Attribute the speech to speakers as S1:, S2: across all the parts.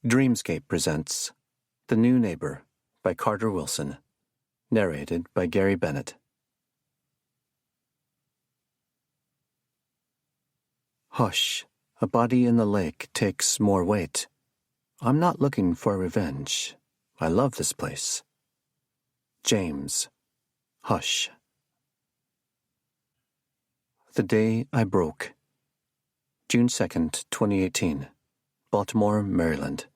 S1: Dreamscape presents The New Neighbor by Carter Wilson, narrated by Gary Bennett. Hush, a body in the lake takes more weight. I'm not looking for revenge. I love this place. James, Hush. The Day I Broke. June 2nd, 2018. Baltimore, Maryland.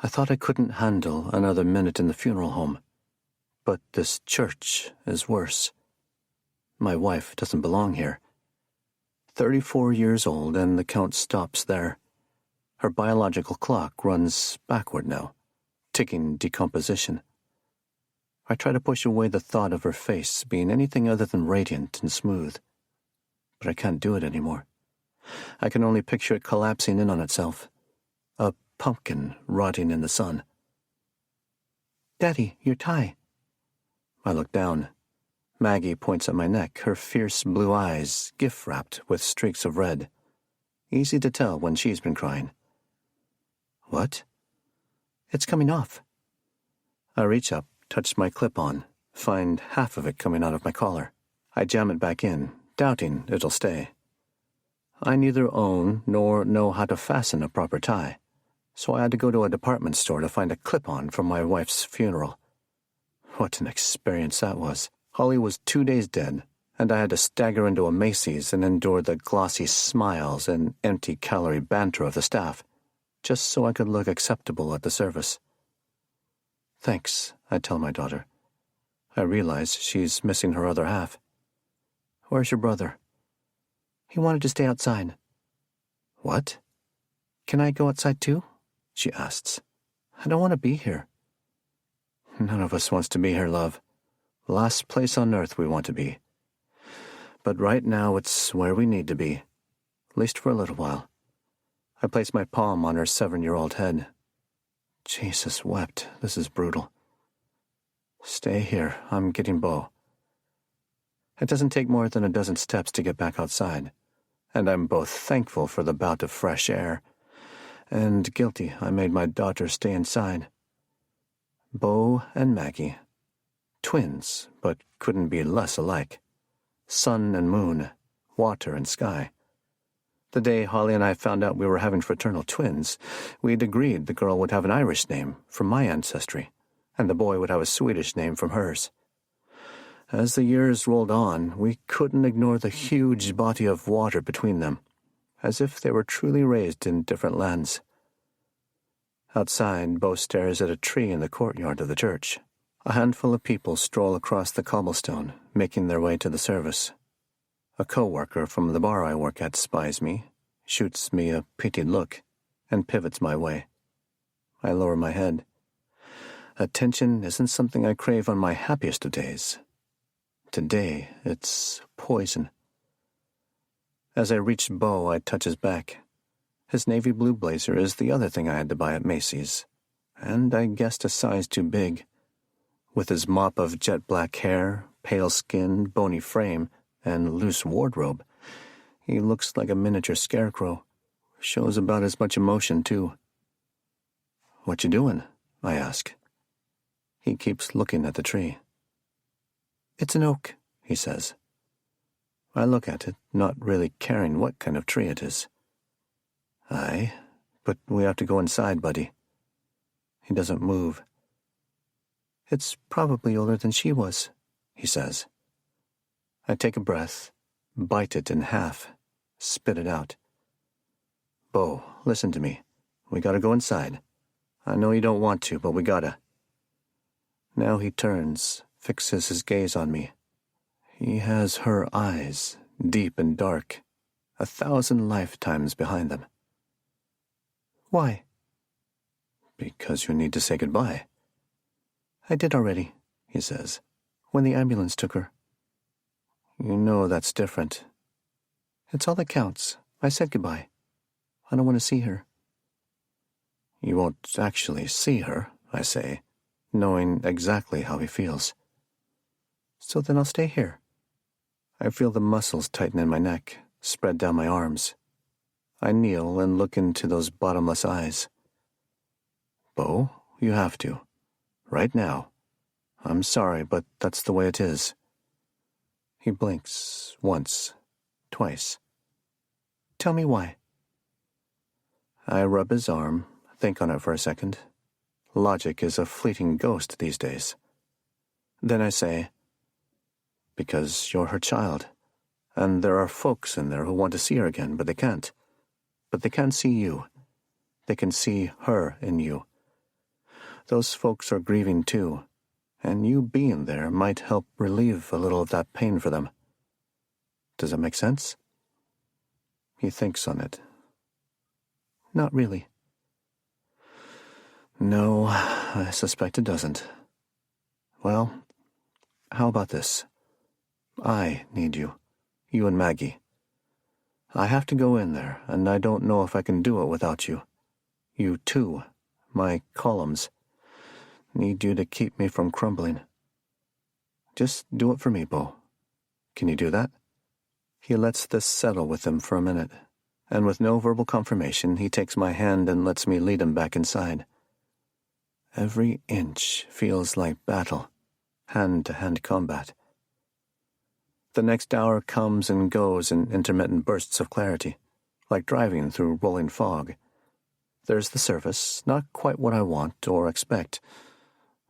S1: I thought I couldn't handle another minute in the funeral home, but this church is worse. My wife doesn't belong here. 34 years old, and the count stops there. Her biological clock runs backward now, ticking decomposition. I try to push away the thought of her face being anything other than radiant and smooth, but I can't do it anymore. I can only picture it collapsing in on itself, a pumpkin rotting in the sun. "Daddy, your tie." I look down. Maggie points at my neck, her fierce blue eyes gift-wrapped with streaks of red. Easy to tell when she's been crying. "What?" "It's coming off." I reach up, touch my clip-on, find half of it coming out of my collar. I jam it back in, doubting it'll stay. I neither own nor know how to fasten a proper tie, so I had to go to a department store to find a clip-on for my wife's funeral. What an experience that was. Holly was 2 days dead, and I had to stagger into a Macy's and endure the glossy smiles and empty-calorie banter of the staff, just so I could look acceptable at the service. "Thanks," I tell my daughter. I realize she's missing her other half. "Where's your brother?" "He wanted to stay outside." "What?" "Can I go outside too?" she asks. "I don't want to be here." None of us wants to be here, love. Last place on earth we want to be. But right now it's where we need to be, at least for a little while. I place my palm on her 7-year-old head. Jesus wept. This is brutal. "Stay here. I'm getting Beau." It doesn't take more than a dozen steps to get back outside, and I'm both thankful for the bout of fresh air and guilty I made my daughter stay inside. Beau and Maggie. Twins, but couldn't be less alike. Sun and moon, water and sky. The day Holly and I found out we were having fraternal twins, we'd agreed the girl would have an Irish name from my ancestry, and the boy would have a Swedish name from hers. As the years rolled on, we couldn't ignore the huge body of water between them, as if they were truly raised in different lands. Outside, Beau stares at a tree in the courtyard of the church. A handful of people stroll across the cobblestone, making their way to the service. A co-worker from the bar I work at spies me, shoots me a pitied look, and pivots my way. I lower my head. Attention isn't something I crave on my happiest of days. Today, it's poison. As I reach Beau, I touch his back. His navy blue blazer is the other thing I had to buy at Macy's, and I guessed a size too big. With his mop of jet black hair, pale skin, bony frame, and loose wardrobe, he looks like a miniature scarecrow. Shows about as much emotion, too. "What you doing?" I ask. He keeps looking at the tree. "It's an oak," he says. I look at it, not really caring what kind of tree it is. "Aye, but we have to go inside, buddy." He doesn't move. "It's probably older than she was," he says. I take a breath, bite it in half, spit it out. "Beau, listen to me. We gotta go inside. I know you don't want to, but we gotta." Now he turns, fixes his gaze on me. He has her eyes, deep and dark, 1,000 lifetimes behind them. "Why?" "Because you need to say goodbye." "I did already," he says, "when the ambulance took her." "You know that's different." "It's all that counts. I said goodbye. I don't want to see her." "You won't actually see her," I say, knowing exactly how he feels. "So then I'll stay here." I feel the muscles tighten in my neck, spread down my arms. I kneel and look into those bottomless eyes. Bo, you have to. Right now. I'm sorry, but that's the way it is. He blinks once, twice. Tell me why. I rub his arm, think on it for a second. Logic is a fleeting ghost these days. Then I say, because you're her child, and there are folks in there who want to see her again, but they can't. But they can see you. They can see her in you. Those folks are grieving too, and you being there might help relieve a little of that pain for them. Does that make sense? He thinks on it. Not really. No, I suspect it doesn't. Well, how about this? I need you. You and Maggie. I have to go in there, and I don't know if I can do it without you. You too, my columns. Need you to keep me from crumbling. Just do it for me, Bo. Can you do that? He lets this settle with him for a minute, and with no verbal confirmation, he takes my hand and lets me lead him back inside. Every inch feels like battle, hand-to-hand combat. The next hour comes and goes in intermittent bursts of clarity, like driving through rolling fog. There's the surface, not quite what I want or expect,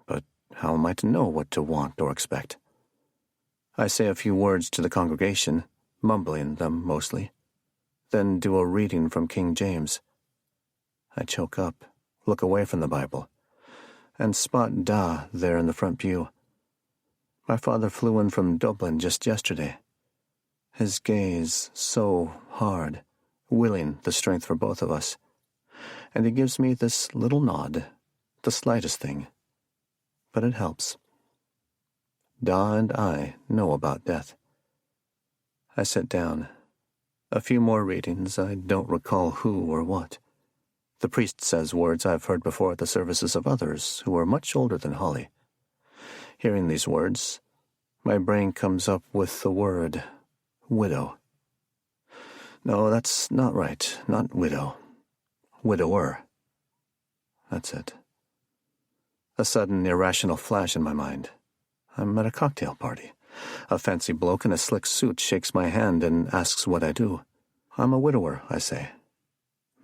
S1: but how am I to know what to want or expect? I say a few words to the congregation, mumbling them mostly, then do a reading from King James. I choke up, look away from the Bible, and spot Da there in the front pew. My father flew in from Dublin just yesterday. His gaze so hard, willing the strength for both of us. And he gives me this little nod, the slightest thing. But it helps. Da and I know about death. I sit down. A few more readings, I don't recall who or what. The priest says words I've heard before at the services of others who are much older than Holly. Hearing these words, my brain comes up with the word widow. No, that's not right. Not widow. Widower. That's it. A sudden, irrational flash in my mind. I'm at a cocktail party. A fancy bloke in a slick suit shakes my hand and asks what I do. I'm a widower, I say.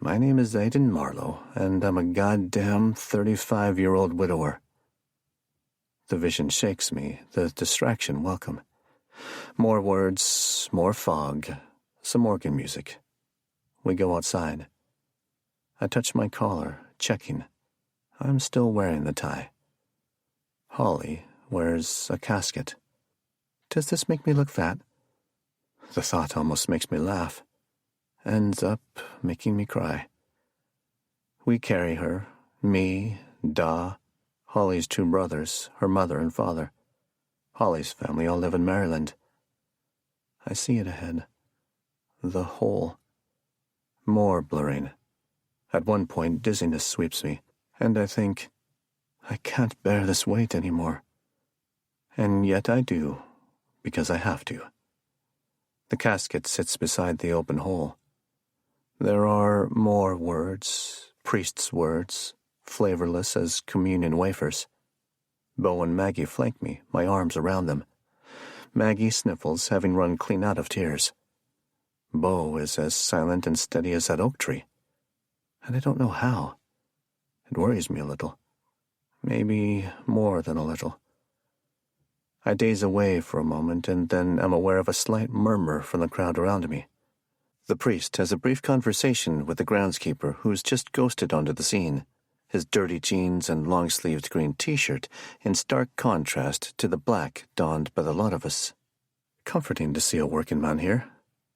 S1: My name is Aidan Marlowe, and I'm a goddamn 35-year-old widower. The vision shakes me, the distraction welcome. More words, more fog, some organ music. We go outside. I touch my collar, checking. I'm still wearing the tie. Holly wears a casket. Does this make me look fat? The thought almost makes me laugh. Ends up making me cry. We carry her, me, Da, Holly's two brothers, her mother and father. Holly's family all live in Maryland. I see it ahead. The whole. More blurring. At one point, dizziness sweeps me, and I think, I can't bear this weight anymore. And yet I do, because I have to. The casket sits beside the open hole. There are more words, priest's words, flavorless as communion wafers. Bo and Maggie flank me, my arms around them. Maggie sniffles, having run clean out of tears. Bo is as silent and steady as that oak tree. And I don't know how. It worries me a little. Maybe more than a little. I daze away for a moment, and then am aware of a slight murmur from the crowd around me. The priest has a brief conversation with the groundskeeper who's just ghosted onto the scene, his dirty jeans and long-sleeved green t-shirt in stark contrast to the black donned by the lot of us. Comforting to see a working man here.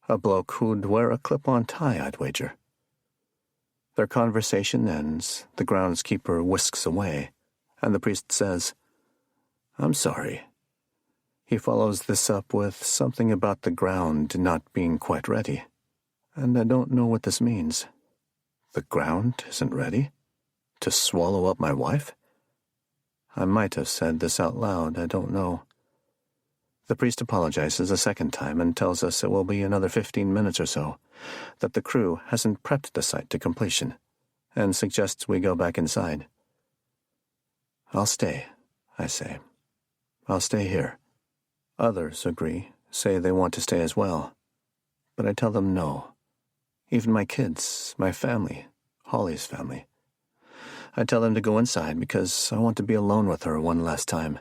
S1: A bloke who'd wear a clip-on tie, I'd wager. Their conversation ends, the groundskeeper whisks away, and the priest says, "I'm sorry." He follows this up with something about the ground not being quite ready. And I don't know what this means. The ground isn't ready? To swallow up my wife? I might have said this out loud, I don't know. The priest apologizes a second time and tells us it will be another 15 minutes or so, that the crew hasn't prepped the site to completion, and suggests we go back inside. I'll stay, I say. I'll stay here. Others agree, say they want to stay as well. But I tell them no. Even my kids, my family, Holly's family. I tell them to go inside because I want to be alone with her one last time.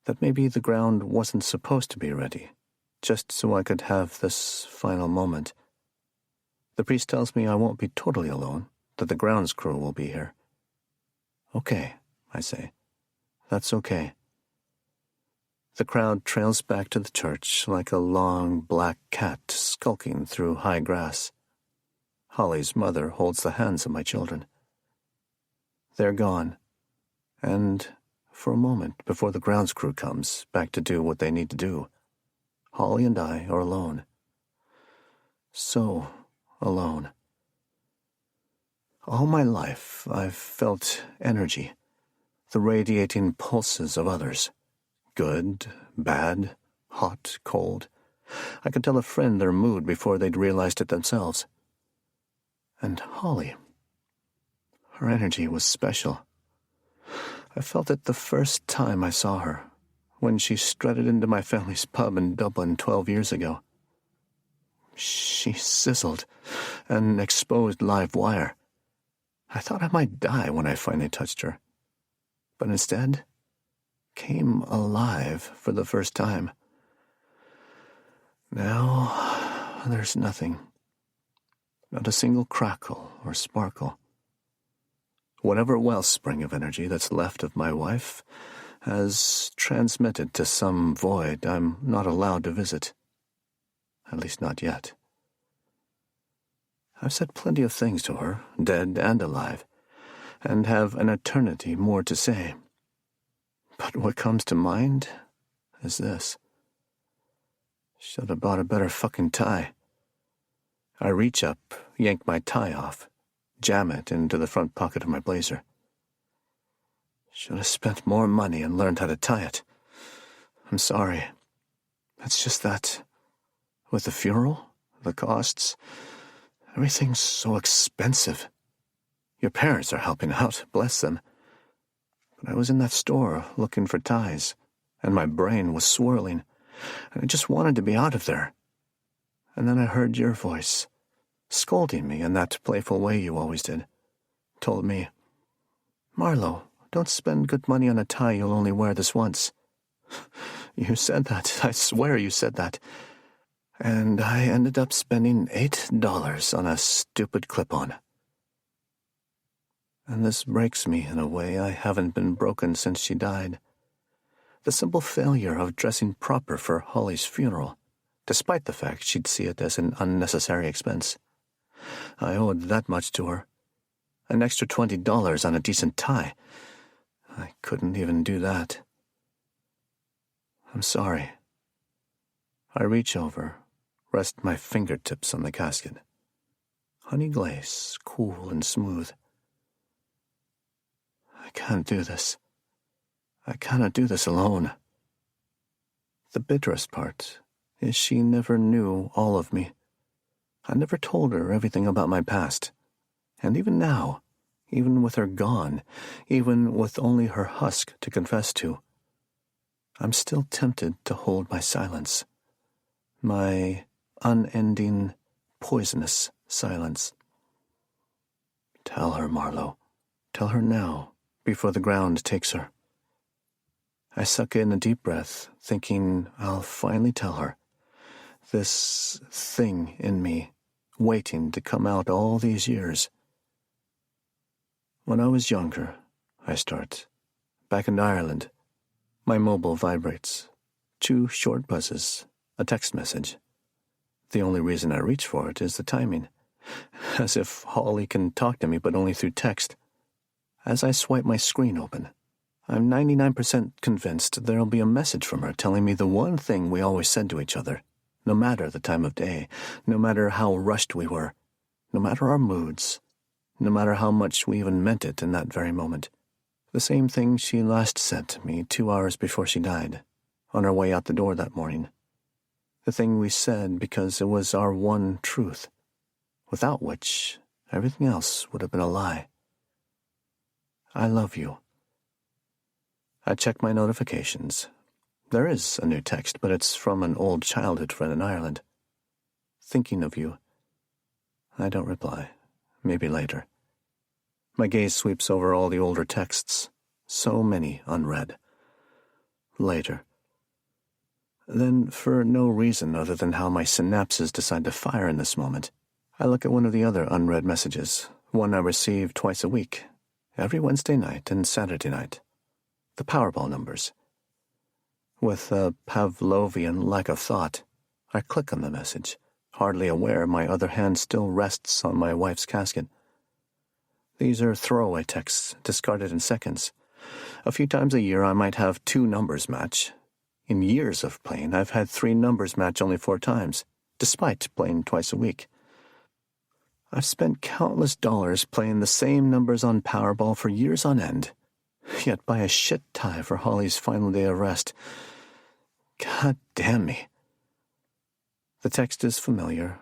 S1: That maybe the ground wasn't supposed to be ready, just so I could have this final moment. The priest tells me I won't be totally alone, that the grounds crew will be here. Okay, I say. That's okay. The crowd trails back to the church like a long black cat skulking through high grass. Holly's mother holds the hands of my children. They're gone, and for a moment before the grounds crew comes back to do what they need to do, Holly and I are alone. So alone. All my life I've felt energy, the radiating pulses of others. Good, bad, hot, cold. I could tell a friend their mood before they'd realized it themselves. And Holly, her energy was special. I felt it the first time I saw her, when she strutted into my family's pub in Dublin 12 years ago. She sizzled, an exposed live wire. I thought I might die when I finally touched her. But instead, came alive for the first time. Now, there's nothing. Not a single crackle or sparkle. Whatever wellspring of energy that's left of my wife has transmitted to some void I'm not allowed to visit. At least not yet. I've said plenty of things to her, dead and alive, and have an eternity more to say. But what comes to mind is this. Should have bought a better fucking tie. I reach up, yank my tie off, jam it into the front pocket of my blazer. Should have spent more money and learned how to tie it. I'm sorry. It's just that, with the funeral, the costs, everything's so expensive. Your parents are helping out, bless them. But I was in that store looking for ties, and my brain was swirling, and I just wanted to be out of there. And then I heard your voice, scolding me in that playful way you always did. Told me, "Marlo, don't spend good money on a tie you'll only wear this once." You said that. I swear you said that. And I ended up spending $8 on a stupid clip-on. And this breaks me in a way I haven't been broken since she died. The simple failure of dressing proper for Holly's funeral, despite the fact she'd see it as an unnecessary expense. I owed that much to her. An extra $20 on a decent tie. I couldn't even do that. I'm sorry. I reach over, rest my fingertips on the casket. Honey glaze, cool and smooth. I can't do this. I cannot do this alone. The bitterest part is she never knew all of me. I never told her everything about my past. And even now, even with her gone, even with only her husk to confess to, I'm still tempted to hold my silence. My unending, poisonous silence. Tell her, Marlo. Tell her now, before the ground takes her. I suck in a deep breath, thinking I'll finally tell her. This thing in me, waiting to come out all these years. When I was younger, I start. Back in Ireland. My mobile vibrates. 2 short buzzes. A text message. The only reason I reach for it is the timing. As if Holly can talk to me but only through text. As I swipe my screen open, I'm 99% convinced there'll be a message from her telling me the one thing we always said to each other, no matter the time of day, no matter how rushed we were, no matter our moods, no matter how much we even meant it in that very moment. The same thing she last said to me 2 hours before she died. on our way out the door that morning. The thing we said because it was our one truth, without which everything else would have been a lie. I love you. I check my notifications. There is a new text, but it's from an old childhood friend in Ireland. Thinking of you. I don't reply. Maybe later. My gaze sweeps over all the older texts. So many unread. Later. Then, for no reason other than how my synapses decide to fire in this moment, I look at one of the other unread messages, one I receive twice a week, every Wednesday night and Saturday night. The Powerball numbers. With a Pavlovian lack of thought, I click on the message, hardly aware my other hand still rests on my wife's casket. These are throwaway texts, discarded in seconds. A few times a year I might have 2 numbers match. In years of playing, I've had 3 numbers match only 4 times, despite playing twice a week. I've spent countless dollars playing the same numbers on Powerball for years on end, yet by a shit tie for Holly's final day of rest. God damn me. The text is familiar,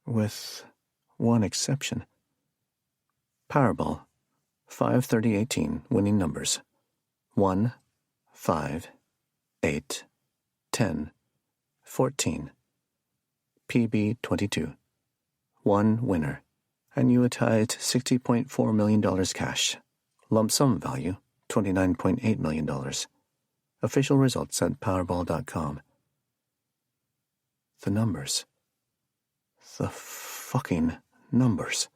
S1: with one exception. Powerball, 5/30/18, winning numbers. 1, 5, 8, 10, 14. PB 22. 1 winner. Annuitized $60.4 million cash. Lump sum value, $29.8 million. Official results at Powerball.com. The numbers. The fucking numbers.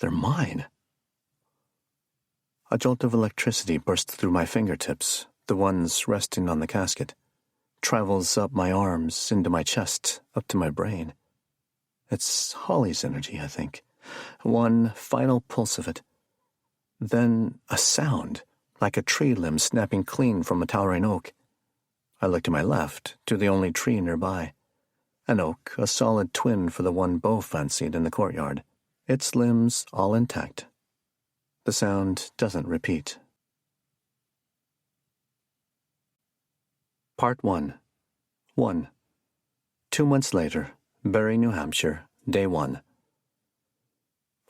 S1: They're mine. A jolt of electricity bursts through my fingertips, the ones resting on the casket, travels up my arms, into my chest, up to my brain. It's Holly's energy, I think. One final pulse of it. Then a sound, like a tree limb snapping clean from a towering oak. I look to my left, to the only tree nearby. An oak, a solid twin for the one Beau fancied in the courtyard. Its limbs all intact. The sound doesn't repeat. Part 1. 1. 2 months later, Barre, New Hampshire, Day 1.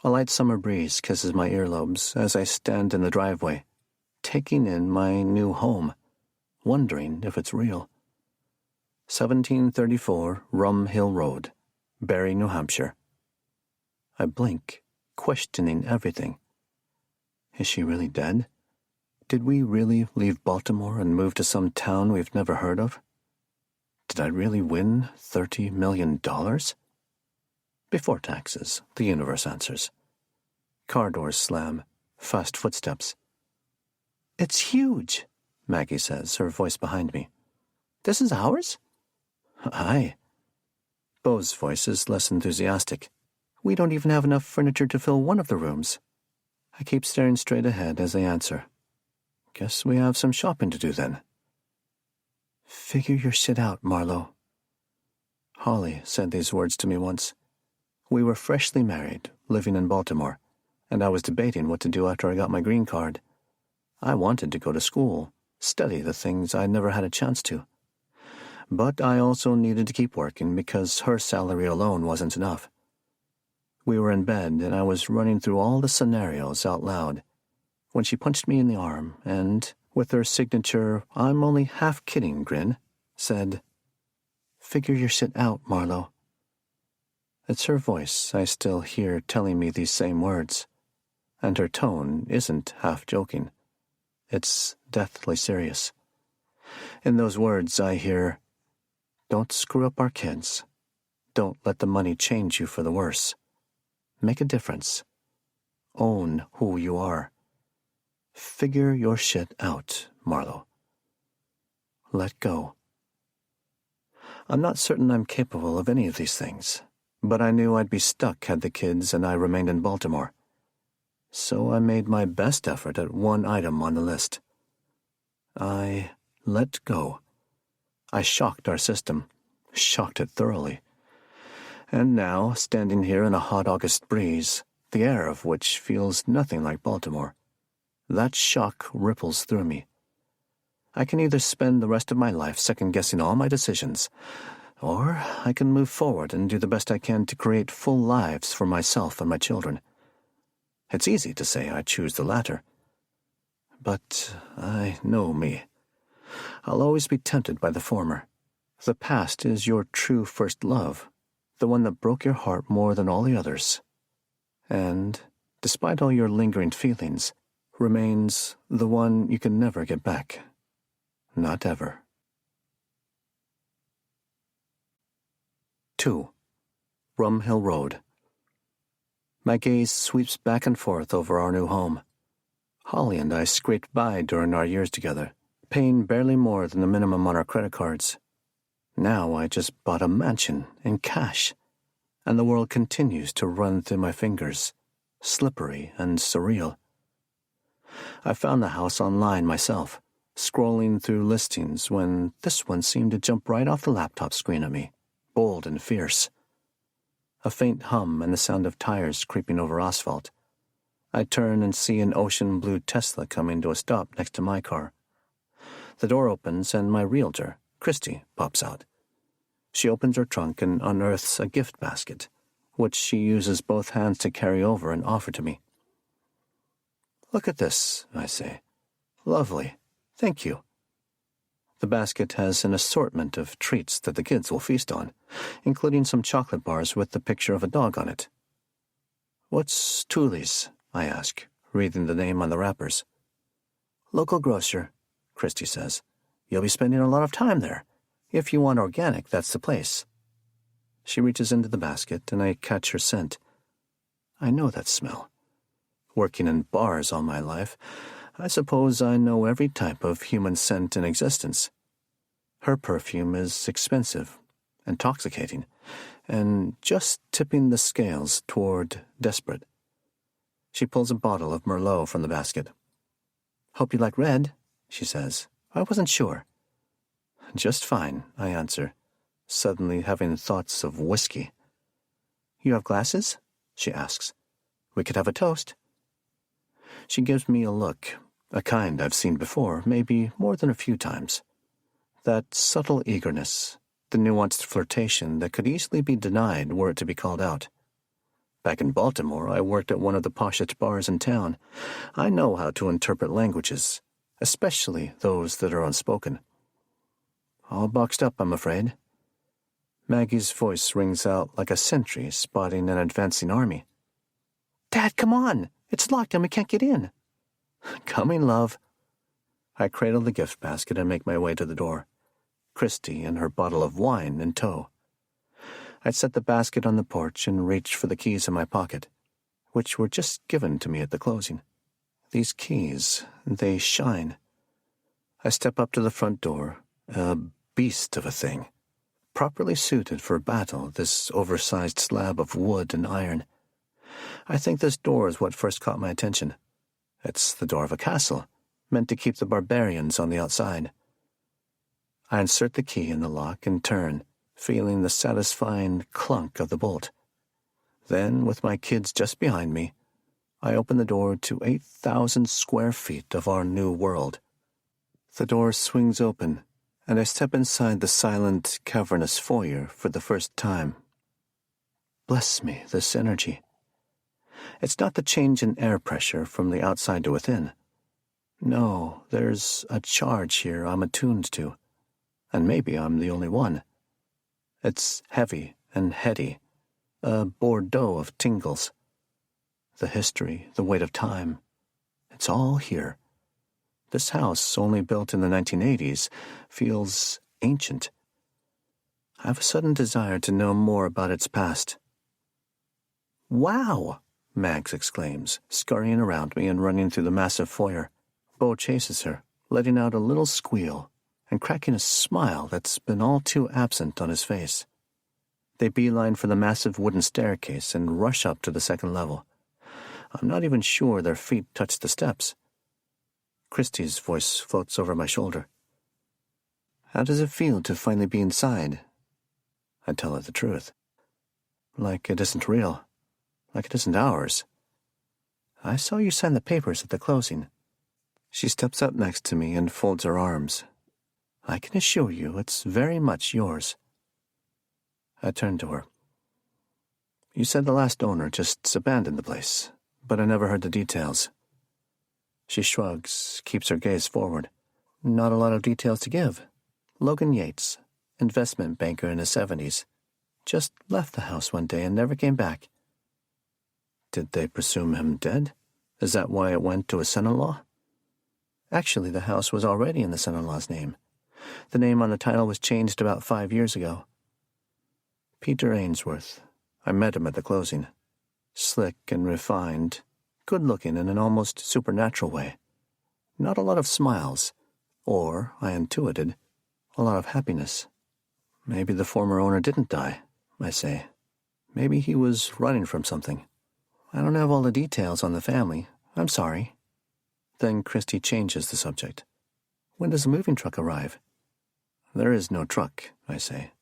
S1: A light summer breeze kisses my earlobes as I stand in the driveway, taking in my new home, wondering if it's real. 1734 Rum Hill Road, Barre, New Hampshire. I blink, questioning everything. Is she really dead? Did we really leave Baltimore and move to some town we've never heard of? Did I really win $30 million? Before taxes, the universe answers. Car doors slam, fast footsteps. It's huge, Maggie says, her voice behind me. This is ours? Aye. Beau's voice is less enthusiastic. We don't even have enough furniture to fill one of the rooms. I keep staring straight ahead as I answer. Guess we have some shopping to do then. Figure your shit out, Marlowe. Holly said these words to me once. We were freshly married, living in Baltimore, and I was debating what to do after I got my green card. I wanted to go to school, study the things I'd never had a chance to. But I also needed to keep working because her salary alone wasn't enough. We were in bed, and I was running through all the scenarios out loud when she punched me in the arm and, with her signature I'm only half kidding grin, said, Figure your shit out, Marlowe. It's her voice I still hear telling me these same words, and her tone isn't half joking. It's deathly serious. In those words I hear, Don't screw up our kids. Don't let the money change you for the worse. Make a difference. Own who you are. Figure your shit out, Marlowe. Let go. I'm not certain I'm capable of any of these things, but I knew I'd be stuck had the kids and I remained in Baltimore. So I made my best effort at one item on the list. I let go. I shocked our system, shocked it thoroughly. And now, standing here in a hot August breeze, the air of which feels nothing like Baltimore, that shock ripples through me. I can either spend the rest of my life second-guessing all my decisions, or I can move forward and do the best I can to create full lives for myself and my children. It's easy to say I choose the latter. But I know me. I'll always be tempted by the former. The past is your true first love, the one that broke your heart more than all the others. And, despite all your lingering feelings, remains the one you can never get back. Not ever. 2. Rum Hill Road. My gaze sweeps back and forth over our new home. Holly and I scraped by during our years together, paying barely more than the minimum on our credit cards. Now I just bought a mansion in cash, and the world continues to run through my fingers, slippery and surreal. I found the house online myself, scrolling through listings when this one seemed to jump right off the laptop screen at me, bold and fierce. A faint hum and the sound of tires creeping over asphalt. I turn and see an ocean blue Tesla coming to a stop next to my car. The door opens and my realtor, Christy, pops out. She opens her trunk and unearths a gift basket, which she uses both hands to carry over and offer to me. "Look at this," I say. "Lovely. Thank you." The basket has an assortment of treats that the kids will feast on, including some chocolate bars with the picture of a dog on it. "What's Tooley's?" I ask, reading the name on the wrappers. "Local grocer," Christy says. "You'll be spending a lot of time there. If you want organic, that's the place." She reaches into the basket, and I catch her scent. I know that smell. Working in bars all my life, I suppose I know every type of human scent in existence. Her perfume is expensive, intoxicating, and just tipping the scales toward desperate. She pulls a bottle of Merlot from the basket. "Hope you like red," she says. "I wasn't sure." "Just fine," I answer, suddenly having thoughts of whiskey. "You have glasses?" she asks. "We could have a toast." She gives me a look, a kind I've seen before, maybe more than a few times. That subtle eagerness, the nuanced flirtation that could easily be denied were it to be called out. Back in Baltimore, I worked at one of the poshest bars in town. I know how to interpret languages, especially those that are unspoken. "All boxed up, I'm afraid." Maggie's voice rings out like a sentry spotting an advancing army. "Dad, come on! It's locked and we can't get in." "Coming, love." I cradle the gift basket and make my way to the door, Christy and her bottle of wine in tow. I set the basket on the porch and reach for the keys in my pocket, which were just given to me at the closing. These keys, they shine. I step up to the front door, a beast of a thing. Properly suited for battle, this oversized slab of wood and iron. I think this door is what first caught my attention. It's the door of a castle, meant to keep the barbarians on the outside. I insert the key in the lock and turn, feeling the satisfying clunk of the bolt. Then, with my kids just behind me, I open the door to 8,000 square feet of our new world. The door swings open, and I step inside the silent, cavernous foyer for the first time. Bless me, this energy. It's not the change in air pressure from the outside to within. No, there's a charge here I'm attuned to, and maybe I'm the only one. It's heavy and heady, a Bordeaux of tingles. The history, the weight of time, it's all here. This house, only built in the 1980s, feels ancient. I have a sudden desire to know more about its past. "Wow!" Mags exclaims, scurrying around me and running through the massive foyer. Bo chases her, letting out a little squeal and cracking a smile that's been all too absent on his face. They beeline for the massive wooden staircase and rush up to the second level. I'm not even sure their feet touch the steps. Christy's voice floats over my shoulder. "How does it feel to finally be inside?" I tell her the truth. Like it isn't real. Like it isn't ours. "I saw you sign the papers at the closing." She steps up next to me and folds her arms. I can assure you it's very much yours. I turn to her. You said the last owner just abandoned the place, but I never heard the details. She shrugs, keeps her gaze forward. Not a lot of details to give. Logan Yates, investment banker in his 70s, just left the house one day and never came back. Did they presume him dead? Is that why it went to his son-in-law? Actually, the house was already in the son-in-law's name. The name on the title was changed about 5 years ago. Peter Ainsworth. I met him at the closing. Slick and refined, good-looking in an almost supernatural way. Not a lot of smiles, or, I intuited, a lot of happiness. Maybe the former owner didn't die, I say. Maybe he was running from something. I don't have all the details on the family. I'm sorry. Then Christy changes the subject. When does the moving truck arrive? There is no truck, I say.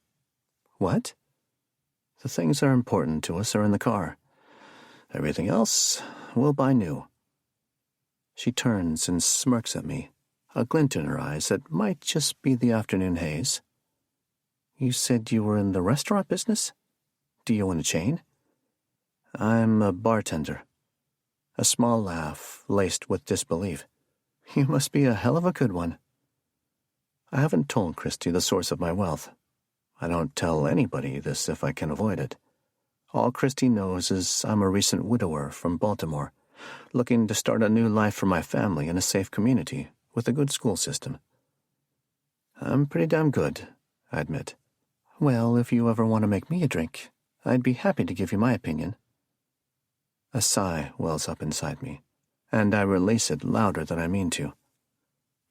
S1: What? The things that are important to us are in the car. Everything else, we'll buy new. She turns and smirks at me, a glint in her eyes that might just be the afternoon haze. You said you were in the restaurant business? Do you own a chain? I'm a bartender. A small laugh, laced with disbelief. You must be a hell of a good one. I haven't told Christy the source of my wealth. I don't tell anybody this if I can avoid it. All Christy knows is I'm a recent widower from Baltimore, looking to start a new life for my family in a safe community with a good school system. I'm pretty damn good, I admit. Well, if you ever want to make me a drink, I'd be happy to give you my opinion. A sigh wells up inside me, and I release it louder than I mean to.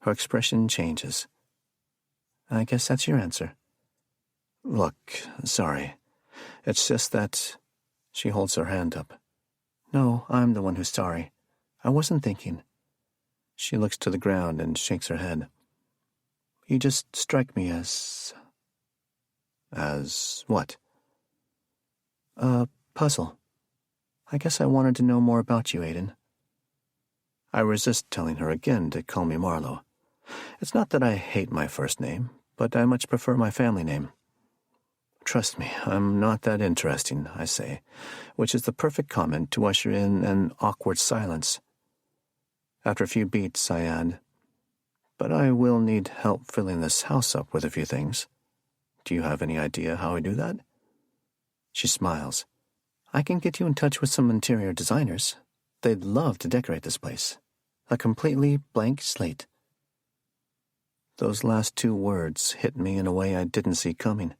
S1: Her expression changes. I guess that's your answer. Look, sorry. It's just that... She holds her hand up. No, I'm the one who's sorry. I wasn't thinking. She looks to the ground and shakes her head. You just strike me as... As what? A puzzle. I guess I wanted to know more about you, Aiden. I resist telling her again to call me Marlowe. It's not that I hate my first name, but I much prefer my family name. Trust me, I'm not that interesting, I say, which is the perfect comment to usher in an awkward silence. After a few beats, I add, but I will need help filling this house up with a few things. Do you have any idea how I do that? She smiles. I can get you in touch with some interior designers. They'd love to decorate this place. A completely blank slate. Those last 2 words hit me in a way I didn't see coming.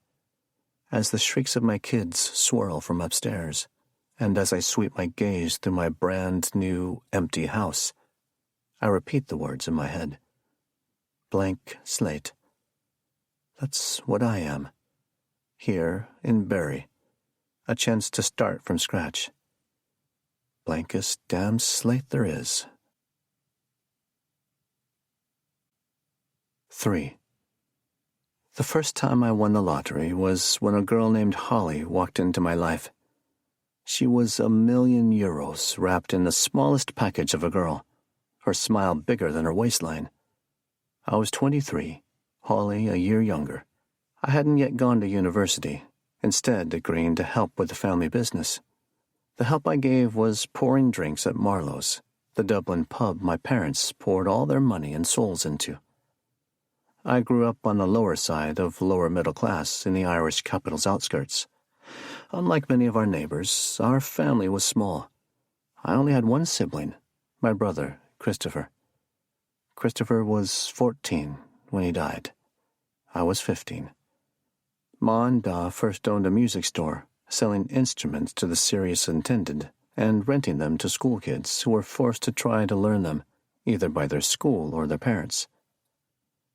S1: As the shrieks of my kids swirl from upstairs, and as I sweep my gaze through my brand-new, empty house, I repeat the words in my head. Blank slate. That's what I am. Here in Barrie. A chance to start from scratch. Blankest damn slate there is. 3. The first time I won the lottery was when a girl named Holly walked into my life. She was €1,000,000 wrapped in the smallest package of a girl, her smile bigger than her waistline. I was 23, Holly a year younger. I hadn't yet gone to university, instead agreeing to help with the family business. The help I gave was pouring drinks at Marlowe's, the Dublin pub my parents poured all their money and souls into. I grew up on the lower side of lower middle class in the Irish capital's outskirts. Unlike many of our neighbors, our family was small. I only had one sibling, my brother, Christopher. Christopher was 14 when he died. I was 15. Ma and Da first owned a music store, selling instruments to the serious intended and renting them to school kids who were forced to try to learn them, either by their school or their parents.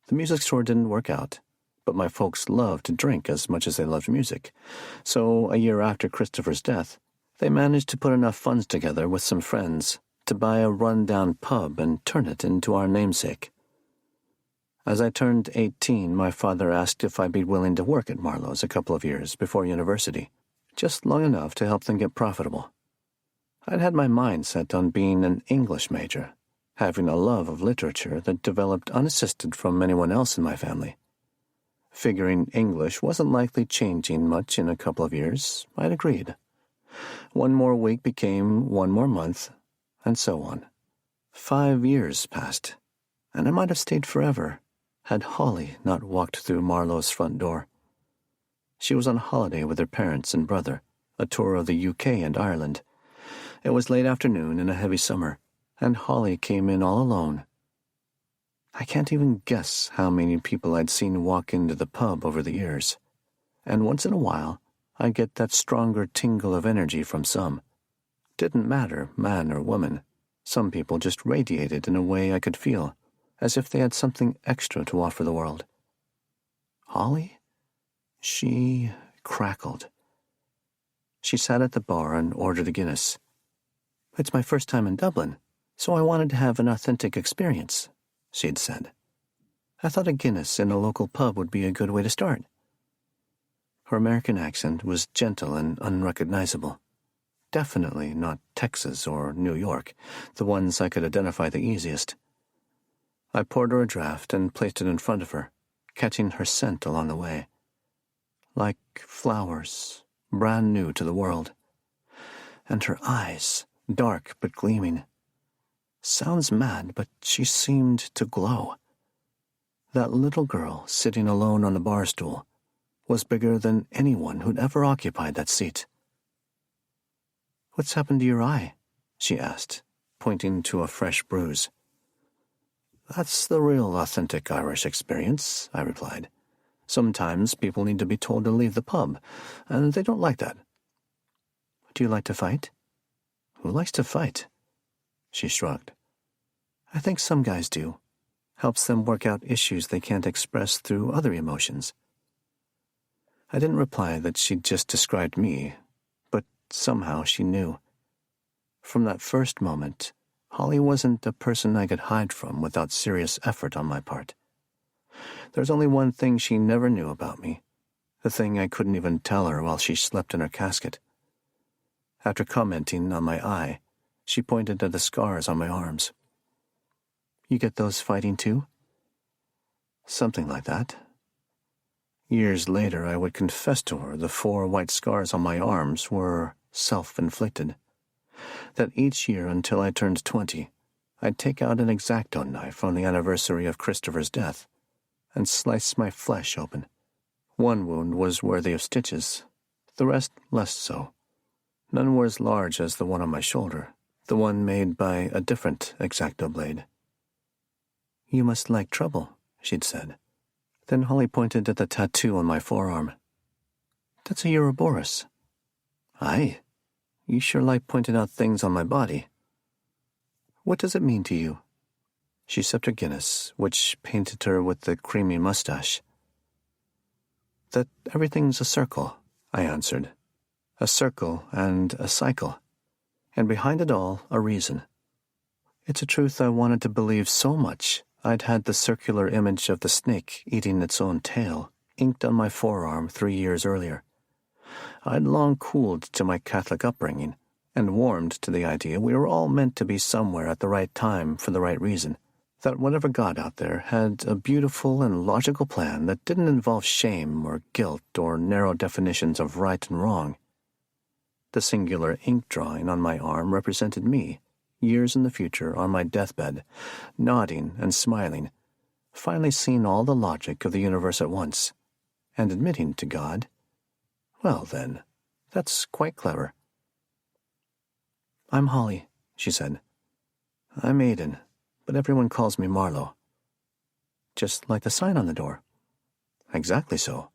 S1: The music store didn't work out, but my folks loved to drink as much as they loved music, so a year after Christopher's death, they managed to put enough funds together with some friends to buy a run-down pub and turn it into our namesake. As I turned 18, my father asked if I'd be willing to work at Marlowe's a couple of years before university, just long enough to help them get profitable. I'd had my mind set on being an English major, having a love of literature that developed unassisted from anyone else in my family. Figuring English wasn't likely changing much in a couple of years, I'd agreed. One more week became one more month, and so on. 5 years passed, and I might have stayed forever had Holly not walked through Marlowe's front door. She was on holiday with her parents and brother, a tour of the UK and Ireland. It was late afternoon in a heavy summer, and Holly came in all alone. I can't even guess how many people I'd seen walk into the pub over the years, and once in a while I'd get that stronger tingle of energy from some. Didn't matter, man or woman. Some people just radiated in a way I could feel, as if they had something extra to offer the world. Holly? She crackled. She sat at the bar and ordered a Guinness. "It's my first time in Dublin, so I wanted to have an authentic experience," she'd said. "I thought a Guinness in a local pub would be a good way to start." Her American accent was gentle and unrecognizable. Definitely not Texas or New York, the ones I could identify the easiest. I poured her a draft and placed it in front of her, catching her scent along the way. Like flowers, brand new to the world. And her eyes, dark but gleaming. Sounds mad, but she seemed to glow. That little girl sitting alone on the bar stool was bigger than anyone who'd ever occupied that seat. "What's happened to your eye?" she asked, pointing to a fresh bruise. "That's the real authentic Irish experience," I replied. "Sometimes people need to be told to leave the pub, and they don't like that." "Do you like to fight?" "Who likes to fight?" She shrugged. "I think some guys do. Helps them work out issues they can't express through other emotions." I didn't reply that she'd just described me, but somehow she knew. From that first moment, Holly wasn't a person I could hide from without serious effort on my part. There's only one thing she never knew about me, the thing I couldn't even tell her while she slept in her casket. After commenting on my eye, she pointed at the scars on my arms. "You get those fighting too?" Something like that. Years later, I would confess to her the 4 white scars on my arms were self-inflicted. That each year until I turned 20, I'd take out an X-Acto knife on the anniversary of Christopher's death and slice my flesh open. One wound was worthy of stitches, the rest less so. None were as large as the one on my shoulder, the one made by a different X-Acto blade. "You must like trouble," she'd said. Then Holly pointed at the tattoo on my forearm. "That's a Ouroboros." "Aye, you sure like pointing out things on my body." "What does it mean to you?" She sipped her Guinness, which painted her with the creamy mustache. "That everything's a circle," I answered. "A circle and a cycle. And behind it all, a reason. It's a truth I wanted to believe so much I'd had the circular image of the snake eating its own tail inked on my forearm 3 years earlier. I'd long cooled to my Catholic upbringing and warmed to the idea we were all meant to be somewhere at the right time for the right reason, that whatever God out there had a beautiful and logical plan that didn't involve shame or guilt or narrow definitions of right and wrong. The singular ink drawing on my arm represented me, years in the future on my deathbed, nodding and smiling, finally seeing all the logic of the universe at once, and admitting to God, "Well then, that's quite clever." "I'm Holly," she said. "I'm Aidan, but everyone calls me Marlowe." "Just like the sign on the door." "Exactly so."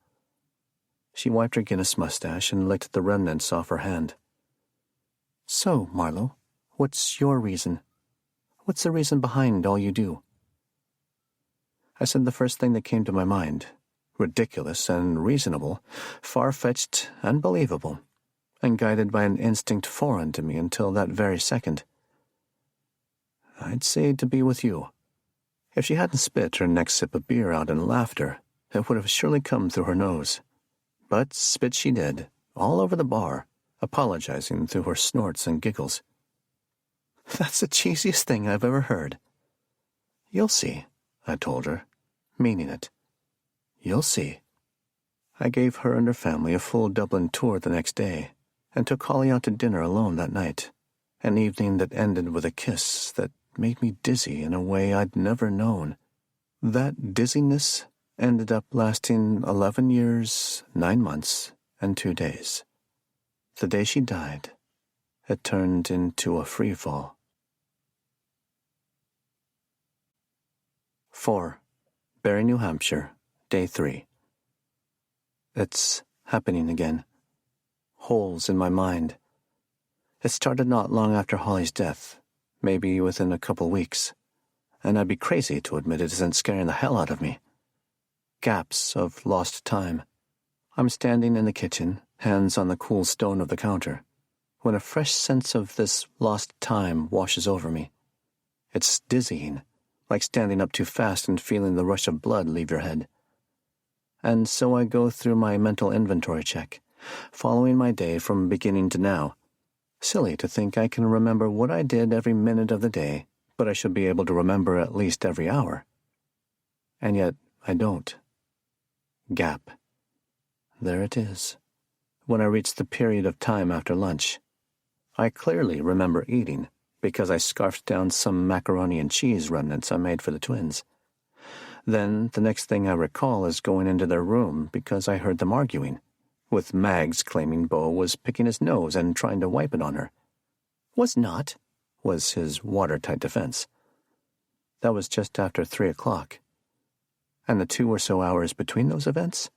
S1: She wiped her Guinness mustache and licked the remnants off her hand. "So, Marlowe, what's your reason? What's the reason behind all you do?" I said the first thing that came to my mind, ridiculous and reasonable, far-fetched and believable, and guided by an instinct foreign to me until that very second. "I'd say to be with you." If she hadn't spit her next sip of beer out in laughter, it would have surely come through her nose. But spit she did, all over the bar, apologizing through her snorts and giggles. "That's the cheesiest thing I've ever heard," You'll see, I told her, meaning it. You'll see. I gave her and her family a full Dublin tour the next day, and took Holly out to dinner alone that night, an evening that ended with a kiss that made me dizzy in a way I'd never known. That dizziness ended up lasting 11 years, 9 months, and 2 days. The day she died, it turned into a free fall. 4. Barrie, New Hampshire, Day 3. It's happening again. Holes in my mind. It started not long after Holly's death, maybe within a couple weeks, and I'd be crazy to admit it isn't scaring the hell out of me. Gaps of lost time. I'm standing in the kitchen, hands on the cool stone of the counter, when a fresh sense of this lost time washes over me. It's dizzying, like standing up too fast and feeling the rush of blood leave your head. And so I go through my mental inventory check, following my day from beginning to now. Silly to think I can remember what I did every minute of the day, but I should be able to remember at least every hour. And yet I don't. Gap. There it is. When I reach the period of time after lunch. I clearly remember eating, because I scarfed down some macaroni and cheese remnants I made for the twins. Then the next thing I recall is going into their room because I heard them arguing, with Mags claiming Beau was picking his nose and trying to wipe it on her. Was not, was his watertight defense. That was just after 3 o'clock. And the 2 or so hours between those events?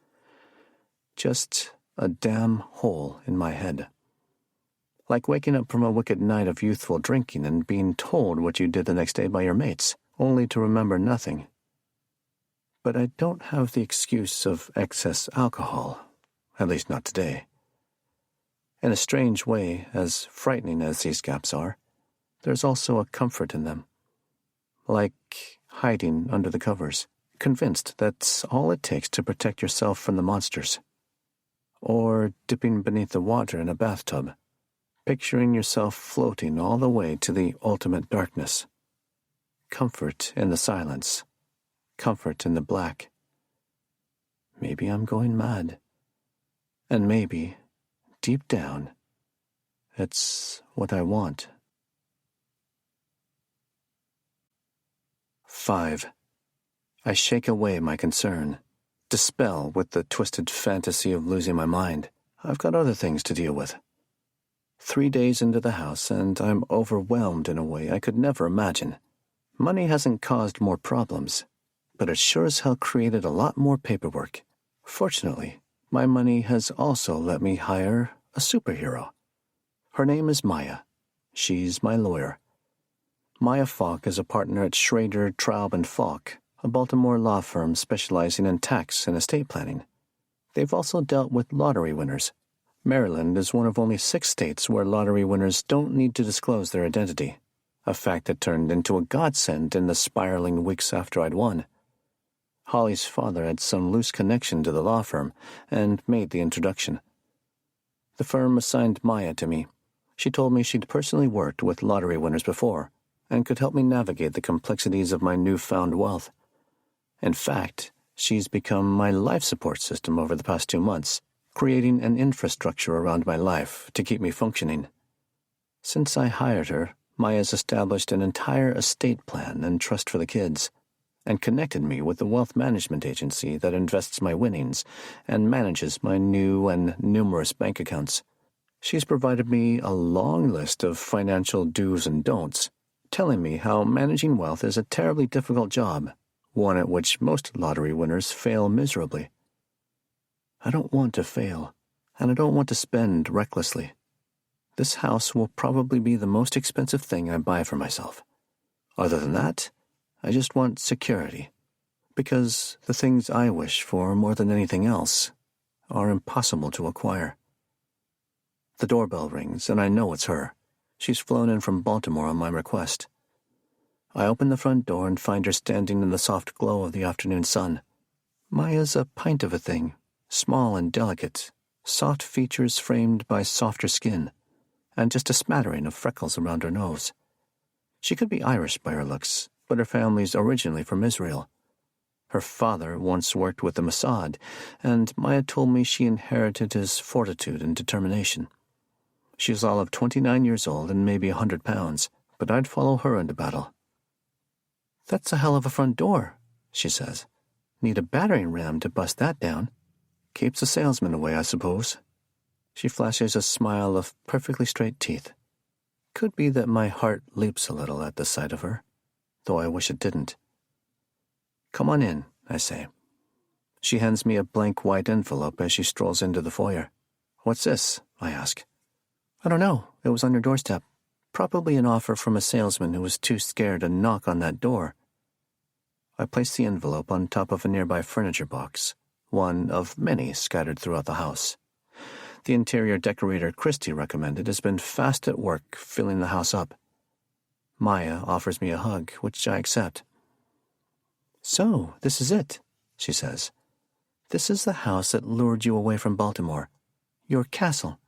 S1: Just a damn hole in my head. Like waking up from a wicked night of youthful drinking and being told what you did the next day by your mates, only to remember nothing. But I don't have the excuse of excess alcohol, at least not today. In a strange way, as frightening as these gaps are, there's also a comfort in them. Like hiding under the covers, convinced that's all it takes to protect yourself from the monsters. Or dipping beneath the water in a bathtub, picturing yourself floating all the way to the ultimate darkness. Comfort in the silence. Comfort in the black. Maybe I'm going mad. And maybe, deep down, it's what I want. 5. I shake away my concern, dispel with the twisted fantasy of losing my mind. I've got other things to deal with. 3 days into the house, and I'm overwhelmed in a way I could never imagine. Money hasn't caused more problems, but it sure as hell created a lot more paperwork. Fortunately, my money has also let me hire a superhero. Her name is Maya. She's my lawyer. Maya Falk is a partner at Schrader, Traub & Falk, a Baltimore law firm specializing in tax and estate planning. They've also dealt with lottery winners. Maryland is one of only 6 states where lottery winners don't need to disclose their identity, a fact that turned into a godsend in the spiraling weeks after I'd won. Holly's father had some loose connection to the law firm and made the introduction. The firm assigned Maya to me. She told me she'd personally worked with lottery winners before and could help me navigate the complexities of my newfound wealth. In fact, she's become my life support system over the past 2 months, creating an infrastructure around my life to keep me functioning. Since I hired her, Maya's established an entire estate plan and trust for the kids, and connected me with the wealth management agency that invests my winnings and manages my new and numerous bank accounts. She's provided me a long list of financial do's and don'ts, telling me how managing wealth is a terribly difficult job, one at which most lottery winners fail miserably. I don't want to fail, and I don't want to spend recklessly. This house will probably be the most expensive thing I buy for myself. Other than that, I just want security, because the things I wish for more than anything else are impossible to acquire. The doorbell rings, and I know it's her. She's flown in from Baltimore on my request. I open the front door and find her standing in the soft glow of the afternoon sun. Maya's a pint of a thing, small and delicate, soft features framed by softer skin, and just a smattering of freckles around her nose. She could be Irish by her looks, but her family's originally from Israel. Her father once worked with the Mossad, and Maya told me she inherited his fortitude and determination. She's all of 29 years old and maybe 100 pounds, but I'd follow her into battle. "That's a hell of a front door," she says. "Need a battering ram to bust that down. Keeps the salesman away, I suppose." She flashes a smile of perfectly straight teeth. Could be that my heart leaps a little at the sight of her, though I wish it didn't. "Come on in," I say. She hands me a blank white envelope as she strolls into the foyer. "What's this?" I ask. "I don't know. It was on your doorstep. Probably an offer from a salesman who was too scared to knock on that door." I place the envelope on top of a nearby furniture box, one of many scattered throughout the house. The interior decorator Christie recommended has been fast at work filling the house up. Maya offers me a hug, which I accept. "So, this is it," she says. "This is the house that lured you away from Baltimore. Your castle."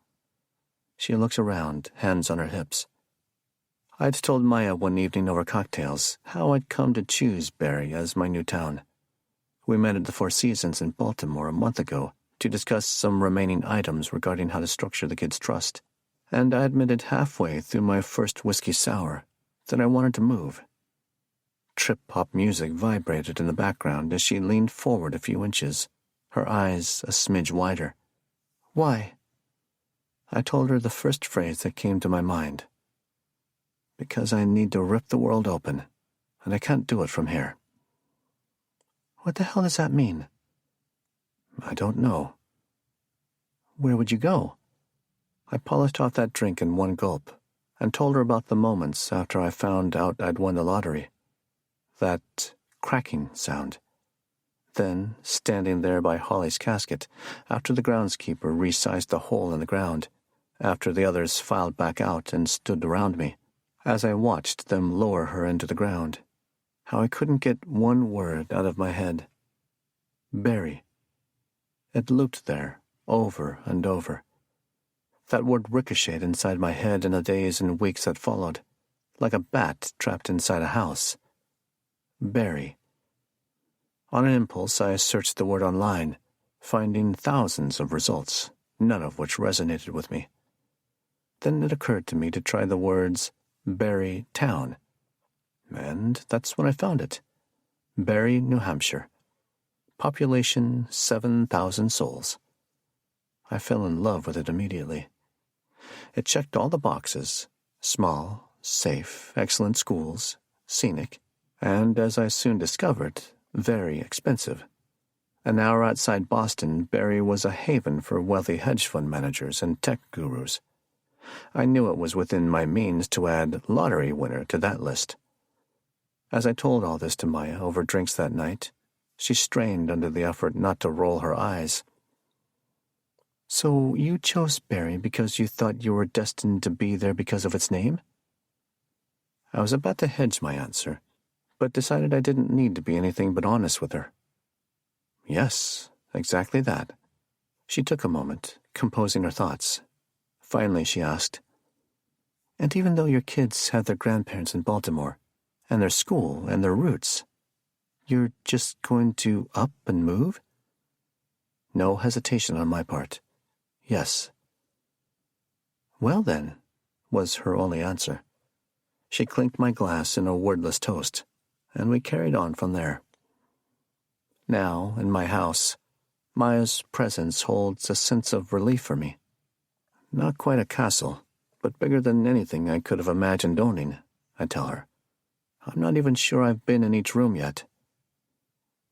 S1: She looks around, hands on her hips. I'd told Maya one evening over cocktails how I'd come to choose Barry as my new town. We met at the Four Seasons in Baltimore a month ago to discuss some remaining items regarding how to structure the kids' trust, and I admitted halfway through my first whiskey sour that I wanted to move. Trip-hop music vibrated in the background as she leaned forward a few inches, her eyes a smidge wider. "Why?" I told her the first phrase that came to my mind. "Because I need to rip the world open, and I can't do it from here." "What the hell does that mean?" "I don't know." "Where would you go?" I polished off that drink in one gulp and told her about the moments after I found out I'd won the lottery. That cracking sound. Then, standing there by Holly's casket, after the groundskeeper resized the hole in the ground, after the others filed back out and stood around me, as I watched them lower her into the ground, how I couldn't get one word out of my head. Barry. It looped there, over and over. That word ricocheted inside my head in the days and weeks that followed, like a bat trapped inside a house. Barry. On an impulse, I searched the word online, finding thousands of results, none of which resonated with me. Then it occurred to me to try the words Barry Town. And that's when I found it. Barry, New Hampshire. Population 7,000 souls. I fell in love with it immediately. It checked all the boxes: small, safe, excellent schools, scenic, and, as I soon discovered, very expensive. An hour outside Boston, Barry was a haven for wealthy hedge fund managers and tech gurus. I knew it was within my means to add lottery winner to that list. As I told all this to Maya over drinks that night, she strained under the effort not to roll her eyes. "So you chose Barry because you thought you were destined to be there because of its name?" I was about to hedge my answer, but decided I didn't need to be anything but honest with her. "Yes, exactly that." She took a moment, composing her thoughts. Finally, she asked, "And even though your kids have their grandparents in Baltimore, and their school and their roots, you're just going to up and move?" No hesitation on my part. "Yes." "Well then," was her only answer. She clinked my glass in a wordless toast, and we carried on from there. Now, in my house, Maya's presence holds a sense of relief for me. Not quite a castle, but bigger than anything I could have imagined owning, I tell her. I'm not even sure I've been in each room yet.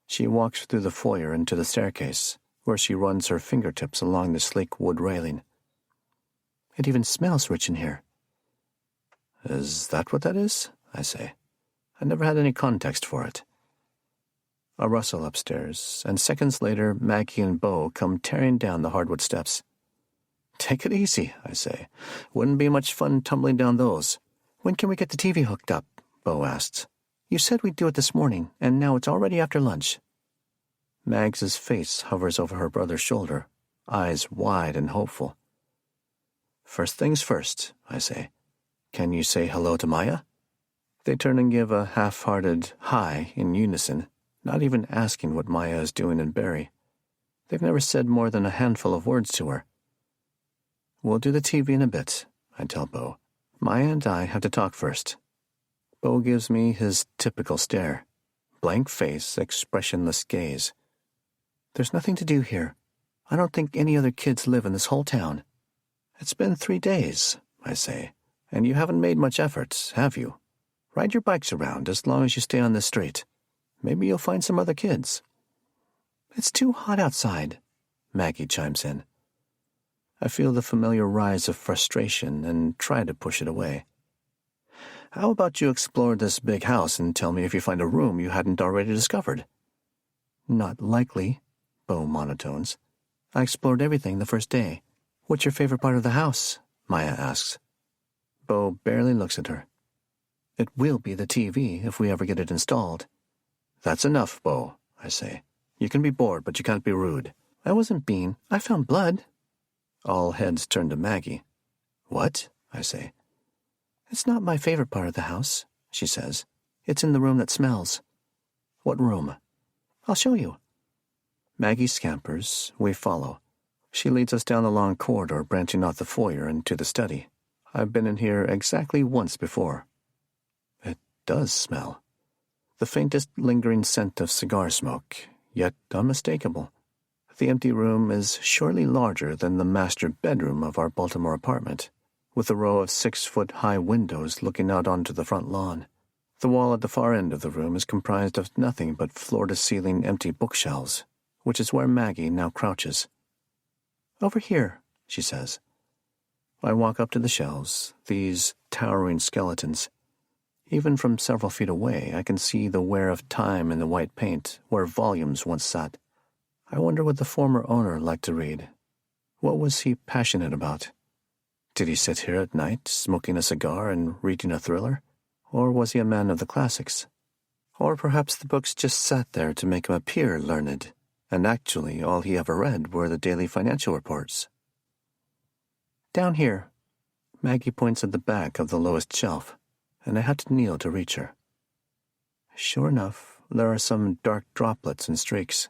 S1: She walks through the foyer into the staircase, where she runs her fingertips along the sleek wood railing. "It even smells rich in here." "Is that what that is?" I say. I never had any context for it. A rustle upstairs, and seconds later Maggie and Bo come tearing down the hardwood steps. "Take it easy," I say. "Wouldn't be much fun tumbling down those." "When can we get the TV hooked up?" Bo asks. "You said we'd do it this morning, and now it's already after lunch." Mags's face hovers over her brother's shoulder, eyes wide and hopeful. "First things first," I say. "Can you say hello to Maya?" They turn and give a half-hearted hi in unison, not even asking what Maya is doing in Barry. They've never said more than a handful of words to her. "We'll do the TV in a bit," I tell Bo. "Maya and I have to talk first." Bo gives me his typical stare. Blank face, expressionless gaze. "There's nothing to do here. I don't think any other kids live in this whole town." "It's been 3 days," I say, "and you haven't made much effort, have you? Ride your bikes around as long as you stay on this street. Maybe you'll find some other kids." "It's too hot outside," Maggie chimes in. I feel the familiar rise of frustration and try to push it away. "How about you explore this big house and tell me if you find a room you hadn't already discovered?" "Not likely," Bo monotones. "I explored everything the first day." "What's your favorite part of the house?" Maya asks. Bo barely looks at her. "It will be the TV if we ever get it installed." "That's enough, Bo," I say. "You can be bored, but you can't be rude." "I wasn't being. I found blood." All heads turn to Maggie. "What?" I say. "It's not my favorite part of the house," she says. "It's in the room that smells." "What room?" "I'll show you." Maggie scampers. We follow. She leads us down the long corridor branching off the foyer into the study. I've been in here exactly once before. It does smell. The faintest lingering scent of cigar smoke, yet unmistakable. The empty room is surely larger than the master bedroom of our Baltimore apartment, with a row of 6-foot-high windows looking out onto the front lawn. The wall at the far end of the room is comprised of nothing but floor-to-ceiling empty bookshelves, which is where Maggie now crouches. "Over here," she says. I walk up to the shelves, these towering skeletons. Even from several feet away, I can see the wear of time in the white paint where volumes once sat. I wonder what the former owner liked to read. What was he passionate about? Did he sit here at night, smoking a cigar and reading a thriller? Or was he a man of the classics? Or perhaps the books just sat there to make him appear learned, and actually all he ever read were the daily financial reports. "Down here." Maggie points at the back of the lowest shelf, and I have to kneel to reach her. Sure enough, there are some dark droplets and streaks.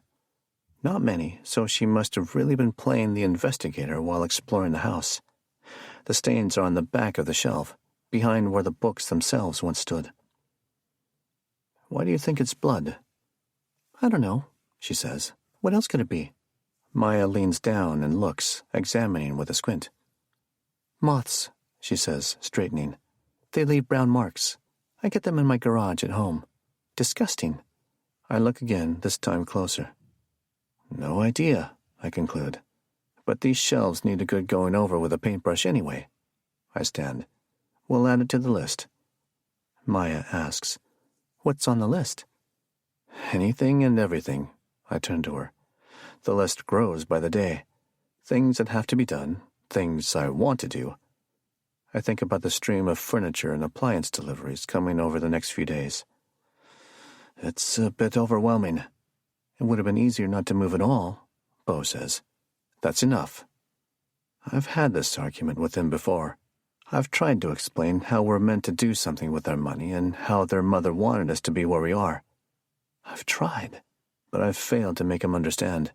S1: Not many, so she must have really been playing the investigator while exploring the house. The stains are on the back of the shelf, behind where the books themselves once stood. "Why do you think it's blood?" "I don't know," she says. "What else could it be?" Maya leans down and looks, examining with a squint. "Moths," she says, straightening. "They leave brown marks. I get them in my garage at home. Disgusting." I look again, this time closer. "No idea," I conclude. "But these shelves need a good going over with a paintbrush anyway." I stand. "We'll add it to the list." Maya asks, "What's on the list?" "Anything and everything." I turn to her. The list grows by the day. Things that have to be done, things I want to do. I think about the stream of furniture and appliance deliveries coming over the next few days. It's a bit overwhelming. It would have been easier not to move at all, Bo says. That's enough. I've had this argument with him before. I've tried to explain how we're meant to do something with our money and how their mother wanted us to be where we are. I've tried, but I've failed to make him understand.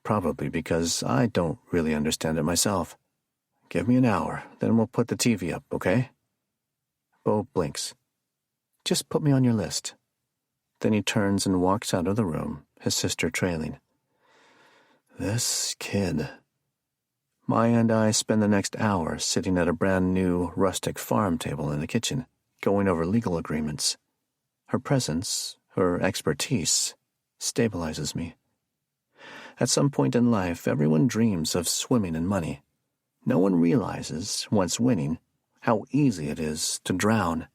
S1: Probably because I don't really understand it myself. Give me an hour, then we'll put the TV up, okay? Bo blinks. Just put me on your list. Then he turns and walks out of the room, his sister trailing. This kid. Maya and I spend the next hour sitting at a brand new rustic farm table in the kitchen, going over legal agreements. Her presence, her expertise, stabilizes me. At some point in life, everyone dreams of swimming in money. No one realizes, once winning, how easy it is to drown.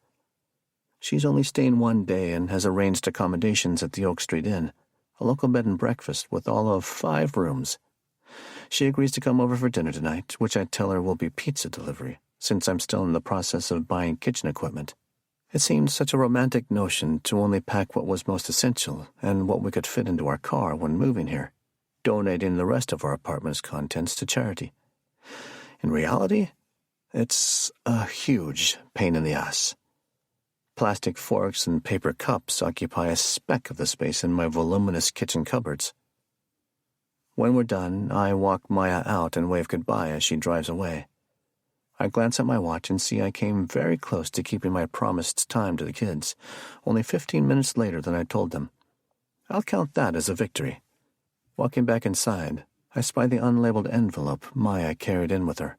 S1: She's only staying one day and has arranged accommodations at the Oak Street Inn, a local bed and breakfast with all of 5 rooms. She agrees to come over for dinner tonight, which I tell her will be pizza delivery, since I'm still in the process of buying kitchen equipment. It seemed such a romantic notion to only pack what was most essential and what we could fit into our car when moving here, donating the rest of our apartment's contents to charity. In reality, it's a huge pain in the ass. Plastic forks and paper cups occupy a speck of the space in my voluminous kitchen cupboards. When we're done, I walk Maya out and wave goodbye as she drives away. I glance at my watch and see I came very close to keeping my promised time to the kids, only 15 minutes later than I told them. I'll count that as a victory. Walking back inside, I spy the unlabeled envelope Maya carried in with her.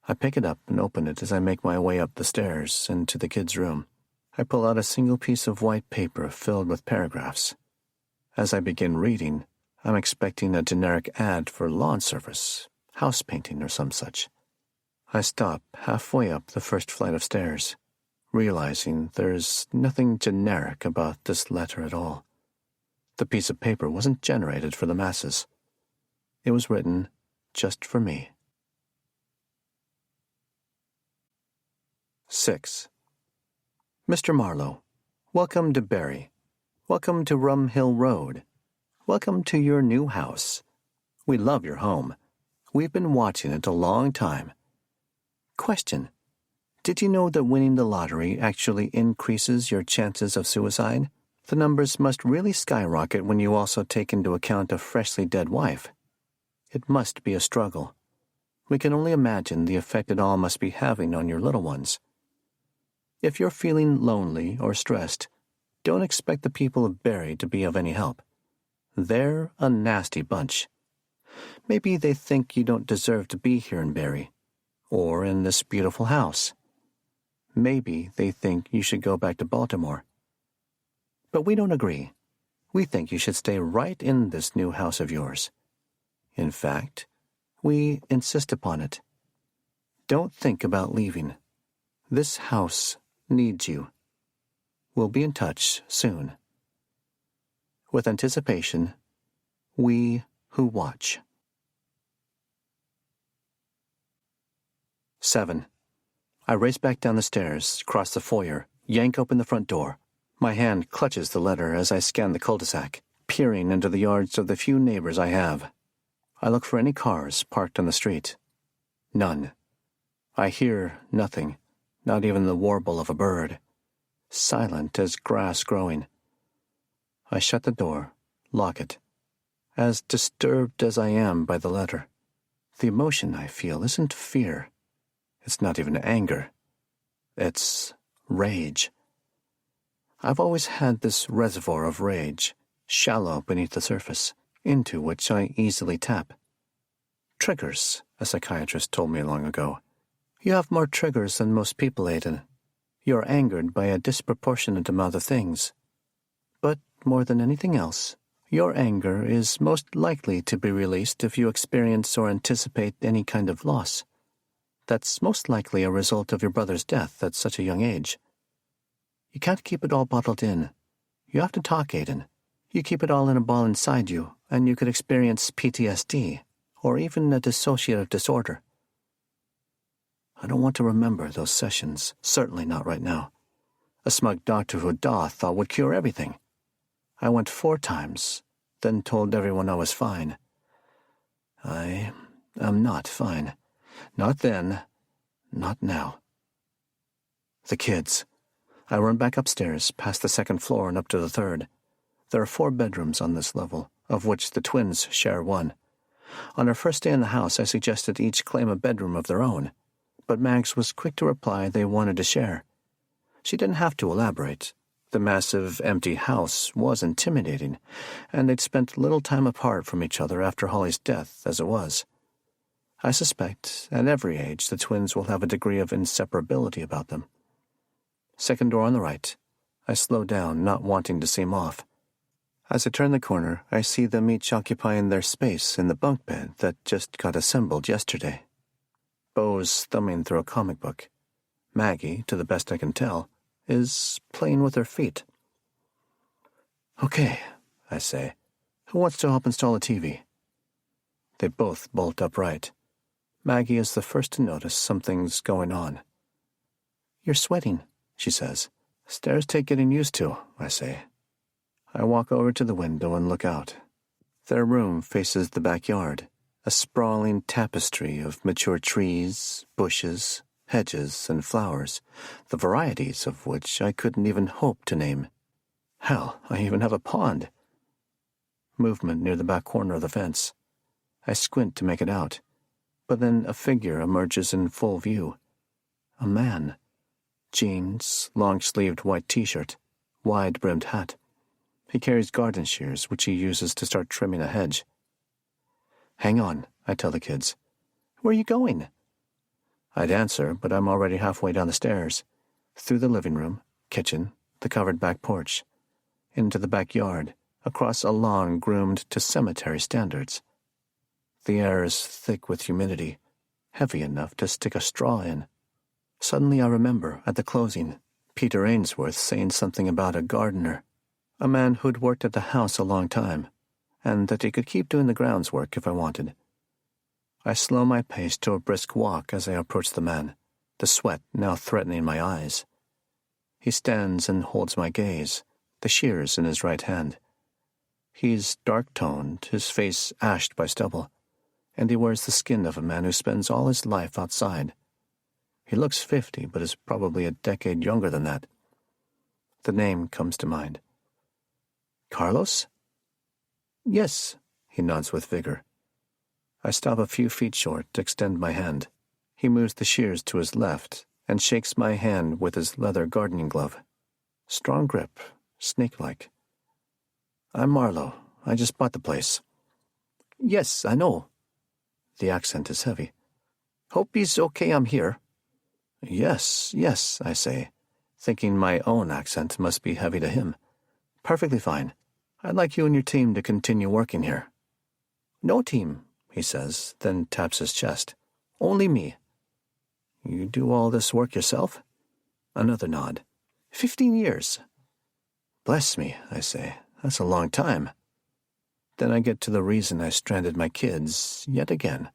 S1: I pick it up and open it as I make my way up the stairs into the kids' room. I pull out a single piece of white paper filled with paragraphs. As I begin reading, I'm expecting a generic ad for lawn service, house painting, or some such. I stop halfway up the first flight of stairs, realizing there's nothing generic about this letter at all. The piece of paper wasn't generated for the masses. It was written just for me. 6. Mr. Marlowe, welcome to Barry. Welcome to Rum Hill Road. Welcome to your new house. We love your home. We've been watching it a long time. Question: did you know that winning the lottery actually increases your chances of suicide? The numbers must really skyrocket when you also take into account a freshly dead wife. It must be a struggle. We can only imagine the effect it all must be having on your little ones. If you're feeling lonely or stressed, don't expect the people of Barry to be of any help. They're a nasty bunch. Maybe they think you don't deserve to be here in Barry, or in this beautiful house. Maybe they think you should go back to Baltimore. But we don't agree. We think you should stay right in this new house of yours. In fact, we insist upon it. Don't think about leaving. This house needs you. We'll be in touch soon. With anticipation, we who watch. 7. I race back down the stairs, cross the foyer, yank open the front door. My hand clutches the letter as I scan the cul-de-sac, peering into the yards of the few neighbors I have. I look for any cars parked on the street. None. I hear nothing, not even the warble of a bird. Silent as grass growing. I shut the door, lock it. As disturbed as I am by the letter, the emotion I feel isn't fear. It's not even anger. It's rage. I've always had this reservoir of rage, shallow beneath the surface, into which I easily tap. Triggers, a psychiatrist told me long ago. You have more triggers than most people, Aiden. You're angered by a disproportionate amount of things. But more than anything else, your anger is most likely to be released if you experience or anticipate any kind of loss. That's most likely a result of your brother's death at such a young age. You can't keep it all bottled in. You have to talk, Aiden. You keep it all in a ball inside you, and you could experience PTSD, or even a dissociative disorder. I don't want to remember those sessions, certainly not right now. A smug doctor who Daw thought would cure everything. I went 4 times, then told everyone I was fine. I am not fine. Not then, not now. The kids. I run back upstairs, past the 2nd floor and up to the 3rd. There are 4 bedrooms on this level, of which the twins share one. On our first day in the house, I suggested each claim a bedroom of their own, but Mags was quick to reply they wanted to share. She didn't have to elaborate. The massive, empty house was intimidating, and they'd spent little time apart from each other after Holly's death, as it was. I suspect, at every age, the twins will have a degree of inseparability about them. 2nd door on the right. I slow down, not wanting to seem off. As I turn the corner, I see them each occupying their space in the bunk bed that just got assembled yesterday. Bo's thumbing through a comic book. Maggie, to the best I can tell, is playing with her feet. Okay, I say. Who wants to help install a TV? They both bolt upright. Maggie is the first to notice something's going on. You're sweating, she says. Stairs take getting used to, I say. I walk over to the window and look out. Their room faces the backyard, a sprawling tapestry of mature trees, bushes, hedges and flowers, the varieties of which I couldn't even hope to name. Hell, I even have a pond. Movement near the back corner of the fence. I squint to make it out, but then a figure emerges in full view. A man. Jeans, long-sleeved white t-shirt, wide-brimmed hat. He carries garden shears, which he uses to start trimming a hedge. "Hang on," I tell the kids. "Where are you going?" I'd answer, but I'm already halfway down the stairs, through the living room, kitchen, the covered back porch, into the backyard, across a lawn groomed to cemetery standards. The air is thick with humidity, heavy enough to stick a straw in. Suddenly I remember, at the closing, Peter Ainsworth saying something about a gardener, a man who'd worked at the house a long time, and that he could keep doing the grounds work if I wanted. I slow my pace to a brisk walk as I approach the man, the sweat now threatening my eyes. He stands and holds my gaze, the shears in his right hand. He's dark-toned, his face ashed by stubble, and he wears the skin of a man who spends all his life outside. He looks 50, but is probably a decade younger than that. The name comes to mind. "Carlos?" "Yes," he nods with vigor. I stop a few feet short to extend my hand. He moves the shears to his left and shakes my hand with his leather gardening glove. Strong grip, snake-like. "I'm Marlowe. I just bought the place." "Yes, I know." The accent is heavy. "Hope he's okay I'm here." Yes, I say, thinking my own accent must be heavy to him. "Perfectly fine. I'd like you and your team to continue working here." "No team," he says, then taps his chest. "Only me." "You do all this work yourself?" Another nod. 15 years. "Bless me," I say. "That's a long time." Then I get to the reason I stranded my kids, yet again.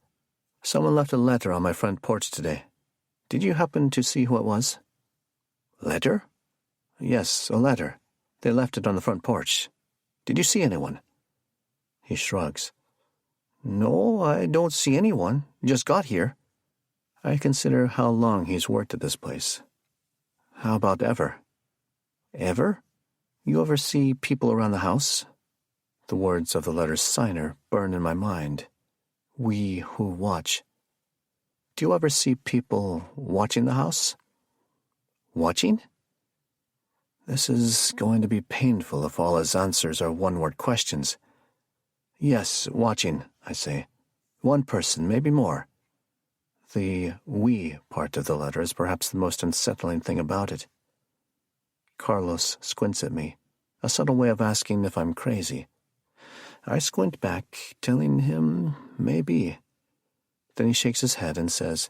S1: "Someone left a letter on my front porch today. Did you happen to see who it was?" "Letter?" "Yes, a letter. They left it on the front porch. Did you see anyone?" He shrugs. "No, I don't see anyone. Just got here." I consider how long he's worked at this place. "How about ever?" "Ever? You ever see people around the house?" The words of the letter's signer burn in my mind. "We who watch." "Do you ever see people watching the house?" "Watching?" This is going to be painful if all his answers are one-word questions. "Yes, watching," I say. "One person, maybe more." The "we" part of the letter is perhaps the most unsettling thing about it. Carlos squints at me, a subtle way of asking if I'm crazy. I squint back, telling him maybe. Then he shakes his head and says,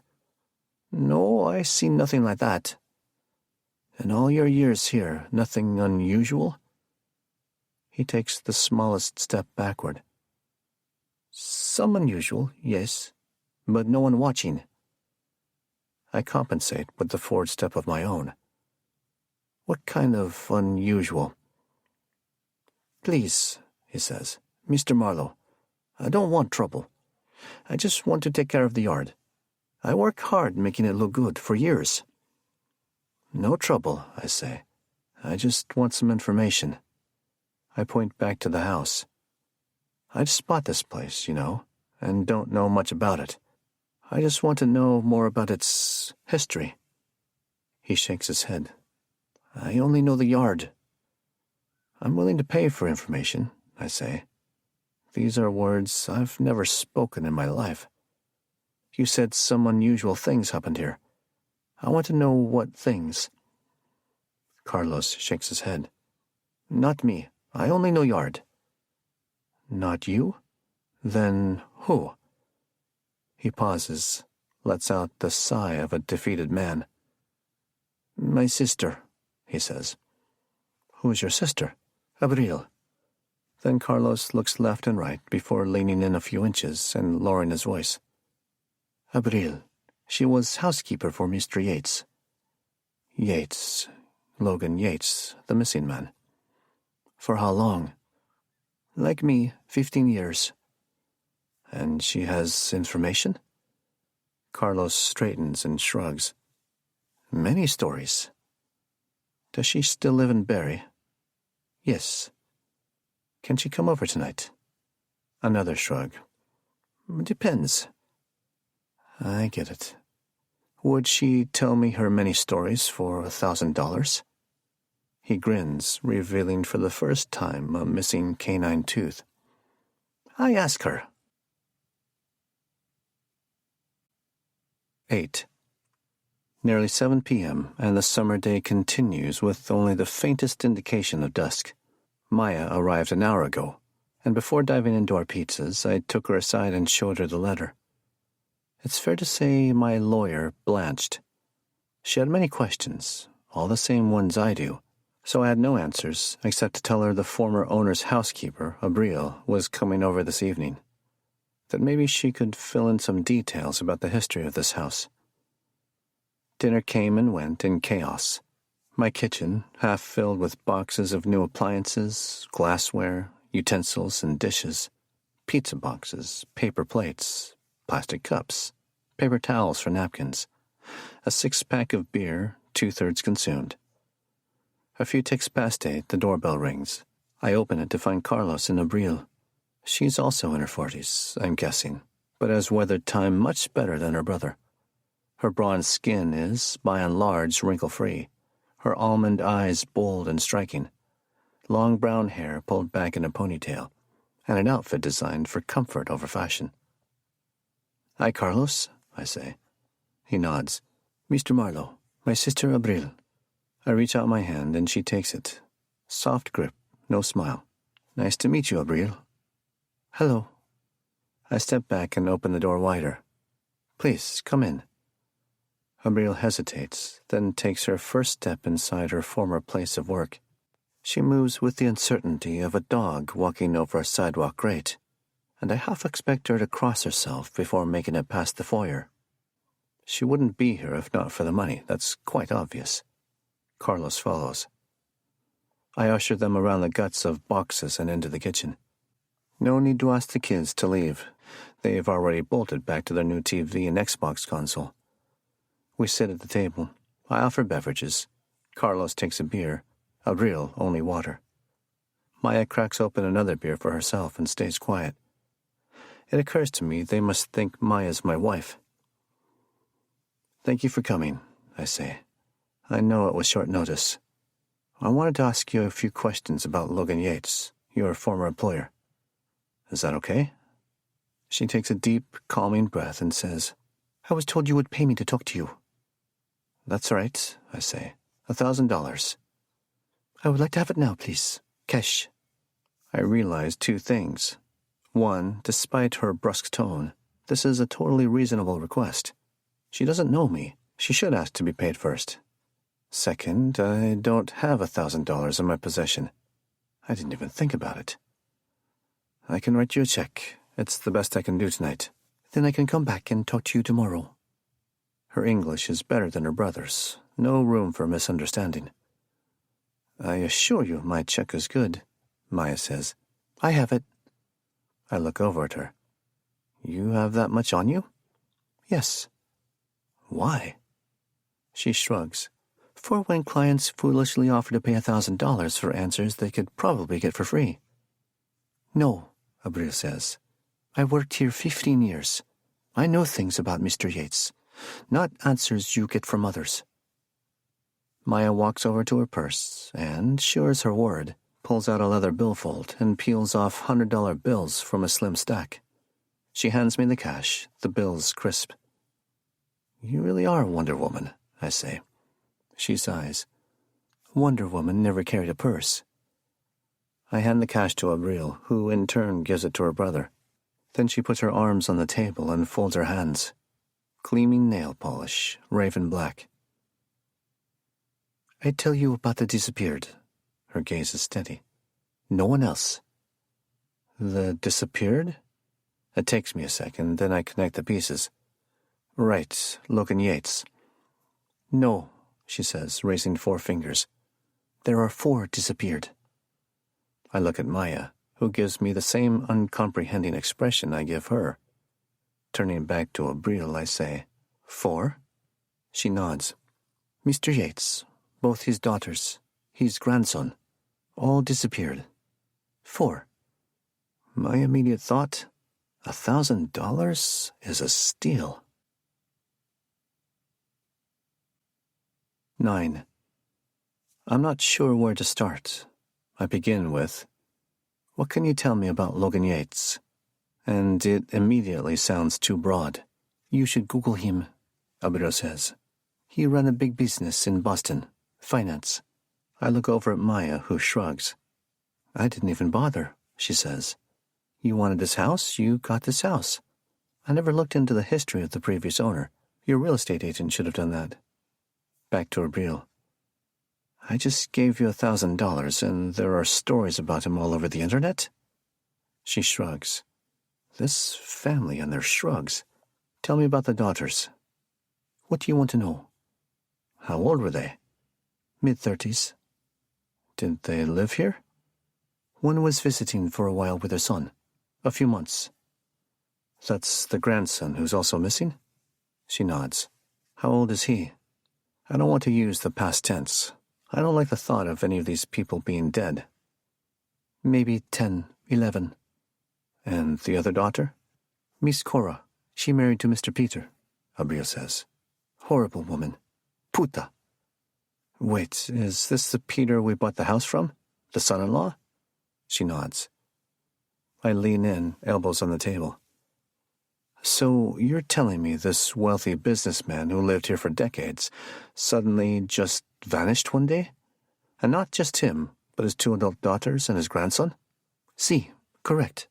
S1: "No, I see nothing like that." "In all your years here, nothing unusual?" He takes the smallest step backward. "Some unusual, yes, but no one watching." I compensate with the forward step of my own. "What kind of unusual?" "Please," he says, "Mr. Marlowe, I don't want trouble. I just want to take care of the yard. I work hard making it look good for years." "No trouble," I say. "I just want some information." I point back to the house. "I just bought this place, and don't know much about it. I just want to know more about its history." He shakes his head. "I only know the yard." "I'm willing to pay for information," I say. These are words I've never spoken in my life. "You said some unusual things happened here. I want to know what things." Carlos shakes his head. "Not me. I only know yard." "Not you? Then who?" He pauses, lets out the sigh of a defeated man. "My sister," he says. "Who's your sister?" "Abril." Then Carlos looks left and right before leaning in a few inches and lowering his voice. "Abril. She was housekeeper for Mr. Yates." Yates. Logan Yates, the missing man. "For how long?" "Like me, 15 years. "And she has information?" Carlos straightens and shrugs. Many stories. Does she still live in Barry? Yes. Can she come over tonight? Another shrug. Depends. I get it. Would she tell me her many stories for $1,000? He grins, revealing for the first time a missing canine tooth. I ask her. 8. Nearly 7 p.m., and the summer day continues with only the faintest indication of dusk. Maya arrived an hour ago, and before diving into our pizzas, I took her aside and showed her the letter. It's fair to say my lawyer blanched. She had many questions, all the same ones I do, so I had no answers except to tell her the former owner's housekeeper, Abril, was coming over this evening. That maybe she could fill in some details about the history of this house. Dinner came and went in chaos. My kitchen, half filled with boxes of new appliances, glassware, utensils and dishes, pizza boxes, paper plates, plastic cups, paper towels for napkins, a 6-pack of beer, 2/3 consumed. A few ticks past 8, the doorbell rings. I open it to find Carlos and Abril. She's also in her 40s, I'm guessing, but has weathered time much better than her brother. Her bronze skin is, by and large, wrinkle-free, her almond eyes bold and striking, long brown hair pulled back in a ponytail, and an outfit designed for comfort over fashion. Hi, Carlos, I say. He nods. Mr. Marlowe, my sister Abril. I reach out my hand and she takes it. Soft grip, no smile. Nice to meet you, Abril. Hello. I step back and open the door wider. Please, come in. Abril hesitates, then takes her first step inside her former place of work. She moves with the uncertainty of a dog walking over a sidewalk grate, and I half expect her to cross herself before making it past the foyer. She wouldn't be here if not for the money, that's quite obvious. Carlos follows. I usher them around the guts of boxes and into the kitchen. No need to ask the kids to leave. They've already bolted back to their new TV and Xbox console. We sit at the table. I offer beverages. Carlos takes a beer. Abril only water. Maya cracks open another beer for herself and stays quiet. It occurs to me they must think Maya's my wife. Thank you for coming, I say. I know it was short notice. I wanted to ask you a few questions about Logan Yates, your former employer. Is that okay? She takes a deep, calming breath and says, I was told you would pay me to talk to you. That's all right, I say. $1,000. I would like to have it now, please. Cash. I realize 2 things. 1, despite her brusque tone, this is a totally reasonable request. She doesn't know me. She should ask to be paid first. 2nd, I don't have $1,000 in my possession. I didn't even think about it. I can write you a check. It's the best I can do tonight. Then I can come back and talk to you tomorrow. Her English is better than her brother's. No room for misunderstanding. I assure you my check is good, Maya says. I have it. I look over at her. You have that much on you? Yes. Why? She shrugs. For when clients foolishly offer to pay $1,000 for answers they could probably get for free. No, Abril says. I worked here 15 years. I know things about Mr. Yates, not answers you get from others. Maya walks over to her purse and, sure as her word, pulls out a leather billfold and peels off $100 bills from a slim stack. She hands me the cash, the bills crisp. You really are Wonder Woman, I say. She sighs. Wonder Woman never carried a purse. I hand the cash to Abril, who in turn gives it to her brother. Then she puts her arms on the table and folds her hands. Gleaming nail polish, raven black. I tell you about the disappeared. Her gaze is steady. No one else. The disappeared? It takes me a second, then I connect the pieces. Right, Logan Yates. No, she says, raising 4 fingers. There are 4 disappeared. I look at Maya, who gives me the same uncomprehending expression I give her. Turning back to Abril, I say, 4? She nods. Mr. Yates, both his daughters, his grandson, all disappeared. 4. My immediate thought, $1,000 is a steal. 9. I'm not sure where to start. I begin with, what can you tell me about Logan Yates? And it immediately sounds too broad. You should Google him, Abril says. He ran a big business in Boston, finance. I look over at Maya, who shrugs. I didn't even bother, she says. You wanted this house, you got this house. I never looked into the history of the previous owner. Your real estate agent should have done that. Back to Abril. I just gave you $1,000, and there are stories about him all over the internet? She shrugs. This family and their shrugs. Tell me about the daughters. What do you want to know? How old were they? Mid-30s. Did they live here? One was visiting for a while with her son. A few months. That's the grandson who's also missing? She nods. How old is he? I don't want to use the past tense. I don't like the thought of any of these people being dead. Maybe 10, 11. And the other daughter? Miss Cora. She married to Mr. Peter, Abril says. Horrible woman. Puta. Wait, is this the Peter we bought the house from? The son-in-law? She nods. I lean in, elbows on the table. So you're telling me this wealthy businessman who lived here for decades suddenly just vanished one day? And not just him, but his 2 adult daughters and his grandson? Si, correct.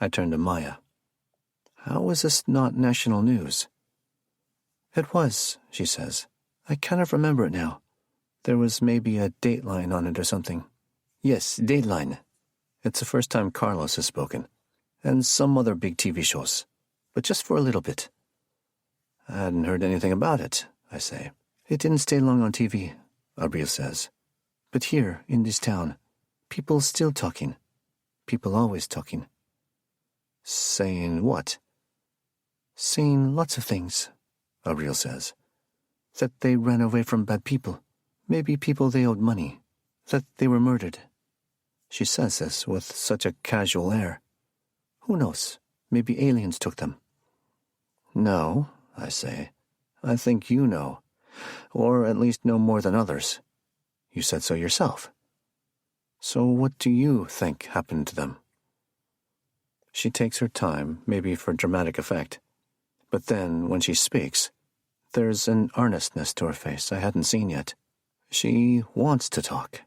S1: I turn to Maya. How is this not national news? It was, she says. I kind of remember it now. There was maybe a Dateline on it or something. Yes, Dateline. It's the first time Carlos has spoken. And some other big TV shows. But just for a little bit. I hadn't heard anything about it, I say. It didn't stay long on TV, Abril says. But here, in this town, people still talking. People always talking. Saying what? Saying lots of things, Abril says. That they ran away from bad people. Maybe people they owed money. That they were murdered. She says this with such a casual air. Who knows? Maybe aliens took them. No, I say. I think you know. Or at least know more than others. You said so yourself. So what do you think happened to them? She takes her time, maybe for dramatic effect. But then, when she speaks, there's an earnestness to her face I hadn't seen yet. She wants to talk.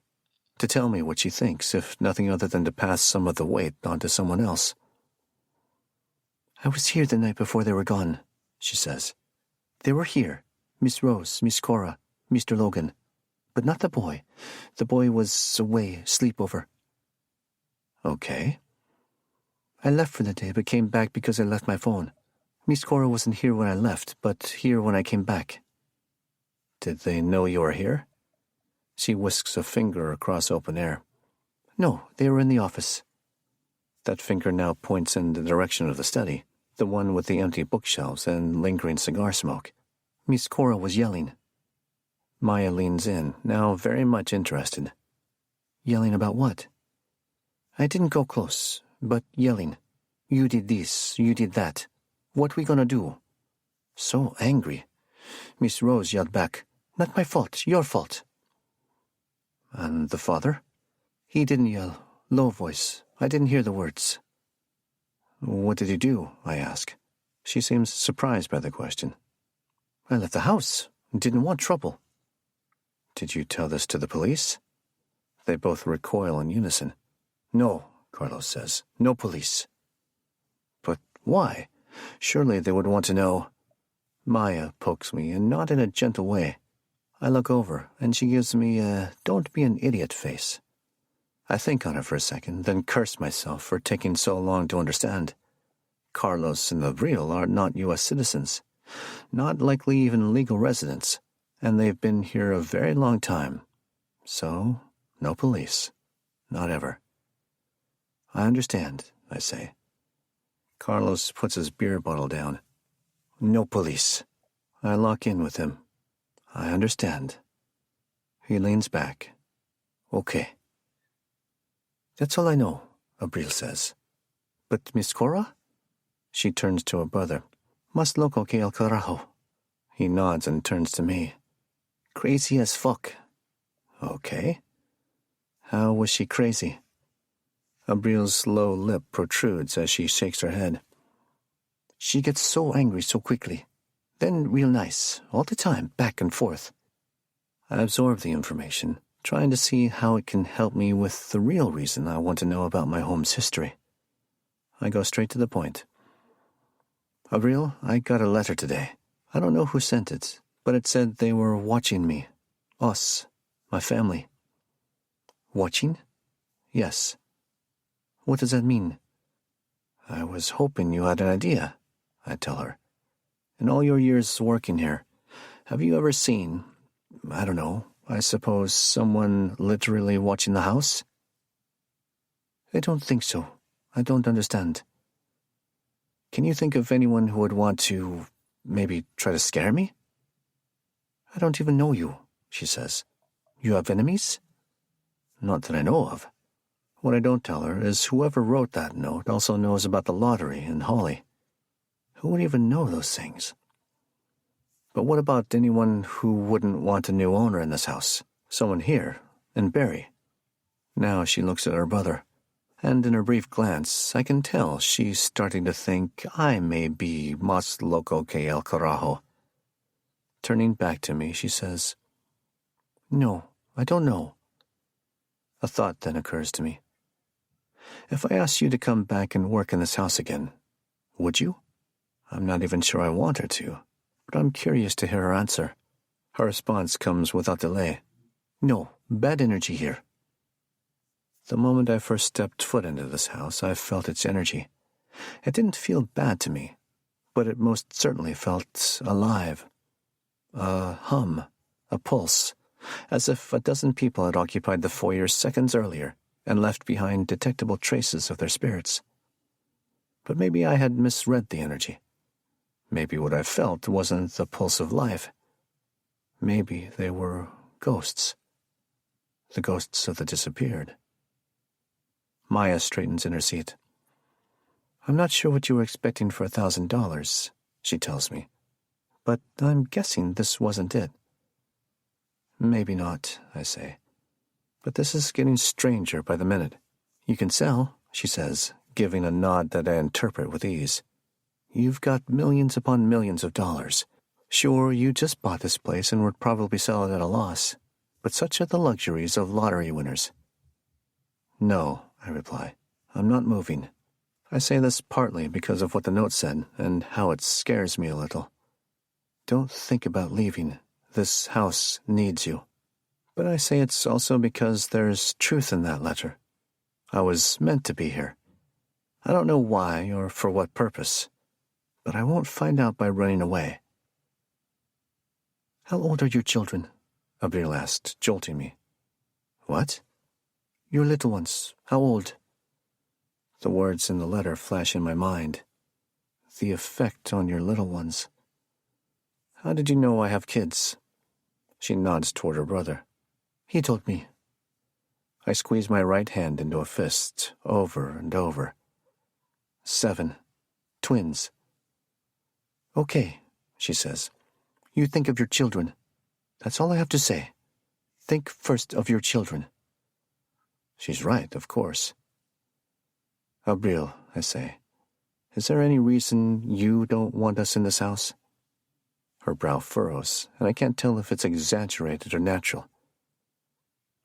S1: To tell me what she thinks, if nothing other than to pass some of the weight on to someone else. I was here the night before they were gone, she says. They were here. Miss Rose, Miss Cora, Mr. Logan. But not the boy. The boy was away, sleepover. Okay. I left for the day, but came back because I left my phone. Miss Cora wasn't here when I left, but here when I came back. Did they know you were here? She whisks a finger across open air. No, they were in the office. That finger now points in the direction of the study, the one with the empty bookshelves and lingering cigar smoke. Miss Cora was yelling. Maya leans in, now very much interested. Yelling about what? I didn't go close, but yelling. You did this, you did that. What we gonna do? So angry. Miss Rose yelled back, Not my fault, your fault. And the father? He didn't yell, low voice. I didn't hear the words. What did you do? I ask. She seems surprised by the question. I left the house. Didn't want trouble. Did you tell this to the police? They both recoil in unison. No, Carlos says. No police. But why? Surely they would want to know. Maya pokes me, and not in a gentle way. I look over, and she gives me a don't be an idiot face. I think on it for a second, then curse myself for taking so long to understand. Carlos and Abril are not U.S. citizens, not likely even legal residents, and they've been here a very long time. So, no police. Not ever. I understand, I say. Carlos puts his beer bottle down. No police. I lock in with him. I understand. He leans back. Okay. That's all I know, Abril says. But Miss Cora? She turns to her brother. Mas loco que el carajo. He nods and turns to me. Crazy as fuck. Okay. How was she crazy? Abril's low lip protrudes as she shakes her head. She gets so angry so quickly. Then real nice, all the time, back and forth. I absorb the information, trying to see how it can help me with the real reason I want to know about my home's history. I go straight to the point. Abril, I got a letter today. I don't know who sent it, but it said they were watching me. Us, my family. Watching? Yes. What does that mean? I was hoping you had an idea, I tell her. In all your years working here, have you ever seen, I don't know, I suppose someone literally watching the house? I don't think so. I don't understand. Can you think of anyone who would want to, maybe try to scare me? I don't even know you, she says. You have enemies? Not that I know of. What I don't tell her is whoever wrote that note also knows about the lottery and Holly. Who would even know those things? But what about anyone who wouldn't want a new owner in this house? Someone here, in Barry. Now she looks at her brother, and in her brief glance, I can tell she's starting to think I may be mas loco que el carajo. Turning back to me, she says, No, I don't know. A thought then occurs to me. If I asked you to come back and work in this house again, would you? I'm not even sure I want her to, but I'm curious to hear her answer. Her response comes without delay. No, bad energy here. The moment I first stepped foot into this house, I felt its energy. It didn't feel bad to me, but it most certainly felt alive. A hum, a pulse, as if a dozen people had occupied the foyer seconds earlier and left behind detectable traces of their spirits. But maybe I had misread the energy. Maybe what I felt wasn't the pulse of life. Maybe they were ghosts. The ghosts of the disappeared. Maya straightens in her seat. I'm not sure what you were expecting for $1,000, she tells me. But I'm guessing this wasn't it. Maybe not, I say. But this is getting stranger by the minute. You can sell, she says, giving a nod that I interpret with ease. You've got millions upon millions of dollars. Sure, you just bought this place and would probably sell it at a loss. But such are the luxuries of lottery winners. No, I reply. I'm not moving. I say this partly because of what the note said and how it scares me a little. Don't think about leaving. This house needs you. But I say it's also because there's truth in that letter. I was meant to be here. I don't know why or for what purpose, but I won't find out by running away. How old are your children? Abril asked, jolting me. What? Your little ones. How old? The words in the letter flash in my mind. The effect on your little ones. How did you know I have kids? She nods toward her brother. He told me. I squeeze my right hand into a fist, over and over. 7. Twins. Okay, she says. You think of your children. That's all I have to say. Think first of your children. She's right, of course. Abril, I say, is there any reason you don't want us in this house? Her brow furrows, and I can't tell if it's exaggerated or natural.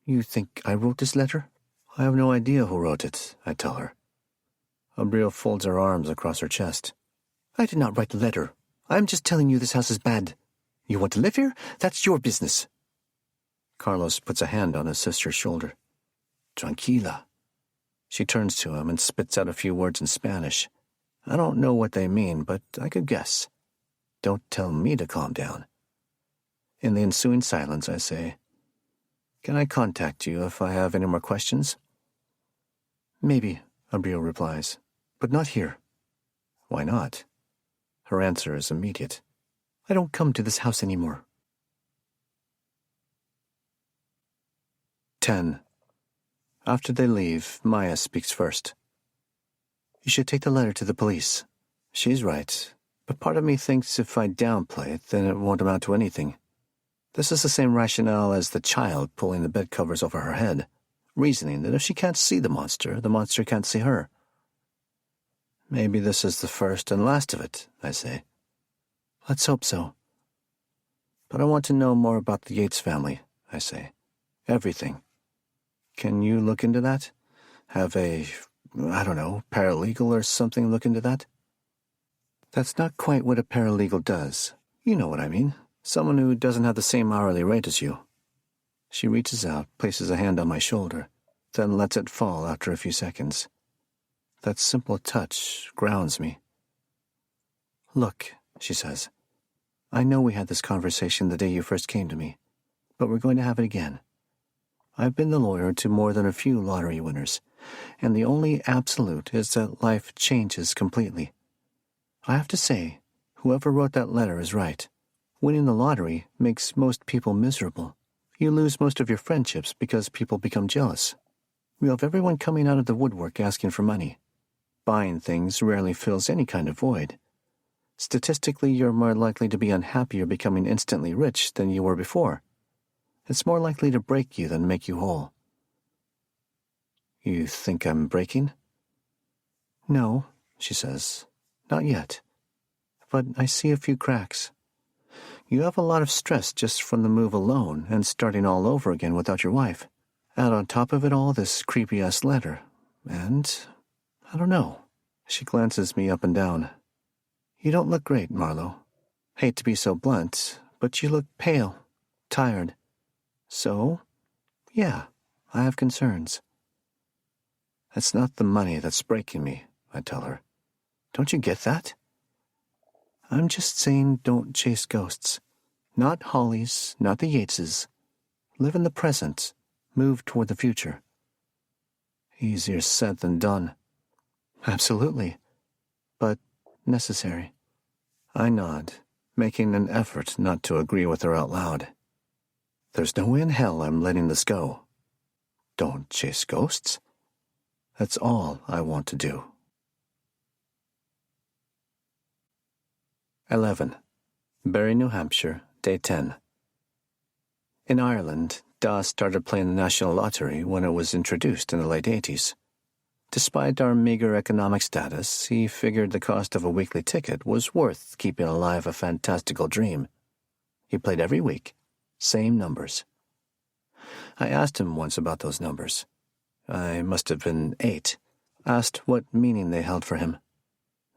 S1: You think I wrote this letter? I have no idea who wrote it, I tell her. Abril folds her arms across her chest. I did not write the letter. I'm just telling you this house is bad. You want to live here? That's your business. Carlos puts a hand on his sister's shoulder. Tranquila. She turns to him and spits out a few words in Spanish. I don't know what they mean, but I could guess. Don't tell me to calm down. In the ensuing silence, I say, Can I contact you if I have any more questions? Maybe, Abril replies, but not here. Why not? Her answer is immediate. I don't come to this house anymore. 10. After they leave, Maya speaks first. You should take the letter to the police. She's right, but part of me thinks if I downplay it, then it won't amount to anything. This is the same rationale as the child pulling the bed covers over her head, reasoning that if she can't see the monster can't see her. Maybe this is the first and last of it, I say. Let's hope so. But I want to know more about the Yates family, I say. Everything. Can you look into that? Have a, paralegal or something look into that? That's not quite what a paralegal does. You know what I mean. Someone who doesn't have the same hourly rate as you. She reaches out, places a hand on my shoulder, then lets it fall after a few seconds. That simple touch grounds me. Look, she says. I know we had this conversation the day you first came to me, but we're going to have it again. I've been the lawyer to more than a few lottery winners, and the only absolute is that life changes completely. I have to say, whoever wrote that letter is right. Winning the lottery makes most people miserable. You lose most of your friendships because people become jealous. You have everyone coming out of the woodwork asking for money. Buying things rarely fills any kind of void. Statistically, you're more likely to be unhappy or becoming instantly rich than you were before. It's more likely to break you than make you whole. You think I'm breaking? No, she says. Not yet. But I see a few cracks. You have a lot of stress just from the move alone and starting all over again without your wife. Add on top of it all this creepy-ass letter. And, I don't know. She glances me up and down. You don't look great, Marlowe. Hate to be so blunt, but you look pale, tired. So, yeah, I have concerns. It's not the money that's breaking me, I tell her. Don't you get that? I'm just saying don't chase ghosts. Not Holly's, not the Yateses. Live in the present. Move toward the future. Easier said than done. Absolutely. But necessary. I nod, making an effort not to agree with her out loud. There's no way in hell I'm letting this go. Don't chase ghosts. That's all I want to do. 11. Barrie, New Hampshire, Day 10. In Ireland, Da started playing the National Lottery when it was introduced in the late 80s. Despite our meager economic status, he figured the cost of a weekly ticket was worth keeping alive a fantastical dream. He played every week, same numbers. I asked him once about those numbers. I must have been 8. Asked what meaning they held for him.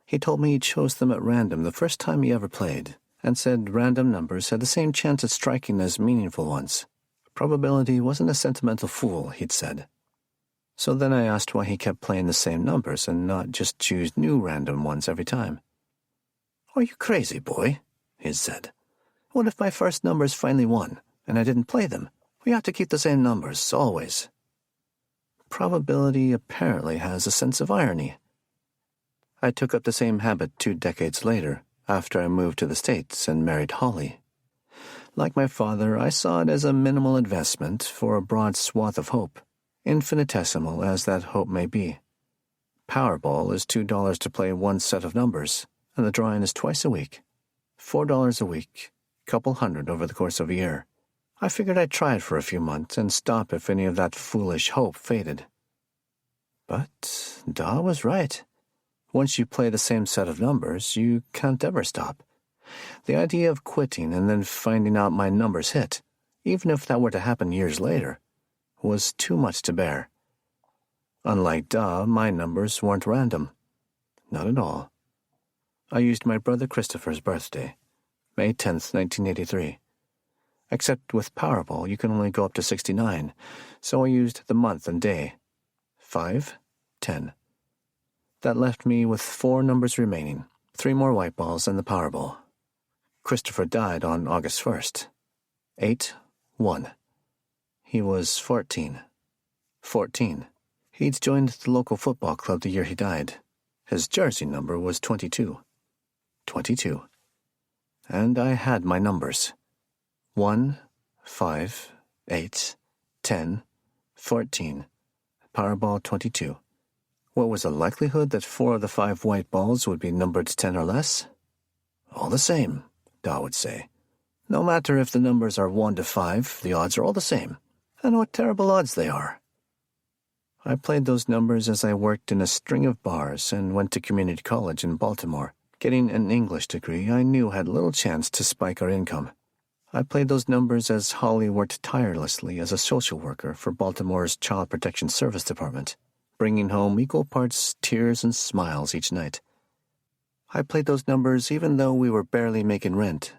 S1: He told me he chose them at random the first time he ever played, and said random numbers had the same chance at striking as meaningful ones. Probability wasn't a sentimental fool, he'd said. So then I asked why he kept playing the same numbers and not just choose new random ones every time. Are you crazy, boy? He said. What if my first numbers finally won, and I didn't play them? We have to keep the same numbers, always. Probability apparently has a sense of irony. I took up the same habit 2 decades later, after I moved to the States and married Holly. Like my father, I saw it as a minimal investment for a broad swath of hope, infinitesimal as that hope may be. Powerball is $2 to play one set of numbers, and the drawing is twice a week. $4 a week, couple hundred over the course of a year. I figured I'd try it for a few months and stop if any of that foolish hope faded. But Da was right. Once you play the same set of numbers, you can't ever stop. The idea of quitting and then finding out my numbers hit, even if that were to happen years later, was too much to bear. Unlike Da, my numbers weren't random. Not at all. I used my brother Christopher's birthday, May 10th, 1983. Except with Powerball, you can only go up to 69, so I used the month and day. 5, 10. That left me with 4 numbers remaining, 3 more white balls and the Powerball. Christopher died on August 1st. 8, 1. He was 14. 14. He'd joined the local football club the year he died. His jersey number was 22. 22. And I had my numbers. 1, 5, 8, 10, 14. Powerball 22. What was the likelihood that 4 of the 5 white balls would be numbered 10 or less? All the same, Da would say. No matter if the numbers are 1 to 5, the odds are all the same. And what terrible odds they are. I played those numbers as I worked in a string of bars and went to community college in Baltimore, getting an English degree I knew had little chance to spike our income. I played those numbers as Holly worked tirelessly as a social worker for Baltimore's Child Protection Service Department, bringing home equal parts tears and smiles each night. I played those numbers even though we were barely making rent.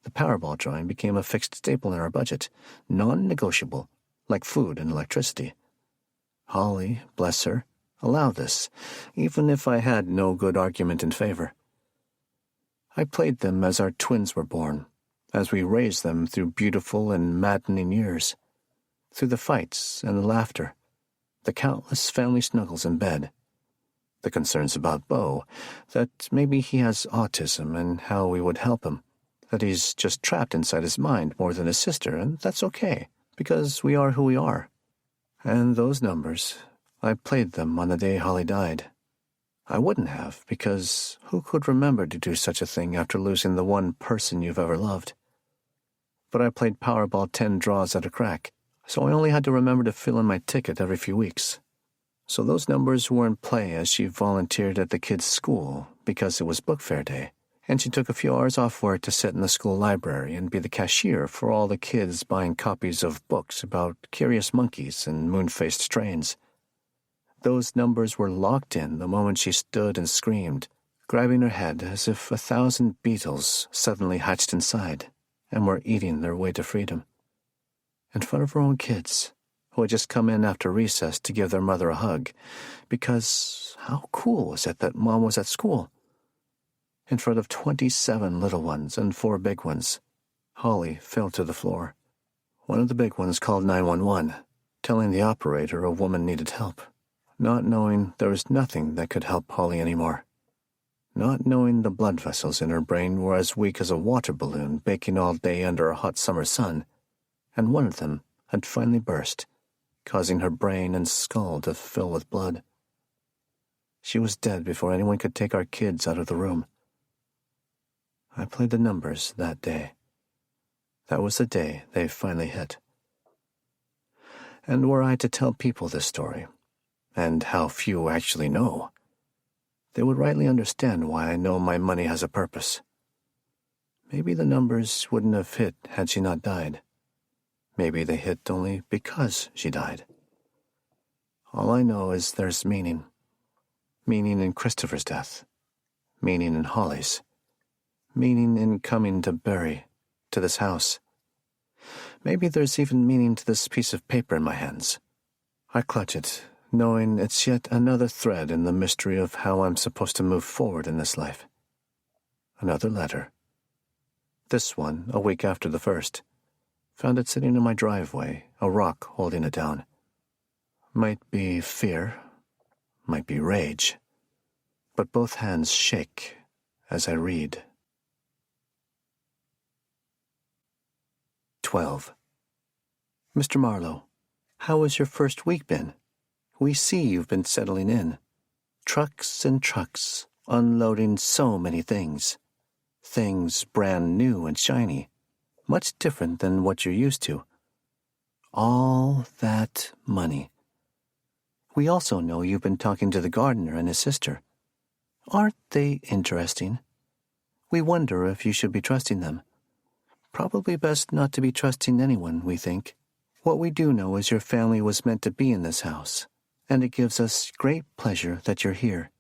S1: The Powerball drawing became a fixed staple in our budget, non-negotiable, like food and electricity. Holly, bless her, allowed this, even if I had no good argument in favor. I played them as our twins were born, as we raised them through beautiful and maddening years, through the fights and the laughter, the countless family snuggles in bed, the concerns about Beau, that maybe he has autism and how we would help him, that he's just trapped inside his mind more than his sister, and that's okay, because we are who we are. And those numbers, I played them on the day Holly died. I wouldn't have, because who could remember to do such a thing after losing the one person you've ever loved? But I played Powerball 10 draws at a crack, so I only had to remember to fill in my ticket every few weeks. So those numbers were in play as she volunteered at the kids' school because it was book fair day, and she took a few hours off work to sit in the school library and be the cashier for all the kids buying copies of books about curious monkeys and moon-faced trains. Those numbers were locked in the moment she stood and screamed, grabbing her head as if 1,000 beetles suddenly hatched inside and were eating their way to freedom. In front of her own kids, who had just come in after recess to give their mother a hug, because how cool was it that Mom was at school? In front of 27 little ones and 4 big ones, Holly fell to the floor. One of the big ones called 911, telling the operator a woman needed help, not knowing there was nothing that could help Holly anymore. Not knowing the blood vessels in her brain were as weak as a water balloon baking all day under a hot summer sun, and one of them had finally burst, causing her brain and skull to fill with blood. She was dead before anyone could take our kids out of the room. I played the numbers that day. That was the day they finally hit. And were I to tell people this story, and how few actually know, they would rightly understand why I know my money has a purpose. Maybe the numbers wouldn't have hit had she not died. Maybe they hit only because she died. All I know is there's meaning. Meaning in Christopher's death. Meaning in Holly's. Meaning in coming to Bury, to this house. Maybe there's even meaning to this piece of paper in my hands. I clutch it, knowing it's yet another thread in the mystery of how I'm supposed to move forward in this life. Another letter. This one, a week after the first. Found it sitting in my driveway, a rock holding it down. Might be fear, might be rage, but both hands shake as I read. 12. Mr. Marlowe, how has your first week been? We see you've been settling in. Trucks and trucks, unloading so many things. Things brand new and shiny, much different than what you're used to. All that money. We also know you've been talking to the gardener and his sister. Aren't they interesting? We wonder if you should be trusting them. Probably best not to be trusting anyone, we think. What we do know is your family was meant to be in this house, and it gives us great pleasure that you're here.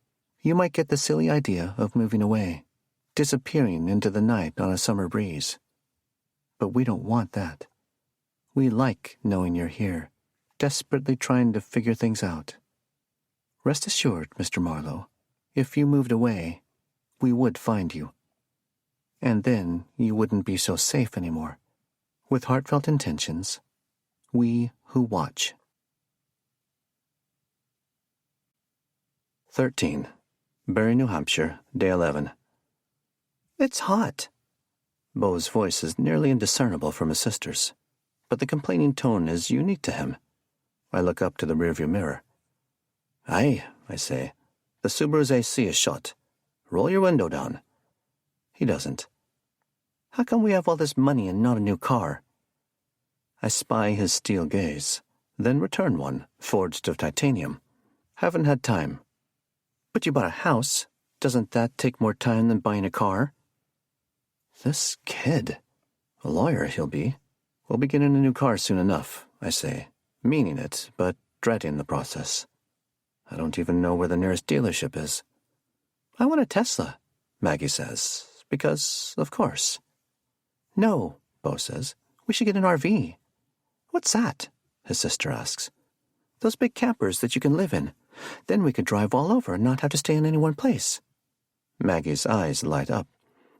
S1: You might get the silly idea of moving away, disappearing into the night on a summer breeze. But we don't want that. We like knowing you're here, desperately trying to figure things out. Rest assured, Mr. Marlowe, if you moved away, we would find you. And then you wouldn't be so safe anymore. With heartfelt intentions, we who watch. 13. Bury, New Hampshire, day 11. It's hot. Beau's voice is nearly indiscernible from his sister's, but the complaining tone is unique to him. I look up to the rearview mirror. Aye, I say. The Subaru's AC is shut. Roll your window down. He doesn't. How come we have all this money and not a new car? I spy his steel gaze, then return one, forged of titanium. Haven't had time. But you bought a house. Doesn't that take more time than buying a car? This kid. A lawyer he'll be. We'll be getting a new car soon enough, I say, meaning it, but dreading the process. I don't even know where the nearest dealership is. I want a Tesla, Maggie says, because, of course. No, Bo says. We should get an RV. What's that? His sister asks. Those big campers that you can live in. Then we could drive all over and not have to stay in any one place. Maggie's eyes light up.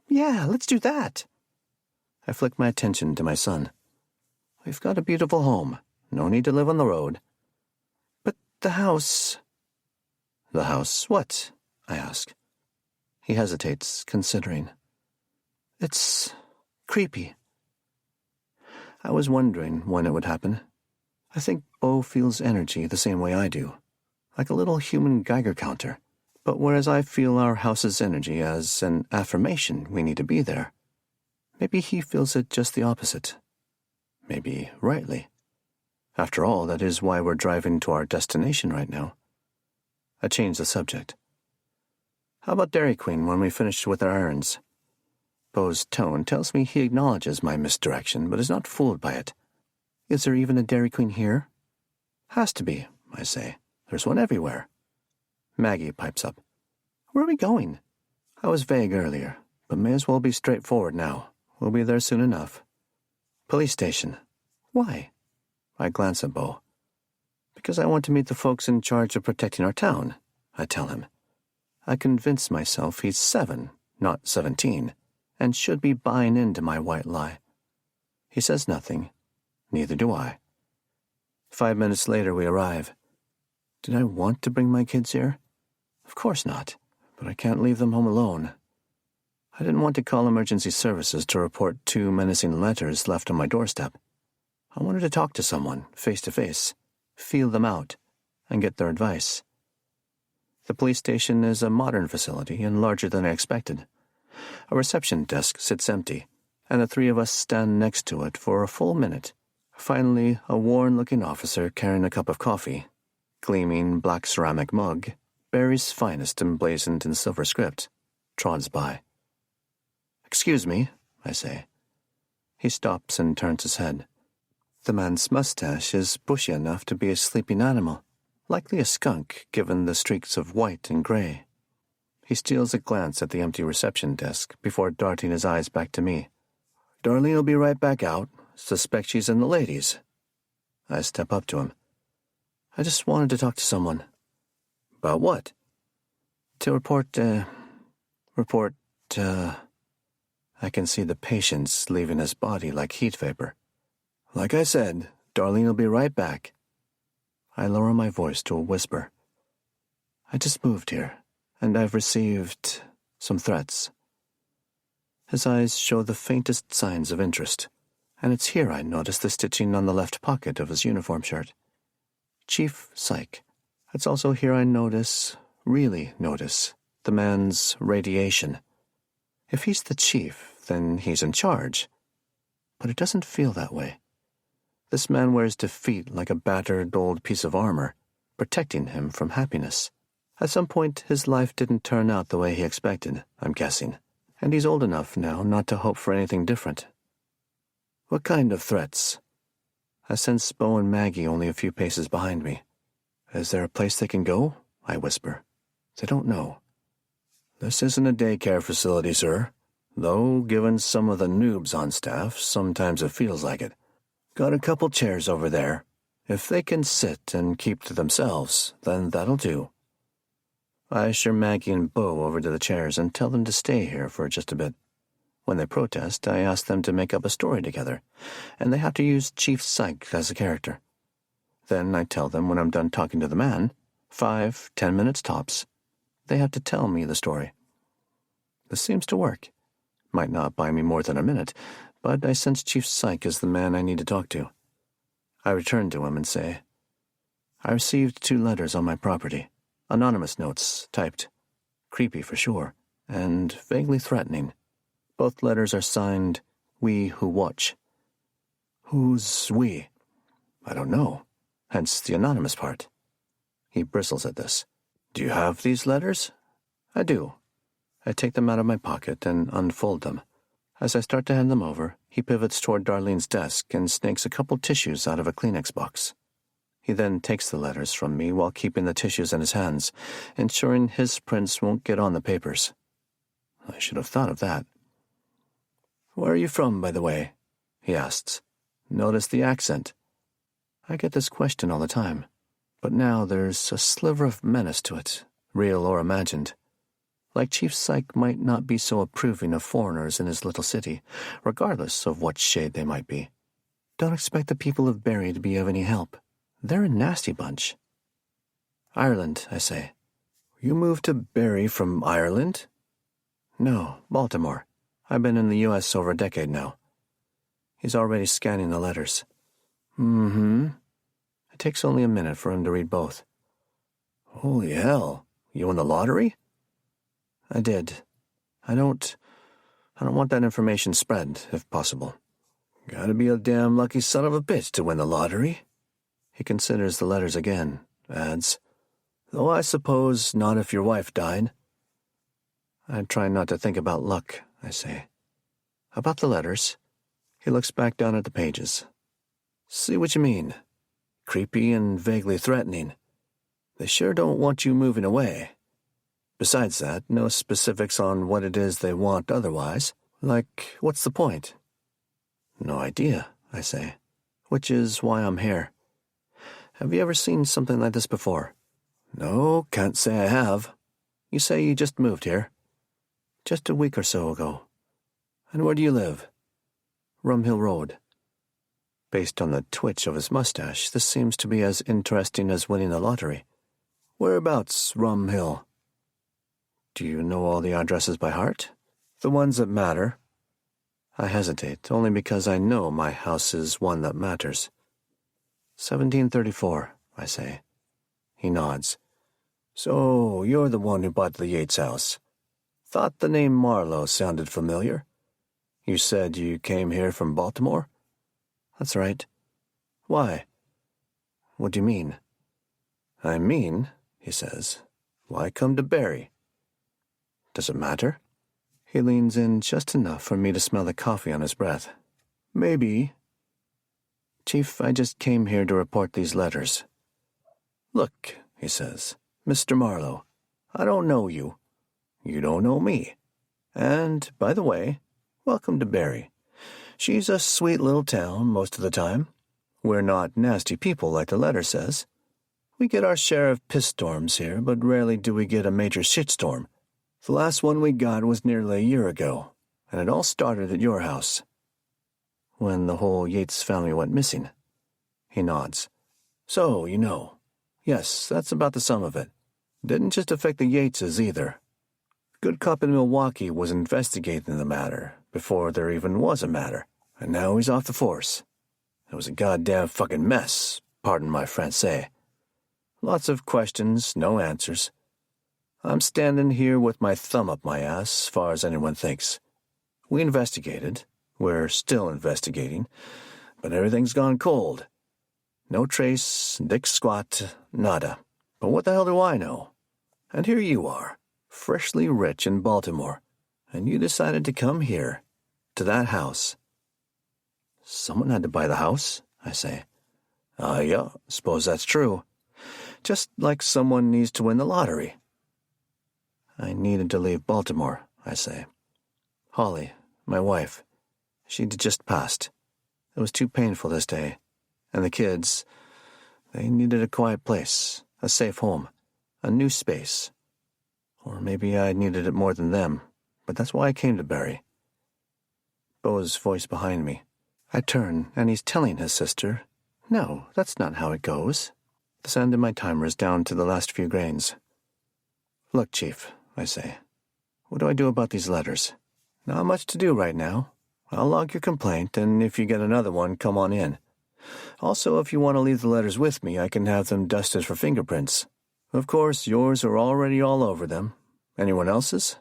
S1: Yeah, let's do that. I flick my attention to my son. We've got a beautiful home. No need to live on the road. But the house... The house what? I ask. He hesitates, considering. It's creepy. I was wondering when it would happen. I think Bo feels energy the same way I do, like a little human Geiger counter. But whereas I feel our house's energy as an affirmation we need to be there, maybe he feels it just the opposite. Maybe rightly. After all, that is why we're driving to our destination right now. I change the subject. How about Dairy Queen when we finish with our errands? Bo's tone tells me he acknowledges my misdirection, but is not fooled by it. Is there even a Dairy Queen here? Has to be, I say. There's one everywhere. Maggie pipes up. Where are we going? I was vague earlier, but may as well be straightforward now. We'll be there soon enough. Police station. Why? I glance at Bo. Because I want to meet the folks in charge of protecting our town, I tell him. I convince myself he's 7, not 17, and should be buying into my white lie. He says nothing. Neither do I. 5 minutes later we arrive. Did I want to bring my kids here? Of course not, but I can't leave them home alone. I didn't want to call emergency services to report 2 menacing letters left on my doorstep. I wanted to talk to someone, face to face, feel them out, and get their advice. The police station is a modern facility and larger than I expected. A reception desk sits empty, and the 3 of us stand next to it for a full minute. Finally, a worn-looking officer carrying a cup of coffee, gleaming black ceramic mug, Barry's finest emblazoned in silver script, trods by. Excuse me, I say. He stops and turns his head. The man's mustache is bushy enough to be a sleeping animal, likely a skunk given the streaks of white and gray. He steals a glance at the empty reception desk before darting his eyes back to me. Darlene will be right back out. Suspect she's in the ladies. I step up to him. I just wanted to talk to someone. About what? To report, I can see the patience leaving his body like heat vapor. Like I said, Darlene will be right back. I lower my voice to a whisper. I just moved here, and I've received some threats. His eyes show the faintest signs of interest, and it's here I notice the stitching on the left pocket of his uniform shirt. Chief Psych. It's also here I really notice, the man's radiation. If he's the chief, then he's in charge. But it doesn't feel that way. This man wears defeat like a battered old piece of armor, protecting him from happiness. At some point, his life didn't turn out the way he expected, I'm guessing, and he's old enough now not to hope for anything different. What kind of threats? I sense Bo and Maggie only a few paces behind me. Is there a place they can go? I whisper. They don't know. This isn't a daycare facility, sir. Though, given some of the noobs on staff, sometimes it feels like it. Got a couple chairs over there. If they can sit and keep to themselves, then that'll do. I usher Maggie and Bo over to the chairs and tell them to stay here for just a bit. When they protest, I ask them to make up a story together, and they have to use Chief Psych as a character. Then I tell them when I'm done talking to the man, 5-10 minutes tops, they have to tell me the story. This seems to work. Might not buy me more than a minute, but I sense Chief Psych is the man I need to talk to. I return to him and say, I received 2 letters on my property. Anonymous notes, typed. Creepy for sure, and vaguely threatening. Both letters are signed, We Who Watch. Who's we? I don't know, hence the anonymous part. He bristles at this. Do you have these letters? I do. I take them out of my pocket and unfold them. As I start to hand them over, he pivots toward Darlene's desk and snakes a couple tissues out of a Kleenex box. He then takes the letters from me while keeping the tissues in his hands, ensuring his prints won't get on the papers. I should have thought of that. Where are you from, by the way? He asks. Notice the accent. I get this question all the time, but now there's a sliver of menace to it, real or imagined. Like Chief Psych might not be so approving of foreigners in his little city, regardless of what shade they might be. Don't expect the people of Barry to be of any help. They're a nasty bunch. Ireland, I say. You moved to Barry from Ireland? No, Baltimore. I've been in the U.S. over a decade now. He's already scanning the letters. It takes only a minute for him to read both. Holy hell, you won the lottery? I did. I don't want that information spread, if possible. Gotta be a damn lucky son of a bitch to win the lottery. He considers the letters again, adds, though I suppose not if your wife died. I try not to think about luck, I say. About the letters. He looks back down at the pages. See what you mean. Creepy and vaguely threatening. They sure don't want you moving away. Besides that, no specifics on what it is they want otherwise. Like, what's the point? No idea, I say, which is why I'm here. Have you ever seen something like this before? No, can't say I have. You say you just moved here? Just a week or so ago. And where do you live? Rum Hill Road. Based on the twitch of his mustache, this seems to be as interesting as winning the lottery. Whereabouts, Rum Hill? Do you know all the addresses by heart? The ones that matter. I hesitate, only because I know my house is one that matters. 1734, I say. He nods. So, you're the one who bought the Yates house. Thought the name Marlowe sounded familiar. You said you came here from Baltimore? That's right. Why? What do you mean? I mean, he says, why come to Barry? Does it matter? He leans in just enough for me to smell the coffee on his breath. Maybe. Chief, I just came here to report these letters. Look, he says, Mr. Marlowe, I don't know you. You don't know me. And, by the way, welcome to Barry. She's a sweet little town most of the time. We're not nasty people like the letter says. We get our share of piss storms here, but rarely do we get a major shitstorm. The last one we got was nearly a year ago, and it all started at your house. When the whole Yates family went missing. He nods. So, you know. Yes, that's about the sum of it. Didn't just affect the Yateses either. Good cop in Milwaukee was investigating the matter before there even was a matter, and now he's off the force. It was a goddamn fucking mess, pardon my Francais. Lots of questions, no answers. I'm standing here with my thumb up my ass, as far as anyone thinks. We investigated. We're still investigating. But everything's gone cold. No trace, dick squat, nada. But what the hell do I know? And here you are, freshly rich in Baltimore, and you decided to come here, to that house. Someone had to buy the house, I say. Yeah, suppose that's true. Just like someone needs to win the lottery. I needed to leave Baltimore, I say. Holly, my wife, she'd just passed. It was too painful this day. And the kids, they needed a quiet place, a safe home, a new space. Or maybe I needed it more than them, but that's why I came to Barry. Beau's voice behind me. I turn, and he's telling his sister, no, that's not how it goes. The sound in my timer is down to the last few grains. Look, Chief, I say. What do I do about these letters? Not much to do right now. I'll log your complaint, and if you get another one, come on in. Also, if you want to leave the letters with me, I can have them dusted for fingerprints. Of course, yours are already all over them. Anyone else's?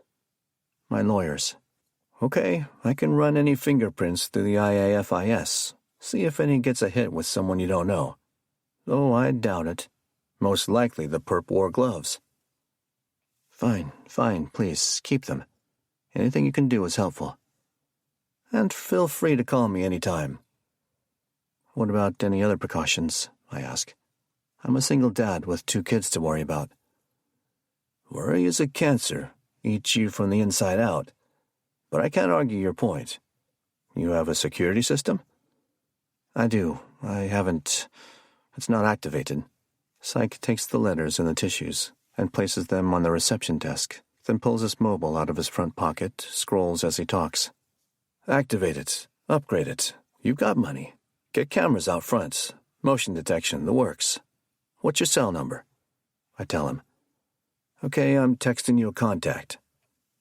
S1: My lawyer's. Okay, I can run any fingerprints through the IAFIS. See if any gets a hit with someone you don't know. Though I doubt it. Most likely the perp wore gloves. Fine, please, keep them. Anything you can do is helpful. And feel free to call me any time. What about any other precautions? I ask. I'm a single dad with 2 kids to worry about. Worry is a cancer, eats you from the inside out. But I can't argue your point. You have a security system? I do. It's not activated. Psych takes the letters and the tissues and places them on the reception desk, then pulls his mobile out of his front pocket, scrolls as he talks. Activate it. Upgrade it. You've got money. Get cameras out front. Motion detection, the works. What's your cell number? I tell him. Okay, I'm texting you a contact.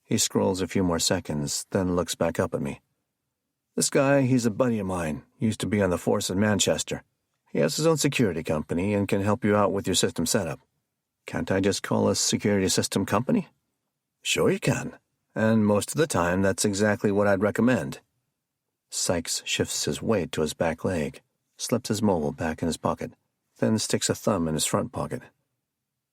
S1: He scrolls a few more seconds, then looks back up at me. This guy, he's a buddy of mine, used to be on the force in Manchester. He has his own security company and can help you out with your system setup. Can't I just call a security system company? Sure you can, and most of the time that's exactly what I'd recommend. Sykes shifts his weight to his back leg, slips his mobile back in his pocket, then sticks a thumb in his front pocket.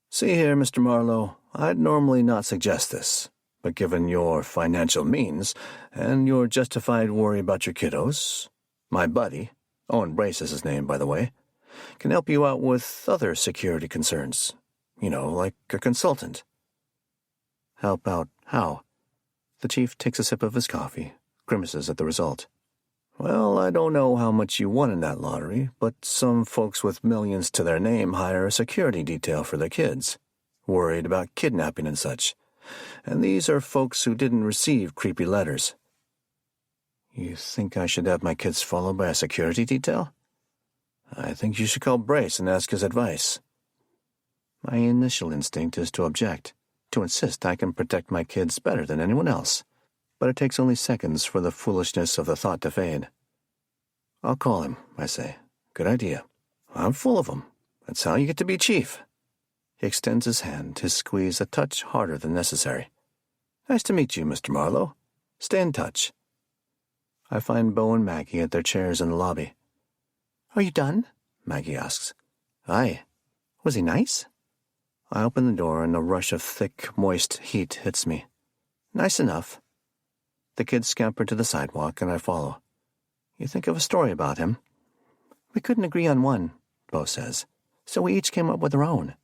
S1: See here, Mr. Marlowe, I'd normally not suggest this, but given your financial means and your justified worry about your kiddos, my buddy, Owen Brace is his name, by the way, can help you out with other security concerns. You know, like a consultant. Help out how? The chief takes a sip of his coffee, grimaces at the result. Well, I don't know how much you won in that lottery, but some folks with millions to their name hire a security detail for their kids, worried about kidnapping and such. And these are folks who didn't receive creepy letters. You think I should have my kids followed by a security detail? I think you should call Brace and ask his advice. My initial instinct is to object, to insist I can protect my kids better than anyone else. But it takes only seconds for the foolishness of the thought to fade. I'll call him, I say. Good idea. I'm full of them. That's how you get to be chief. He extends his hand, his squeeze a touch harder than necessary. Nice to meet you, Mr. Marlowe. Stay in touch. I find Bo and Maggie at their chairs in the lobby. Are you done? Maggie asks. Aye. Was he nice? I open the door and a rush of thick, moist heat hits me. Nice enough. The kids scamper to the sidewalk, and I follow. You think of a story about him? We couldn't agree on one, Bo says, so we each came up with our own.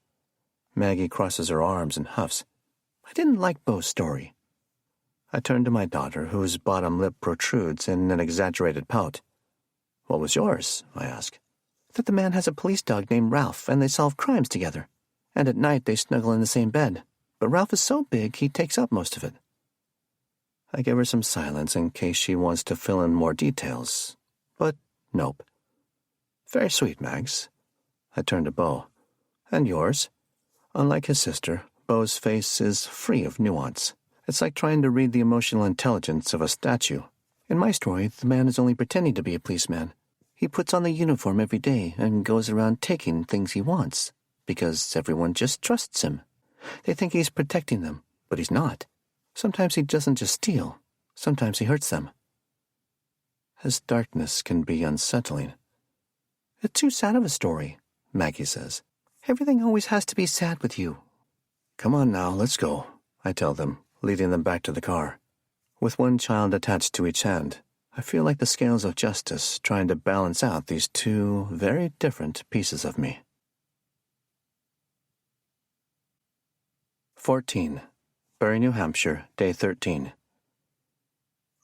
S1: Maggie crosses her arms and huffs. I didn't like Bo's story. I turn to my daughter, whose bottom lip protrudes in an exaggerated pout. What was yours? I ask. That the man has a police dog named Ralph, and they solve crimes together. And at night they snuggle in the same bed. But Ralph is so big he takes up most of it. I give her some silence in case she wants to fill in more details. But nope. Very sweet, Mags. I turn to Bo. And yours? Unlike his sister, Bo's face is free of nuance. It's like trying to read the emotional intelligence of a statue. In my story, the man is only pretending to be a policeman. He puts on the uniform every day and goes around taking things he wants, because everyone just trusts him. They think he's protecting them, but he's not. Sometimes he doesn't just steal. Sometimes he hurts them. His darkness can be unsettling. It's too sad of a story, Maggie says. Everything always has to be sad with you. Come on now, let's go, I tell them, leading them back to the car. With one child attached to each hand, I feel like the scales of justice trying to balance out these two very different pieces of me. 14. Bury, New Hampshire, Day 13.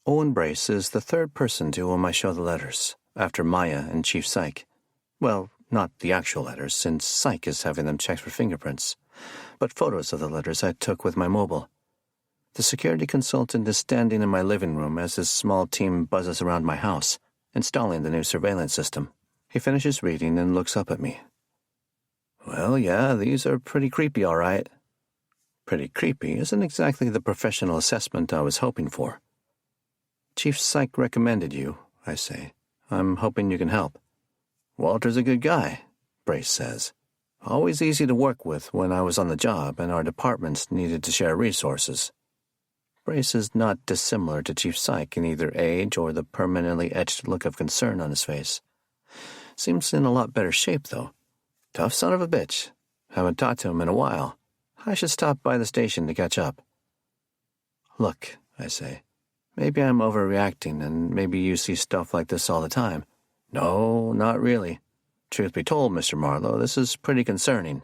S1: Owen Brace is the third person to whom I show the letters, after Maya and Chief Psych. Well, not the actual letters, since Psych is having them checked for fingerprints, but photos of the letters I took with my mobile. The security consultant is standing in my living room as his small team buzzes around my house, installing the new surveillance system. He finishes reading and looks up at me. Well, yeah, these are pretty creepy, all right. Pretty creepy isn't exactly the professional assessment I was hoping for. Chief Psych recommended you, I say. I'm hoping you can help. Walter's a good guy, Brace says. Always easy to work with when I was on the job and our departments needed to share resources. Brace is not dissimilar to Chief Psych in either age or the permanently etched look of concern on his face. Seems in a lot better shape, though. Tough son of a bitch. Haven't talked to him in a while. I should stop by the station to catch up. Look, I say, maybe I'm overreacting and maybe you see stuff like this all the time. No, not really. Truth be told, Mr. Marlowe, this is pretty concerning.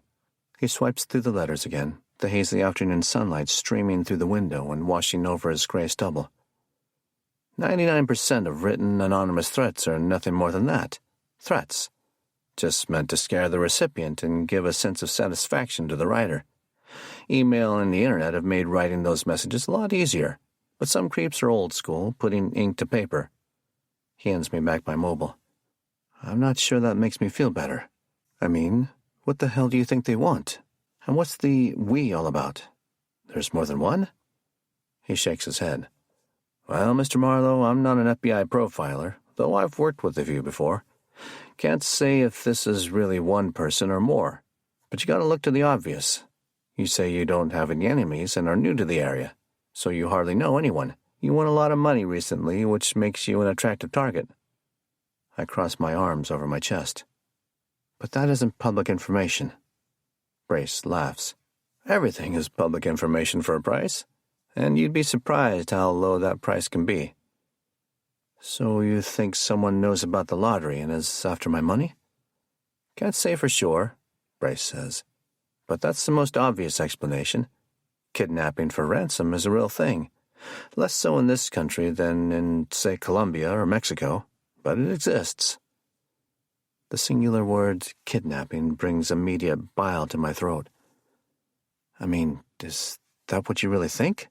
S1: He swipes through the letters again, the hazy afternoon sunlight streaming through the window and washing over his gray stubble. 99% of written anonymous threats are nothing more than that. Threats. Just meant to scare the recipient and give a sense of satisfaction to the writer. Email and the internet have made writing those messages a lot easier, but some creeps are old school, putting ink to paper. He hands me back my mobile. I'm not sure that makes me feel better. I mean, what the hell do you think they want? And what's the we all about? There's more than one? He shakes his head. Well, Mr. Marlowe, I'm not an FBI profiler, though I've worked with a few before. Can't say if this is really one person or more, but you gotta look to the obvious. You say you don't have any enemies and are new to the area, so you hardly know anyone. You won a lot of money recently, which makes you an attractive target. I cross my arms over my chest. But that isn't public information. Brace laughs. Everything is public information for a price, and you'd be surprised how low that price can be. So you think someone knows about the lottery and is after my money? Can't say for sure, Brace says. But that's the most obvious explanation. Kidnapping for ransom is a real thing. Less so in this country than in, say, Colombia or Mexico, but it exists. The singular word kidnapping brings immediate bile to my throat. I mean, is that what you really think?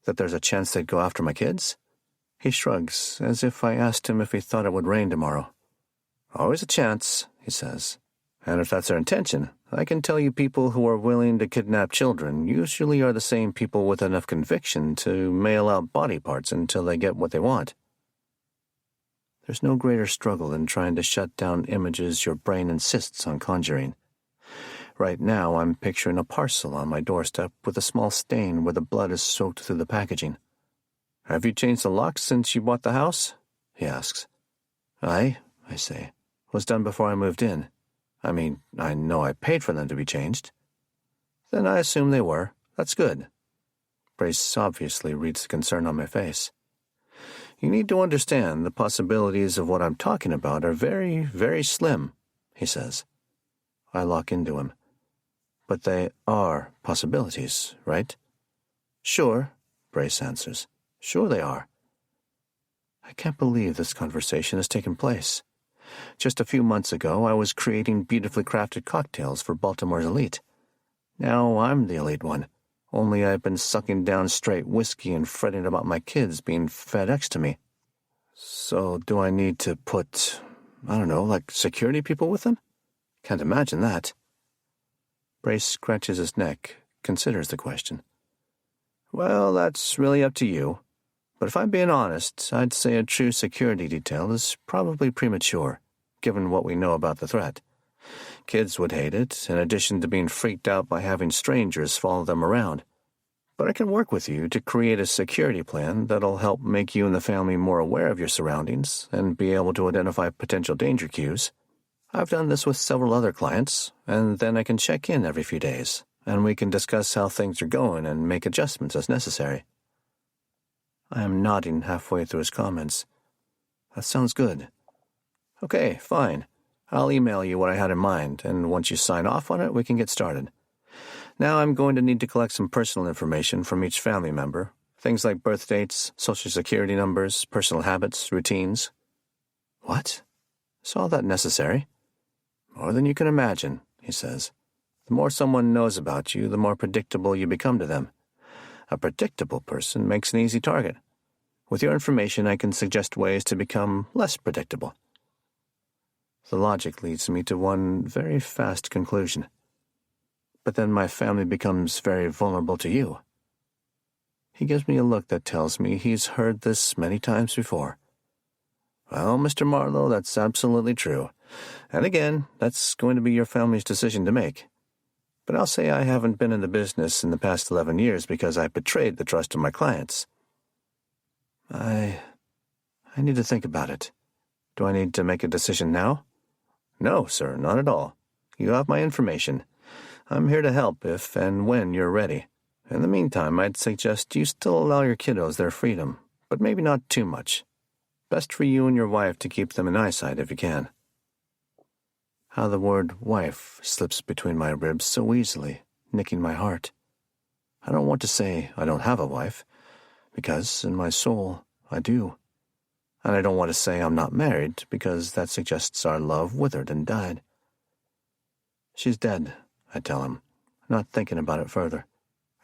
S1: That there's a chance they'd go after my kids? He shrugs, as if I asked him if he thought it would rain tomorrow. Always a chance, he says. And if that's their intention, I can tell you people who are willing to kidnap children usually are the same people with enough conviction to mail out body parts until they get what they want. There's no greater struggle than trying to shut down images your brain insists on conjuring. Right now, I'm picturing a parcel on my doorstep with a small stain where the blood is soaked through the packaging. Have you changed the locks since you bought the house? He asks. I say. Was done before I moved in. I mean, I know I paid for them to be changed. Then I assume they were. That's good. Brace obviously reads the concern on my face. You need to understand the possibilities of what I'm talking about are very, very slim, he says. I lock into him. But they are possibilities, right? Sure, Brace answers. Sure they are. I can't believe this conversation has taken place. Just a few months ago, I was creating beautifully crafted cocktails for Baltimore's elite. Now I'm the elite one, only I've been sucking down straight whiskey and fretting about my kids being FedExed to me. So do I need to put, I don't know, like security people with them? Can't imagine that. Brace scratches his neck, considers the question. Well, that's really up to you. But if I'm being honest, I'd say a true security detail is probably premature, given what we know about the threat. Kids would hate it, in addition to being freaked out by having strangers follow them around. But I can work with you to create a security plan that'll help make you and the family more aware of your surroundings and be able to identify potential danger cues. I've done this with several other clients, and then I can check in every few days, and we can discuss how things are going and make adjustments as necessary. I am nodding halfway through his comments. That sounds good. Okay, fine. I'll email you what I had in mind, and once you sign off on it, we can get started. Now I'm going to need to collect some personal information from each family member, things like birth dates, social security numbers, personal habits, routines. What? Is all that necessary? More than you can imagine, he says. The more someone knows about you, the more predictable you become to them. A predictable person makes an easy target. With your information, I can suggest ways to become less predictable. The logic leads me to one very fast conclusion. But then my family becomes very vulnerable to you. He gives me a look that tells me he's heard this many times before. Well, Mr. Marlowe, that's absolutely true. And again, that's going to be your family's decision to make. But I'll say I haven't been in the business in the past 11 years because I betrayed the trust of my clients. I need to think about it. Do I need to make a decision now? No, sir, not at all. You have my information. I'm here to help if and when you're ready. In the meantime, I'd suggest you still allow your kiddos their freedom, but maybe not too much. Best for you and your wife to keep them in eyesight if you can. How the word wife slips between my ribs so easily, nicking my heart. I don't want to say I don't have a wife, because in my soul I do. And I don't want to say I'm not married, because that suggests our love withered and died. She's dead, I tell him, not thinking about it further.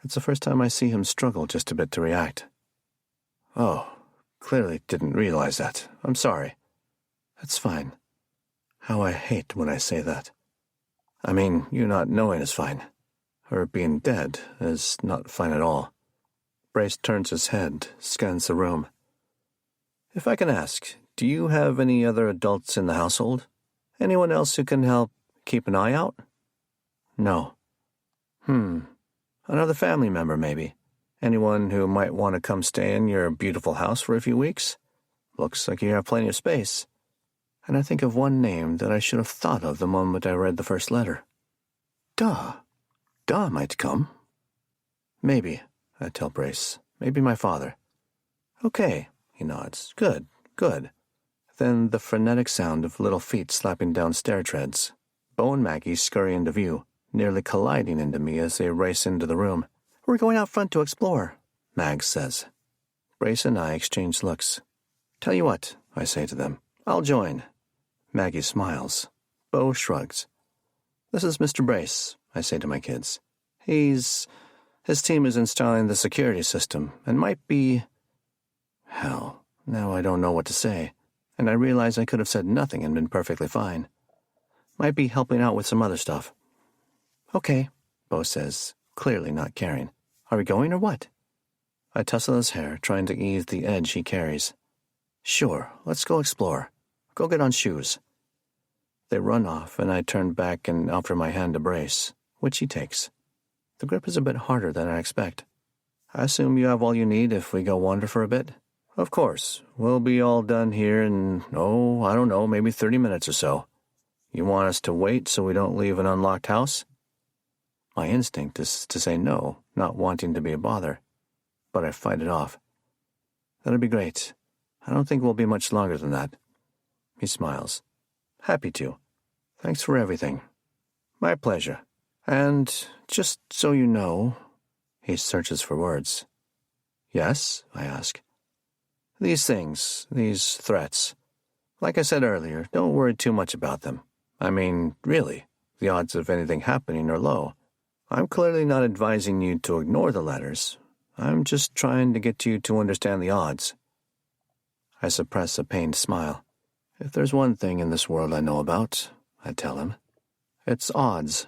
S1: It's the first time I see him struggle just a bit to react. Oh, clearly didn't realize that. I'm sorry. That's fine. How I hate when I say that. I mean, you not knowing is fine. Her being dead is not fine at all. Brace turns his head, scans the room. If I can ask, do you have any other adults in the household? Anyone else who can help keep an eye out? No. Another family member, maybe. Anyone who might want to come stay in your beautiful house for a few weeks? Looks like you have plenty of space. And I think of one name that I should have thought of the moment I read the first letter. Duh. Duh might come. Maybe, I tell Brace. Maybe my father. Okay, he nods. Good, good. Then the frenetic sound of little feet slapping down stair treads. Bo and Maggie scurry into view, nearly colliding into me as they race into the room. We're going out front to explore, Mags says. Brace and I exchange looks. Tell you what, I say to them. I'll join. Maggie smiles. Bo shrugs. This is Mr. Brace, I say to my kids. His team is installing the security system and might be... Hell, now I don't know what to say, and I realize I could have said nothing and been perfectly fine. Might be helping out with some other stuff. Okay, Bo says, clearly not caring. Are we going or what? I tussle his hair, trying to ease the edge he carries. Sure, let's go explore. Go get on shoes. They run off, and I turn back and offer my hand to Brace, which he takes. The grip is a bit harder than I expect. I assume you have all you need if we go wander for a bit? Of course. We'll be all done here in, I don't know, maybe 30 minutes or so. You want us to wait so we don't leave an unlocked house? My instinct is to say no, not wanting to be a bother. But I fight it off. That'll be great. I don't think we'll be much longer than that. He smiles. Happy to. Thanks for everything. My pleasure. And just so you know... He searches for words. Yes, I ask. These things, these threats. Like I said earlier, don't worry too much about them. I mean, really, the odds of anything happening are low. I'm clearly not advising you to ignore the letters. I'm just trying to get you to understand the odds. I suppress a pained smile. If there's one thing in this world I know about, I tell him, it's odds.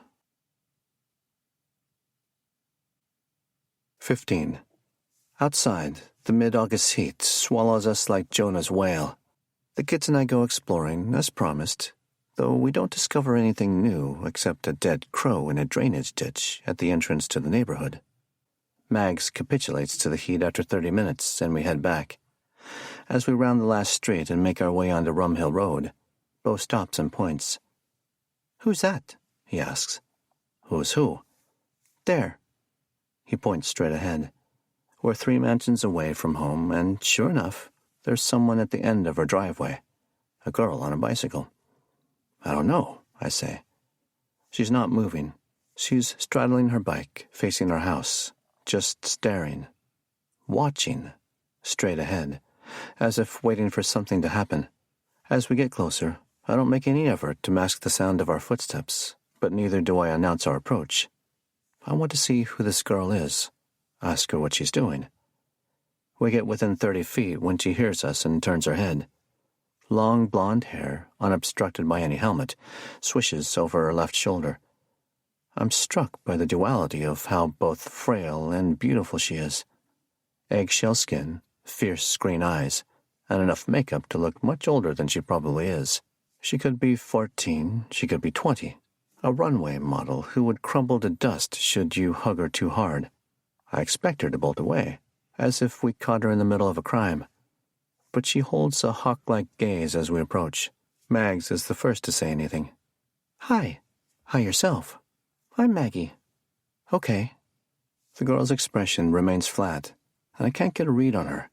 S1: 15. Outside, the mid-August heat swallows us like Jonah's whale. The kids and I go exploring, as promised, though we don't discover anything new except a dead crow in a drainage ditch at the entrance to the neighborhood. Mags capitulates to the heat after 30 minutes, and we head back. As we round the last street and make our way onto Rumhill Road, Bo stops and points. Who's that? He asks. Who's who? There. He points straight ahead. We're 3 mansions away from home, and sure enough, there's someone at the end of her driveway. A girl on a bicycle. I don't know, I say. She's not moving. She's straddling her bike, facing our house, just staring, watching, straight ahead, as if waiting for something to happen. As we get closer, I don't make any effort to mask the sound of our footsteps, but neither do I announce our approach. I want to see who this girl is, ask her what she's doing. We get within 30 feet when she hears us and turns her head. Long blonde hair, unobstructed by any helmet, swishes over her left shoulder. I'm struck by the duality of how both frail and beautiful she is. Eggshell skin, fierce green eyes, and enough makeup to look much older than she probably is. She could be 14, she could be 20. A runway model who would crumble to dust should you hug her too hard. I expect her to bolt away, as if we caught her in the middle of a crime. But she holds a hawk-like gaze as we approach. Mags is the first to say anything. "Hi. Hi yourself. I'm Maggie." "Okay." The girl's expression remains flat, and I can't get a read on her.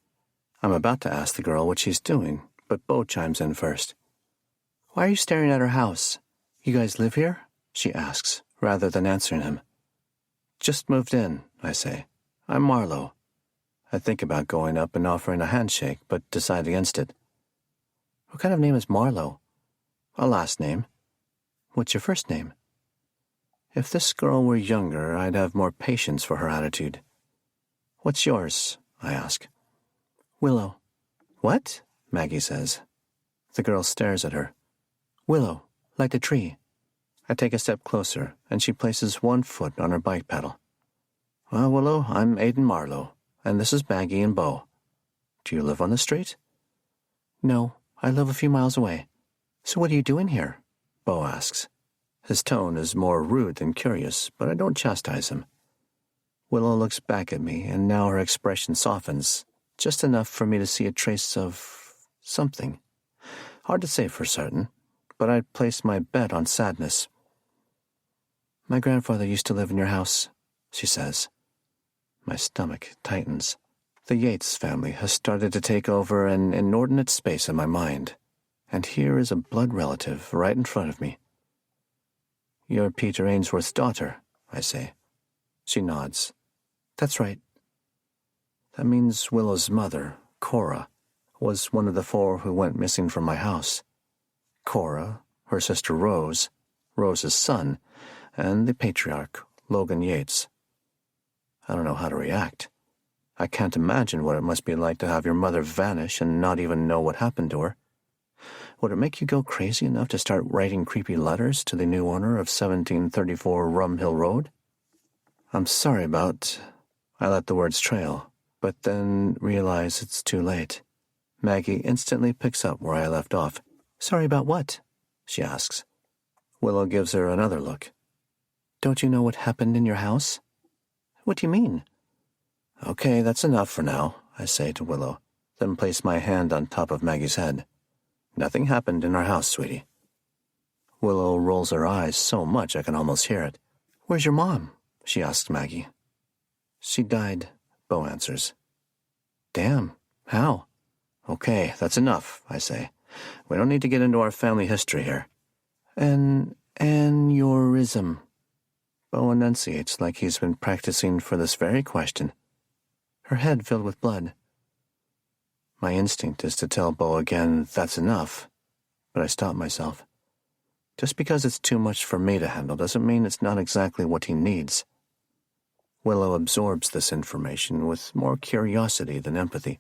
S1: I'm about to ask the girl what she's doing, but Bo chimes in first. "Why are you staring at our house? You guys live here?" she asks, rather than answering him. "Just moved in," I say. "I'm Marlowe." I think about going up and offering a handshake, but decide against it. "What kind of name is Marlowe?" "A last name." "What's your first name?" If this girl were younger, I'd have more patience for her attitude. "What's yours?" I ask. "Willow." "What?" Maggie says. The girl stares at her. "Willow, like the tree." I take a step closer, and she places one foot on her bike pedal. "Well, Willow, I'm Aiden Marlowe, and this is Maggie and Bo. Do you live on the street?" "No, I live a few miles away." "So what are you doing here?" Bo asks. His tone is more rude than curious, but I don't chastise him. Willow looks back at me, and now her expression softens, just enough for me to see a trace of something. Hard to say for certain, but I'd place my bet on sadness. "My grandfather used to live in your house," she says. My stomach tightens. The Yates family has started to take over an inordinate space in my mind, and here is a blood relative right in front of me. "You're Peter Ainsworth's daughter," I say. She nods. "That's right." That means Willow's mother, Cora, was one of the 4 who went missing from my house. Cora, her sister Rose, Rose's son, and the patriarch, Logan Yates. I don't know how to react. I can't imagine what it must be like to have your mother vanish and not even know what happened to her. Would it make you go crazy enough to start writing creepy letters to the new owner of 1734 Rum Hill Road? "I'm sorry about—" I let the words trail, but then realize it's too late. Maggie instantly picks up where I left off. "Sorry about what?" she asks. Willow gives her another look. "Don't you know what happened in your house?" "What do you mean?" "Okay, that's enough for now," I say to Willow, then place my hand on top of Maggie's head. "Nothing happened in our house, sweetie." Willow rolls her eyes so much I can almost hear it. "Where's your mom?" she asks Maggie. "She died," Bo answers. "Damn, how?" "Okay, that's enough," I say. "We don't need to get into our family history here." "An aneurysm," Bo enunciates like he's been practicing for this very question. "Her head filled with blood." My instinct is to tell Bo again that's enough, but I stop myself. Just because it's too much for me to handle doesn't mean it's not exactly what he needs. Willow absorbs this information with more curiosity than empathy.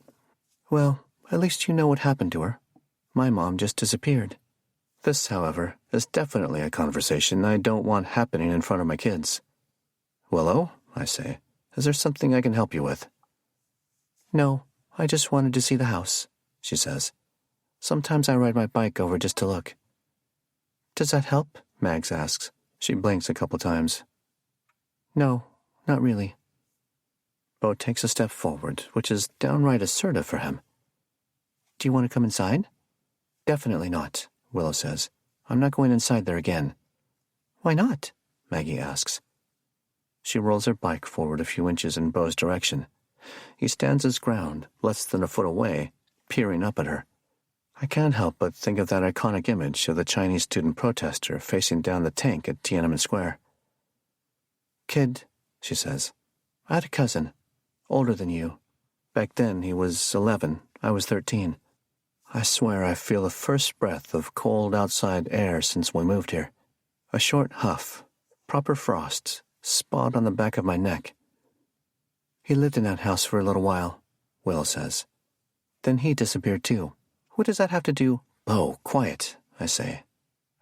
S1: "Well, at least you know what happened to her. My mom just disappeared." This, however, is definitely a conversation I don't want happening in front of my kids. "Willow," I say, "is there something I can help you with?" "No, I just wanted to see the house," she says. "Sometimes I ride my bike over just to look." "Does that help?" Mags asks. She blinks a couple times. "No, not really." Bo takes a step forward, which is downright assertive for him. "Do you want to come inside?" "Definitely not," Willow says. "I'm not going inside there again." "Why not?" Maggie asks. She rolls her bike forward a few inches in Bo's direction. He stands his ground, less than a foot away, peering up at her. I can't help but think of that iconic image of the Chinese student protester facing down the tank at Tiananmen Square. "Kid," she says, "I had a cousin, older than you. Back then he was 11, I was 13. I swear I feel the first breath of cold outside air since we moved here. A short huff, proper frost, spot on the back of my neck. He lived in that house for a little while," Will says. "Then he disappeared too. What does that have to do—" "Oh, quiet," I say.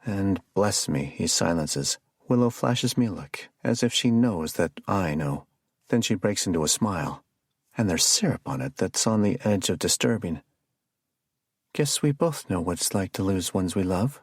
S1: And bless me, he silences. Willow flashes me a look, as if she knows that I know. Then she breaks into a smile, and there's syrup on it that's on the edge of disturbing. "Guess we both know what it's like to lose ones we love,"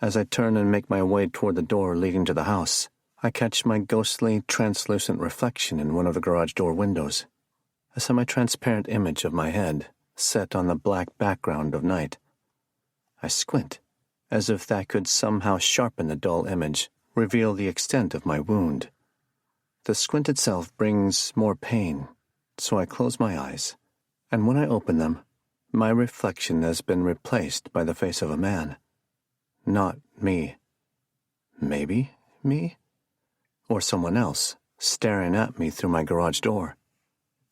S1: As I turn and make my way toward the door leading to the house, I catch my ghostly, translucent reflection in one of the garage door windows, a semi-transparent image of my head set on the black background of night. I squint, as if that could somehow sharpen the dull image, reveal the extent of my wound. The squint itself brings more pain, so I close my eyes, and when I open them, my reflection has been replaced by the face of a man. Not me. Maybe me? Or someone else, staring at me through my garage door.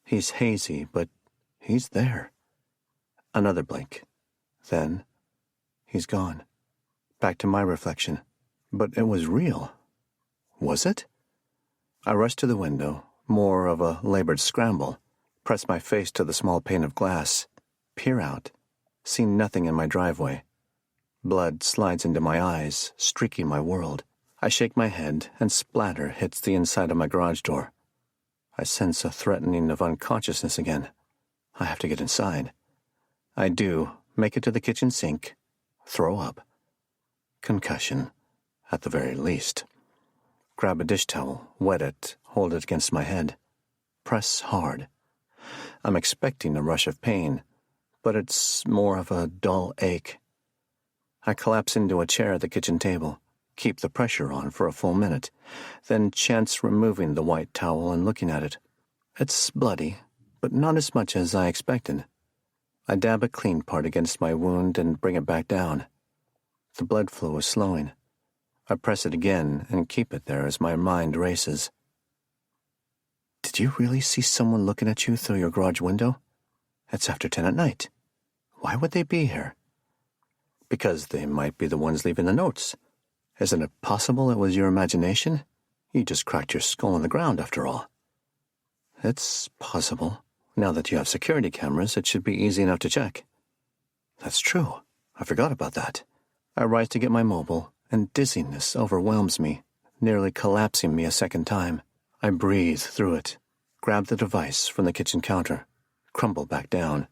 S1: He's hazy, but he's there. Another blink. Then, he's gone. Back to my reflection. But it was real. Was it? I rush to the window, more of a labored scramble, press my face to the small pane of glass, peer out, see nothing in my driveway. Blood slides into my eyes, streaking my world. I shake my head, and splatter hits the inside of my garage door. I sense a threatening of unconsciousness again. I have to get inside. I do, make it to the kitchen sink, throw up. Concussion, at the very least. Grab a dish towel, wet it, hold it against my head. Press hard. I'm expecting a rush of pain, but it's more of a dull ache. I collapse into a chair at the kitchen table, keep the pressure on for a full minute, then chance removing the white towel and looking at it. It's bloody, but not as much as I expected. I dab a clean part against my wound and bring it back down. The blood flow is slowing. I press it again and keep it there as my mind races. Did you really see someone looking at you through your garage window? It's after 10 at night. Why would they be here? Because they might be the ones leaving the notes. Isn't it possible it was your imagination? You just cracked your skull on the ground, after all. It's possible. Now that you have security cameras, it should be easy enough to check. That's true. I forgot about that. I rise to get my mobile, and dizziness overwhelms me, nearly collapsing me a second time. I breathe through it, grab the device from the kitchen counter, crumble back down.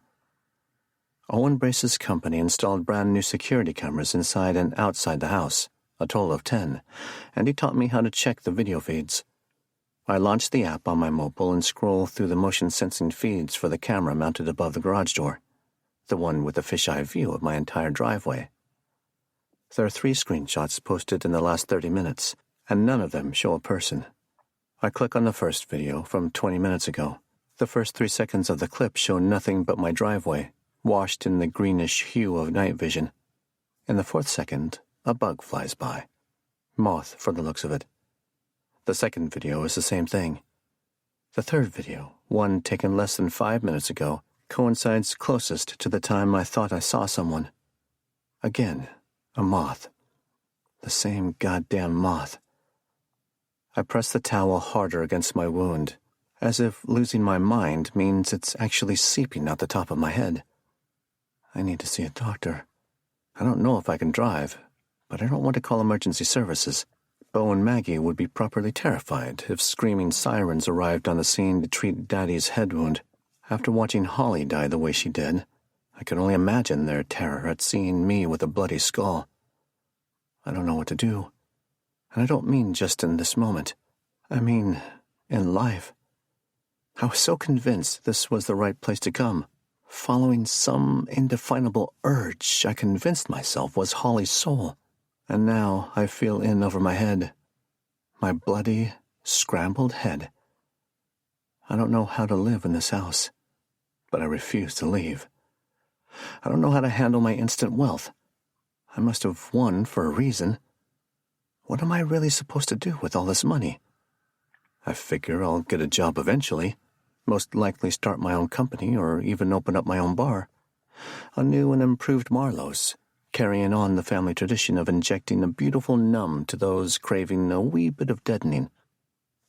S1: Owen Brace's company installed brand new security cameras inside and outside the house, a total of 10, and he taught me how to check the video feeds. I launch the app on my mobile and scroll through the motion-sensing feeds for the camera mounted above the garage door, the one with the fisheye view of my entire driveway. There are 3 screenshots posted in the last 30 minutes, and none of them show a person. I click on the first video from 20 minutes ago. The first 3 seconds of the clip show nothing but my driveway, washed in the greenish hue of night vision. In the 4th second, a bug flies by. Moth, for the looks of it. The second video is the same thing. The third video, one taken less than 5 minutes ago, coincides closest to the time I thought I saw someone. Again, a moth. The same goddamn moth. I press the towel harder against my wound, as if losing my mind means it's actually seeping out the top of my head. I need to see a doctor. I don't know if I can drive, but I don't want to call emergency services. Bo and Maggie would be properly terrified if screaming sirens arrived on the scene to treat Daddy's head wound. After watching Holly die the way she did, I can only imagine their terror at seeing me with a bloody skull. I don't know what to do. And I don't mean just in this moment. I mean in life. I was so convinced this was the right place to come. Following some indefinable urge I convinced myself was Holly's soul. And now I feel in over my head. My bloody, scrambled head. I don't know how to live in this house, but I refuse to leave. I don't know how to handle my instant wealth. I must have won for a reason. What am I really supposed to do with all this money? I figure I'll get a job eventually, most likely start my own company or even open up my own bar. A new and improved Marlowe's, carrying on the family tradition of injecting a beautiful numb to those craving a wee bit of deadening.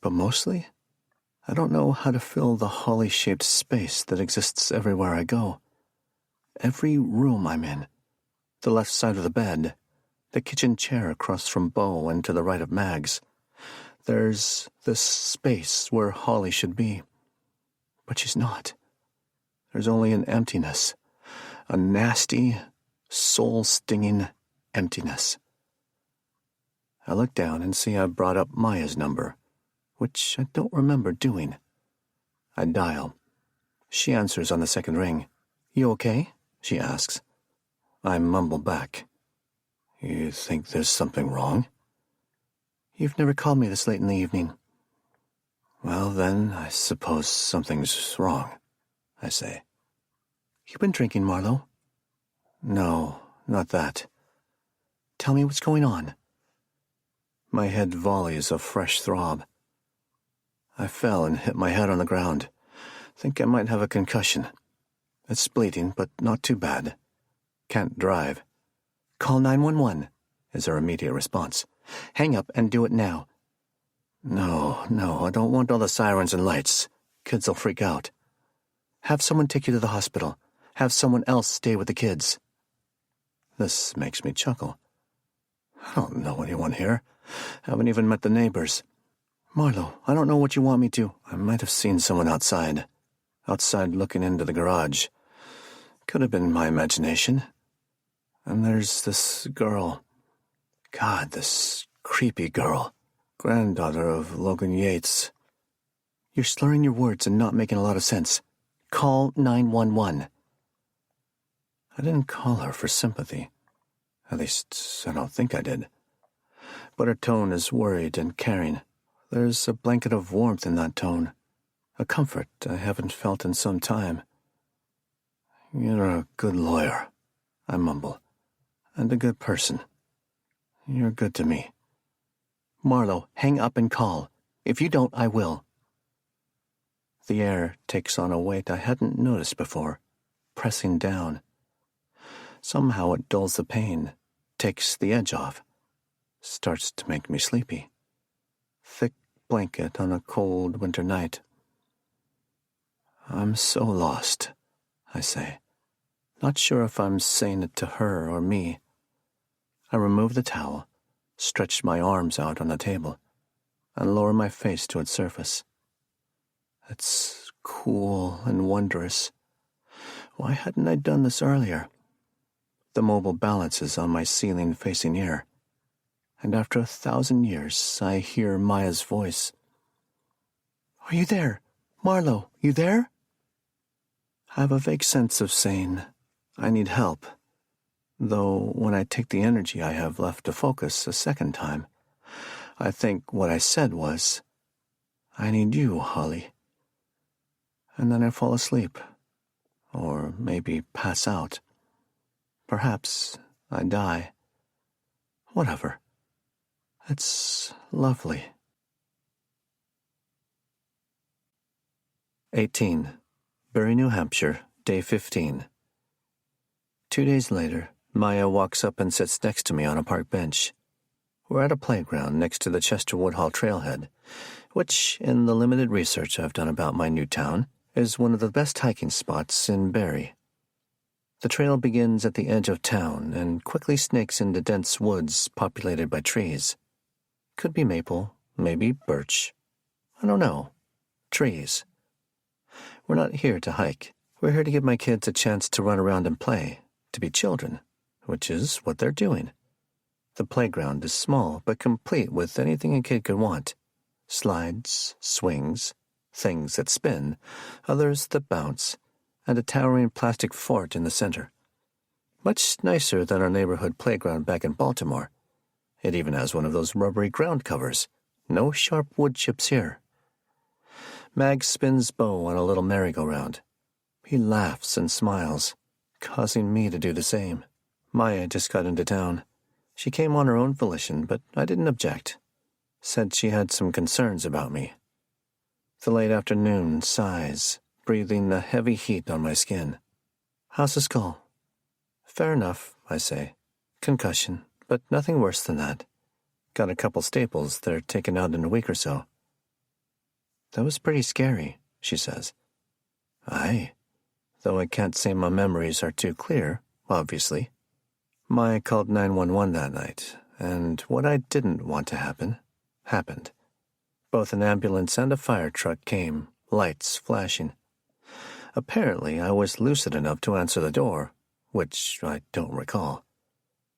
S1: But mostly, I don't know how to fill the holly-shaped space that exists everywhere I go. Every room I'm in, the left side of the bed, the kitchen chair across from Bo and to the right of Mags. There's this space where Holly should be. But she's not. There's only an emptiness, a nasty, soul-stinging emptiness. I look down and see I brought up Maya's number, which I don't remember doing. I dial. She answers on the second ring. "You okay?" she asks. I mumble back. "You think there's something wrong?" "You've never called me this late in the evening." "Well, then, I suppose something's wrong," I say. "You been drinking, Marlowe?" "No, not that." "Tell me what's going on." My head volleys a fresh throb. I fell and hit my head on the ground. Think I might have a concussion. It's bleeding, but not too bad. Can't drive. "Call 911, is her immediate response. "Hang up and do it now." No, I don't want all the sirens and lights. Kids will freak out." "Have someone take you to the hospital. Have someone else stay with the kids." This makes me chuckle. I don't know anyone here. Haven't even met the neighbors. "Marlowe, I don't know what you want me to." I might have seen someone outside looking into the garage. Could have been my imagination. And there's this girl. God, this creepy girl. Granddaughter of Logan Yates. "You're slurring your words and not making a lot of sense. Call 911. I didn't call her for sympathy. At least, I don't think I did. But her tone is worried and caring. There's a blanket of warmth in that tone. A comfort I haven't felt in some time. "You're a good lawyer," I mumble. "And a good person. You're good to me." "Marlowe, hang up and call. If you don't, I will." The air takes on a weight I hadn't noticed before, pressing down. Somehow it dulls the pain, takes the edge off, starts to make me sleepy. Thick blanket on a cold winter night. "I'm so lost," I say. Not sure if I'm saying it to her or me. I remove the towel, stretch my arms out on the table, and lower my face to its surface. It's cool and wondrous. Why hadn't I done this earlier? The mobile balances on my ceiling facing ear, and after 1,000 years I hear Maya's voice. "Are you there? Marlowe, you there?" I have a vague sense of saying, I need help, though when I take the energy I have left to focus a second time, I think what I said was, "I need you, Holly." And then I fall asleep, or maybe pass out. Perhaps I die. Whatever. It's lovely. 18. Bury, New Hampshire, Day 15. 2 days later, Maya walks up and sits next to me on a park bench. We're at a playground next to the Chester Woodhall trailhead, which, in the limited research I've done about my new town, is one of the best hiking spots in Bury. The trail begins at the edge of town and quickly snakes into dense woods populated by trees. Could be maple, maybe birch. I don't know. Trees. We're not here to hike. We're here to give my kids a chance to run around and play, to be children, which is what they're doing. The playground is small but complete with anything a kid could want. Slides, swings, things that spin, others that bounce, and a towering plastic fort in the center. Much nicer than our neighborhood playground back in Baltimore. It even has one of those rubbery ground covers. No sharp wood chips here. Mag spins Bo on a little merry-go-round. He laughs and smiles, causing me to do the same. Maya just got into town. She came on her own volition, but I didn't object. Said she had some concerns about me. The late afternoon sighs, breathing the heavy heat on my skin. "How's the skull?" "Fair enough," I say. "Concussion, but nothing worse than that. Got a couple staples that are taken out in a week or so." "That was pretty scary," she says. "Aye, though I can't say my memories are too clear, obviously." Maya called 911 that night, and what I didn't want to happen, happened. Both an ambulance and a fire truck came, lights flashing. Apparently, I was lucid enough to answer the door, which I don't recall.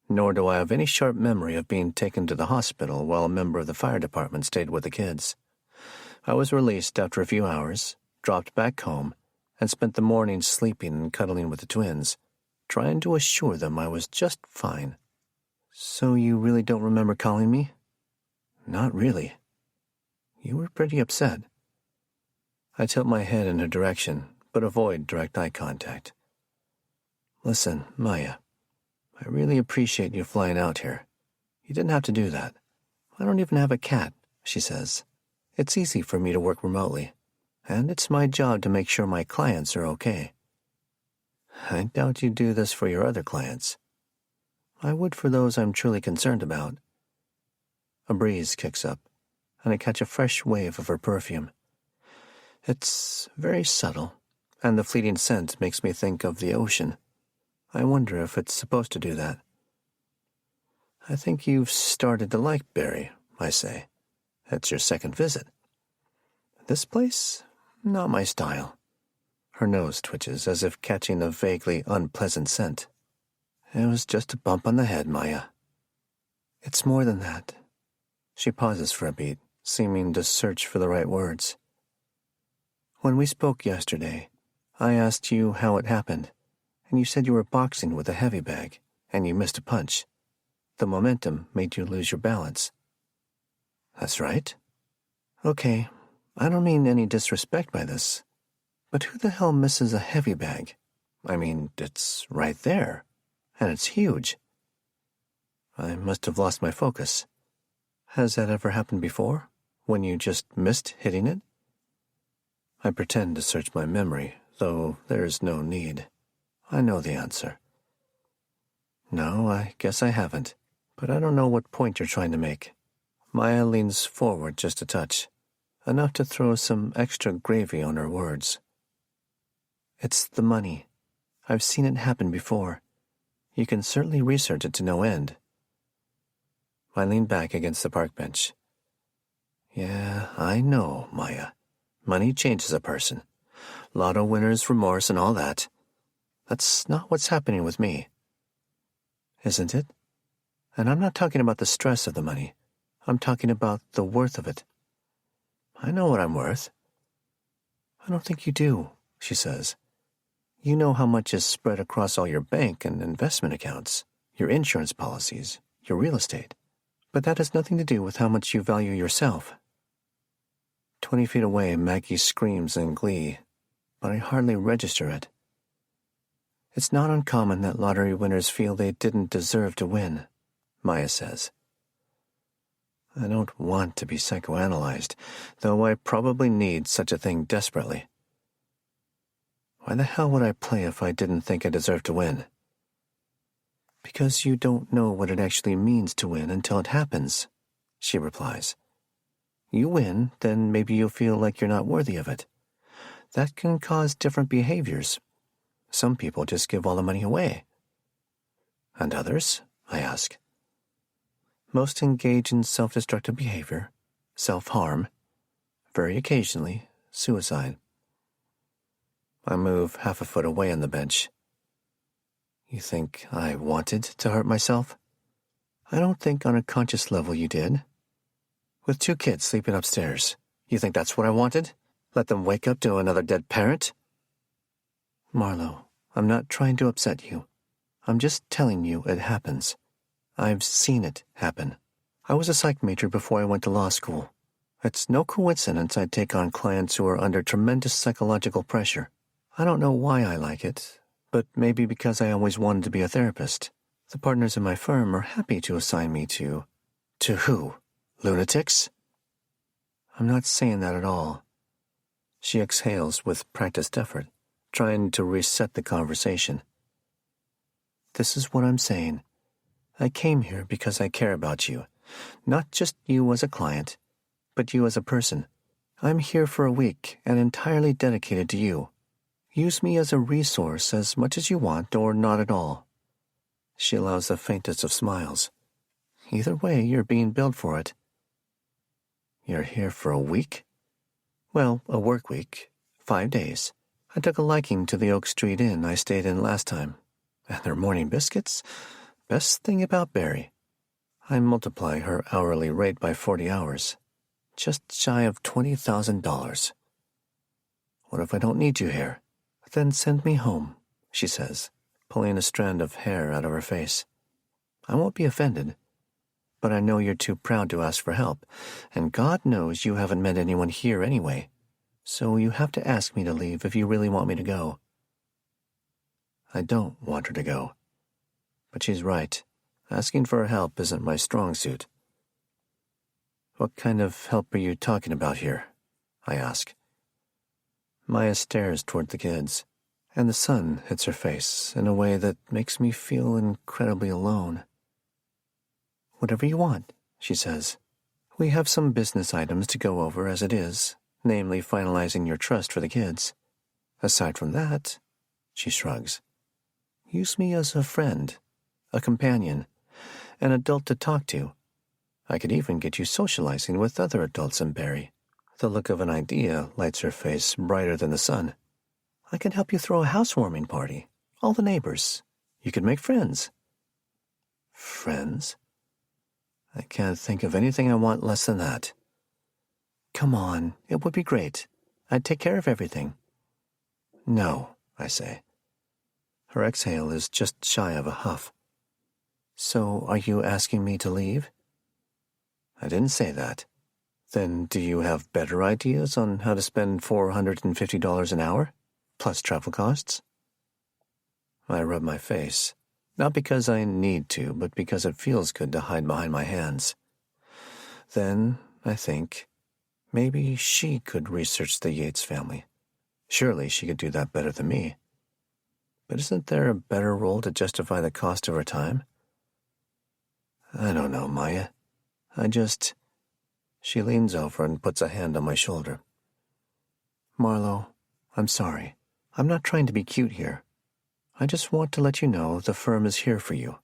S1: nor do I have any sharp memory of being taken to the hospital while a member of the fire department stayed with the kids. I was released after a few hours, dropped back home, and spent the morning sleeping and cuddling with the twins, trying to assure them I was just fine. So you really don't remember calling me? Not really. You were pretty upset. I tilt my head in her direction, but avoid direct eye contact. Listen, Maya, I really appreciate you flying out here. You didn't have to do that. I don't even have a cat, she says. It's easy for me to work remotely, and it's my job to make sure my clients are okay. I doubt you do this for your other clients. I would for those I'm truly concerned about. A breeze kicks up, and I catch a fresh wave of her perfume. It's very subtle, and the fleeting scent makes me think of the ocean. I wonder if it's supposed to do that. I think you've started to like Barry, I say. It's your second visit. This place? Not my style. Her nose twitches as if catching a vaguely unpleasant scent. It was just a bump on the head, Maya. It's more than that. She pauses for a beat, seeming to search for the right words. When we spoke yesterday, I asked you how it happened, and you said you were boxing with a heavy bag, and you missed a punch. The momentum made you lose your balance. That's right. Okay, I don't mean any disrespect by this, but who the hell misses a heavy bag? I mean, it's right there, and it's huge. I must have lost my focus. Has that ever happened before, when you just missed hitting it? I pretend to search my memory, though there's no need. I know the answer. No, I guess I haven't, but I don't know what point you're trying to make. Maya leans forward just a touch, enough to throw some extra gravy on her words. It's the money. I've seen it happen before. You can certainly research it to no end. I lean back against the park bench. Yeah, I know, Maya. Money changes a person. Lotto winners, remorse, and all that. That's not what's happening with me. Isn't it? And I'm not talking about the stress of the money. I'm talking about the worth of it. I know what I'm worth. I don't think you do, she says. You know how much is spread across all your bank and investment accounts, your insurance policies, your real estate. But that has nothing to do with how much you value yourself. 20 feet away, Maggie screams in glee, but I hardly register it. It's not uncommon that lottery winners feel they didn't deserve to win, Maya says. I don't want to be psychoanalyzed, though I probably need such a thing desperately. Why the hell would I play if I didn't think I deserved to win? Because you don't know what it actually means to win until it happens, she replies. You win, then maybe you'll feel like you're not worthy of it. That can cause different behaviors. Some people just give all the money away. And others? I ask. Most engage in self-destructive behavior, self-harm, very occasionally, suicide. I move half a foot away on the bench. You think I wanted to hurt myself? I don't think on a conscious level you did. With 2 kids sleeping upstairs, you think that's what I wanted? Let them wake up to another dead parent? Marlo, I'm not trying to upset you. I'm just telling you it happens. I've seen it happen. I was a psych major before I went to law school. It's no coincidence I take on clients who are under tremendous psychological pressure. I don't know why I like it, but maybe because I always wanted to be a therapist. The partners in my firm are happy to assign me to... To who? Lunatics? I'm not saying that at all. She exhales with practiced effort, trying to reset the conversation. This is what I'm saying. I came here because I care about you. Not just you as a client, but you as a person. I'm here for a week and entirely dedicated to you. Use me as a resource as much as you want or not at all. She allows the faintest of smiles. Either way, you're being billed for it. You're here for a week? Well, a work week. 5 days. I took a liking to the Oak Street Inn I stayed in last time. And their morning biscuits? Best thing about Barry, I multiply her hourly rate by 40 hours. Just shy of $20,000. What if I don't need you here? Then send me home, she says, pulling a strand of hair out of her face. I won't be offended, but I know you're too proud to ask for help, and God knows you haven't met anyone here anyway, so you have to ask me to leave if you really want me to go. I don't want her to go, but she's right. Asking for help isn't my strong suit. What kind of help are you talking about here? I ask. Maya stares toward the kids, and the sun hits her face in a way that makes me feel incredibly alone. Whatever you want, she says. We have some business items to go over as it is, namely finalizing your trust for the kids. Aside from that, she shrugs. Use me as a friend, a companion, an adult to talk to. I could even get you socializing with other adults in Barry. The look of an idea lights her face brighter than the sun. I can help you throw a housewarming party. All the neighbors. You could make friends. Friends? I can't think of anything I want less than that. Come on, it would be great. I'd take care of everything. No, I say. Her exhale is just shy of a huff. So are you asking me to leave? I didn't say that. Then do you have better ideas on how to spend $450 an hour, plus travel costs? I rub my face, not because I need to, but because it feels good to hide behind my hands. Then, I think, maybe she could research the Yates family. Surely she could do that better than me. But isn't there a better role to justify the cost of her time? I don't know, Maya. She leans over and puts a hand on my shoulder. Marlo, I'm sorry. I'm not trying to be cute here. I just want to let you know the firm is here for you.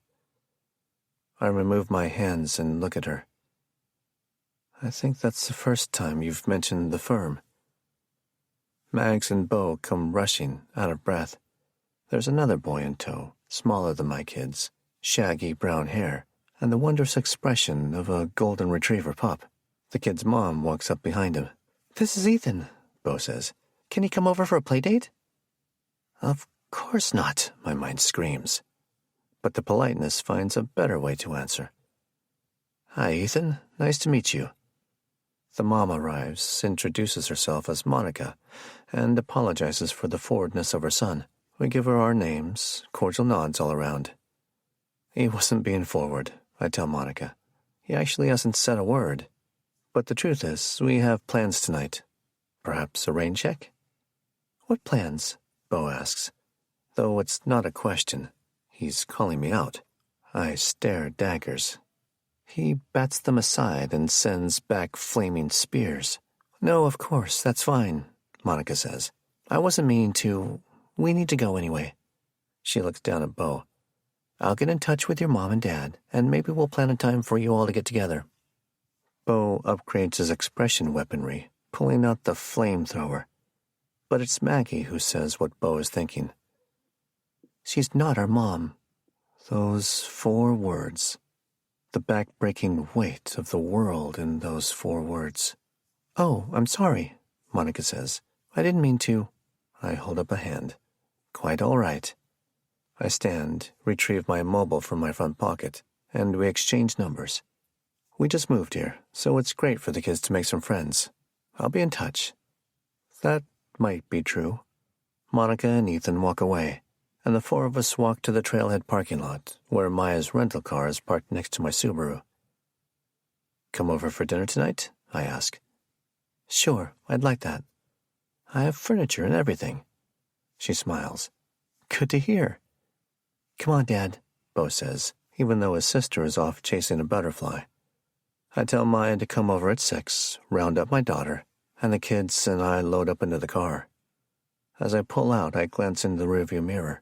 S1: I remove my hands and look at her. I think that's the first time you've mentioned the firm. Mags and Bo come rushing, out of breath. There's another boy in tow, smaller than my kids, shaggy brown hair, and the wondrous expression of a golden retriever pup. The kid's mom walks up behind him. This is Ethan, Bo says. Can he come over for a play date? Of course not, my mind screams. But the politeness finds a better way to answer. Hi, Ethan. Nice to meet you. The mom arrives, introduces herself as Monica, and apologizes for the forwardness of her son. We give her our names, cordial nods all around. He wasn't being forward, I tell Monica. He actually hasn't said a word. But the truth is, we have plans tonight. Perhaps a rain check? What plans? Bo asks. Though it's not a question. He's calling me out. I stare daggers. He bats them aside and sends back flaming spears. No, of course, that's fine, Monica says. I wasn't meaning to. We need to go anyway. She looks down at Bo. I'll get in touch with your mom and dad, and maybe we'll plan a time for you all to get together. Bo upgrades his expression weaponry, pulling out the flamethrower. But it's Maggie who says what Bo is thinking. She's not our mom. Those 4 words. The back-breaking weight of the world in those 4 words. Oh, I'm sorry, Monica says. I didn't mean to. I hold up a hand. Quite all right. I stand, retrieve my mobile from my front pocket, and we exchange numbers. We just moved here, so it's great for the kids to make some friends. I'll be in touch. That might be true. Monica and Ethan walk away, and the 4 of us walk to the trailhead parking lot, where Maya's rental car is parked next to my Subaru. Come over for dinner tonight? I ask. Sure, I'd like that. I have furniture and everything. She smiles. Good to hear. Come on, Dad, Bo says, even though his sister is off chasing a butterfly. I tell Maya to come over at 6, round up my daughter, and the kids and I load up into the car. As I pull out, I glance into the rearview mirror.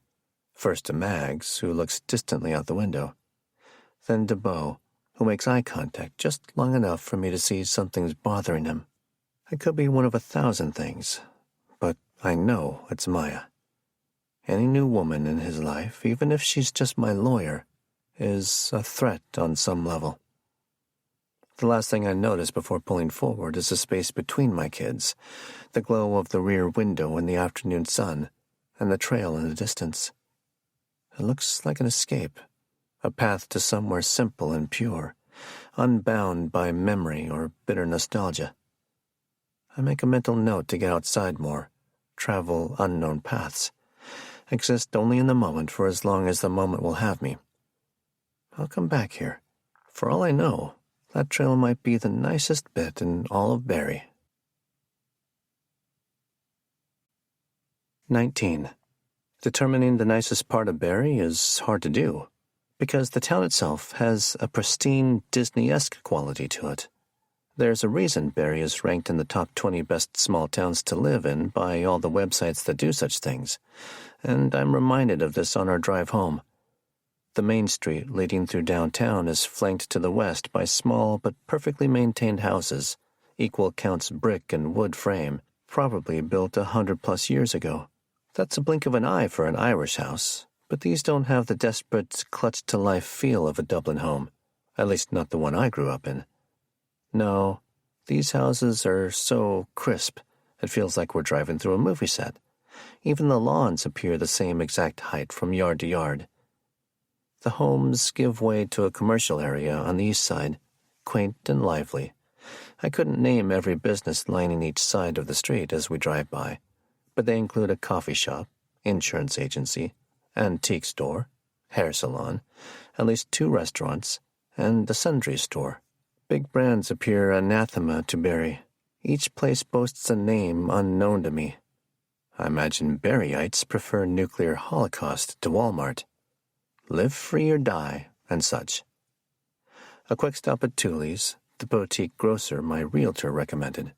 S1: First to Mags, who looks distantly out the window. Then to Bo, who makes eye contact just long enough for me to see something's bothering him. It could be one of 1,000 things, but I know it's Maya. Any new woman in his life, even if she's just my lawyer, is a threat on some level. The last thing I notice before pulling forward is the space between my kids, the glow of the rear window in the afternoon sun, and the trail in the distance. It looks like an escape, a path to somewhere simple and pure, unbound by memory or bitter nostalgia. I make a mental note to get outside more, travel unknown paths, exist only in the moment for as long as the moment will have me. I'll come back here. For all I know, that trail might be the nicest bit in all of Barrie. 19. Determining the nicest part of Barrie is hard to do, because the town itself has a pristine Disney-esque quality to it. There's a reason Barrie is ranked in the top 20 best small towns to live in by all the websites that do such things, and I'm reminded of this on our drive home. The main street leading through downtown is flanked to the west by small but perfectly maintained houses, equal counts brick and wood frame, probably built 100+ years ago. That's a blink of an eye for an Irish house, but these don't have the desperate, clutched-to-life feel of a Dublin home, at least not the one I grew up in. No, these houses are so crisp, it feels like we're driving through a movie set. Even the lawns appear the same exact height from yard to yard. The homes give way to a commercial area on the east side, quaint and lively. I couldn't name every business lining each side of the street as we drive by, but they include a coffee shop, insurance agency, antique store, hair salon, at least 2 restaurants, and a sundry store. Big brands appear anathema to Barrie. Each place boasts a name unknown to me. I imagine Barrieites prefer nuclear holocaust to Walmart. Live free or die, and such. A quick stop at Tully's, the boutique grocer my realtor recommended.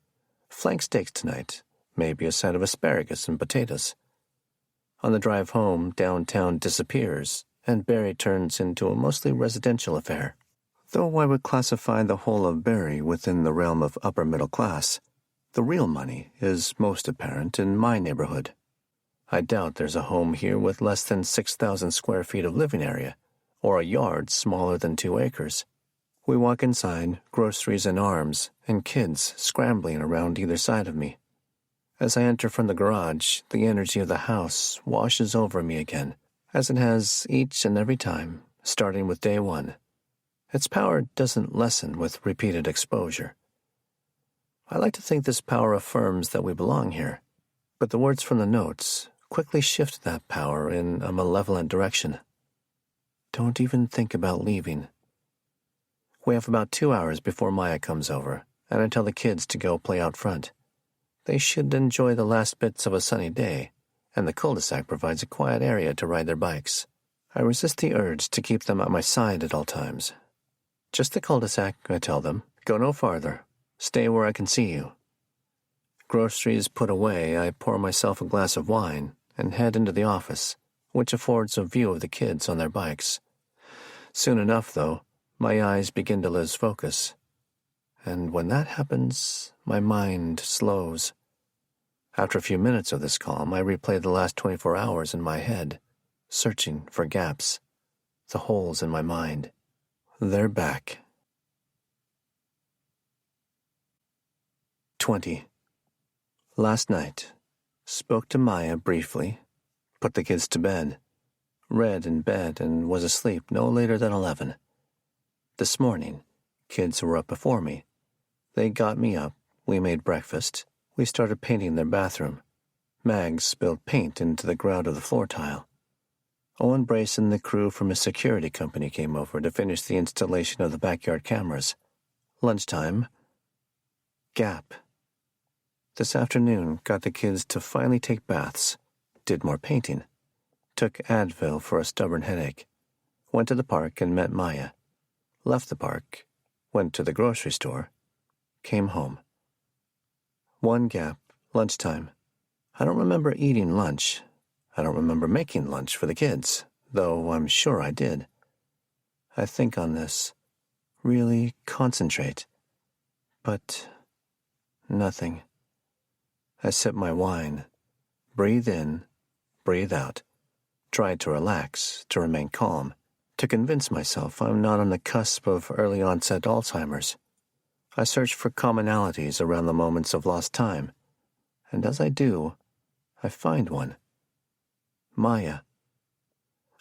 S1: Flank steaks tonight, maybe a side of asparagus and potatoes. On the drive home, downtown disappears, and Barrie turns into a mostly residential affair. Though I would classify the whole of Barrie within the realm of upper middle class, the real money is most apparent in my neighborhood. I doubt there's a home here with less than 6,000 square feet of living area, or a yard smaller than 2 acres. We walk inside, groceries in arms, and kids scrambling around either side of me. As I enter from the garage, the energy of the house washes over me again, as it has each and every time, starting with day one. Its power doesn't lessen with repeated exposure. I like to think this power affirms that we belong here, but the words from the notes quickly shift that power in a malevolent direction. Don't even think about leaving. We have about 2 hours before Maya comes over, and I tell the kids to go play out front. They should enjoy the last bits of a sunny day, and the cul-de-sac provides a quiet area to ride their bikes. I resist the urge to keep them at my side at all times. Just the cul-de-sac, I tell them. Go no farther. Stay where I can see you. Groceries put away, I pour myself a glass of wine and head into the office, which affords a view of the kids on their bikes. Soon enough, though, my eyes begin to lose focus. And when that happens, my mind slows. After a few minutes of this calm, I replay the last 24 hours in my head, searching for gaps, the holes in my mind. They're back. 20. Last night, spoke to Maya briefly, put the kids to bed, read in bed and was asleep no later than 11. This morning, kids were up before me. They got me up, we made breakfast, we started painting their bathroom. Mags spilled paint into the grout of the floor tile. Owen Brace and the crew from his security company came over to finish the installation of the backyard cameras. Lunchtime. Gap. This afternoon got the kids to finally take baths, did more painting, took Advil for a stubborn headache, went to the park and met Maya, left the park, went to the grocery store, came home. One gap, lunchtime. I don't remember eating lunch. I don't remember making lunch for the kids, though I'm sure I did. I think on this, really concentrate, but nothing. I sip my wine, breathe in, breathe out, tried to relax, to remain calm, to convince myself I'm not on the cusp of early-onset Alzheimer's. I search for commonalities around the moments of lost time, and as I do, I find one. Maya.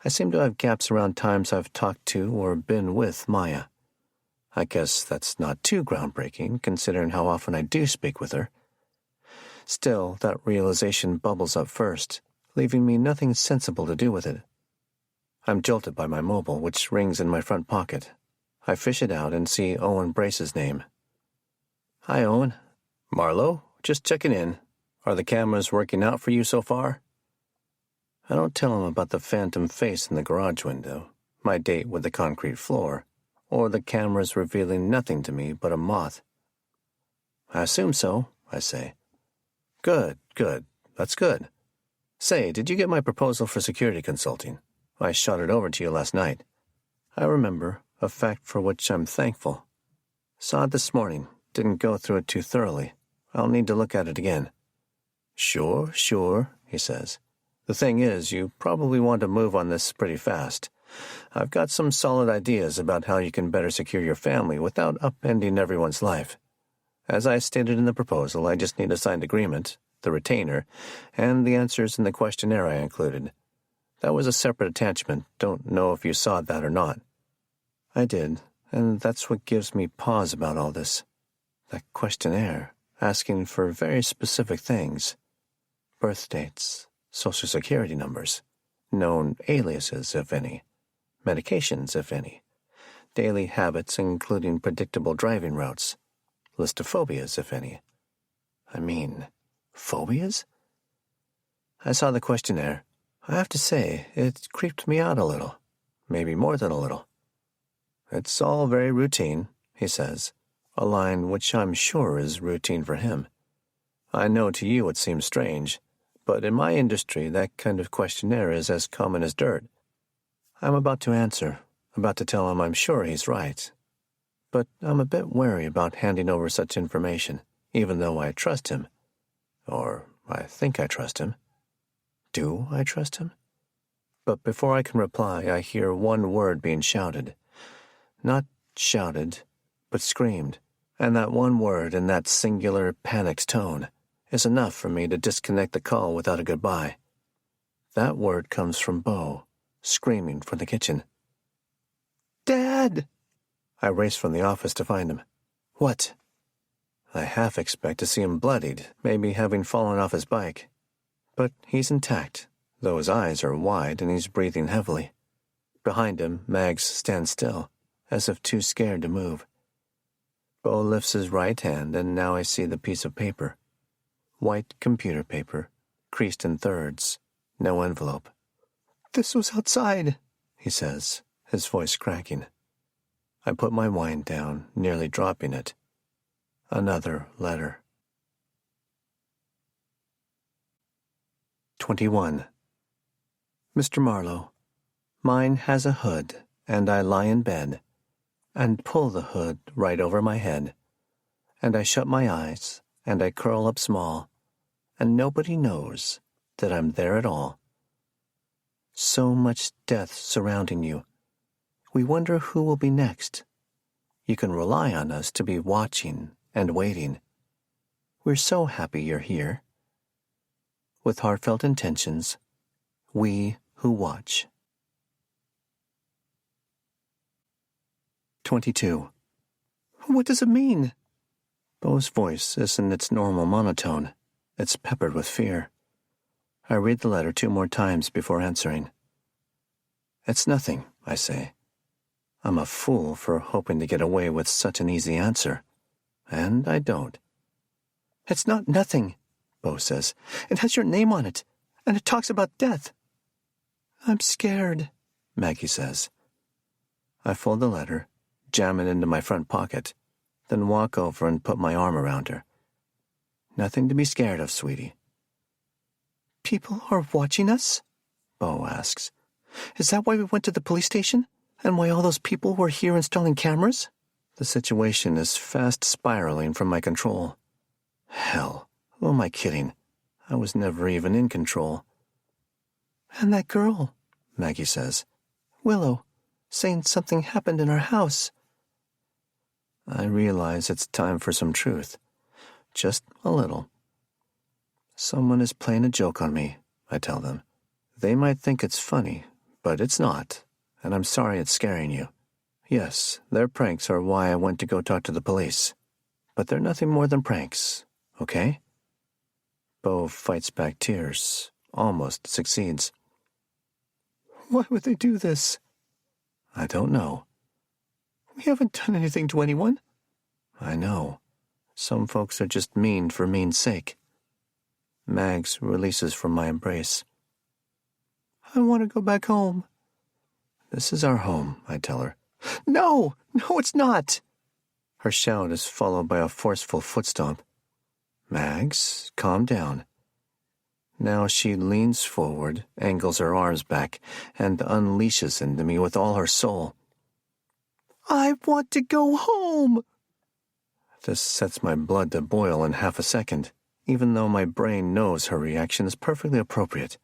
S1: I seem to have gaps around times I've talked to or been with Maya. I guess that's not too groundbreaking, considering how often I do speak with her. Still, that realization bubbles up first, leaving me nothing sensible to do with it. I'm jolted by my mobile, which rings in my front pocket. I fish it out and see Owen Brace's name. "Hi, Owen. Marlowe, just checking in. Are the cameras working out for you so far?" I don't tell him about the phantom face in the garage window, my date with the concrete floor, or the cameras revealing nothing to me but a moth. "I assume so," I say. Good. That's good. Say, did you get my proposal for security consulting? I shot it over to you last night. I remember, a fact for which I'm thankful. Saw it this morning. Didn't go through it too thoroughly. I'll need to look at it again." Sure, he says. "The thing is, you probably want to move on this pretty fast. I've got some solid ideas about how you can better secure your family without upending everyone's life. As I stated in the proposal, I just need a signed agreement, the retainer, and the answers in the questionnaire I included. That was a separate attachment. Don't know if you saw that or not." I did, and that's what gives me pause about all this. That questionnaire, asking for very specific things. Birth dates, social security numbers, known aliases, if any, medications, if any, daily habits including predictable driving routes, list of phobias, if any. I mean, phobias? I saw the questionnaire. I have to say, it creeped me out a little, maybe more than a little. "It's all very routine," he says, a line which I'm sure is routine for him. I know to you it seems strange, but in my industry that kind of questionnaire is as common as dirt. I'm about to answer, about to tell him I'm sure he's right. But I'm a bit wary about handing over such information, even though I trust him. Or I think I trust him. Do I trust him? But before I can reply, I hear one word being shouted. Not shouted, but screamed, and that one word in that singular, panicked tone is enough for me to disconnect the call without a goodbye. That word comes from Beau, screaming from the kitchen. "Dad!" I race from the office to find him. "What?" I half expect to see him bloodied, maybe having fallen off his bike. But he's intact, though his eyes are wide and he's breathing heavily. Behind him, Mags stands still, as if too scared to move. Beau lifts his right hand, and now I see the piece of paper. White computer paper, creased in thirds, no envelope. "This was outside," he says, his voice cracking. I put my wine down, nearly dropping it. Another letter. 21. Mr. Marlowe, mine has a hood, and I lie in bed, and pull the hood right over my head, and I shut my eyes, and I curl up small, and nobody knows that I'm there at all. So much death surrounding you. We wonder who will be next. You can rely on us to be watching and waiting. We're so happy you're here. With heartfelt intentions, we who watch. 22. What does it mean? Beau's voice isn't its normal monotone. It's peppered with fear. I read the letter 2 more times before answering. It's nothing, I say. I'm a fool for hoping to get away with such an easy answer. And I don't. It's not nothing, Beau says. It has your name on it, and it talks about death. I'm scared, Maggie says. I fold the letter, jam it into my front pocket, then walk over and put my arm around her. Nothing to be scared of, sweetie. People are watching us? Beau asks. Is that why we went to the police station? And why all those people were here installing cameras? The situation is fast spiraling from my control. Hell, who am I kidding? I was never even in control. And that girl, Maggie says. Willow. saying something happened in our house. I realize it's time for some truth. Just a little. Someone is playing a joke on me, I tell them. They might think it's funny, but it's not, and I'm sorry it's scaring you. Yes, their pranks are why I went to go talk to the police. But they're nothing more than pranks, okay? Bo fights back tears, almost succeeds. Why would they do this? I don't know. We haven't done anything to anyone. I know. Some folks are just mean for mean's sake. Mags releases from my embrace. I want to go back home. This is our home, I tell her. No, it's not. Her shout is followed by a forceful foot stomp. Mags, calm down. Now she leans forward, angles her arms back, and unleashes into me with all her soul. I want to go home! This sets my blood to boil in half a second, even though my brain knows her reaction is perfectly appropriate.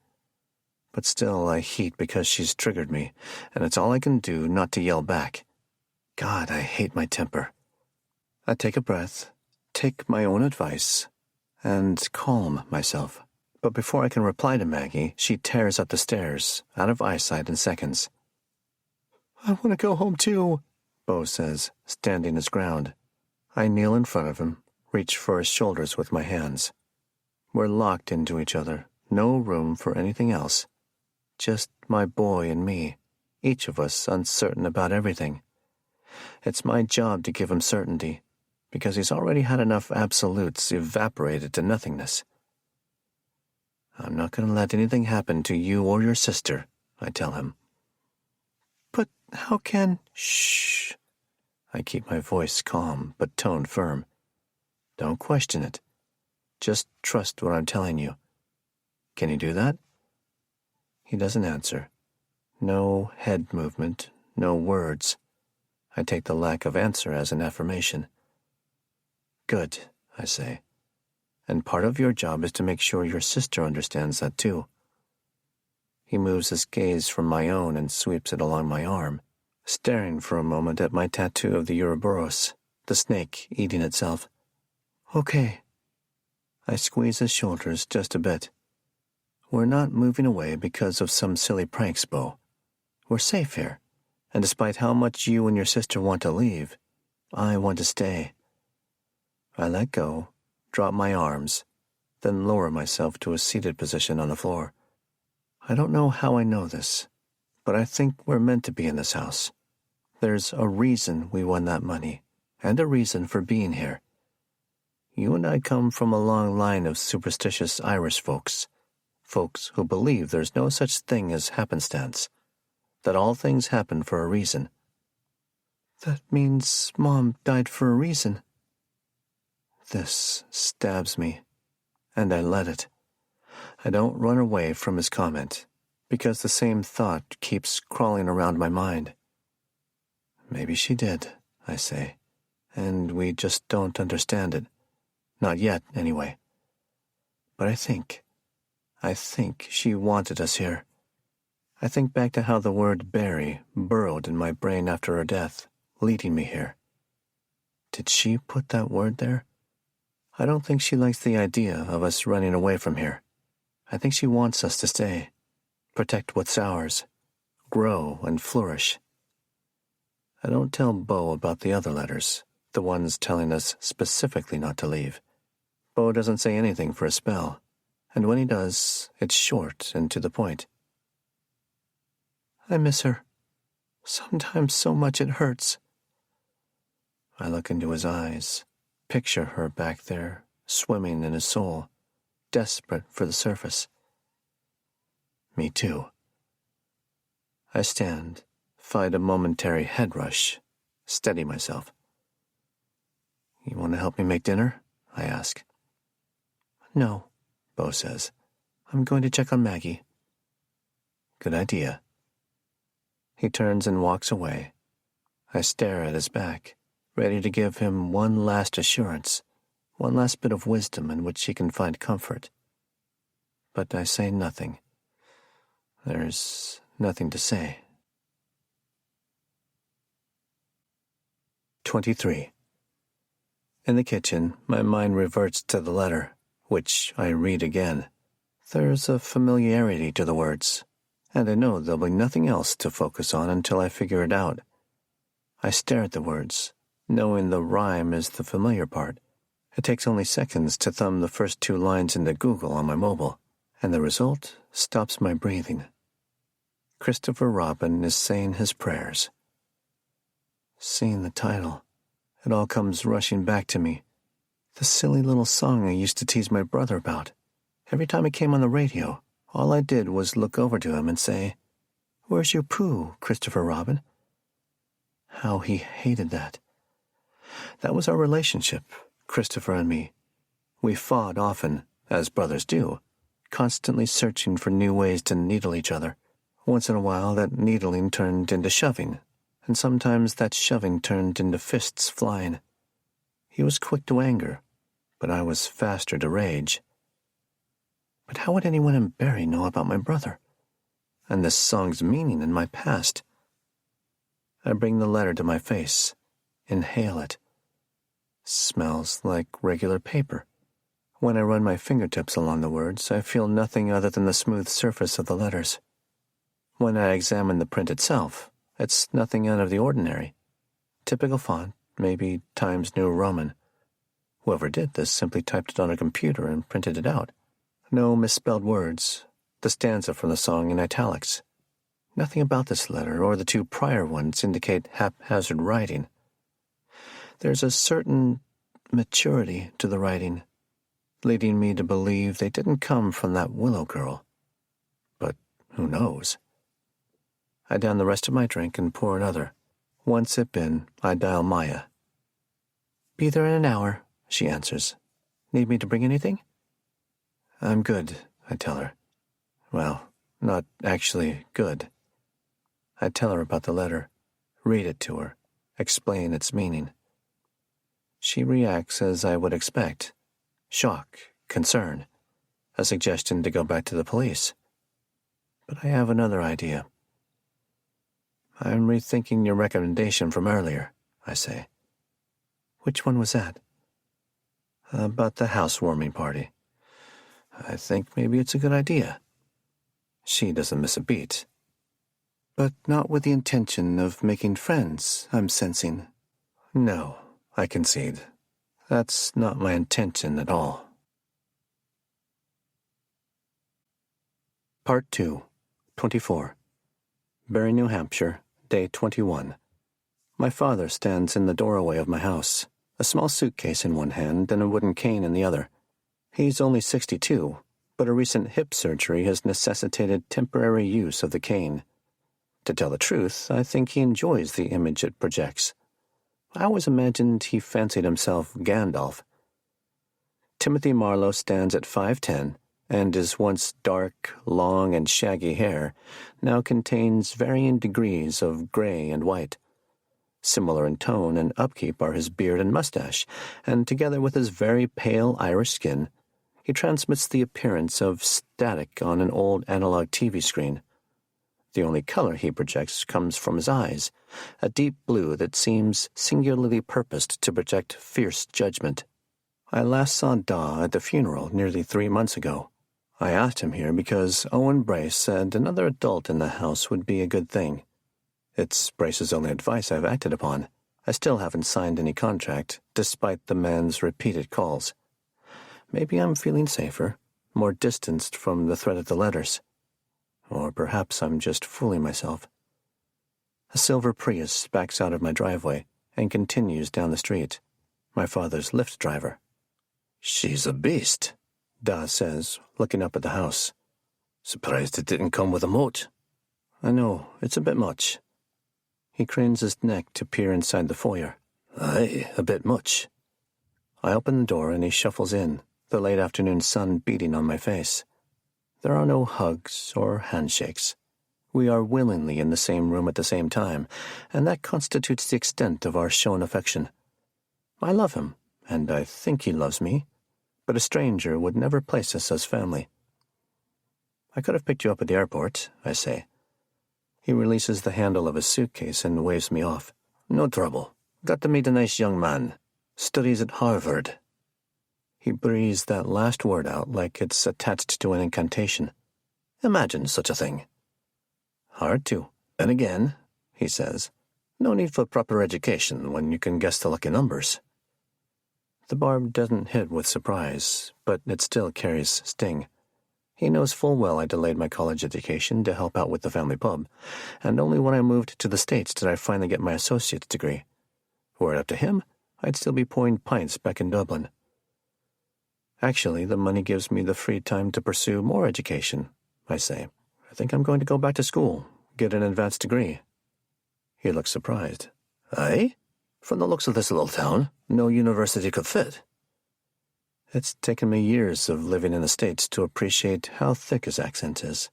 S1: But still I heat because she's triggered me, and it's all I can do not to yell back. God, I hate my temper. I take a breath, take my own advice, and calm myself. But before I can reply to Maggie, she tears up the stairs, out of eyesight in seconds. I want to go home too, Bo says, standing his ground. I kneel in front of him, reach for his shoulders with my hands. We're locked into each other, no room for anything else. Just my boy and me, each of us uncertain about everything. It's my job to give him certainty, because he's already had enough absolutes evaporated to nothingness. I'm not going to let anything happen to you or your sister, I tell him. But how can... Shh. I keep my voice calm, but tone firm. Don't question it. Just trust what I'm telling you. Can you do that? He doesn't answer. No head movement, no words. I take the lack of answer as an affirmation. Good, I say. And part of your job is to make sure your sister understands that too. He moves his gaze from my own and sweeps it along my arm, staring for a moment at my tattoo of the Ouroboros, the snake eating itself. Okay. I squeeze his shoulders just a bit. We're not moving away because of some silly pranks, Bo. We're safe here, and despite how much you and your sister want to leave, I want to stay. I let go, drop my arms, then lower myself to a seated position on the floor. I don't know how I know this, but I think we're meant to be in this house. There's a reason we won that money, and a reason for being here. You and I come from a long line of superstitious Irish folks who believe there's no such thing as happenstance, that all things happen for a reason. That means Mom died for a reason. This stabs me, and I let it. I don't run away from his comment, because the same thought keeps crawling around my mind. Maybe she did, I say, and we just don't understand it. Not yet, anyway. But I think she wanted us here. I think back to how the word bury burrowed in my brain after her death, leading me here. Did she put that word there? I don't think she likes the idea of us running away from here. I think she wants us to stay, protect what's ours, grow and flourish. I don't tell Bo about the other letters, the ones telling us specifically not to leave. Bo doesn't say anything for a spell, and when he does, it's short and to the point. I miss her. Sometimes so much it hurts. I look into his eyes, picture her back there, swimming in his soul, desperate for the surface. Me too. I stand, fight a momentary head rush, steady myself. You want to help me make dinner? I ask. No, Bo says. I'm going to check on Maggie. Good idea. He turns and walks away. I stare at his back, ready to give him one last assurance, one last bit of wisdom in which he can find comfort. But I say nothing. There's nothing to say. 23. In the kitchen, my mind reverts to the letter, which I read again. There's a familiarity to the words, and I know there'll be nothing else to focus on until I figure it out. I stare at the words, knowing the rhyme is the familiar part. It takes only seconds to thumb the first 2 lines into Google on my mobile, and the result stops my breathing. Christopher Robin is saying his prayers. Seeing the title, it all comes rushing back to me. The silly little song I used to tease my brother about. Every time it came on the radio, all I did was look over to him and say, "Where's your poo, Christopher Robin?" How he hated that. That was our relationship, Christopher and me. We fought often, as brothers do, constantly searching for new ways to needle each other. Once in a while, that needling turned into shoving, and sometimes that shoving turned into fists flying. He was quick to anger, but I was faster to rage. But how would anyone in Barrie know about my brother? And this song's meaning in my past? I bring the letter to my face, inhale it. Smells like regular paper. When I run my fingertips along the words, I feel nothing other than the smooth surface of the letters. When I examine the print itself, it's nothing out of the ordinary. Typical font, maybe Times New Roman. Whoever did this simply typed it on a computer and printed it out. No misspelled words, the stanza from the song in italics. Nothing about this letter or the 2 prior ones indicate haphazard writing. There's a certain maturity to the writing, leading me to believe they didn't come from that Willow girl. But who knows? I down the rest of my drink and pour another. One sip in, I dial Maya. "Be there in an hour," she answers. "Need me to bring anything?" "I'm good," I tell her. Well, not actually good. I tell her about the letter, read it to her, explain its meaning. She reacts as I would expect. Shock, concern, a suggestion to go back to the police. But I have another idea. "I'm rethinking your recommendation from earlier," I say. "Which one was that?" "About the housewarming party. I think maybe it's a good idea." She doesn't miss a beat. "But not with the intention of making friends, I'm sensing." "No," I concede. "That's not my intention at all." Part 2, 24. Barrie, New Hampshire, Day 21. My father stands in the doorway of my house, a small suitcase in one hand and a wooden cane in the other. He's only 62, but a recent hip surgery has necessitated temporary use of the cane. To tell the truth, I think he enjoys the image it projects. I always imagined he fancied himself Gandalf. Timothy Marlowe stands at 5'10", and his once dark, long, and shaggy hair now contains varying degrees of gray and white. Similar in tone and upkeep are his beard and mustache, and together with his very pale Irish skin, he transmits the appearance of static on an old analog TV screen. The only color he projects comes from his eyes, a deep blue that seems singularly purposed to project fierce judgment. I last saw Daw at the funeral nearly 3 months ago. I asked him here because Owen Brace said another adult in the house would be a good thing. It's Brace's only advice I've acted upon. I still haven't signed any contract, despite the man's repeated calls. Maybe I'm feeling safer, more distanced from the threat of the letters. Or perhaps I'm just fooling myself. A silver Prius backs out of my driveway and continues down the street. My father's Lyft driver. "She's a beast," Daw says, looking up at the house. "Surprised it didn't come with a moat." "I know, it's a bit much." He cranes his neck to peer inside the foyer. "Aye, a bit much." I open the door and he shuffles in, the late afternoon sun beating on my face. There are no hugs or handshakes. We are willingly in the same room at the same time, and that constitutes the extent of our shown affection. I love him, and I think he loves me, but a stranger would never place us as family. "I could have picked you up at the airport," I say. He releases the handle of his suitcase and waves me off. "No trouble. Got to meet a nice young man. Studies at Harvard. He breathes that last word out like it's attached to an incantation. Imagine such a thing. Hard to. And again, he says, no need for proper education when you can guess the lucky numbers. The barb doesn't hit with surprise, but it still carries sting. He knows full well I delayed my college education to help out with the family pub, and only when I moved to the States did I finally get my associate's degree. Were it up to him, I'd still be pouring pints back in Dublin. Actually, the money gives me the free time to pursue more education, I say. I think I'm going to go back to school, get an advanced degree. He looks surprised. Aye? From the looks of this little town, no university could fit. It's taken me years of living in the States to appreciate how thick his accent is.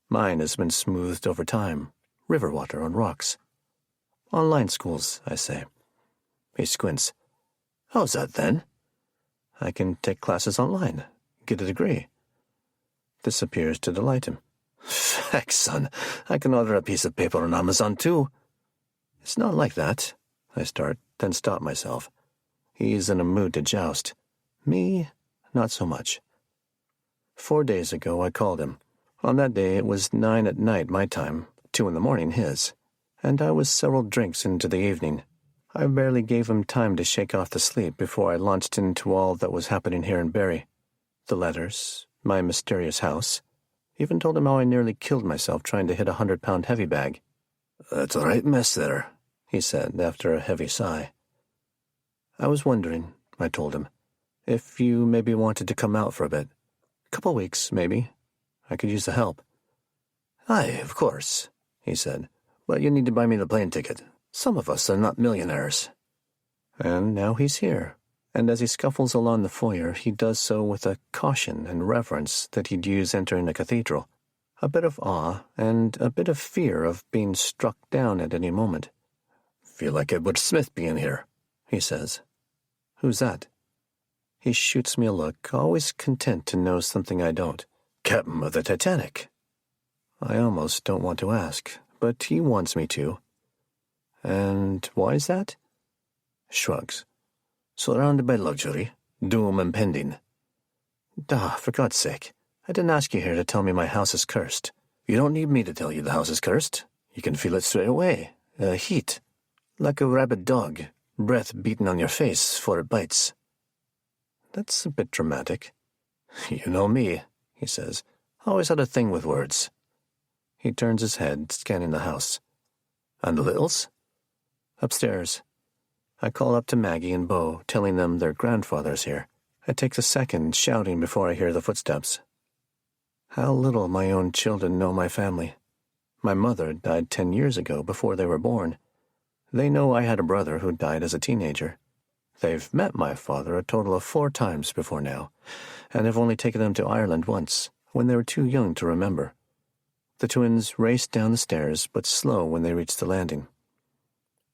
S1: Mine has been smoothed over time, river water on rocks. Online schools, I say. He squints. How's that, then? I can take classes online, get a degree. This appears to delight him. Heck, son, I can order a piece of paper on Amazon, too. It's not like that, I start, then stop myself. He's in a mood to joust. Me, not so much. 4 days ago, I called him. On that day, it was 9 at night my time, 2 in the morning his, and I was several drinks into the evening. I barely gave him time to shake off the sleep before I launched into all that was happening here in Barrie. The letters, my mysterious house. Even told him how I nearly killed myself trying to hit a 100-pound heavy bag. That's a right mess there, he said after a heavy sigh. I was wondering, I told him, if you maybe wanted to come out for a bit. 2 weeks, maybe. I could use the help. Aye, of course, he said, but you need to buy me the plane ticket. Some of us are not millionaires. And now he's here, and as he scuffles along the foyer, he does so with a caution and reverence that he'd use entering a cathedral, a bit of awe and a bit of fear of being struck down at any moment. Feel like Edward Smith being here, he says. Who's that? He shoots me a look, always content to know something I don't. Captain of the Titanic. I almost don't want to ask, but he wants me to. And why is that? Shrugs. Surrounded by luxury, doom impending. For God's sake, I didn't ask you here to tell me my house is cursed. You don't need me to tell you the house is cursed. You can feel it straight away. Heat. Like a rabid dog, breath beaten on your face before it bites. That's a bit dramatic. You know me, he says. Always had a thing with words. He turns his head, scanning the house. And the littles? Upstairs. I call up to Maggie and Beau, telling them their grandfather's here. It takes a second, shouting before I hear the footsteps. How little my own children know my family. My mother died 10 years ago before they were born. They know I had a brother who died as a teenager. They've met my father a total of 4 times before now, and have only taken him to Ireland once, when they were too young to remember. The twins raced down the stairs, but slow when they reached the landing.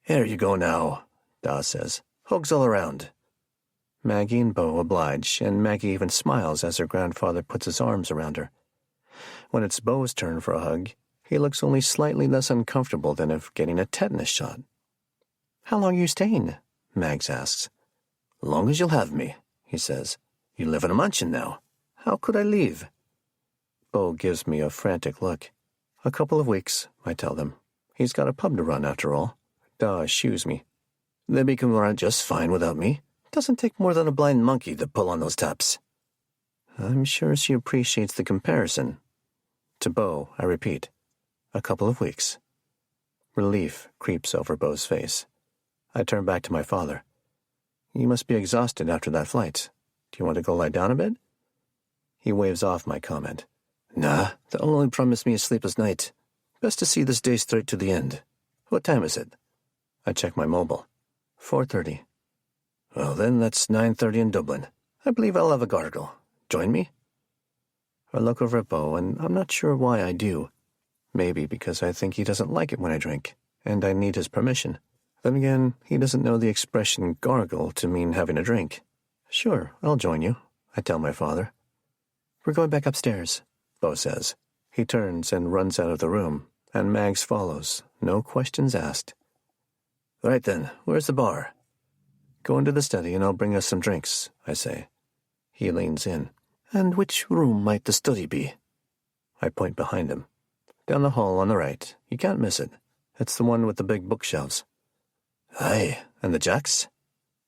S1: Here you go now, Da says. Hugs all around. Maggie and Beau oblige, and Maggie even smiles as her grandfather puts his arms around her. When it's Beau's turn for a hug, he looks only slightly less uncomfortable than if getting a tetanus shot. How long are you staying? Mags asks. Long as you'll have me, he says. You live in a mansion now. How could I leave? Beau gives me a frantic look. A couple of weeks, I tell them. He's got a pub to run, after all. Da shoos me. Libby can run just fine without me. Doesn't take more than a blind monkey to pull on those taps. I'm sure she appreciates the comparison. To Beau, I repeat. A couple of weeks. Relief creeps over Beau's face. I turn back to my father. You must be exhausted after that flight. Do you want to go lie down a bit? He waves off my comment. Nah, they'll only promise me a sleepless night. Best to see this day straight to the end. What time is it? I check my mobile. 4:30. Well, then that's 9:30 in Dublin. I believe I'll have a gargle. Join me? I look over at Beau, and I'm not sure why I do. Maybe because I think he doesn't like it when I drink, and I need his permission. Then again, he doesn't know the expression gargle to mean having a drink. Sure, I'll join you, I tell my father. We're going back upstairs, Beau says. He turns and runs out of the room, and Mags follows, no questions asked. Right then, where's the bar? Go into the study and I'll bring us some drinks, I say. He leans in. And which room might the study be? I point behind him. Down the hall on the right. You can't miss it. It's the one with the big bookshelves. Aye, and the jacks?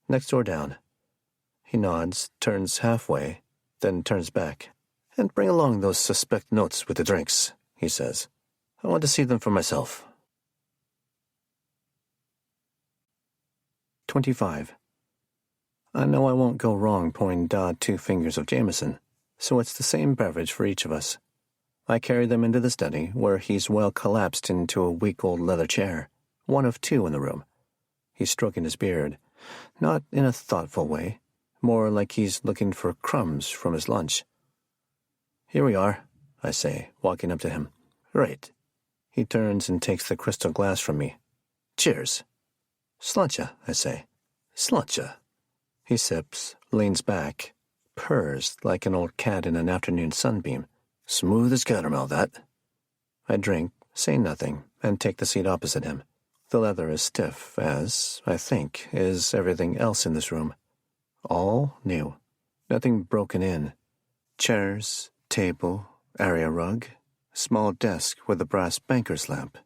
S1: Next door down. He nods, turns halfway, then turns back. And bring along those suspect notes with the drinks, he says. I want to see them for myself. 25. I know I won't go wrong pouring Dodd 2 fingers of Jameson, so it's the same beverage for each of us. I carry them into the study, where he's well collapsed into a week-old leather chair, one of 2 in the room. He's stroking his beard, not in a thoughtful way, more like he's looking for crumbs from his lunch. Here we are, I say, walking up to him. Right. He turns and takes the crystal glass from me. Cheers. Sluncha, I say. Sluncha. He sips, leans back, purrs like an old cat in an afternoon sunbeam. Smooth as caramel, that. I drink, say nothing, and take the seat opposite him. The leather is stiff, as, I think, is everything else in this room. All new. Nothing broken in. Chairs, table, area rug, small desk with a brass banker's lamp.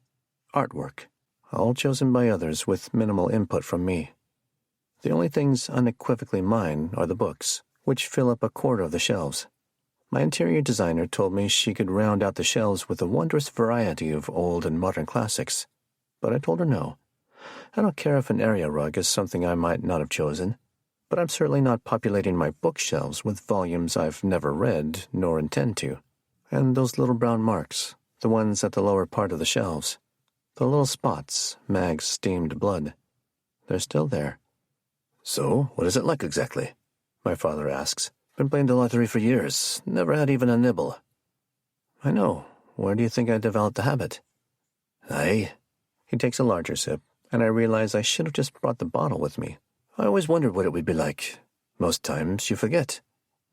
S1: Artwork. All chosen by others with minimal input from me. The only things unequivocally mine are the books, which fill up a quarter of the shelves. My interior designer told me she could round out the shelves with a wondrous variety of old and modern classics, but I told her no. I don't care if an area rug is something I might not have chosen, but I'm certainly not populating my bookshelves with volumes I've never read nor intend to. And those little brown marks, the ones at the lower part of the shelves, the little spots, Mag's steamed blood, they're still there. So, what is it like exactly? My father asks. Been playing the lottery for years, never had even a nibble. I know. Where do you think I developed the habit? Aye. He takes a larger sip, and I realize I should have just brought the bottle with me. I always wondered what it would be like. Most times you forget,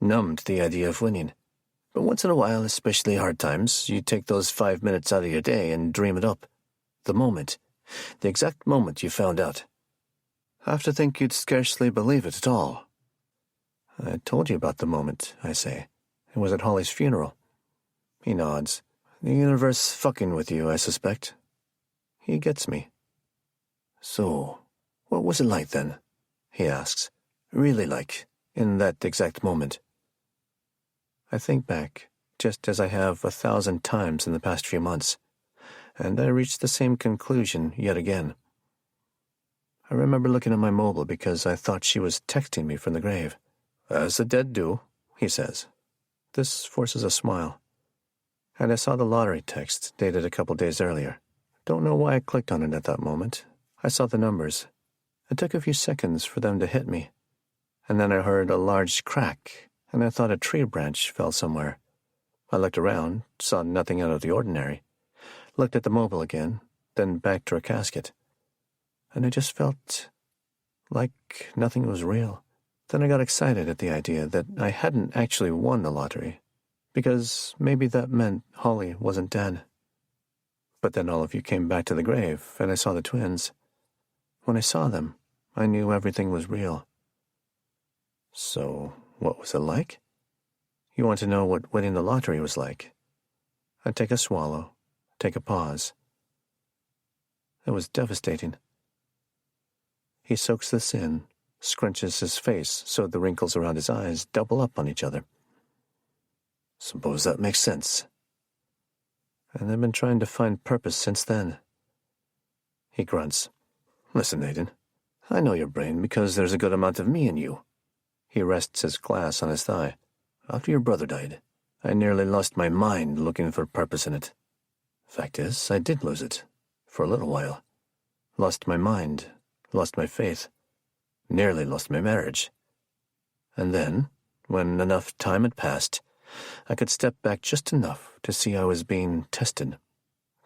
S1: numb to the idea of winning. But once in a while, especially hard times, you take those 5 minutes out of your day and dream it up. The moment. The exact moment you found out. Have to think you'd scarcely believe it at all. I told you about the moment, I say. It was at Holly's funeral. He nods. The universe fucking with you, I suspect. He gets me. So, what was it like then? He asks. Really like, in that exact moment. I think back, just as I have 1,000 times in the past few months, and I reach the same conclusion yet again. I remember looking at my mobile because I thought she was texting me from the grave. As the dead do, he says. This forces a smile. And I saw the lottery text dated a couple days earlier. Don't know why I clicked on it at that moment. I saw the numbers. It took a few seconds for them to hit me. And then I heard a large crack, and I thought a tree branch fell somewhere. I looked around, saw nothing out of the ordinary. Looked at the mobile again, then back to her casket. And I just felt like nothing was real. Then I got excited at the idea that I hadn't actually won the lottery, because maybe that meant Holly wasn't dead. But then all of you came back to the grave, and I saw the twins. When I saw them, I knew everything was real. So, what was it like? You want to know what winning the lottery was like? I take a swallow, take a pause. It was devastating. He soaks this in, scrunches his face so the wrinkles around his eyes double up on each other. Suppose that makes sense. And I've been trying to find purpose since then. He grunts. Listen, Nathan, I know your brain because there's a good amount of me in you. He rests his glass on his thigh. After your brother died, I nearly lost my mind looking for purpose in it. Fact is, I did lose it, for a little while. Lost my mind, lost my faith, nearly lost my marriage. And then, when enough time had passed, I could step back just enough to see I was being tested.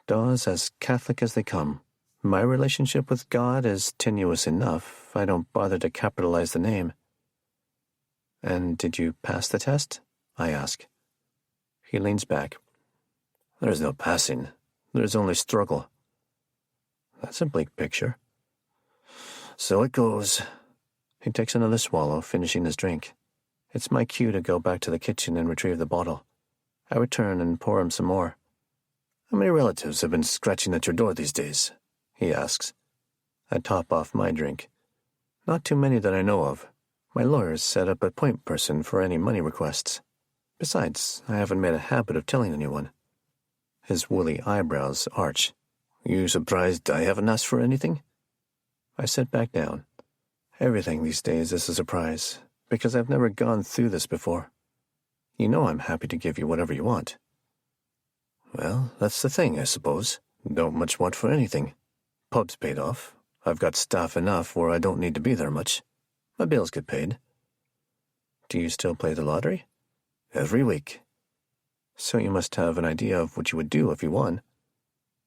S1: Dawes as Catholic as they come. My relationship with God is tenuous enough, I don't bother to capitalize the name. And did you pass the test? I ask. He leans back. There's no passing. There's only struggle. That's a bleak picture. So it goes. He takes another swallow, finishing his drink. It's my cue to go back to the kitchen and retrieve the bottle. I return and pour him some more. How many relatives have been scratching at your door these days? He asks. I top off my drink. Not too many that I know of. My lawyer's set up a point person for any money requests. Besides, I haven't made a habit of telling anyone. His woolly eyebrows arch. You surprised I haven't asked for anything? I sit back down. Everything these days is a surprise, because I've never gone through this before. You know I'm happy to give you whatever you want. Well, that's the thing, I suppose. Don't much want for anything. Pub's paid off. I've got staff enough where I don't need to be there much. My bills get paid. Do you still play the lottery? Every week. So you must have an idea of what you would do if you won.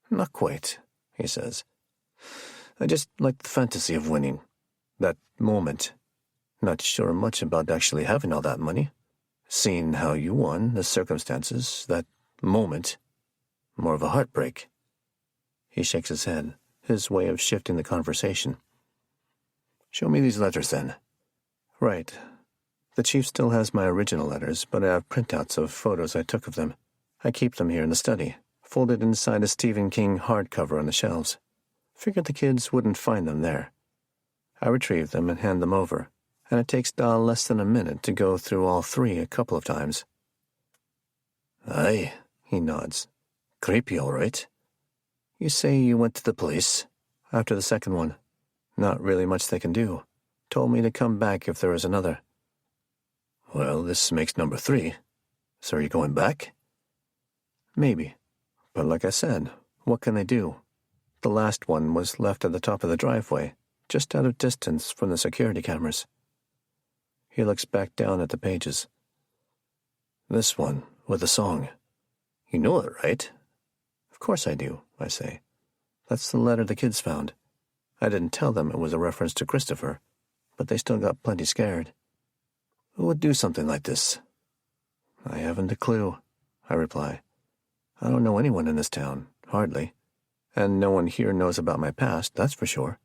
S1: Not quite, he says. I just like the fantasy of winning. That moment. Not sure much about actually having all that money. Seeing how you won, the circumstances, that moment. More of a heartbreak. He shakes his head, his way of shifting the conversation. Show me these letters, then. Right. The chief still has my original letters, but I have printouts of photos I took of them. I keep them here in the study, folded inside a Stephen King hardcover on the shelves. Figured the kids wouldn't find them there. I retrieve them and hand them over, and it takes Dahl less than a minute to go through all three a couple of times. Aye, he nods. Creepy, all right. You say you went to the police? After the second one. Not really much they can do. Told me to come back if there was another. Well, this makes number 3. So are you going back? Maybe. But like I said, what can they do? The last one was left at the top of the driveway, just out of distance from the security cameras. He looks back down at the pages. This one, with the song. You know it, right? Of course I do, I say. That's the letter the kids found. I didn't tell them it was a reference to Christopher, but they still got plenty scared. Who would do something like this? I haven't a clue, I reply. I don't know anyone in this town, hardly. And no one here knows about my past, that's for sure.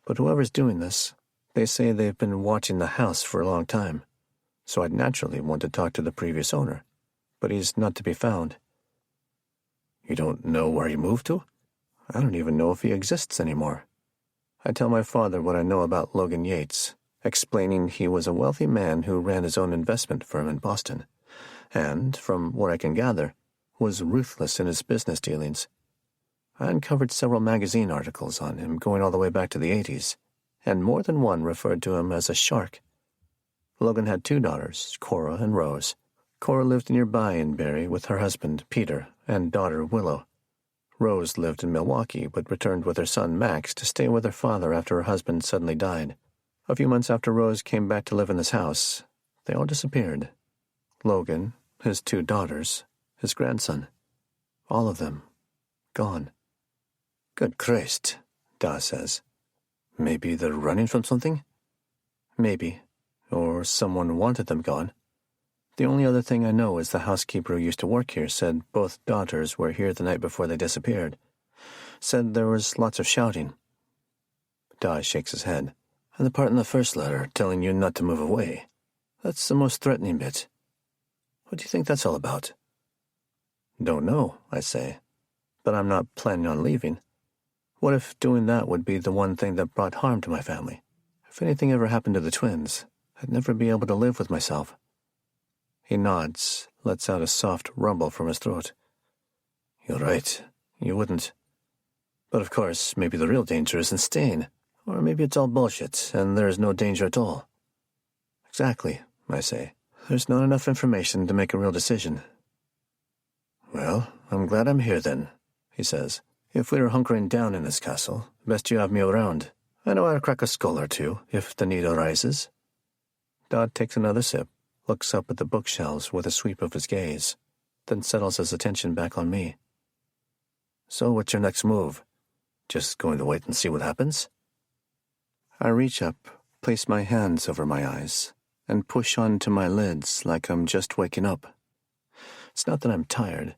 S1: But whoever's doing this, they say they've been watching the house for a long time, so I'd naturally want to talk to the previous owner, but he's not to be found. You don't know where he moved to? I don't even know if he exists anymore. I tell my father what I know about Logan Yates, explaining he was a wealthy man who ran his own investment firm in Boston, and, from what I can gather, was ruthless in his business dealings. I uncovered several magazine articles on him going all the way back to the 80s, and more than one referred to him as a shark. Logan had 2 daughters, Cora and Rose. Cora lived nearby in Barrie with her husband, Peter, and daughter, Willow. Rose lived in Milwaukee, but returned with her son, Max, to stay with her father after her husband suddenly died. A few months after Rose came back to live in this house, they all disappeared. Logan, his 2 daughters, his grandson. All of them. Gone. Good Christ, Da says. Maybe they're running from something? Maybe. Or someone wanted them gone. The only other thing I know is the housekeeper who used to work here said both daughters were here the night before they disappeared. Said there was lots of shouting. Da shakes his head. And the part in the first letter telling you not to move away. That's the most threatening bit. What do you think that's all about? Don't know, I say. But I'm not planning on leaving. What if doing that would be the one thing that brought harm to my family? If anything ever happened to the twins, I'd never be able to live with myself. He nods, lets out a soft rumble from his throat. You're right. You wouldn't. But of course, maybe the real danger isn't staying. Or maybe it's all bullshit, and there's no danger at all. Exactly, I say. There's not enough information to make a real decision. Well, I'm glad I'm here then, he says. If we were hunkering down in this castle, best you have me around. I know I'll crack a skull or two, if the need arises. Dodd takes another sip, looks up at the bookshelves with a sweep of his gaze, then settles his attention back on me. So what's your next move? Just going to wait and see what happens? I reach up, place my hands over my eyes, and push onto my lids like I'm just waking up. It's not that I'm tired.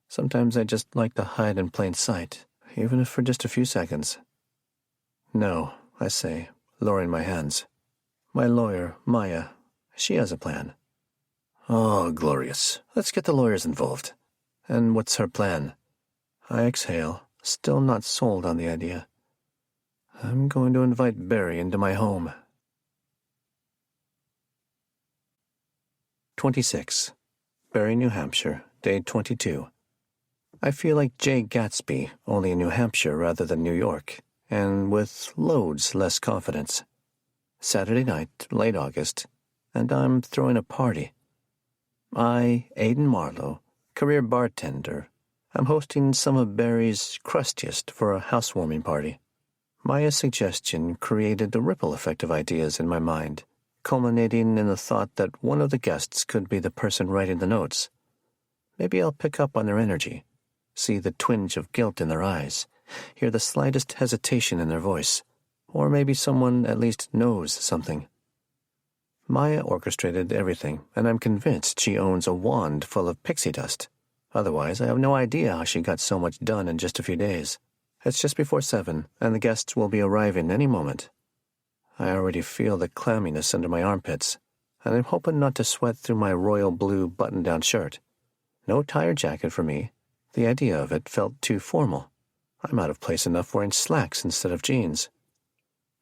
S1: Sometimes I just like to hide in plain sight, even if for just a few seconds. No, I say, lowering my hands. My lawyer, Maya, she has a plan. Oh, glorious. Let's get the lawyers involved. And what's her plan? I exhale, still not sold on the idea. I'm going to invite Barry into my home. 26. Barry, New Hampshire, day 22. I feel like Jay Gatsby, only in New Hampshire rather than New York, and with loads less confidence. Saturday night, late August, and I'm throwing a party. I, Aidan Marlowe, career bartender, am hosting some of Barry's crustiest for a housewarming party. Maya's suggestion created a ripple effect of ideas in my mind, culminating in the thought that one of the guests could be the person writing the notes. Maybe I'll pick up on their energy, see the twinge of guilt in their eyes, hear the slightest hesitation in their voice, or maybe someone at least knows something. Maya orchestrated everything, and I'm convinced she owns a wand full of pixie dust. Otherwise, I have no idea how she got so much done in just a few days. It's just before 7, and the guests will be arriving any moment. I already feel the clamminess under my armpits, and I'm hoping not to sweat through my royal blue button-down shirt. No tie or jacket for me. The idea of it felt too formal. I'm out of place enough wearing slacks instead of jeans.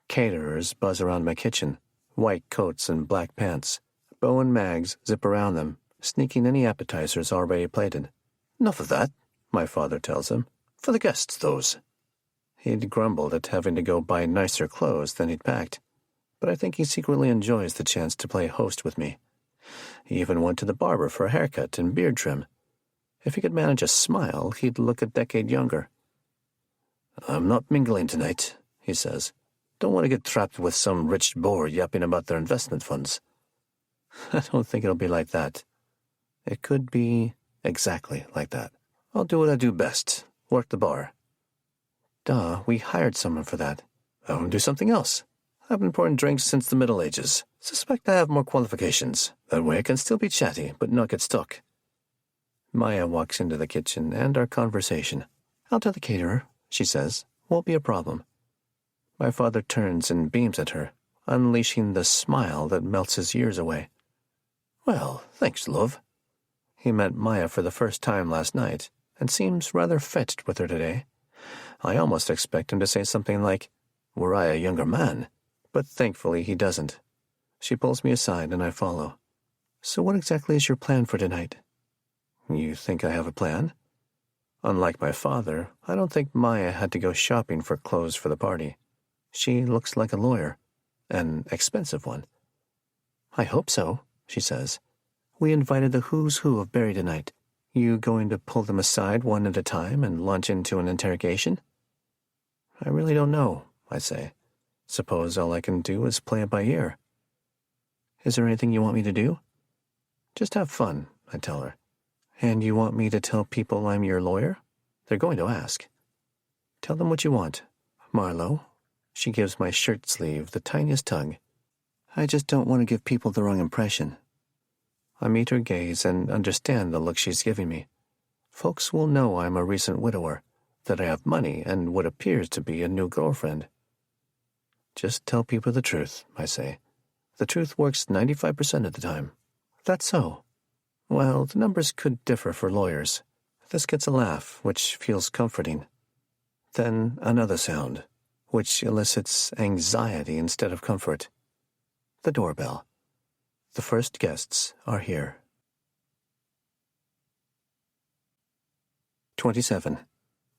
S1: Caterers buzz around my kitchen, white coats and black pants. Bo and Mags zip around them, sneaking any appetizers already plated. Enough of that, my father tells him. For the guests, those. He'd grumbled at having to go buy nicer clothes than he'd packed, but I think he secretly enjoys the chance to play host with me. He even went to the barber for a haircut and beard trim. If he could manage a smile, he'd look a decade younger. I'm not mingling tonight, he says. Don't want to get trapped with some rich boor yapping about their investment funds. I don't think it'll be like that. It could be exactly like that. I'll do what I do best, work the bar. Duh, we hired someone for that. I'll do something else. I've been pouring drinks since the Middle Ages. Suspect I have more qualifications. That way I can still be chatty, but not get stuck. Maya walks into the kitchen and our conversation. I'll tell the caterer, she says. Won't be a problem. My father turns and beams at her, unleashing the smile that melts his years away. Well, thanks, love. He met Maya for the first time last night, and seems rather fetched with her today. I almost expect him to say something like, were I a younger man, but thankfully he doesn't. She pulls me aside and I follow. So what exactly is your plan for tonight? You think I have a plan? Unlike my father, I don't think Maya had to go shopping for clothes for the party. She looks like a lawyer, an expensive one. I hope so, she says. We invited the who's who of Barry tonight. You going to pull them aside one at a time and launch into an interrogation? I really don't know, I say. Suppose all I can do is play it by ear. Is there anything you want me to do? Just have fun, I tell her. And you want me to tell people I'm your lawyer? They're going to ask. Tell them what you want, Marlowe. She gives my shirt sleeve the tiniest tug. I just don't want to give people the wrong impression. I meet her gaze and understand the look she's giving me. Folks will know I'm a recent widower, that I have money and what appears to be a new girlfriend. Just tell people the truth, I say. The truth works 95% of the time. That's so. Well, the numbers could differ for lawyers. This gets a laugh, which feels comforting. Then another sound, which elicits anxiety instead of comfort. The doorbell. The first guests are here. 27.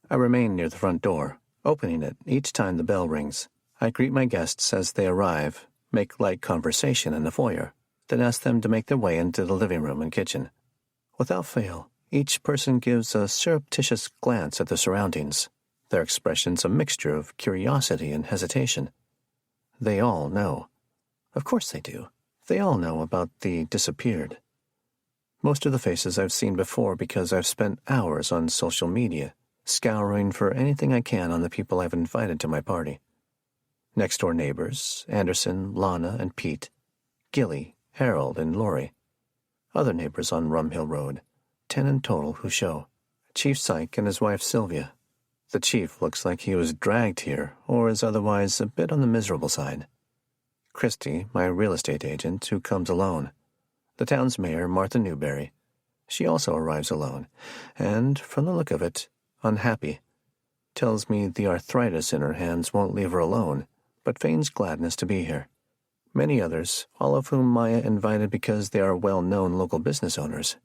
S1: I remain near the front door, opening it each time the bell rings. I greet my guests as they arrive, make light conversation in the foyer, then ask them to make their way into the living room and kitchen. Without fail, each person gives a surreptitious glance at the surroundings, their expressions a mixture of curiosity and hesitation. They all know. Of course they do. They all know about the disappeared. Most of the faces I've seen before because I've spent hours on social media, scouring for anything I can on the people I've invited to my party. Next-door neighbors, Anderson, Lana, and Pete. Gilly, Harold, and Lori. Other neighbors on Rum Hill Road. 10 in total who show. Chief Syke and his wife Sylvia. The chief looks like he was dragged here or is otherwise a bit on the miserable side. Christy, my real estate agent, who comes alone. The town's mayor, Martha Newberry. She also arrives alone, and, from the look of it, unhappy. Tells me the arthritis in her hands won't leave her alone, but feigns gladness to be here. Many others, all of whom Maya invited because they are well-known local business owners.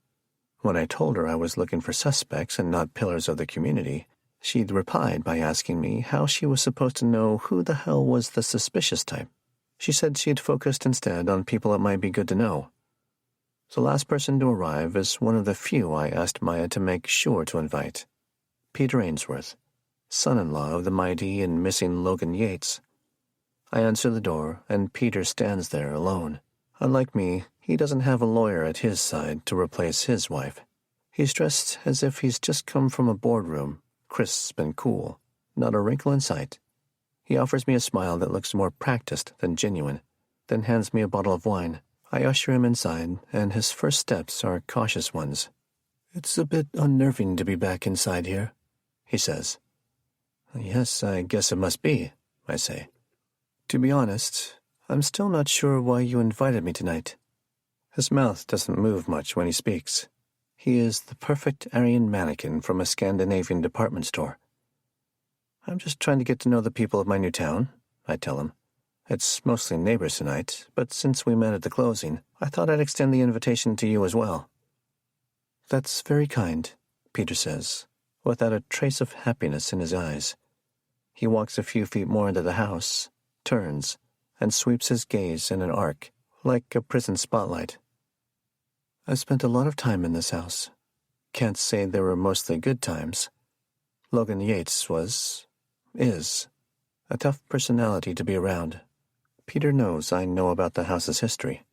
S1: When I told her I was looking for suspects and not pillars of the community, she'd replied by asking me how she was supposed to know who the hell was the suspicious type. She said she'd focused instead on people that might be good to know. The last person to arrive is one of the few I asked Maya to make sure to invite. Peter Ainsworth, son-in-law of the mighty and missing Logan Yates. I answer the door, and Peter stands there alone. Unlike me, he doesn't have a lawyer at his side to replace his wife. He's dressed as if he's just come from a boardroom, crisp and cool, not a wrinkle in sight. He offers me a smile that looks more practiced than genuine, then hands me a bottle of wine. I usher him inside, and his first steps are cautious ones. "It's a bit unnerving to be back inside here," he says. "Yes, I guess it must be," I say. "To be honest, I'm still not sure why you invited me tonight." His mouth doesn't move much when he speaks. He is the perfect Aryan mannequin from a Scandinavian department store. "I'm just trying to get to know the people of my new town," I tell him. "It's mostly neighbors tonight, but since we met at the closing, I thought I'd extend the invitation to you as well." "That's very kind," Peter says, without a trace of happiness in his eyes. He walks a few feet more into the house, turns, and sweeps his gaze in an arc, like a prison spotlight. "I spent a lot of time in this house. Can't say they were mostly good times. Logan Yates is, a tough personality to be around. Peter knows I know about the house's history."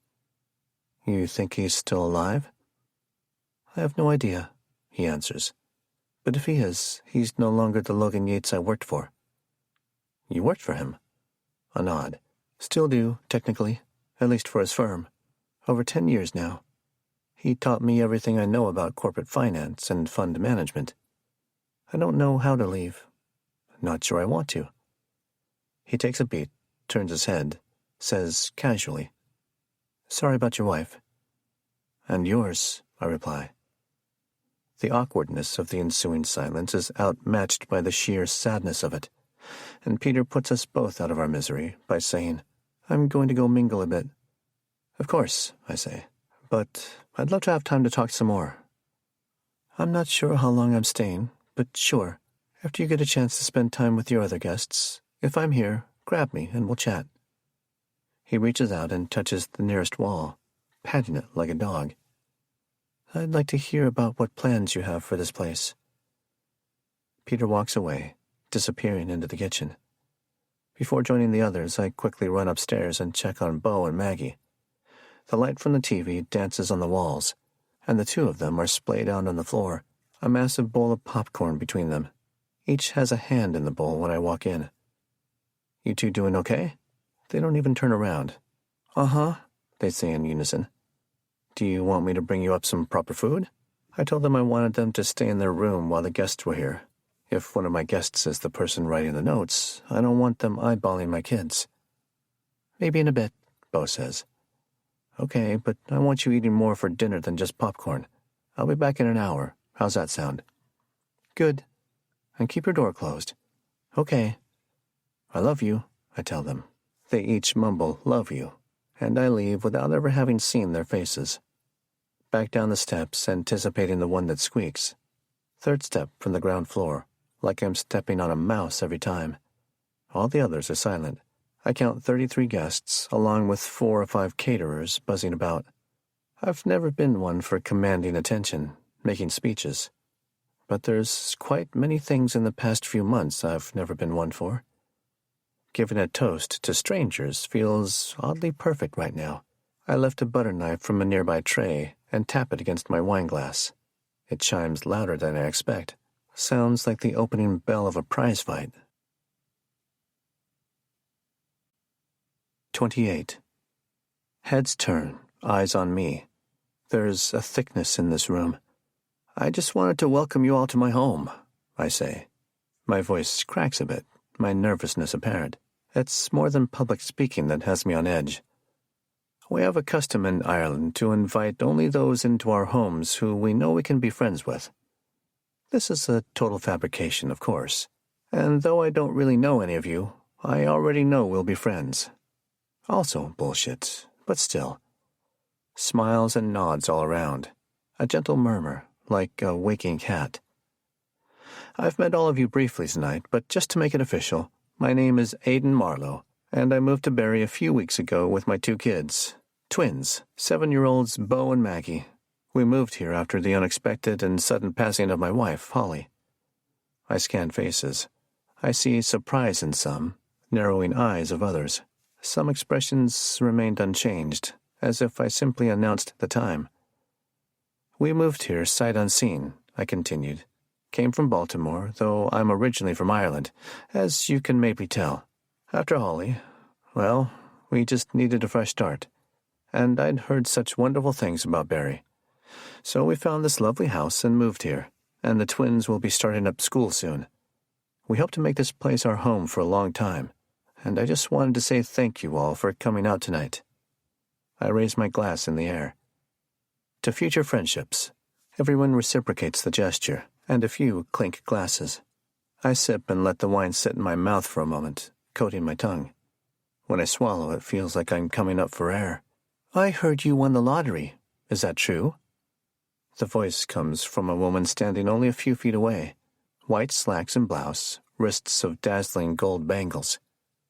S1: "You think he's still alive?" "I have no idea," he answers. "But if he is, he's no longer the Logan Yates I worked for." "You worked for him?" A nod. "Still do, technically, at least for his firm. Over 10 years now. He taught me everything I know about corporate finance and fund management. I don't know how to leave. Not sure I want to." He takes a beat, turns his head, says casually, "Sorry about your wife." "And yours," I reply. The awkwardness of the ensuing silence is outmatched by the sheer sadness of it, and Peter puts us both out of our misery by saying, "I'm going to go mingle a bit." "Of course," I say, "but I'd love to have time to talk some more." "I'm not sure how long I'm staying, but sure, after you get a chance to spend time with your other guests, if I'm here, grab me and we'll chat." He reaches out and touches the nearest wall, patting it like a dog. "I'd like to hear about what plans you have for this place." Peter walks away, disappearing into the kitchen. Before joining the others, I quickly run upstairs and check on Beau and Maggie. The light from the TV dances on the walls, and the two of them are splayed out on the floor, a massive bowl of popcorn between them. Each has a hand in the bowl when I walk in. "You two doing okay?" They don't even turn around. "Uh-huh," they say in unison. "Do you want me to bring you up some proper food?" I told them I wanted them to stay in their room while the guests were here. If one of my guests is the person writing the notes, I don't want them eyeballing my kids. "Maybe in a bit," Beau says. "Okay, but I want you eating more for dinner than just popcorn. I'll be back in an hour. How's that sound?" "Good. And keep your door closed." "Okay." "I love you," I tell them. They each mumble, "love you," and I leave without ever having seen their faces. Back down the steps, anticipating the one that squeaks. Third step from the ground floor, like I'm stepping on a mouse every time. All the others are silent. I count 33 guests, along with 4 or 5 caterers buzzing about. I've never been one for commanding attention, making speeches. But there's quite many things in the past few months I've never been one for. Giving a toast to strangers feels oddly perfect right now. I lift a butter knife from a nearby tray and tap it against my wine glass. It chimes louder than I expect. Sounds like the opening bell of a prize fight. 28. Heads turn, eyes on me. There's a thickness in this room. "I just wanted to welcome you all to my home," I say. My voice cracks a bit, my nervousness apparent. It's more than public speaking that has me on edge. We have a custom in Ireland to invite only those into our homes who we know we can be friends with. This is a total fabrication, of course, and though I don't really know any of you, I already know we'll be friends. Also bullshit, but still. Smiles and nods all around, a gentle murmur, like a waking cat. I've met all of you briefly tonight, but just to make it official, my name is Aidan Marlowe, and I moved to Barrie a few weeks ago with my 2 kids. Twins, 7-year-olds Beau and Maggie. We moved here after the unexpected and sudden passing of my wife, Holly. I scan faces. I see surprise in some, narrowing eyes of others. Some expressions remained unchanged, as if I simply announced the time. We moved here sight unseen, I continued. Came from Baltimore, though I'm originally from Ireland, as you can maybe tell. After Holly, well, we just needed a fresh start. And I'd heard such wonderful things about Barrie. So we found this lovely house and moved here, and the twins will be starting up school soon. We hope to make this place our home for a long time, and I just wanted to say thank you all for coming out tonight. I raise my glass in the air. To future friendships. Everyone reciprocates the gesture, and a few clink glasses. I sip and let the wine sit in my mouth for a moment, coating my tongue. When I swallow, it feels like I'm coming up for air. I heard you won the lottery. Is that true? The voice comes from a woman standing only a few feet away. White slacks and blouse, wrists of dazzling gold bangles.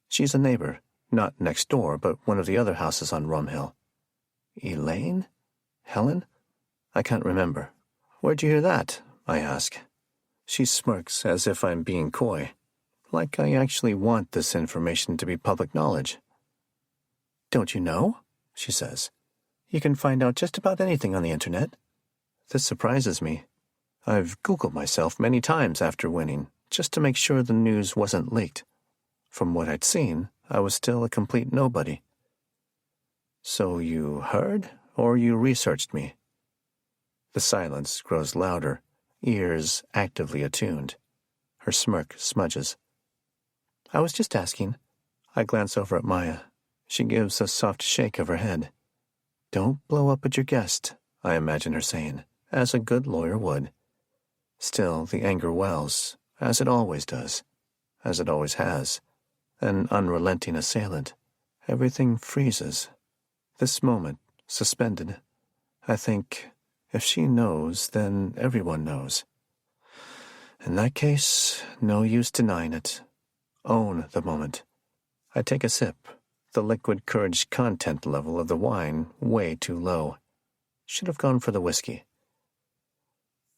S1: She's a neighbor, not next door, but one of the other houses on Rum Hill. Elaine? Helen? I can't remember. Where'd you hear that? I ask. She smirks as if I'm being coy, like I actually want this information to be public knowledge. Don't you know? She says. You can find out just about anything on the internet. This surprises me. I've Googled myself many times after winning, just to make sure the news wasn't leaked. From what I'd seen, I was still a complete nobody. So you heard, or you researched me? The silence grows louder, ears actively attuned. Her smirk smudges. I was just asking. I glance over at Maya. She gives a soft shake of her head. Don't blow up at your guest, I imagine her saying, as a good lawyer would. Still, the anger wells, as it always does, as it always has. An unrelenting assailant. Everything freezes. This moment, suspended. I think, if she knows, then everyone knows. In that case, no use denying it. Own the moment. I take a sip. The liquid courage content level of the wine way too low. Should have gone for the whiskey.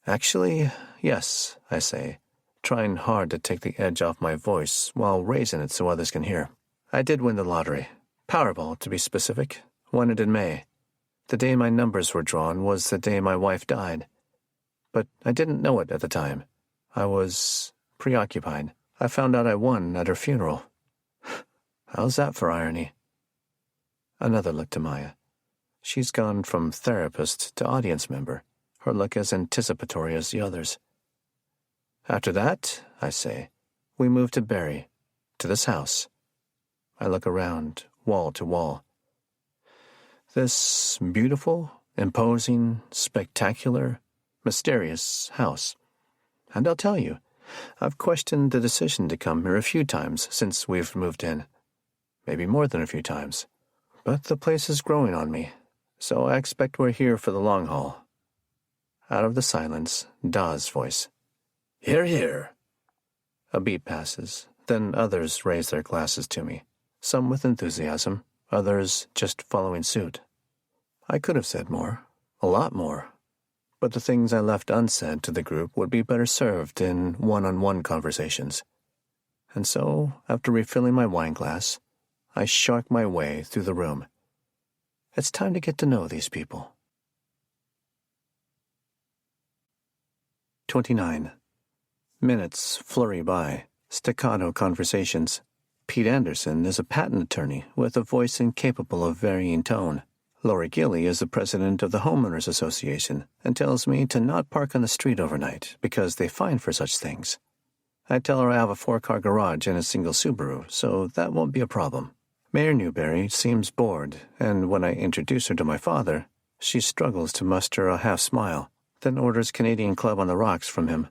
S1: Actually, yes, I say, trying hard to take the edge off my voice while raising it so others can hear. I did win the lottery. Powerball, to be specific. Won it in May. The day my numbers were drawn was the day my wife died. But I didn't know it at the time. I was preoccupied. I found out I won at her funeral. How's that for irony? Another look to Maya. She's gone from therapist to audience member, her look as anticipatory as the others. After that, I say, we moved to Barrie, to this house. I look around, wall to wall. This beautiful, imposing, spectacular, mysterious house. And I'll tell you, I've questioned the decision to come here a few times since we've moved in. Maybe more than a few times. But the place is growing on me, so I expect we're here for the long haul. Out of the silence, Da's voice. Hear, hear. A beat passes, then others raise their glasses to me, some with enthusiasm, others just following suit. I could have said more, a lot more, but the things I left unsaid to the group would be better served in one-on-one conversations. And so, after refilling my wine glass, I shark my way through the room. It's time to get to know these people. 29. Minutes flurry by, staccato conversations. Pete Anderson is a patent attorney with a voice incapable of varying tone. Lori Gilly is the president of the Homeowners Association and tells me to not park on the street overnight because they fine for such things. I tell her I have a 4-car garage and a single Subaru, so that won't be a problem. Mayor Newberry seems bored, and when I introduce her to my father, she struggles to muster a half-smile, then orders Canadian Club on the Rocks from him.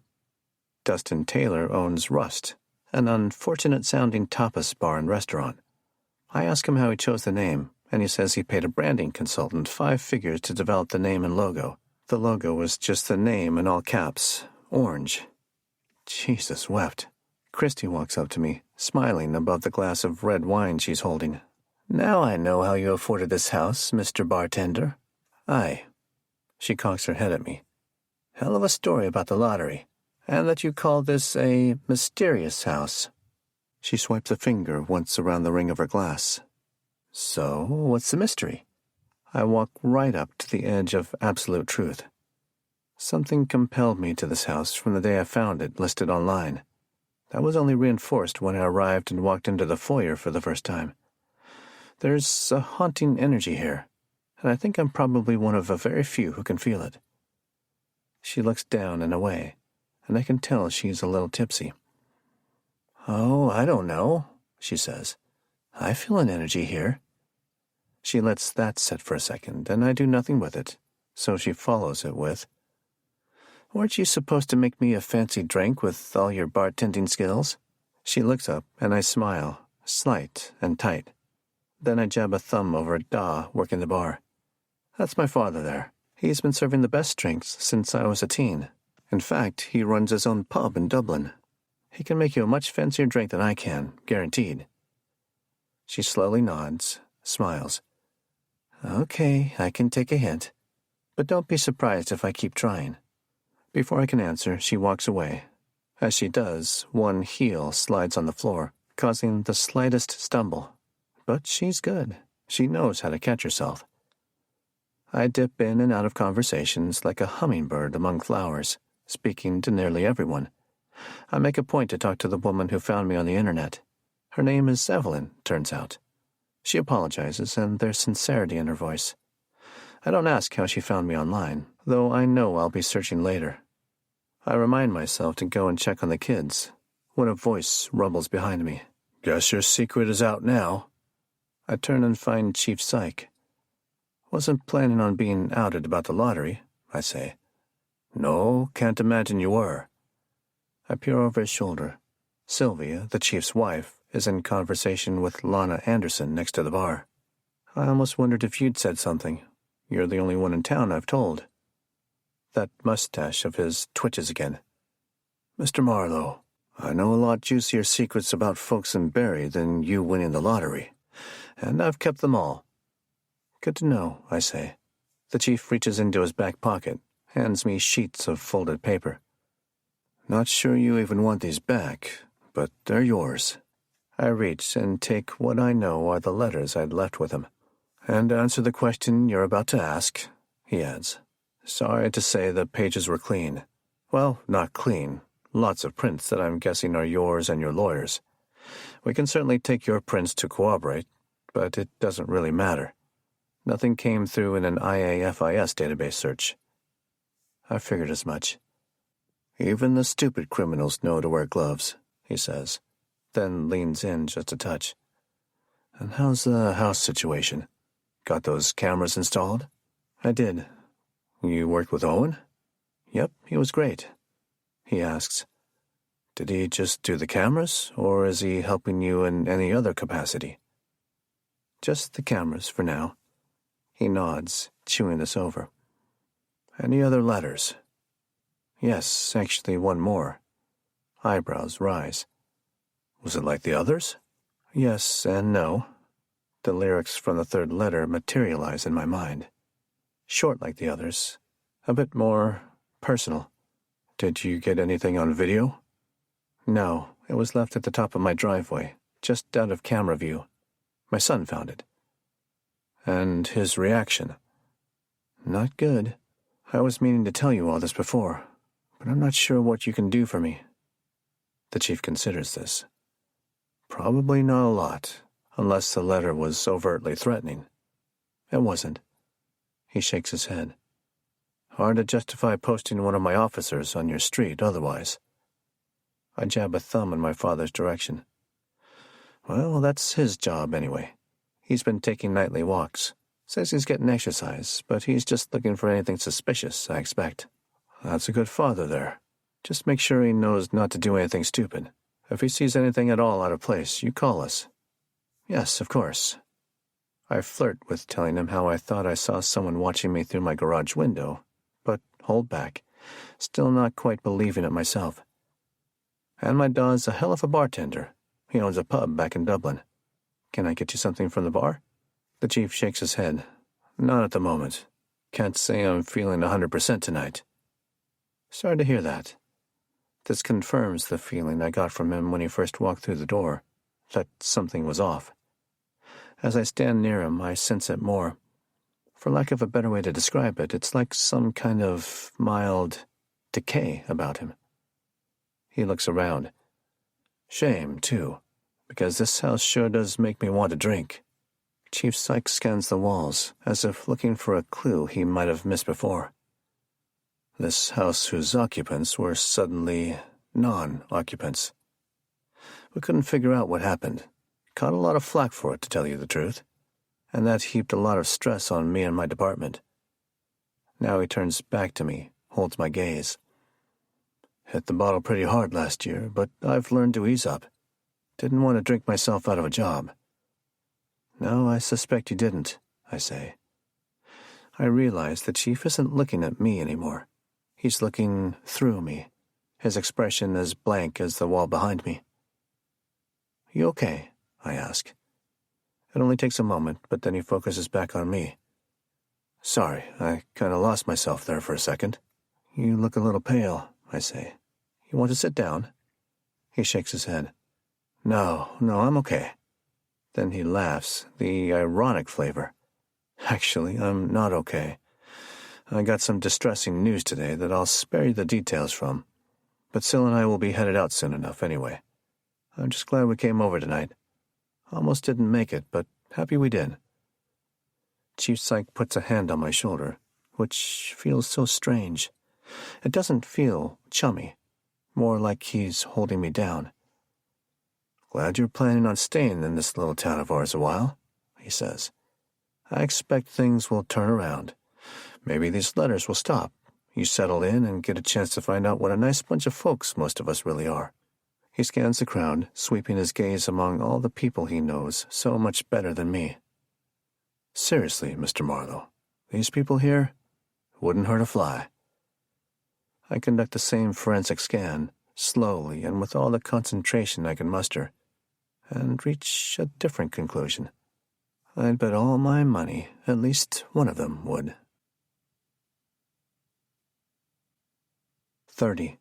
S1: Dustin Taylor owns Rust, an unfortunate-sounding tapas bar and restaurant. I ask him how he chose the name, and he says he paid a branding consultant 5 figures to develop the name and logo. The logo was just the name in all caps, orange. Jesus wept. Christy walks up to me, smiling above the glass of red wine she's holding. Now I know how you afforded this house, Mr. Bartender. Aye. She cocks her head at me. Hell of a story about the lottery, and that you call this a mysterious house. She swipes a finger once around the ring of her glass. So, what's the mystery? I walk right up to the edge of absolute truth. Something compelled me to this house from the day I found it listed online. That was only reinforced when I arrived and walked into the foyer for the first time. There's a haunting energy here, and I think I'm probably one of a very few who can feel it. She looks down and away, and I can tell she's a little tipsy. Oh, I don't know, she says. I feel an energy here. She lets that sit for a second, and I do nothing with it, so she follows it with, Weren't you supposed to make me a fancy drink with all your bartending skills? She looks up, and I smile, slight and tight. Then I jab a thumb over at Da working the bar. That's my father there. He's been serving the best drinks since I was a teen. In fact, he runs his own pub in Dublin. He can make you a much fancier drink than I can, guaranteed. She slowly nods, smiles. Okay, I can take a hint. But don't be surprised if I keep trying. Before I can answer, she walks away. As she does, one heel slides on the floor, causing the slightest stumble. But she's good. She knows how to catch herself. I dip in and out of conversations like a hummingbird among flowers, speaking to nearly everyone. I make a point to talk to the woman who found me on the internet. Her name is Evelyn, turns out. She apologizes, and there's sincerity in her voice. I don't ask how she found me online, though I know I'll be searching later. I remind myself to go and check on the kids, when a voice rumbles behind me. Guess your secret is out now. I turn and find Chief Psych. Wasn't planning on being outed about the lottery, I say. No, can't imagine you were. I peer over his shoulder. Sylvia, the chief's wife, is in conversation with Lana Anderson next to the bar. I almost wondered if you'd said something. You're the only one in town I've told. That mustache of his twitches again. Mr. Marlowe, I know a lot juicier secrets about folks in Barrie than you winning the lottery, and I've kept them all. Good to know, I say. The chief reaches into his back pocket, hands me sheets of folded paper. Not sure you even want these back, but they're yours. I reach and take what I know are the letters I'd left with him. And answer the question you're about to ask, he adds. Sorry to say the pages were clean. Well, not clean. Lots of prints that I'm guessing are yours and your lawyer's. We can certainly take your prints to corroborate, but it doesn't really matter. Nothing came through in an IAFIS database search. I figured as much. Even the stupid criminals know to wear gloves, he says, then leans in just a touch. And how's the house situation? Got those cameras installed? I did. You worked with Owen? Yep, he was great. He asks, did he just do the cameras, or is he helping you in any other capacity? Just the cameras for now. He nods, chewing this over. Any other letters? Yes, actually one more. Eyebrows rise. Was it like the others? Yes and no. The lyrics from the third letter materialize in my mind. Short like the others, a bit more personal. Did you get anything on video? No, it was left at the top of my driveway, just out of camera view. My son found it. And his reaction? Not good. I was meaning to tell you all this before, but I'm not sure what you can do for me. The chief considers this. Probably not a lot, unless the letter was overtly threatening. It wasn't. He shakes his head. Hard to justify posting one of my officers on your street otherwise. I jab a thumb in my father's direction. Well, that's his job anyway. He's been taking nightly walks. Says he's getting exercise, but he's just looking for anything suspicious, I expect. That's a good father there. Just make sure he knows not to do anything stupid. If he sees anything at all out of place, you call us. Yes, of course. I flirt with telling him how I thought I saw someone watching me through my garage window, but hold back, still not quite believing it myself. And my Da's a hell of a bartender. He owns a pub back in Dublin. Can I get you something from the bar? The chief shakes his head. Not at the moment. Can't say I'm feeling 100% tonight. Sorry to hear that. This confirms the feeling I got from him when he first walked through the door, that something was off. As I stand near him, I sense it more. For lack of a better way to describe it, it's like some kind of mild decay about him. He looks around. Shame, too, because this house sure does make me want to drink. Chief Sykes scans the walls, as if looking for a clue he might have missed before. This house whose occupants were suddenly non-occupants. We couldn't figure out what happened. Caught a lot of flack for it, to tell you the truth, and that heaped a lot of stress on me and my department. Now he turns back to me, holds my gaze. Hit the bottle pretty hard last year, but I've learned to ease up. Didn't want to drink myself out of a job. No, I suspect you didn't, I say. I realize the chief isn't looking at me anymore. He's looking through me, his expression as blank as the wall behind me. You okay? I ask. It only takes a moment, but then he focuses back on me. Sorry, I kind of lost myself there for a second. You look a little pale, I say. You want to sit down? He shakes his head. No, I'm okay. Then he laughs, the ironic flavor. Actually, I'm not okay. I got some distressing news today that I'll spare you the details from. But Syl and I will be headed out soon enough anyway. I'm just glad we came over tonight. Almost didn't make it, but happy we did. Chief Syke puts a hand on my shoulder, which feels so strange. It doesn't feel chummy, more like he's holding me down. Glad you're planning on staying in this little town of ours a while, he says. I expect things will turn around. Maybe these letters will stop. You settle in and get a chance to find out what a nice bunch of folks most of us really are. He scans the crowd, sweeping his gaze among all the people he knows so much better than me. Seriously, Mr. Marlowe, these people here wouldn't hurt a fly. I conduct the same forensic scan, slowly and with all the concentration I can muster, and reach a different conclusion. I'd bet all my money at least one of them would. 30.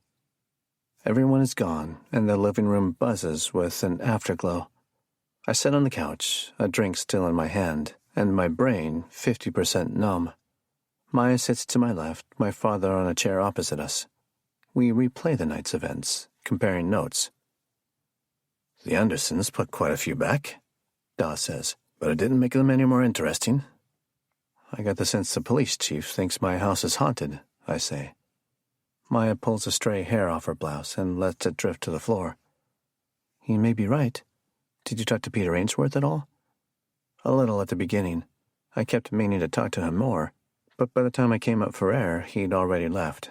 S1: Everyone is gone, and the living room buzzes with an afterglow. I sit on the couch, a drink still in my hand, and my brain 50% numb. Maya sits to my left, my father on a chair opposite us. We replay the night's events, comparing notes. The Andersons put quite a few back, Da says, but it didn't make them any more interesting. I got the sense the police chief thinks my house is haunted, I say. Maya pulls a stray hair off her blouse and lets it drift to the floor. He may be right. Did you talk to Peter Ainsworth at all? A little at the beginning. I kept meaning to talk to him more, but by the time I came up for air, he'd already left.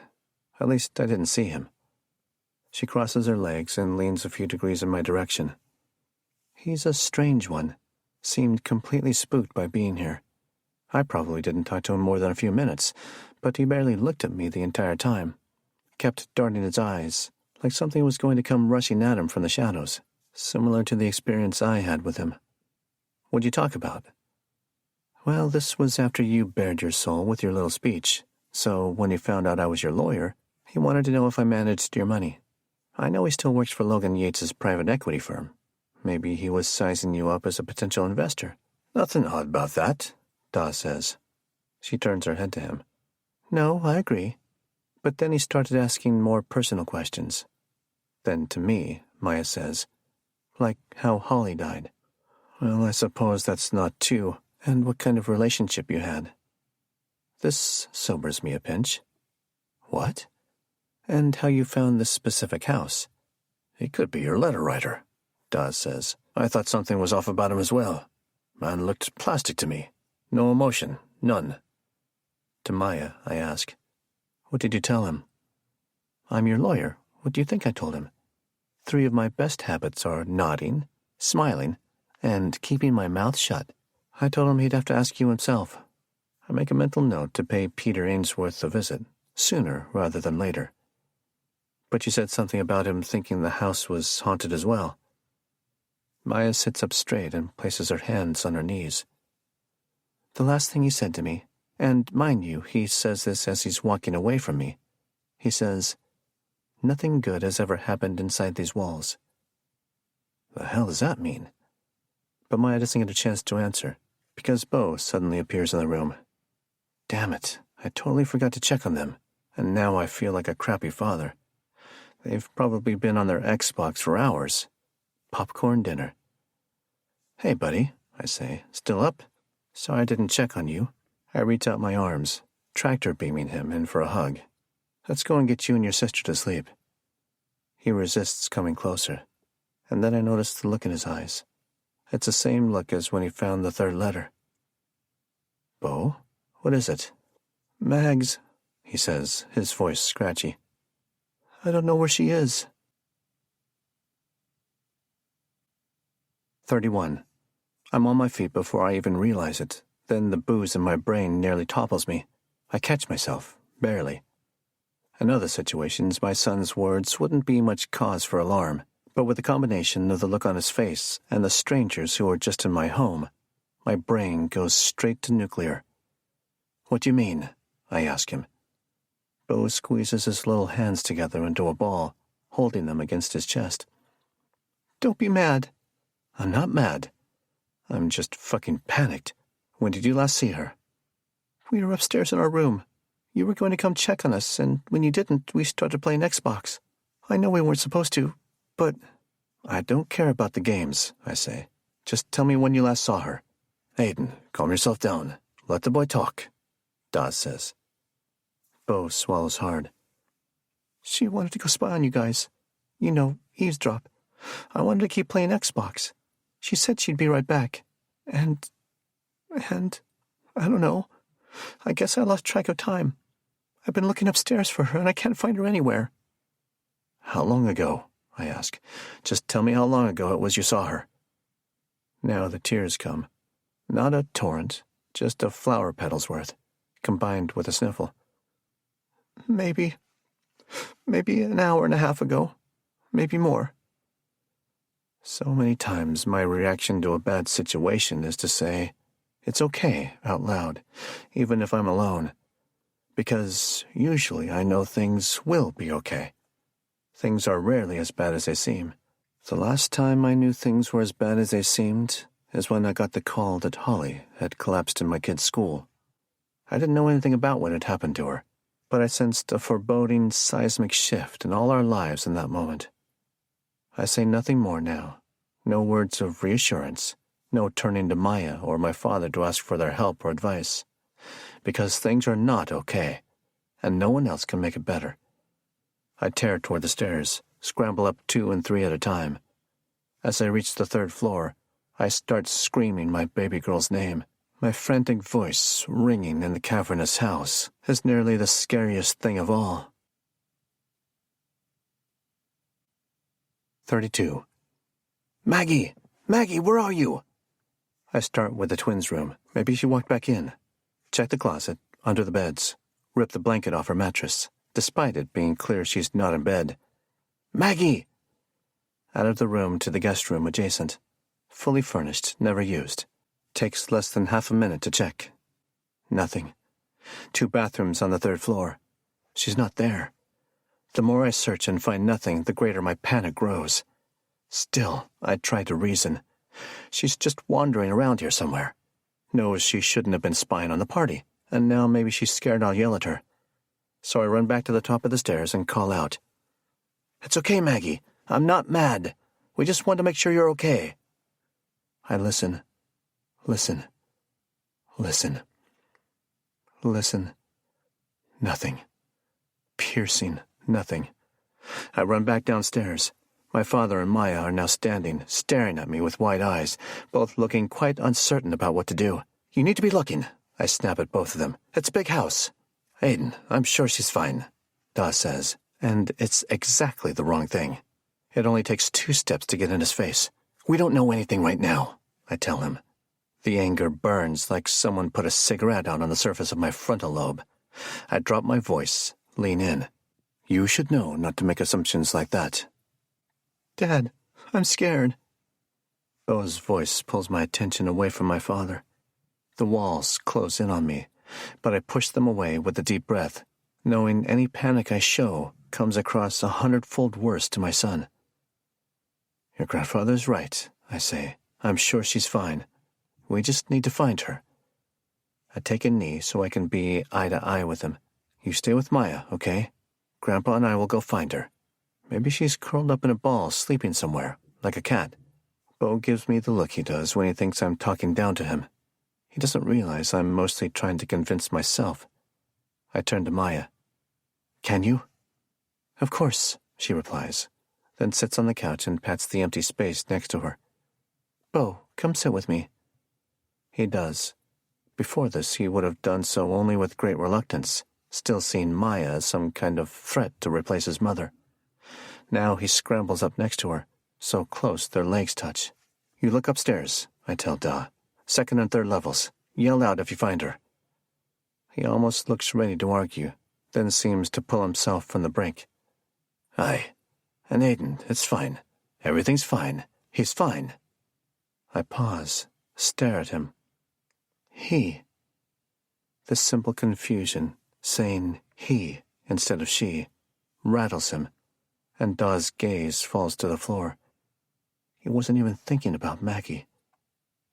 S1: At least I didn't see him. She crosses her legs and leans a few degrees in my direction. He's a strange one. Seemed completely spooked by being here. I probably didn't talk to him more than a few minutes, but he barely looked at me the entire time. Kept darting his eyes, like something was going to come rushing at him from the shadows, similar to the experience I had with him. What'd you talk about? Well, this was after you bared your soul with your little speech, so when he found out I was your lawyer, he wanted to know if I managed your money. I know he still works for Logan Yates's private equity firm. Maybe he was sizing you up as a potential investor. Nothing odd about that, Da says. She turns her head to him. No, I agree. But then he started asking more personal questions. Then to me, Maya says, like how Holly died. Well, I suppose that's not too, and what kind of relationship you had. This sobers me a pinch. What? And how you found this specific house. He could be your letter writer, Dawes says. I thought something was off about him as well. Man looked plastic to me. No emotion, none. To Maya, I ask, what did you tell him? I'm your lawyer. What do you think I told him? 3 of my best habits are nodding, smiling, and keeping my mouth shut. I told him he'd have to ask you himself. I make a mental note to pay Peter Ainsworth a visit, sooner rather than later. But you said something about him thinking the house was haunted as well. Maya sits up straight and places her hands on her knees. The last thing he said to me, and mind you, he says this as he's walking away from me, he says, nothing good has ever happened inside these walls. The hell does that mean? But Maya doesn't get a chance to answer, because Bo suddenly appears in the room. Damn it, I totally forgot to check on them, and now I feel like a crappy father. They've probably been on their Xbox for hours. Popcorn dinner. Hey, buddy, I say, still up? Sorry I didn't check on you. I reach out my arms, tractor beaming him in for a hug. Let's go and get you and your sister to sleep. He resists coming closer, and then I notice the look in his eyes. It's the same look as when he found the 3rd letter. Bo, what is it? Mags, he says, his voice scratchy. I don't know where she is. 31. I'm on my feet before I even realize it. Then the booze in my brain nearly topples me. I catch myself, barely. In other situations, my son's words wouldn't be much cause for alarm, but with the combination of the look on his face and the strangers who are just in my home, my brain goes straight to nuclear. What do you mean? I ask him. Bo squeezes his little hands together into a ball, holding them against his chest. Don't be mad. I'm not mad. I'm just fucking panicked. When did you last see her? We were upstairs in our room. You were going to come check on us, and when you didn't, we started playing Xbox. I know we weren't supposed to, but... I don't care about the games, I say. Just tell me when you last saw her. Aiden, calm yourself down. Let the boy talk, Dawes says. Bo swallows hard. She wanted to go spy on you guys. You know, eavesdrop. I wanted to keep playing Xbox. She said she'd be right back. And, I don't know. I guess I lost track of time. I've been looking upstairs for her, and I can't find her anywhere. How long ago? I ask. Just tell me how long ago it was you saw her. Now the tears come. Not a torrent, just a flower petal's worth, combined with a sniffle. Maybe an hour and a half ago. Maybe more. So many times my reaction to a bad situation is to say, it's okay, out loud, even if I'm alone. Because usually I know things will be okay. Things are rarely as bad as they seem. The last time I knew things were as bad as they seemed is when I got the call that Holly had collapsed in my kid's school. I didn't know anything about what had happened to her, but I sensed a foreboding seismic shift in all our lives in that moment. I say nothing more now. No words of reassurance. No turning to Maya or my father to ask for their help or advice. Because things are not okay, and no one else can make it better. I tear toward the stairs, scramble up 2 and 3 at a time. As I reach the 3rd floor, I start screaming my baby girl's name. My frantic voice ringing in the cavernous house is nearly the scariest thing of all. 32. Maggie! Maggie, where are you? I start with the twins' room. Maybe she walked back in. Check the closet, under the beds. Rip the blanket off her mattress, despite it being clear she's not in bed. Maggie! Out of the room to the guest room adjacent. Fully furnished, never used. Takes less than half a minute to check. Nothing. 2 bathrooms on the 3rd floor. She's not there. The more I search and find nothing, the greater my panic grows. Still, I try to reason. She's just wandering around here somewhere. Knows she shouldn't have been spying on the party, and now maybe she's scared I'll yell at her. So I run back to the top of the stairs and call out. It's okay, Maggie. I'm not mad. We just want to make sure you're okay. I listen. Listen. Listen. Listen. Nothing. Piercing nothing. I run back downstairs. My father and Maya are now standing, staring at me with wide eyes, both looking quite uncertain about what to do. "You need to be looking," I snap at both of them. "It's a big house." "Aiden, I'm sure she's fine," Da says, and it's exactly the wrong thing. It only takes 2 steps to get in his face. "We don't know anything right now," I tell him. The anger burns like someone put a cigarette out on the surface of my frontal lobe. I drop my voice, lean in. "You should know not to make assumptions like that." "Dad, I'm scared." Bo's voice pulls my attention away from my father. The walls close in on me, but I push them away with a deep breath, knowing any panic I show comes across 100-fold worse to my son. "Your grandfather's right," I say. "I'm sure she's fine. We just need to find her." I take a knee so I can be eye to eye with him. "You stay with Maya, okay? Grandpa and I will go find her. Maybe she's curled up in a ball, sleeping somewhere, like a cat." Bo gives me the look he does when he thinks I'm talking down to him. He doesn't realize I'm mostly trying to convince myself. I turn to Maya. "Can you?" "Of course," she replies, then sits on the couch and pats the empty space next to her. "Bo, come sit with me." He does. Before this, he would have done so only with great reluctance, still seeing Maya as some kind of threat to replace his mother. Now he scrambles up next to her, so close their legs touch. "You look upstairs," I tell Da. "2nd and 3rd levels. Yell out if you find her." He almost looks ready to argue, then seems to pull himself from the brink. "Aye. And Aiden, it's fine. Everything's fine. He's fine." I pause, stare at him. He. The simple confusion, saying he instead of she, rattles him, and Da's gaze falls to the floor. He wasn't even thinking about Maggie.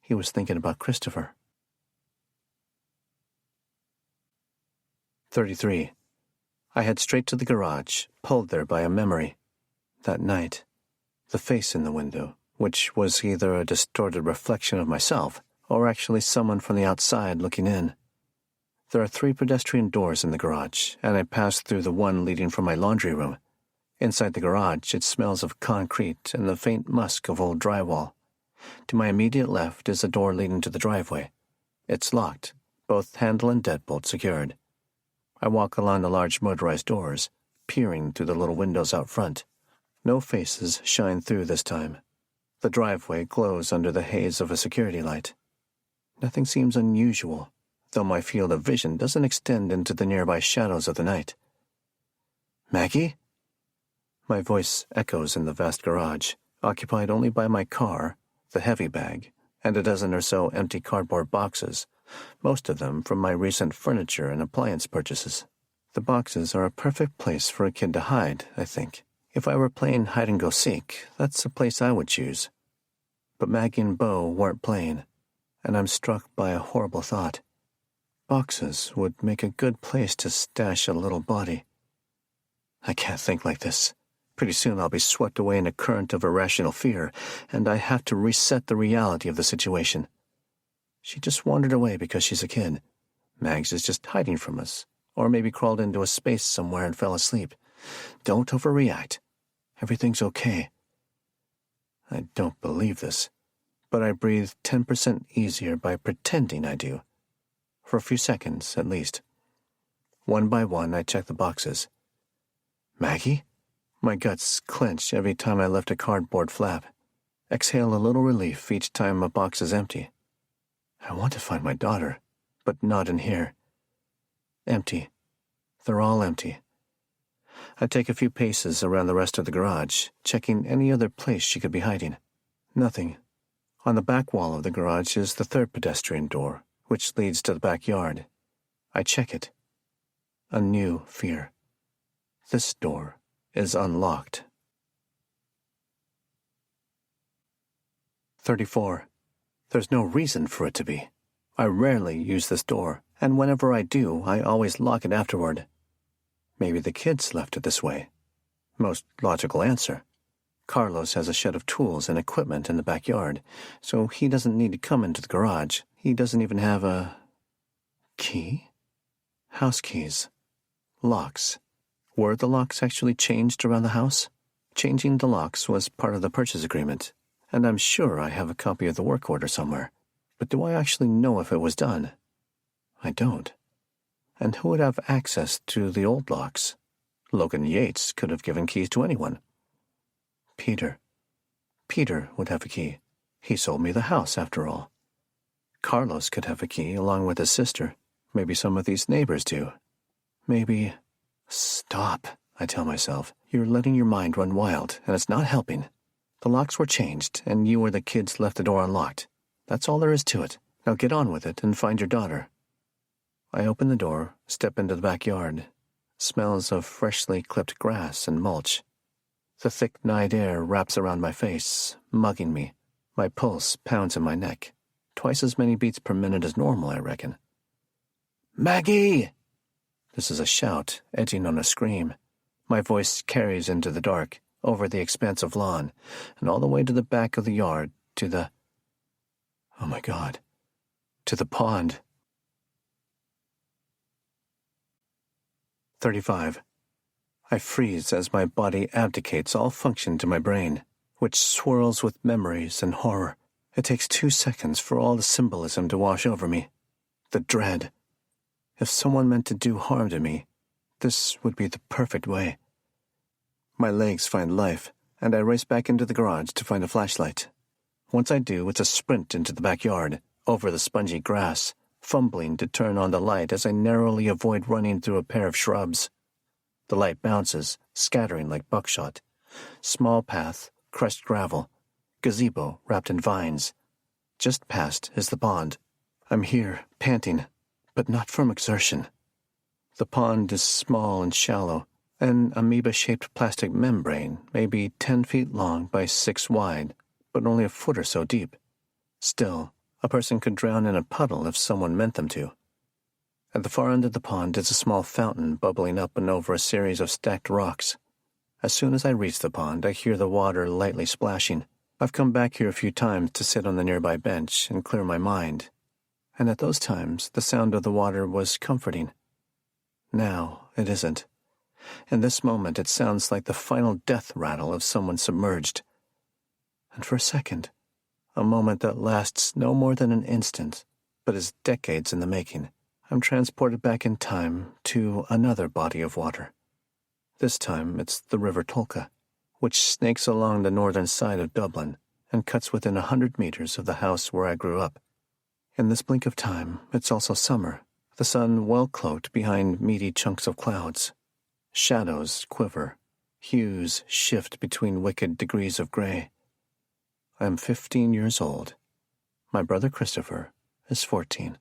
S1: He was thinking about Christopher. 33. I head straight to the garage, pulled there by a memory. That night, the face in the window, which was either a distorted reflection of myself or actually someone from the outside looking in. There are 3 pedestrian doors in the garage, and I pass through the one leading from my laundry room. Inside the garage, it smells of concrete and the faint musk of old drywall. To my immediate left is a door leading to the driveway. It's locked, both handle and deadbolt secured. I walk along the large motorized doors, peering through the little windows out front. No faces shine through this time. The driveway glows under the haze of a security light. Nothing seems unusual, though my field of vision doesn't extend into the nearby shadows of the night. "Maggie?" My voice echoes in the vast garage, occupied only by my car, the heavy bag, and a dozen or so empty cardboard boxes, most of them from my recent furniture and appliance purchases. The boxes are a perfect place for a kid to hide, I think. If I were playing hide-and-go-seek, that's a place I would choose. But Maggie and Bo weren't playing, and I'm struck by a horrible thought. Boxes would make a good place to stash a little body. I can't think like this. Pretty soon I'll be swept away in a current of irrational fear, and I have to reset the reality of the situation. She just wandered away because she's a kid. Mags is just hiding from us, or maybe crawled into a space somewhere and fell asleep. Don't overreact. Everything's okay. I don't believe this, but I breathe 10% easier by pretending I do. For a few seconds, at least. One by one, I check the boxes. Maggie? My guts clench every time I lift a cardboard flap. Exhale a little relief each time a box is empty. I want to find my daughter, but not in here. Empty. They're all empty. I take a few paces around the rest of the garage, checking any other place she could be hiding. Nothing. On the back wall of the garage is the 3rd pedestrian door, which leads to the backyard. I check it. A new fear. This door is unlocked. 34. There's no reason for it to be. I rarely use this door, and whenever I do, I always lock it afterward. Maybe the kids left it this way. Most logical answer. Carlos has a shed of tools and equipment in the backyard, so he doesn't need to come into the garage. He doesn't even have a... key? House keys. Locks. Were the locks actually changed around the house? Changing the locks was part of the purchase agreement, and I'm sure I have a copy of the work order somewhere. But do I actually know if it was done? I don't. And who would have access to the old locks? Logan Yates could have given keys to anyone. Peter. Peter would have a key. He sold me the house, after all. Carlos could have a key, along with his sister. Maybe some of these neighbors do. Maybe... Stop, I tell myself. You're letting your mind run wild, and it's not helping. The locks were changed, and you or the kids left the door unlocked. That's all there is to it. Now get on with it and find your daughter. I open the door, step into the backyard. Smells of freshly clipped grass and mulch. The thick night air wraps around my face, mugging me. My pulse pounds in my neck. Twice as many beats per minute as normal, I reckon. Maggie! This is a shout, edging on a scream. My voice carries into the dark, over the expanse of lawn, and all the way to the back of the yard, to the... Oh my God. To the pond. 35. I freeze as my body abdicates all function to my brain, which swirls with memories and horror. It takes 2 seconds for all the symbolism to wash over me. The dread. If someone meant to do harm to me, this would be the perfect way. My legs find life, and I race back into the garage to find a flashlight. Once I do, it's a sprint into the backyard, over the spongy grass, fumbling to turn on the light as I narrowly avoid running through a pair of shrubs. The light bounces, scattering like buckshot. Small path, crushed gravel, gazebo wrapped in vines. Just past is the pond. I'm here, panting, but not from exertion. The pond is small and shallow, an amoeba-shaped plastic membrane, maybe 10 feet long by 6 wide, but only a foot or so deep. Still, a person could drown in a puddle if someone meant them to. At the far end of the pond is a small fountain bubbling up and over a series of stacked rocks. As soon as I reach the pond, I hear the water lightly splashing. I've come back here a few times to sit on the nearby bench and clear my mind, and at those times the sound of the water was comforting. Now it isn't. In this moment it sounds like the final death rattle of someone submerged. And for a second, a moment that lasts no more than an instant, but is decades in the making, I'm transported back in time to another body of water. This time it's the River Tolka, which snakes along the northern side of Dublin and cuts within 100 meters of the house where I grew up. In this blink of time, it's also summer, the sun well cloaked behind meaty chunks of clouds. Shadows quiver, hues shift between wicked degrees of gray. I am 15 years old. My brother Christopher is 14.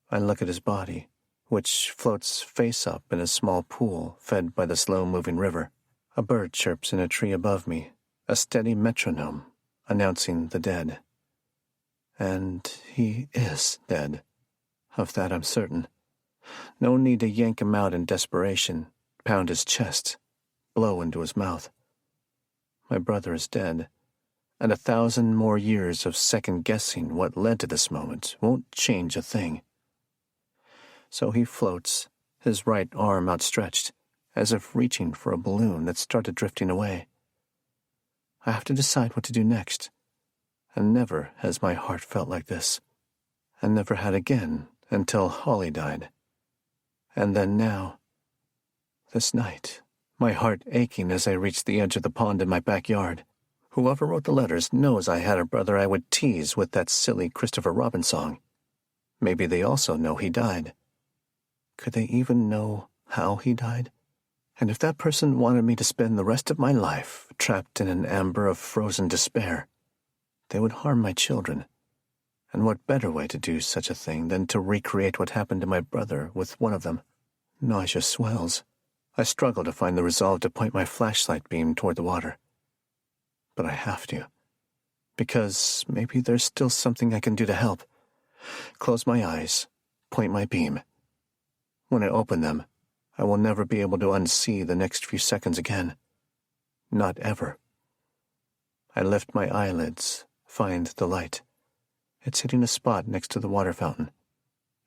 S1: I look at his body, which floats face up in a small pool fed by the slow-moving river. A bird chirps in a tree above me, a steady metronome announcing the dead. And he is dead. Of that I'm certain. No need to yank him out in desperation, pound his chest, blow into his mouth. My brother is dead, and 1,000 more years of second-guessing what led to this moment won't change a thing. So he floats, his right arm outstretched, as if reaching for a balloon that started drifting away. I have to decide what to do next, and never has my heart felt like this, and never had again until Holly died. And then now, this night, my heart aching as I reached the edge of the pond in my backyard. Whoever wrote the letters knows I had a brother I would tease with that silly Christopher Robin song. Maybe they also know he died. Could they even know how he died? And if that person wanted me to spend the rest of my life trapped in an amber of frozen despair, they would harm my children. And what better way to do such a thing than to recreate what happened to my brother with one of them? Nausea swells. I struggle to find the resolve to point my flashlight beam toward the water. But I have to, because maybe there's still something I can do to help. Close my eyes, point my beam. When I open them, I will never be able to unsee the next few seconds again. Not ever. I lift my eyelids, find the light. It's hitting a spot next to the water fountain,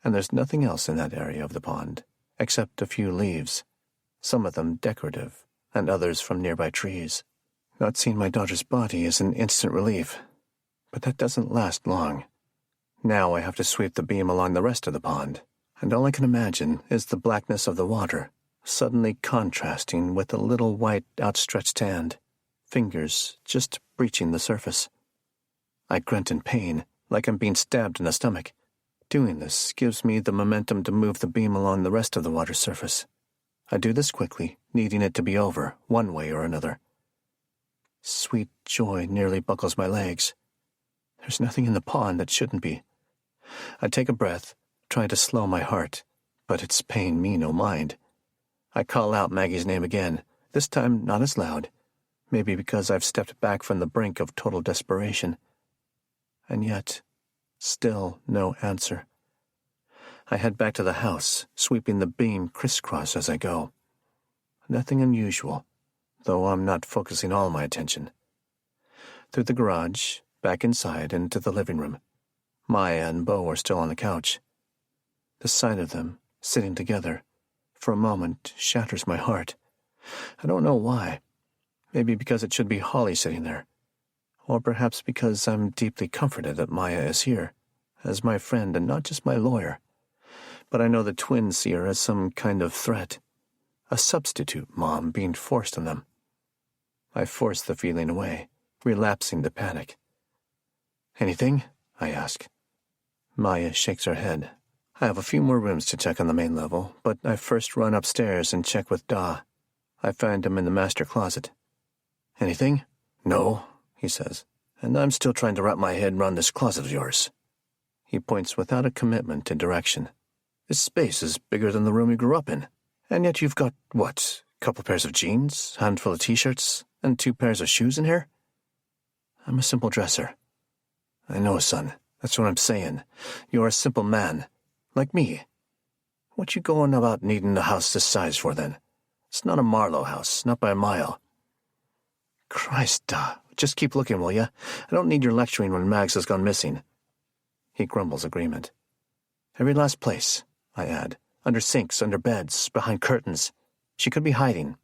S1: and there's nothing else in that area of the pond, except a few leaves, some of them decorative and others from nearby trees. Not seeing my daughter's body is an instant relief, but that doesn't last long. Now I have to sweep the beam along the rest of the pond, and all I can imagine is the blackness of the water, suddenly contrasting with a little white outstretched hand, fingers just breaching the surface. I grunt in pain, like I'm being stabbed in the stomach. Doing this gives me the momentum to move the beam along the rest of the water surface. I do this quickly, needing it to be over, one way or another. Sweet joy nearly buckles my legs. There's nothing in the pond that shouldn't be. I take a breath, try to slow my heart, but it's paying me no mind. I call out Maggie's name again, this time not as loud, maybe because I've stepped back from the brink of total desperation. And yet, still no answer. I head back to the house, sweeping the beam crisscross as I go. Nothing unusual, though I'm not focusing all my attention. Through the garage, back inside, into the living room. Maya and Bo are still on the couch. The sight of them, sitting together, for a moment shatters my heart. I don't know why. Maybe because it should be Holly sitting there. Or perhaps because I'm deeply comforted that Maya is here, as my friend and not just my lawyer. But I know the twins see her as some kind of threat, a substitute mom being forced on them. I force the feeling away, relapsing to panic. "Anything?" I ask. Maya shakes her head. I have a few more rooms to check on the main level, but I first run upstairs and check with Da. I find him in the master closet. "Anything?" "No," he says, "and I'm still trying to wrap my head around this closet of yours." He points without a commitment to direction. "This space is bigger than the room you grew up in, and yet you've got, what, a couple pairs of jeans, handful of t-shirts, and 2 pairs of shoes in here?" "I'm a simple dresser." "I know, son. That's what I'm saying. You're a simple man. Like me. What you going about needing a house this size for, then? It's not a Marlowe house, not by a mile." "Christ, just keep looking, will ya? I don't need your lecturing when Mags has gone missing." He grumbles agreement. "Every last place," I add. "Under sinks, under beds, behind curtains. She could be hiding."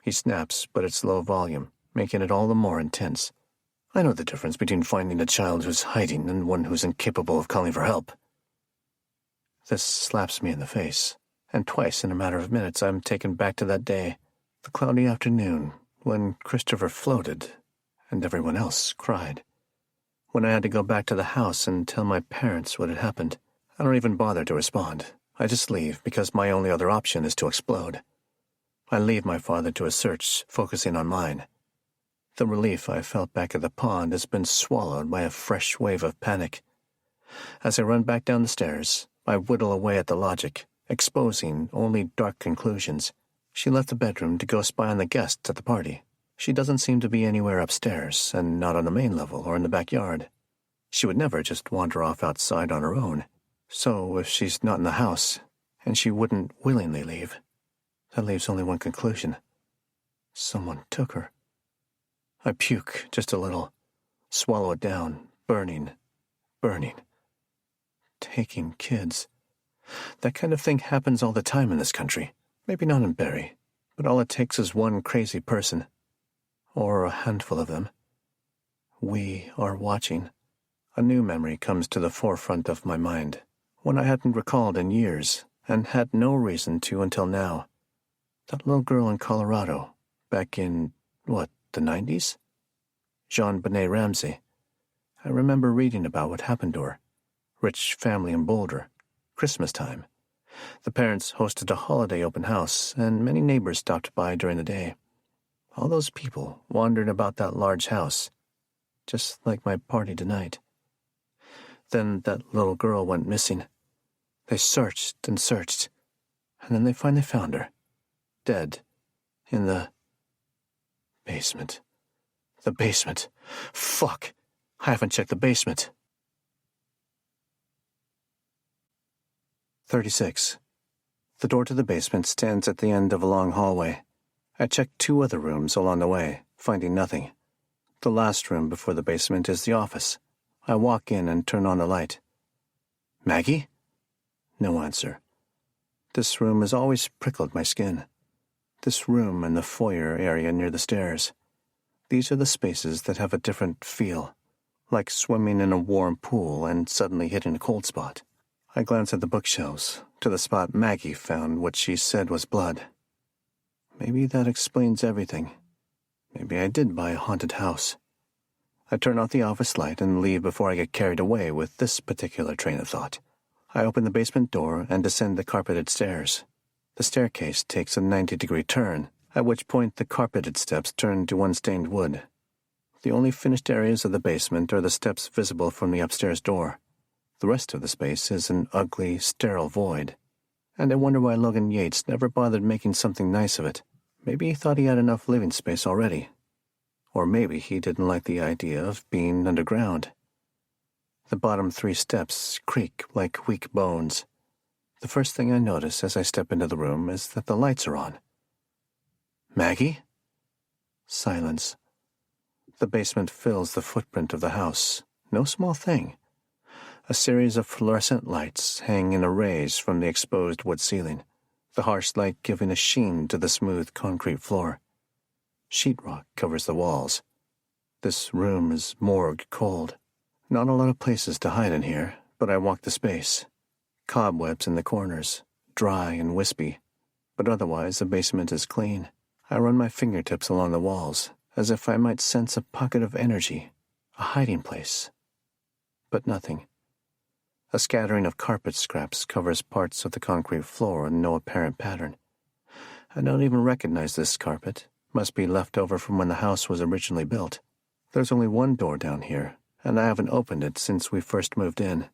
S1: He snaps, but it's low volume, making it all the more intense. "I know the difference between finding a child who's hiding and one who's incapable of calling for help." This slaps me in the face, and twice in a matter of minutes I'm taken back to that day, the cloudy afternoon, when Christopher floated and everyone else cried. When I had to go back to the house and tell my parents what had happened, I don't even bother to respond. I just leave because my only other option is to explode. I leave my father to a search, focusing on mine. The relief I felt back at the pond has been swallowed by a fresh wave of panic. As I run back down the stairs, I whittle away at the logic, exposing only dark conclusions. She left the bedroom to go spy on the guests at the party. She doesn't seem to be anywhere upstairs, and not on the main level or in the backyard. She would never just wander off outside on her own. So if she's not in the house, and she wouldn't willingly leave, that leaves only one conclusion. Someone took her. I puke just a little, swallow it down, burning. Taking kids. That kind of thing happens all the time in this country. Maybe not in Barrie, but all it takes is one crazy person. Or a handful of them. We are watching. A new memory comes to the forefront of my mind, one I hadn't recalled in years, and had no reason to until now. That little girl in Colorado, back in, the 90s? Jean-Benet Ramsey. I remember reading about what happened to her. Rich family in Boulder. Christmas time. The parents hosted a holiday open house, and many neighbors stopped by during the day. All those people wandering about that large house, just like my party tonight. Then that little girl went missing. They searched and searched, and then they finally found her, dead, in the basement. The basement. Fuck! I haven't checked the basement. 36. The door to the basement stands at the end of a long hallway. I check 2 other rooms along the way, finding nothing. The last room before the basement is the office. I walk in and turn on the light. "Maggie?" No answer. This room has always prickled my skin. This room and the foyer area near the stairs. These are the spaces that have a different feel, like swimming in a warm pool and suddenly hitting a cold spot. I glance at the bookshelves, to the spot Maggie found what she said was blood. Maybe that explains everything. Maybe I did buy a haunted house. I turn off the office light and leave before I get carried away with this particular train of thought. I open the basement door and descend the carpeted stairs. The staircase takes a 90-degree turn, at which point the carpeted steps turn to unstained wood. The only finished areas of the basement are the steps visible from the upstairs door. The rest of the space is an ugly, sterile void. And I wonder why Logan Yates never bothered making something nice of it. Maybe he thought he had enough living space already. Or maybe he didn't like the idea of being underground. The bottom 3 steps creak like weak bones. The first thing I notice as I step into the room is that the lights are on. Maggie? Silence. The basement fills the footprint of the house. No small thing. A series of fluorescent lights hang in arrays from the exposed wood ceiling, the harsh light giving a sheen to the smooth concrete floor. Sheetrock covers the walls. This room is morgue cold. Not a lot of places to hide in here, but I walk the space. Cobwebs in the corners, dry and wispy, but otherwise the basement is clean. I run my fingertips along the walls, as if I might sense a pocket of energy, a hiding place. But nothing. A scattering of carpet scraps covers parts of the concrete floor in no apparent pattern. I don't even recognize this carpet. Must be left over from when the house was originally built. There's only one door down here, and I haven't opened it since we first moved in.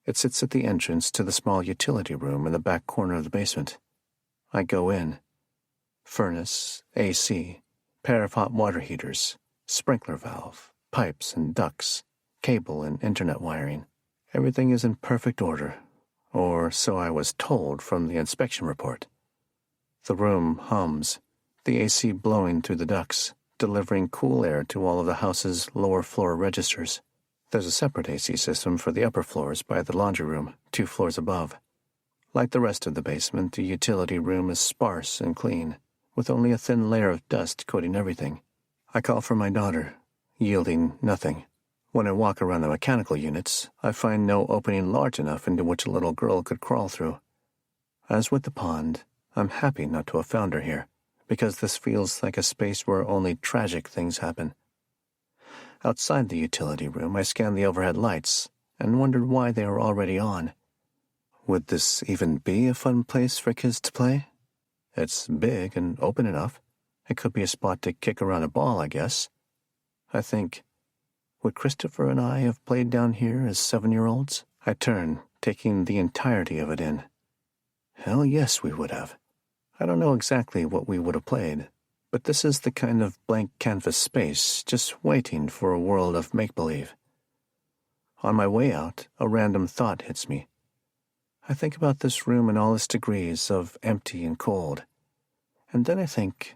S1: It sits at the entrance to the small utility room in the back corner of the basement. I go in. Furnace, AC, pair of hot water heaters, sprinkler valve, pipes and ducts, cable and internet wiring. Everything is in perfect order, or so I was told from the inspection report. The room hums, the AC blowing through the ducts, delivering cool air to all of the house's lower floor registers. There's a separate AC system for the upper floors by the laundry room, 2 floors above. Like the rest of the basement, the utility room is sparse and clean, with only a thin layer of dust coating everything. I call for my daughter, yielding nothing. When I walk around the mechanical units, I find no opening large enough into which a little girl could crawl through. As with the pond, I'm happy not to have found her here, because this feels like a space where only tragic things happen. Outside the utility room, I scanned the overhead lights and wondered why they were already on. Would this even be a fun place for kids to play? It's big and open enough. It could be a spot to kick around a ball, I guess. I think, would Christopher and I have played down here as 7-year-olds? I turn, taking the entirety of it in. Hell yes, we would have. I don't know exactly what we would have played, but this is the kind of blank canvas space just waiting for a world of make-believe. On my way out, a random thought hits me. I think about this room in all its degrees of empty and cold. And then I think,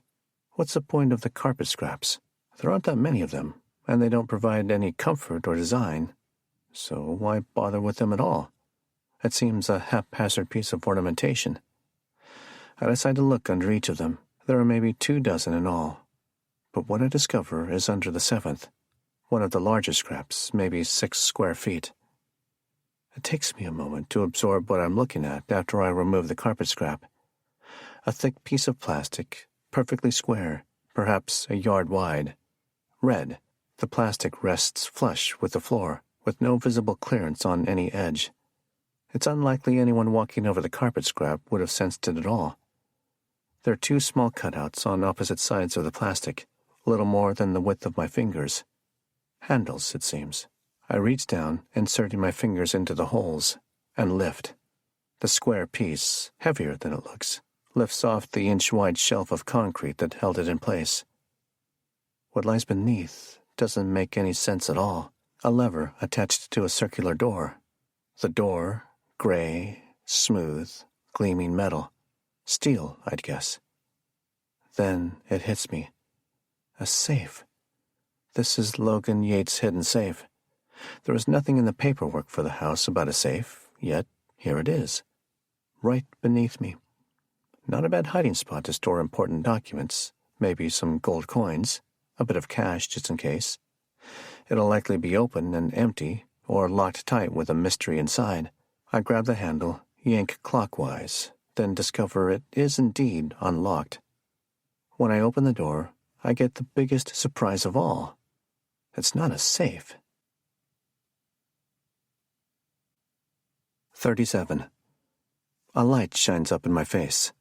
S1: what's the point of the carpet scraps? There aren't that many of them, and they don't provide any comfort or design. So why bother with them at all? It seems a haphazard piece of ornamentation. I decide to look under each of them. There are maybe 24 in all. But what I discover is under the 7th. One of the larger scraps, maybe 6 square feet. It takes me a moment to absorb what I'm looking at after I remove the carpet scrap. A thick piece of plastic, perfectly square, perhaps a yard wide. Red. The plastic rests flush with the floor, with no visible clearance on any edge. It's unlikely anyone walking over the carpet scrap would have sensed it at all. There are 2 small cutouts on opposite sides of the plastic, little more than the width of my fingers. Handles, it seems. I reach down, inserting my fingers into the holes, and lift. The square piece, heavier than it looks, lifts off the inch-wide shelf of concrete that held it in place. What lies beneath doesn't make any sense at all. A lever attached to a circular door. The door, gray, smooth, gleaming metal. Steel, I'd guess. Then it hits me. A safe. This is Logan Yates' hidden safe. There is nothing in the paperwork for the house about a safe, yet here it is, right beneath me. Not a bad hiding spot to store important documents, maybe some gold coins, a bit of cash just in case. It'll likely be open and empty, or locked tight with a mystery inside. I grab the handle, yank clockwise, then discover it is indeed unlocked. When I open the door, I get the biggest surprise of all. It's not a safe. 37. A light shines up in my face.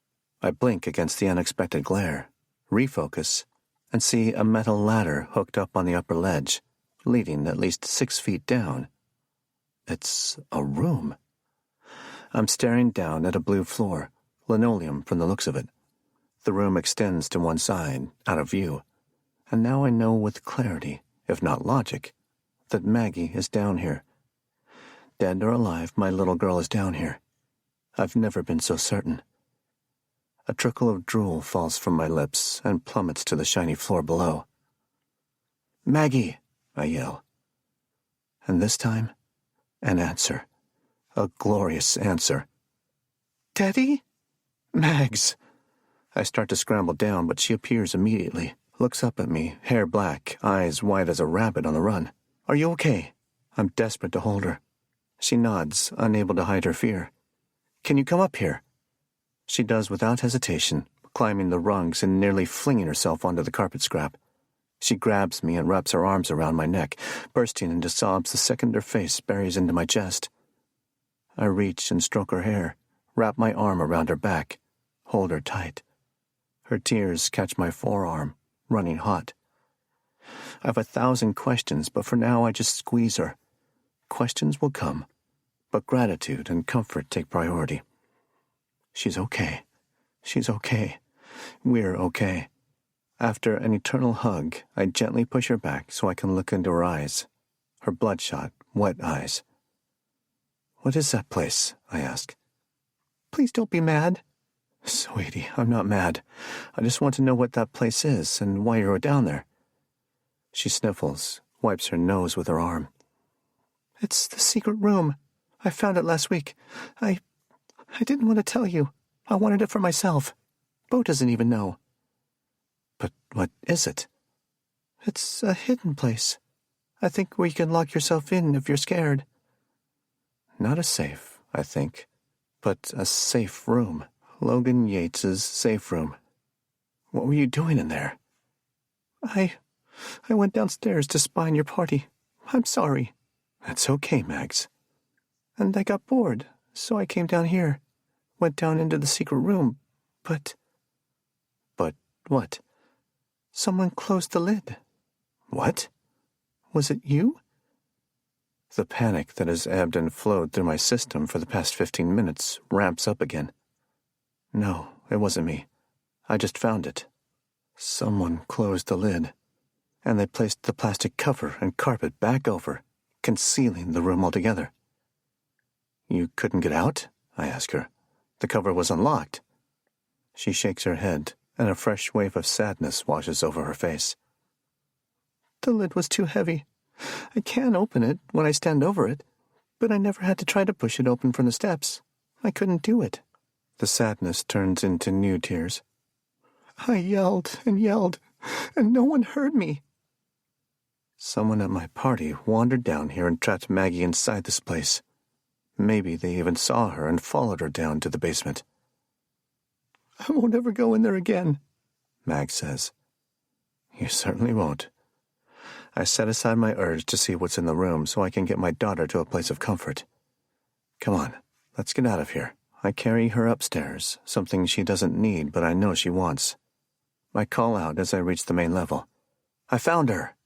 S1: I blink against the unexpected glare, refocus, and see a metal ladder hooked up on the upper ledge, leading at least 6 feet down. It's a room. I'm staring down at a blue floor, linoleum from the looks of it. The room extends to one side, out of view, and now I know with clarity, if not logic, that Maggie is down here. Dead or alive, my little girl is down here. I've never been so certain. A trickle of drool falls from my lips and plummets to the shiny floor below. "Maggie!" I yell. And this time, an answer. A glorious answer. "Daddy?" "Mags!" I start to scramble down, but she appears immediately, looks up at me, hair black, eyes wide as a rabbit on the run. "Are you okay?" I'm desperate to hold her. She nods, unable to hide her fear. "Can you come up here?" She does without hesitation, climbing the rungs and nearly flinging herself onto the carpet scrap. She grabs me and wraps her arms around my neck, bursting into sobs the second her face buries into my chest. I reach and stroke her hair, wrap my arm around her back, hold her tight. Her tears catch my forearm, running hot. I've 1,000 questions, but for now I just squeeze her. Questions will come, but gratitude and comfort take priority. She's okay. She's okay. We're okay. After an eternal hug, I gently push her back so I can look into her eyes, her bloodshot, wet eyes. "What is that place?" I ask. "Please don't be mad." "Sweetie, I'm not mad. I just want to know what that place is and why you're down there." She sniffles, wipes her nose with her arm. "It's the secret room. I found it last week. I didn't want to tell you. I wanted it for myself. Bo doesn't even know." "But what is it?" "It's a hidden place. I think where you can lock yourself in if you're scared." Not a safe, I think, but a safe room. Logan Yates's safe room. What were you doing in there? I went downstairs to spy on your party. I'm sorry." "That's okay, Mags." "And I got bored, so I came down here. Went down into the secret room, but..." "But what?" "Someone closed the lid." "What?" "Was it you?" The panic that has ebbed and flowed through my system for the past 15 minutes ramps up again. No, it wasn't me. I just found it. Someone closed the lid, and they placed the plastic cover and carpet back over, concealing the room altogether. "You couldn't get out?" I ask her. "The cover was unlocked." She shakes her head, and a fresh wave of sadness washes over her face. "The lid was too heavy. I can open it when I stand over it, but I never had to try to push it open from the steps. I couldn't do it." The sadness turns into new tears. "I yelled, and no one heard me." Someone at my party wandered down here and trapped Maggie inside this place. Maybe they even saw her and followed her down to the basement. "I won't ever go in there again," Mag says. "You certainly won't." I set aside my urge to see what's in the room so I can get my daughter to a place of comfort. "Come on, let's get out of here." I carry her upstairs, something she doesn't need but I know she wants. I call out as I reach the main level. "I found her!"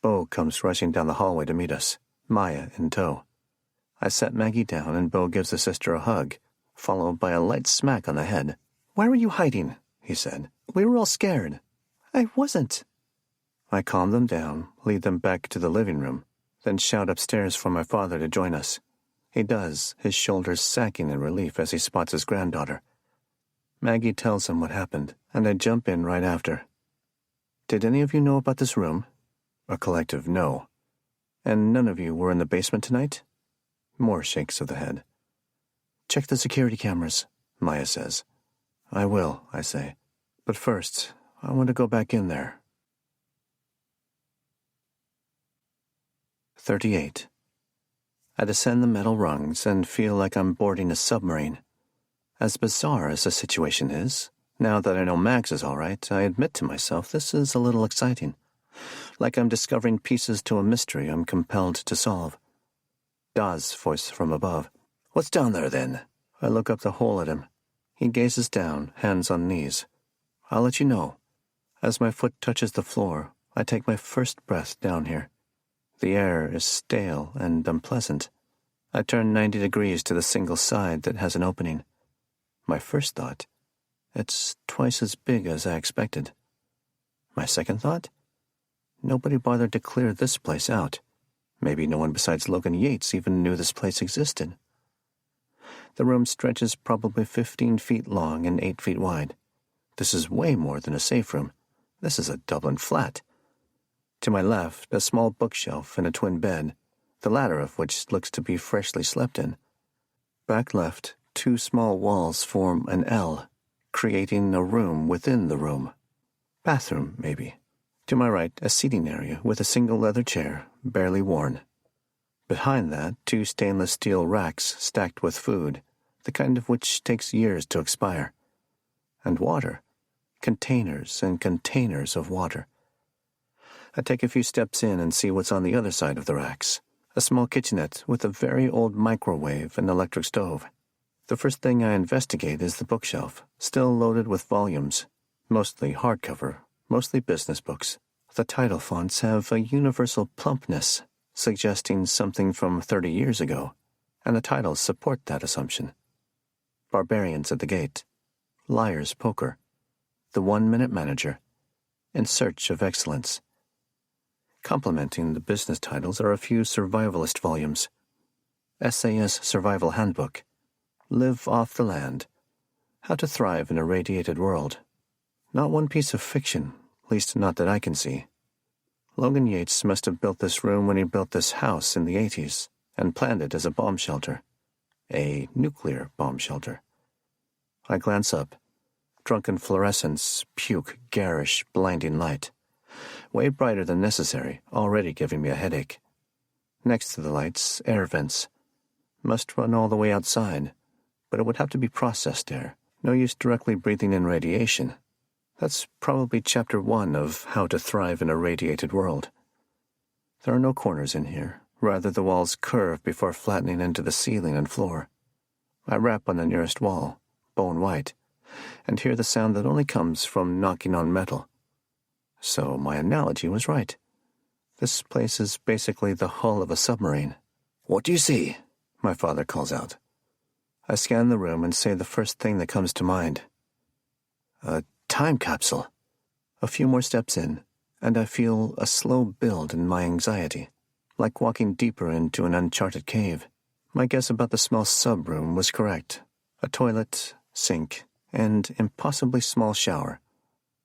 S1: Bo comes rushing down the hallway to meet us, Maya in tow. I set Maggie down and Bo gives the sister a hug, followed by a light smack on the head. "Why were you hiding?" he said. "We were all scared." "I wasn't." I calm them down, lead them back to the living room, then shout upstairs for my father to join us. He does, his shoulders sagging in relief as he spots his granddaughter. Maggie tells him what happened, and I jump in right after. "Did any of you know about this room?" A collective no. "And none of you were in the basement tonight?" More shakes of the head. "Check the security cameras," Maya says. I will, I say. But first, I want to go back in there. 38. I descend the metal rungs and feel like I'm boarding a submarine. As bizarre as the situation is, now that I know Max is all right, I admit to myself this is a little exciting. Like I'm discovering pieces to a mystery I'm compelled to solve. Da's voice from above. What's down there, then? I look up the hole at him. He gazes down, hands on knees. I'll let you know. As my foot touches the floor, I take my first breath down here. The air is stale and unpleasant. I turn 90 degrees to the single side that has an opening. My first thought, it's twice as big as I expected. My second thought, nobody bothered to clear this place out. Maybe no one besides Logan Yates even knew this place existed. The room stretches probably 15 feet long and 8 feet wide. This is way more than a safe room. This is a Dublin flat. To my left, a small bookshelf and a twin bed, the latter of which looks to be freshly slept in. Back left, 2 small walls form an L, creating a room within the room. Bathroom, maybe. To my right, a seating area with a single leather chair, barely worn. Behind that, 2 stainless steel racks stacked with food, the kind of which takes years to expire. And water. Containers and containers of water. I take a few steps in and see what's on the other side of the racks. A small kitchenette with a very old microwave and electric stove. The first thing I investigate is the bookshelf, still loaded with volumes, mostly hardcover, mostly business books. The title fonts have a universal plumpness, suggesting something from 30 years ago, and the titles support that assumption. Barbarians at the Gate, Liar's Poker, The 1-Minute Manager, In Search of Excellence. Complementing the business titles are a few survivalist volumes. SAS Survival Handbook, Live Off the Land, How to Thrive in a Radiated World. Not one piece of fiction, at least not that I can see. Logan Yates must have built this room when he built this house in the 80s and planned it as a bomb shelter. A nuclear bomb shelter. I glance up. Drunken fluorescence, puke, garish, blinding light. Way brighter than necessary, already giving me a headache. Next to the lights, air vents. Must run all the way outside, but it would have to be processed air. No use directly breathing in radiation. That's probably Chapter 1 of How to Thrive in a Radiated World. There are no corners in here. Rather, the walls curve before flattening into the ceiling and floor. I rap on the nearest wall, bone white, and hear the sound that only comes from knocking on metal. So my analogy was right. This place is basically the hull of a submarine. What do you see? My father calls out. I scan the room and say the first thing that comes to mind. A time capsule. A few more steps in, and I feel a slow build in my anxiety, like walking deeper into an uncharted cave. My guess about the small sub-room was correct. A toilet, sink, and impossibly small shower.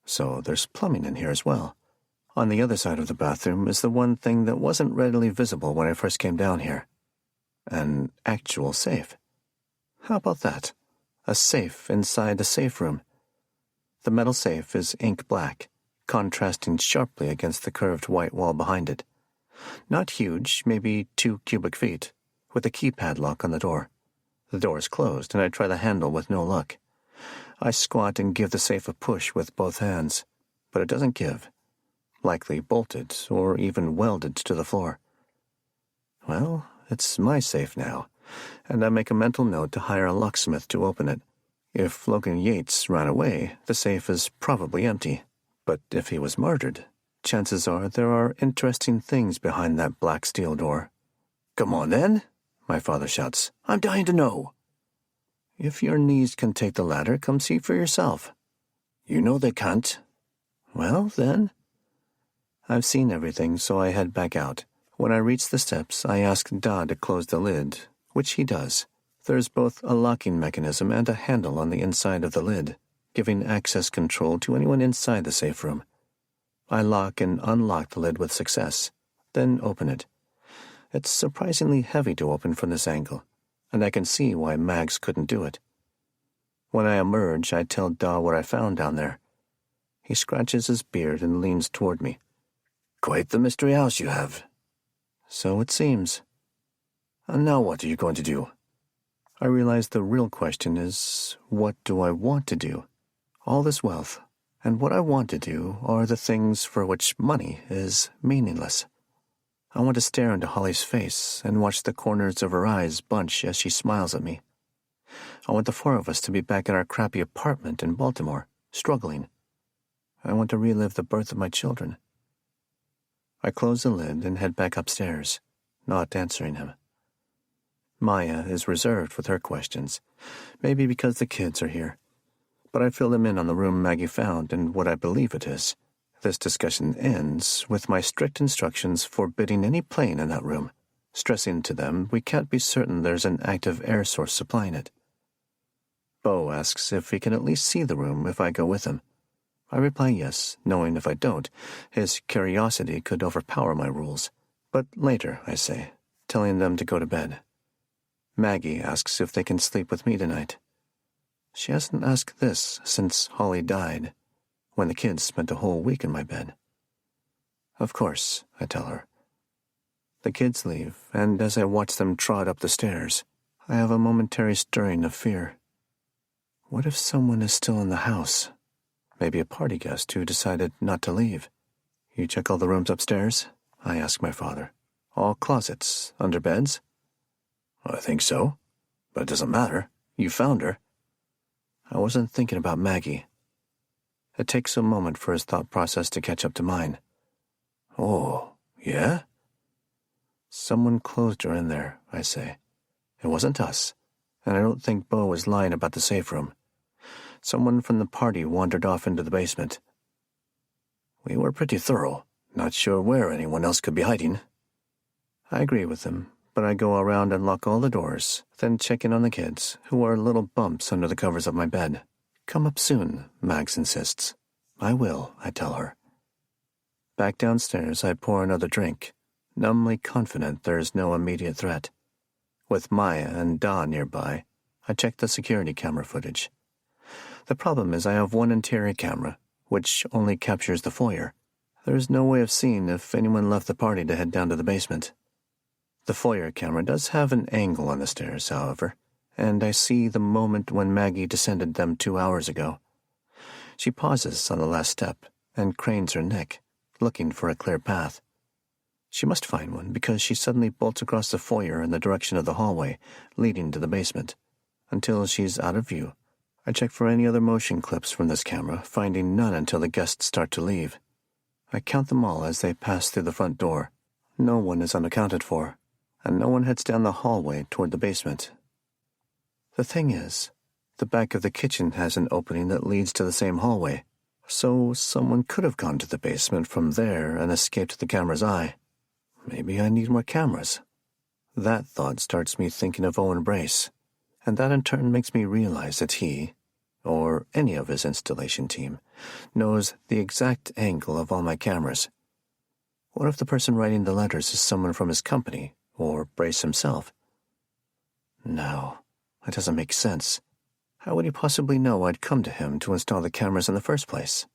S1: So there's plumbing in here as well. On the other side of the bathroom is the one thing that wasn't readily visible when I first came down here. An actual safe. How about that? A safe inside a safe room. The metal safe is ink black, contrasting sharply against the curved white wall behind it. Not huge, maybe 2 cubic feet, with a keypad lock on the door. The door is closed, and I try the handle with no luck. I squat and give the safe a push with both hands, but it doesn't give. Likely bolted or even welded to the floor. Well, it's my safe now, and I make a mental note to hire a locksmith to open it. If Logan Yates ran away, the safe is probably empty. But if he was murdered, chances are there are interesting things behind that black steel door. Come on, then, my father shouts. I'm dying to know. If your knees can take the ladder, come see for yourself. You know they can't. Well, then. I've seen everything, so I head back out. When I reach the steps, I ask Da to close the lid, which he does. There's both a locking mechanism and a handle on the inside of the lid, giving access control to anyone inside the safe room. I lock and unlock the lid with success, then open it. It's surprisingly heavy to open from this angle, and I can see why Mags couldn't do it. When I emerge, I tell Da what I found down there. He scratches his beard and leans toward me. "Quite the mystery house you have." "So it seems." "And now what are you going to do?" I realize the real question is, what do I want to do? All this wealth, and what I want to do are the things for which money is meaningless. I want to stare into Holly's face and watch the corners of her eyes bunch as she smiles at me. I want the four of us to be back in our crappy apartment in Baltimore, struggling. I want to relive the birth of my children. I close the lid and head back upstairs, not answering him. Maya is reserved with her questions, maybe because the kids are here. But I fill them in on the room Maggie found and what I believe it is. This discussion ends with my strict instructions forbidding any plane in that room, stressing to them we can't be certain there's an active air source supplying it. Bo asks if he can at least see the room if I go with him. I reply yes, knowing if I don't, his curiosity could overpower my rules. But later, I say, telling them to go to bed. Maggie asks if they can sleep with me tonight. She hasn't asked this since Holly died, when the kids spent a whole week in my bed. Of course, I tell her. The kids leave, and as I watch them trot up the stairs, I have a momentary stirring of fear. What if someone is still in the house? Maybe a party guest who decided not to leave. "You check all the rooms upstairs?" I ask my father. "All closets, under beds?" "I think so. But it doesn't matter. You found her." I wasn't thinking about Maggie. It takes a moment for his thought process to catch up to mine. "Oh, yeah?" "Someone closed her in there," I say. "It wasn't us, and I don't think Bo was lying about the safe room. Someone from the party wandered off into the basement." "We were pretty thorough. Not sure where anyone else could be hiding." I agree with him, but I go around and lock all the doors, then check in on the kids, who are little bumps under the covers of my bed. "Come up soon," Mags insists. "I will," I tell her. Back downstairs, I pour another drink, numbly confident there is no immediate threat. With Maya and Da nearby, I check the security camera footage. The problem is I have one interior camera, which only captures the foyer. There is no way of seeing if anyone left the party to head down to the basement. The foyer camera does have an angle on the stairs, however, and I see the moment when Maggie descended them 2 hours ago. She pauses on the last step and cranes her neck, looking for a clear path. She must find one because she suddenly bolts across the foyer in the direction of the hallway leading to the basement. Until she's out of view, I check for any other motion clips from this camera, finding none until the guests start to leave. I count them all as they pass through the front door. No one is unaccounted for, and no one heads down the hallway toward the basement. The thing is, the back of the kitchen has an opening that leads to the same hallway, so someone could have gone to the basement from there and escaped the camera's eye. Maybe I need more cameras. That thought starts me thinking of Owen Brace, and that in turn makes me realize that he, or any of his installation team, knows the exact angle of all my cameras. What if the person writing the letters is someone from his company, or Brace himself? No, that doesn't make sense. How would he possibly know I'd come to him to install the cameras in the first place?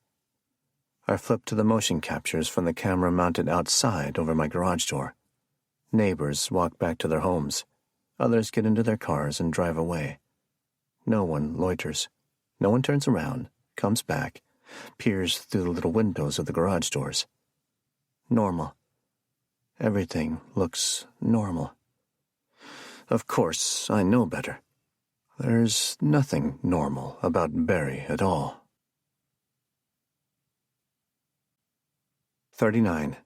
S1: I flip to the motion captures from the camera mounted outside over my garage door. Neighbors walk back to their homes. Others get into their cars and drive away. No one loiters. No one turns around, comes back, peers through the little windows of the garage doors. Normal. Everything looks normal. Of course, I know better. There's nothing normal about Barry at all. 39.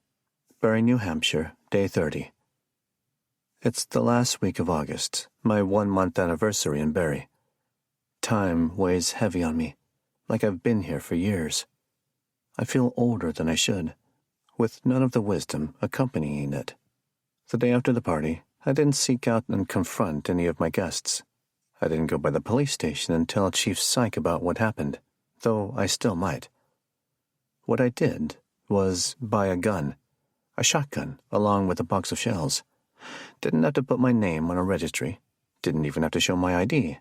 S1: Barry, New Hampshire, Day 30. It's the last week of August, my 1-month anniversary in Barry. Time weighs heavy on me, like I've been here for years. I feel older than I should, with none of the wisdom accompanying it. The day after the party, I didn't seek out and confront any of my guests. I didn't go by the police station and tell Chief Psych about what happened, though I still might. What I did was buy a gun, a shotgun, along with a box of shells. Didn't have to put my name on a registry. Didn't even have to show my ID.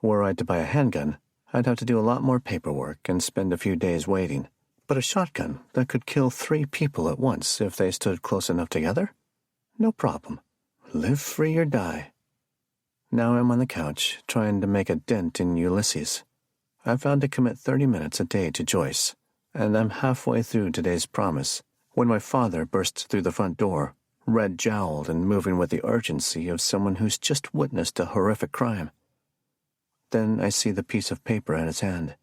S1: Were I to buy a handgun, I'd have to do a lot more paperwork and spend a few days waiting. But a shotgun that could kill 3 people at once if they stood close enough together? No problem. Live free or die. Now I'm on the couch, trying to make a dent in Ulysses. I've vowed to commit 30 minutes a day to Joyce, and I'm halfway through today's promise when my father bursts through the front door, red-jowled and moving with the urgency of someone who's just witnessed a horrific crime. Then I see the piece of paper in his hand,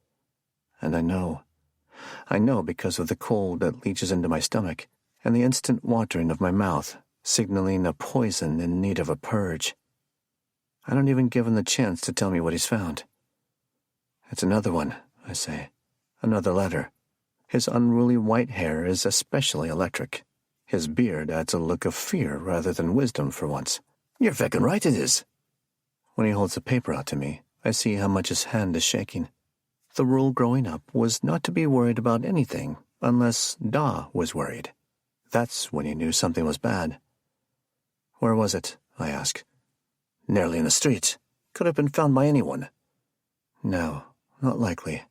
S1: and I know. I know because of the cold that leaches into my stomach and the instant watering of my mouth, signaling a poison in need of a purge. I don't even give him the chance to tell me what he's found. It's another one, I say. Another letter. His unruly white hair is especially electric. His beard adds a look of fear rather than wisdom for once. You're feckin' right it is. When he holds the paper out to me, I see how much his hand is shaking. The rule growing up was not to be worried about anything unless Da was worried. That's when you knew something was bad. Where was it? I ask. Nearly in the street. Could have been found by anyone. No, not likely.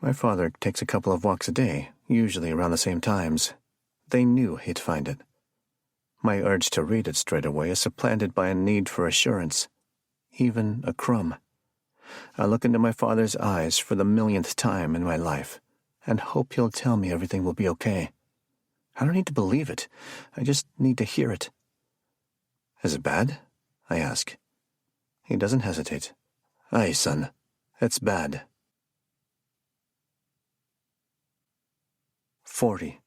S1: My father takes a couple of walks a day, usually around the same times. They knew he'd find it. My urge to read it straight away is supplanted by a need for assurance. Even a crumb. I look into my father's eyes for the millionth time in my life and hope he'll tell me everything will be okay. I don't need to believe it. I just need to hear it. Is it bad? I ask. He doesn't hesitate. Aye, son. It's bad. 40.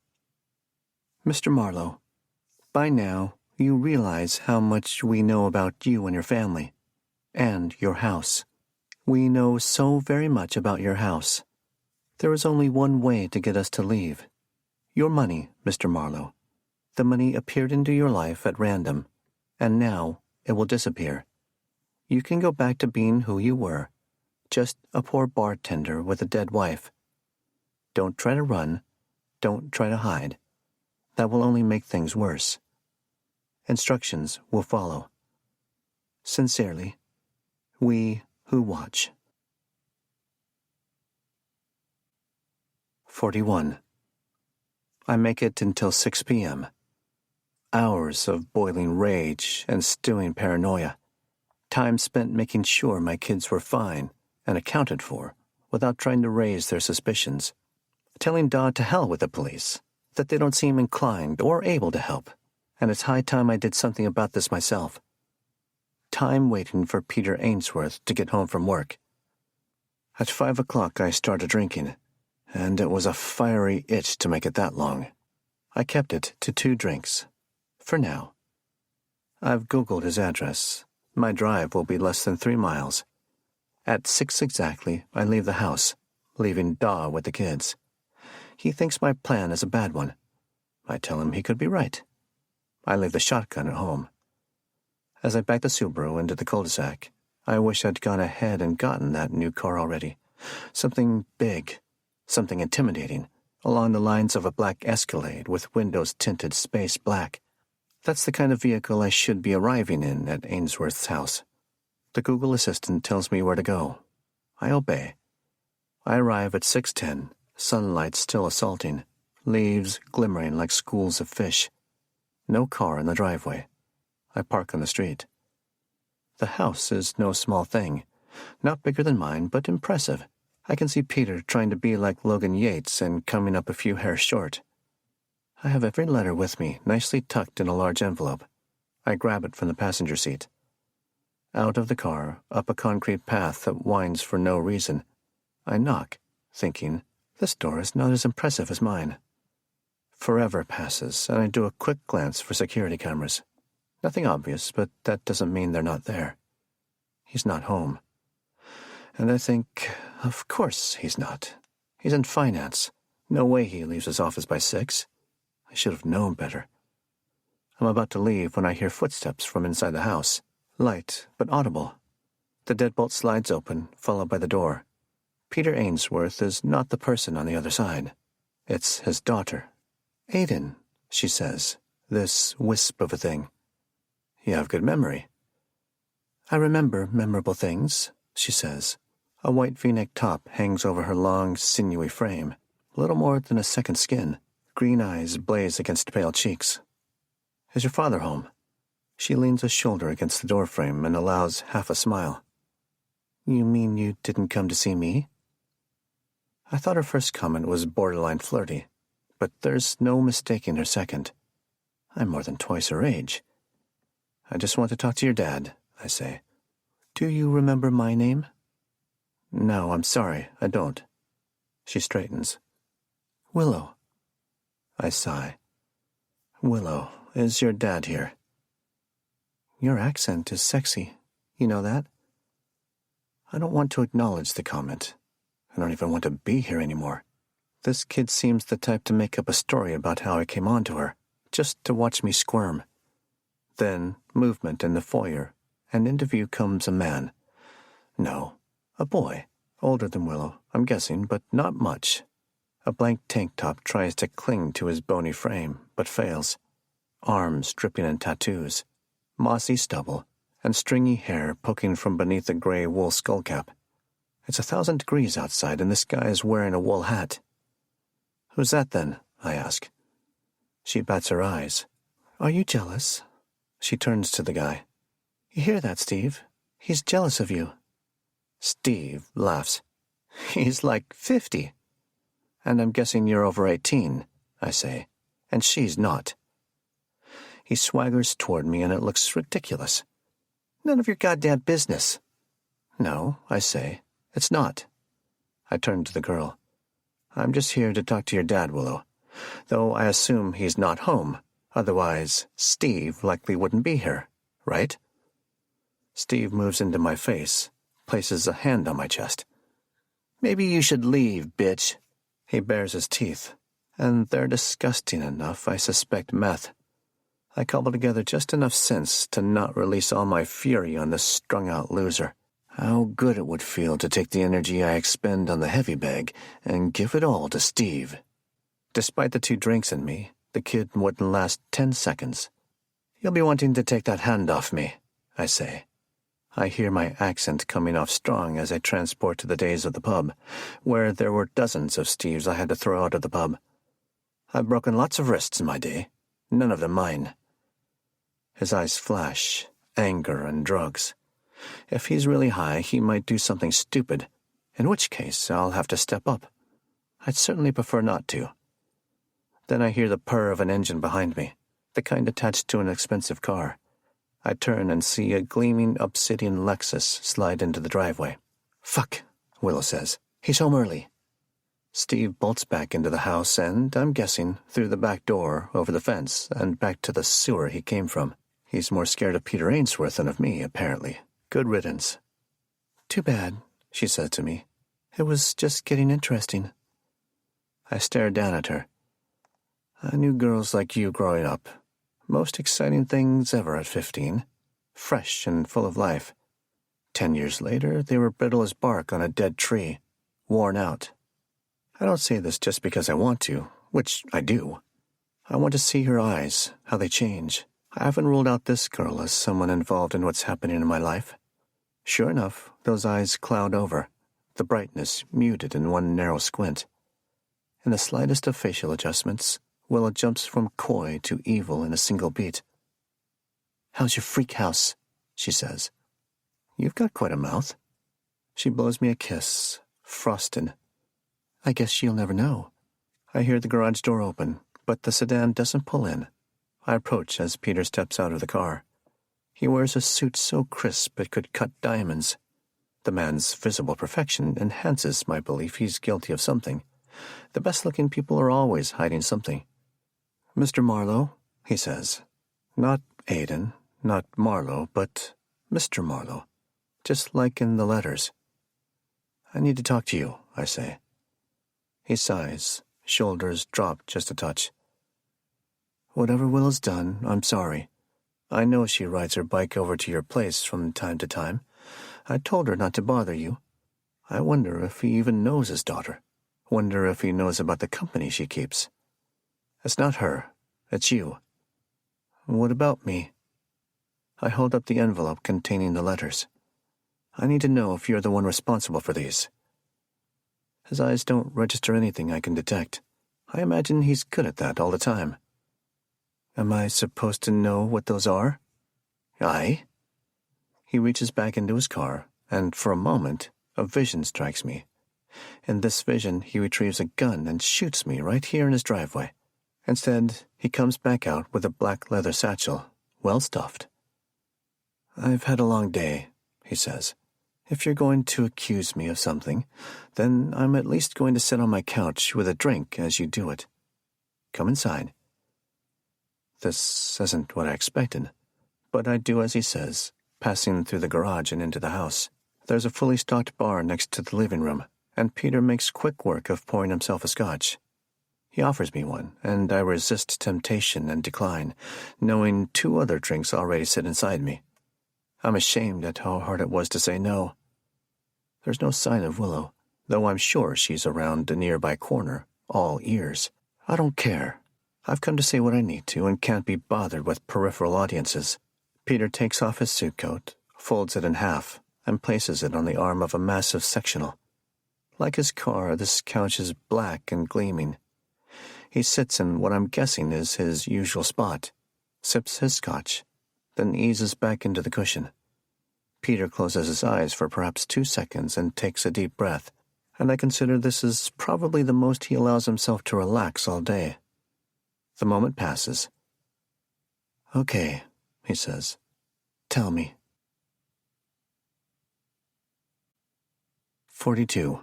S1: Mr. Marlowe, by now you realize how much we know about you and your family, and your house. We know so very much about your house. There is only one way to get us to leave. Your money, Mr. Marlowe. The money appeared into your life at random, and now it will disappear. You can go back to being who you were, just a poor bartender with a dead wife. Don't try to run. Don't try to hide. That will only make things worse. Instructions will follow. Sincerely, we who watch. 41. I make it until 6 p.m. Hours of boiling rage and stewing paranoia. Time spent making sure my kids were fine and accounted for without trying to raise their suspicions. Telling Da to hell with the police, that they don't seem inclined or able to help, and it's high time I did something about this myself. Time waiting for Peter Ainsworth to get home from work. At 5 o'clock I started drinking, and it was a fiery itch to make it that long. I kept it to 2 drinks. For now. I've Googled his address. My drive will be less than 3 miles. At 6 exactly, I leave the house, leaving Da with the kids. He thinks my plan is a bad one. I tell him he could be right. I leave the shotgun at home. As I back the Subaru into the cul-de-sac, I wish I'd gone ahead and gotten that new car already. Something big, something intimidating, along the lines of a black Escalade with windows tinted space black. That's the kind of vehicle I should be arriving in at Ainsworth's house. The Google Assistant tells me where to go. I obey. I arrive at 6:10, sunlight still assaulting, leaves glimmering like schools of fish. No car in the driveway. I park on the street. The house is no small thing, not bigger than mine, but impressive. I can see Peter trying to be like Logan Yates and coming up a few hairs short. I have every letter with me, nicely tucked in a large envelope. I grab it from the passenger seat. Out of the car, up a concrete path that winds for no reason. I knock, thinking, this door is not as impressive as mine. Forever passes, and I do a quick glance for security cameras. Nothing obvious, but that doesn't mean they're not there. He's not home. And I think, of course he's not. He's in finance. No way he leaves his office by 6. I should have known better. I'm about to leave when I hear footsteps from inside the house. Light, but audible. The deadbolt slides open, followed by the door. Peter Ainsworth is not the person on the other side. It's his daughter. Aiden, she says, this wisp of a thing. You have good memory. I remember memorable things, she says. A white V-neck top hangs over her long, sinewy frame, little more than a second skin. Green eyes blaze against pale cheeks. Is your father home? She leans a shoulder against the doorframe and allows half a smile. You mean you didn't come to see me? I thought her first comment was borderline flirty, but there's no mistaking her second. I'm more than twice her age. I just want to talk to your dad, I say. Do you remember my name? No, I'm sorry, I don't. She straightens. Willow. I sigh. Willow, is your dad here? Your accent is sexy. You know that? I don't want to acknowledge the comment. I don't even want to be here anymore. This kid seems the type to make up a story about how I came on to her, just to watch me squirm. Then, movement in the foyer, and into view comes a man. No, a boy, older than Willow, I'm guessing, but not much. A blank tank top tries to cling to his bony frame, but fails. Arms dripping in tattoos, mossy stubble, and stringy hair poking from beneath a gray wool skullcap. It's 1,000 degrees outside, and this guy is wearing a wool hat. Who's that, then? I ask. She bats her eyes. Are you jealous? She turns to the guy. You hear that, Steve? He's jealous of you. Steve laughs. He's like 50. And I'm guessing you're over 18, I say, and she's not. He swaggers toward me, and it looks ridiculous. None of your goddamn business. No, I say, it's not. I turn to the girl. I'm just here to talk to your dad, Willow, though I assume he's not home. Otherwise, Steve likely wouldn't be here, right? Steve moves into my face, places a hand on my chest. Maybe you should leave, bitch. He bares his teeth, and they're disgusting enough, I suspect meth. I cobble together just enough sense to not release all my fury on this strung-out loser. How good it would feel to take the energy I expend on the heavy bag and give it all to Steve. Despite the 2 drinks in me, the kid wouldn't last 10 seconds. You'll be wanting to take that hand off me, I say. I hear my accent coming off strong as I transport to the days of the pub, where there were dozens of Steves I had to throw out of the pub. I've broken lots of wrists in my day, none of them mine. His eyes flash, anger and drugs. If he's really high, he might do something stupid, in which case I'll have to step up. I'd certainly prefer not to. Then I hear the purr of an engine behind me, the kind attached to an expensive car. I turn and see a gleaming obsidian Lexus slide into the driveway. Fuck, Willow says. He's home early. Steve bolts back into the house and, I'm guessing, through the back door, over the fence, and back to the sewer he came from. He's more scared of Peter Ainsworth than of me, apparently. Good riddance. Too bad, she said to me. It was just getting interesting. I stared down at her. I knew girls like you growing up. Most exciting things ever at 15. Fresh and full of life. 10 years later, they were brittle as bark on a dead tree. Worn out. I don't say this just because I want to, which I do. I want to see her eyes, how they change. I haven't ruled out this girl as someone involved in what's happening in my life. Sure enough, those eyes cloud over, the brightness muted in one narrow squint. In the slightest of facial adjustments, Willow jumps from coy to evil in a single beat. How's your freak house? She says. You've got quite a mouth. She blows me a kiss, frosted. I guess she'll never know. I hear the garage door open, but the sedan doesn't pull in. I approach as Peter steps out of the car. He wears a suit so crisp it could cut diamonds. The man's visible perfection enhances my belief he's guilty of something. The best-looking people are always hiding something. Mr. Marlowe, he says. Not Aiden, not Marlowe, but Mr. Marlowe, just like in the letters. I need to talk to you, I say. He sighs, shoulders drop just a touch. Whatever Willow's done, I'm sorry. I know she rides her bike over to your place from time to time. I told her not to bother you. I wonder if he even knows his daughter. Wonder if he knows about the company she keeps. It's not her. It's you. What about me? I hold up the envelope containing the letters. I need to know if you're the one responsible for these. His eyes don't register anything I can detect. I imagine he's good at that all the time. Am I supposed to know what those are? Aye. He reaches back into his car, and for a moment, a vision strikes me. In this vision, he retrieves a gun and shoots me right here in his driveway. Instead, he comes back out with a black leather satchel, well stuffed. I've had a long day, he says. If you're going to accuse me of something, then I'm at least going to sit on my couch with a drink as you do it. Come inside. This isn't what I expected, but I do as he says, passing through the garage and into the house. There's a fully stocked bar next to the living room, and Peter makes quick work of pouring himself a scotch. He offers me one, and I resist temptation and decline, knowing 2 other drinks already sit inside me. I'm ashamed at how hard it was to say no. There's no sign of Willow, though I'm sure she's around a nearby corner, all ears. I don't care. I've come to say what I need to and can't be bothered with peripheral audiences. Peter takes off his suit coat, folds it in half, and places it on the arm of a massive sectional. Like his car, this couch is black and gleaming. He sits in what I'm guessing is his usual spot, sips his scotch, then eases back into the cushion. Peter closes his eyes for perhaps 2 seconds and takes a deep breath, and I consider this is probably the most he allows himself to relax all day. The moment passes. Okay, he says. Tell me. 42.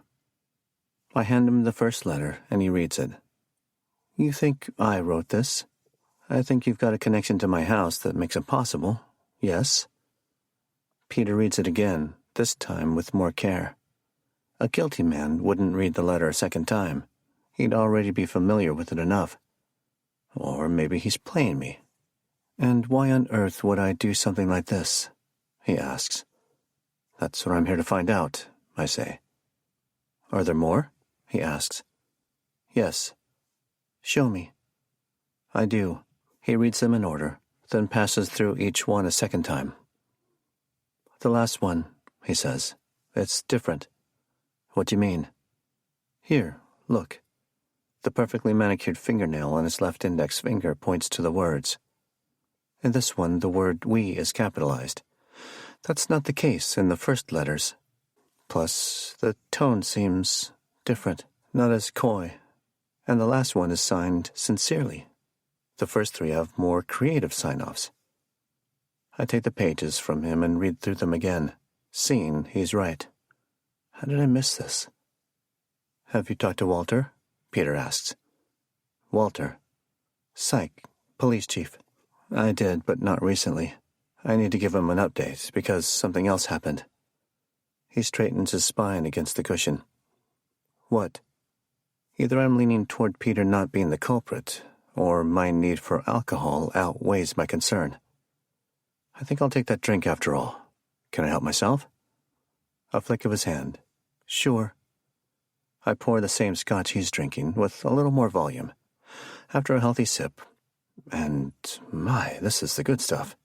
S1: I hand him the first letter, and he reads it. You think I wrote this? I think you've got a connection to my house that makes it possible, yes? Peter reads it again, this time with more care. A guilty man wouldn't read the letter a second time. He'd already be familiar with it enough. Or maybe he's playing me. And why on earth would I do something like this? He asks. That's what I'm here to find out, I say. Are there more? He asks. Yes. Show me. I do. He reads them in order, then passes through each one a second time. The last one, he says. It's different. What do you mean? Here, look. The perfectly manicured fingernail on his left index finger points to the words. In this one, the word we is capitalized. That's not the case in the first letters. Plus, the tone seems different, not as coy. And the last one is signed sincerely. The first 3 have more creative sign-offs. I take the pages from him and read through them again, seeing he's right. How did I miss this? Have you talked to Walter? Peter asks. Walter. Psych, police chief. I did, but not recently. I need to give him an update because something else happened. He straightens his spine against the cushion. What? Either I'm leaning toward Peter not being the culprit, or my need for alcohol outweighs my concern. I think I'll take that drink after all. Can I help myself? A flick of his hand. Sure. I pour the same scotch he's drinking, with a little more volume. After a healthy sip, and my, this is the good stuff,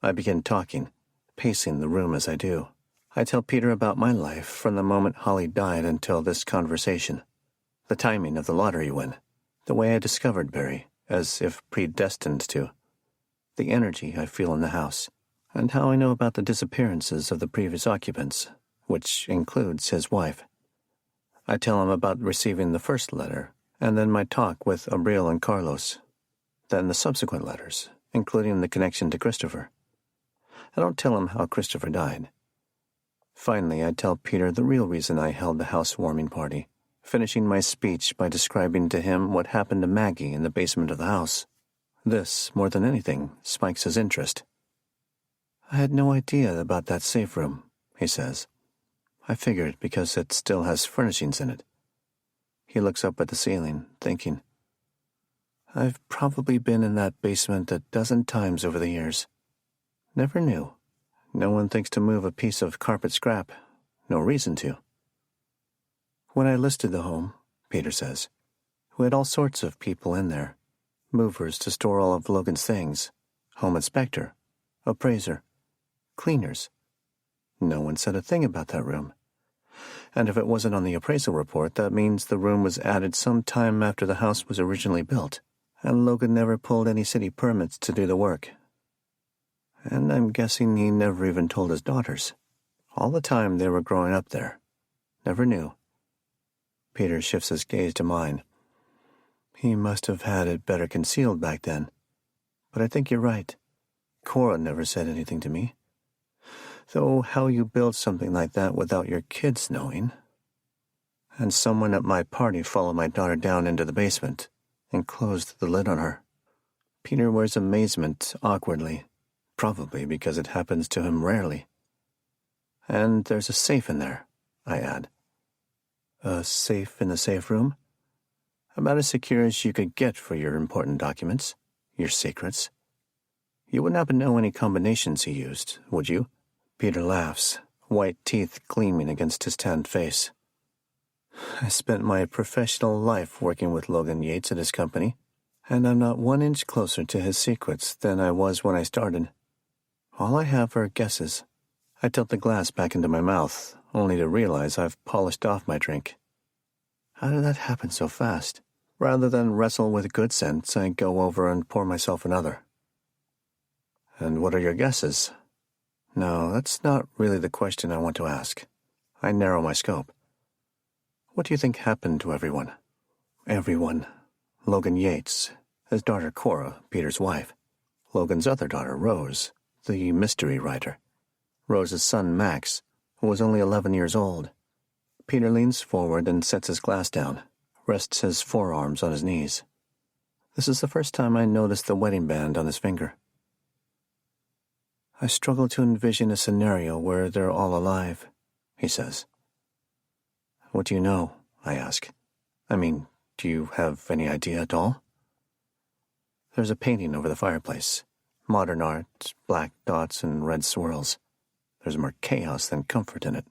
S1: I begin talking, pacing the room as I do. I tell Peter about my life from the moment Holly died until this conversation. The timing of the lottery win. The way I discovered Barry, as if predestined to. The energy I feel in the house, and how I know about the disappearances of the previous occupants, which includes his wife. I tell him about receiving the first letter, and then my talk with Abril and Carlos. Then the subsequent letters, including the connection to Christopher. I don't tell him how Christopher died. Finally, I tell Peter the real reason I held the housewarming party, finishing my speech by describing to him what happened to Maggie in the basement of the house. This, more than anything, spikes his interest. I had no idea about that safe room, he says. I figured because it still has furnishings in it. He looks up at the ceiling, thinking. I've probably been in that basement a dozen times over the years. Never knew. No one thinks to move a piece of carpet scrap. No reason to. When I listed the home, Peter says, we had all sorts of people in there. Movers to store all of Logan's things. Home inspector. Appraiser. Cleaners. No one said a thing about that room. And if it wasn't on the appraisal report, that means the room was added some time after the house was originally built, and Logan never pulled any city permits to do the work. And I'm guessing he never even told his daughters. All the time they were growing up there. Never knew. Peter shifts his gaze to mine. He must have had it better concealed back then. But I think you're right. Cora never said anything to me. Though how you build something like that without your kids knowing. And someone at my party followed my daughter down into the basement and closed the lid on her. Peter wears amazement awkwardly, probably because it happens to him rarely. And there's a safe in there, I add. A safe in the safe room? About as secure as you could get for your important documents, your secrets. You wouldn't happen to know any combinations he used, would you? Peter laughs, white teeth gleaming against his tanned face. I spent my professional life working with Logan Yates at his company, and I'm not 1 inch closer to his secrets than I was when I started. All I have are guesses. I tilt the glass back into my mouth, only to realize I've polished off my drink. How did that happen so fast? Rather than wrestle with good sense, I go over and pour myself another. And what are your guesses? No, that's not really the question I want to ask. I narrow my scope. What do you think happened to everyone? Everyone. Logan Yates, his daughter Cora, Peter's wife. Logan's other daughter, Rose, the mystery writer. Rose's son, Max, who was only 11 years old. Peter leans forward and sets his glass down, rests his forearms on his knees. This is the first time I noticed the wedding band on his finger. I struggle to envision a scenario where they're all alive, he says. What do you know? I ask. I mean, do you have any idea at all? There's a painting over the fireplace. Modern art, black dots and red swirls. There's more chaos than comfort in it.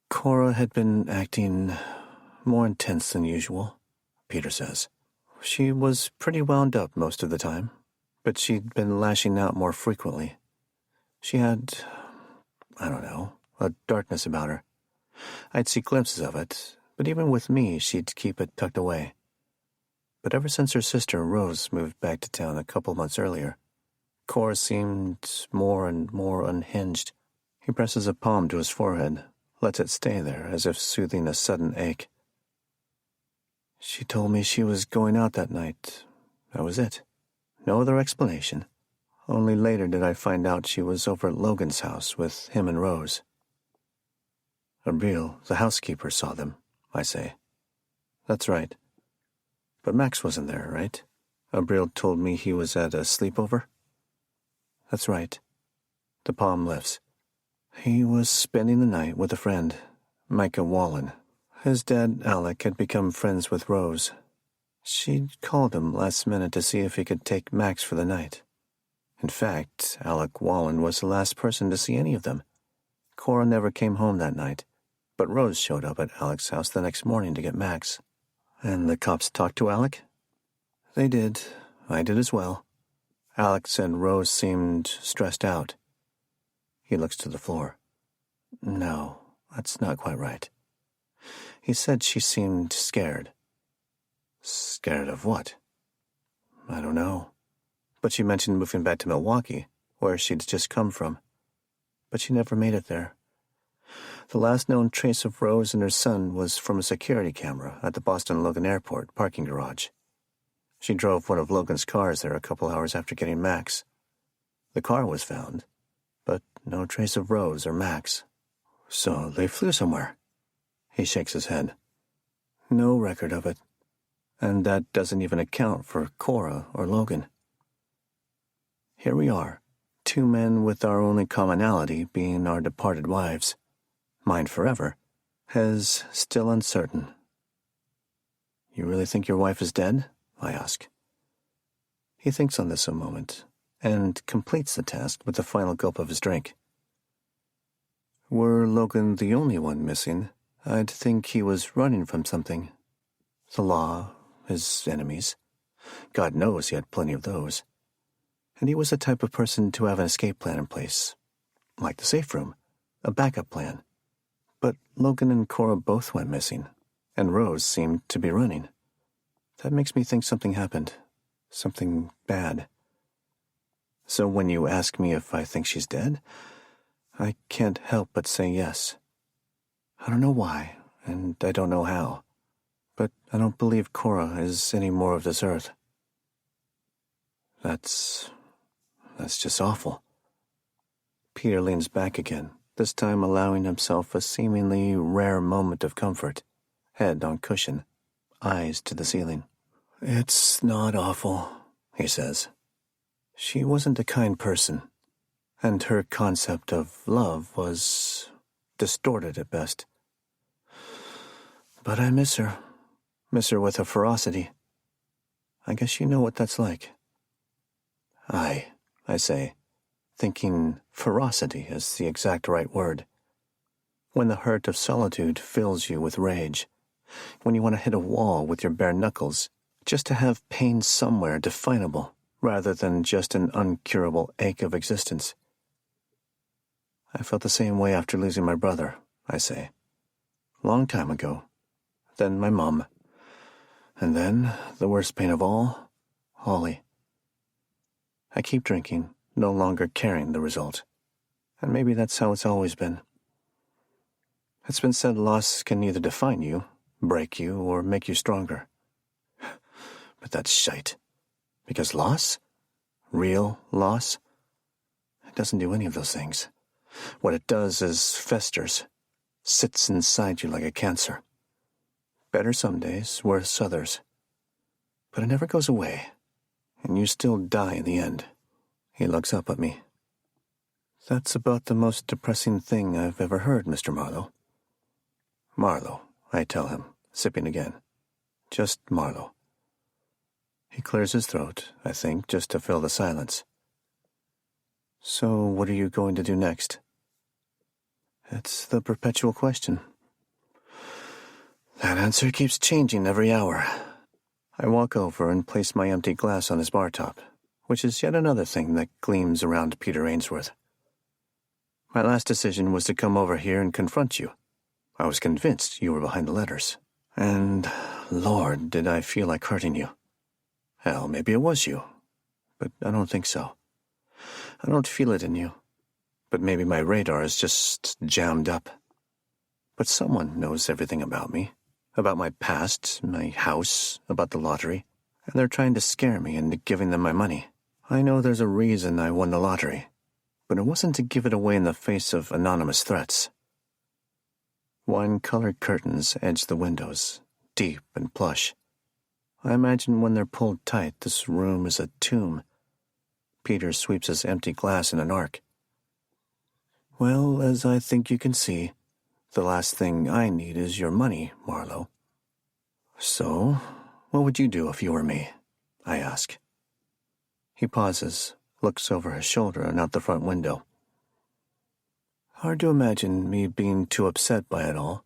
S1: Cora had been acting more intense than usual, Peter says. She was pretty wound up most of the time, but she'd been lashing out more frequently. She had, I don't know, a darkness about her. I'd see glimpses of it, but even with me, she'd keep it tucked away. But ever since her sister Rose moved back to town a couple months earlier, Cora seemed more and more unhinged. He presses a palm to his forehead, lets it stay there as if soothing a sudden ache. She told me she was going out that night. That was it. No other explanation. Only later did I find out she was over at Logan's house with him and Rose. Abril, the housekeeper, saw them, I say. That's right. But Max wasn't there, right? Abril told me he was at a sleepover? That's right. The palm lifts. He was spending the night with a friend, Micah Wallen. His dad, Alec, had become friends with Rose. She'd called him last minute to see if he could take Max for the night. In fact, Alec Wallen was the last person to see any of them. Cora never came home that night, but Rose showed up at Alec's house the next morning to get Max. And the cops talked to Alec? They did. I did as well. Alec said Rose seemed stressed out. He looks to the floor. No, that's not quite right. He said she seemed scared. Scared of what? I don't know. But she mentioned moving back to Milwaukee, where she'd just come from. But she never made it there. The last known trace of Rose and her son was from a security camera at the Boston Logan Airport parking garage. She drove one of Logan's cars there a couple hours after getting Max. The car was found, but no trace of Rose or Max. So they flew somewhere. He shakes his head. No record of it. And that doesn't even account for Cora or Logan. Here we are, two men with our only commonality being our departed wives. Mine forever, his still uncertain. You really think your wife is dead? I ask. He thinks on this a moment, and completes the task with the final gulp of his drink. Were Logan the only one missing, I'd think he was running from something. The law, his enemies. God knows he had plenty of those. And he was the type of person to have an escape plan in place, like the safe room, a backup plan. But Logan and Cora both went missing, and Rose seemed to be running. That makes me think something happened. Something bad. So when you ask me if I think she's dead, I can't help but say yes. I don't know why, and I don't know how, but I don't believe Cora is any more of this earth. That's just awful. Peter leans back again, this time allowing himself a seemingly rare moment of comfort, head on cushion, eyes to the ceiling. It's not awful, he says. She wasn't a kind person, and her concept of love was distorted at best. But I miss her with a ferocity. I guess you know what that's like. I say, thinking ferocity is the exact right word. When the hurt of solitude fills you with rage, when you want to hit a wall with your bare knuckles, just to have pain somewhere definable, rather than just an uncurable ache of existence. I felt the same way after losing my brother, I say. Long time ago. Then my mom. And then, the worst pain of all, Holly. I keep drinking, no longer caring the result. And maybe that's how it's always been. It's been said loss can either define you, break you, or make you stronger. But that's shite. Because loss? Real loss? It doesn't do any of those things. What it does is festers, sits inside you like a cancer. Better some days, worse others. But it never goes away, and you still die in the end. He looks up at me. That's about the most depressing thing I've ever heard, Mr. Marlowe. Marlowe, I tell him, sipping again. Just Marlowe. He clears his throat, I think, just to fill the silence. So what are you going to do next? It's the perpetual question. That answer keeps changing every hour. I walk over and place my empty glass on his bar top, which is yet another thing that gleams around Peter Ainsworth. My last decision was to come over here and confront you. I was convinced you were behind the letters. And, Lord, did I feel like hurting you. Hell, maybe it was you, but I don't think so. I don't feel it in you, but maybe my radar is just jammed up. But someone knows everything about me, about my past, my house, about the lottery, and they're trying to scare me into giving them my money. I know there's a reason I won the lottery, but it wasn't to give it away in the face of anonymous threats. Wine-colored curtains edge the windows, deep and plush. I imagine when they're pulled tight, this room is a tomb. Peter sweeps his empty glass in an arc. Well, as I think you can see, the last thing I need is your money, Marlowe. So, what would you do if you were me? I ask. He pauses, looks over his shoulder and out the front window. Hard to imagine me being too upset by it all,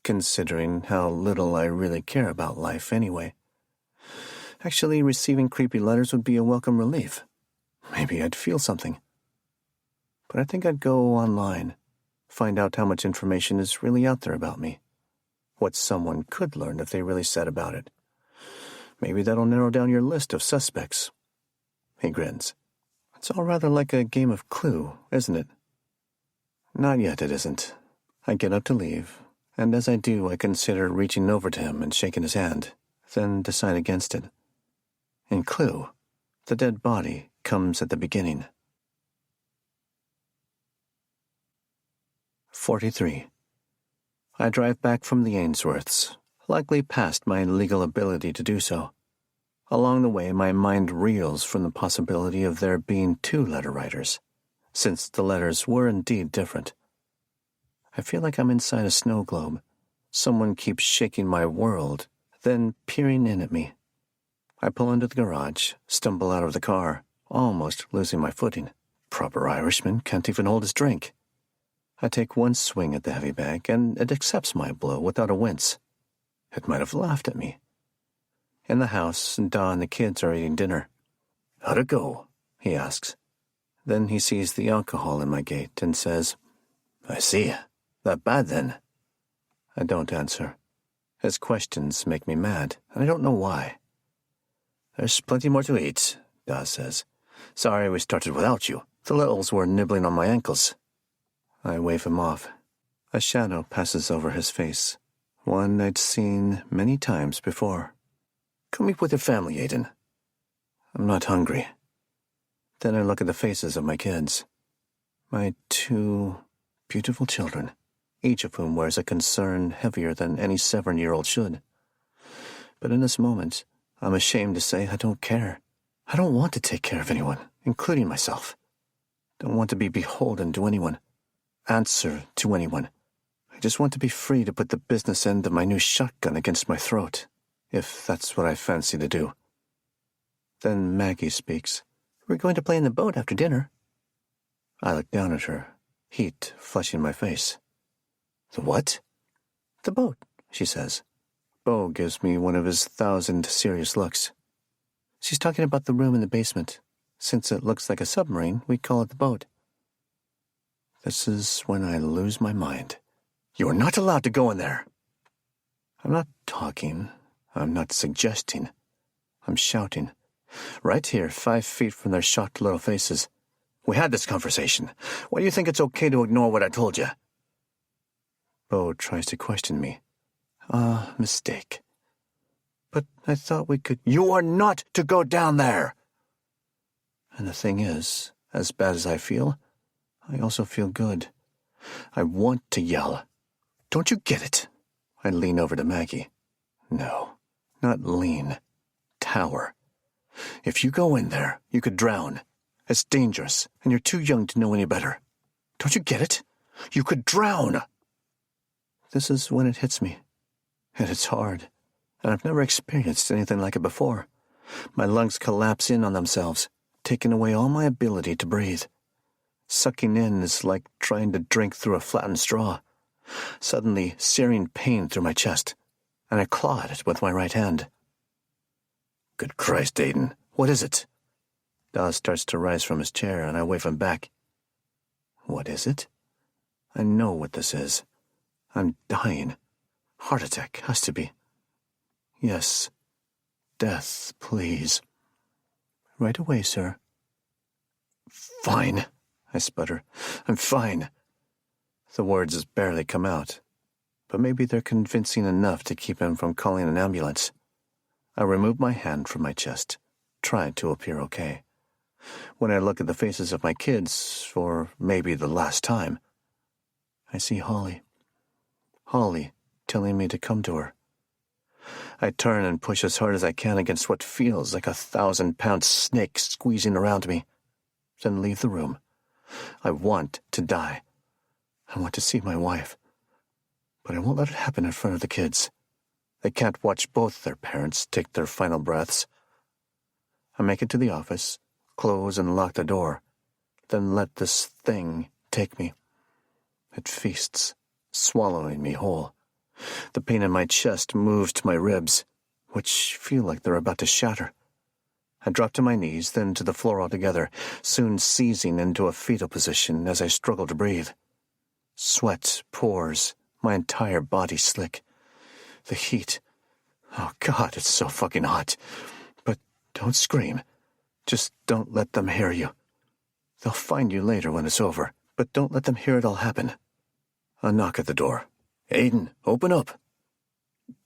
S1: considering how little I really care about life anyway. Actually, receiving creepy letters would be a welcome relief. Maybe I'd feel something. But I think I'd go online, find out how much information is really out there about me, what someone could learn if they really said about it. Maybe that'll narrow down your list of suspects. He grins. It's all rather like a game of Clue, isn't it? Not yet, it isn't. I get up to leave, and as I do, I consider reaching over to him and shaking his hand, then decide against it. In Clue, the dead body comes at the beginning. 43. I drive back from the Ainsworths, likely past my legal ability to do so. Along the way, my mind reels from the possibility of there being two letter writers, since the letters were indeed different. I feel like I'm inside a snow globe. Someone keeps shaking my world, then peering in at me. I pull into the garage, stumble out of the car, almost losing my footing. Proper Irishman can't even hold his drink. I take one swing at the heavy bag, and it accepts my blow without a wince. It might have laughed at me. In the house, Dawn and the kids are eating dinner. "How'd it go?" he asks. Then he sees the alcohol in my gate and says, I see. That bad, then? I don't answer. His questions make me mad, and I don't know why. There's plenty more to eat, Daz says. Sorry we started without you. The littles were nibbling on my ankles. I wave him off. A shadow passes over his face, one I'd seen many times before. Come eat with your family, Aiden. I'm not hungry. Then I look at the faces of my kids. My 2 beautiful children, each of whom wears a concern heavier than any 7-year-old should. But in this moment, I'm ashamed to say I don't care. I don't want to take care of anyone, including myself. Don't want to be beholden to anyone, answer to anyone. I just want to be free to put the business end of my new shotgun against my throat, if that's what I fancy to do. Then Maggie speaks. We're going to play in the boat after dinner. I look down at her, heat flushing my face. The what? The boat, she says. Bo gives me one of his 1,000 serious looks. She's talking about the room in the basement. Since it looks like a submarine, we call it the boat. This is when I lose my mind. You are not allowed to go in there. I'm not talking. I'm not suggesting. I'm shouting. Right here, 5 feet from their shocked little faces. We had this conversation. Why do you think it's okay to ignore what I told you? Bo tries to question me. Mistake. But I thought we could... You are not to go down there! And the thing is, as bad as I feel, I also feel good. I want to yell. Don't you get it? I lean over to Maggie. No, not lean. Tower. If you go in there, you could drown. It's dangerous, and you're too young to know any better. Don't you get it? You could drown! This is when it hits me. And it's hard, and I've never experienced anything like it before. My lungs collapse in on themselves, taking away all my ability to breathe. Sucking in is like trying to drink through a flattened straw. Suddenly, searing pain through my chest, and I claw at it with my right hand. Good Christ, Aiden, what is it? Dawes starts to rise from his chair, and I wave him back. What is it? I know what this is. I'm dying. Heart attack, has to be. Yes. Death, please. Right away, sir. Fine, I sputter. I'm fine. The words barely come out, but maybe they're convincing enough to keep him from calling an ambulance. I remove my hand from my chest, trying to appear okay. When I look at the faces of my kids, for maybe the last time, I see Holly. Holly telling me to come to her. I turn and push as hard as I can against what feels like a 1,000-pound snake squeezing around me, then leave the room. I want to die. I want to see my wife. But I won't let it happen in front of the kids. They can't watch both their parents take their final breaths. I make it to the office, close and lock the door, then let this thing take me. It feasts, swallowing me whole. The pain in my chest moves to my ribs, which feel like they're about to shatter. I drop to my knees, then to the floor altogether, soon seizing into a fetal position as I struggle to breathe. Sweat pours, my entire body slick. The heat. Oh, God, it's so fucking hot. But don't scream. Just don't let them hear you. They'll find you later when it's over, but don't let them hear it all happen. A knock at the door. Aiden, open up.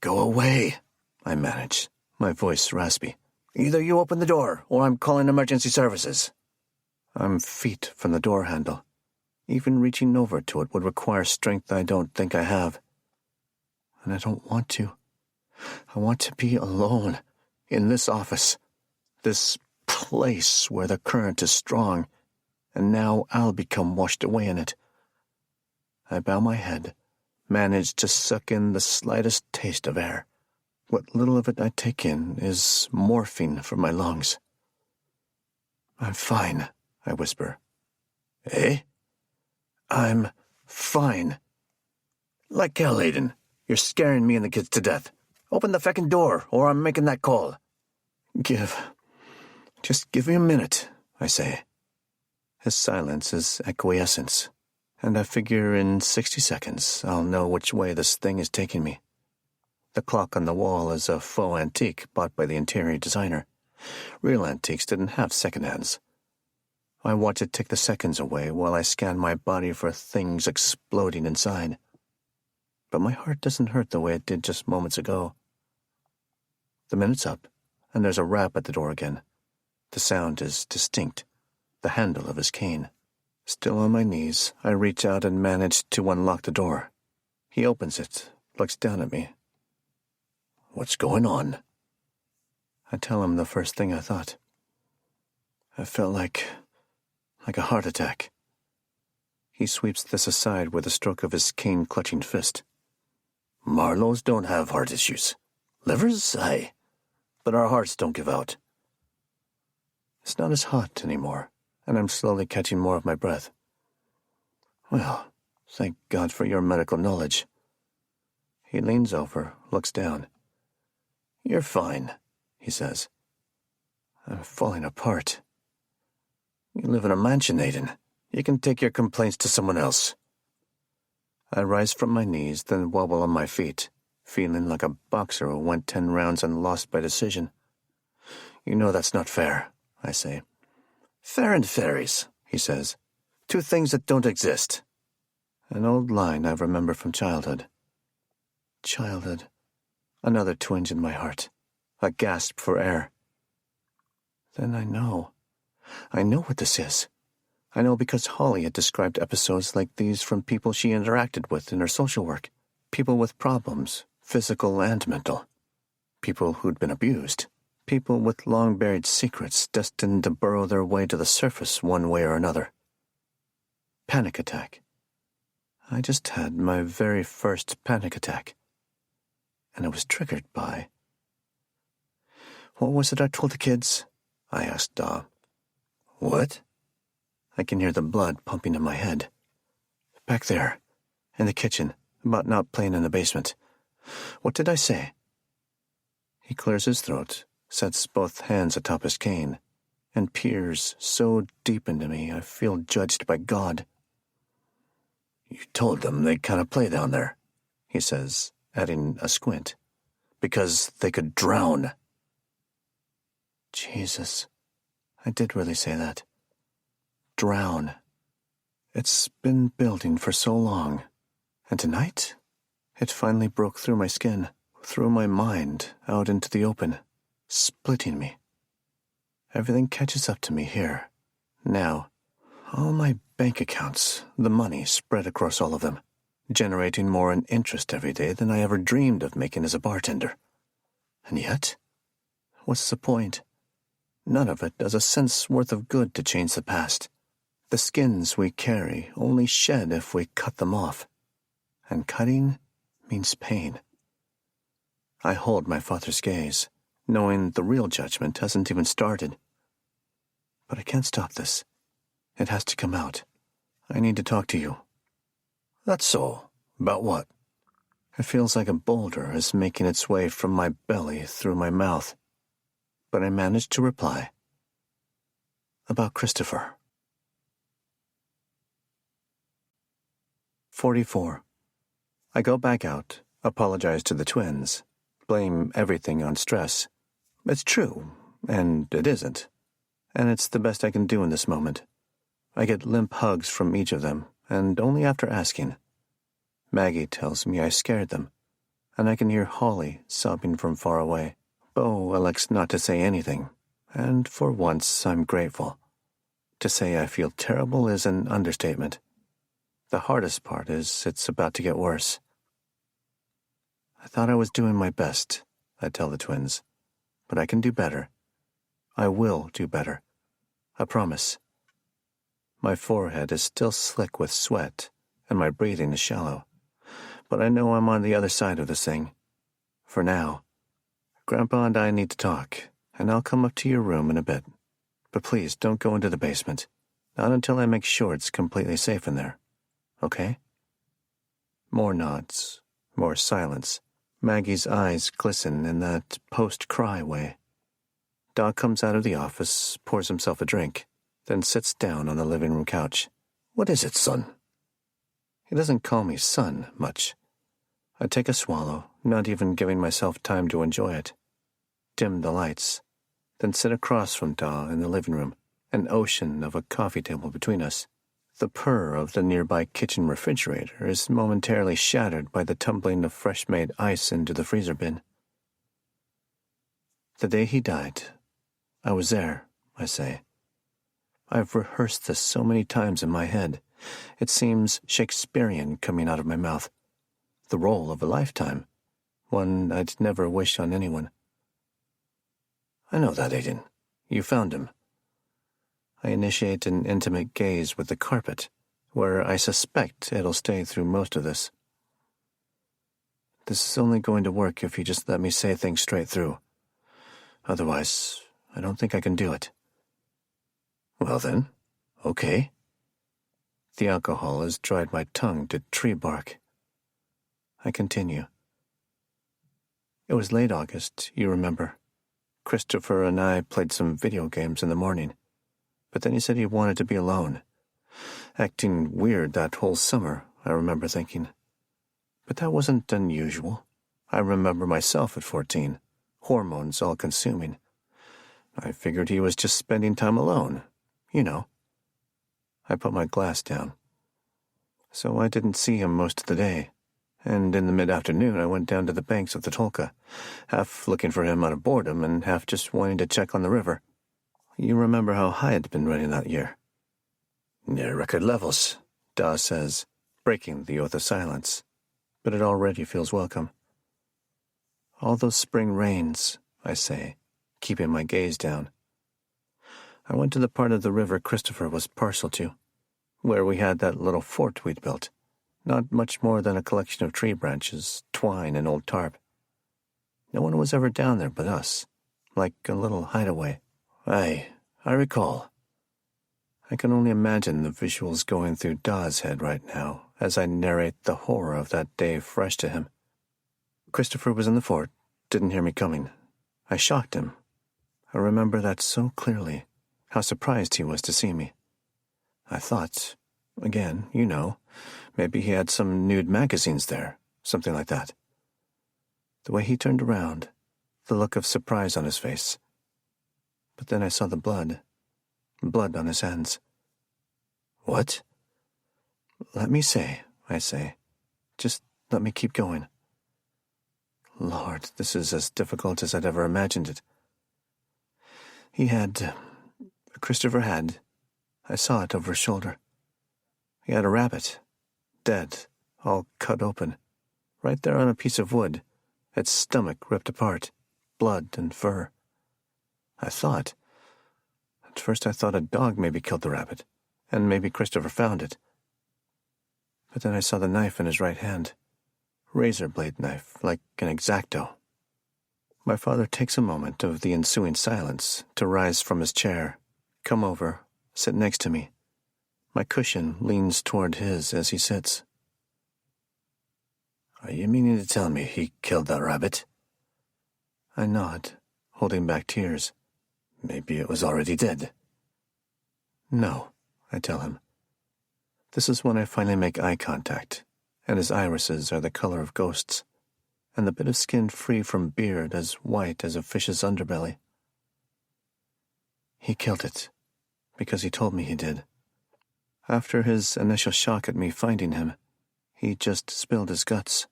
S1: Go away, I manage, my voice raspy. Either you open the door, or I'm calling emergency services. I'm feet from the door handle. Even reaching over to it would require strength I don't think I have. And I don't want to. I want to be alone, in this office, this place where the current is strong, and now I'll become washed away in it. I bow my head, manage to suck in the slightest taste of air. What little of it I take in is morphine for my lungs. I'm fine, I whisper. Eh? I'm fine. Like hell, Aiden. You're scaring me and the kids to death. Open the feckin' door, or I'm making that call. Just give me a minute, I say. His silence is acquiescence. and I figure in 60 seconds I'll know which way this thing is taking me. The clock on the wall is a faux antique bought by the interior designer. Real antiques didn't have second hands. I watch it tick the seconds away while I scan my body for things exploding inside. But my heart doesn't hurt the way it did just moments ago. The minute's up, and there's a rap at the door again. The sound is distinct, the handle of his cane. Still on my knees, I reach out and manage to unlock the door. He opens it, looks down at me. "What's going on?" I tell him the first thing I thought. I felt like a heart attack. He sweeps this aside with a stroke of his cane-clutching fist. "Marlowes don't have heart issues. Livers, aye. But our hearts don't give out." It's not as hot anymore, and I'm slowly catching more of my breath. "Well, thank God for your medical knowledge." He leans over, looks down. "You're fine," he says. "I'm falling apart." "You live in a mansion, Aiden. You can take your complaints to someone else." I rise from my knees, then wobble on my feet, feeling like a boxer who went 10 rounds and lost by decision. "You know that's not fair," I say. "Fair and fairies," he says. "Two things that don't exist." An old line I remember from childhood. Childhood. Another twinge in my heart. A gasp for air. Then I know. I know what this is. I know because Holly had described episodes like these from people she interacted with in her social work. People with problems, physical and mental. People who'd been abused. People with long-buried secrets destined to burrow their way to the surface one way or another. Panic attack. I just had my very first panic attack. And it was triggered by... What was it I told the kids? I asked Daw. What? I can hear the blood pumping in my head. Back there, in the kitchen, about not playing in the basement. What did I say? He clears his throat, sets both hands atop his cane, and peers so deep into me I feel judged by God. You told them they kind of play down there, he says, adding a squint, because they could drown. Jesus, I did really say that. Drown. It's been building for so long, and tonight, it finally broke through my skin, through my mind, out into the open, splitting me. Everything catches up to me here, now. All my bank accounts, the money spread across all of them, generating more in interest every day than I ever dreamed of making as a bartender. And yet, what's the point? None of it does a cent's worth of good to change the past. The skins we carry only shed if we cut them off, and cutting means pain. I hold my father's gaze, knowing the real judgment hasn't even started. But I can't stop this. It has to come out. I need to talk to you. That's so. About what? It feels like a boulder is making its way from my belly through my mouth. But I manage to reply. About Christopher. 44. I go back out, apologize to the twins, blame everything on stress. It's true, and it isn't. And it's the best I can do in this moment. I get limp hugs from each of them, and only after asking. Maggie tells me I scared them, and I can hear Holly sobbing from far away. Bo elects not to say anything, and for once I'm grateful. To say I feel terrible is an understatement. The hardest part is it's about to get worse. I thought I was doing my best, I tell the twins, but I can do better. I will do better. I promise. My forehead is still slick with sweat, and my breathing is shallow, but I know I'm on the other side of this thing. For now. Grandpa and I need to talk, and I'll come up to your room in a bit. But please don't go into the basement, not until I make sure it's completely safe in there. Okay? More nods, more silence. Maggie's eyes glisten in that post-cry way. Doc comes out of the office, pours himself a drink, then sits down on the living room couch. What is it, son? He doesn't call me son much. I take a swallow, not even giving myself time to enjoy it. Dim the lights, then sit across from Da in the living room, an ocean of a coffee table between us. The purr of the nearby kitchen refrigerator is momentarily shattered by the tumbling of fresh-made ice into the freezer bin. The day he died, I was there, I say. I've rehearsed this so many times in my head. It seems Shakespearean coming out of my mouth. The role of a lifetime, one I'd never wish on anyone. I know that, Aiden. You found him. I initiate an intimate gaze with the carpet, where I suspect it'll stay through most of this. This is only going to work if you just let me say things straight through. Otherwise, I don't think I can do it. Well then, okay. The alcohol has dried my tongue to tree bark. I continue. It was late August, you remember. Christopher and I played some video games in the morning, but then he said he wanted to be alone. Acting weird that whole summer, I remember thinking. But that wasn't unusual. I remember myself at 14, hormones all consuming. I figured he was just spending time alone, you know. I put my glass down. So I didn't see him most of the day, and in the mid-afternoon I went down to the banks of the Tolka, half looking for him out of boredom and half just wanting to check on the river. You remember how high it'd been running that year? Near record levels, Da says, breaking the oath of silence, but it already feels welcome. All those spring rains, I say, keeping my gaze down. I went to the part of the river Christopher was partial to, where we had that little fort we'd built, not much more than a collection of tree branches, twine, and old tarp. No one was ever down there but us, like a little hideaway. I recall. I can only imagine the visuals going through Da's head right now as I narrate the horror of that day fresh to him. Christopher was in the fort, didn't hear me coming. I shocked him. I remember that so clearly, how surprised he was to see me. I thought, again, you know, maybe he had some nude magazines there, something like that. The way he turned around, the look of surprise on his face. But then I saw the blood on his hands. What? Let me say, I say. Just let me keep going. Lord, this is as difficult as I'd ever imagined it. Christopher had, I saw it over his shoulder. He had a rabbit, dead, all cut open, right there on a piece of wood, its stomach ripped apart, blood and fur. At first I thought a dog maybe killed the rabbit, and maybe Christopher found it. But then I saw the knife in his right hand, razor blade knife, like an X-Acto. My father takes a moment of the ensuing silence to rise from his chair, come over, sit next to me. My cushion leans toward his as he sits. Are you meaning to tell me he killed that rabbit? I nod, holding back tears. Maybe it was already dead. No, I tell him. This is when I finally make eye contact, and his irises are the color of ghosts, and the bit of skin free from beard as white as a fish's underbelly. He killed it, because he told me he did. After his initial shock at me finding him, he just spilled his guts.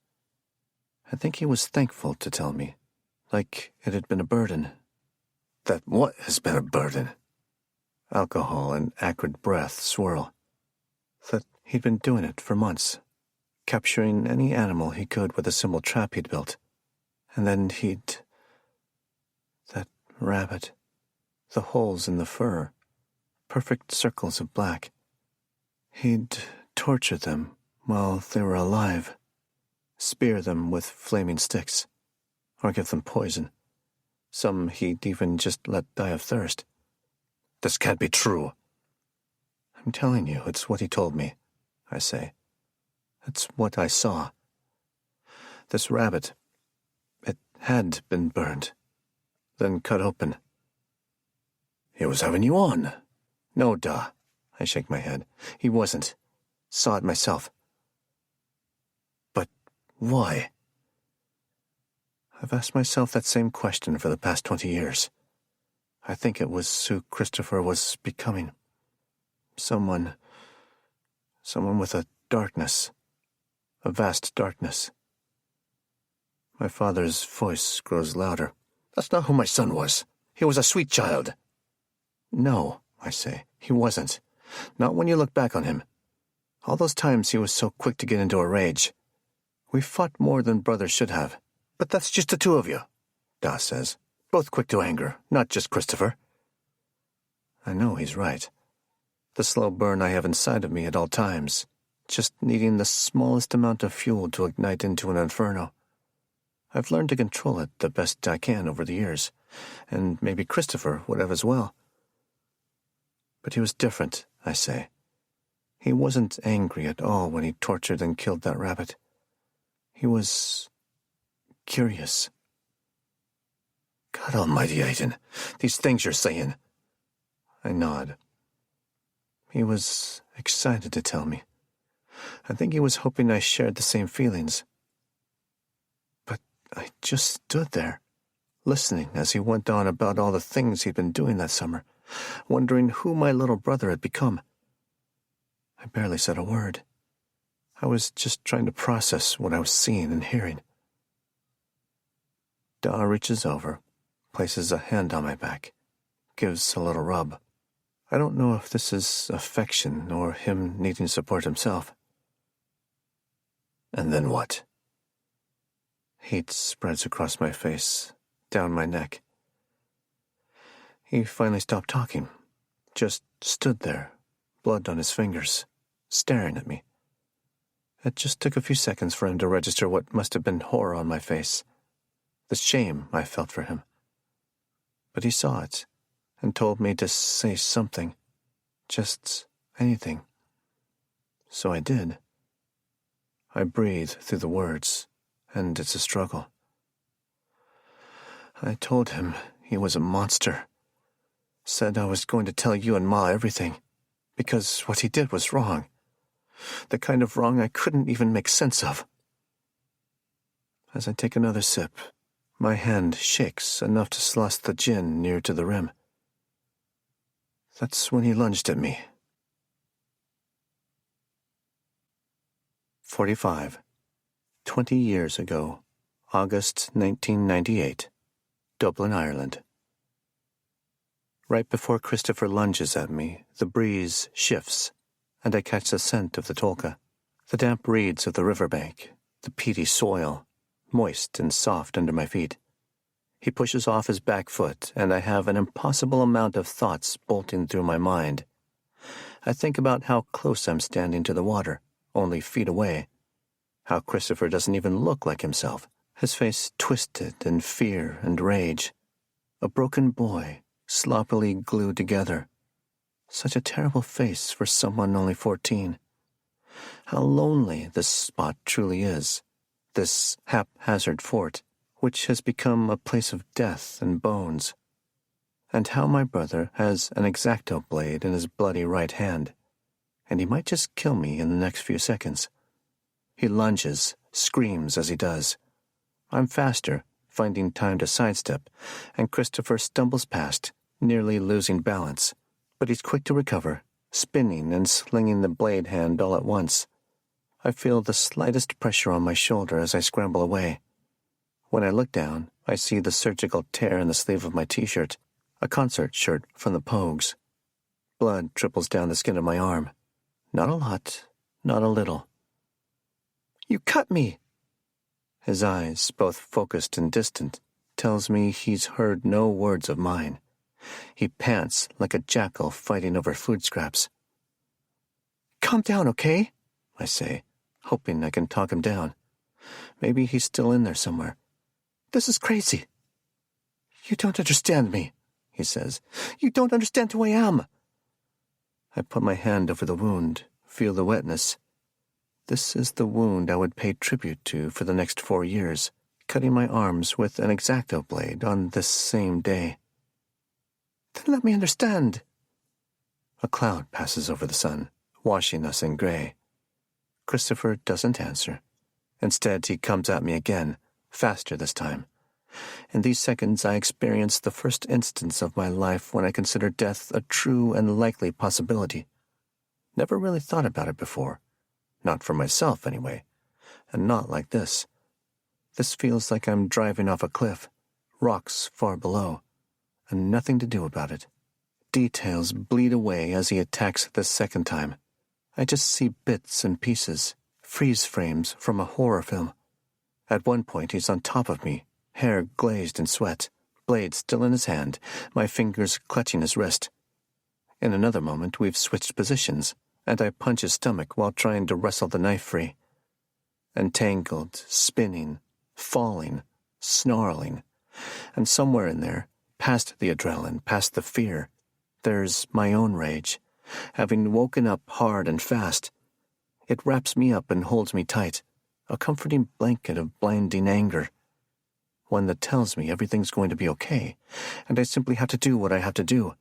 S1: I think he was thankful to tell me, like it had been a burden. That what has been a burden? Alcohol and acrid breath swirl. That he'd been doing it for months, capturing any animal he could with a simple trap he'd built. And then that rabbit, the holes in the fur, perfect circles of black. He'd torture them while they were alive, spear them with flaming sticks, or give them poison. Some he'd even just let die of thirst. This can't be true. I'm telling you, it's what he told me, I say. It's what I saw. This rabbit, it had been burned, then cut open. He was having you on. No, duh. I shake my head. He wasn't. Saw it myself. Why? I've asked myself that same question for the past 20 years. I think it was who Christopher was becoming. Someone with a darkness, a vast darkness. My father's voice grows louder. That's not who my son was. He was a sweet child. No, I say, he wasn't. Not when you look back on him. All those times he was so quick to get into a rage. We fought more than brothers should have. But that's just the two of you, Da says. Both quick to anger, not just Christopher. I know he's right. The slow burn I have inside of me at all times, just needing the smallest amount of fuel to ignite into an inferno. I've learned to control it the best I can over the years, and maybe Christopher would have as well. But he was different, I say. He wasn't angry at all when he tortured and killed that rabbit. He was curious. God almighty, Aiden, these things you're saying. I nod. He was excited to tell me. I think he was hoping I shared the same feelings. But I just stood there, listening as he went on about all the things he'd been doing that summer, wondering who my little brother had become. I barely said a word. I was just trying to process what I was seeing and hearing. Da reaches over, places a hand on my back, gives a little rub. I don't know if this is affection or him needing support himself. And then what? Heat spreads across my face, down my neck. He finally stopped talking, just stood there, blood on his fingers, staring at me. It just took a few seconds for him to register what must have been horror on my face, the shame I felt for him. But he saw it, and told me to say something, just anything. So I did. I breathe through the words, and it's a struggle. I told him he was a monster. Said I was going to tell you and Ma everything, because what he did was wrong. The kind of wrong I couldn't even make sense of. As I take another sip, my hand shakes enough to slosh the gin near to the rim. That's when he lunged at me. 45. 20 years ago, August 1998, Dublin, Ireland. Right before Christopher lunges at me, the breeze shifts, and I catch the scent of the tolka, the damp reeds of the riverbank, the peaty soil, moist and soft under my feet. He pushes off his back foot, and I have an impossible amount of thoughts bolting through my mind. I think about how close I'm standing to the water, only feet away. How Christopher doesn't even look like himself, his face twisted in fear and rage. A broken boy, sloppily glued together. Such a terrible face for someone only 14. How lonely this spot truly is, this haphazard fort, which has become a place of death and bones. And how my brother has an X-Acto blade in his bloody right hand, and he might just kill me in the next few seconds. He lunges, screams as he does. I'm faster, finding time to sidestep, and Christopher stumbles past, nearly losing balance. But he's quick to recover, spinning and slinging the blade hand all at once. I feel the slightest pressure on my shoulder as I scramble away. When I look down, I see the surgical tear in the sleeve of my t-shirt, a concert shirt from the Pogues. Blood trickles down the skin of my arm. Not a lot, not a little. You cut me! His eyes, both focused and distant, tells me he's heard no words of mine. He pants like a jackal fighting over food scraps. Calm down, okay? I say, hoping I can talk him down. Maybe he's still in there somewhere. This is crazy. You don't understand me, he says. You don't understand who I am. I put my hand over the wound, feel the wetness. This is the wound I would pay tribute to for the next 4 years, cutting my arms with an X-Acto blade on this same day. Then let me understand. A cloud passes over the sun, washing us in gray. Christopher doesn't answer, Instead, he comes at me again, faster this time. In these seconds, I experience the first instance of my life when I consider death a true and likely possibility. Never really thought about it before. Not for myself, anyway. And not like this. This feels like I'm driving off a cliff, rocks far below, and nothing to do about it. Details bleed away as he attacks the second time. I just see bits and pieces, freeze frames from a horror film. At one point, he's on top of me, hair glazed in sweat, blade still in his hand, my fingers clutching his wrist. In another moment, we've switched positions, and I punch his stomach while trying to wrestle the knife free. Entangled, spinning, falling, snarling. And somewhere in there, past the adrenaline, past the fear, there's my own rage, having woken up hard and fast. It wraps me up and holds me tight, a comforting blanket of blinding anger. One that tells me everything's going to be okay, and I simply have to do what I have to do.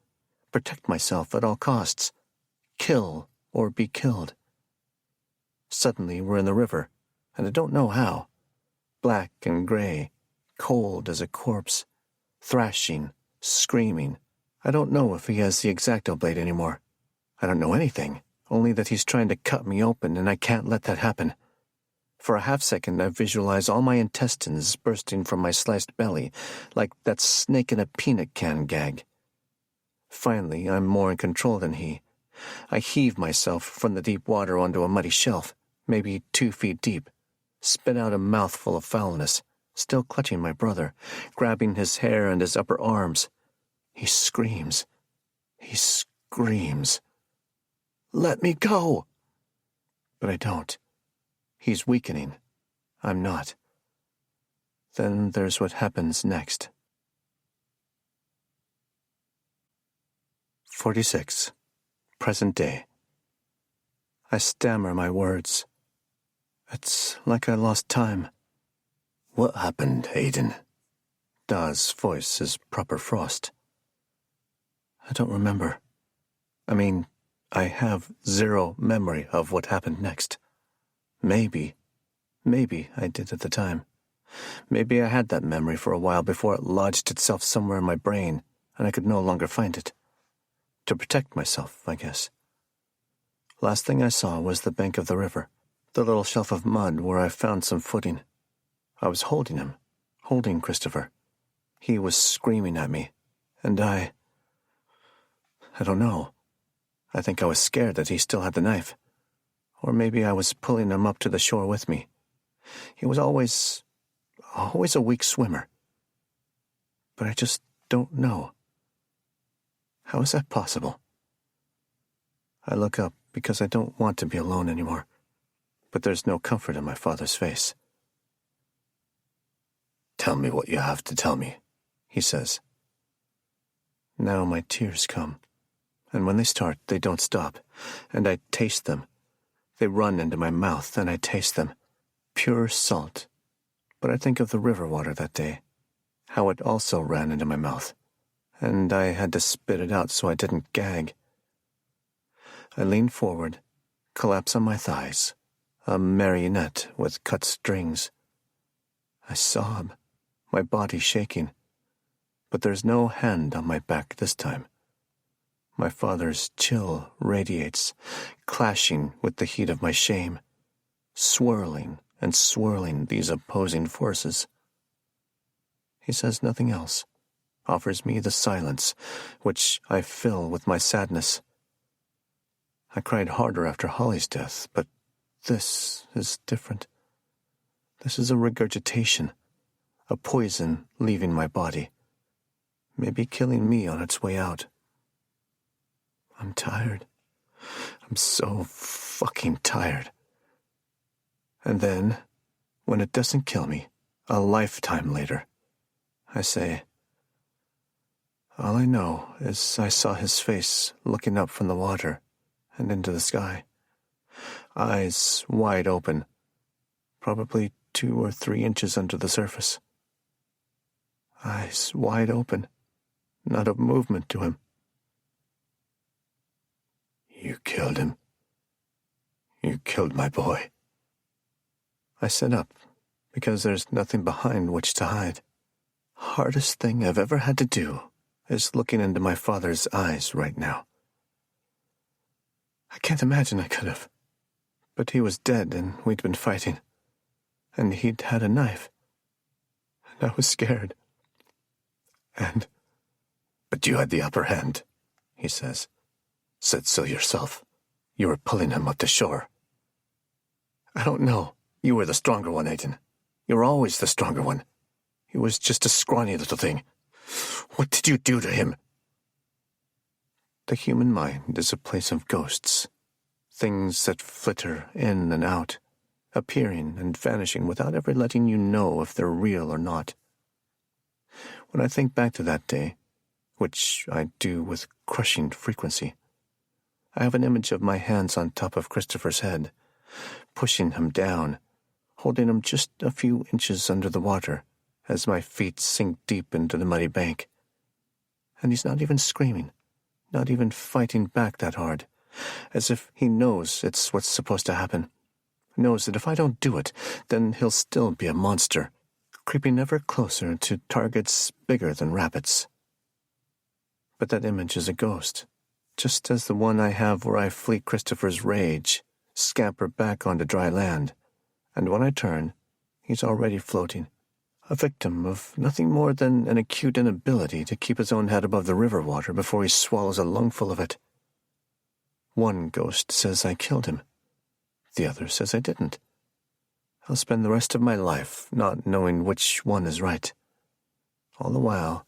S1: Protect myself at all costs. Kill or be killed. Suddenly we're in the river, and I don't know how. Black and gray, cold as a corpse, thrashing, screaming. I don't know if he has the X-Acto blade anymore. I don't know anything, only that he's trying to cut me open, and I can't let that happen. For a half-second, I visualize all my intestines bursting from my sliced belly, like that snake in a peanut can gag. Finally, I'm more in control than he. I heave myself from the deep water onto a muddy shelf, maybe 2 feet deep, spit out a mouthful of foulness, still clutching my brother, grabbing his hair and his upper arms. He screams. He screams. Let me go! But I don't. He's weakening. I'm not. Then there's what happens next. 46. Present day. I stammer my words. It's like I lost time. What happened, Aiden? Da's voice is proper frost. I don't remember. I mean, I have zero memory of what happened next. Maybe I did at the time. Maybe I had that memory for a while before it lodged itself somewhere in my brain, and I could no longer find it. To protect myself, I guess. Last thing I saw was the bank of the river, the little shelf of mud where I found some footing. I was holding him, holding Christopher. He was screaming at me, and I don't know. I think I was scared that he still had the knife. Or maybe I was pulling him up to the shore with me. He was always a weak swimmer. But I just don't know. How is that possible? I look up because I don't want to be alone anymore. But there's no comfort in my father's face. Tell me what you have to tell me, he says. Now my tears come. And when they start, they don't stop, and I taste them. They run into my mouth, and I taste them. Pure salt. But I think of the river water that day, how it also ran into my mouth, and I had to spit it out so I didn't gag. I lean forward, collapse on my thighs, a marionette with cut strings. I sob, my body shaking, but there's no hand on my back this time. My father's chill radiates, clashing with the heat of my shame, swirling and swirling these opposing forces. He says nothing else, offers me the silence, which I fill with my sadness. I cried harder after Holly's death, but this is different. This is a regurgitation, a poison leaving my body, maybe killing me on its way out. I'm tired. I'm so fucking tired. And then, when it doesn't kill me, a lifetime later, I say, all I know is I saw his face looking up from the water and into the sky. Eyes wide open, probably 2 or 3 inches under the surface. Eyes wide open, not a movement to him. You killed him. You killed my boy. I sit up, because there's nothing behind which to hide. Hardest thing I've ever had to do is looking into my father's eyes right now. I can't imagine I could have. But he was dead and we'd been fighting. And he'd had a knife. And I was scared. But you had the upper hand, he says. Said so yourself. You were pulling him up to shore. I don't know. You were the stronger one, Aiden. You were always the stronger one. He was just a scrawny little thing. What did you do to him? The human mind is a place of ghosts. Things that flitter in and out, appearing and vanishing without ever letting you know if they're real or not. When I think back to that day, which I do with crushing frequency, I have an image of my hands on top of Christopher's head, pushing him down, holding him just a few inches under the water as my feet sink deep into the muddy bank. And he's not even screaming, not even fighting back that hard, as if he knows it's what's supposed to happen, knows that if I don't do it, then he'll still be a monster, creeping ever closer to targets bigger than rabbits. But that image is a ghost, just as the one I have where I flee Christopher's rage, scamper back onto dry land, and when I turn, he's already floating, a victim of nothing more than an acute inability to keep his own head above the river water before he swallows a lungful of it. One ghost says I killed him. The other says I didn't. I'll spend the rest of my life not knowing which one is right. All the while,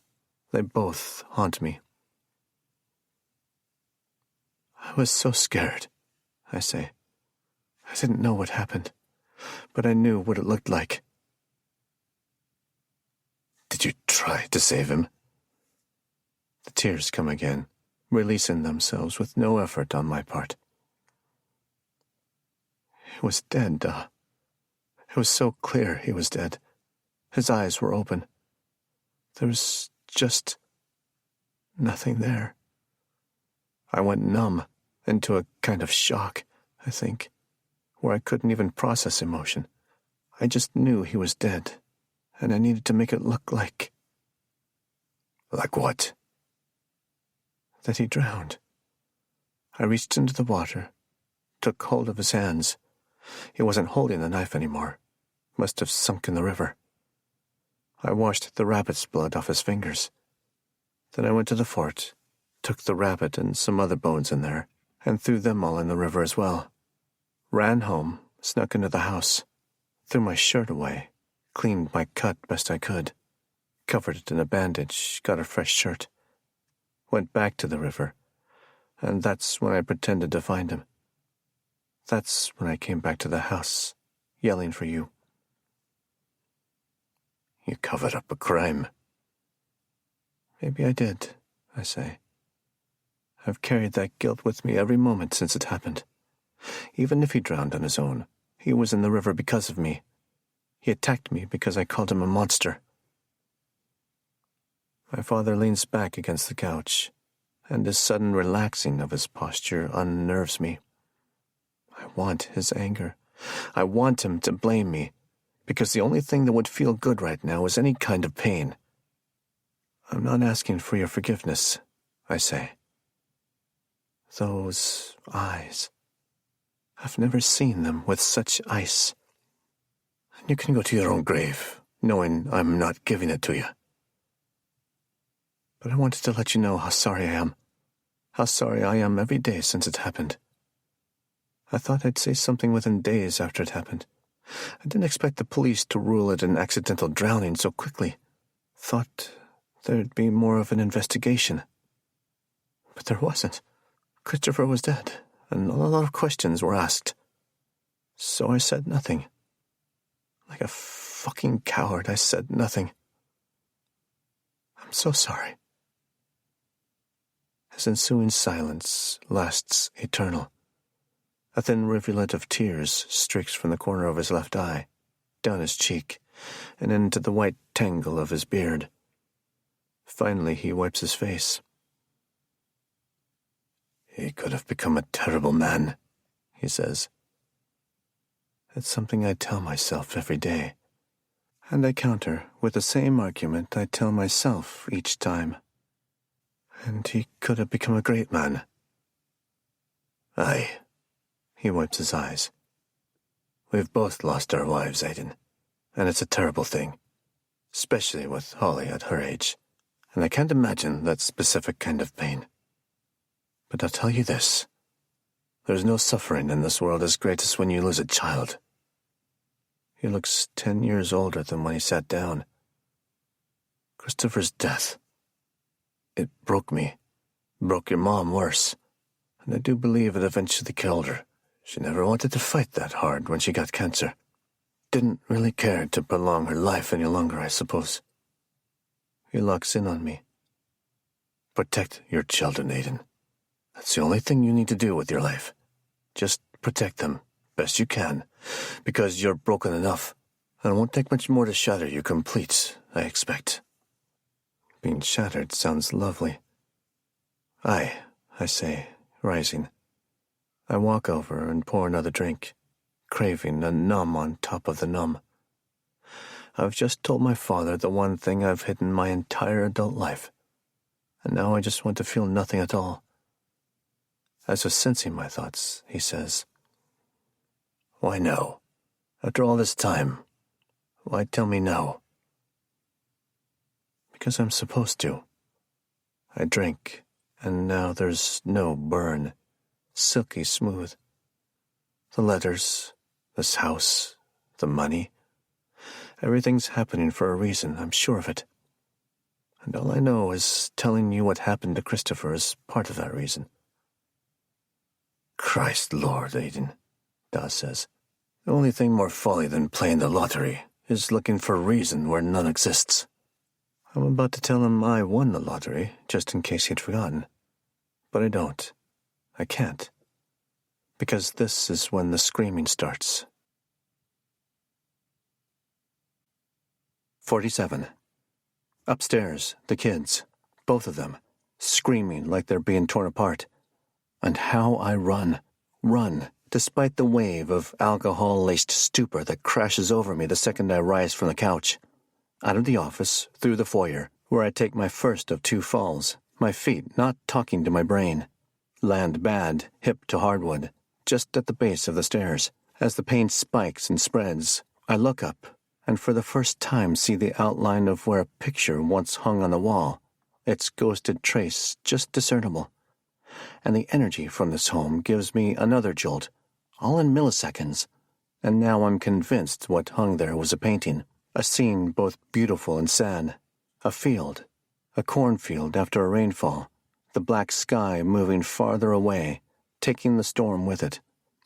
S1: they both haunt me. I was so scared, I say. I didn't know what happened, but I knew what it looked like. Did you try to save him? The tears come again, releasing themselves with no effort on my part. He was dead, It was so clear he was dead. His eyes were open. There was just nothing there. I went numb, into a kind of shock, I think, where I couldn't even process emotion. I just knew he was dead, and I needed to make it look like... Like what? That he drowned. I reached into the water, took hold of his hands. He wasn't holding the knife anymore. Must have sunk in the river. I washed the rabbit's blood off his fingers. Then I went to the fort, took the rabbit and some other bones in there, and threw them all in the river as well. Ran home, snuck into the house, threw my shirt away, cleaned my cut best I could, covered it in a bandage, got a fresh shirt, went back to the river, and that's when I pretended to find him. That's when I came back to the house, yelling for you. You covered up a crime. Maybe I did, I say. I've carried that guilt with me every moment since it happened. Even if he drowned on his own, he was in the river because of me. He attacked me because I called him a monster. My father leans back against the couch, and his sudden relaxing of his posture unnerves me. I want his anger. I want him to blame me, because the only thing that would feel good right now is any kind of pain. I'm not asking for your forgiveness, I say. Those eyes. I've never seen them with such ice. And you can go to your own grave, knowing I'm not giving it to you. But I wanted to let you know how sorry I am. How sorry I am every day since it happened. I thought I'd say something within days after it happened. I didn't expect the police to rule it an accidental drowning so quickly. Thought there'd be more of an investigation. But there wasn't. Christopher was dead, and a lot of questions were asked. So I said nothing. Like a fucking coward, I said nothing. I'm so sorry. His ensuing silence lasts eternal. A thin rivulet of tears streaks from the corner of his left eye, down his cheek, and into the white tangle of his beard. Finally, he wipes his face. He could have become a terrible man, he says. It's something I tell myself every day. And I counter with the same argument I tell myself each time. And he could have become a great man. Aye. He wipes his eyes. We've both lost our wives, Aiden, and it's a terrible thing, especially with Holly at her age, and I can't imagine that specific kind of pain. But I'll tell you this. There's no suffering in this world as great as when you lose a child. He looks 10 years older than when he sat down. Christopher's death. It broke me. Broke your mom worse. And I do believe it eventually killed her. She never wanted to fight that hard when she got cancer. Didn't really care to prolong her life any longer, I suppose. He locks in on me. Protect your children, Aiden. That's the only thing you need to do with your life. Just protect them, best you can, because you're broken enough, and it won't take much more to shatter you complete, I expect. Being shattered sounds lovely. Aye, I say, rising. I walk over and pour another drink, craving a numb on top of the numb. I've just told my father the one thing I've hidden my entire adult life, and now I just want to feel nothing at all. As if sensing my thoughts, he says, Why no? After all this time, why tell me no? Because I'm supposed to. I drink, and now there's no burn. Silky smooth. The letters, this house, the money. Everything's happening for a reason, I'm sure of it. And all I know is telling you what happened to Christopher is part of that reason. Christ Lord, Aiden, Dawes says. The only thing more folly than playing the lottery is looking for a reason where none exists. I'm about to tell him I won the lottery, just in case he'd forgotten. But I don't. I can't. Because this is when the screaming starts. 47. Upstairs, the kids, both of them, screaming like they're being torn apart. And how I run, despite the wave of alcohol-laced stupor that crashes over me the second I rise from the couch. Out of the office, through the foyer, where I take my first of 2 falls, my feet not talking to my brain. Land bad, hip to hardwood, just at the base of the stairs. As the pain spikes and spreads, I look up, and for the first time see the outline of where a picture once hung on the wall, its ghosted trace just discernible. And the energy from this home gives me another jolt, all in milliseconds, and now I'm convinced what hung there was a painting, a scene both beautiful and sad, a field, a cornfield after a rainfall, the black sky moving farther away, taking the storm with it,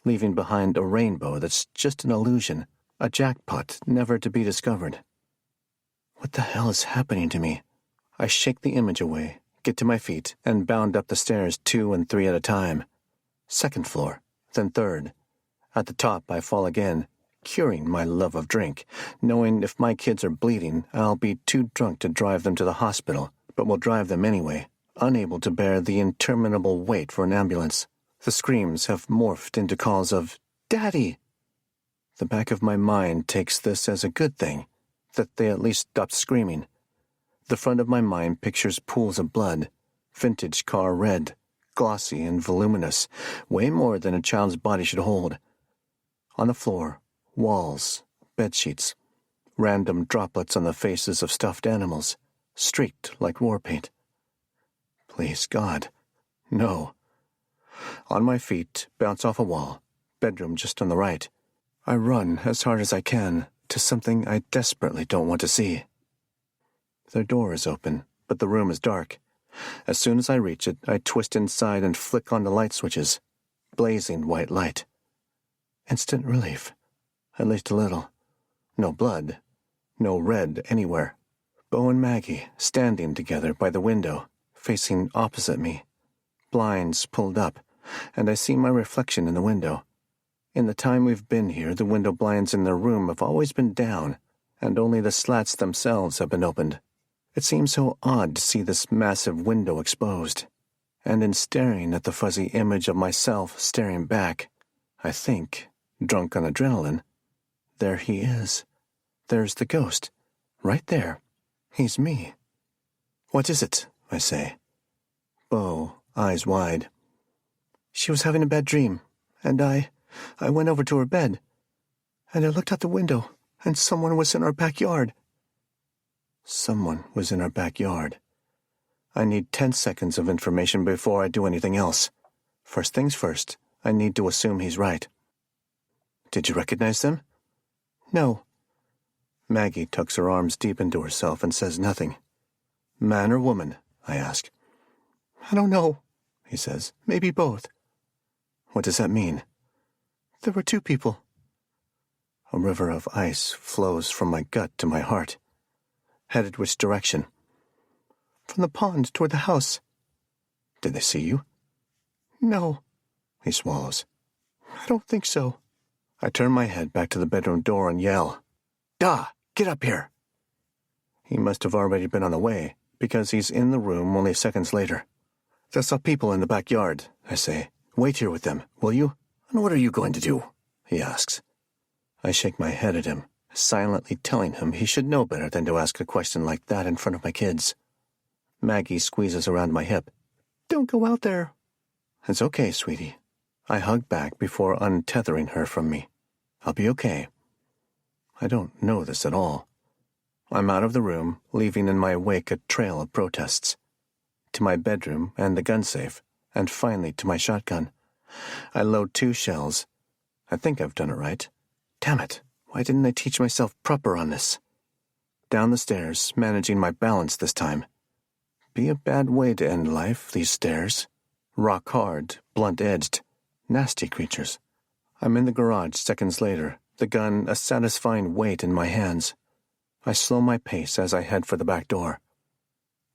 S1: leaving behind a rainbow that's just an illusion, a jackpot never to be discovered. What the hell is happening to me? I shake the image away, get to my feet, and bound up the stairs 2 and 3 at a time. 2nd floor, then 3rd. At the top I fall again, curing my love of drink, knowing if my kids are bleeding, I'll be too drunk to drive them to the hospital, but will drive them anyway, unable to bear the interminable wait for an ambulance. The screams have morphed into calls of, Daddy! The back of my mind takes this as a good thing, that they at least stopped screaming. The front of my mind pictures pools of blood, vintage car red, glossy and voluminous, way more than a child's body should hold. On the floor, walls, bedsheets, random droplets on the faces of stuffed animals, streaked like war paint. Please, God, no. On my feet, bounce off a wall, bedroom just on the right. I run as hard as I can to something I desperately don't want to see. Their door is open, but the room is dark. As soon as I reach it, I twist inside and flick on the light switches. Blazing white light. Instant relief. At least a little. No blood. No red anywhere. Bo and Maggie standing together by the window, facing opposite me. Blinds pulled up, and I see my reflection in the window. In the time we've been here, the window blinds in their room have always been down, and only the slats themselves have been opened. It seems so odd to see this massive window exposed, and in staring at the fuzzy image of myself staring back, I think, drunk on adrenaline, there he is. There's the ghost. Right there. He's me. What is it? I say. Bo, eyes wide. She was having a bad dream, and I went over to her bed, and I looked out the window, and someone was in our backyard. Someone was in our backyard. I need 10 seconds of information before I do anything else. First things first, I need to assume he's right. Did you recognize them? No. Maggie tucks her arms deep into herself and says nothing. Man or woman? I ask. I don't know, he says. Maybe both. What does that mean? There were two people. A river of ice flows from my gut to my heart. Headed which direction? From the pond toward the house. Did they see you? No, he swallows. I don't think so. I turn my head back to the bedroom door and yell, "Duh! Get up here!" He must have already been on the way, because he's in the room only seconds later. I saw people in the backyard, I say. Wait here with them, will you? And what are you going to do? He asks. I shake my head at him, silently telling him he should know better than to ask a question like that in front of my kids. Maggie squeezes around my hip. Don't go out there. It's okay, sweetie. I hug back before untethering her from me. I'll be okay. I don't know this at all. I'm out of the room, leaving in my wake a trail of protests. To my bedroom and the gun safe, and finally to my shotgun. I load 2 shells. I think I've done it right. Damn it, why didn't I teach myself proper on this? Down the stairs, managing my balance this time. Be a bad way to end life, these stairs. Rock hard, blunt-edged, nasty creatures. I'm in the garage seconds later, the gun a satisfying weight in my hands. I slow my pace as I head for the back door.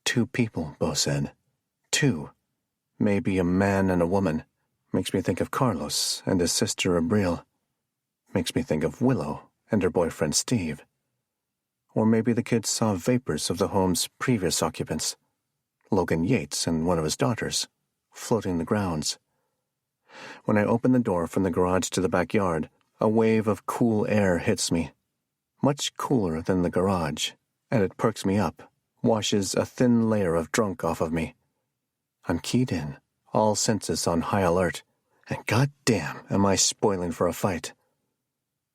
S1: 2 people, Bo said. 2. Maybe a man and a woman. Makes me think of Carlos and his sister Abril. Makes me think of Willow and her boyfriend Steve. Or maybe the kids saw vapors of the home's previous occupants. Logan Yates and one of his daughters, floating the grounds. When I open the door from the garage to the backyard, a wave of cool air hits me. Much cooler than the garage, and it perks me up, washes a thin layer of drunk off of me. I'm keyed in, all senses on high alert, and goddamn am I spoiling for a fight.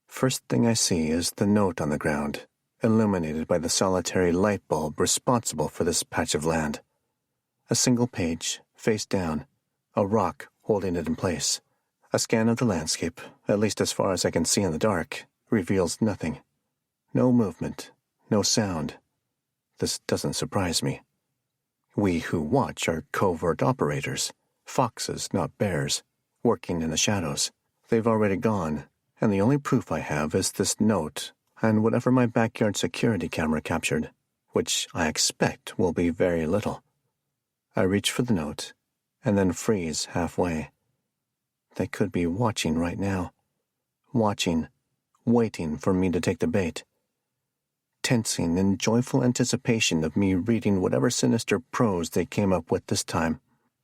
S1: First thing I see is the note on the ground, illuminated by the solitary light bulb responsible for this patch of land. A single page, face down, a rock holding it in place. A scan of the landscape, at least as far as I can see in the dark, reveals nothing. No movement, no sound. This doesn't surprise me. We who watch are covert operators, foxes, not bears, working in the shadows. They've already gone, and the only proof I have is this note and whatever my backyard security camera captured, which I expect will be very little. I reach for the note, and then freeze halfway. They could be watching right now. Watching, waiting for me to take the bait. Tensing in joyful anticipation of me reading whatever sinister prose they came up with this time.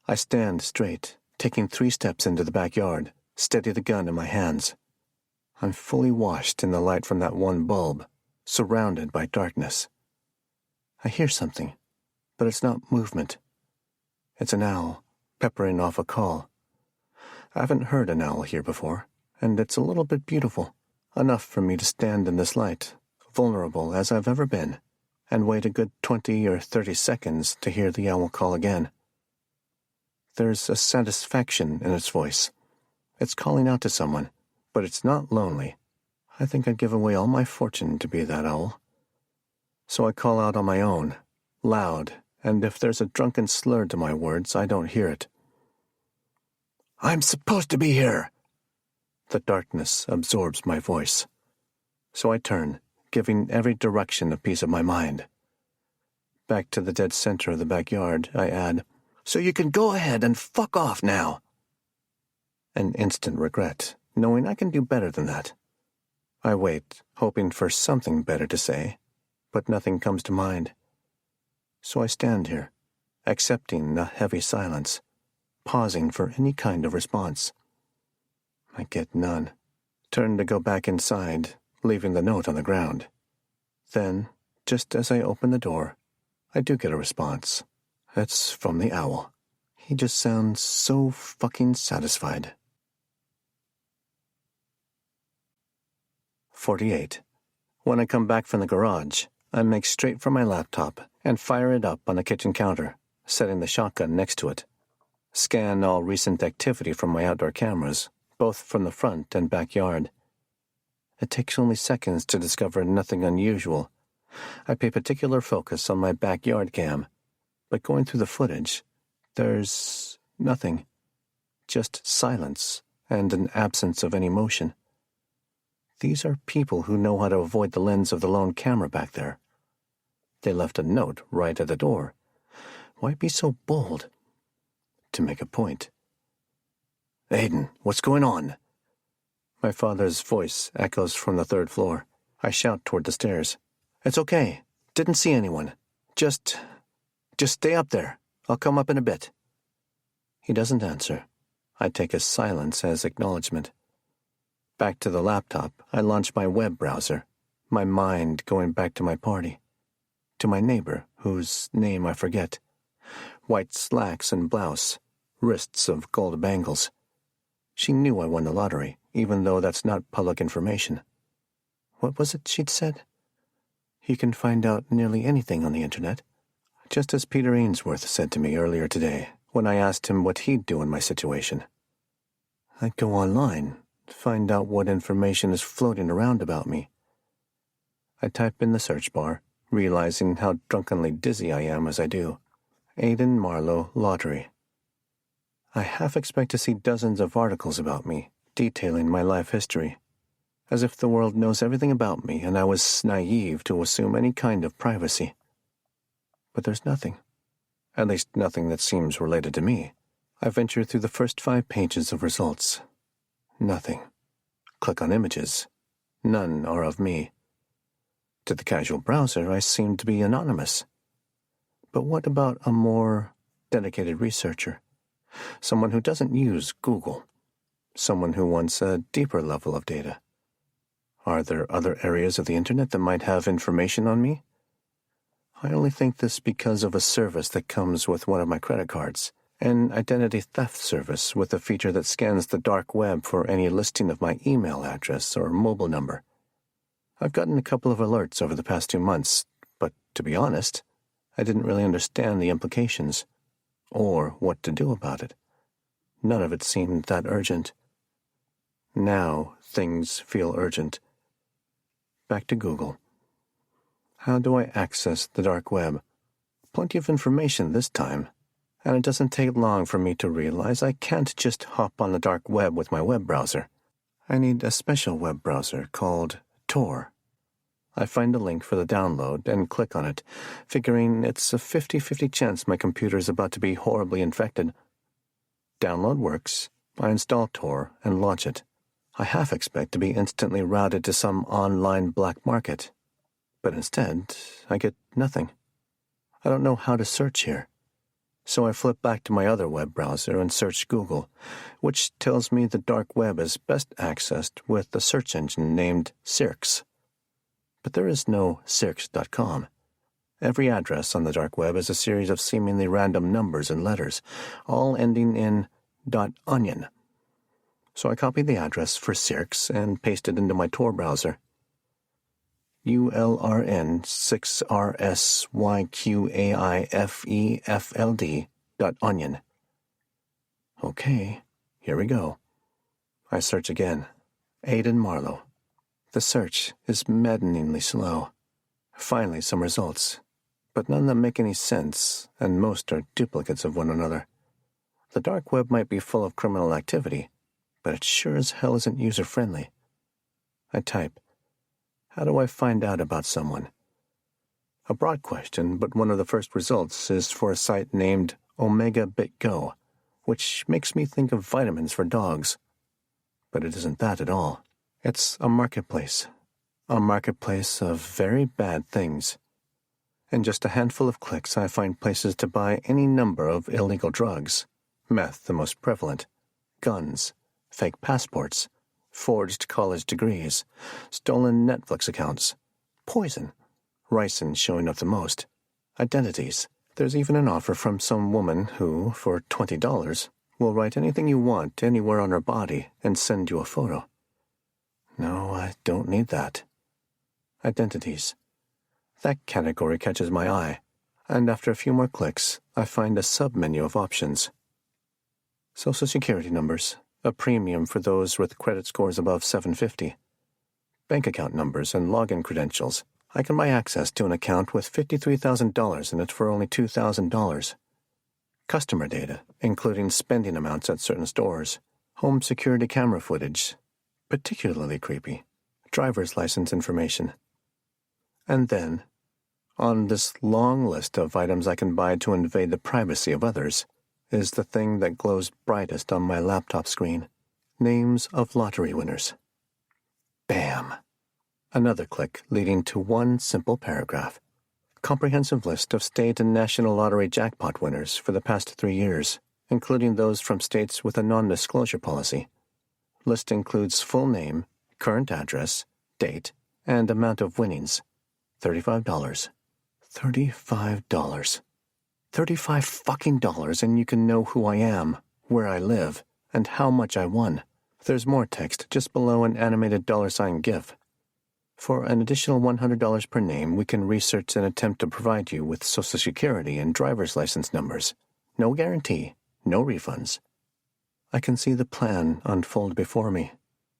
S1: I stand straight, taking 3 steps into the backyard, steady the gun in my hands. I'm fully washed in the light from that one bulb, surrounded by darkness. I hear something, but it's not movement. It's an owl, peppering off a call. I haven't heard an owl here before, and it's a little bit beautiful, enough for me to stand in this light, vulnerable as I've ever been, and wait a good 20 or 30 seconds to hear the owl call again. There's a satisfaction in its voice. It's calling out to someone, but it's not lonely. I think I'd give away all my fortune to be that owl. So I call out on my own, loud, and if there's a drunken slur to my words, I don't hear it. I'm supposed to be here. The darkness absorbs my voice. So I turn, giving every direction a piece of my mind. Back to the dead center of the backyard, I add, so you can go ahead and fuck off now. An instant regret, knowing I can do better than that. I wait, hoping for something better to say, but nothing comes to mind. So I stand here, accepting the heavy silence, pausing for any kind of response. I get none. Turn to go back inside, leaving the note on the ground. Then, just as I open the door, I do get a response. It's from the owl. He just sounds so fucking satisfied. 48. When I come back from the garage, I make straight for my laptop and fire it up on the kitchen counter, setting the shotgun next to it. Scan all recent activity from my outdoor cameras, both from the front and backyard. It takes only seconds to discover nothing unusual. I pay particular focus on my backyard cam, but going through the footage, there's nothing. Just silence and an absence of any motion. These are people who know how to avoid the lens of the lone camera back there. They left a note right at the door. Why be so bold? To make a point. Aiden, what's going on? My father's voice echoes from the third floor. I shout toward the stairs. It's okay. Didn't see anyone. Just stay up there. I'll come up in a bit. He doesn't answer. I take his silence as acknowledgement. Back to the laptop, I launch my web browser, my mind going back to my party, to my neighbor, whose name I forget. White slacks and blouse, wrists of gold bangles. She knew I won the lottery, even though that's not public information. What was it she'd said? You can find out nearly anything on the internet, just as Peter Ainsworth said to me earlier today when I asked him what he'd do in my situation. I'd go online, find out what information is floating around about me. I type in the search bar, realizing how drunkenly dizzy I am as I do. Aiden Marlowe Lottery. I half expect to see dozens of articles about me, detailing my life history, as if the world knows everything about me and I was naive to assume any kind of privacy. But there's nothing. At least nothing that seems related to me. I venture through the first 5 pages of results. Nothing. Click on images. None are of me. To the casual browser, I seem to be anonymous. But what about a more dedicated researcher? Someone who doesn't use Google. Someone who wants a deeper level of data. Are there other areas of the internet that might have information on me? I only think this because of a service that comes with one of my credit cards. An identity theft service with a feature that scans the dark web for any listing of my email address or mobile number. I've gotten a couple of alerts over the past 2 months, but to be honest, I didn't really understand the implications, or what to do about it. None of it seemed that urgent. Now things feel urgent. Back to Google. How do I access the dark web? Plenty of information this time. And it doesn't take long for me to realize I can't just hop on the dark web with my web browser. I need a special web browser called Tor. I find a link for the download and click on it, figuring it's a 50-50 chance my computer's about to be horribly infected. Download works. I install Tor and launch it. I half expect to be instantly routed to some online black market. But instead, I get nothing. I don't know how to search here. So I flip back to my other web browser and search Google, which tells me the dark web is best accessed with a search engine named Cirx. But there is no Cirx.com. Every address on the dark web is a series of seemingly random numbers and letters, all ending in .onion. So I copy the address for Cirx and paste it into my Tor browser. ULRN6RSYQAIFEFLD.onion. Okay, here we go. I search again. Aiden Marlowe. The search is maddeningly slow. Finally, some results, but none that make any sense, and most are duplicates of one another. The dark web might be full of criminal activity, but it sure as hell isn't user-friendly. I type, how do I find out about someone? A broad question, but one of the first results is for a site named Omega BitGo, which makes me think of vitamins for dogs. But it isn't that at all. It's a marketplace of very bad things. In just a handful of clicks, I find places to buy any number of illegal drugs, meth the most prevalent, guns, fake passports, forged college degrees, stolen Netflix accounts, poison, ricin showing up the most, identities. There's even an offer from some woman who, for $20, will write anything you want anywhere on her body and send you a photo. No, I don't need that. Identities. That category catches my eye, and after a few more clicks, I find a sub-menu of options. Social Security numbers, a premium for those with credit scores above 750. Bank account numbers and login credentials. I can buy access to an account with $53,000 in it for only $2,000. Customer data, including spending amounts at certain stores. Home security camera footage. Particularly creepy. Driver's license information. And then, on this long list of items I can buy to invade the privacy of others, is the thing that glows brightest on my laptop screen. Names of lottery winners. Bam! Another click leading to one simple paragraph. Comprehensive list of state and national lottery jackpot winners for the past 3 years, including those from states with a non-disclosure policy. List includes full name, current address, date, and amount of winnings. $35. $35. $35 and you can know who I am, where I live, and how much I won. There's more text just below an animated $ GIF. For an additional $100 per name, we can research and attempt to provide you with Social Security and driver's license numbers. No guarantee, no refunds. I can see the plan unfold before me.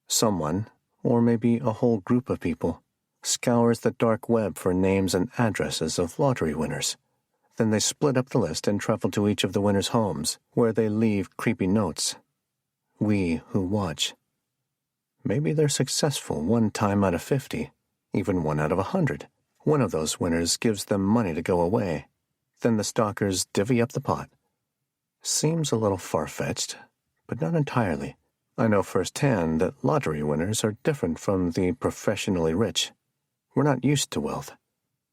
S1: Someone, or maybe a whole group of people, scours the dark web for names and addresses of lottery winners. Then they split up the list and travel to each of the winners' homes, where they leave creepy notes. We who watch. Maybe they're successful 1 time out of 50, even 1 out of 100. One of those winners gives them money to go away. Then the stalkers divvy up the pot. Seems a little far-fetched, but not entirely. I know firsthand that lottery winners are different from the professionally rich. We're not used to wealth,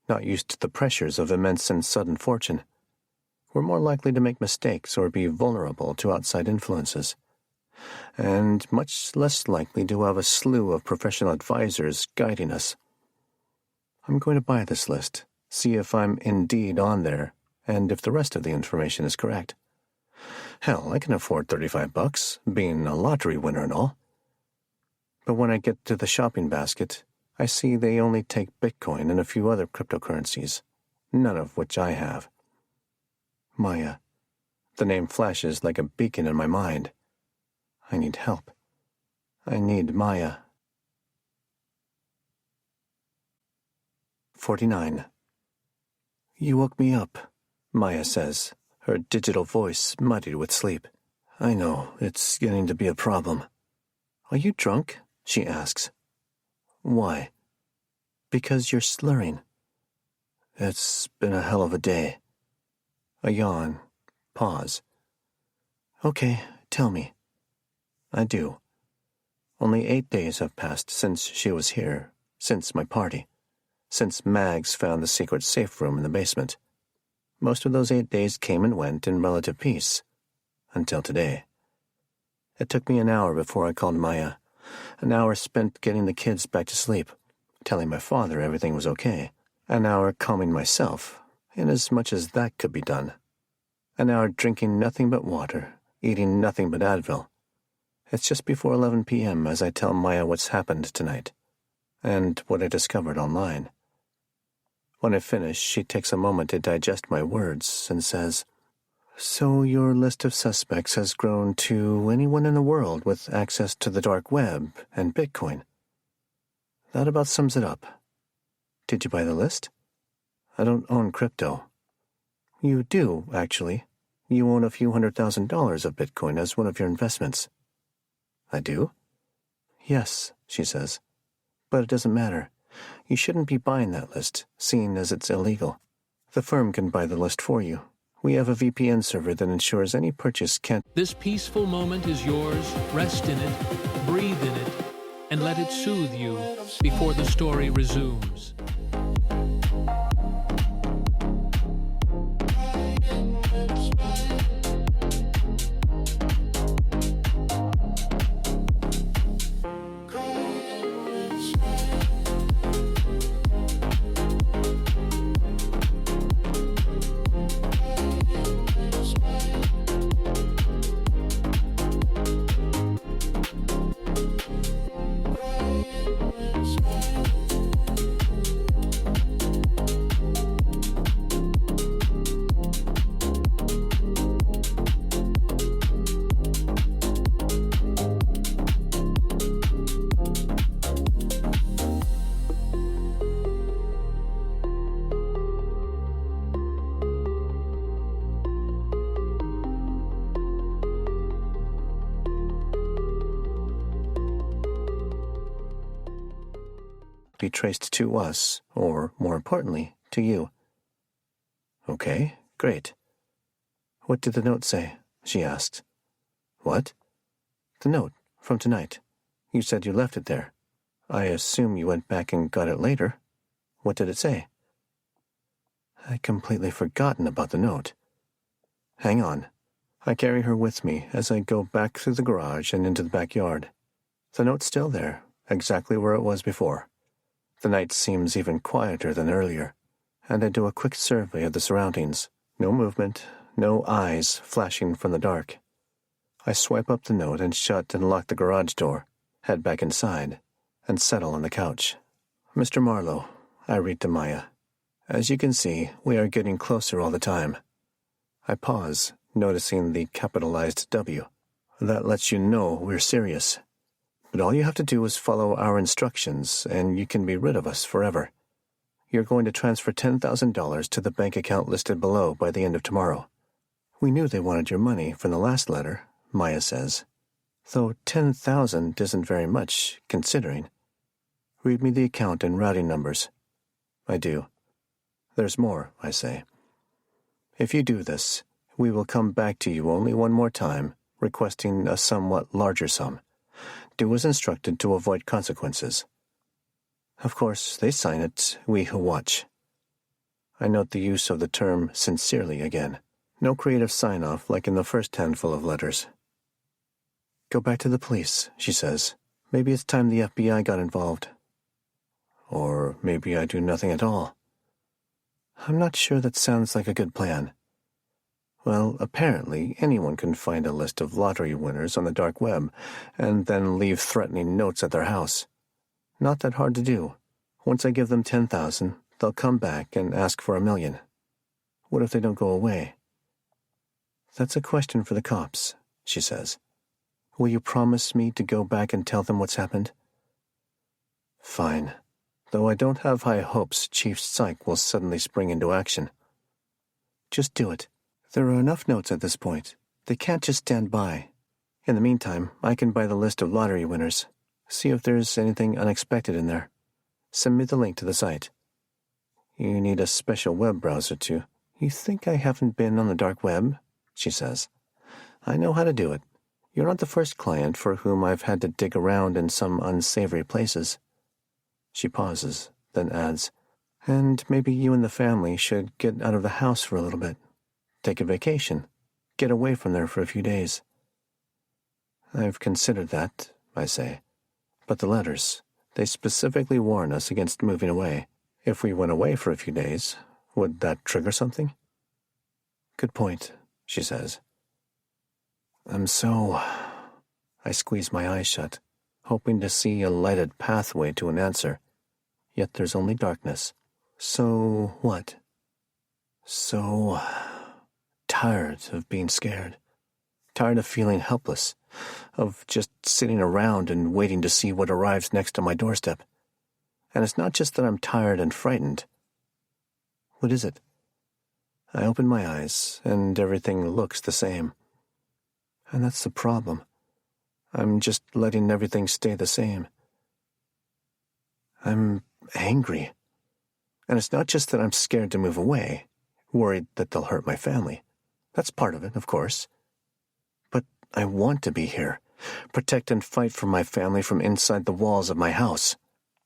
S1: not used to the pressures of immense and sudden fortune. We're more likely to make mistakes or be vulnerable to outside influences, and much less likely to have a slew of professional advisors guiding us. I'm going to buy this list, see if I'm indeed on there, and if the rest of the information is correct. Hell, I can afford $35, being a lottery winner and all. But when I get to the shopping basket, I see they only take Bitcoin and a few other cryptocurrencies, none of which I have. Maya. The name flashes like a beacon in my mind. I need help. I need Maya. 49. You woke me up, Maya says, her digital voice muddied with sleep. I know, it's getting to be a problem. Are you drunk? She asks. Why? Because you're slurring. It's been a hell of a day. A yawn. Pause. Okay, tell me. I do. Only 8 days have passed since she was here, since my party, since Mags found the secret safe room in the basement. Most of those 8 days came and went in relative peace, until today. It took me an hour before I called Maya, an hour spent getting the kids back to sleep, telling my father everything was okay, an hour calming myself, inasmuch as that could be done, an hour drinking nothing but water, eating nothing but Advil. It's just before 11 p.m. as I tell Maya what's happened tonight, and what I discovered online. When I finish, she takes a moment to digest my words and says, So your list of suspects has grown to anyone in the world with access to the dark web and Bitcoin. That about sums it up. Did you buy the list? I don't own crypto. You do, actually. You own a few $100,000 of Bitcoin as one of your investments. I do? Yes, she says. But it doesn't matter. You shouldn't be buying that list, seeing as it's illegal. The firm can buy the list for you. We have a VPN server that ensures any purchase can't...
S2: This peaceful moment is yours. Rest in it, breathe in it, and let it soothe you before the story resumes.
S1: be traced to us, or, more importantly, to you. Okay, great. What did the note say? She asked. What? The note, from tonight. You said you left it there. I assume you went back and got it later. What did it say? I'd completely forgotten about the note. Hang on. I carry her with me as I go back through the garage and into the backyard. The note's still there, exactly where it was before. The night seems even quieter than earlier, and I do a quick survey of the surroundings. No movement, no eyes flashing from the dark. I swipe up the note and shut and lock the garage door, head back inside, and settle on the couch. Mr. Marlowe, I read to Maya. As you can see, we are getting closer all the time. I pause, noticing the capitalized W. That lets you know we're serious. But all you have to do is follow our instructions, and you can be rid of us forever. You're going to transfer $10,000 to the bank account listed below by the end of tomorrow. We knew they wanted your money from the last letter, Maya says. Though $10,000 isn't very much, considering. Read me the account and routing numbers. I do. There's more, I say. If you do this, we will come back to you only one more time, requesting a somewhat larger sum. Do as instructed to avoid consequences. Of course, they sign it, we who watch. I note the use of the term sincerely again. No creative sign-off like in the first handful of letters. Go back to the police, she says. Maybe it's time the FBI got involved. Or maybe I do nothing at all. I'm not sure that sounds like a good plan. Well, apparently anyone can find a list of lottery winners on the dark web and then leave threatening notes at their house. Not that hard to do. Once I give them $10,000, they'll come back and ask for $1 million. What if they don't go away? That's a question for the cops, she says. Will you promise me to go back and tell them what's happened? Fine. Though I don't have high hopes Chief Psych will suddenly spring into action. Just do it. There are enough notes at this point. They can't just stand by. In the meantime, I can buy the list of lottery winners. See if there's anything unexpected in there. Send me the link to the site. You need a special web browser too. You think I haven't been on the dark web? She says. I know how to do it. You're not the first client for whom I've had to dig around in some unsavory places. She pauses, then adds, and maybe you and the family should get out of the house for a little bit. Take a vacation. Get away from there for a few days. I've considered that, I say. But the letters, they specifically warn us against moving away. If we went away for a few days, would that trigger something? Good point, she says. I squeeze my eyes shut, hoping to see a lighted pathway to an answer. Yet there's only darkness. So what? So tired of being scared. Tired of feeling helpless. Of just sitting around and waiting to see what arrives next on my doorstep. And it's not just that I'm tired and frightened. What is it? I open my eyes, and everything looks the same. And that's the problem. I'm just letting everything stay the same. I'm angry. And it's not just that I'm scared to move away, worried that they'll hurt my family. That's part of it, of course. But I want to be here, protect and fight for my family from inside the walls of my house.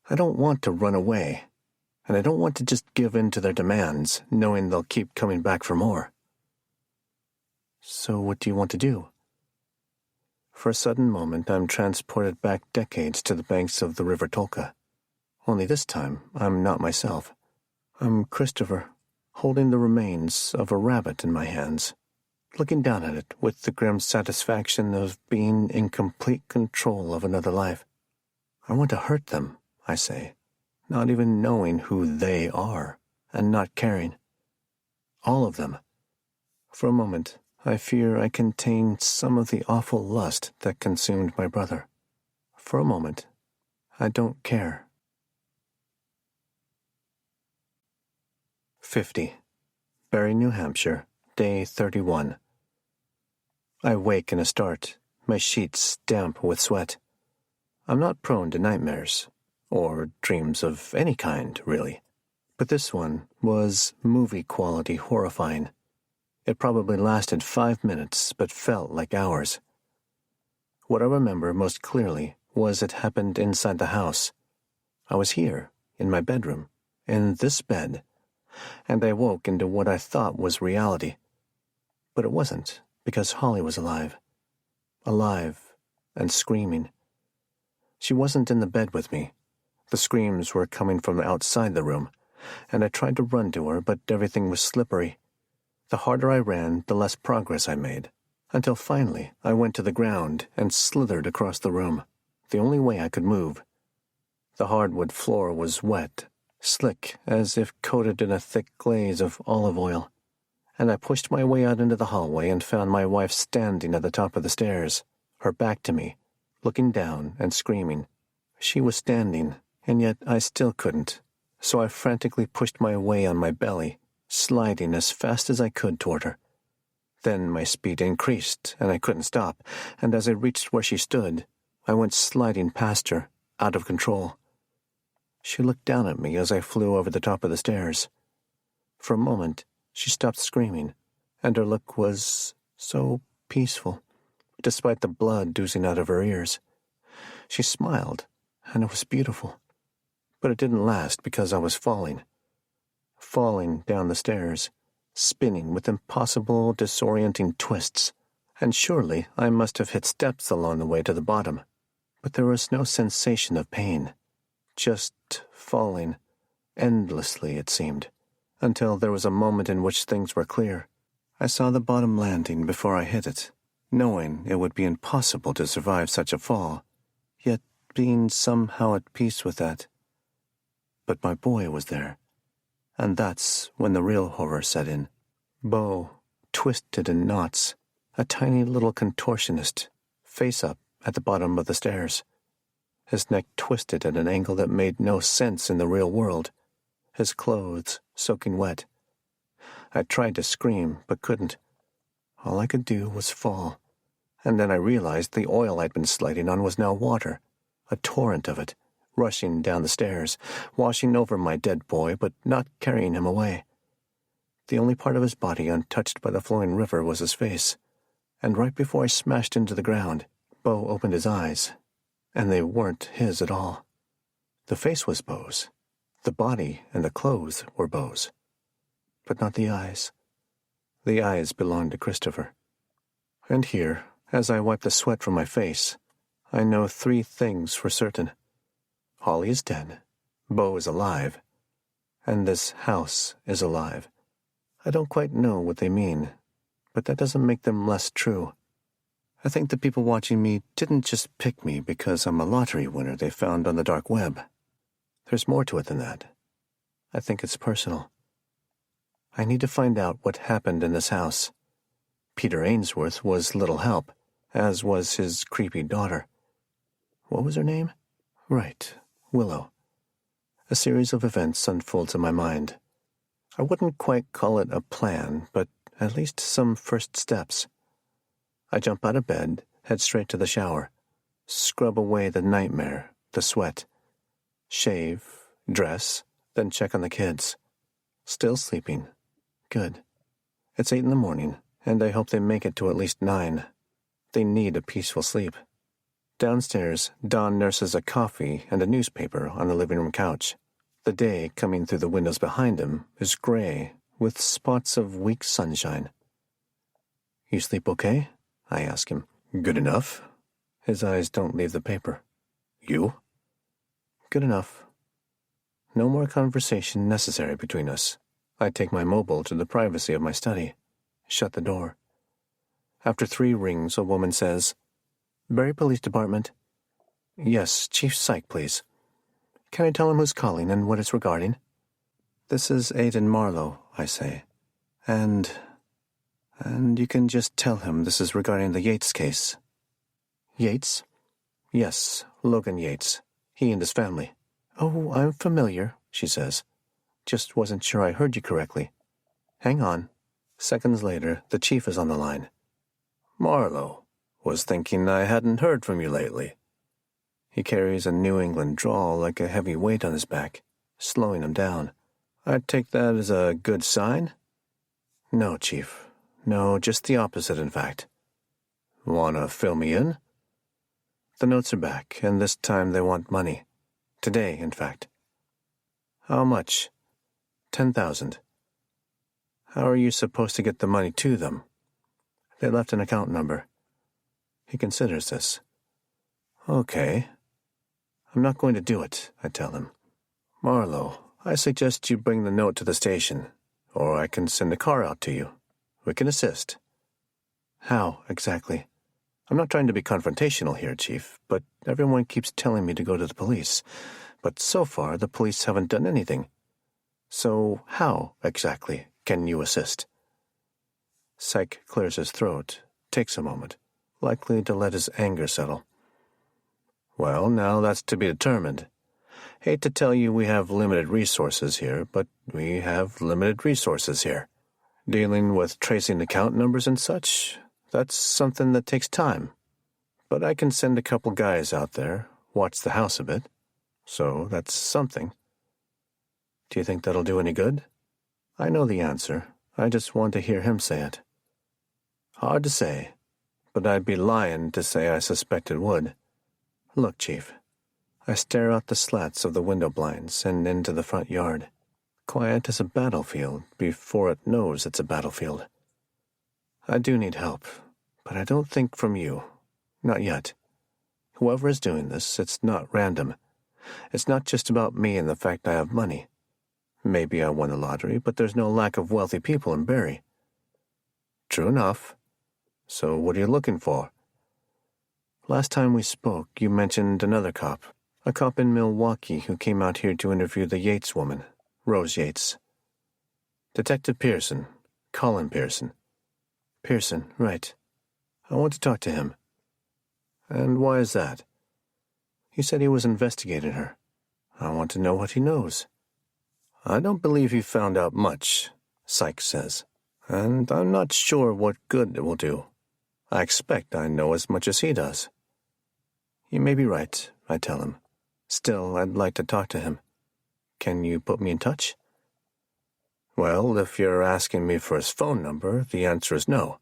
S1: I don't want to run away, and I don't want to just give in to their demands, knowing they'll keep coming back for more. So what do you want to do? For a sudden moment, I'm transported back decades to the banks of the River Tolka. Only this time, I'm not myself. I'm Christopher, holding the remains of a rabbit in my hands, looking down at it with the grim satisfaction of being in complete control of another life. I want to hurt them, I say, not even knowing who they are, and not caring. All of them. For a moment, I fear I contain some of the awful lust that consumed my brother. For a moment, I don't care. 50. Barre, New Hampshire, day 31. I wake in a start, my sheets damp with sweat. I'm not prone to nightmares. or dreams of any kind, really. But this one was movie-quality horrifying. It probably lasted 5 minutes, but felt like hours. What I remember most clearly was it happened inside the house. I was here, in my bedroom, in this bed, and I woke into what I thought was reality. But it wasn't, because Holly was alive. Alive and screaming. She wasn't in the bed with me. The screams were coming from outside the room, and I tried to run to her, but everything was slippery. The harder I ran, the less progress I made, until finally I went to the ground and slithered across the room, the only way I could move. The hardwood floor was wet, slick, as if coated in a thick glaze of olive oil, and I pushed my way out into the hallway and found my wife standing at the top of the stairs, her back to me, looking down and screaming. She was standing, and yet I still couldn't, so I frantically pushed my way on my belly, sliding as fast as I could toward her. Then my speed increased, and I couldn't stop, and as I reached where she stood, I went sliding past her, out of control. She looked down at me as I flew over the top of the stairs. For a moment, she stopped screaming, and her look was so peaceful, despite the blood oozing out of her ears. She smiled, and it was beautiful. But it didn't last because I was falling down the stairs, spinning with impossible, disorienting twists, and surely I must have hit steps along the way to the bottom. But there was no sensation of pain, just falling, endlessly it seemed, until there was a moment in which things were clear. I saw the bottom landing before I hit it, knowing it would be impossible to survive such a fall, yet being somehow at peace with that. But my boy was there, and that's when the real horror set in. Beau, twisted in knots, a tiny little contortionist, face up at the bottom of the stairs. His neck twisted at an angle that made no sense in the real world, his clothes soaking wet. I tried to scream, but couldn't. All I could do was fall, and then I realized the oil I'd been sliding on was now water, a torrent of it, rushing down the stairs, washing over my dead boy, but not carrying him away. The only part of his body untouched by the flowing river was his face, and right before I smashed into the ground, Beau opened his eyes, and they weren't his at all. The face was Beau's. The body and the clothes were Beau's. But not the eyes. The eyes belonged to Christopher. And here, as I wipe the sweat from my face, I know 3 things for certain. Holly is dead, Beau is alive, and this house is alive. I don't quite know what they mean, but that doesn't make them less true. I think the people watching me didn't just pick me because I'm a lottery winner they found on the dark web. There's more to it than that. I think it's personal. I need to find out what happened in this house. Peter Ainsworth was little help, as was his creepy daughter. What was her name? Right, Willow. A series of events unfolds in my mind. I wouldn't quite call it a plan, but at least some first steps. I jump out of bed, head straight to the shower, scrub away the nightmare, the sweat, shave, dress, then check on the kids. Still sleeping. Good. It's 8 a.m, and I hope they make it to at least 9. They need a peaceful sleep. Downstairs, Don nurses a coffee and a newspaper on the living room couch. The day coming through the windows behind him is gray, with spots of weak sunshine. "You sleep okay?" I ask him. "Good enough." His eyes don't leave the paper. "You?" "Good enough." No more conversation necessary between us. I take my mobile to the privacy of my study, shut the door. After 3 rings, a woman says, "Bury Police Department." "Yes, Chief Psych, please." "Can I tell him who's calling and what it's regarding?" "This is Aidan Marlowe," I say. And you can just tell him this is regarding the Yates case." "Yates?" "Yes, Logan Yates. He and his family." "Oh, I'm familiar," she says. "Just wasn't sure I heard you correctly." "Hang on." Seconds later, the chief is on the line.
S3: "Marlowe, was thinking I hadn't heard from you lately."
S1: He carries a New England drawl like a heavy weight on his back, slowing him down. I'd take that as a good sign? No, Chief. No, just the opposite, in fact. Wanna fill me in? The notes are back, and this time they want money. Today, in fact. How much? 10,000. How are you supposed to get the money to them? They left an account number. He considers this. Okay. I'm not going to do it, I tell him. Marlowe, I suggest you bring the note to the station, or I can send a car out to you. We can assist. How, exactly? I'm not trying to be confrontational here, Chief, but everyone keeps telling me to go to the police. But so far, the police haven't done anything. So how, exactly, can you assist? Psych clears his throat, takes a moment, likely to let his anger settle. Well, now that's to be determined. Hate to tell you we have limited resources here, but we have limited resources here. Dealing with tracing account numbers and such, that's something that takes time. But I can send a couple guys out there, watch the house a bit. So that's something. Do you think that'll do any good? I know the answer. I just want to hear him say it. Hard to say, but I'd be lying to say I suspect it would. Look, Chief. I stare out the slats of the window blinds and into the front yard. Quiet as a battlefield before it knows it's a battlefield. I do need help, but I don't think from you. Not yet. Whoever is doing this, it's not random. It's not just about me and the fact I have money. Maybe I won the lottery, but there's no lack of wealthy people in Barrie. True enough. So what are you looking for? Last time we spoke, you mentioned another cop. A cop in Milwaukee who came out here to interview the Yates woman, Rose Yates. Detective Pearson. Colin Pearson. Pearson, right. I want to talk to him. And why is that? He said he was investigating her. I want to know what he knows. I don't believe he found out much, Sykes says, and I'm not sure what good it will do. I expect I know as much as he does. You may be right, I tell him. Still, I'd like to talk to him. Can you put me in touch? Well, if you're asking me for his phone number, the answer is no.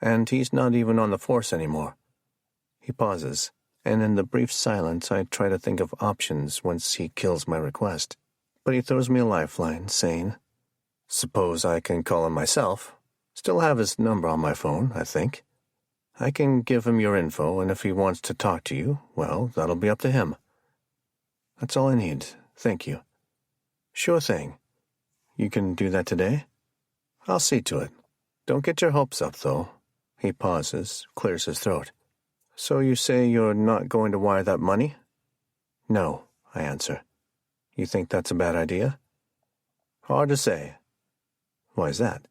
S1: And he's not even on the force anymore. He pauses, and in the brief silence I try to think of options once he kills my request. But he throws me a lifeline, saying, Suppose I can call him myself. Still have his number on my phone, I think. I can give him your info, and if he wants to talk to you, well, that'll be up to him. That's all I need, thank you. Sure thing. You can do that today? I'll see to it. Don't get your hopes up, though. He pauses, clears his throat. So you say you're not going to wire that money? No, I answer. You think that's a bad idea? Hard to say. Why is that?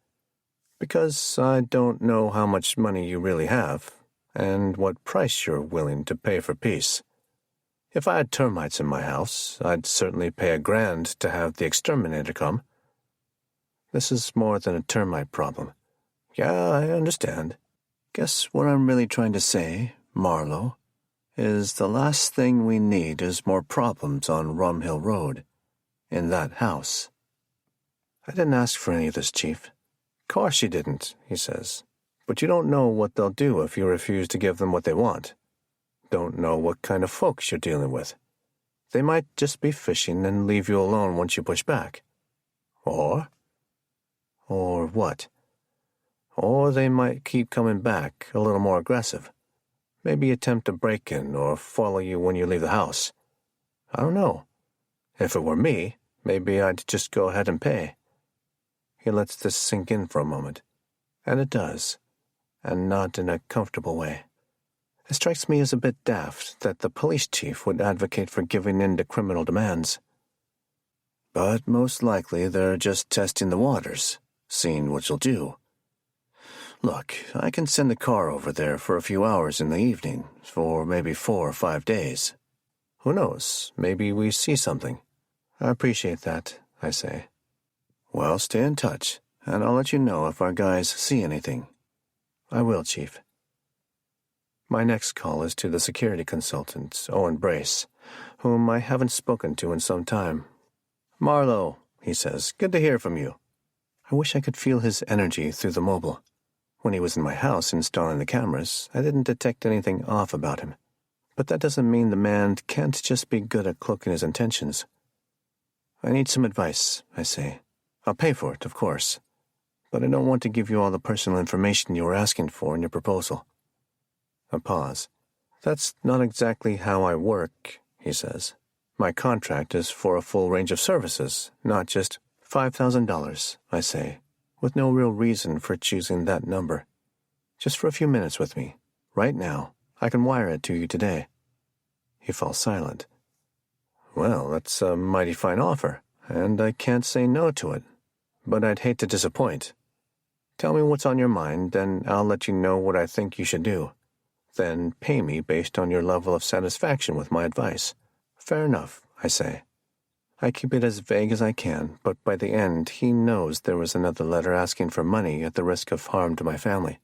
S1: Because I don't know how much money you really have, and what price you're willing to pay for peace. If I had termites in my house, I'd certainly pay $1,000 to have the exterminator come. This is more than a termite problem. Yeah, I understand. Guess what I'm really trying to say, Marlowe, is the last thing we need is more problems on Rum Hill Road, in that house. I didn't ask for any of this, Chief. Course you didn't, he says. But you don't know what they'll do if you refuse to give them what they want. Don't know what kind of folks you're dealing with. They might just be fishing and leave you alone once you push back. Or what? Or they might keep coming back, a little more aggressive. Maybe attempt to break in or follow you when you leave the house. I don't know. If it were me, maybe I'd just go ahead and pay. He lets this sink in for a moment. And it does. And not in a comfortable way. It strikes me as a bit daft that the police chief would advocate for giving in to criminal demands. But most likely they're just testing the waters, seeing what you'll do. Look, I can send a car over there for a few hours in the evening, for maybe 4 or 5 days. Who knows, maybe we see something. I appreciate that, I say. Well, stay in touch, and I'll let you know if our guys see anything. I will, Chief. My next call is to the security consultant, Owen Brace, whom I haven't spoken to in some time. "Marlowe," he says, "good to hear from you." I wish I could feel his energy through the mobile. When he was in my house installing the cameras, I didn't detect anything off about him. But that doesn't mean the man can't just be good at cloaking his intentions. "I need some advice," I say. "I'll pay for it, of course. But I don't want to give you all the personal information you were asking for in your proposal." A pause. "That's not exactly how I work," he says. "My contract is for a full range of services, not just $5,000, I say, with no real reason for choosing that number. Just for a few minutes with me. Right now. I can wire it to you today." He falls silent. "Well, that's a mighty fine offer, and I can't say no to it. But I'd hate to disappoint. Tell me what's on your mind, and I'll let you know what I think you should do. Then pay me based on your level of satisfaction with my advice." "Fair enough," I say. I keep it as vague as I can, but by the end he knows there was another letter asking for money at the risk of harm to my family.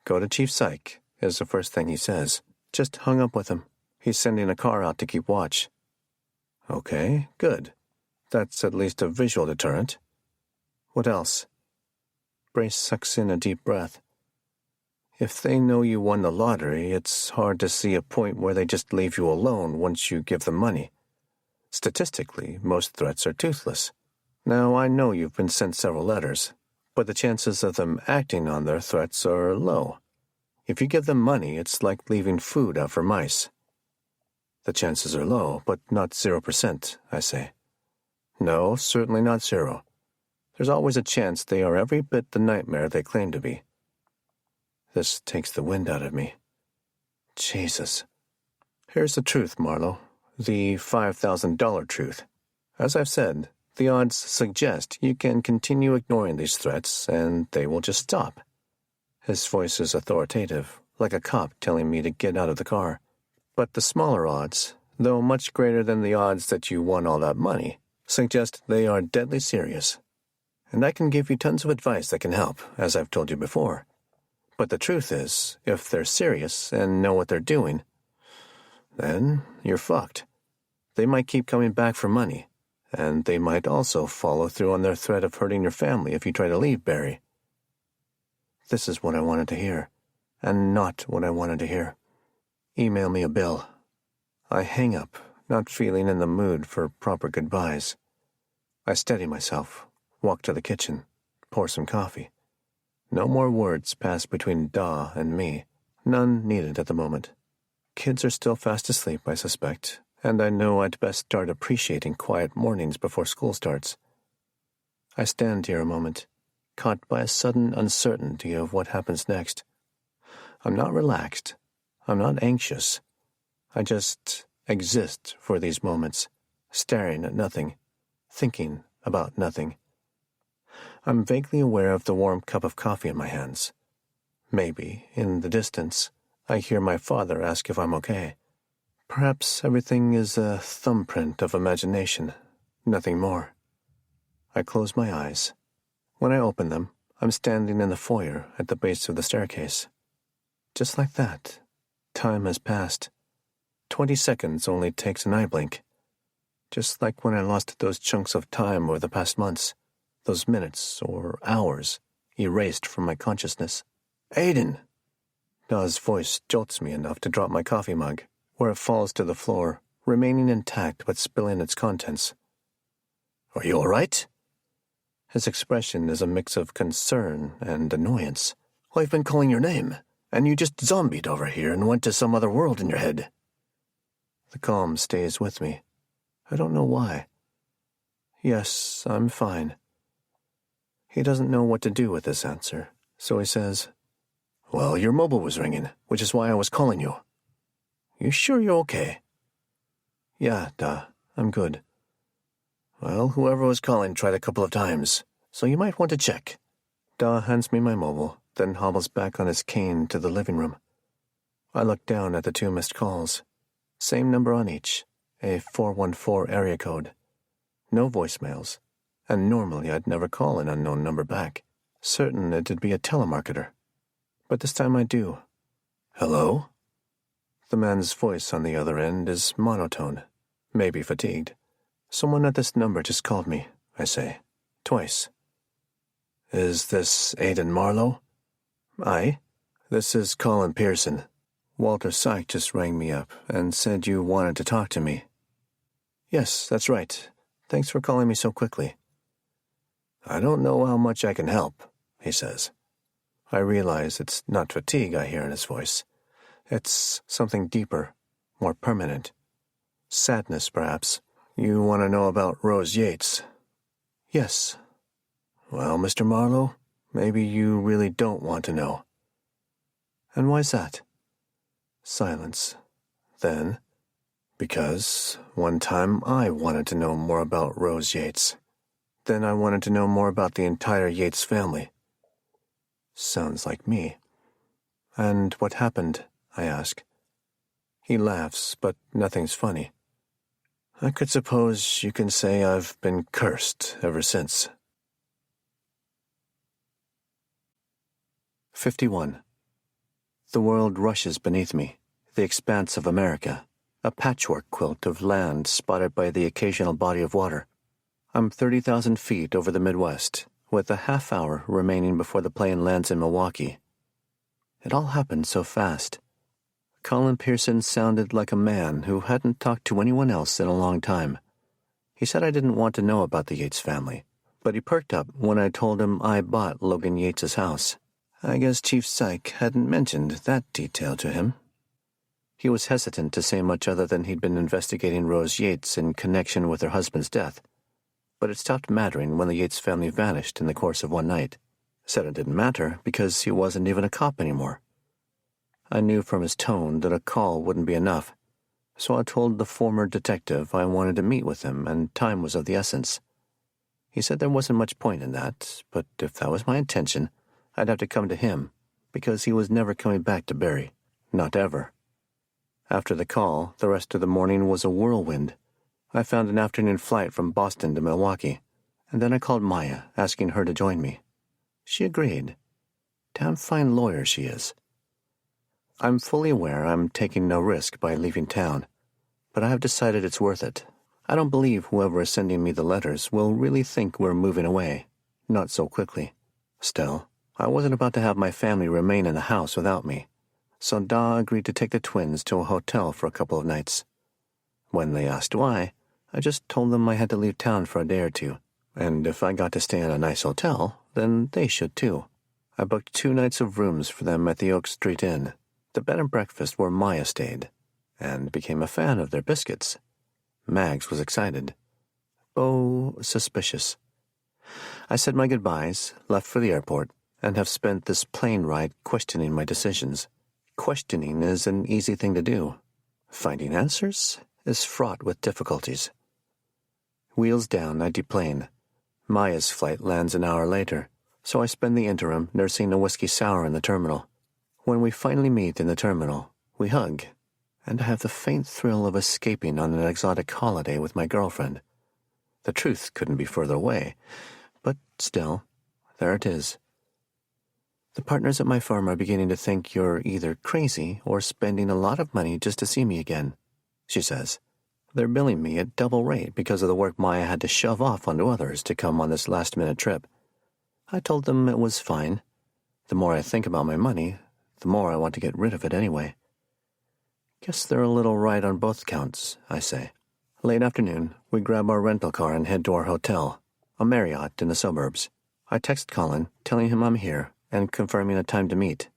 S1: "Go to Chief Psych," is the first thing he says. Just hung up with him. He's sending a car out to keep watch. Okay, good. That's at least a visual deterrent. What else? Brace sucks in a deep breath. If they know you won the lottery, it's hard to see a point where they just leave you alone once you give them money. Statistically, most threats are toothless. Now, I know you've been sent several letters, but the chances of them acting on their threats are low. If you give them money, it's like leaving food out for mice. The chances are low, but not 0%, I say. No, certainly not 0. There's always a chance they are every bit the nightmare they claim to be. This takes the wind out of me. Jesus. Here's the truth, Marlowe. The $5,000 truth. As I've said, the odds suggest you can continue ignoring these threats, and they will just stop. His voice is authoritative, like a cop telling me to get out of the car. But the smaller odds, though much greater than the odds that you won all that money, suggest they are deadly serious. And I can give you tons of advice that can help, as I've told you before. But the truth is, if they're serious and know what they're doing, then you're fucked. They might keep coming back for money, and they might also follow through on their threat of hurting your family if you try to leave Barry. This is what I wanted to hear, and not what I wanted to hear. Email me a bill. I hang up, not feeling in the mood for proper goodbyes. I steady myself, walk to the kitchen, pour some coffee. No more words pass between Da and me, none needed at the moment. Kids are still fast asleep, I suspect, and I know I'd best start appreciating quiet mornings before school starts. I stand here a moment, caught by a sudden uncertainty of what happens next. I'm not relaxed. I'm not anxious. I just exist for these moments, staring at nothing, thinking about nothing. I'm vaguely aware of the warm cup of coffee in my hands. Maybe, in the distance, I hear my father ask if I'm okay. Perhaps everything is a thumbprint of imagination, nothing more. I close my eyes. When I open them, I'm standing in the foyer at the base of the staircase. Just like that, time has passed. 20 seconds only takes an eye blink. Just like when I lost those chunks of time over the past months, those minutes or hours erased from my consciousness. "Aiden!" Da's voice jolts me enough to drop my coffee mug, where it falls to the floor, remaining intact but spilling its contents. "Are you all right?" His expression is a mix of concern and annoyance. "I've been calling your name, and you just zombied over here and went to some other world in your head." The calm stays with me. I don't know why. Yes, I'm fine. He doesn't know what to do with this answer, so he says, "Well, your mobile was ringing, which is why I was calling you. You sure you're okay?" "Yeah, Da, I'm good." "Well, whoever was calling tried a couple of times, so you might want to check." Da hands me my mobile, then hobbles back on his cane to the living room. I look down at the 2 missed calls. Same number on each, a 414 area code. No voicemails, and normally I'd never call an unknown number back, certain it'd be a telemarketer. But this time I do. Hello? The man's voice on the other end is monotone, maybe fatigued. Someone at this number just called me, I say, twice. Is this Aidan Marlowe? Aye. This is Colin Pearson. Walter Syke just rang me up and said you wanted to talk to me. Yes, that's right. Thanks for calling me so quickly. I don't know how much I can help, he says. I realize it's not fatigue I hear in his voice. It's something deeper, more permanent. Sadness, perhaps. You want to know about Rose Yates? Yes. Well, Mr. Marlowe, maybe you really don't want to know. And why's that? Silence. Then, because one time I wanted to know more about Rose Yates. Then I wanted to know more about the entire Yates family. Sounds like me. And what happened? I ask. He laughs, but nothing's funny. I could suppose you can say I've been cursed ever since. 51. The world rushes beneath me, the expanse of America, a patchwork quilt of land spotted by the occasional body of water. I'm 30,000 feet over the Midwest, with a half hour remaining before the plane lands in Milwaukee. It all happened so fast. Colin Pearson sounded like a man who hadn't talked to anyone else in a long time. He said I didn't want to know about the Yates family, but he perked up when I told him I bought Logan Yates's house. I guess Chief Syke hadn't mentioned that detail to him. He was hesitant to say much other than he'd been investigating Rose Yates in connection with her husband's death, but it stopped mattering when the Yates family vanished in the course of one night. Said it didn't matter because he wasn't even a cop anymore. I knew from his tone that a call wouldn't be enough, so I told the former detective I wanted to meet with him and time was of the essence. He said there wasn't much point in that, but if that was my intention, I'd have to come to him, because he was never coming back to Barrie. Not ever. After the call, the rest of the morning was a whirlwind. I found an afternoon flight from Boston to Milwaukee, and then I called Maya, asking her to join me. She agreed. Damn fine lawyer she is. I'm fully aware I'm taking no risk by leaving town, but I have decided it's worth it. I don't believe whoever is sending me the letters will really think we're moving away. Not so quickly. Still, I wasn't about to have my family remain in the house without me, so Da agreed to take the twins to a hotel for a couple of nights. When they asked why, I just told them I had to leave town for a day or two, and if I got to stay in a nice hotel, then they should too. I booked 2 nights of rooms for them at the Oak Street Inn, the bed and breakfast where Maya stayed, and became a fan of their biscuits. Mags was excited. Oh, suspicious. I said my goodbyes, left for the airport, and have spent this plane ride questioning my decisions. Questioning is an easy thing to do. Finding answers is fraught with difficulties. Wheels down, I deplane. Maya's flight lands an hour later, so I spend the interim nursing a whiskey sour in the terminal. When we finally meet in the terminal, we hug, and I have the faint thrill of escaping on an exotic holiday with my girlfriend. The truth couldn't be further away, but still, there it is. The partners at my firm are beginning to think you're either crazy or spending a lot of money just to see me again, she says. They're billing me at double rate because of the work Maya had to shove off onto others to come on this last-minute trip. I told them it was fine. The more I think about my money, the more I want to get rid of it anyway. Guess they're a little right on both counts, I say. Late afternoon, we grab our rental car and head to our hotel, a Marriott in the suburbs. I text Colin, telling him I'm here, and confirming a time to meet.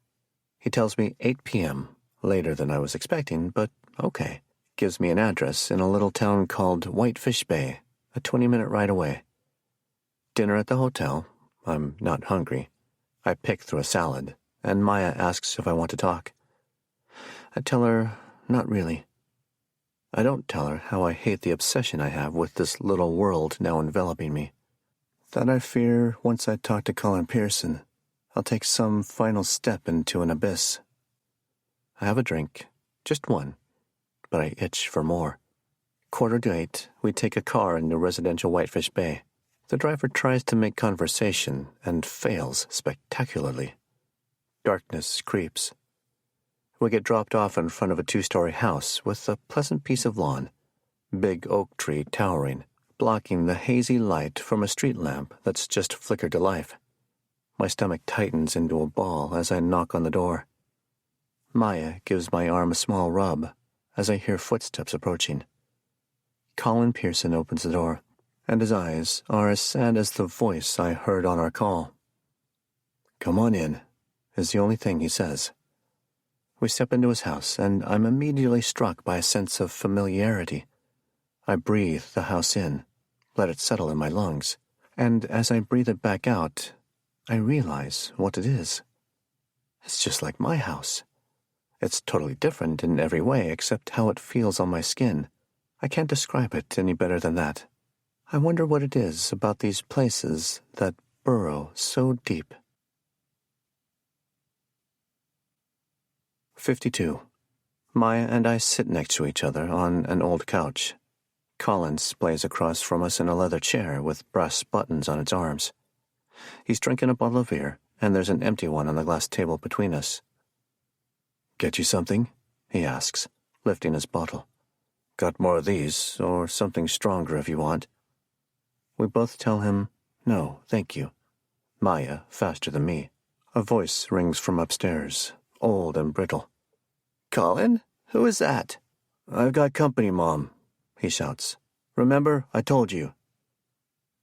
S1: He tells me 8 p.m., later than I was expecting, but okay. Gives me an address in a little town called Whitefish Bay, a 20-minute ride away. Dinner at the hotel. I'm not hungry. I pick through a salad, and Maya asks if I want to talk. I tell her, not really. I don't tell her how I hate the obsession I have with this little world now enveloping me. That I fear once I talk to Colin Pearson, I'll take some final step into an abyss. I have a drink, just one, but I itch for more. 7:45, we take a car into residential Whitefish Bay. The driver tries to make conversation and fails spectacularly. Darkness creeps. We get dropped off in front of a 2-story house with a pleasant piece of lawn, big oak tree towering, blocking the hazy light from a street lamp that's just flickered to life. My stomach tightens into a ball as I knock on the door. Maya gives my arm a small rub as I hear footsteps approaching. Colin Pearson opens the door, and his eyes are as sad as the voice I heard on our call. "Come on in," is the only thing he says. We step into his house, and I'm immediately struck by a sense of familiarity. I breathe the house in, let it settle in my lungs, and as I breathe it back out, I realize what it is. It's just like my house. It's totally different in every way except how it feels on my skin. I can't describe it any better than that. I wonder what it is about these places that burrow so deep. 52. Maya and I sit next to each other on an old couch. Colin splays across from us in a leather chair with brass buttons on its arms. He's drinking a bottle of beer, and there's an empty one on the glass table between us. "Get you something?" he asks, lifting his bottle. "Got more of these, or something stronger if you want." We both tell him, "No, thank you." Maya, faster than me. A voice rings from upstairs, old and brittle. "Colin? Who is that?" "I've got company, Mom," he shouts. "Remember, I told you."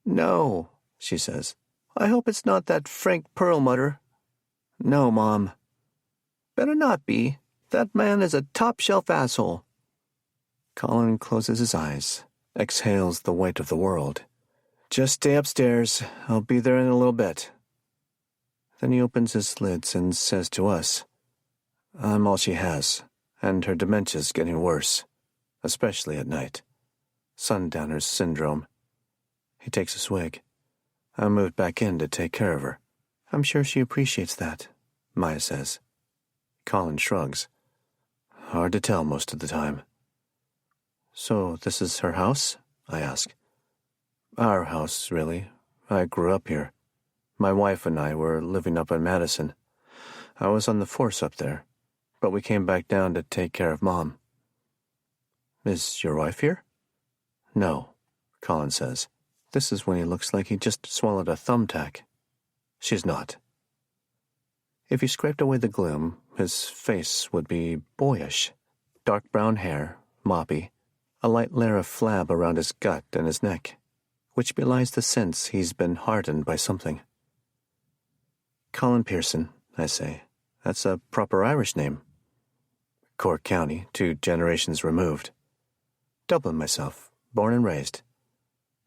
S1: "No," she says. "I hope it's not that Frank Perlmutter." "No, Mom." "Better not be. That man is a top-shelf asshole." Colin closes his eyes, exhales the weight of the world. "Just stay upstairs. I'll be there in a little bit." Then he opens his lids and says to us, "I'm all she has, and her dementia's getting worse, especially at night. Sundowner's syndrome." He takes a swig. I moved back in to take care of her. "I'm sure she appreciates that," Maya says. Colin shrugs. "Hard to tell most of the time." "So this is her house?" I ask. "Our house, really. I grew up here. My wife and I were living up in Madison. I was on the force up there, but we came back down to take care of Mom." "Is your wife here?" "No," Colin says. This is when he looks like he just swallowed a thumbtack. "She's not." If he scraped away the gloom, his face would be boyish. Dark brown hair, moppy, a light layer of flab around his gut and his neck, which belies the sense he's been hardened by something. "Colin Pearson," I say. "That's a proper Irish name." "Cork County, 2 generations removed." "Dublin myself, born and raised."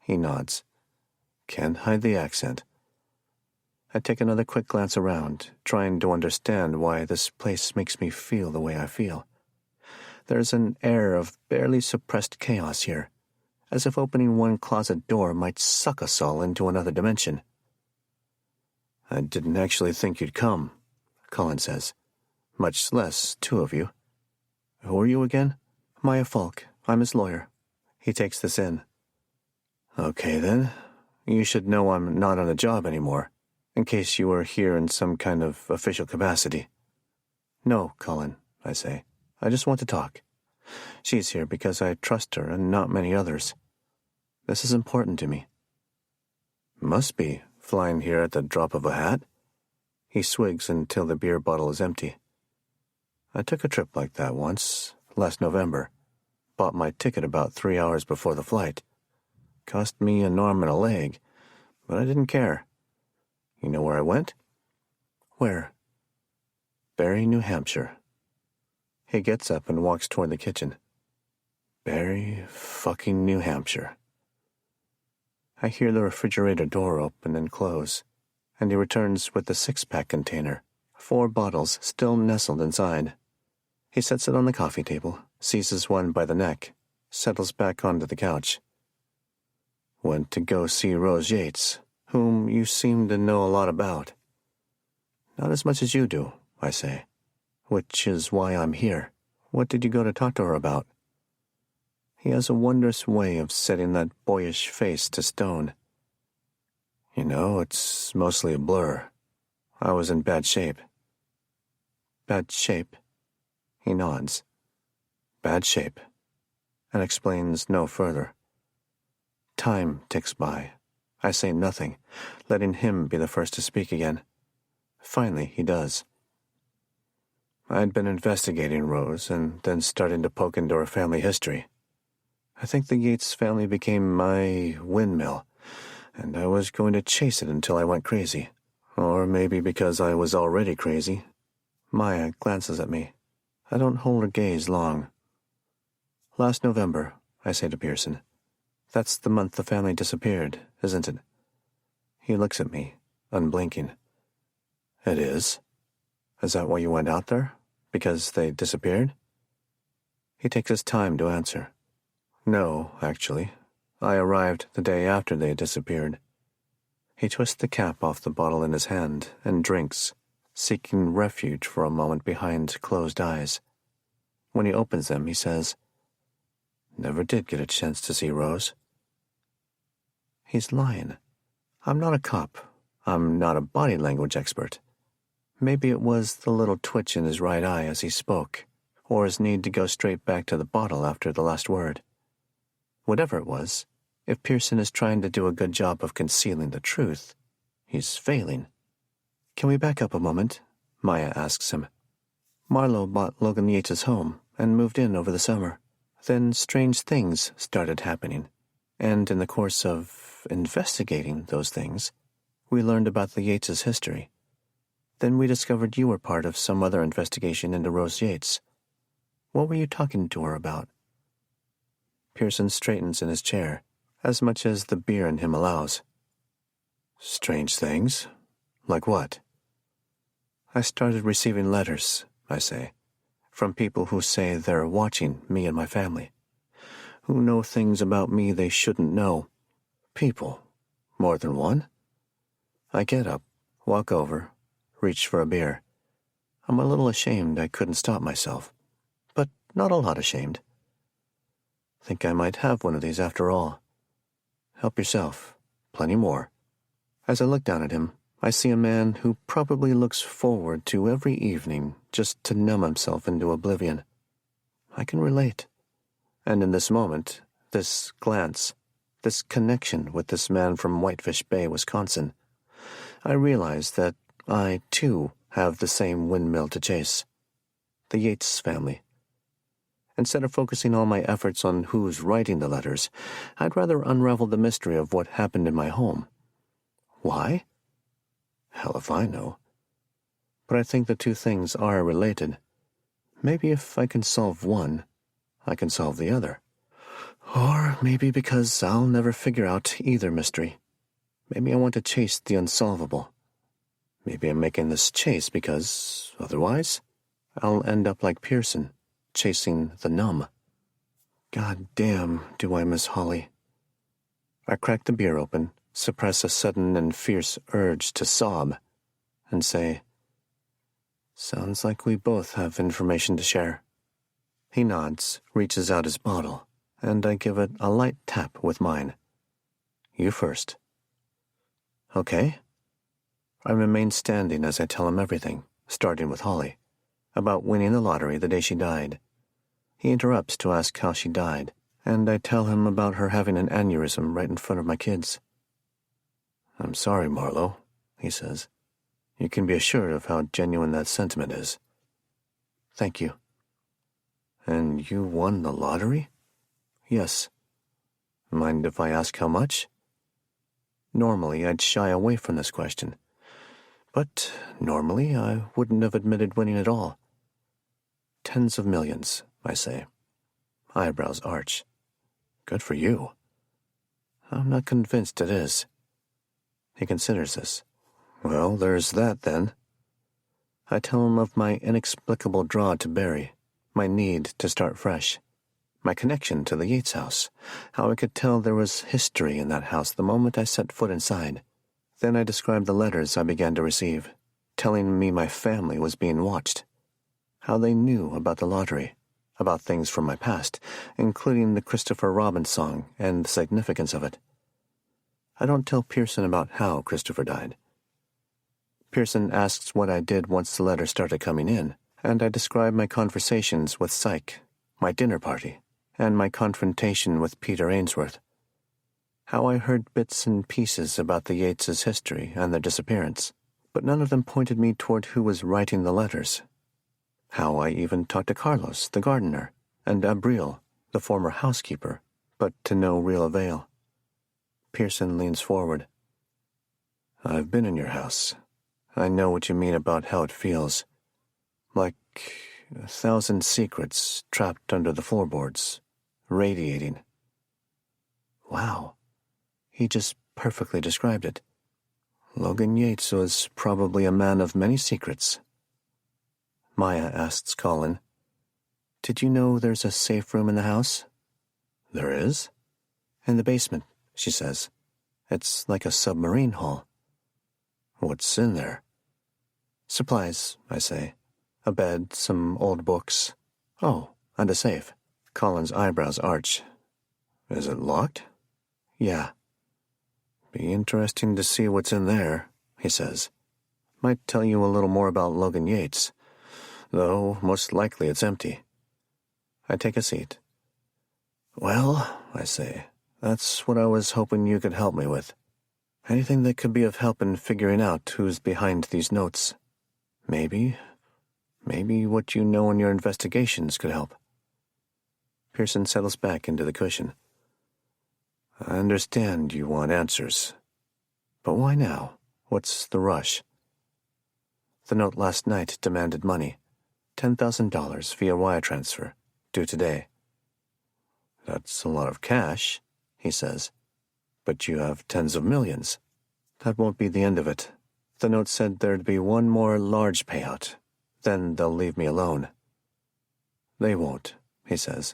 S1: He nods. Can't hide the accent. I take another quick glance around, trying to understand why this place makes me feel the way I feel. There's an air of barely suppressed chaos here, as if opening one closet door might suck us all into another dimension. "I didn't actually think you'd come," Colin says. "Much less 2 of you. Who are you again?" "Maya Falk. I'm his lawyer." He takes this in. "Okay, then. You should know I'm not on a job anymore, in case you were here in some kind of official capacity." "No, Colin," I say. "I just want to talk. She's here because I trust her and not many others. This is important to me." "Must be, flying here at the drop of a hat." He swigs until the beer bottle is empty. "I took a trip like that once, last November. Bought my ticket about 3 hours before the flight. Cost me an arm and a leg, but I didn't care. You know where I went?" "Where?" "Barry, New Hampshire." He gets up and walks toward the kitchen. Barry fucking New Hampshire. I hear the refrigerator door open and close, and he returns with the 6-pack container, 4 bottles still nestled inside. He sets it on the coffee table, seizes one by the neck, settles back onto the couch. "Went to go see Rose Yates, whom you seem to know a lot about." "Not as much as you do," I say, "which is why I'm here. What did you go to talk to her about?" He has a wondrous way of setting that boyish face to stone. "You know, it's mostly a blur. I was in bad shape." "Bad shape?" He nods. Bad shape. And explains no further. Time ticks by. I say nothing, letting him be the first to speak again. Finally, he does. I'd been investigating Rose and then starting to poke into her family history. I think the Yates family became my windmill, and I was going to chase it until I went crazy. Or maybe because I was already crazy. Maya glances at me. I don't hold her gaze long. Last November, I say to Pearson. That's the month the family disappeared, isn't it? He looks at me, unblinking. It is. Is that why you went out there? Because they disappeared? He takes his time to answer. No, actually. I arrived the day after they disappeared. He twists the cap off the bottle in his hand and drinks, seeking refuge for a moment behind closed eyes. When he opens them, he says, Never did get a chance to see Rose. He's lying. I'm not a cop. I'm not a body language expert. Maybe it was the little twitch in his right eye as he spoke, or his need to go straight back to the bottle after the last word. Whatever it was, if Pearson is trying to do a good job of concealing the truth, he's failing. Can we back up a moment? Maya asks him. Marlowe bought Logan Yates' home and moved in over the summer. Then strange things started happening, and in the course of investigating those things, we learned about the Yates' history. Then we discovered you were part of some other investigation into Rose Yates. What were you talking to her about? Pearson straightens in his chair, as much as the beer in him allows. Strange things? Like what? I started receiving letters, I say, from people who say they're watching me and my family, who know things about me they shouldn't know. People. More than one? I get up, walk over, reach for a beer. I'm a little ashamed I couldn't stop myself, but not a lot ashamed. Think I might have one of these after all. Help yourself. Plenty more. As I look down at him, I see a man who probably looks forward to every evening just to numb himself into oblivion. I can relate. And in this moment, this glance, this connection with this man from Whitefish Bay, Wisconsin, I realize that I, too, have the same windmill to chase. The Yates family. Instead of focusing all my efforts on who's writing the letters, I'd rather unravel the mystery of what happened in my home. Why? Hell if I know. But I think the two things are related. Maybe if I can solve one, I can solve the other. Or maybe because I'll never figure out either mystery. Maybe I want to chase the unsolvable. Maybe I'm making this chase because, otherwise, I'll end up like Pearson, chasing the numb. God damn, do I miss Holly. I crack the beer open, suppress a sudden and fierce urge to sob, and say, Sounds like we both have information to share. He nods, reaches out his bottle, and I give it a light tap with mine. You first. Okay. I remain standing as I tell him everything, starting with Holly, about winning the lottery the day she died. He interrupts to ask how she died, and I tell him about her having an aneurysm right in front of my kids. I'm sorry, Marlowe, he says. You can be assured of how genuine that sentiment is. Thank you. And you won the lottery? Yes. Mind if I ask how much? Normally, I'd shy away from this question. But normally, I wouldn't have admitted winning at all. Tens of millions, I say. Eyebrows arch. Good for you. I'm not convinced it is. He considers this. Well, there's that then. I tell him of my inexplicable draw to Barry, my need to start fresh, my connection to the Yates house, how I could tell there was history in that house the moment I set foot inside. Then I described the letters I began to receive, telling me my family was being watched, how they knew about the lottery, about things from my past, including the Christopher Robin song and the significance of it. I don't tell Pearson about how Christopher died. Pearson asks what I did once the letters started coming in, and I describe my conversations with Psyche, my dinner party, and my confrontation with Peter Ainsworth. How I heard bits and pieces about the Yates' history and their disappearance, but none of them pointed me toward who was writing the letters. How I even talked to Carlos, the gardener, and Abril, the former housekeeper, but to no real avail. Pearson leans forward. I've been in your house. I know what you mean about how it feels. Like 1,000 secrets trapped under the floorboards, radiating. Wow. He just perfectly described it. Logan Yates was probably a man of many secrets. Maya asks Colin, Did you know there's a safe room in the house? There is? In the basement, she says. It's like a submarine hull. What's in there? Supplies, I say. A bed, some old books. Oh, and a safe. Colin's eyebrows arch. Is it locked? Yeah. Be interesting to see what's in there, he says. Might tell you a little more about Logan Yates, though most likely it's empty. I take a seat. Well, I say, that's what I was hoping you could help me with. Anything that could be of help in figuring out who's behind these notes. Maybe what you know in your investigations could help. Pearson settles back into the cushion. I understand you want answers. But why now? What's the rush? The note last night demanded money. $10,000 via wire transfer, due today. That's a lot of cash, he says. But you have tens of millions. That won't be the end of it. The note said there'd be one more large payout. Then they'll leave me alone. They won't, he says.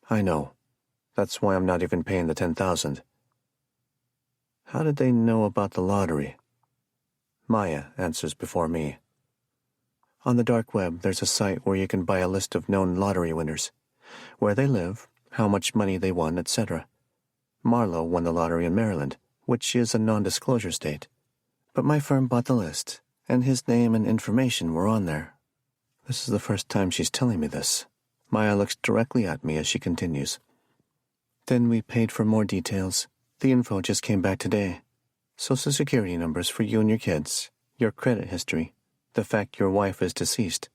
S1: I know. That's why I'm not even paying the $10,000. How did they know about the lottery? Maya answers before me. On the dark web, there's a site where you can buy a list of known lottery winners, where they live, how much money they won, etc. Marlowe won the lottery in Maryland, which is a non-disclosure state. But my firm bought the list, and his name and information were on there. This is the first time she's telling me this. Maya looks directly at me as she continues. Then we paid for more details. The info just came back today. Social security numbers for you and your kids, your credit history, the fact your wife is deceased.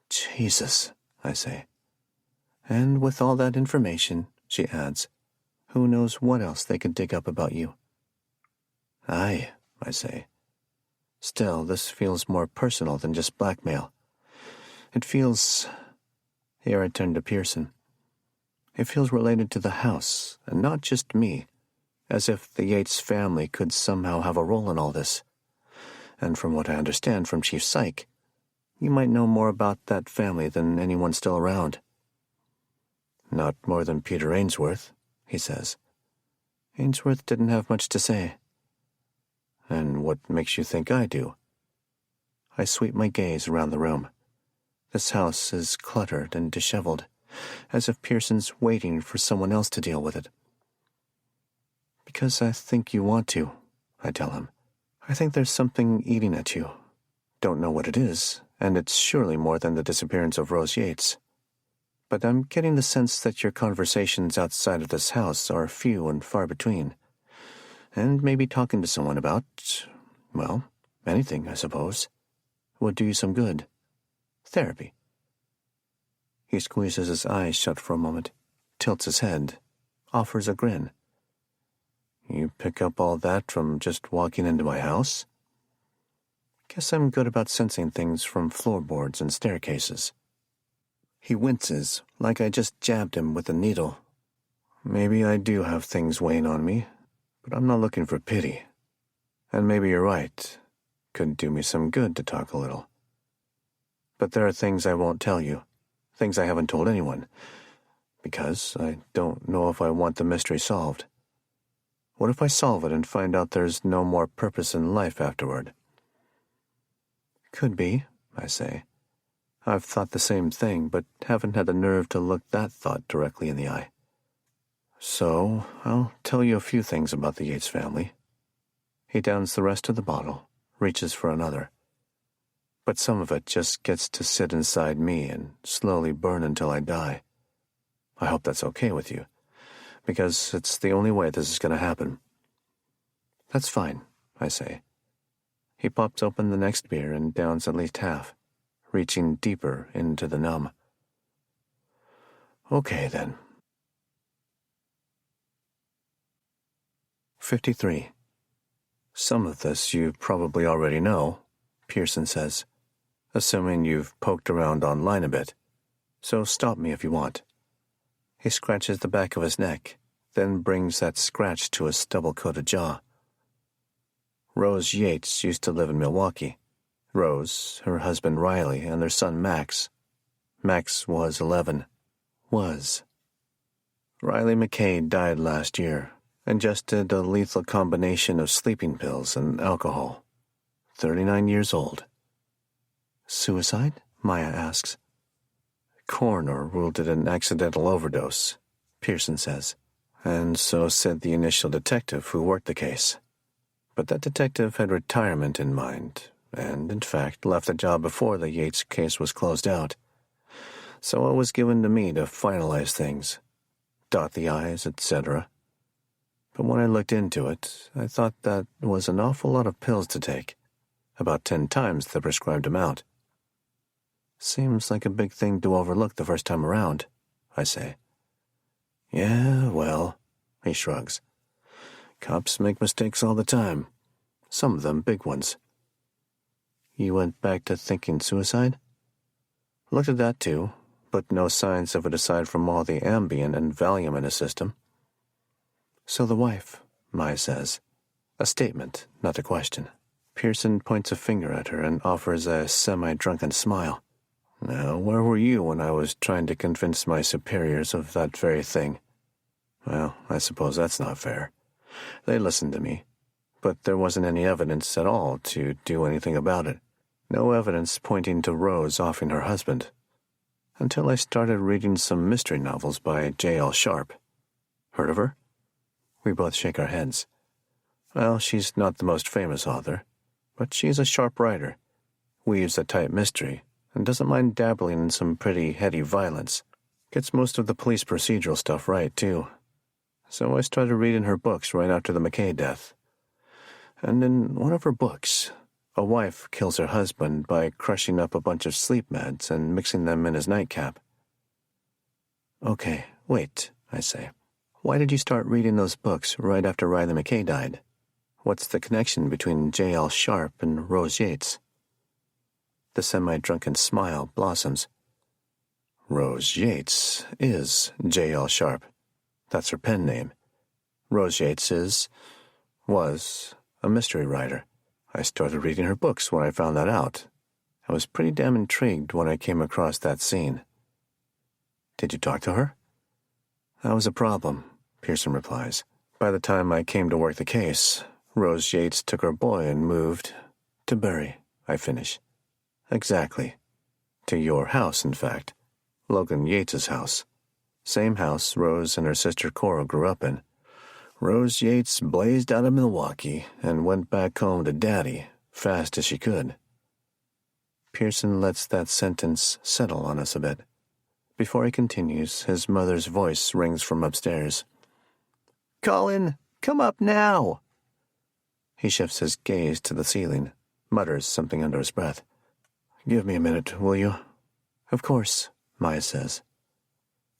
S1: Jesus, I say. And with all that information, she adds, who knows what else they could dig up about you. Aye, I say. Still, this feels more personal than just blackmail. It feels... Here I turn to Pearson. It feels related to the house, and not just me, as if the Yates family could somehow have a role in all this. And from what I understand from Chief Psych, you might know more about that family than anyone still around. Not more than Peter Ainsworth, he says. Ainsworth didn't have much to say. And what makes you think I do? I sweep my gaze around the room. This house is cluttered and disheveled, as if Pearson's waiting for someone else to deal with it. Because I think you want to, I tell him. I think there's something eating at you. Don't know what it is, and it's surely more than the disappearance of Rose Yates. But I'm getting the sense that your conversations outside of this house are few and far between. And maybe talking to someone about, well, anything, I suppose, would do you some good. Therapy. He squeezes his eyes shut for a moment, tilts his head, offers a grin. You pick up all that from just walking into my house? Guess I'm good about sensing things from floorboards and staircases. He winces, like I just jabbed him with a needle. Maybe I do have things weighing on me, but I'm not looking for pity. And maybe you're right. Could do me some good to talk a little. But there are things I won't tell you, things I haven't told anyone, because I don't know if I want the mystery solved. What if I solve it and find out there's no more purpose in life afterward? Could be, I say. I've thought the same thing, but haven't had the nerve to look that thought directly in the eye. So, I'll tell you a few things about the Yates family. He downs the rest of the bottle, reaches for another. but some of it just gets to sit inside me and slowly burn until I die. I hope that's okay with you, because it's the only way this is going to happen." "That's fine," I say. He pops open the next beer and downs at least half, reaching deeper into the numb. "Okay, then." 53. "Some of this you probably already know," Pearson says, "assuming you've poked around online a bit. So stop me if you want." He scratches the back of his neck, then brings that scratch to his stubble-coated jaw. Rose Yates used to live in Milwaukee. Rose, her husband Riley, and their son Max. Max was 11. Was. Riley McKay died last year, ingested a lethal combination of sleeping pills and alcohol. 39 years old. "Suicide?" Maya asks. "Coroner ruled it an accidental overdose," Pearson says, and so said the initial detective who worked the case. But that detective had retirement in mind, and, in fact, left the job before the Yates case was closed out. So it was given to me to finalize things, dot the I's, etc. But when I looked into it, I thought that was an awful lot of pills to take, about 10 times the prescribed amount. "Seems like a big thing to overlook the first time around," I say. "Yeah, well," he shrugs. "Cops make mistakes all the time. Some of them big ones." "You went back to thinking suicide?" "Looked at that too, but no signs of it aside from all the Ambien and Valium in his system." "So the wife," Maya says. A statement, not a question. Pearson points a finger at her and offers a semi-drunken smile. "Now, where were you when I was trying to convince my superiors of that very thing?" "Well, I suppose that's not fair. They listened to me, but there wasn't any evidence at all to do anything about it. No evidence pointing to Rose offing her husband. Until I started reading some mystery novels by J.L. Sharp. Heard of her?" We both shake our heads. "Well, she's not the most famous author, but she's a sharp writer, weaves a tight mystery, and doesn't mind dabbling in some pretty heady violence. Gets most of the police procedural stuff right, too. So I started reading her books right after the McKay death. And in one of her books, a wife kills her husband by crushing up a bunch of sleep meds and mixing them in his nightcap." "Okay, wait," I say. "Why did you start reading those books right after Riley McKay died? What's the connection between J.L. Sharp and Rose Yates?" The semi-drunken smile blossoms. "Rose Yates is J.L. Sharp. That's her pen name. Rose Yates was a mystery writer. I started reading her books when I found that out. I was pretty damn intrigued when I came across that scene." "Did you talk to her?" "That was a problem," Pearson replies. "By the time I came to work the case, Rose Yates took her boy and moved to Bury," I finish. "Exactly. To your house, in fact. Logan Yates's house. Same house Rose and her sister Cora grew up in. Rose Yates blazed out of Milwaukee and went back home to Daddy, fast as she could." Pearson lets that sentence settle on us a bit. Before he continues, his mother's voice rings from upstairs. "Colin, come up now!" He shifts his gaze to the ceiling, mutters something under his breath. "Give me a minute, will you?" "Of course," Maya says.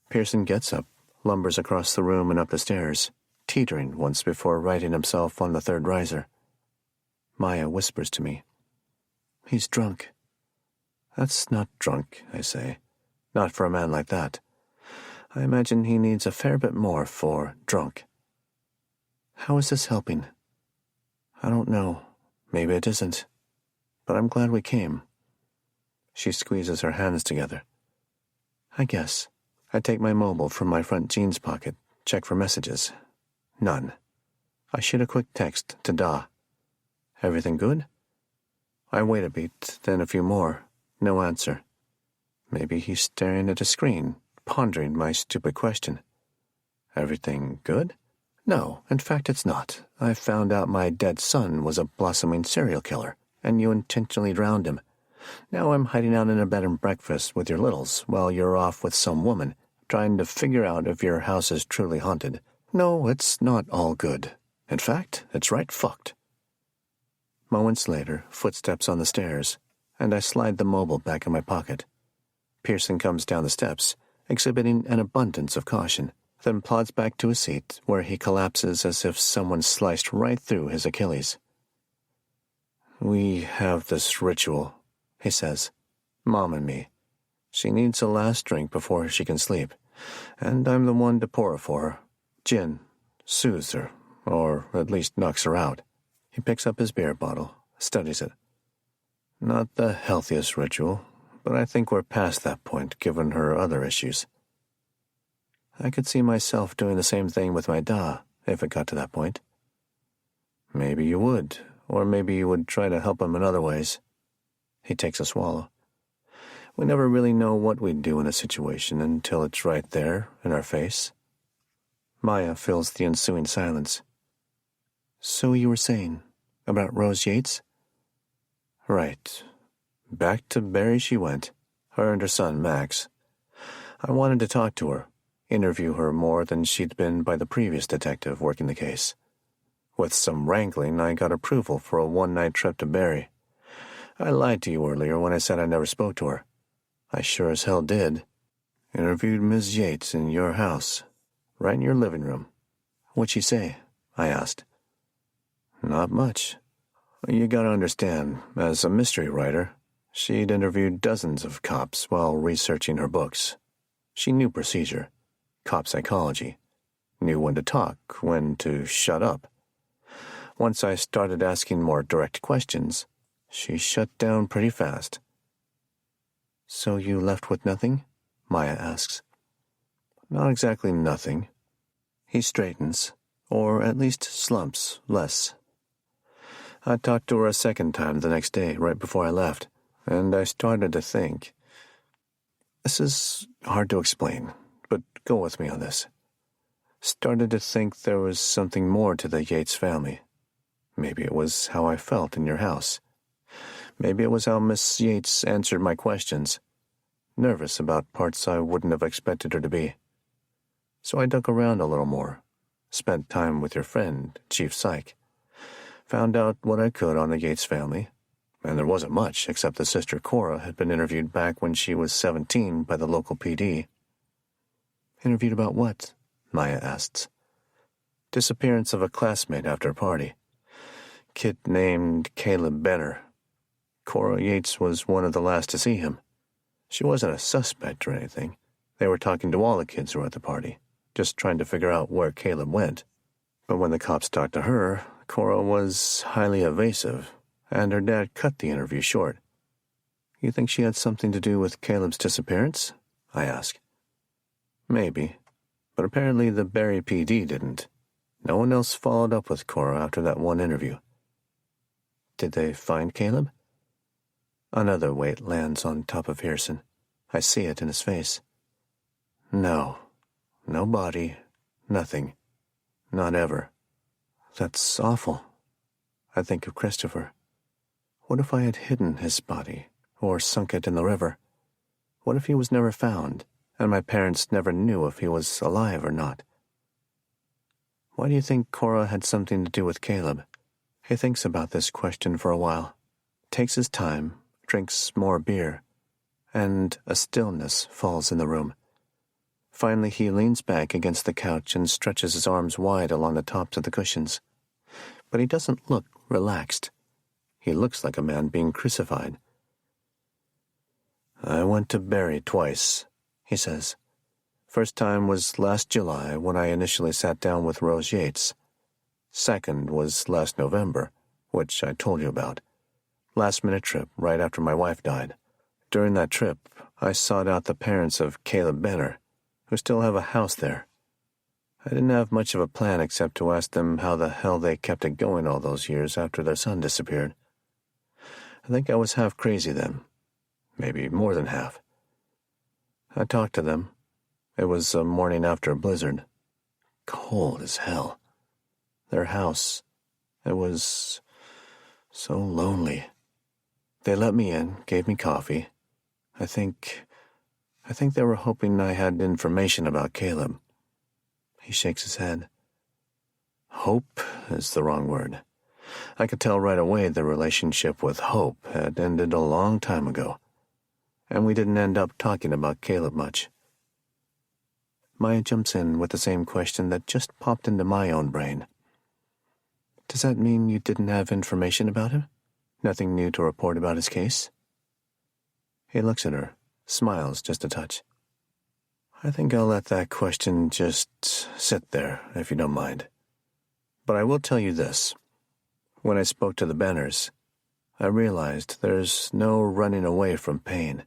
S1: Pearson gets up, lumbers across the room and up the stairs, teetering once before righting himself on the third riser. Maya whispers to me, "He's drunk." "That's not drunk," I say. "Not for a man like that. I imagine he needs a fair bit more for drunk." "How is this helping?" "I don't know. Maybe it isn't. But I'm glad we came." She squeezes her hands together. "I guess." I take my mobile from my front jeans pocket, check for messages. None. I shoot a quick text to Da. "Everything good?" I wait a beat, then a few more. No answer. Maybe he's staring at a screen, pondering my stupid question. "Everything good?" "No, in fact it's not. I found out my dead son was a blossoming serial killer, and you intentionally drowned him. Now I'm hiding out in a bed and breakfast with your littles while you're off with some woman, trying to figure out if your house is truly haunted. No, it's not all good. In fact, it's right fucked. Moments later, footsteps on the stairs, and I slide the mobile back in my pocket. Pearson comes down the steps, exhibiting an abundance of caution, then plods back to his seat, where he collapses as if someone sliced right through his Achilles. "We have this ritual," he says. "Mom and me. She needs a last drink before she can sleep, and I'm the one to pour it for her. Gin. Soothes her, or at least knocks her out." He picks up his beer bottle, studies it. "Not the healthiest ritual, but I think we're past that point given her other issues. I could see myself doing the same thing with my Da, if it got to that point." "Maybe you would, or maybe you would try to help him in other ways." He takes a swallow. "We never really know what we'd do in a situation until it's right there in our face." Maya fills the ensuing silence. "So you were saying about Rose Yates?" "Right. Back to Barry she went, her and her son, Max. I wanted to talk to her, interview her more than she'd been by the previous detective working the case. With some wrangling, I got approval for a one-night trip to Barry. I lied to you earlier when I said I never spoke to her. I sure as hell did. Interviewed Ms. Yates in your house, right in your living room." "What'd she say?" I asked. "Not much. You gotta understand, as a mystery writer, she'd interviewed dozens of cops while researching her books. She knew procedure, cop psychology, knew when to talk, when to shut up. Once I started asking more direct questions, she shut down pretty fast." "So you left with nothing?" Maya asks. "Not exactly nothing." He straightens, or at least slumps less. "I talked to her a second time the next day, right before I left, and I started to think. This is hard to explain, but go with me on this. Started to think there was something more to the Yates family. Maybe it was how I felt in your house. Maybe it was how Miss Yates answered my questions. Nervous about parts I wouldn't have expected her to be. So I dug around a little more, spent time with your friend, Chief Psych. Found out what I could on the Yates family, and there wasn't much except the sister Cora had been interviewed back when she was 17 by the local PD." "Interviewed about what?" Maya asks. "Disappearance of a classmate after a party. Kid named Caleb Benner. Cora Yates was one of the last to see him. She wasn't a suspect or anything. They were talking to all the kids who were at the party, just trying to figure out where Caleb went. But when the cops talked to her, Cora was highly evasive, and her dad cut the interview short." "You think she had something to do with Caleb's disappearance?" I ask. "Maybe, but apparently the Barry PD didn't. No one else followed up with Cora after that one interview." "Did they find Caleb?" Another weight lands on top of Pearson. I see it in his face. "No. No body. Nothing. Not ever." "That's awful. I think of Christopher. What if I had hidden his body, or sunk it in the river? What if he was never found, and my parents never knew if he was alive or not?" "Why do you think Cora had something to do with Caleb?" He thinks about this question for a while, takes his time, drinks more beer, and a stillness falls in the room. Finally, he leans back against the couch and stretches his arms wide along the tops of the cushions. But he doesn't look relaxed. He looks like a man being crucified. "I went to Barry twice," he says. "First time was last July when I initially sat down with Rose Yates. Second was last November, which I told you about. Last-minute trip right after my wife died. During that trip, I sought out the parents of Caleb Benner, who still have a house there. I didn't have much of a plan except to ask them how the hell they kept it going all those years after their son disappeared. I think I was half crazy then, maybe more than half. I talked to them. It was a morning after a blizzard. Cold as hell. Their house, it was so lonely. They let me in, gave me coffee. I think they were hoping I had information about Caleb. He shakes his head. Hope is the wrong word. I could tell right away the relationship with Hope had ended a long time ago, and we didn't end up talking about Caleb much. Maya jumps in with the same question that just popped into my own brain. Does that mean you didn't have information about him? Nothing new to report about his case? He looks at her, smiles just a touch. I think I'll let that question just sit there, if you don't mind. But I will tell you this. When I spoke to the Banners, I realized there's no running away from pain.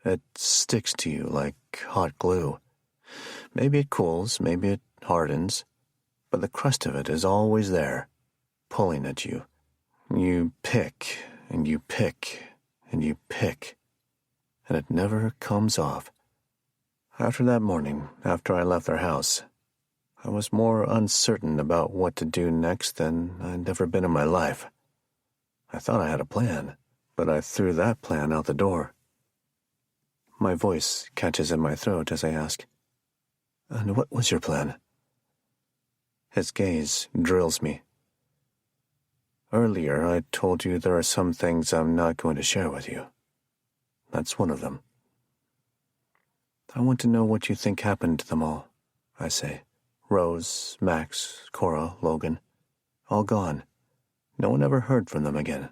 S1: It sticks to you like hot glue. Maybe it cools, maybe it hardens, but the crust of it is always there, pulling at you. You pick, and you pick, and you pick, and it never comes off. After that morning, after I left their house, I was more uncertain about what to do next than I'd ever been in my life. I thought I had a plan, but I threw that plan out the door. My voice catches in my throat as I ask, "And what was your plan?" His gaze drills me. Earlier, I told you there are some things I'm not going to share with you. That's one of them. I want to know what you think happened to them all, I say. Rose, Max, Cora, Logan, all gone. No one ever heard from them again.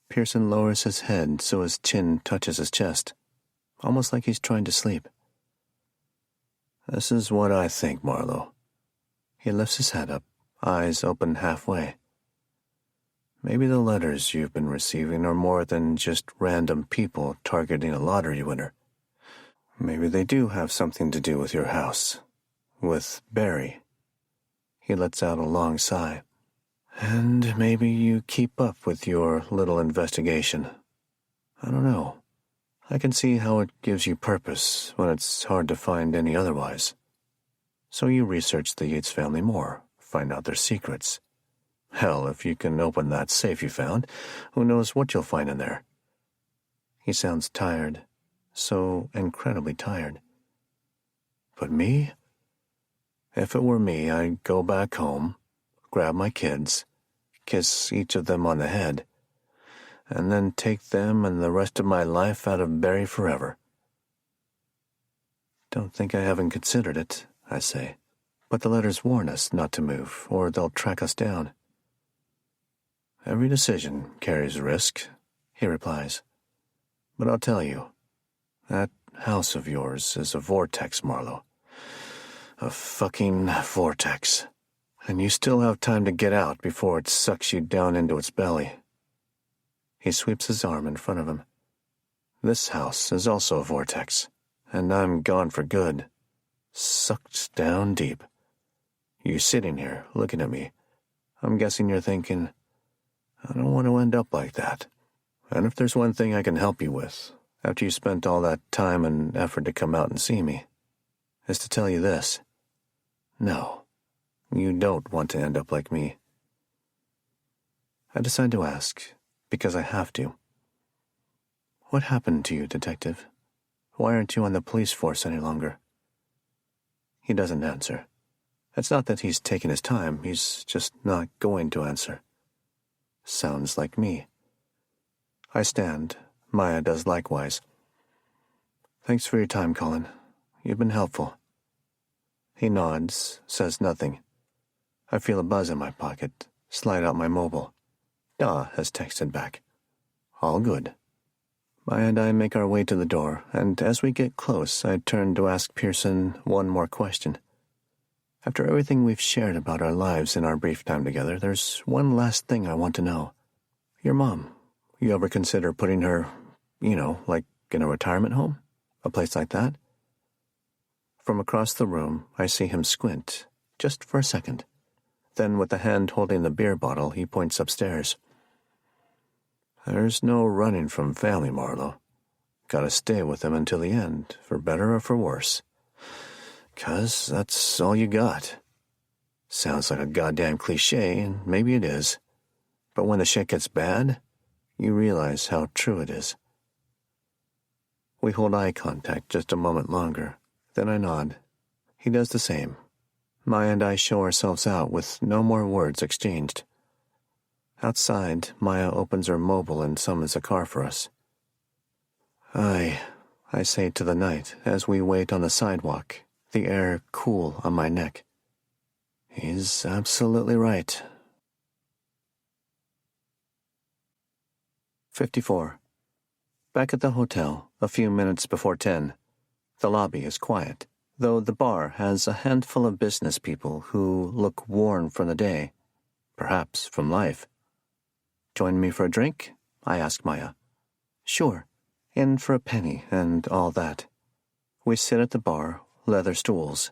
S1: Pearson lowers his head so his chin touches his chest, almost like he's trying to sleep. This is what I think, Marlowe. He lifts his head up, eyes open halfway. Maybe the letters you've been receiving are more than just random people targeting a lottery winner. Maybe they do have something to do with your house, with Barry. He lets out a long sigh. And maybe you keep up with your little investigation. I don't know. I can see how it gives you purpose when it's hard to find any otherwise. So you research the Yates family more, find out their secrets. Hell, if you can open that safe you found, who knows what you'll find in there. He sounds tired, so incredibly tired. But me? If it were me, I'd go back home, grab my kids, kiss each of them on the head, and then take them and the rest of my life out of Barry forever. Don't think I haven't considered it, I say, but the letters warn us not to move, or they'll track us down. Every decision carries risk, he replies. But I'll tell you, that house of yours is a vortex, Marlowe. A fucking vortex. And you still have time to get out before it sucks you down into its belly. He sweeps his arm in front of him. This house is also a vortex, and I'm gone for good. Sucked down deep. You sitting here, looking at me. I'm guessing you're thinking, I don't want to end up like that. And if there's one thing I can help you with, after you spent all that time and effort to come out and see me, is to tell you this. No, you don't want to end up like me. I decide to ask, because I have to. What happened to you, Detective? Why aren't you on the police force any longer? He doesn't answer. It's not that he's taking his time, he's just not going to answer. Sounds like me. I stand. Maya does likewise. Thanks for your time, Colin. You've been helpful. He nods, says nothing. I feel a buzz in my pocket, slide out my mobile. Da has texted back. All good. Maya and I make our way to the door, and as we get close, I turn to ask Pearson one more question. After everything we've shared about our lives in our brief time together, there's one last thing I want to know. Your mom, you ever consider putting her, like in a retirement home? A place like that? From across the room, I see him squint, just for a second. Then, with the hand holding the beer bottle, he points upstairs. There's no running from family, Marlowe. Gotta stay with them until the end, for better or for worse. 'Cause that's all you got. Sounds like a goddamn cliché, and maybe it is. But when the shit gets bad, you realize how true it is. We hold eye contact just a moment longer. Then I nod. He does the same. Maya and I show ourselves out with no more words exchanged. Outside, Maya opens her mobile and summons a car for us. I say to the night as we wait on the sidewalk, the air cool on my neck. He's absolutely right. 54. Back at the hotel, a few minutes before 10. The lobby is quiet, though the bar has a handful of business people who look worn from the day, perhaps from life. Join me for a drink? I ask Maya. Sure, in for a penny and all that. We sit at the bar, leather stools.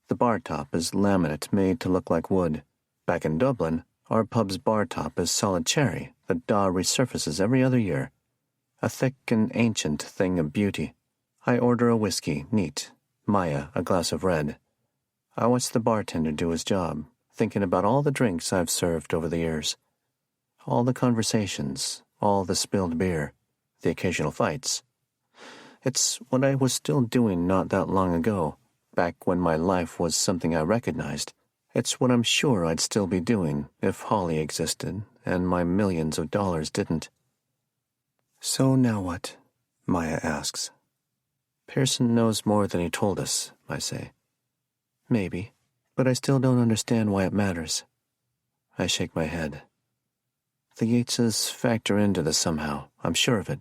S1: The bar top is laminate made to look like wood. Back in Dublin, our pub's bar top is solid cherry that Da resurfaces every other year. A thick and ancient thing of beauty. I order a whiskey, neat. Maya, a glass of red. I watch the bartender do his job, thinking about all the drinks I've served over the years. All the conversations, all the spilled beer, the occasional fights. It's what I was still doing not that long ago, back when my life was something I recognized. It's what I'm sure I'd still be doing if Holly existed and my millions of dollars didn't. So now what? Maya asks. Pearson knows more than he told us, I say. Maybe, but I still don't understand why it matters. I shake my head. The Yateses factor into this somehow, I'm sure of it.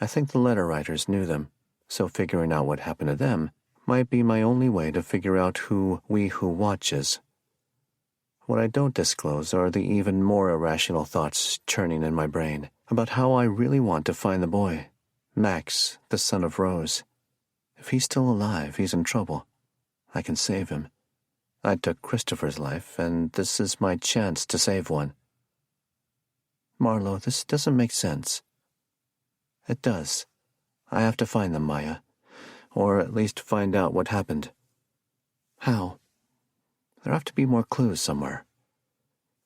S1: I think the letter writers knew them, so figuring out what happened to them might be my only way to figure out who We Who Watch is. What I don't disclose are the even more irrational thoughts churning in my brain about how I really want to find the boy, Max, the son of Rose. If he's still alive, he's in trouble. I can save him. I took Christopher's life, and this is my chance to save one. Marlo, this doesn't make sense. It does. I have to find them, Maya. Or at least find out what happened. How? There have to be more clues somewhere.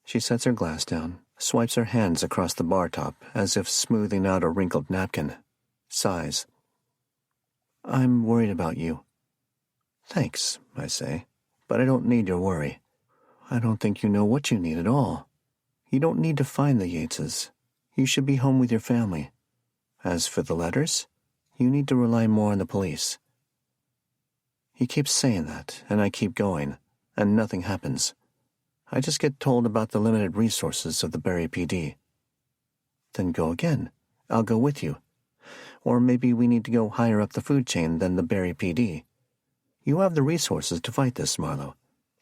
S1: She sets her glass down, swipes her hands across the bar top as if smoothing out a wrinkled napkin, sighs. I'm worried about you. Thanks, I say, but I don't need your worry. I don't think you know what you need at all. You don't need to find the Yateses. You should be home with your family. As for the letters, you need to rely more on the police. He keeps saying that, and I keep going, and nothing happens. I just get told about the limited resources of the Barrie PD. Then go again. I'll go with you. Or maybe we need to go higher up the food chain than the Barrie PD. You have the resources to fight this, Marlo,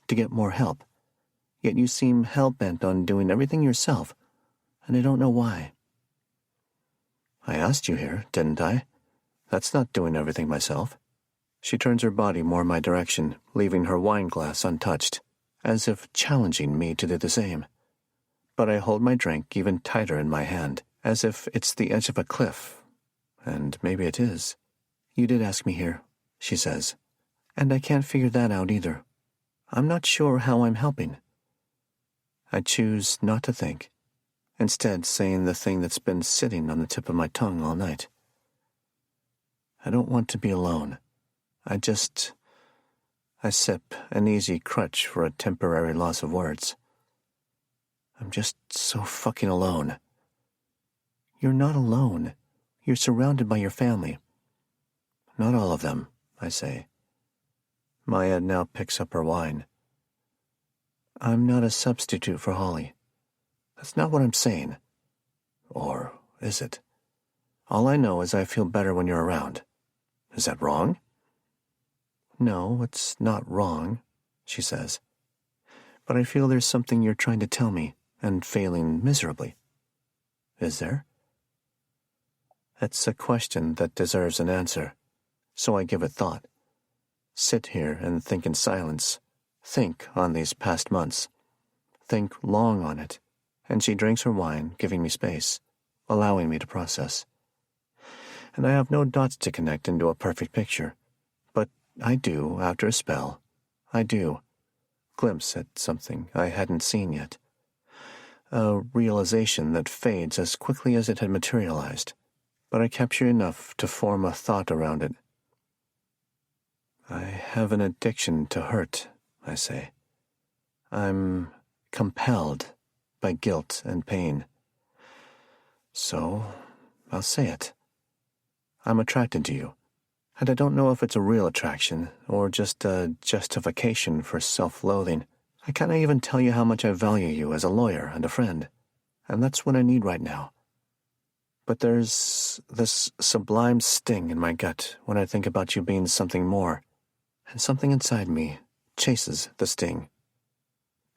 S1: to get more help. Yet you seem hell-bent on doing everything yourself, and I don't know why. I asked you here, didn't I? That's not doing everything myself. She turns her body more my direction, leaving her wine glass untouched, as if challenging me to do the same. But I hold my drink even tighter in my hand, as if it's the edge of a cliff. And maybe it is. You did ask me here, she says, and I can't figure that out either. I'm not sure how I'm helping. I choose not to think, instead saying the thing that's been sitting on the tip of my tongue all night. I don't want to be alone. I sip, an easy crutch for a temporary loss of words. I'm just so fucking alone. You're not alone. You're surrounded by your family. Not all of them, I say. Maya now picks up her wine. I'm not a substitute for Holly. That's not what I'm saying. Or is it? All I know is I feel better when you're around. Is that wrong? No, it's not wrong, she says. But I feel there's something you're trying to tell me, and failing miserably. Is there? It's a question that deserves an answer, so I give it thought. Sit here and think in silence. Think on these past months. Think long on it. And she drinks her wine, giving me space, allowing me to process. And I have no dots to connect into a perfect picture. But I do, after a spell. I do. Glimpse at something I hadn't seen yet. a realization that fades as quickly as it had materialized, but I capture enough to form a thought around it. I have an addiction to hurt, I say. I'm compelled by guilt and pain. So, I'll say it. I'm attracted to you, and I don't know if it's a real attraction or just a justification for self-loathing. I can't even tell you how much I value you as a lawyer and a friend, and that's what I need right now. But there's this sublime sting in my gut when I think about you being something more, and something inside me chases the sting.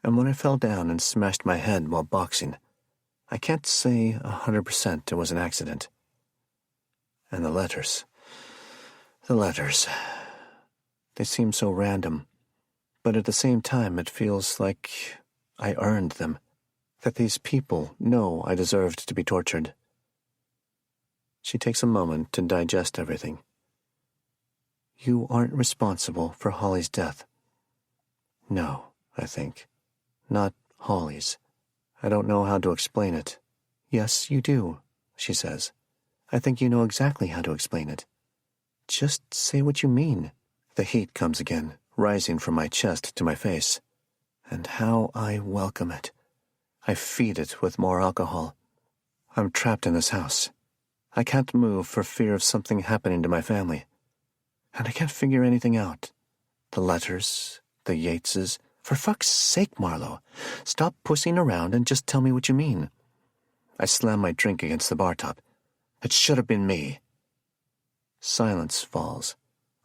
S1: And when I fell down and smashed my head while boxing, I can't say 100% it was an accident. And the letters, they seem so random, but at the same time it feels like I earned them, that these people know I deserved to be tortured. She takes a moment to digest everything. You aren't responsible for Holly's death. No, I think. Not Holly's. I don't know how to explain it. Yes, you do, she says. I think you know exactly how to explain it. Just say what you mean. The heat comes again, rising from my chest to my face. And how I welcome it. I feed it with more alcohol. I'm trapped in this house. I can't move for fear of something happening to my family. And I can't figure anything out. The letters, the Yateses. For fuck's sake, Marlowe, stop pussing around and just tell me what you mean. I slam my drink against the bar top. It should have been me. Silence falls.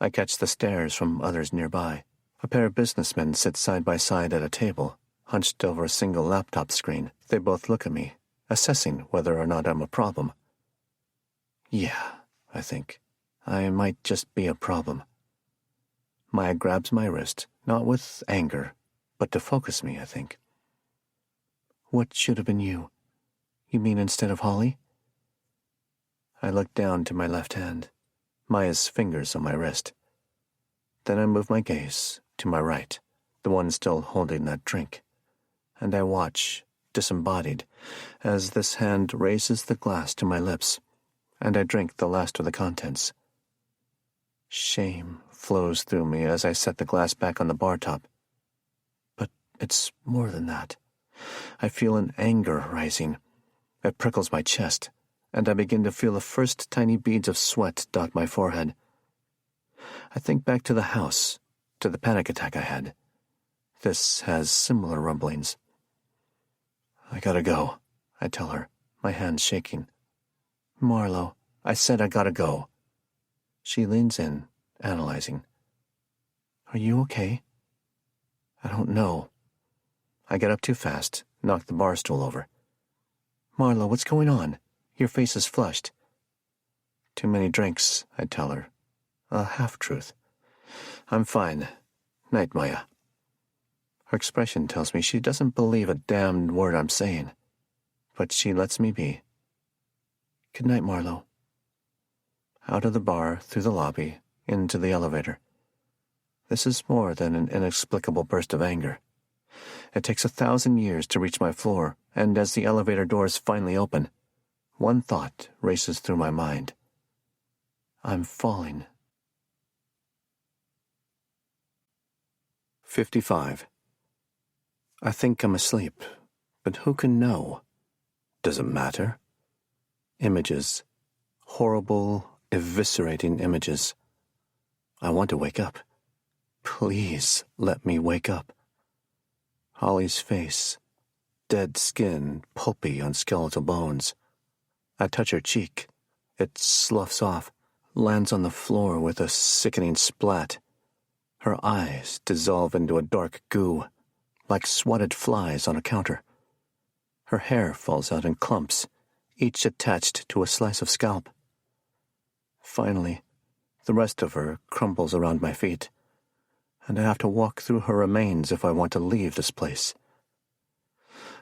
S1: I catch the stares from others nearby. A pair of businessmen sit side by side at a table, hunched over a single laptop screen. They both look at me, assessing whether or not I'm a problem. Yeah, I think. I might just be a problem. Maya grabs my wrist, not with anger, but to focus me, I think. What should have been you? You mean instead of Holly? I look down to my left hand, Maya's fingers on my wrist. Then I move my gaze to my right, the one still holding that drink, and I watch, disembodied, as this hand raises the glass to my lips, and I drink the last of the contents. Shame flows through me as I set the glass back on the bar top. But it's more than that. I feel an anger rising. It prickles my chest, and I begin to feel the first tiny beads of sweat dot my forehead. I think back to the house, to the panic attack I had. This has similar rumblings. I gotta go, I tell her, my hands shaking. Marlowe, I said I gotta go. She leans in, analyzing. Are you okay? I don't know. I get up too fast, knock the bar stool over. Marlowe, what's going on? Your face is flushed. Too many drinks, I tell her. A half-truth. I'm fine. Night, Maya. Her expression tells me she doesn't believe a damned word I'm saying, but she lets me be. Good night, Marlowe. Out of the bar, through the lobby, into the elevator. This is more than an inexplicable burst of anger. It takes 1,000 years to reach my floor, and as the elevator doors finally open, one thought races through my mind. I'm falling. 55. I think I'm asleep, but who can know? Does it matter? Images. Horrible, eviscerating images. I want to wake up. Please let me wake up. Holly's face. Dead skin, pulpy on skeletal bones. I touch her cheek. It sloughs off, lands on the floor with a sickening splat. Her eyes dissolve into a dark goo, like swatted flies on a counter. Her hair falls out in clumps, each attached to a slice of scalp. Finally, the rest of her crumbles around my feet, and I have to walk through her remains if I want to leave this place.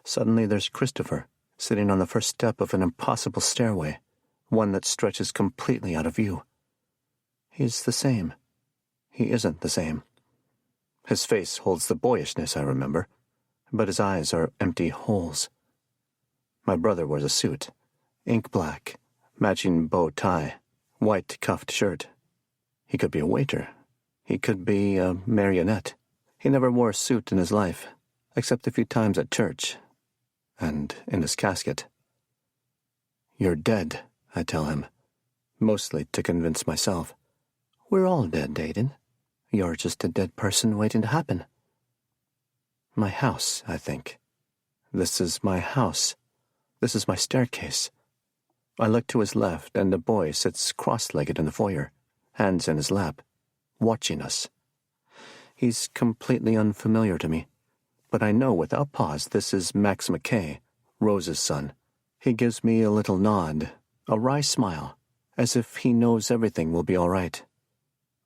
S1: Suddenly there's Christopher, sitting on the first step of an impossible stairway, one that stretches completely out of view. He's the same. He isn't the same. His face holds the boyishness I remember, but his eyes are empty holes. My brother wears a suit, ink black, matching bow tie, white cuffed shirt. He could be a waiter. He could be a marionette. He never wore a suit in his life, except a few times at church, and in his casket. "You're dead," I tell him, mostly to convince myself. "We're all dead, Aiden. You're just a dead person waiting to happen." My house, I think. This is my house. This is my staircase. I look to his left, and a boy sits cross-legged in the foyer, hands in his lap, watching us. He's completely unfamiliar to me, but I know without pause this is Max McKay, Rose's son. He gives me a little nod, a wry smile, as if he knows everything will be all right.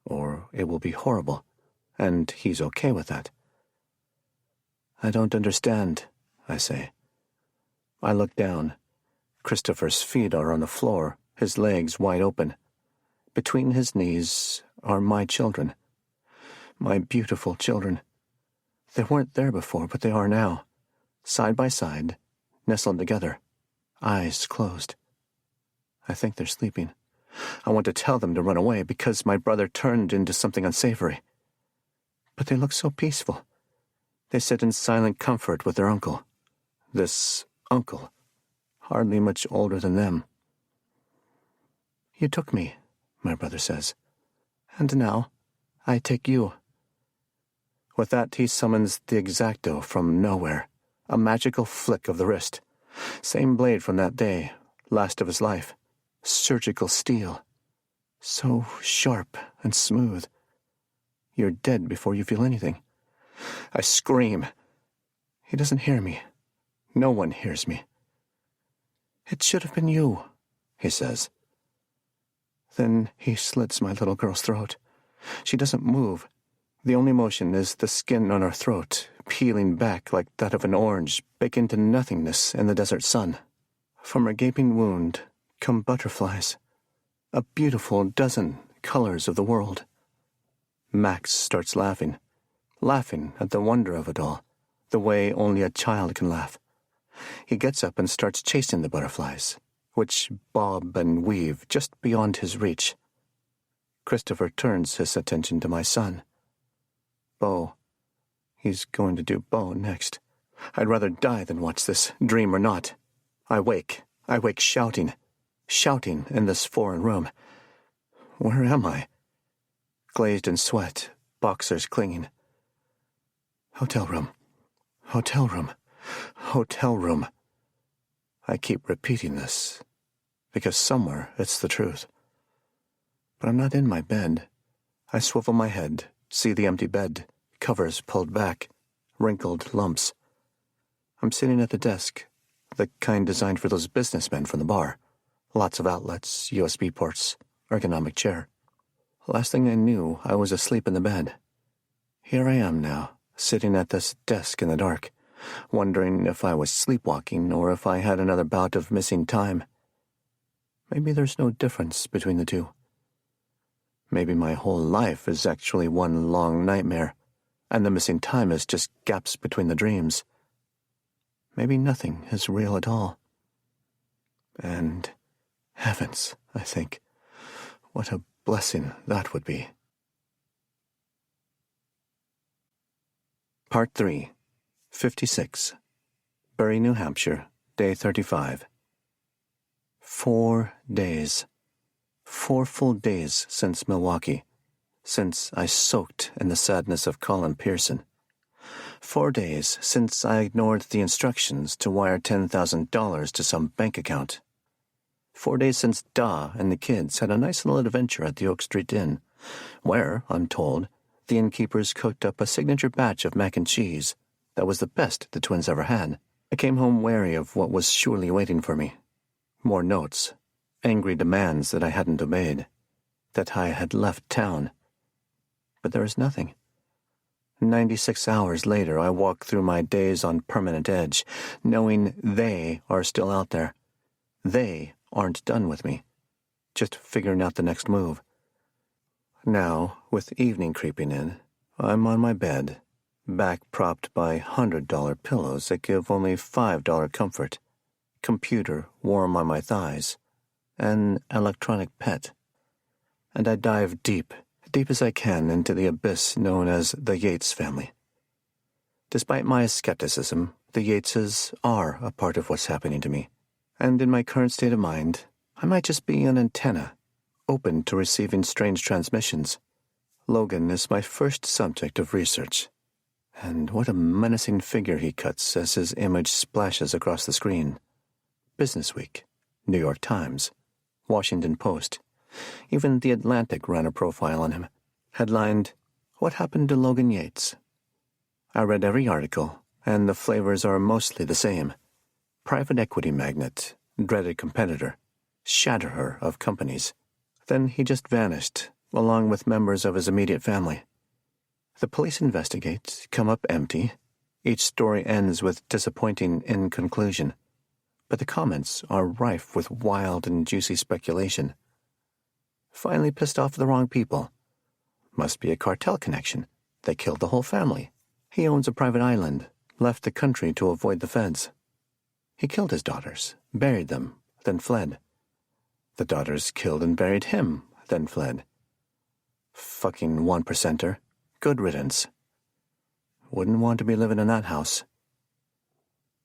S1: Or it will be horrible, and he's okay with that. "I don't understand," I say. I look down. Christopher's feet are on the floor, his legs wide open. Between his knees are my children. My beautiful children. They weren't there before, but they are now. Side by side, nestled together, eyes closed. I think they're sleeping. I want to tell them to run away because my brother turned into something unsavory. But they look so peaceful. They sit in silent comfort with their uncle. This uncle, hardly much older than them. "You took me," my brother says, "and now I take you." With that, he summons the X-Acto from nowhere, a magical flick of the wrist. Same blade from that day, last of his life. Surgical steel. So sharp and smooth. You're dead before you feel anything. I scream. He doesn't hear me. No one hears me. "It should have been you," he says. Then he slits my little girl's throat. She doesn't move. The only motion is the skin on her throat, peeling back like that of an orange baked into nothingness in the desert sun. From her gaping wound come butterflies, a beautiful dozen colors of the world. Max starts laughing at the wonder of it all, the way only a child can laugh. He gets up and starts chasing the butterflies, which bob and weave just beyond his reach. Christopher turns his attention to my son. Bo. He's going to do Bo next. I'd rather die than watch this, dream or not. I wake shouting in this foreign room. Where am I? Glazed in sweat, boxers clinging. Hotel room. I keep repeating this, because somewhere it's the truth. But I'm not in my bed. I swivel my head, see the empty bed, covers pulled back, wrinkled lumps. I'm sitting at the desk, the kind designed for those businessmen from the bar. Lots of outlets, USB ports, ergonomic chair. Last thing I knew, I was asleep in the bed. Here I am now, sitting at this desk in the dark, wondering if I was sleepwalking or if I had another bout of missing time. Maybe there's no difference between the two. Maybe my whole life is actually one long nightmare, and the missing time is just gaps between the dreams. Maybe nothing is real at all. And heavens, I think, what a blessing that would be. Part 3, 56, Bury, New Hampshire, Day 35. 4 days. 4 full days since Milwaukee, since I soaked in the sadness of Colin Pearson. 4 days since I ignored the instructions to wire $10,000 to some bank account. 4 days since Da and the kids had a nice little adventure at the Oak Street Inn, where, I'm told, the innkeepers cooked up a signature batch of mac and cheese that was the best the twins ever had. I came home wary of what was surely waiting for me. More notes, angry demands that I hadn't obeyed, that I had left town. But there is nothing. 96 hours later, I walk through my days on permanent edge, knowing they are still out there. They aren't done with me, just figuring out the next move. Now, with evening creeping in, I'm on my bed, back propped by $100 pillows that give only $5 comfort, computer warm on my thighs, an electronic pet. And I dive deep as I can into the abyss known as the Yates family. Despite my skepticism, the Yateses are a part of what's happening to me, and in my current state of mind, I might just be an antenna, open to receiving strange transmissions. Logan is my first subject of research, and what a menacing figure he cuts as his image splashes across the screen. Business Week, New York Times, Washington Post, even The Atlantic ran a profile on him, headlined, "What Happened to Logan Yates?" I read every article, and the flavors are mostly the same. Private equity magnate, dreaded competitor, shatterer of companies. Then he just vanished, along with members of his immediate family. The police investigate, come up empty. Each story ends with disappointing inconclusion. But the comments are rife with wild and juicy speculation. Finally pissed off the wrong people. Must be a cartel connection. They killed the whole family. He owns a private island, left the country to avoid the feds. He killed his daughters, buried them, then fled. The daughters killed and buried him, then fled. Fucking 1%er. Good riddance. Wouldn't want to be living in that house.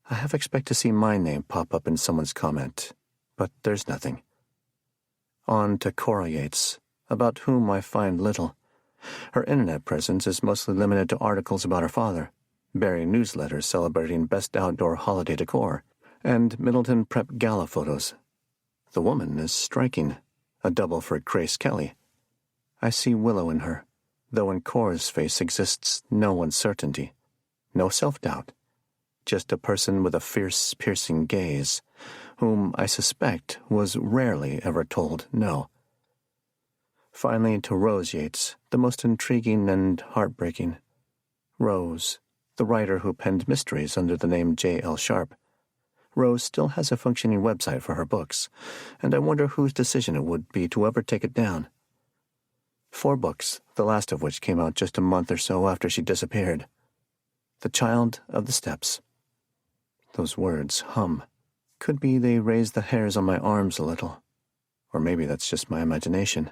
S1: I half expect to see my name pop up in someone's comment, but there's nothing. On to Cora Yates, about whom I find little. Her internet presence is mostly limited to articles about her father, Barry newsletters celebrating best outdoor holiday decor, and Middleton Prep Gala photos. The woman is striking, a double for Grace Kelly. I see Willow in her, though in Cora's face exists no uncertainty, no self-doubt, just a person with a fierce, piercing gaze, whom I suspect was rarely ever told no. Finally to Rose Yates, the most intriguing and heartbreaking. Rose, the writer who penned mysteries under the name J.L. Sharp. Rose still has a functioning website for her books, and I wonder whose decision it would be to ever take it down. 4 books, the last of which came out just a month or so after she disappeared. The Child of the Steps. Those words hum. Could be they raise the hairs on my arms a little. Or maybe that's just my imagination.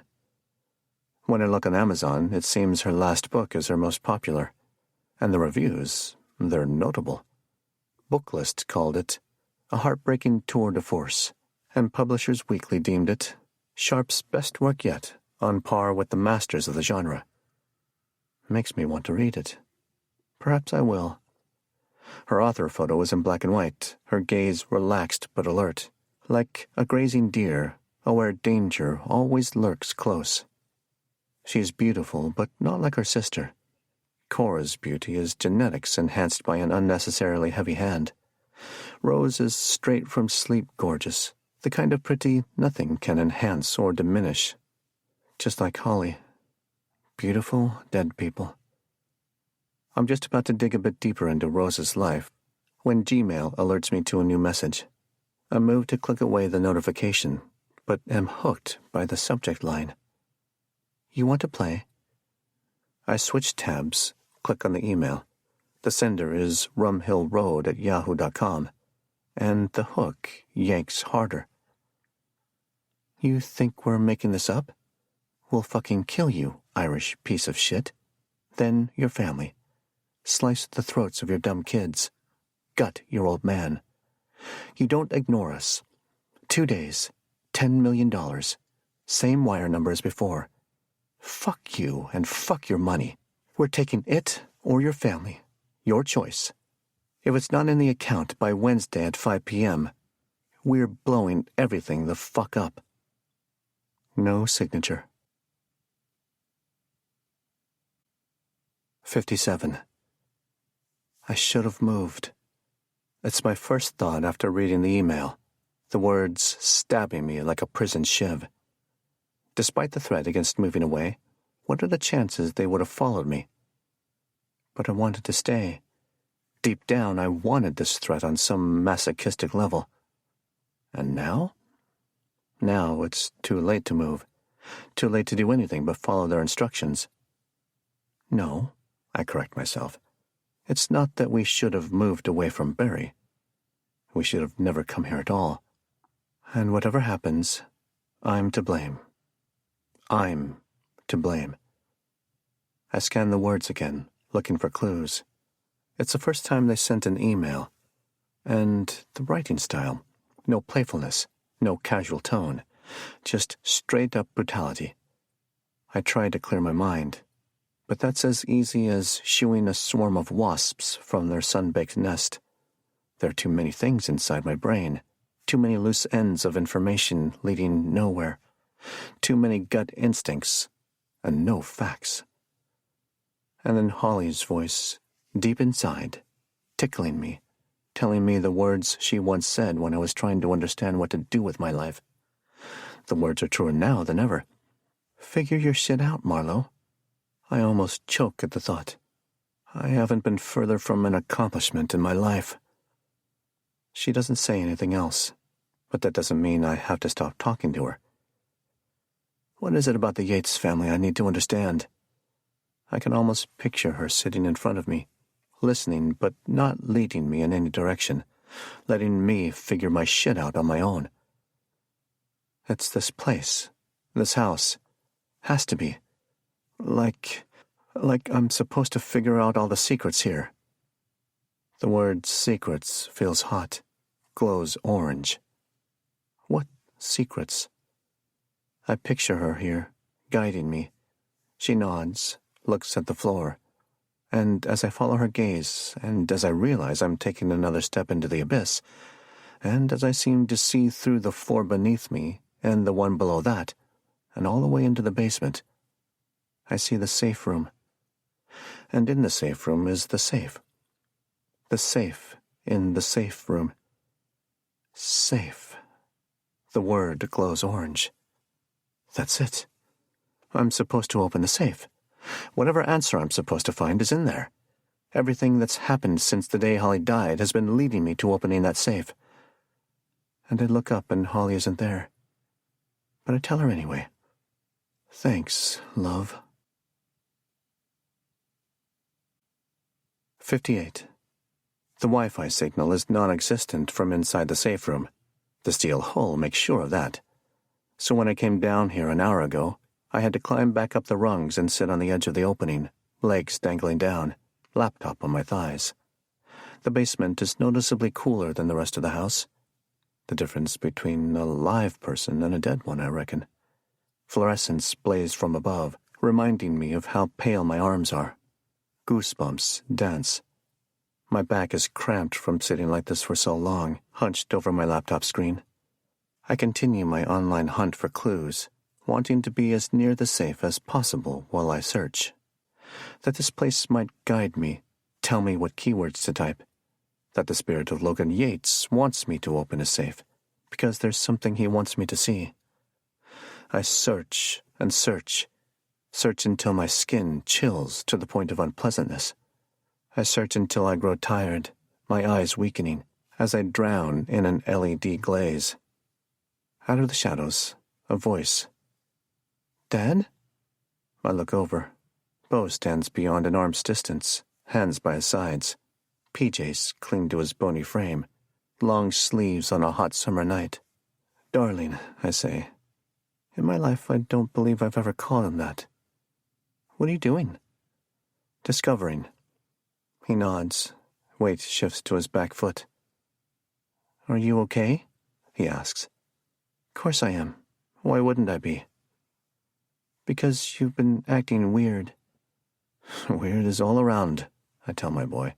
S1: When I look on Amazon, it seems her last book is her most popular. And the reviews, they're notable. Booklist called it a heartbreaking tour de force, and Publishers Weekly deemed it Sharp's best work yet, on par with the masters of the genre. Makes me want to read it. Perhaps I will. Her author photo is in black and white, her gaze relaxed but alert, like a grazing deer, aware danger always lurks close. She's beautiful, but not like her sister. Cora's beauty is genetics enhanced by an unnecessarily heavy hand. Rose is straight from sleep gorgeous, the kind of pretty nothing can enhance or diminish. Just like Holly. Beautiful, dead people. I'm just about to dig a bit deeper into Rose's life when Gmail alerts me to a new message. I move to click away the notification, but am hooked by the subject line. You want to play? I switch tabs, click on the email. The sender is rumhillroad@yahoo.com, and the hook yanks harder. You think we're making this up? We'll fucking kill you, Irish piece of shit. Then your family. Slice the throats of your dumb kids. Gut your old man. You don't ignore us. 2 days, $10 million. Same wire number as before. Fuck you and fuck your money. We're taking it or your family. Your choice. If it's not in the account by Wednesday at 5 p.m., we're blowing everything the fuck up. No signature. 57. I should have moved. It's my first thought after reading the email, the words stabbing me like a prison shiv. Despite the threat against moving away, what are the chances they would have followed me? But I wanted to stay. Deep down, I wanted this threat on some masochistic level. And now? Now it's too late to move. Too late to do anything but follow their instructions. No, I correct myself. It's not that we should have moved away from Barry. We should have never come here at all. And whatever happens, I'm to blame. I'm to blame. I scan the words again, looking for clues. It's the first time they sent an email. And the writing style. No playfulness, no casual tone. Just straight-up brutality. I tried to clear my mind, but that's as easy as shooing a swarm of wasps from their sun-baked nest. There are too many things inside my brain, too many loose ends of information leading nowhere, too many gut instincts, and no facts. And then Holly's voice, deep inside, tickling me, telling me the words she once said when I was trying to understand what to do with my life. The words are truer now than ever. Figure your shit out, Marlowe. I almost choke at the thought. I haven't been further from an accomplishment in my life. She doesn't say anything else, but that doesn't mean I have to stop talking to her. What is it about the Yates family I need to understand? I can almost picture her sitting in front of me, listening but not leading me in any direction, letting me figure my shit out on my own. It's this place, this house. Has to be. Like I'm supposed to figure out all the secrets here. The word secrets feels hot, glows orange. What secrets? I picture her here, guiding me. She nods, looks at the floor, and as I follow her gaze, and as I realize I'm taking another step into the abyss, and as I seem to see through the floor beneath me and the one below that, and all the way into the basement, I see the safe room. And in the safe room is the safe. The safe in the safe room. Safe. The word glows orange. That's it. I'm supposed to open the safe. Whatever answer I'm supposed to find is in there. Everything that's happened since the day Holly died has been leading me to opening that safe. And I look up and Holly isn't there. But I tell her anyway. Thanks, love. 58. The Wi-Fi signal is non-existent from inside the safe room. The steel hull makes sure of that. So when I came down here an hour ago, I had to climb back up the rungs and sit on the edge of the opening, legs dangling down, laptop on my thighs. The basement is noticeably cooler than the rest of the house. The difference between a live person and a dead one, I reckon. Fluorescence blazed from above, reminding me of how pale my arms are. Goosebumps dance. My back is cramped from sitting like this for so long, hunched over my laptop screen. I continue my online hunt for clues, wanting to be as near the safe as possible while I search. That this place might guide me, tell me what keywords to type. That the spirit of Logan Yates wants me to open a safe, because there's something he wants me to see. I search and search until my skin chills to the point of unpleasantness. I search until I grow tired, my eyes weakening, as I drown in an LED glaze. Out of the shadows, a voice. Dad? I look over. Bo stands beyond an arm's distance, hands by his sides. PJs cling to his bony frame, long sleeves on a hot summer night. Darling, I say. In my life, I don't believe I've ever called him that. What are you doing? Discovering. He nods. Weight shifts to his back foot. Are you okay? He asks. Of course I am. Why wouldn't I be? Because you've been acting weird. Weird is all around, I tell my boy.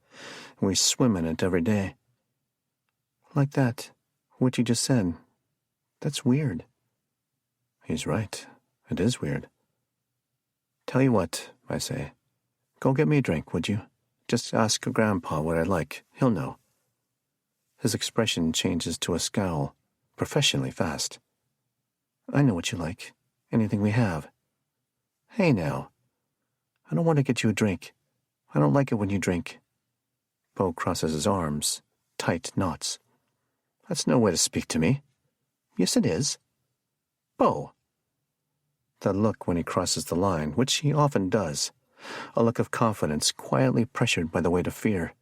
S1: We swim in it every day. Like that, what you just said. That's weird. He's right. It is weird. Tell you what, I say. Go get me a drink, would you? Just ask Grandpa what I'd like. He'll know. His expression changes to a scowl, professionally fast. I know what you like. Anything we have. Hey now. I don't want to get you a drink. I don't like it when you drink. Bo crosses his arms, tight knots. That's no way to speak to me. Yes, it is. Bo. That look when he crosses the line, which he often does. A look of confidence quietly pressured by the weight of fear,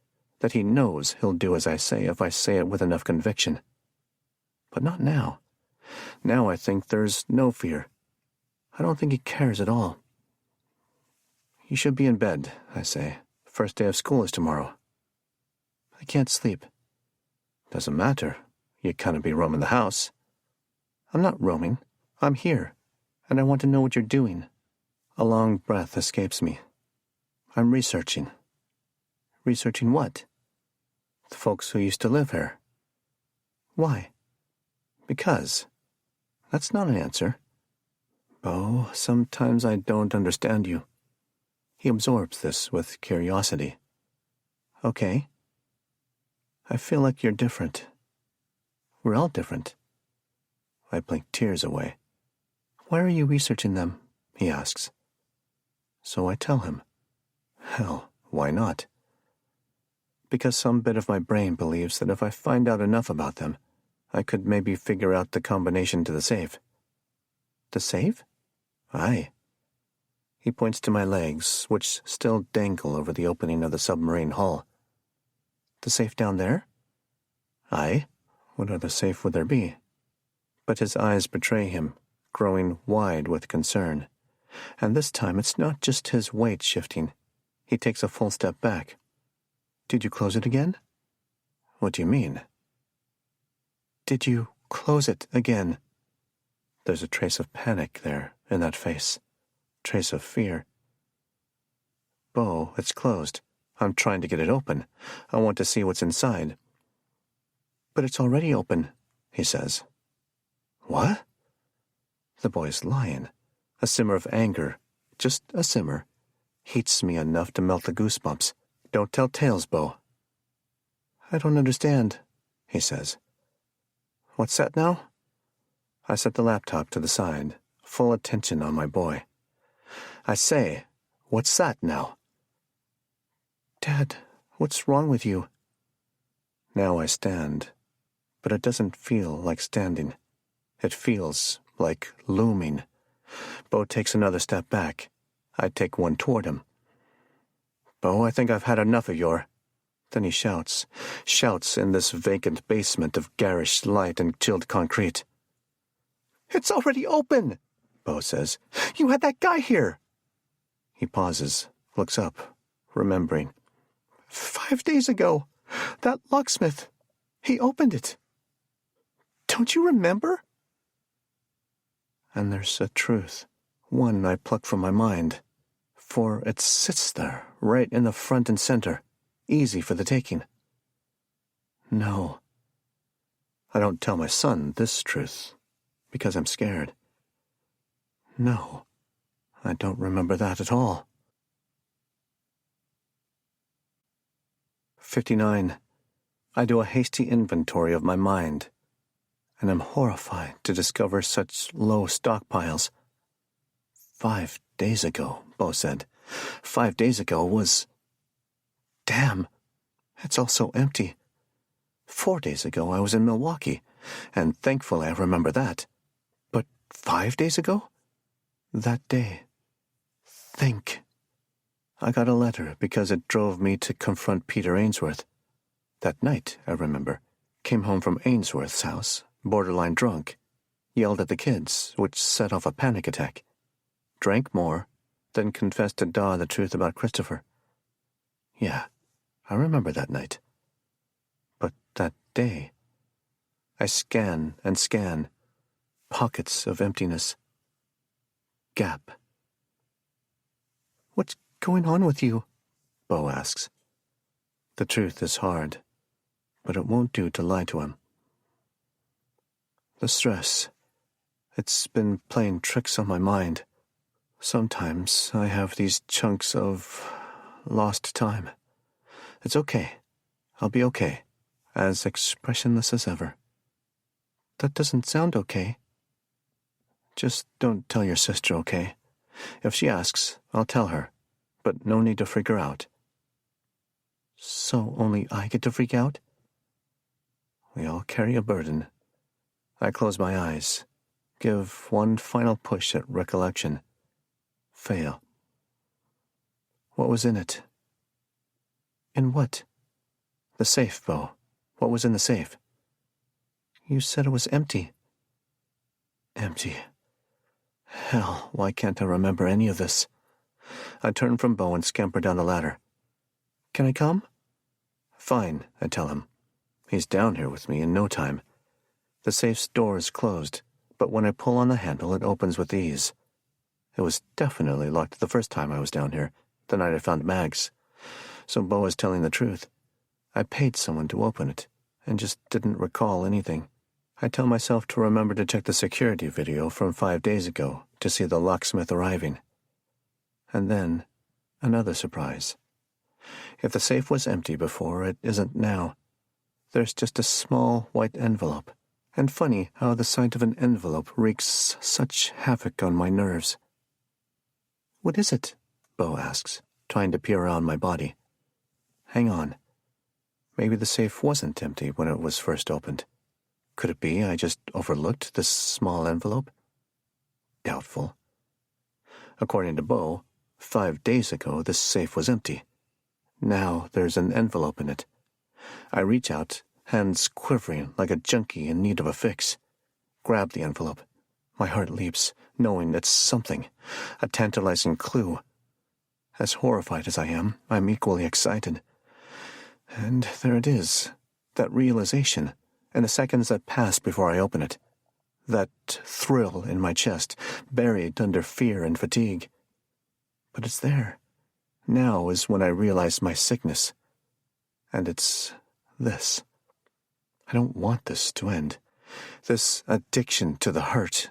S1: that he knows he'll do as I say if I say it with enough conviction. But not now. Now I think there's no fear. I don't think he cares at all. You should be in bed, I say. First day of school is tomorrow. I can't sleep. Doesn't matter. You can't be roaming the house. I'm not roaming. I'm here, and I want to know what you're doing. A long breath escapes me. I'm researching. Researching what? The folks who used to live here. Why? Because. That's not an answer. Bo, sometimes I don't understand you. He absorbs this with curiosity. Okay. I feel like you're different. We're all different. I blink tears away. Why are you researching them? He asks. So I tell him. Hell, why not? Because some bit of my brain believes that if I find out enough about them, I could maybe figure out the combination to the safe. The safe? Aye. He points to my legs, which still dangle over the opening of the submarine hull. The safe down there? Aye. What other safe would there be? But his eyes betray him, growing wide with concern. And this time it's not just his weight shifting. He takes a full step back. Did you close it again? What do you mean? Did you close it again? There's a trace of panic there in that face. Trace of fear. Bo, it's closed. I'm trying to get it open. I want to see what's inside. But it's already open, he says. What? The boy's lying. A simmer of anger, just a simmer, heats me enough to melt the goosebumps. Don't tell tales, Bo. I don't understand, he says. What's that now? I set the laptop to the side, full attention on my boy. I say, what's that now? Dad, what's wrong with you? Now I stand, but it doesn't feel like standing. It feels like looming. Bo takes another step back. I take one toward him. Bo, I think I've had enough of your... Then he shouts in this vacant basement of garish light and chilled concrete. It's already open, Bo says. You had that guy here. He pauses, looks up, remembering. 5 days ago, that locksmith, he opened it. Don't you remember? And there's a truth, one I pluck from my mind, for it sits there, right in the front and center, easy for the taking. No. I don't tell my son this truth, because I'm scared. No, I don't remember that at all. 59. I do a hasty inventory of my mind, and am horrified to discover such low stockpiles. 5 days ago, Bo said. 5 days ago was... Damn, it's all so empty. 4 days ago I was in Milwaukee, and thankfully I remember that. But 5 days ago? That day. Think. I got a letter because it drove me to confront Peter Ainsworth. That night, I remember, came home from Ainsworth's house, borderline drunk, yelled at the kids, which set off a panic attack, drank more, then confessed to Da the truth about Christopher. Yeah, I remember that night. But that day, I scan and scan, pockets of emptiness. Gap. What's going on with you? Bo asks. The truth is hard, but it won't do to lie to him. The stress. It's been playing tricks on my mind. Sometimes I have these chunks of lost time. It's okay. I'll be okay. As expressionless as ever. That doesn't sound okay. Just don't tell your sister, okay? If she asks, I'll tell her. But no need to freak her out. So only I get to freak out? We all carry a burden. I close my eyes, give one final push at recollection. Fail. What was in it? In what? The safe, Bo. What was in the safe? You said it was empty. Empty. Hell, why can't I remember any of this? I turn from Bo and scamper down the ladder. Can I come? Fine, I tell him. He's down here with me in no time. The safe's door is closed, but when I pull on the handle, it opens with ease. It was definitely locked the first time I was down here, the night I found Mags. So Bo is telling the truth. I paid someone to open it, and just didn't recall anything. I tell myself to remember to check the security video from 5 days ago to see the locksmith arriving. And then, another surprise. If the safe was empty before, it isn't now. There's just a small white envelope. And funny how the sight of an envelope wreaks such havoc on my nerves. What is it? Bo asks, trying to peer around my body. Hang on. Maybe the safe wasn't empty when it was first opened. Could it be I just overlooked this small envelope? Doubtful. According to Bo, 5 days ago this safe was empty. Now there's an envelope in it. I reach out, hands quivering like a junkie in need of a fix. Grab the envelope. My heart leaps, knowing it's something, a tantalizing clue. As horrified as I am, I'm equally excited. And there it is, that realization, in the seconds that pass before I open it. That thrill in my chest, buried under fear and fatigue. But it's there. Now is when I realize my sickness. And it's this. I don't want this to end. This addiction to the hurt.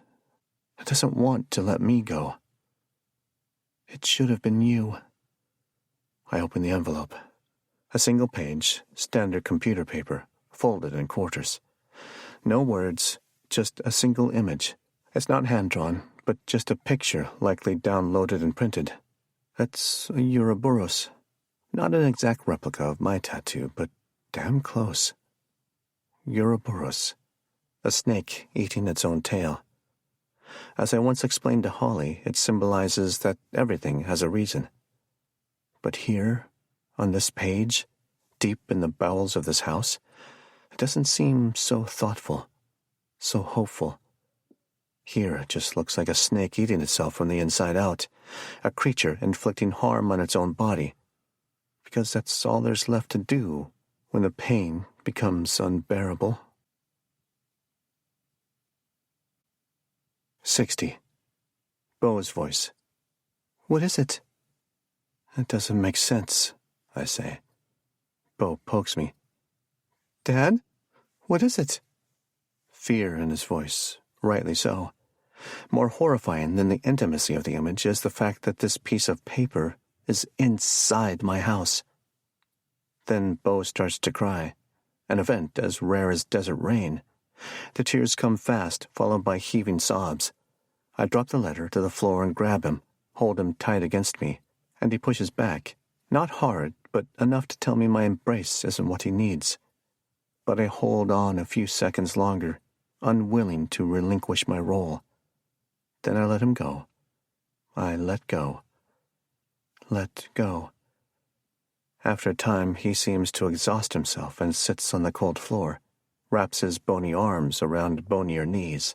S1: It doesn't want to let me go. It should have been you. I open the envelope. A single page, standard computer paper, folded in quarters. No words, just a single image. It's not hand-drawn, but just a picture likely downloaded and printed. It's a Ouroboros. Not an exact replica of my tattoo, but damn close. Ouroboros. A snake eating its own tail. As I once explained to Holly, it symbolizes that everything has a reason. But here, on this page, deep in the bowels of this house, it doesn't seem so thoughtful, so hopeful. Here it just looks like a snake eating itself from the inside out, a creature inflicting harm on its own body, because that's all there's left to do when the pain becomes unbearable. 60. Bo's voice. What is it? It doesn't make sense, I say. Bo pokes me. Dad? What is it? Fear in his voice, rightly so. More horrifying than the intimacy of the image is the fact that this piece of paper is inside my house. Then Bo starts to cry, an event as rare as desert rain. The tears come fast, followed by heaving sobs. I drop the letter to the floor and grab him, hold him tight against me, and he pushes back, not hard, but enough to tell me my embrace isn't what he needs. But I hold on a few seconds longer, unwilling to relinquish my role. Then I let him go. I let go. Let go. After a time, he seems to exhaust himself and sits on the cold floor, wraps his bony arms around bonier knees.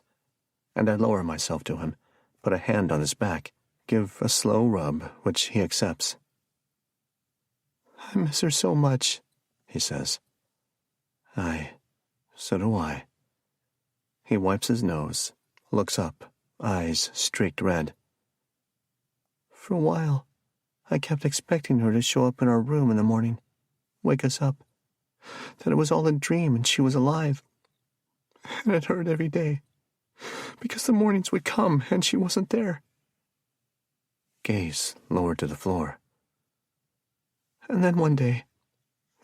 S1: And I lower myself to him, put a hand on his back, give a slow rub, which he accepts. I miss her so much, he says. Aye, so do I. He wipes his nose, looks up, eyes streaked red. For a while, I kept expecting her to show up in our room in the morning, wake us up, that it was all a dream and she was alive. And it hurt every day, because the mornings would come and she wasn't there. Gaze lowered to the floor. And then one day,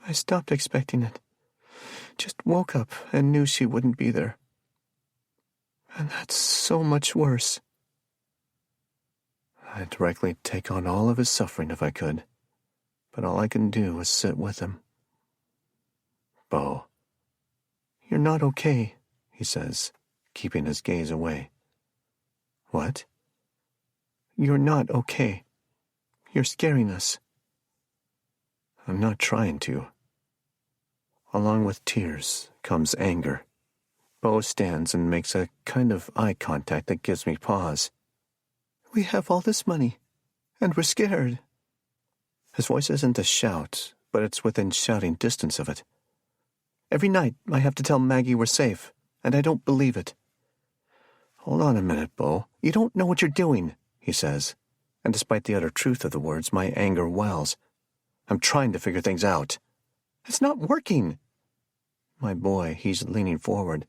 S1: I stopped expecting it. Just woke up and knew she wouldn't be there. And that's so much worse. I'd directly take on all of his suffering if I could, but all I can do is sit with him. Bo. You're not okay, he says, keeping his gaze away. What? You're not okay. You're scaring us. I'm not trying to. Along with tears comes anger. Bo stands and makes a kind of eye contact that gives me pause. We have all this money, and we're scared. His voice isn't a shout, but it's within shouting distance of it. Every night I have to tell Maggie we're safe, and I don't believe it. Hold on a minute, Bo. You don't know what you're doing, he says, and despite the utter truth of the words, my anger wells. I'm trying to figure things out. It's not working. My boy, he's leaning forward,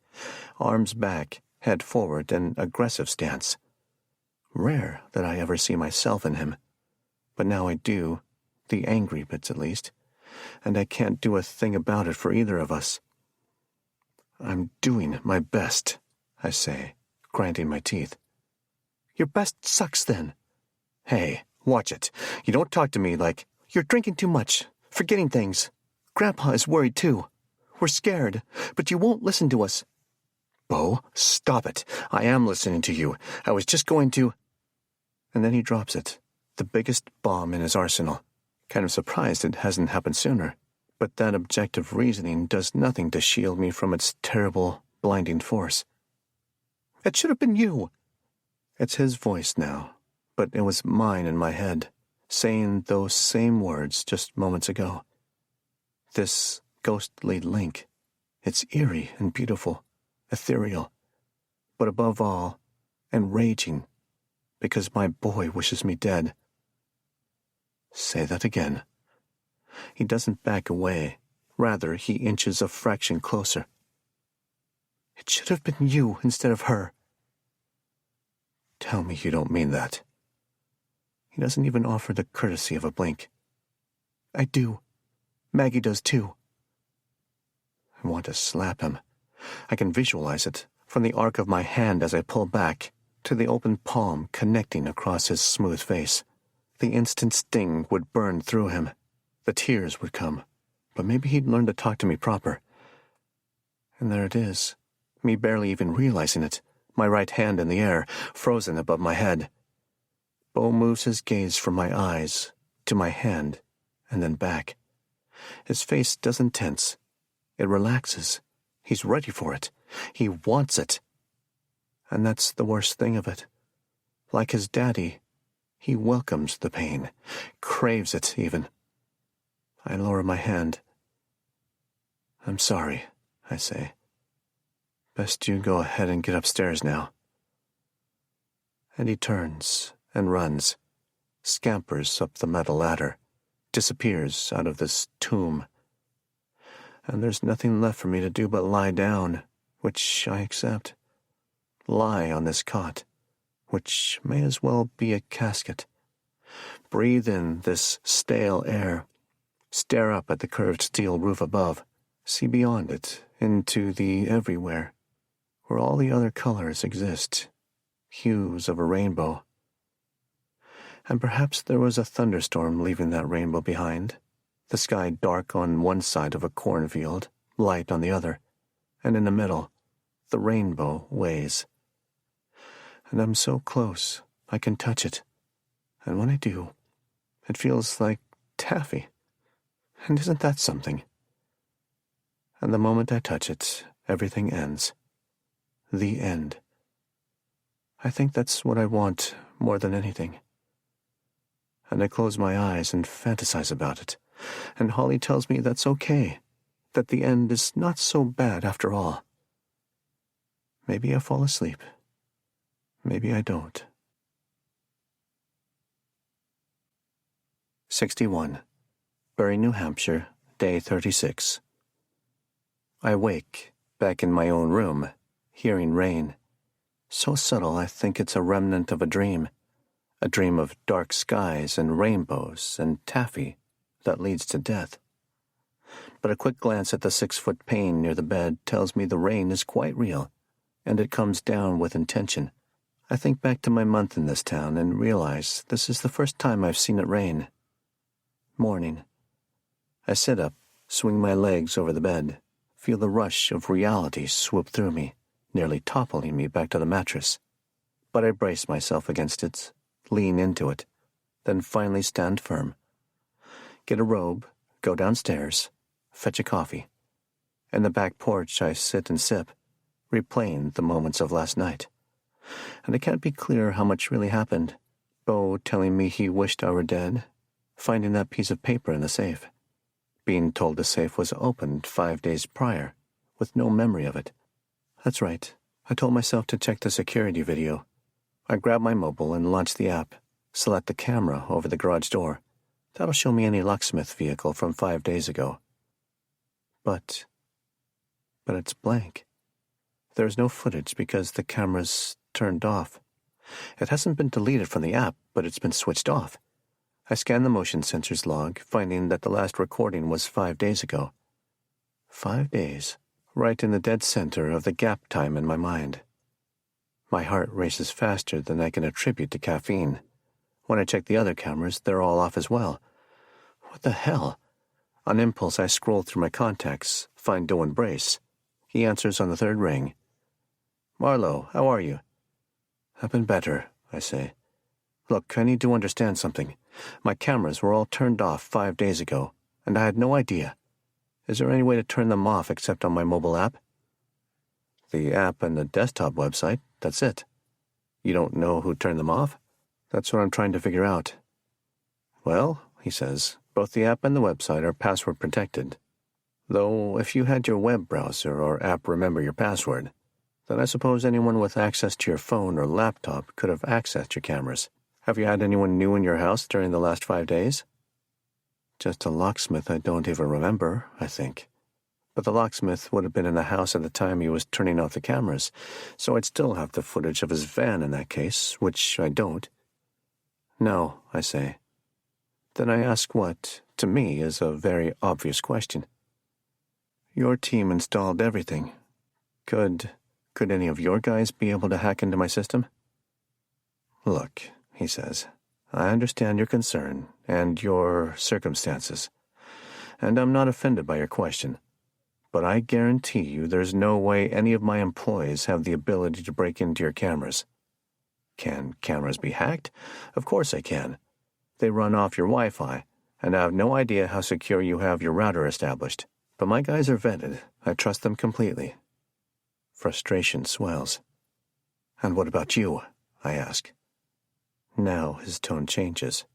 S1: arms back, head forward, an aggressive stance. Rare that I ever see myself in him. But now I do, the angry bits at least, and I can't do a thing about it for either of us. I'm doing my best, I say, grinding my teeth. Your best sucks then. Hey, watch it. You don't talk to me like, you're drinking too much, forgetting things. Grandpa is worried too. We're scared, but you won't listen to us. Bo, stop it. I am listening to you. I was just going to... And then he drops it, the biggest bomb in his arsenal. Kind of surprised it hasn't happened sooner, but that objective reasoning does nothing to shield me from its terrible, blinding force. It should have been you. It's his voice now, but it was mine in my head, saying those same words just moments ago. This ghostly link. It's eerie and beautiful, ethereal, but above all, enraging, because my boy wishes me dead. Say that again. He doesn't back away. Rather, he inches a fraction closer. It should have been you instead of her. Tell me you don't mean that. He doesn't even offer the courtesy of a blink. I do. Maggie does too. I want to slap him. I can visualize it, from the arc of my hand as I pull back, to the open palm connecting across his smooth face. The instant sting would burn through him. The tears would come, but maybe he'd learn to talk to me proper. And there it is, me barely even realizing it, my right hand in the air, frozen above my head. Bo moves his gaze from my eyes to my hand, and then back. His face doesn't tense. It relaxes. He's ready for it. He wants it. And that's the worst thing of it. Like his daddy, he welcomes the pain, craves it even. I lower my hand. I'm sorry, I say. Best you go ahead and get upstairs now. And he turns and runs, scampers up the metal ladder, disappears out of this tomb. And there's nothing left for me to do but lie down, which I accept. Lie on this cot, which may as well be a casket. Breathe in this stale air. Stare up at the curved steel roof above. See beyond it, into the everywhere, where all the other colors exist, hues of a rainbow. And perhaps there was a thunderstorm leaving that rainbow behind, the sky dark on one side of a cornfield, light on the other, and in the middle, the rainbow ways. And I'm so close, I can touch it. And when I do, it feels like taffy. And isn't that something? And the moment I touch it, everything ends. The end. I think that's what I want more than anything. And I close my eyes and fantasize about it. And Holly tells me that's okay, that the end is not so bad after all. Maybe I fall asleep. Maybe I don't. 61. Bury, New Hampshire, day 36. I wake, back in my own room, hearing rain. So subtle I think it's a remnant of a dream of dark skies and rainbows and taffy that leads to death. But a quick glance at the 6-foot pane near the bed tells me the rain is quite real, and it comes down with intention. I think back to my month in this town and realize this is the first time I've seen it rain. Morning. I sit up, swing my legs over the bed, feel the rush of reality swoop through me, nearly toppling me back to the mattress. But I brace myself against it, lean into it, then finally stand firm. Get a robe, go downstairs, fetch a coffee. In the back porch, I sit and sip, replaying the moments of last night. And it can't be clear how much really happened. Beau telling me he wished I were dead, finding that piece of paper in the safe, being told the safe was opened 5 days prior, with no memory of it. That's right. I told myself to check the security video. I grab my mobile and launch the app, select the camera over the garage door. That'll show me any locksmith vehicle from 5 days ago. But it's blank. There's no footage because the camera's turned off. It hasn't been deleted from the app, but it's been switched off. I scan the motion sensors log, finding that the last recording was 5 days ago. 5 days, right in the dead center of the gap time in my mind. My heart races faster than I can attribute to caffeine. When I check the other cameras, they're all off as well. What the hell? On impulse, I scroll through my contacts, find Doe and Brace. He answers on the third ring. "Marlo, how are you?" "I've been better," I say. "Look, I need to understand something. My cameras were all turned off 5 days ago, and I had no idea. Is there any way to turn them off except on my mobile app?" "The app and the desktop website, that's it. You don't know who turned them off?" "That's what I'm trying to figure out." "Well," he says, "both the app and the website are password protected. Though if you had your web browser or app remember your password, then I suppose anyone with access to your phone or laptop could have accessed your cameras. Have you had anyone new in your house during the last 5 days?" "Just a locksmith I don't even remember, I think. But the locksmith would have been in the house at the time he was turning off the cameras, so I'd still have the footage of his van in that case, which I don't." "No," I say. Then I ask what, to me, is a very obvious question. "Your team installed everything. Could any of your guys be able to hack into my system?" "Look," he says, "I understand your concern and your circumstances, and I'm not offended by your question. But I guarantee you there's no way any of my employees have the ability to break into your cameras. Can cameras be hacked? Of course they can. They run off your Wi-Fi, and I have no idea how secure you have your router established. But my guys are vetted. I trust them completely." Frustration swells. "And what about you?" I ask. Now his tone changes.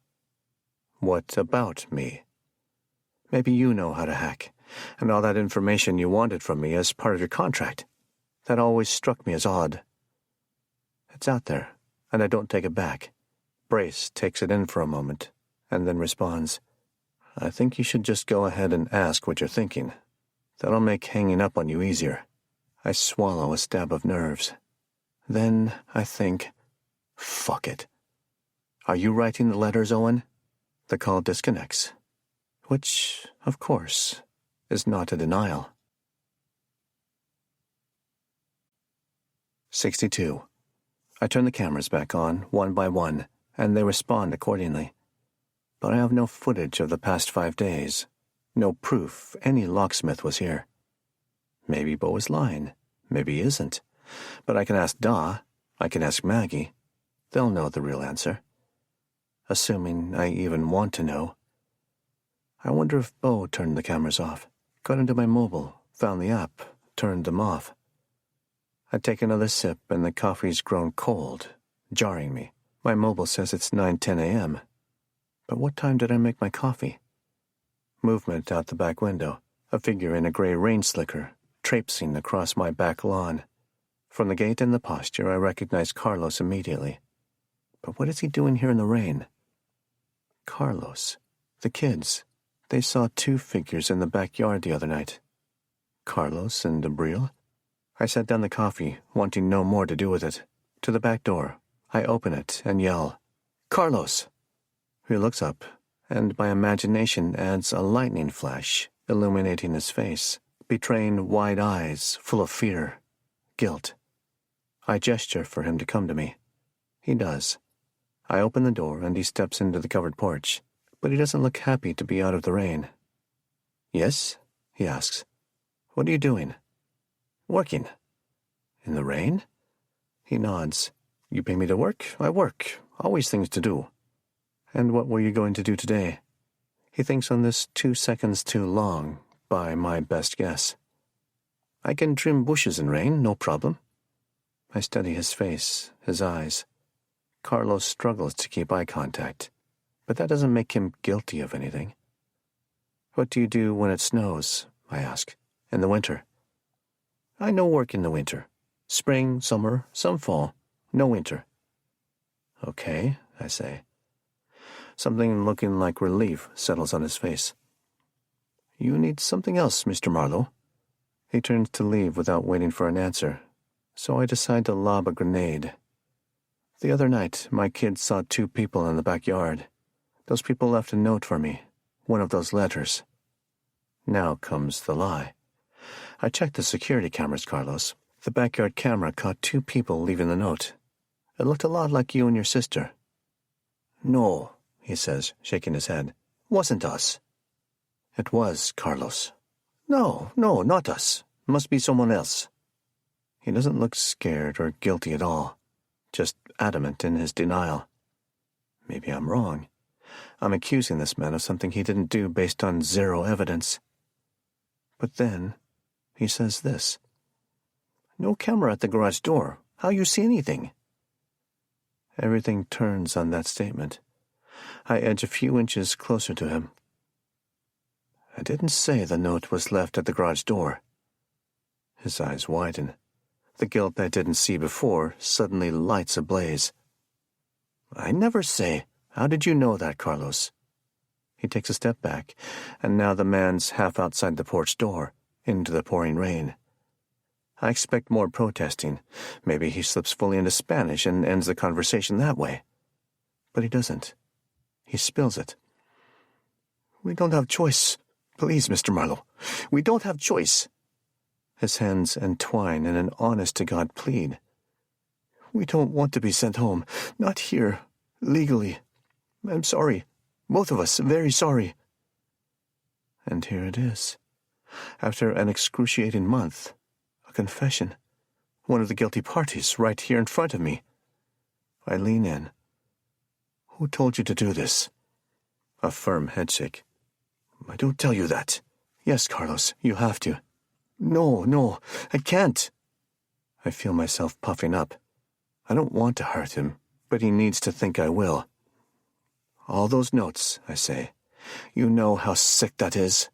S1: "What about me? Maybe you know how to hack, and all that information you wanted from me as part of your contract. That always struck me as odd." It's out there, and I don't take it back. Brace takes it in for a moment, and then responds, "I think you should just go ahead and ask what you're thinking. That'll make hanging up on you easier." I swallow a stab of nerves. Then I think, fuck it. "Are you writing the letters, Owen?" The call disconnects, which, of course, is not a denial. 62. I turn the cameras back on, one by one, and they respond accordingly. But I have no footage of the past 5 days, no proof any locksmith was here. Maybe Beau is lying, maybe he isn't. But I can ask Da, I can ask Maggie. They'll know the real answer. Assuming I even want to know. I wonder if Beau turned the cameras off, got into my mobile, found the app, turned them off. I take another sip and the coffee's grown cold, jarring me. My mobile says it's 9:10 a.m. But what time did I make my coffee? Movement out the back window, a figure in a gray rain slicker, traipsing across my back lawn. From the gait and the posture, I recognize Carlos immediately. But what is he doing here in the rain? Carlos. The kids. They saw 2 figures in the backyard the other night. Carlos and Abril? I set down the coffee, wanting no more to do with it. To the back door. I open it and yell, "Carlos!" He looks up, and my imagination adds a lightning flash, illuminating his face, betraying wide eyes full of fear, guilt. I gesture for him to come to me. He does. I open the door and he steps into the covered porch, but he doesn't look happy to be out of the rain. "Yes?" he asks. "What are you doing?" "Working." "In the rain?" He nods. "You pay me to work, I work. Always things to do." "And what were you going to do today?" He thinks on this 2 seconds too long, by my best guess. I can trim bushes in rain, no problem. I study his face, his eyes. Carlos struggles to keep eye contact, but that doesn't make him guilty of anything. What do you do when it snows? I ask. In the winter. I no work in the winter. Spring, summer, some fall. No winter. Okay, I say. Something looking like relief settles on his face. You need something else, Mr. Marlowe. He turns to leave without waiting for an answer, so I decide to lob a grenade. The other night, my kids saw 2 people in the backyard. Those people left a note for me, one of those letters. Now comes the lie. I checked the security cameras, Carlos. The backyard camera caught 2 people leaving the note. It looked a lot like you and your sister. No, he says, shaking his head. Wasn't us. It was, Carlos. No, not us. Must be someone else. He doesn't look scared or guilty at all, just adamant in his denial. Maybe I'm wrong. I'm accusing this man of something he didn't do based on 0 evidence. But then he says this. No camera at the garage door. How you see anything? Everything turns on that statement. I edge a few inches closer to him. I didn't say the note was left at the garage door. His eyes widen. The guilt I didn't see before suddenly lights ablaze. I never say. How did you know that, Carlos? He takes a step back, and now the man's half outside the porch door, into the pouring rain. I expect more protesting. Maybe he slips fully into Spanish and ends the conversation that way. But he doesn't. He spills it. We don't have choice. Please, Mr. Marlowe. We don't have choice. His hands entwine in an honest-to-God plead. We don't want to be sent home. Not here. Legally. I'm sorry. Both of us, very sorry. And here it is. After an excruciating month, a confession. One of the guilty parties right here in front of me. I lean in. Who told you to do this? A firm headshake. I don't tell you that. Yes, Carlos, you have to. No, I can't. I feel myself puffing up. I don't want to hurt him, but he needs to think I will. All those notes, I say. You know how sick that is.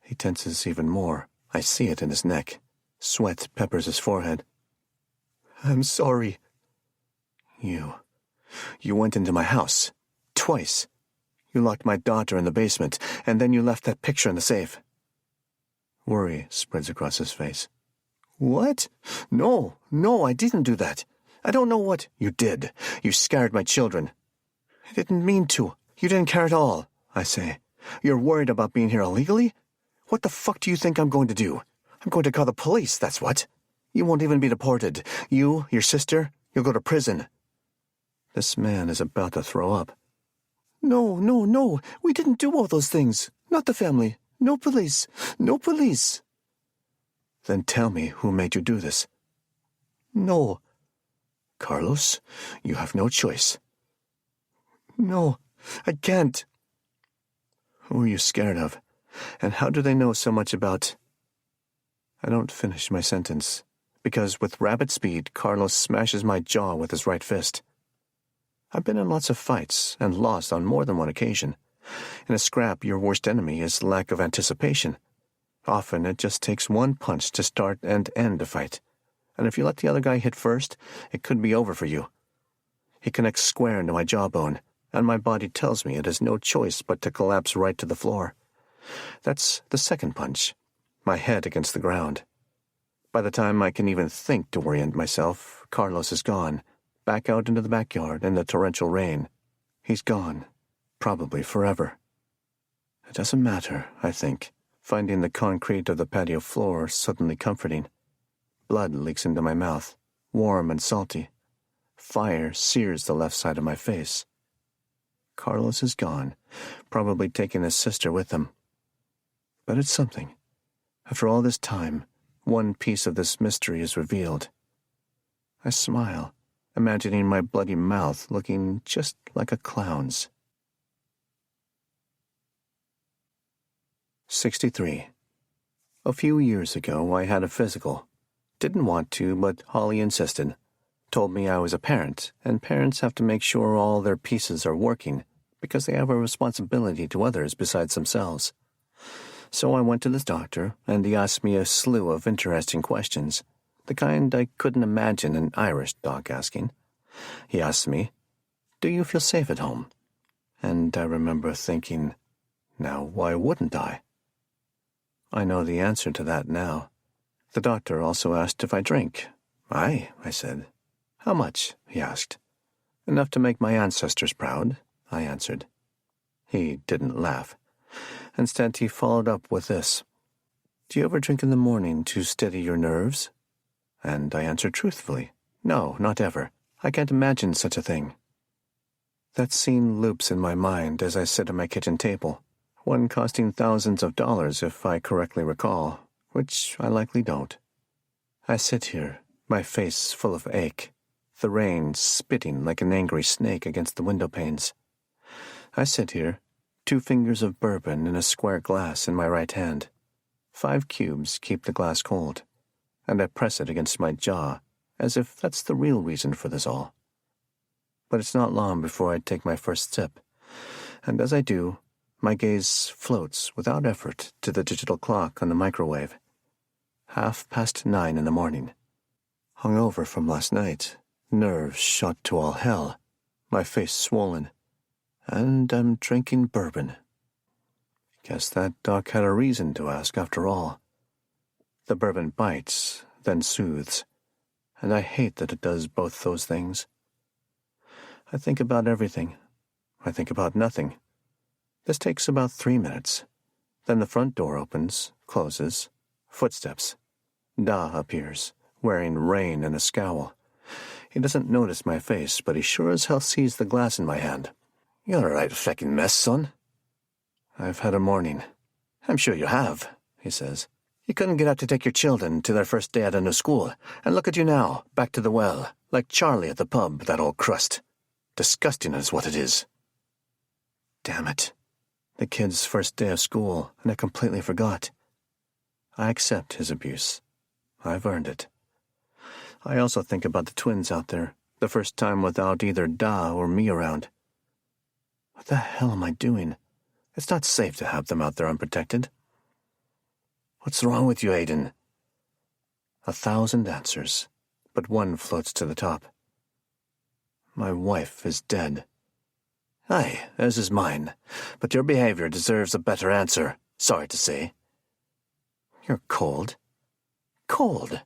S1: He tenses even more. I see it in his neck. Sweat peppers his forehead. I'm sorry. You went into my house. Twice. You locked my daughter in the basement, and then you left that picture in the safe. Worry spreads across his face. What? No, I didn't do that. I don't know what. You did. You scared my children. I didn't mean to. You didn't care at all, I say. You're worried about being here illegally? What the fuck do you think I'm going to do? I'm going to call the police, that's what. You won't even be deported. You, your sister, you'll go to prison. This man is about to throw up. No. We didn't do all those things. Not the family. No police. No police. Then tell me who made you do this. No. Carlos, you have no choice. No, I can't. Who are you scared of? And how do they know so much about... I don't finish my sentence, because with rapid speed, Carlos smashes my jaw with his right fist. I've been in lots of fights and lost on more than one occasion. In a scrap, your worst enemy is lack of anticipation. Often it just takes one punch to start and end a fight. And if you let the other guy hit first, it could be over for you. He connects square into my jawbone, and my body tells me it has no choice but to collapse right to the floor. That's the second punch, my head against the ground. By the time I can even think to orient myself, Carlos is gone, back out into the backyard in the torrential rain. He's gone, probably forever. It doesn't matter, I think, finding the concrete of the patio floor suddenly comforting. Blood leaks into my mouth, warm and salty. Fire sears the left side of my face. Carlos is gone, probably taking his sister with him. But it's something. After all this time, one piece of this mystery is revealed. I smile, imagining my bloody mouth looking just like a clown's. 63. A few years ago, I had a physical. Didn't want to, but Holly insisted. Told me I was a parent, and parents have to make sure all their pieces are working, because they have a responsibility to others besides themselves. So I went to this doctor, and he asked me a slew of interesting questions, the kind I couldn't imagine an Irish doc asking. He asked me, "Do you feel safe at home?" And I remember thinking, now why wouldn't I? I know the answer to that now. The doctor also asked if I drink. "Aye," I said. "How much?" he asked. "Enough to make my ancestors proud," I answered. He didn't laugh. Instead, he followed up with this. "Do you ever drink in the morning to steady your nerves?" And I answered truthfully, "No, not ever. I can't imagine such a thing." That scene loops in my mind as I sit at my kitchen table, one costing thousands of dollars if I correctly recall, which I likely don't. I sit here, my face full of ache, the rain spitting like an angry snake against the window panes. I sit here, 2 fingers of bourbon in a square glass in my right hand. 5 cubes keep the glass cold, and I press it against my jaw, as if that's the real reason for this all. But it's not long before I take my first sip, and as I do, my gaze floats without effort to the digital clock on the microwave. 9:30 in the morning. Hungover from last night, nerves shot to all hell, my face swollen, and I'm drinking bourbon. Guess that doc had a reason to ask after all. The bourbon bites, then soothes, and I hate that it does both those things. I think about everything. I think about nothing. This takes about 3 minutes. Then the front door opens, closes, footsteps. Da appears, wearing rain and a scowl. He doesn't notice my face, but he sure as hell sees the glass in my hand. "You're a right feckin' mess, son." "I've had a morning." "I'm sure you have," he says. "You couldn't get out to take your children to their first day at a new school, and look at you now, back to the well, like Charlie at the pub, that old crust. Disgusting is what it is." Damn it. The kid's first day of school, and I completely forgot. I accept his abuse. I've earned it. I also think about the twins out there, the first time without either Da or me around. What the hell am I doing? It's not safe to have them out there unprotected. "What's wrong with you, Aiden?" 1,000 answers, but one floats to the top. My wife is dead. "Aye, as is mine, but your behavior deserves a better answer, sorry to say." "You're cold." "Cold?"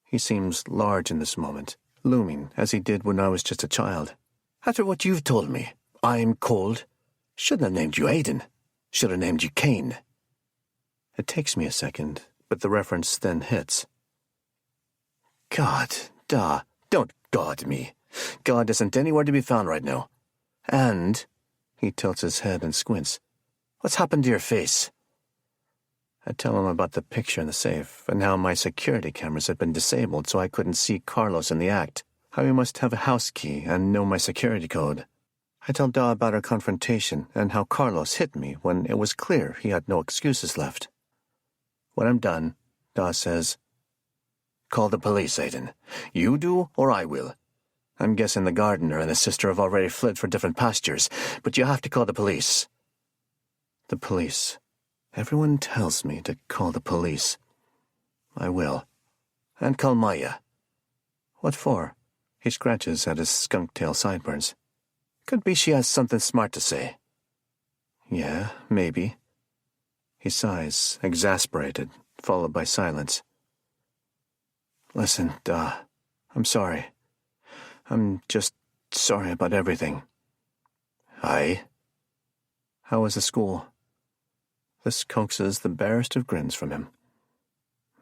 S1: He seems large in this moment, looming as he did when I was just a child. "After what you've told me, I'm cold? Shouldn't have named you Aiden. Should have named you Cain." It takes me a second, but the reference then hits. "God, Da, don't God me. God isn't anywhere to be found right now. And," he tilts his head and squints, "what's happened to your face?" I tell him about the picture in the safe, and how my security cameras had been disabled so I couldn't see Carlos in the act, how he must have a house key and know my security code. I tell Da about our confrontation and how Carlos hit me when it was clear he had no excuses left. When I'm done, Da says, "Call the police, Aiden. You do, or I will. I'm guessing the gardener and the sister have already fled for different pastures, but you have to call the police." The police. Everyone tells me to call the police. I will. "And call Maya." "What for?" He scratches at his skunk-tail sideburns. "Could be she has something smart to say." "Yeah, maybe." He sighs, exasperated, followed by silence. "Listen, Da, I'm sorry. I'm just sorry about everything." "Aye?" "How was the school?" This coaxes the barest of grins from him.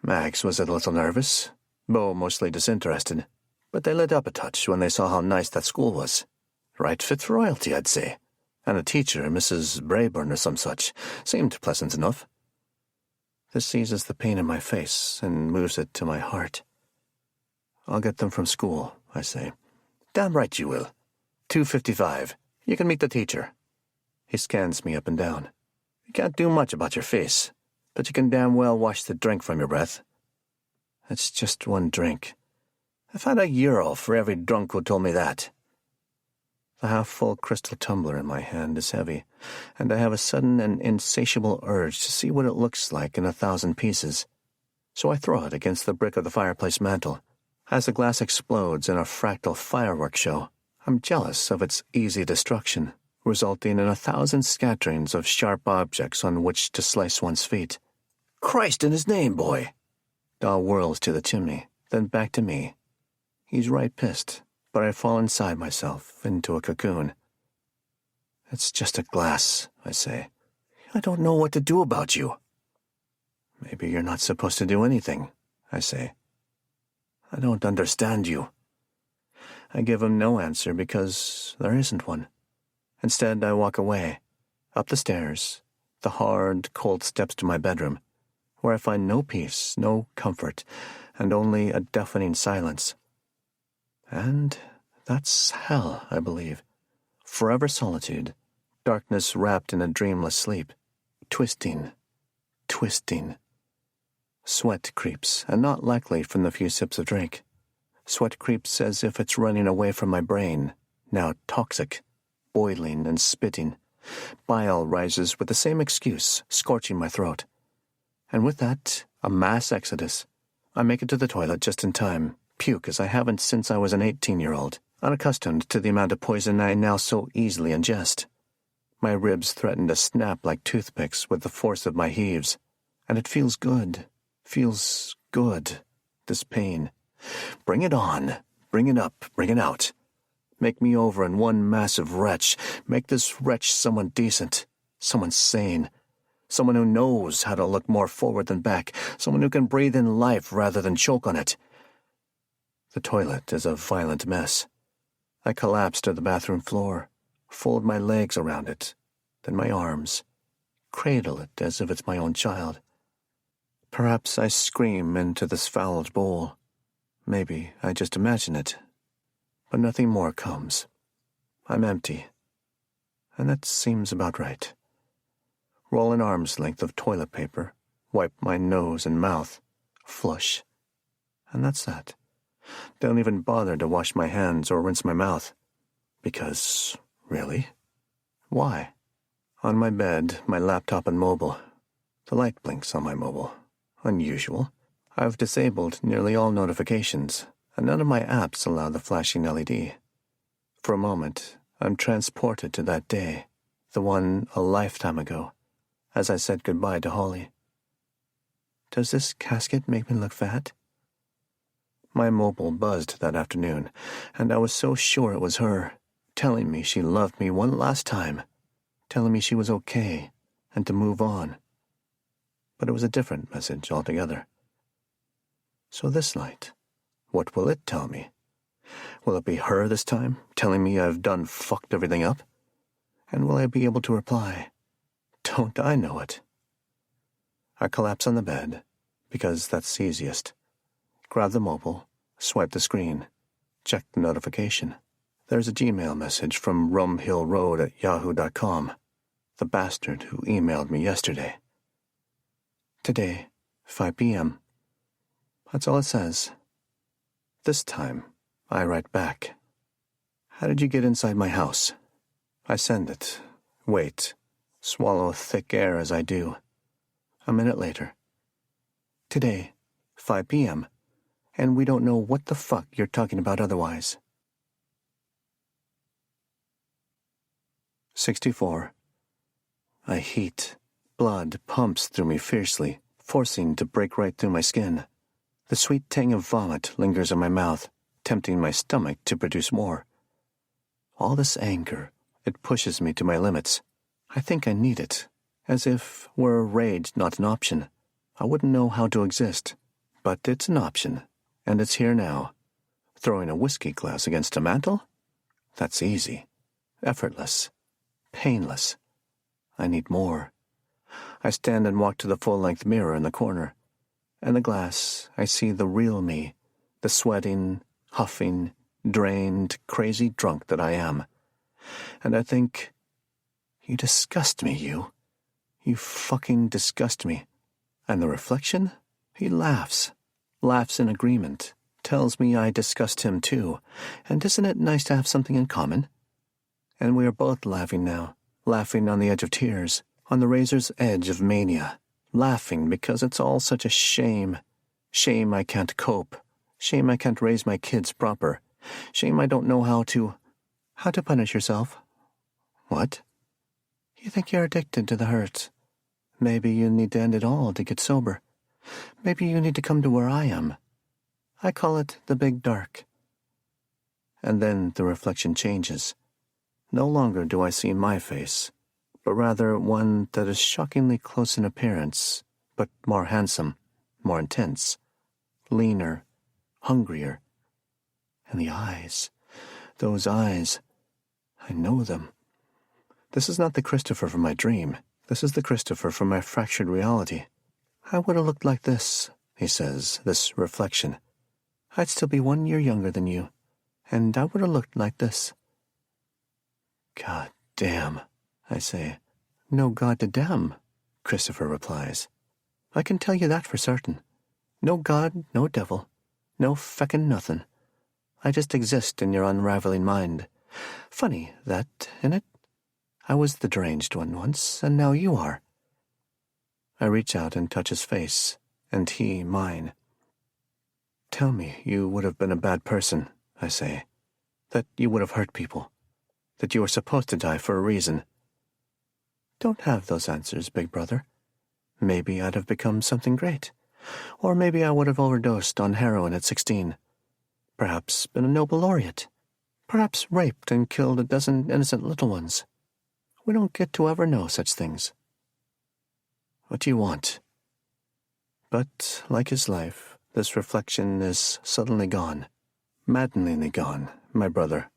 S1: "Max was a little nervous, Bo mostly disinterested, but they lit up a touch when they saw how nice that school was. Right fit for royalty, I'd say. And the teacher, Mrs. Brayburn or some such, seemed pleasant enough." This eases the pain in my face and moves it to my heart. "I'll get them from school," I say. "Damn right you will. 2:55. You can meet the teacher." He scans me up and down. "You can't do much about your face. but you can damn well wash the drink from your breath. It's just one drink. I've had €1 for every drunk who told me that. The half-full crystal tumbler in my hand is heavy, and I have a sudden and insatiable urge to see what it looks like in 1,000 pieces. So I throw it against the brick of the fireplace mantel. As the glass explodes in a fractal fireworks show, I'm jealous of its easy destruction, resulting in 1,000 scatterings of sharp objects on which to slice one's feet. Christ in his name, boy! Dahl whirls to the chimney, then back to me. He's right pissed, but I fall inside myself, into a cocoon. It's just a glass, I say. I don't know what to do about you. Maybe you're not supposed to do anything, I say. I don't understand you. I give him no answer because there isn't one. Instead, I walk away, up the stairs, the hard, cold steps to my bedroom, where I find no peace, no comfort, and only a deafening silence. And that's hell, I believe. Forever solitude, darkness wrapped in a dreamless sleep, twisting. Sweat creeps, and not likely from the few sips of drink. Sweat creeps as if it's running away from my brain, now toxic, boiling and spitting. Bile rises with the same excuse, scorching my throat. And with that, a mass exodus. I make it to the toilet just in time, puke as I haven't since I was an 18-year-old, unaccustomed to the amount of poison I now so easily ingest. My ribs threaten to snap like toothpicks with the force of my heaves, and it feels good, this pain. Bring it on, bring it up, bring it out. Make me over in one massive wretch. Make this wretch someone decent, someone sane, someone who knows how to look more forward than back, someone who can breathe in life rather than choke on it. The toilet is a violent mess. I collapse to the bathroom floor, fold my legs around it, then my arms, cradle it as if it's my own child. Perhaps I scream into this fouled bowl. Maybe I just imagine it. But nothing more comes. I'm empty. And that seems about right. Roll an arm's length of toilet paper, wipe my nose and mouth, flush. And that's that. Don't even bother to wash my hands or rinse my mouth. Because, really? Why? On my bed, my laptop and mobile. The light blinks on my mobile. Unusual. I've disabled nearly all notifications, and none of my apps allow the flashing LED. For a moment, I'm transported to that day, the one a lifetime ago, as I said goodbye to Holly. Does this casket make me look fat? My mobile buzzed that afternoon, and I was so sure it was her, telling me she loved me one last time, telling me she was okay, and to move on. But it was a different message altogether. So this light, what will it tell me? Will it be her this time, telling me I've done fucked everything up? And will I be able to reply, don't I know it? I collapse on the bed, because that's easiest. Grab the mobile, swipe the screen, check the notification. There's a Gmail message from rumhillroad@yahoo.com, the bastard who emailed me yesterday. Today, 5 p.m. That's all it says. This time, I write back. How did you get inside my house? I send it, wait, swallow thick air as I do. A minute later. Today, 5 p.m., and we don't know what the fuck you're talking about otherwise. 64. I heat. Blood pumps through me fiercely, forcing to break right through my skin. The sweet tang of vomit lingers in my mouth, tempting my stomach to produce more. All this anger, it pushes me to my limits. I think I need it, as if were rage not an option. I wouldn't know how to exist, but it's an option, and it's here now. Throwing a whiskey glass against a mantel? That's easy, effortless, painless. I need more. I stand and walk to the full-length mirror in the corner. In the glass, I see the real me, the sweating, huffing, drained, crazy drunk that I am. And I think, you disgust me, you. You fucking disgust me. And the reflection? He laughs in agreement, tells me I disgust him too, and isn't it nice to have something in common? And we are both laughing now, laughing on the edge of tears, on the razor's edge of mania, laughing because it's all such a shame. Shame I can't cope, shame I can't raise my kids proper, shame I don't know how to punish yourself. What? You think you're addicted to the hurts. Maybe you need to end it all to get sober. Maybe you need to come to where I am. I call it the big dark. And then the reflection changes. No longer do I see my face, but rather one that is shockingly close in appearance, but more handsome, more intense, leaner, hungrier. And the eyes, those eyes, I know them. This is not the Christopher from my dream. This is the Christopher from my fractured reality. I would have looked like this, he says, this reflection. I'd still be 1 year younger than you, and I would have looked like this. God damn, I say. No God to damn, Christopher replies. I can tell you that for certain. No God, no devil, no feckin' nothing. I just exist in your unraveling mind. Funny, that, innit? I was the deranged one once, and now you are. I reach out and touch his face, and he mine. Tell me you would have been a bad person, I say. That you would have hurt people. That you were supposed to die for a reason. Don't have those answers, big brother. Maybe I'd have become something great. Or maybe I would have overdosed on heroin at 16. Perhaps been a Nobel laureate. Perhaps raped and killed a dozen innocent little ones. We don't get to ever know such things. What do you want? But, like his life, this reflection is suddenly gone. Maddeningly gone, my brother.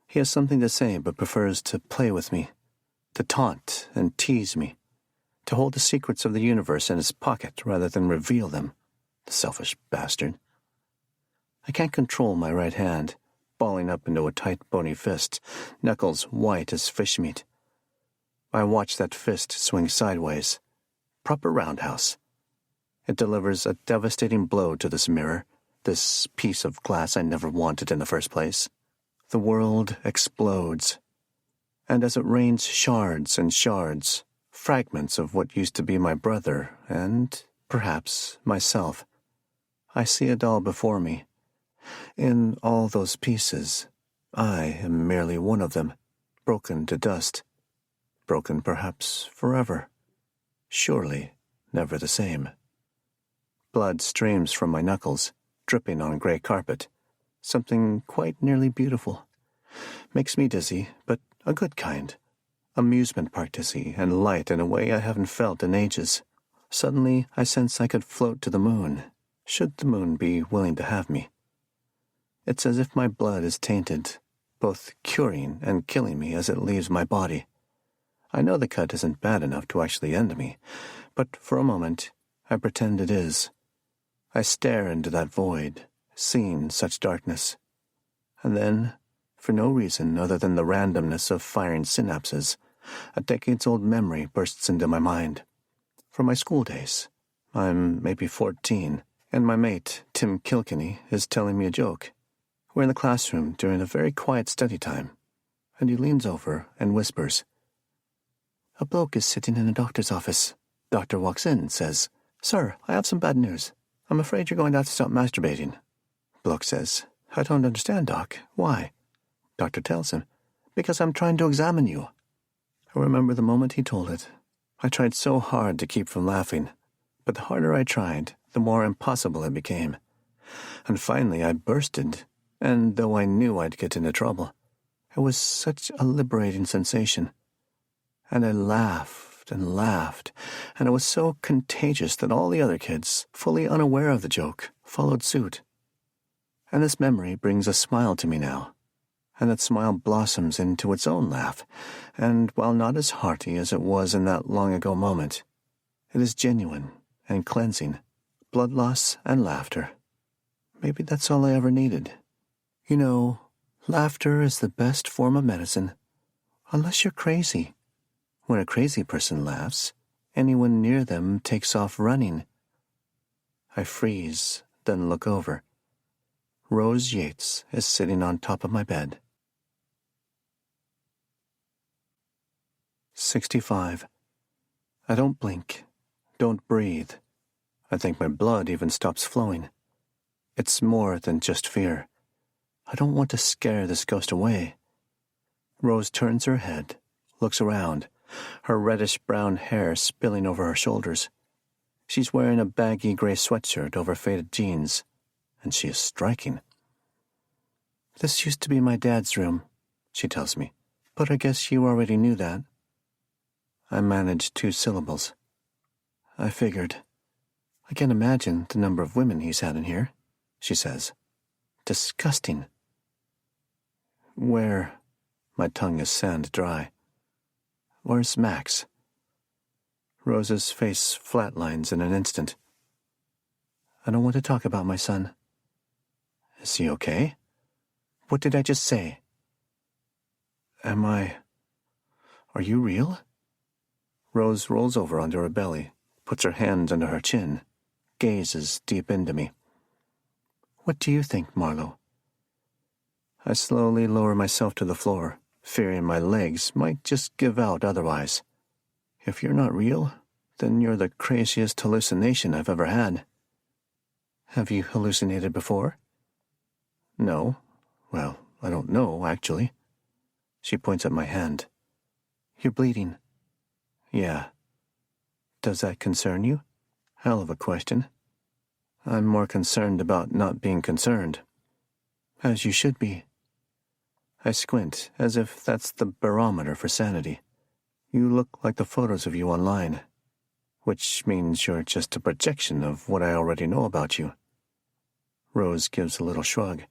S1: He has something to say but prefers to play with me, to taunt and tease me, to hold the secrets of the universe in his pocket rather than reveal them, the selfish bastard. I can't control my right hand, balling up into a tight, bony fist, knuckles white as fish meat. I watch that fist swing sideways. Proper roundhouse. It delivers a devastating blow to this mirror, this piece of glass I never wanted in the first place. The world explodes. And as it rains shards and shards, fragments of what used to be my brother and, perhaps, myself, I see it all before me. In all those pieces, I am merely one of them, broken to dust. Broken perhaps forever. Surely never the same. Blood streams from my knuckles, dripping on gray carpet. Something quite nearly beautiful. Makes me dizzy, but a good kind. Amusement park dizzy and light in a way I haven't felt in ages. Suddenly I sense I could float to the moon, should the moon be willing to have me. It's as if my blood is tainted, both curing and killing me as it leaves my body. I know the cut isn't bad enough to actually end me, but for a moment I pretend it is. I stare into that void, seeing such darkness. And then, for no reason other than the randomness of firing synapses, a decades-old memory bursts into my mind. From my school days. I'm maybe 14, and my mate, Tim Kilkenny, is telling me a joke. We're in the classroom during a very quiet study time, and he leans over and whispers, "A bloke is sitting in a doctor's office. Doctor walks in and says, 'Sir, I have some bad news. I'm afraid you're going to have to stop masturbating.' Bloke says, 'I don't understand, Doc. Why?' Doctor tells him, 'Because I'm trying to examine you.' I remember the moment he told it. I tried so hard to keep from laughing, but the harder I tried, the more impossible it became. And finally I bursted, and though I knew I'd get into trouble, it was such a liberating sensation. And I laughed and laughed, and it was so contagious that all the other kids, fully unaware of the joke, followed suit. And this memory brings a smile to me now, and that smile blossoms into its own laugh, and while not as hearty as it was in that long-ago moment, it is genuine and cleansing, blood loss and laughter. Maybe that's all I ever needed. You know, laughter is the best form of medicine, unless you're crazy. When a crazy person laughs, Anyone near them takes off running. I freeze, then look over. Rose Yates is sitting on top of my bed. 65. I don't blink, don't breathe. I think my blood even stops flowing. It's more than just fear. I don't want to scare this ghost away. Rose turns her head, looks around, her reddish-brown hair spilling over her shoulders. She's wearing a baggy gray sweatshirt over faded jeans, and she is striking. This used to be my dad's room, she tells me, but I guess you already knew that. I manage 2 syllables. I figured. I can't imagine the number of women he's had in here, she says. Disgusting. Where? My tongue is sand dry. Where's Max? Rose's face flatlines in an instant. I don't want to talk about my son. Is he okay? What did I just say? Are you real? Rose rolls over onto her belly, puts her hands under her chin, gazes deep into me. What do you think, Marlowe? I slowly lower myself to the floor, fearing my legs might just give out otherwise. If you're not real, then you're the craziest hallucination I've ever had. Have you hallucinated before? No. Well, I don't know, actually. She points at my hand. You're bleeding. Yeah. Does that concern you? Hell of a question. I'm more concerned about not being concerned. As you should be. I squint, as if that's the barometer for sanity. You look like the photos of you online, which means you're just a projection of what I already know about you. Rose gives a little shrug.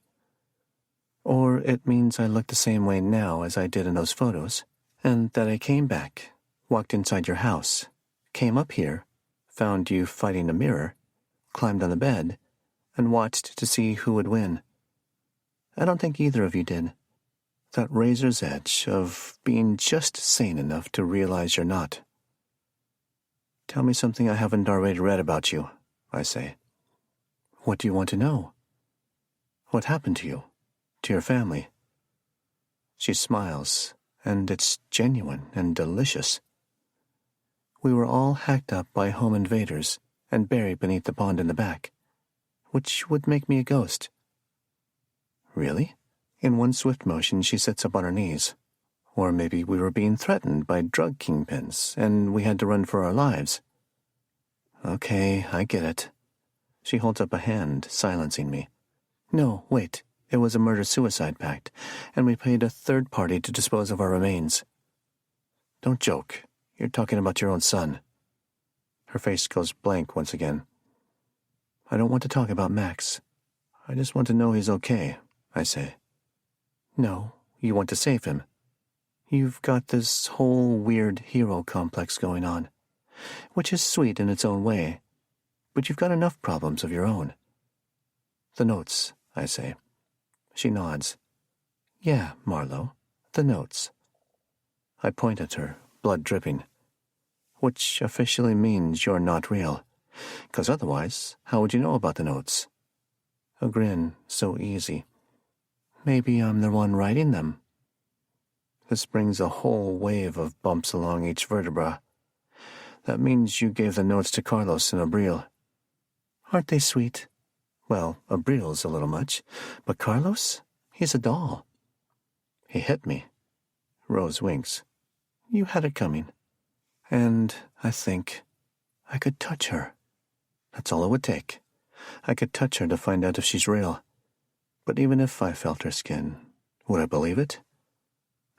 S1: Or it means I look the same way now as I did in those photos, and that I came back, walked inside your house, came up here, found you fighting a mirror, climbed on the bed, and watched to see who would win. I don't think either of you did. That razor's edge of being just sane enough to realize you're not. Tell me something I haven't already read about you, I say. What do you want to know? What happened to you? To your family? She smiles, and it's genuine and delicious. We were all hacked up by home invaders and buried beneath the pond in the back, which would make me a ghost. Really? In one swift motion, she sits up on her knees. Or maybe we were being threatened by drug kingpins, and we had to run for our lives. Okay, I get it. She holds up a hand, silencing me. No, wait. It was a murder-suicide pact, and we paid a third party to dispose of our remains. Don't joke. You're talking about your own son. Her face goes blank once again. I don't want to talk about Max. I just want to know he's okay, I say. No, you want to save him. You've got this whole weird hero complex going on, which is sweet in its own way, but you've got enough problems of your own. The notes, I say. She nods. Yeah, Marlowe, the notes. I point at her, blood dripping. Which officially means you're not real, 'cause otherwise, how would you know about the notes? A grin so easy. Maybe I'm the one writing them. This brings a whole wave of bumps along each vertebra. That means you gave the notes to Carlos and Abril. Aren't they sweet? Well, Abril's a little much, but Carlos, he's a doll. He hit me. Rose winks. You had it coming. And I think I could touch her. That's all it would take. I could touch her to find out if she's real. But even if I felt her skin, would I believe it?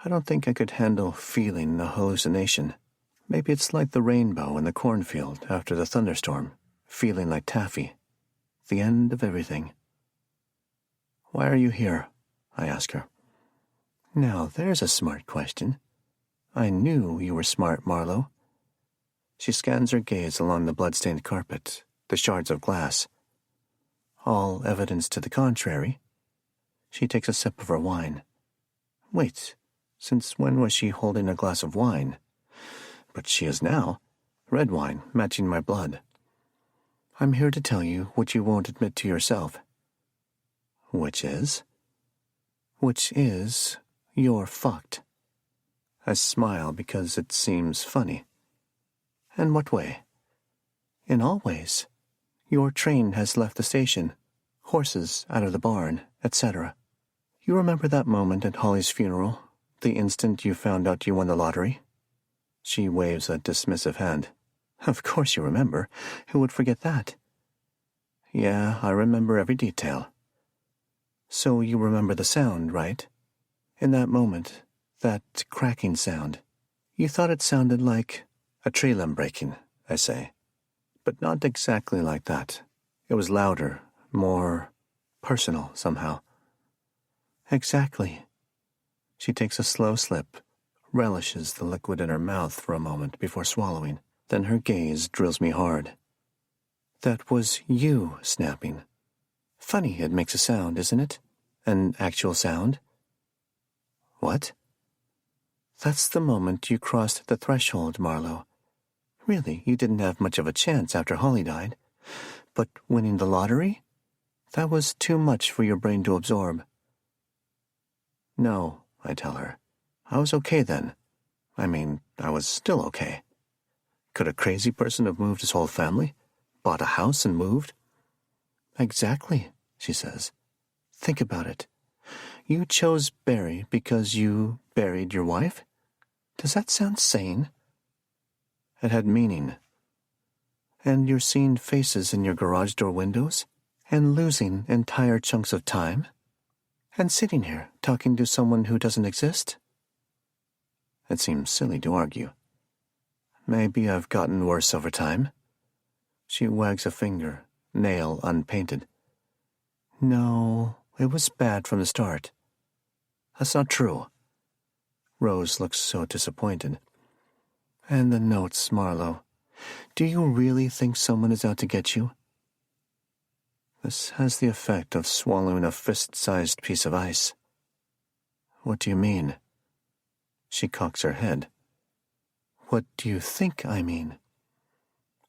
S1: I don't think I could handle feeling a hallucination. Maybe it's like the rainbow in the cornfield after the thunderstorm, feeling like taffy. The end of everything. Why are you here? I ask her. Now, there's a smart question. I knew you were smart, Marlowe. She scans her gaze along the blood-stained carpet, the shards of glass. All evidence to the contrary. She takes a sip of her wine. Wait, since when was she holding a glass of wine? But she is now. red wine matching my blood. I'm here to tell you what you won't admit to yourself. Which is? Which is, you're fucked. I smile because it seems funny. In what way? In all ways. Your train has left the station, horses out of the barn, etc. You remember that moment at Holly's funeral, the instant you found out you won the lottery? She waves a dismissive hand. Of course you remember. Who would forget that? Yeah, I remember every detail. So you remember the sound, right? In that moment, that cracking sound. You thought it sounded like a tree limb breaking, I say. But not exactly like that. It was louder, more personal somehow. Exactly. She takes a slow slip, relishes the liquid in her mouth for a moment before swallowing. Then her gaze drills me hard. That was you snapping. Funny it makes a sound, isn't it? An actual sound. What? That's the moment you crossed the threshold, Marlowe. Really, you didn't have much of a chance after Holly died. But winning the lottery? That was too much for your brain to absorb. No, I tell her. I was okay then. I mean, I was still okay. Could a crazy person have moved his whole family? Bought a house and moved? Exactly, she says. Think about it. You chose Barry because you buried your wife? Does that sound sane? It had meaning. And you're seeing faces in your garage door windows? And losing entire chunks of time? And sitting here talking to someone who doesn't exist? It seems silly to argue. Maybe I've gotten worse over time. She wags a finger, nail unpainted. No, it was bad from the start. That's not true. Rose looks so disappointed. And the notes, Marlowe. Do you really think someone is out to get you? This has the effect of swallowing a fist-sized piece of ice. What do you mean? She cocks her head. What do you think I mean?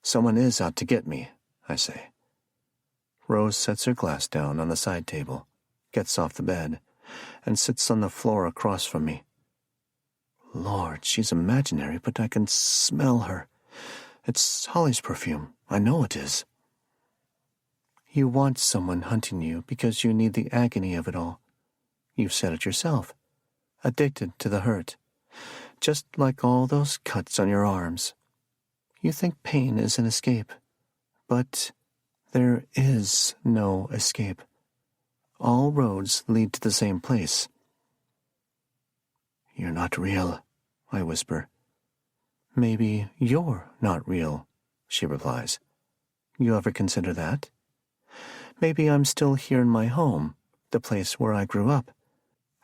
S1: Someone is out to get me, I say. Rose sets her glass down on the side table, gets off the bed, and sits on the floor across from me. Lord, she's imaginary, but I can smell her. It's Holly's perfume. I know it is. You want someone hunting you because you need the agony of it all. You've said it yourself. Addicted to the hurt. Just like all those cuts on your arms. You think pain is an escape. But there is no escape. All roads lead to the same place. You're not real, I whisper. Maybe you're not real, she replies. You ever consider that? Maybe I'm still here in my home, the place where I grew up,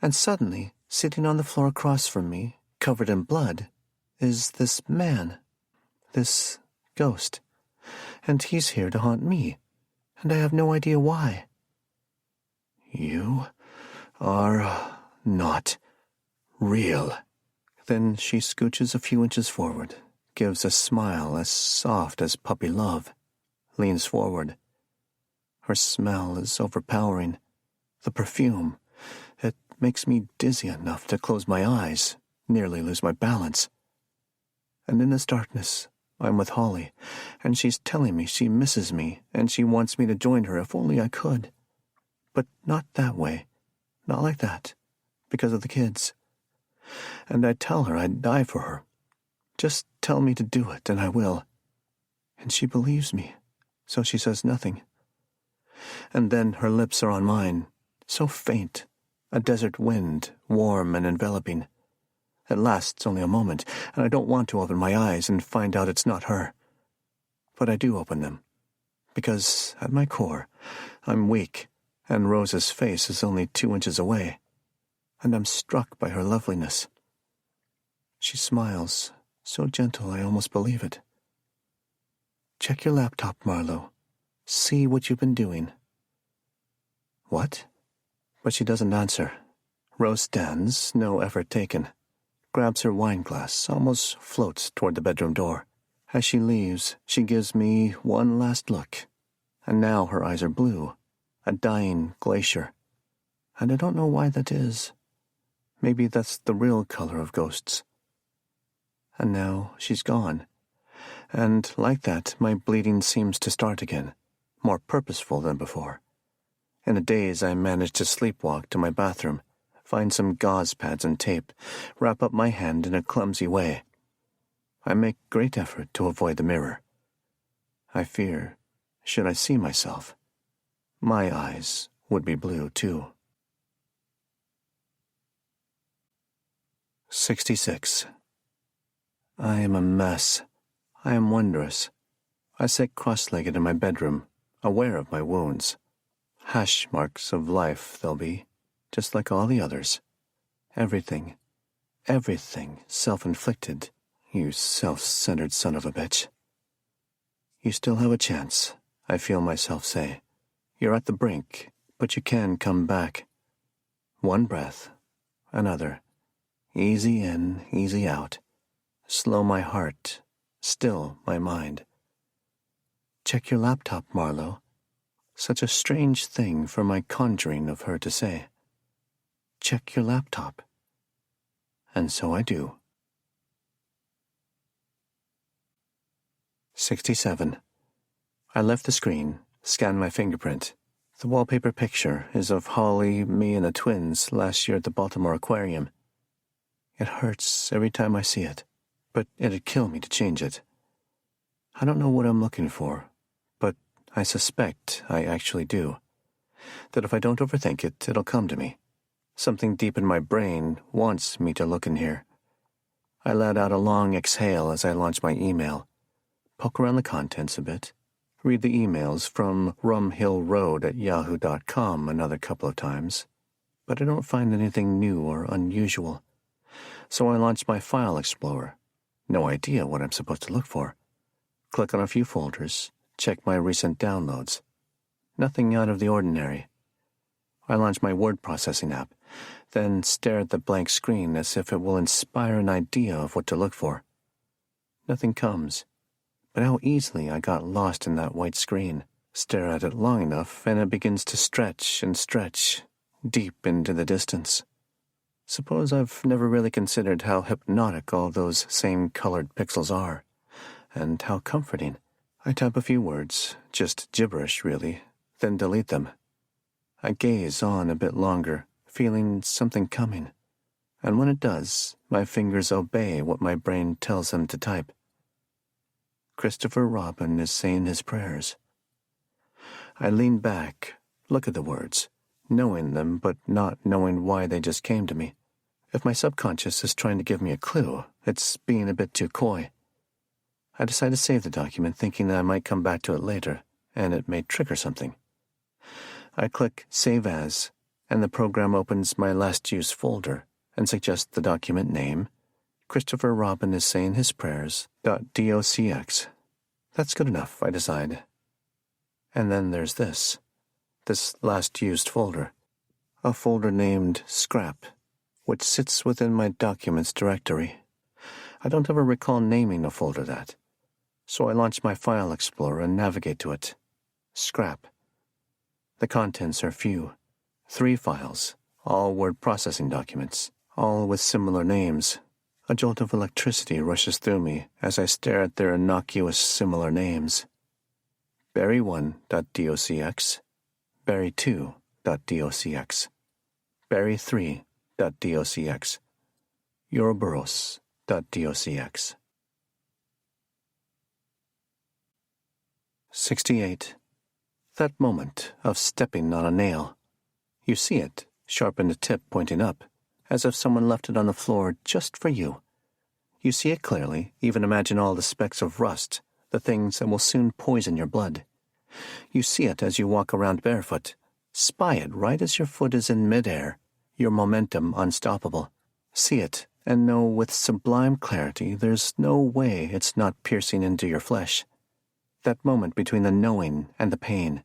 S1: and suddenly, sitting on the floor across from me, covered in blood, is this man, this ghost, and he's here to haunt me, and I have no idea why. You are not real. Then she scooches a few inches forward, gives a smile as soft as puppy love, leans forward. Her smell is overpowering. The perfume, it makes me dizzy enough to close my eyes, nearly lose my balance. And in this darkness, I'm with Holly, and she's telling me she misses me, and she wants me to join her if only I could. But not that way, not like that, because of the kids. And I tell her I'd die for her. Just tell me to do it, and I will. And she believes me, so she says nothing. And then her lips are on mine, so faint, a desert wind, warm and enveloping. It lasts only a moment, and I don't want to open my eyes and find out it's not her. But I do open them, because at my core, I'm weak, and Rose's face is only 2 inches away, and I'm struck by her loveliness. She smiles, so gentle I almost believe it. Check your laptop, Marlowe. See what you've been doing. What? But she doesn't answer. Rose stands, no effort taken, grabs her wine glass, almost floats toward the bedroom door, As she leaves, she gives me one last look, and now her eyes are blue, a dying glacier. And I don't know why that is. Maybe that's the real color of ghosts. And now she's gone. And like that, my bleeding seems to start again, more purposeful than before. In a daze, I manage to sleepwalk to my bathroom, find some gauze pads and tape, wrap up my hand in a clumsy way. I make great effort to avoid the mirror. I fear, should I see myself, my eyes would be blue too. 66. I am a mess. I am wondrous. I sit cross-legged in my bedroom, aware of my wounds. Hash marks of life they'll be, just like all the others. Everything self-inflicted, you self-centered son of a bitch. You still have a chance, I feel myself say. You're at the brink, but you can come back. One breath, another. Easy in, easy out. Slow my heart, still my mind. Check your laptop, Marlowe. Such a strange thing for my conjuring of her to say. Check your laptop. And so I do. 67. I left the screen, scanned my fingerprint. The wallpaper picture is of Holly, me, and the twins last year at the Baltimore Aquarium. It hurts every time I see it, but it'd kill me to change it. I don't know what I'm looking for, but I suspect I actually do. That if I don't overthink it, it'll come to me. Something deep in my brain wants me to look in here. I let out a long exhale as I launch my email, poke around the contents a bit, read the emails from rumhillroad@yahoo.com another couple of times, but I don't find anything new or unusual. So I launch my file explorer. No idea what I'm supposed to look for. Click on a few folders, check my recent downloads. Nothing out of the ordinary. I launch my word processing app, then stare at the blank screen as if it will inspire an idea of what to look for. Nothing comes, but how easily I got lost in that white screen. Stare at it long enough, and it begins to stretch and stretch, deep into the distance. Suppose I've never really considered how hypnotic all those same colored pixels are, and how comforting. I type a few words, just gibberish really, then delete them. I gaze on a bit longer, feeling something coming, and when it does, my fingers obey what my brain tells them to type. Christopher Robin is saying his prayers. I lean back, look at the words, knowing them but not knowing why they just came to me. If my subconscious is trying to give me a clue, it's being a bit too coy. I decide to save the document thinking that I might come back to it later, and it may trigger something. I click Save As, and the program opens my last use folder and suggests the document name, Christopher Robin is saying his prayers, .docx. That's good enough, I decide. And then there's this last used folder, a folder named Scrap, which sits within my documents directory. I don't ever recall naming a folder that, so I launch my file explorer and navigate to it. Scrap. The contents are few. 3 files, all word processing documents, all with similar names. A jolt of electricity rushes through me as I stare at their innocuous similar names. Berry1.docx, Berry2.docx, Berry3.docx, Ouroboros.docx. 68. That moment of stepping on a nail. You see it, sharpened tip pointing up, as if someone left it on the floor just for you. You see it clearly, even imagine all the specks of rust, the things that will soon poison your blood. You see it as you walk around barefoot, spy it right as your foot is in midair, your momentum unstoppable. See it, and know with sublime clarity there's no way it's not piercing into your flesh. That moment between the knowing and the pain.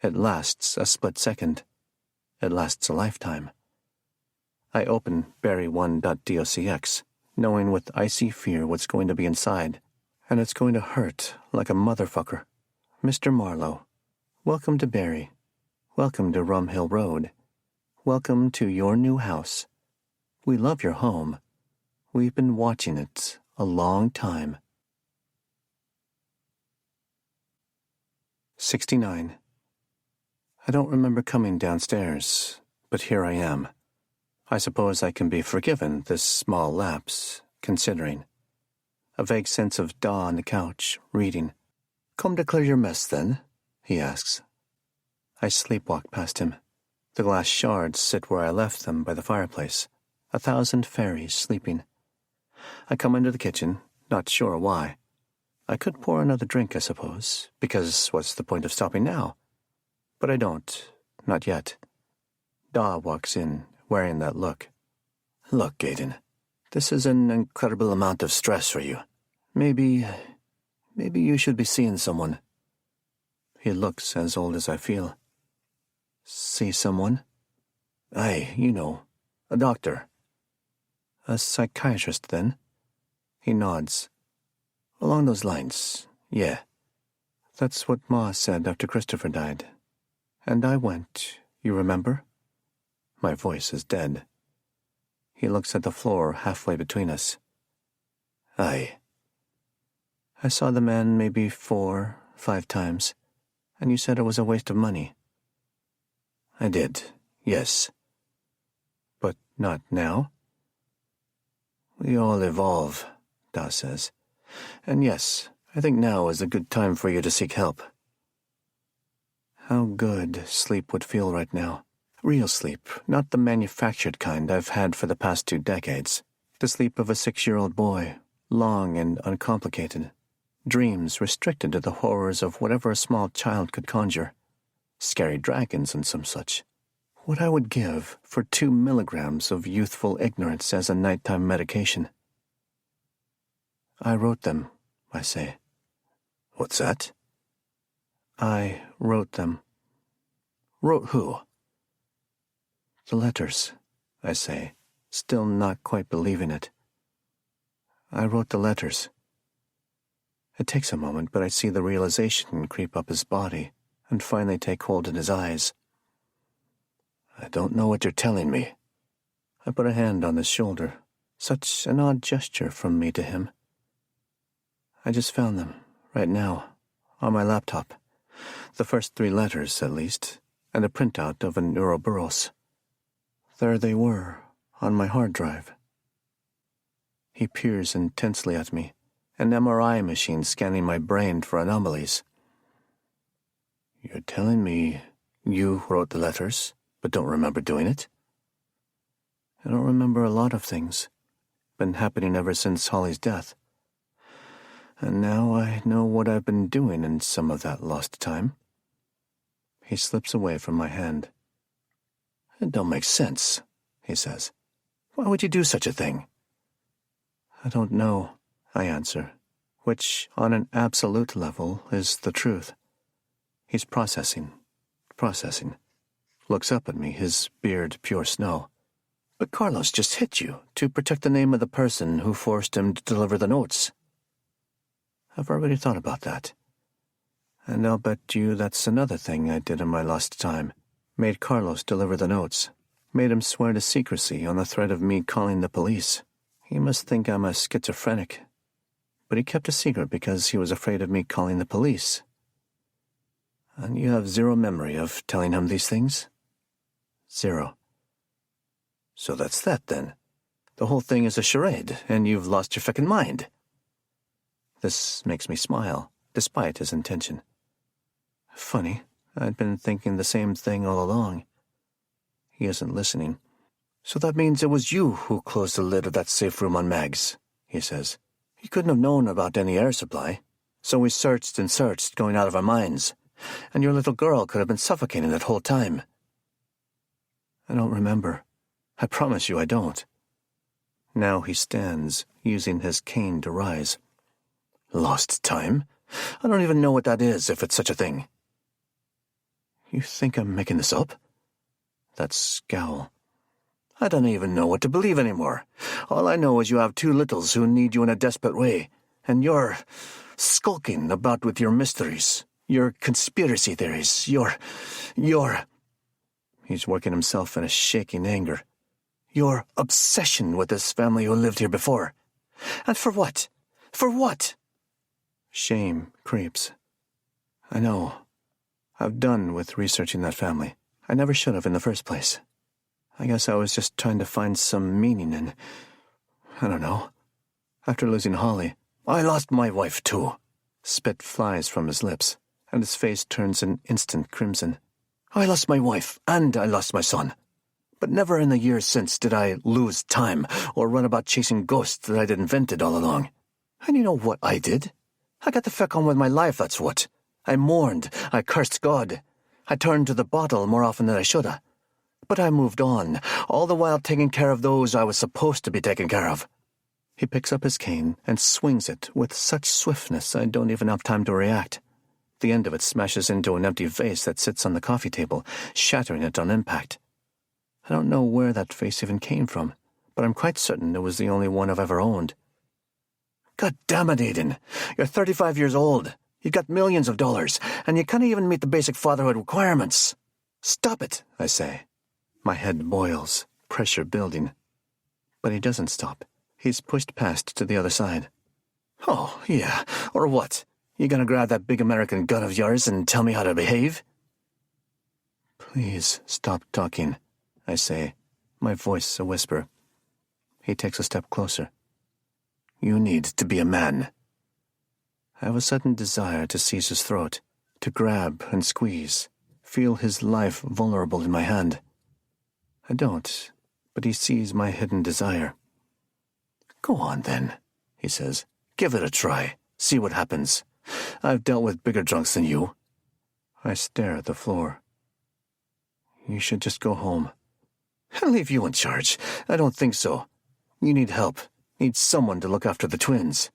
S1: It lasts a split second. It lasts a lifetime. I open Berry1.docx, knowing with icy fear what's going to be inside, And it's going to hurt like a motherfucker. Mr. Marlowe, welcome to Barry. Welcome to Rum Hill Road. Welcome to your new house. We love your home. We've been watching it a long time. 69. I don't remember coming downstairs, but here I am. I suppose I can be forgiven this small lapse, considering. A vague sense of daw on the couch, reading. "Come to clear your mess, then?" he asks. I sleepwalk past him. The glass shards sit where I left them by the fireplace, 1,000 fairies sleeping. I come into the kitchen, not sure why. I could pour another drink, I suppose, because what's the point of stopping now? But I don't, not yet. Daw walks in, wearing that look. "Look, Gaydon, this is an incredible amount of stress for you. Maybe you should be seeing someone." He looks as old as I feel. "See someone?" "Aye, you know, a doctor." "A psychiatrist, then?" He nods. "Along those lines, yeah. That's what Ma said after Christopher died. And I went, you remember?" My voice is dead. He looks at the floor halfway between us. "Aye." "I saw the man maybe 4, 5 times, and you said it was a waste of money." "I did, yes." "But not now?" "We all evolve," Da says. "And yes, I think now is a good time for you to seek help." How good sleep would feel right now. Real sleep, not the manufactured kind I've had for the past 2 decades. The sleep of a 6-year-old boy, long and uncomplicated. Dreams restricted to the horrors of whatever a small child could conjure. Scary dragons and some such. What I would give for 2 milligrams of youthful ignorance as a nighttime medication. "I wrote them," I say. "What's that?" "I wrote them." "Wrote who?" "The letters," I say, still not quite believing it. "I wrote the letters." It takes a moment, but I see the realization creep up his body and finally take hold in his eyes. "I don't know what you're telling me." I put a hand on his shoulder, such an odd gesture from me to him. "I just found them, right now, on my laptop. The first 3 letters, at least, and a printout of an Ouroboros. There they were, on my hard drive." He peers intensely at me, an MRI machine scanning my brain for anomalies. "You're telling me you wrote the letters, but don't remember doing it?" "I don't remember a lot of things. Been happening ever since Holly's death. And now I know what I've been doing in some of that lost time." He slips away from my hand. "It don't make sense," he says. "Why would you do such a thing?" "I don't know," I answer, which, on an absolute level, is the truth. He's processing. Looks up at me, his beard pure snow. "But Carlos just hit you to protect the name of the person who forced him to deliver the notes." "I've already thought about that. And I'll bet you that's another thing I did in my lost time. Made Carlos deliver the notes. Made him swear to secrecy on the threat of me calling the police. He must think I'm a schizophrenic. But he kept a secret because he was afraid of me calling the police." "And you have 0 memory of telling him these things?" "0. "So that's that, then. The whole thing is a charade, and you've lost your feckin' mind." This makes me smile, despite his intention. Funny, I'd been thinking the same thing all along. He isn't listening. "So that means it was you who closed the lid of that safe room on Mags," he says. "You couldn't have known about any air supply. So we searched and searched, going out of our minds. And your little girl could have been suffocating that whole time." "I don't remember. I promise you I don't." Now he stands, using his cane to rise. "Lost time? I don't even know what that is, if it's such a thing." "You think I'm making this up?" That scowl. "I don't even know what to believe anymore. All I know is you have 2 littles who need you in a desperate way, And you're skulking about with your mysteries, your conspiracy theories, your... He's working himself in a shaking anger. Your obsession with this family who lived here before. And for what? For what? Shame creeps. I know. I've done with researching that family. I never should have in the first place. I guess I was just trying to find some meaning in... I don't know. After losing Holly, I lost my wife too. Spit flies from his lips, and his face turns an instant crimson. I lost my wife, and I lost my son. But never in the years since did I lose time or run about chasing ghosts that I'd invented all along. And you know what I did? I got the feck on with my life, that's what. I mourned, I cursed God. I turned to the bottle more often than I shoulda. But I moved on, all the while taking care of those I was supposed to be taking care of. He picks up his cane and swings it with such swiftness I don't even have time to react. The end of it smashes into an empty vase that sits on the coffee table, shattering it on impact. I don't know where that vase even came from, but I'm quite certain it was the only one I've ever owned. God damn it, Aiden. You're 35 years old. You've got millions of dollars, and you can't even meet the basic fatherhood requirements. Stop it, I say. My head boils, pressure building. But he doesn't stop. He's pushed past to the other side. Oh, yeah, or what? You gonna grab that big American gun of yours and tell me how to behave? Please stop talking, I say, my voice a whisper. He takes a step closer. You need to be a man. I have a sudden desire to seize his throat, to grab and squeeze, feel his life vulnerable in my hand. I don't, but he sees my hidden desire. Go on, then, he says. Give it a try. See what happens. I've dealt with bigger drunks than you. I stare at the floor. You should just go home. I'll leave you in charge. I don't think so. You need help. Need someone to look after the twins.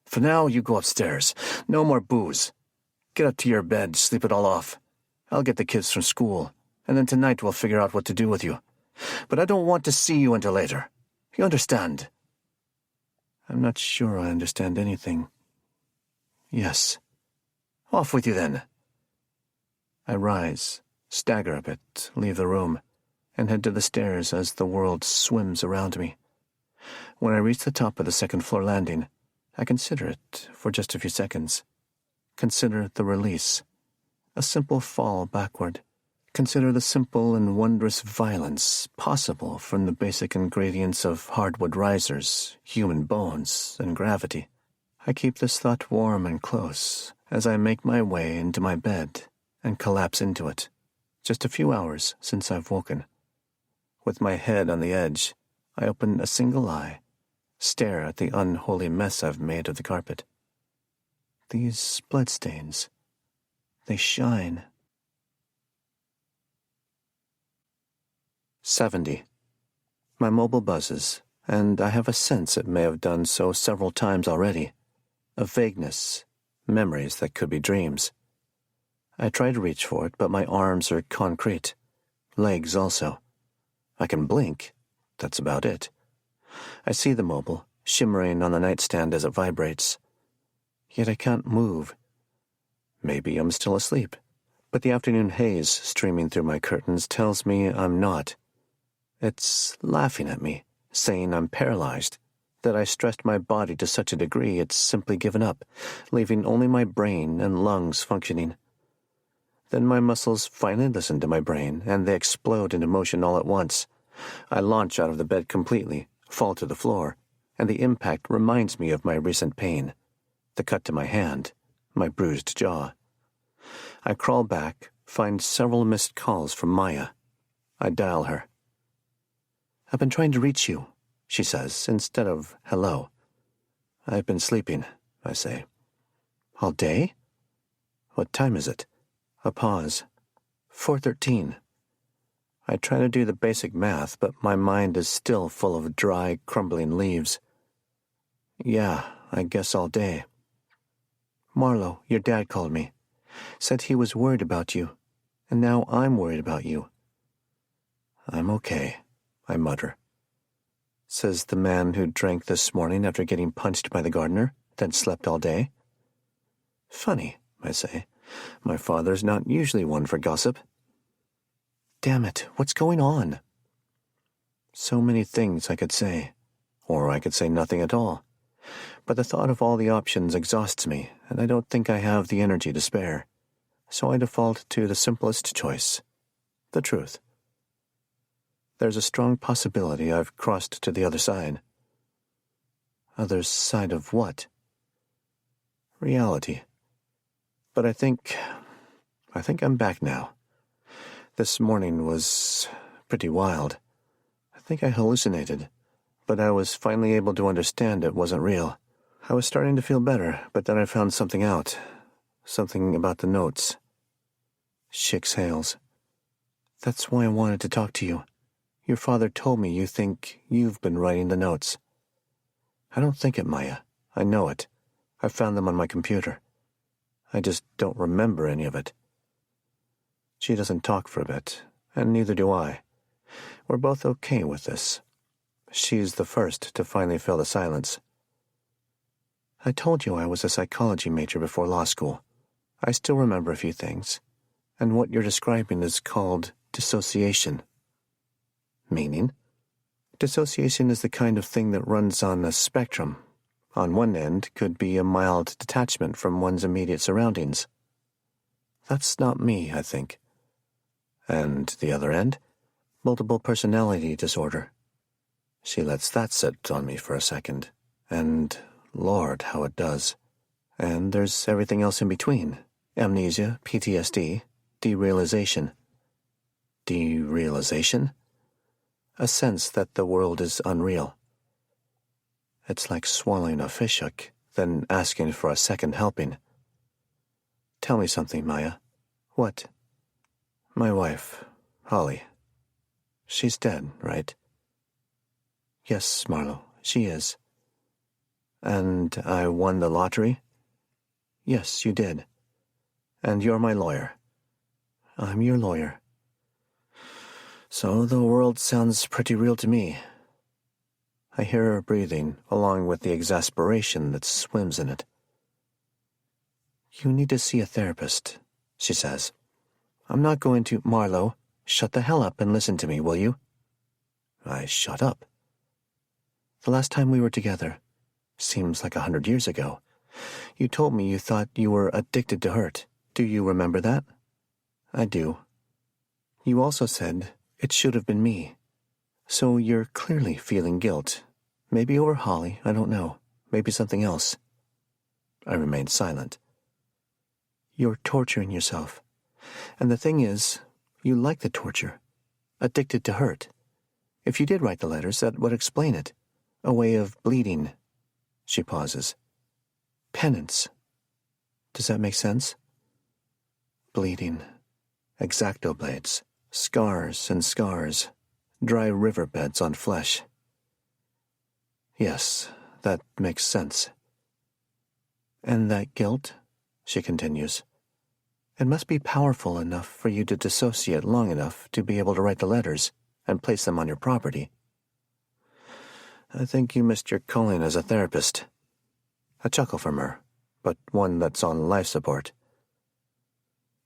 S1: For now, you go upstairs. No more booze. Get up to your bed, sleep it all off. I'll get the kids from school, and then tonight we'll figure out what to do with you. But I don't want to see you until later. You understand? I'm not sure I understand anything. Yes. Off with you then. I rise, stagger a bit, leave the room, and head to the stairs as the world swims around me. When I reach the top of the second-floor landing, I consider it for just a few seconds. Consider the release. A simple fall backward. Consider the simple and wondrous violence possible from the basic ingredients of hardwood risers, human bones, and gravity. I keep this thought warm and close as I make my way into my bed and collapse into it. Just a few hours since I've woken. With my head on the edge, I open a single eye, stare at the unholy mess I've made of the carpet. These bloodstains, they shine. 70. My mobile buzzes, and I have a sense it may have done so several times already. A vagueness, memories that could be dreams. I try to reach for it, but my arms are concrete. Legs also. I can blink. That's about it. I see the mobile, shimmering on the nightstand as it vibrates. Yet I can't move. Maybe I'm still asleep, but the afternoon haze streaming through my curtains tells me I'm not. It's laughing at me, saying I'm paralyzed, that I stressed my body to such a degree it's simply given up, leaving only my brain and lungs functioning. Then my muscles finally listen to my brain, and they explode into motion all at once. I launch out of the bed completely, fall to the floor, and the impact reminds me of my recent pain, the cut to my hand, my bruised jaw. I crawl back, find several missed calls from Maya. I dial her. I've been trying to reach you, she says, instead of hello. I've been sleeping, I say. All day? What time is it? A pause. 4:13. I try to do the basic math, but my mind is still full of dry, crumbling leaves. Yeah, I guess all day. Marlo, your dad called me. Said he was worried about you, and now I'm worried about you. I'm okay, I mutter. Says the man who drank this morning after getting punched by the gardener, then slept all day? Funny, I say. My father's not usually one for gossip. Damn it, what's going on? So many things I could say, or I could say nothing at all. But the thought of all the options exhausts me, and I don't think I have the energy to spare. So I default to the simplest choice, the truth. There's a strong possibility I've crossed to the other side. Other side of what? Reality. But I think I'm back now. This morning was pretty wild. I think I hallucinated, but I was finally able to understand it wasn't real. I was starting to feel better, but then I found something out. Something about the notes. She exhales. That's why I wanted to talk to you. Your father told me you think you've been writing the notes. I don't think it, Maya. I know it. I found them on my computer. I just don't remember any of it. She doesn't talk for a bit, and neither do I. We're both okay with this. She's the first to finally fill the silence. I told you I was a psychology major before law school. I still remember a few things, and what you're describing is called dissociation. Meaning? Dissociation is the kind of thing that runs on a spectrum. On one end could be a mild detachment from one's immediate surroundings. That's not me, I think. And the other end? Multiple personality disorder. She lets that sit on me for a second, and Lord, how it does. And there's everything else in between. Amnesia, PTSD, derealization. Derealization? A sense that the world is unreal. It's like swallowing a fishhook, then asking for a second helping. Tell me something, Maya. What? My wife, Holly. She's dead, right? Yes, Marlo, she is. And I won the lottery? Yes, you did. And you're my lawyer. I'm your lawyer. So the world sounds pretty real to me. I hear her breathing, along with the exasperation that swims in it. You need to see a therapist, she says. I'm not going to... Marlo, shut the hell up and listen to me, will you? I shut up. The last time we were together, seems like 100 years ago, you told me you thought you were addicted to hurt. Do you remember that? I do. You also said it should have been me. So you're clearly feeling guilt. Maybe over Holly, I don't know. Maybe something else. I remained silent. You're torturing yourself. And the thing is, you like the torture. Addicted to hurt. If you did write the letters, that would explain it. A way of bleeding. She pauses. Penance. Does that make sense? Bleeding. X-Acto blades. Scars and scars. Dry riverbeds on flesh. Yes, that makes sense. And that guilt, she continues, it must be powerful enough for you to dissociate long enough to be able to write the letters and place them on your property. I think you missed your calling as a therapist. A chuckle from her, but one that's on life support.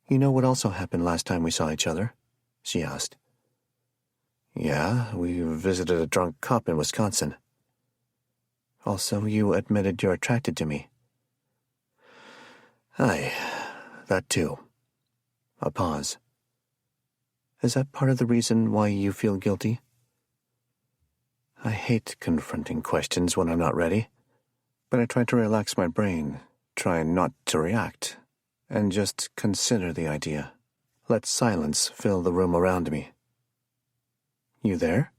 S1: You know what also happened last time we saw each other? She asked. Yeah, we visited a drunk cop in Wisconsin. Also, you admitted you're attracted to me. Aye, that too. A pause. Is that part of the reason why you feel guilty? I hate confronting questions when I'm not ready, but I try to relax my brain, try not to react, and just consider the idea. Let silence fill the room around me. You there?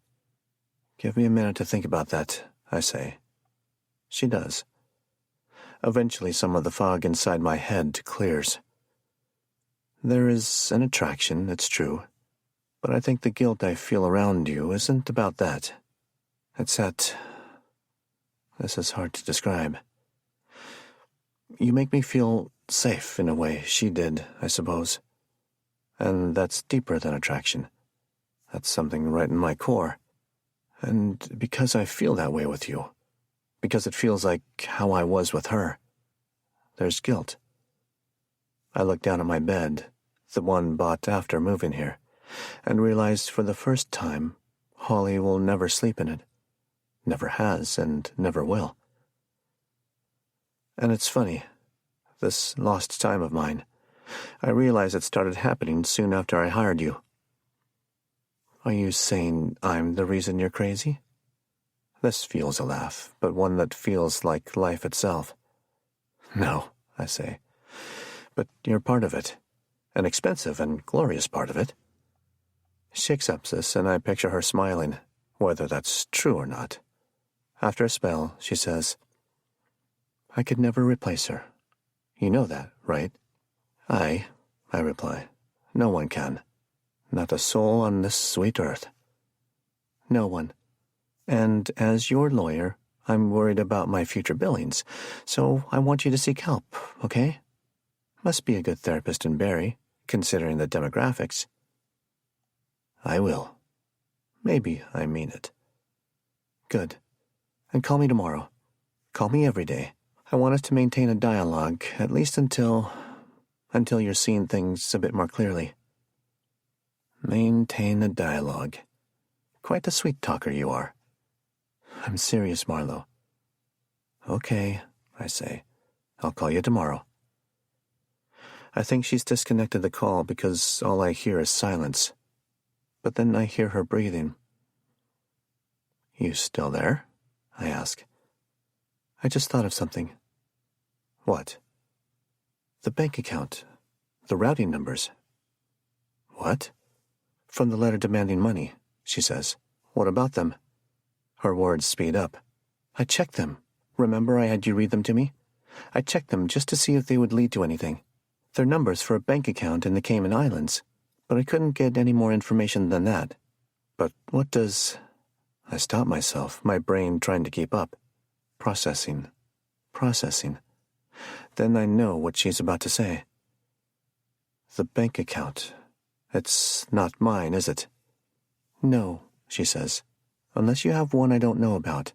S1: Give me a minute to think about that, I say. She does. Eventually some of the fog inside my head clears. There is an attraction, it's true, but I think the guilt I feel around you isn't about that. It's that... This is hard to describe. You make me feel safe in a way she did, I suppose. And that's deeper than attraction. That's something right in my core. And because I feel that way with you, because it feels like how I was with her. There's guilt. I look down at my bed, the one bought after moving here, and realize for the first time Holly will never sleep in it. Never has and never will. And it's funny, this lost time of mine, I realize it started happening soon after I hired you. Are you saying I'm the reason you're crazy? This feels a laugh, but one that feels like life itself. No, I say, but you're part of it, an expensive and glorious part of it. She accepts this, and I picture her smiling, whether that's true or not. After a spell, she says, I could never replace her. You know that, right? I reply, no one can. Not a soul on this sweet earth. No one. And as your lawyer, I'm worried about my future billings, so I want you to seek help, okay? Must be a good therapist in Barry, considering the demographics. I will. Maybe I mean it. Good. And call me tomorrow. Call me every day. I want us to maintain a dialogue, at least until you're seeing things a bit more clearly. Maintain a dialogue. Quite a sweet talker you are. I'm serious, Marlowe. Okay, I say. I'll call you tomorrow. I think she's disconnected the call because all I hear is silence. But then I hear her breathing. You still there? I ask. I just thought of something. What? The bank account. The routing numbers. What? From the letter demanding money, she says. What about them? Her words speed up. I checked them. Remember I had you read them to me? I checked them just to see if they would lead to anything. They're numbers for a bank account in the Cayman Islands, but I couldn't get any more information than that. But what does... I stop myself, my brain trying to keep up. Processing. Then I know what she's about to say. The bank account. It's not mine, is it? No, she says. Unless you have one I don't know about.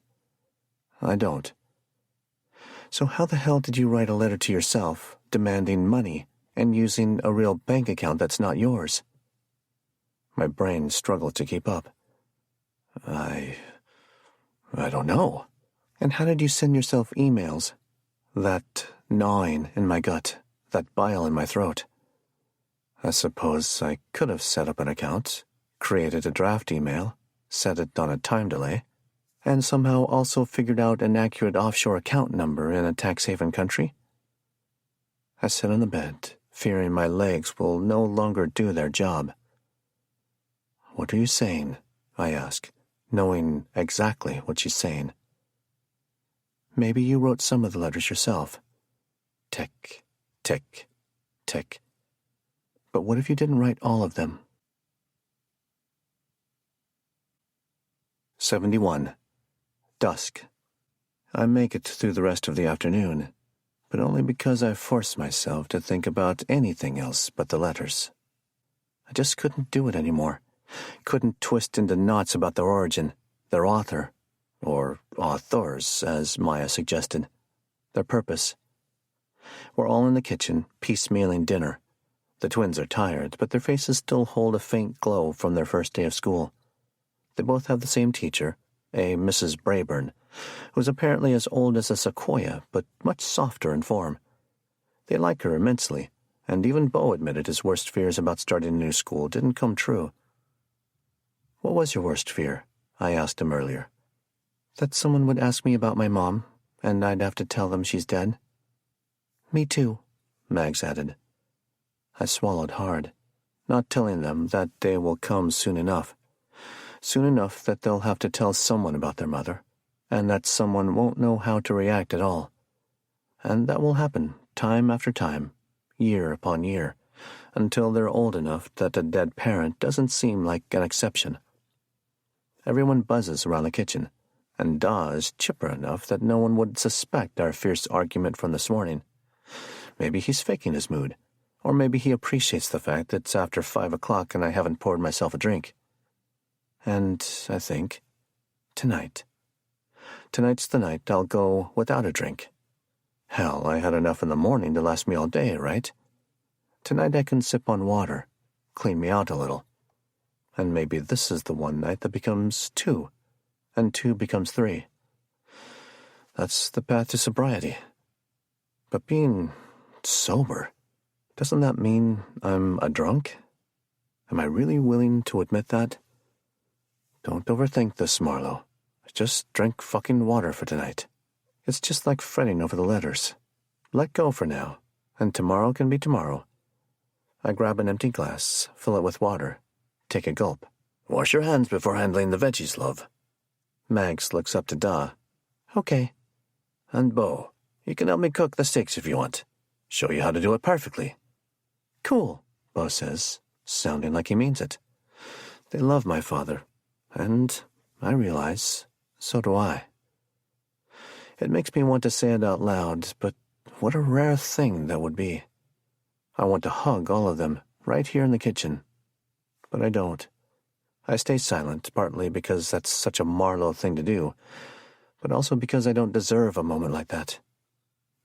S1: I don't. So how the hell did you write a letter to yourself, demanding money, and using a real bank account that's not yours? My brain struggled to keep up. I don't know. And how did you send yourself emails? That gnawing in my gut, that bile in my throat. I suppose I could have set up an account, created a draft email, set it on a time delay, and somehow also figured out an accurate offshore account number in a tax haven country. I sit on the bed, fearing my legs will no longer do their job. What are you saying? I ask, knowing exactly what she's saying. Maybe you wrote some of the letters yourself. Tick, tick, tick. But what if you didn't write all of them? 71. Dusk. I make it through the rest of the afternoon, but only because I force myself to think about anything else but the letters. I just couldn't do it anymore. Couldn't twist into knots about their origin, their author, or authors, as Maya suggested, their purpose. We're all in the kitchen, piecemealing dinner. The twins are tired, but their faces still hold a faint glow from their first day of school. They both have the same teacher, a Mrs. Brayburn, who's apparently as old as a sequoia, but much softer in form. They like her immensely, and even Beau admitted his worst fears about starting a new school didn't come true. What was your worst fear? I asked him earlier. That someone would ask me about my mom, and I'd have to tell them she's dead. Me too, Mags added. I swallowed hard, not telling them that day will come soon enough that they'll have to tell someone about their mother, and that someone won't know how to react at all. And that will happen time after time, year upon year, until they're old enough that a dead parent doesn't seem like an exception. Everyone buzzes around the kitchen, and Daw is chipper enough that no one would suspect our fierce argument from this morning. Maybe he's faking his mood, or maybe he appreciates the fact that it's after 5 o'clock and I haven't poured myself a drink. And I think, tonight Tonight's the night I'll go without a drink. Hell, I had enough in the morning to last me all day, right? Tonight I can sip on water, clean me out a little. And maybe this is the one night that becomes 2, and 2 becomes 3. That's the path to sobriety. But being sober, doesn't that mean I'm a drunk? Am I really willing to admit that? Don't overthink this, Marlowe. Just drink fucking water for tonight. It's just like fretting over the letters. Let go for now, and tomorrow can be tomorrow. I grab an empty glass, fill it with water, take a gulp. Wash your hands before handling the veggies, love. Mags looks up to Da. Okay. And Bo, you can help me cook the steaks if you want. Show you how to do it perfectly. Cool, Bo says, sounding like he means it. They love my father, and I realize, so do I. It makes me want to say it out loud, but what a rare thing that would be. I want to hug all of them right here in the kitchen, but I don't. I stay silent, partly because that's such a Marlowe thing to do, but also because I don't deserve a moment like that.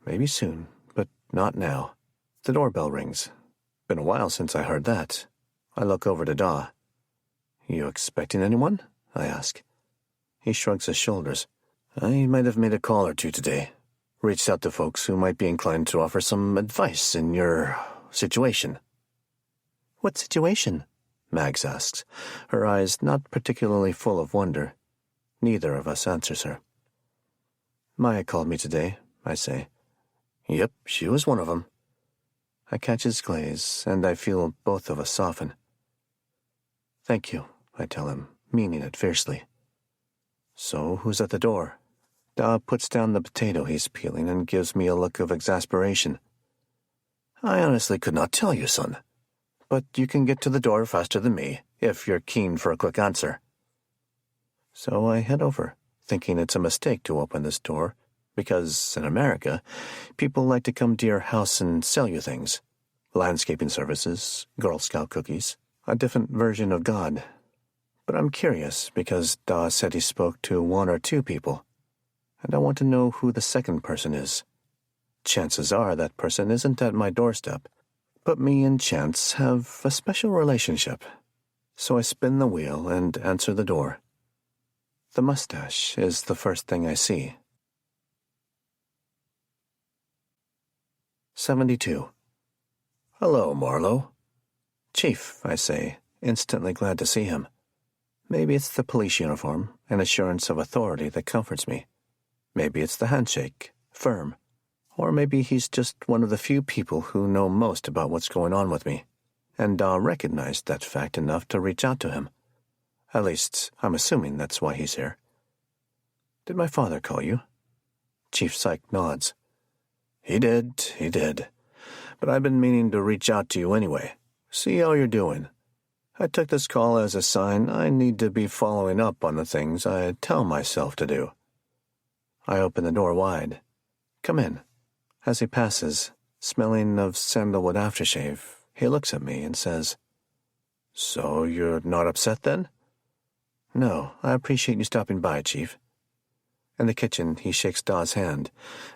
S1: Maybe soon, but not now. The doorbell rings. Been a while since I heard that. I look over to Da. You expecting anyone? I ask. He shrugs his shoulders. I might have made a call or two today. Reached out to folks who might be inclined to offer some advice in your situation. What situation? Mags asks, her eyes not particularly full of wonder. Neither of us answers her. Maya called me today, I say. Yep, she was one of them. I catch his glaze, and I feel both of us soften. Thank you, I tell him, meaning it fiercely. So, who's at the door? Da puts down the potato he's peeling and gives me a look of exasperation. I honestly could not tell you, son. But you can get to the door faster than me, if you're keen for a quick answer. So I head over, thinking it's a mistake to open this door, because, in America, people like to come to your house and sell you things. Landscaping services, Girl Scout cookies, a different version of God. But I'm curious, because Da said he spoke to 1 or 2 people, and I want to know who the second person is. Chances are that person isn't at my doorstep, but me and Chance have a special relationship. So I spin the wheel and answer the door. The mustache is the first thing I see. 72. Hello, Marlowe. Chief, I say, instantly glad to see him. Maybe it's the police uniform, an assurance of authority that comforts me. Maybe it's the handshake, firm. Or maybe he's just one of the few people who know most about what's going on with me, and Da recognized that fact enough to reach out to him. At least, I'm assuming that's why he's here. Did my father call you? Chief Psych nods. He did. But I've been meaning to reach out to you anyway. See how you're doing. I took this call as a sign I need to be following up on the things I tell myself to do. I open the door wide. Come in. As he passes, smelling of sandalwood aftershave, he looks at me and says, So you're not upset then? No, I appreciate you stopping by, Chief. In the kitchen, he shakes Da's hand,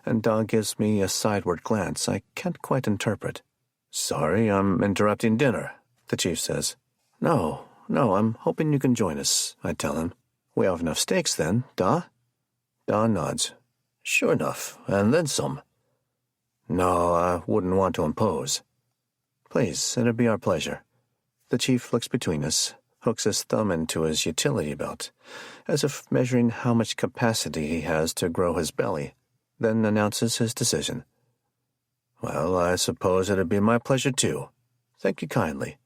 S1: and Da gives me a sideward glance I can't quite interpret. Sorry, I'm interrupting dinner, the Chief says. No, I'm hoping you can join us, I tell him. We have enough steaks then, Da? Da nods. Sure enough, and then some. No, I wouldn't want to impose. Please, it'd be our pleasure. The Chief looks between us, hooks his thumb into his utility belt, as if measuring how much capacity he has to grow his belly, then announces his decision. Well, I suppose it'd be my pleasure too. Thank you kindly.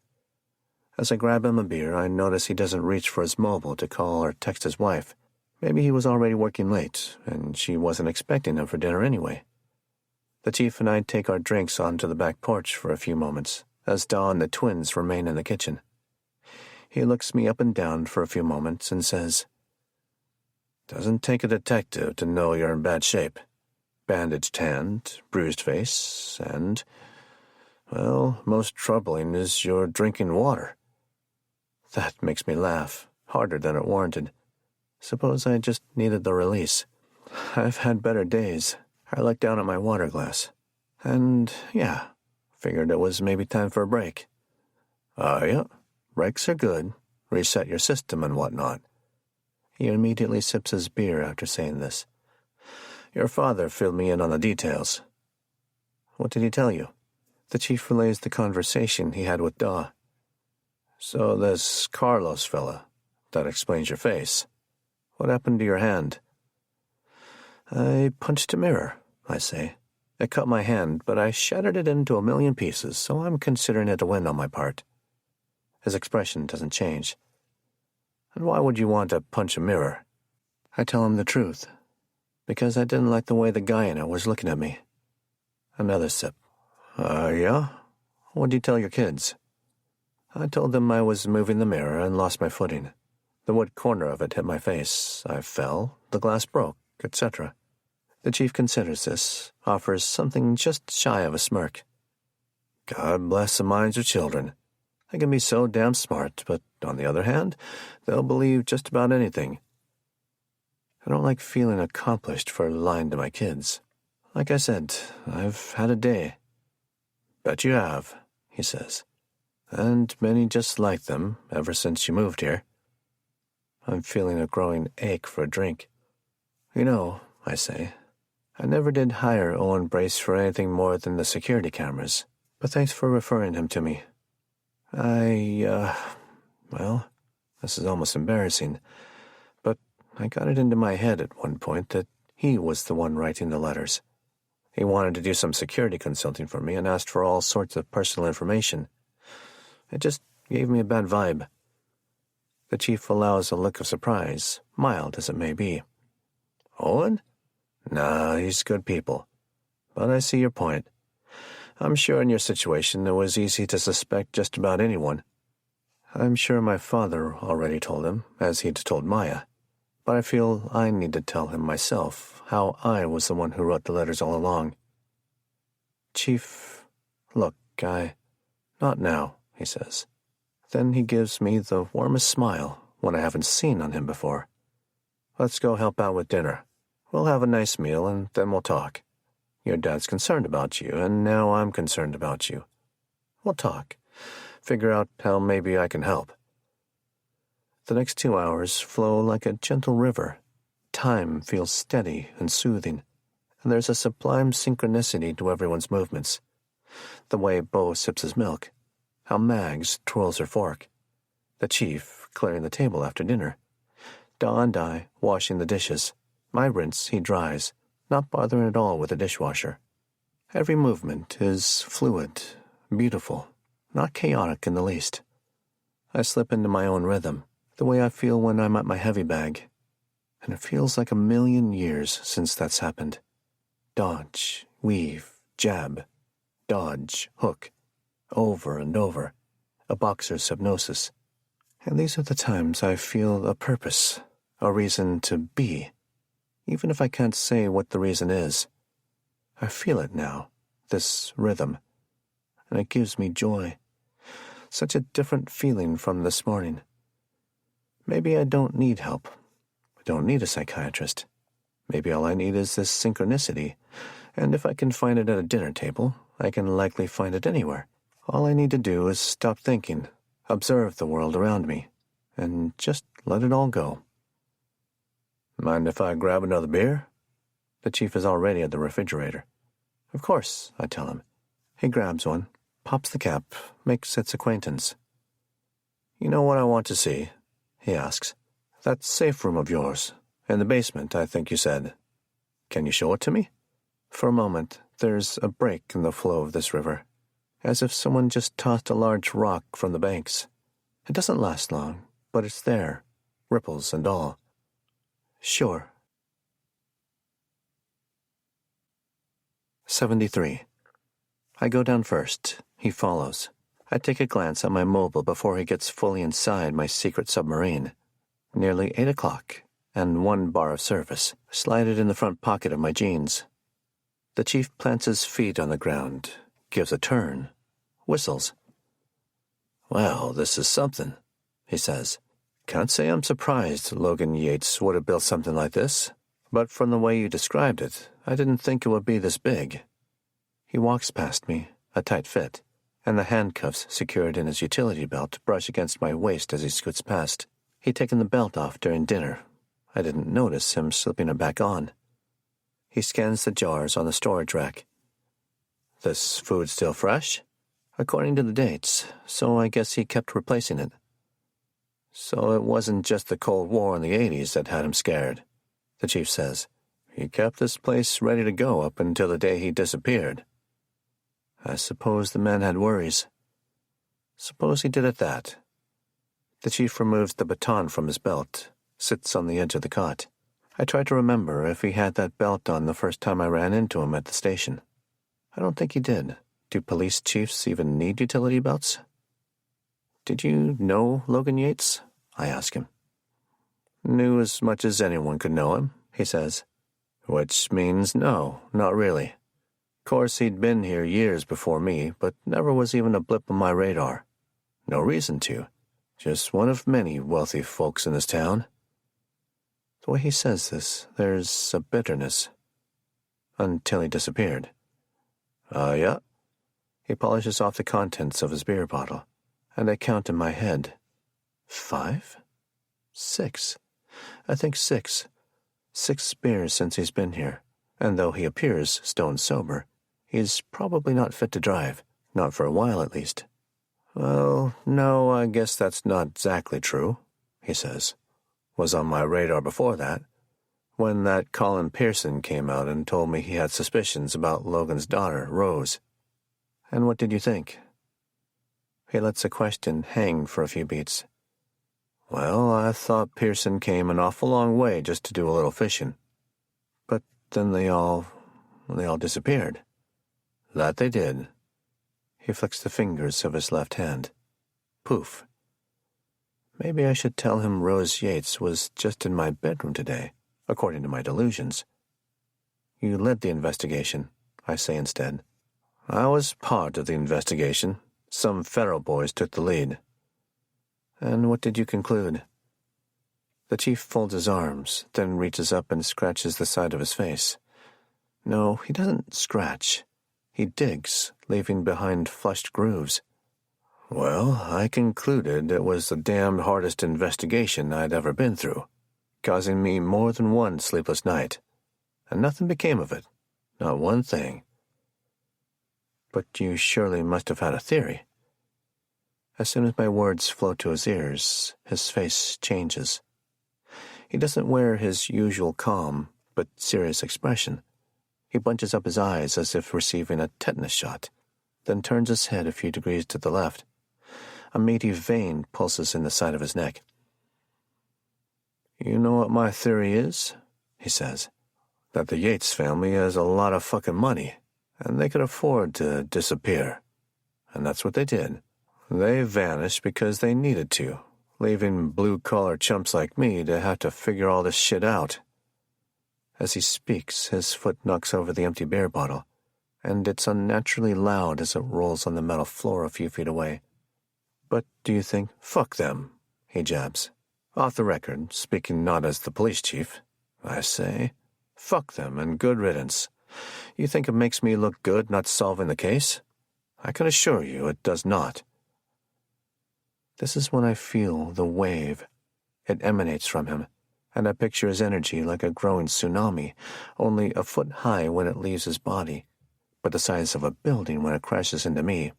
S1: As I grab him a beer, I notice he doesn't reach for his mobile to call or text his wife. Maybe he was already working late, and she wasn't expecting him for dinner anyway. The Chief and I take our drinks onto the back porch for a few moments, as Da and the twins remain in the kitchen. He looks me up and down for a few moments and says, Doesn't take a detective to know you're in bad shape. Bandaged hand, bruised face, and, well, most troubling is your drinking water. That makes me laugh, harder than it warranted. Suppose I just needed the release. I've had better days. I looked down at my water glass. And, yeah, figured it was maybe time for a break. Yeah, breaks are good. Reset your system and whatnot. He immediately sips his beer after saying this. Your father filled me in on the details. What did he tell you? The chief relays the conversation he had with Daw. So this Carlos fella, that explains your face. What happened to your hand? I punched a mirror, I say. It cut my hand, but I shattered it into a million pieces, so I'm considering it a win on my part. His expression doesn't change. And why would you want to punch a mirror? I tell him the truth, because I didn't like the way the guy in it was looking at me. Another sip. Yeah? What'd you tell your kids? I told them I was moving the mirror and lost my footing. The wood corner of it hit my face. I fell, the glass broke, etc. The chief considers this, offers something just shy of a smirk. God bless the minds of children. They can be so damn smart, but on the other hand, they'll believe just about anything. I don't like feeling accomplished for lying to my kids. Like I said, I've had a day. Bet you have, he says. And many just like them ever since you moved here. I'm feeling a growing ache for a drink. You know, I say, I never did hire Owen Brace for anything more than the security cameras, but thanks for referring him to me. Well, this is almost embarrassing, but I got it into my head at one point that he was the one writing the letters. He wanted to do some security consulting for me and asked for all sorts of personal information. It just gave me a bad vibe. The chief allows a look of surprise, mild as it may be. Owen? Nah, he's good people. But I see your point. I'm sure in your situation it was easy to suspect just about anyone. I'm sure my father already told him, as he'd told Maya. But I feel I need to tell him myself how I was the one who wrote the letters all along. Chief, look, not now, he says. Then he gives me the warmest smile, one I haven't seen on him before. Let's go help out with dinner. We'll have a nice meal and then we'll talk. Your dad's concerned about you, and now I'm concerned about you. We'll talk. Figure out how maybe I can help. The next 2 hours flow like a gentle river. Time feels steady and soothing, and there's a sublime synchronicity to everyone's movements. The way Bo sips his milk, how Mags twirls her fork, the chief clearing the table after dinner, Da and I washing the dishes. My rinse he dries, not bothering at all with the dishwasher. Every movement is fluid, beautiful, not chaotic in the least. I slip into my own rhythm, the way I feel when I'm at my heavy bag, and it feels like a million years since that's happened. Dodge, weave, jab, dodge, hook, over and over, a boxer's hypnosis. And these are the times I feel a purpose, a reason to be, even if I can't say what the reason is. I feel it now, this rhythm, and it gives me joy. Such a different feeling from this morning. Maybe I don't need help. I don't need a psychiatrist. Maybe all I need is this synchronicity, and if I can find it at a dinner table, I can likely find it anywhere. All I need to do is stop thinking, observe the world around me, and just let it all go. Mind if I grab another beer? The chief is already at the refrigerator. Of course, I tell him. He grabs one, pops the cap, makes its acquaintance. You know what I want to see? He asks. That safe room of yours, in the basement, I think you said. Can you show it to me? For a moment, there's a break in the flow of this river, as if someone just tossed a large rock from the banks. It doesn't last long, but it's there, ripples and all. Sure. 73. I go down first. He follows. I take a glance at my mobile before he gets fully inside my secret submarine. Nearly 8 o'clock, and 1 bar of service, slided in the front pocket of my jeans. The chief plants his feet on the ground, gives a turn, whistles. Well, this is something, he says. Can't say I'm surprised Logan Yates would have built something like this. But from the way you described it, I didn't think it would be this big. He walks past me, a tight fit, and the handcuffs secured in his utility belt brush against my waist as he scoots past. He'd taken the belt off during dinner. I didn't notice him slipping it back on. He scans the jars on the storage rack. This food still fresh? According to the dates, so I guess he kept replacing it. So it wasn't just the Cold War in the 80s that had him scared, the chief says. He kept this place ready to go up until the day he disappeared. I suppose the man had worries. Suppose he did at that. The chief removes the baton from his belt, sits on the edge of the cot. I try to remember if he had that belt on the first time I ran into him at the station. I don't think he did. Do police chiefs even need utility belts? Did you know Logan Yates? I ask him. Knew as much as anyone could know him, he says. Which means no, not really. Of course, he'd been here years before me, but never was even a blip on my radar. No reason to. Just one of many wealthy folks in this town. The way he says this, there's a bitterness. Until he disappeared. Yeah? He polishes off the contents of his beer bottle, and I count in my head. 5? 6. I think 6. 6 beers since he's been here, and though he appears stone sober, he's probably not fit to drive, not for a while at least. Well, no, I guess that's not exactly true, he says. Was on my radar before that, when that Colin Pearson came out and told me he had suspicions about Logan's daughter, Rose. And what did you think? He lets a question hang for a few beats. Well, I thought Pearson came an awful long way just to do a little fishing. But then they all disappeared. That they did. He flicks the fingers of his left hand. Poof. Maybe I should tell him Rose Yates was just in my bedroom today, according to my delusions. You led the investigation, I say instead. I was part of the investigation. Some federal boys took the lead. And what did you conclude? The chief folds his arms, then reaches up and scratches the side of his face. No, he doesn't scratch. He digs, leaving behind flushed grooves. Well, I concluded it was the damned hardest investigation I'd ever been through, causing me more than one sleepless night. And nothing became of it. Not one thing. But you surely must have had a theory. As soon as my words flow to his ears, his face changes. He doesn't wear his usual calm, but serious expression. He bunches up his eyes as if receiving a tetanus shot, then turns his head a few degrees to the left. A meaty vein pulses in the side of his neck. You know what my theory is? He says. That the Yates family has a lot of fucking money, and they could afford to disappear. And that's what they did. They vanished because they needed to, leaving blue-collar chumps like me to have to figure all this shit out. As he speaks, his foot knocks over the empty beer bottle, and it's unnaturally loud as it rolls on the metal floor a few feet away. But do you think, fuck them, he jabs. Off the record, speaking not as the police chief, I say, fuck them and good riddance. You think it makes me look good not solving the case? I can assure you it does not. This is when I feel the wave. It emanates from him, and I picture his energy like a growing tsunami, only a foot high when it leaves his body, but the size of a building when it crashes into me.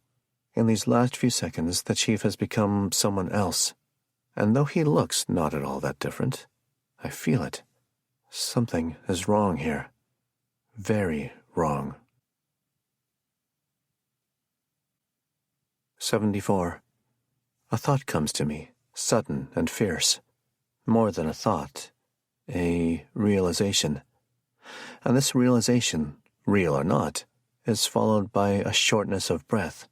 S1: In these last few seconds, the chief has become someone else, and though he looks not at all that different, I feel it. Something is wrong here. Very wrong. 74. A thought comes to me, sudden and fierce. More than a thought, a realization. And this realization, real or not, is followed by a shortness of breath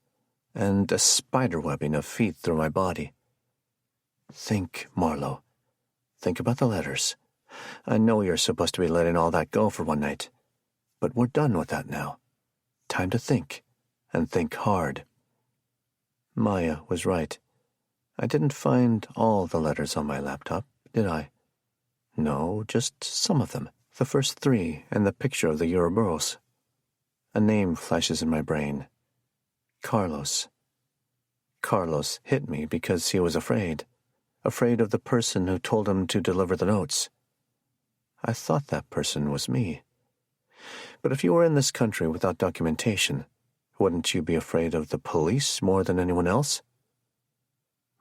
S1: and a spiderwebbing of feet through my body. Think, Marlowe. Think about the letters. I know you're supposed to be letting all that go for one night, but we're done with that now. Time to think, and think hard. Maya was right. I didn't find all the letters on my laptop, did I? No, just some of them. The first three and the picture of the Ouroboros. A name flashes in my brain. Carlos. Carlos hit me because he was afraid of the person who told him to deliver the notes. I thought that person was me. But if you were in this country without documentation, wouldn't you be afraid of the police more than anyone else?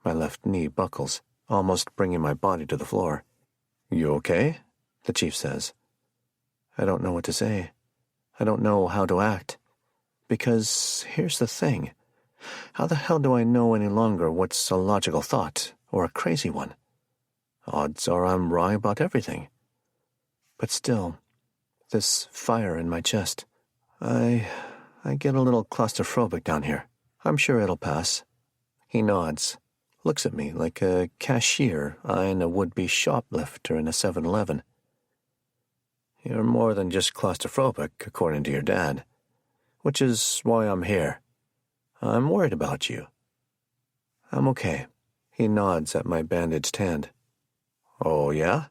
S1: My left knee buckles, almost bringing my body to the floor. "You okay?" the chief says. I don't know what to say. I don't know how to act. Because here's the thing. How the hell do I know any longer what's a logical thought or a crazy one? Odds are I'm wrong about everything. But still, this fire in my chest, I get a little claustrophobic down here. I'm sure it'll pass. He nods, looks at me like a cashier eyeing a would-be shoplifter in a 7-Eleven. You're more than just claustrophobic, according to your dad, which is why I'm here. I'm worried about you. I'm okay. He nods at my bandaged hand. Oh, yeah?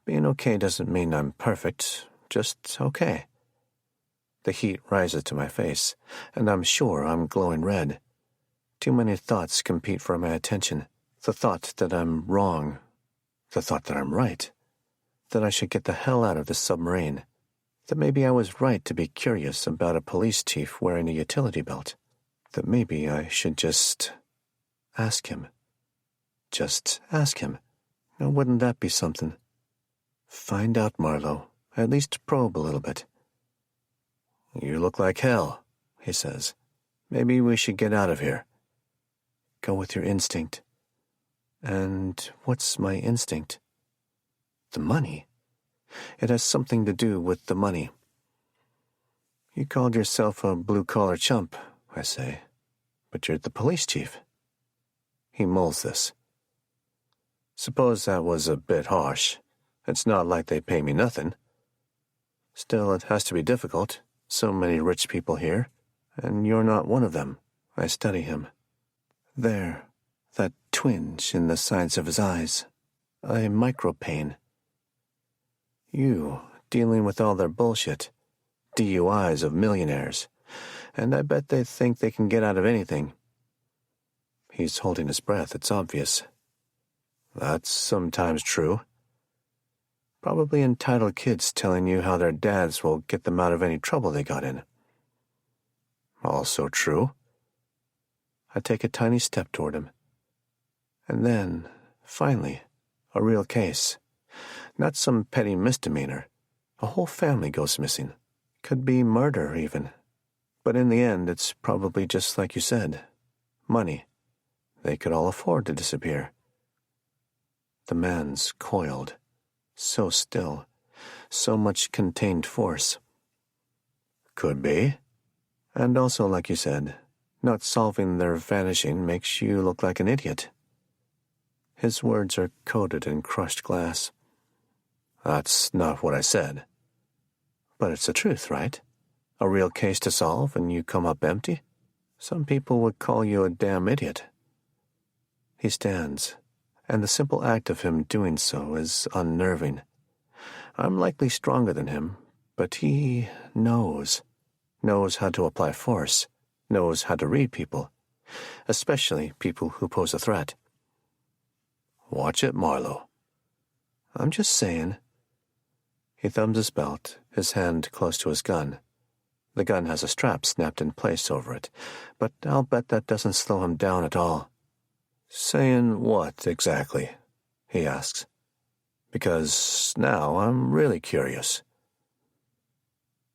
S1: Being okay doesn't mean I'm perfect, just okay. The heat rises to my face, and I'm sure I'm glowing red. Too many thoughts compete for my attention. The thought that I'm wrong. The thought that I'm right. That I should get the hell out of this submarine. That maybe I was right to be curious about a police chief wearing a utility belt. That maybe I should just ask him. Just ask him. Now, wouldn't that be something? Find out, Marlowe. At least probe a little bit. You look like hell, he says. Maybe we should get out of here. Go with your instinct. And what's my instinct? The money. It has something to do with the money. You called yourself a blue-collar chump, I say, but you're the police chief. He mulls this. Suppose that was a bit harsh. It's not like they pay me nothing. Still, it has to be difficult. So many rich people here, and you're not one of them. I study him. There, that twinge in the sides of his eyes. A micropain. You, dealing with all their bullshit. DUIs of millionaires. And I bet they think they can get out of anything. He's holding his breath, it's obvious. That's sometimes true. Probably entitled kids telling you how their dads will get them out of any trouble they got in. Also true. I take a tiny step toward him. And then, finally, a real case. Not some petty misdemeanor. A whole family goes missing. Could be murder, even. But in the end, it's probably just like you said. Money. They could all afford to disappear. The man's coiled. So still. So much contained force. Could be. And also, like you said, not solving their vanishing makes you look like an idiot. His words are coated in crushed glass. That's not what I said. But it's the truth, right? A real case to solve and you come up empty? Some people would call you a damn idiot. He stands, and the simple act of him doing so is unnerving. I'm likely stronger than him, but he knows how to apply force, knows how to read people, especially people who pose a threat. Watch it, Marlowe. I'm just saying. He thumbs his belt, his hand close to his gun. The gun has a strap snapped in place over it, but I'll bet that doesn't slow him down at all. Saying what, exactly? He asks. Because now I'm really curious.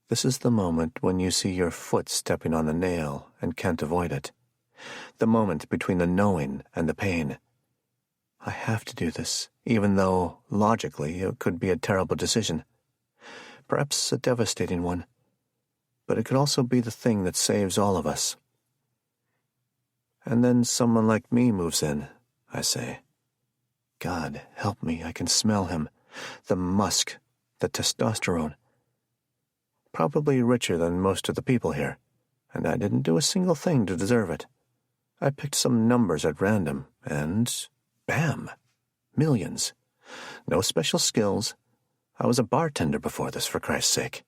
S1: This is the moment when you see your foot stepping on a nail and can't avoid it. The moment between the knowing and the pain. I have to do this, even though, logically, it could be a terrible decision. Perhaps a devastating one. But it could also be the thing that saves all of us. And then someone like me moves in, I say. God, help me, I can smell him. The musk, the testosterone. Probably richer than most of the people here, and I didn't do a single thing to deserve it. I picked some numbers at random, and bam! Millions. No special skills. I was a bartender before this, for Christ's sake.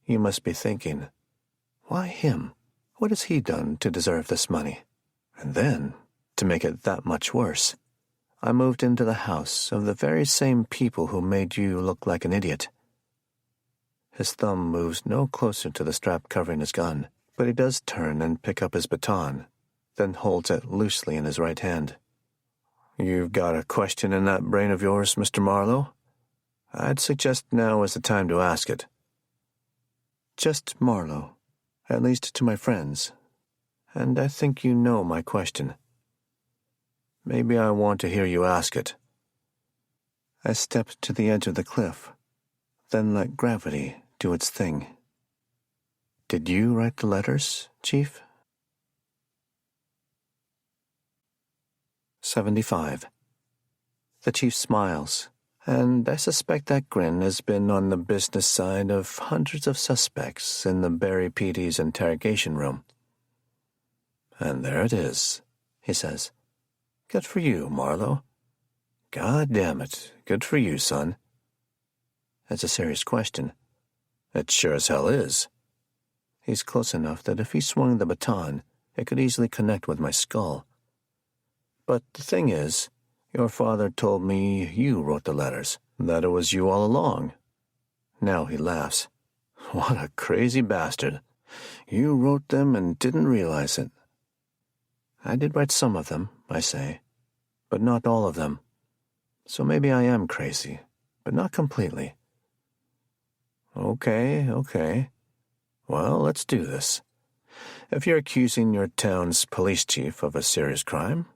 S1: You must be thinking, why him? What has he done to deserve this money? And then, to make it that much worse, I moved into the house of the very same people who made you look like an idiot. His thumb moves no closer to the strap covering his gun, but he does turn and pick up his baton, then holds it loosely in his right hand. You've got a question in that brain of yours, Mr. Marlowe? I'd suggest now is the time to ask it. Just Marlowe, at least to my friends, and I think you know my question. Maybe I want to hear you ask it. I stepped to the edge of the cliff, then let gravity do its thing. Did you write the letters, Chief? 75. The Chief smiles, and I suspect that grin has been on the business side of hundreds of suspects in the Barry PD's interrogation room. And there it is, he says. Good for you, Marlowe. God damn it, good for you, son. It's a serious question. It sure as hell is. He's close enough that if he swung the baton, it could easily connect with my skull. But the thing is, your father told me you wrote the letters, that it was you all along. Now he laughs. What a crazy bastard. You wrote them and didn't realize it. I did write some of them, I say, but not all of them. So maybe I am crazy, but not completely. Okay. Well, let's do this. If you're accusing your town's police chief of a serious crime,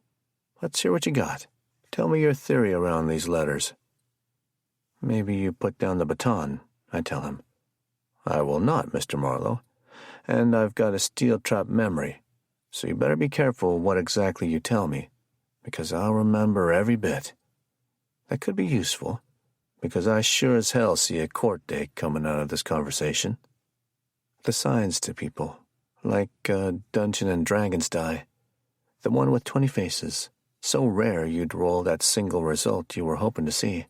S1: let's hear what you got. Tell me your theory around these letters. Maybe you put down the baton, I tell him. I will not, Mr. Marlowe, and I've got a steel-trap memory, so you better be careful what exactly you tell me, because I'll remember every bit. That could be useful, because I sure as hell see a court date coming out of this conversation. The signs to people, like Dungeon and Dragons die, the one with 20 faces, so rare you'd roll that single result you were hoping to see.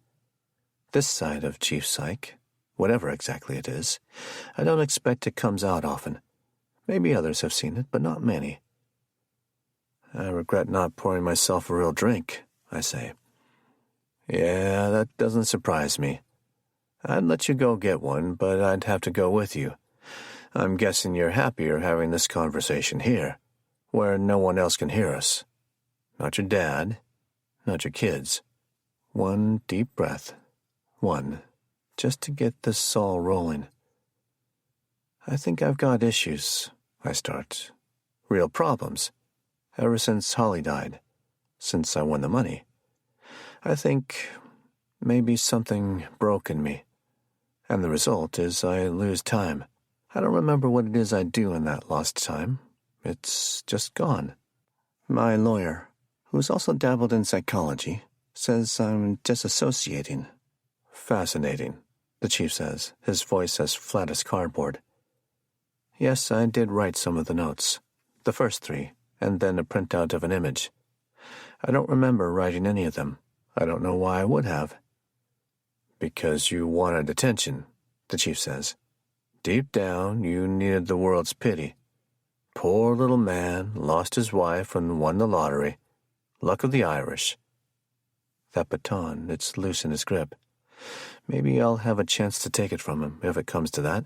S1: This side of Chief Psych, whatever exactly it is, I don't expect it comes out often. Maybe others have seen it, but not many. I regret not pouring myself a real drink, I say. Yeah, that doesn't surprise me. I'd let you go get one, but I'd have to go with you. I'm guessing you're happier having this conversation here, where no one else can hear us. Not your dad, not your kids. One deep breath. One, just to get this all rolling. I think I've got issues, I start. Real problems. Ever since Holly died. Since I won the money. I think maybe something broke in me. And the result is I lose time. I don't remember what it is I do in that lost time. It's just gone. My lawyer, who's also dabbled in psychology, says I'm disassociating. Fascinating, the chief says, his voice as flat as cardboard. Yes, I did write some of the notes, the first 3, and then a printout of an image. I don't remember writing any of them. I don't know why I would have. Because you wanted attention, the chief says. Deep down, you needed the world's pity. Poor little man, lost his wife and won the lottery. Luck of the Irish. That baton, it's loose in his grip. Maybe I'll have a chance to take it from him, if it comes to that.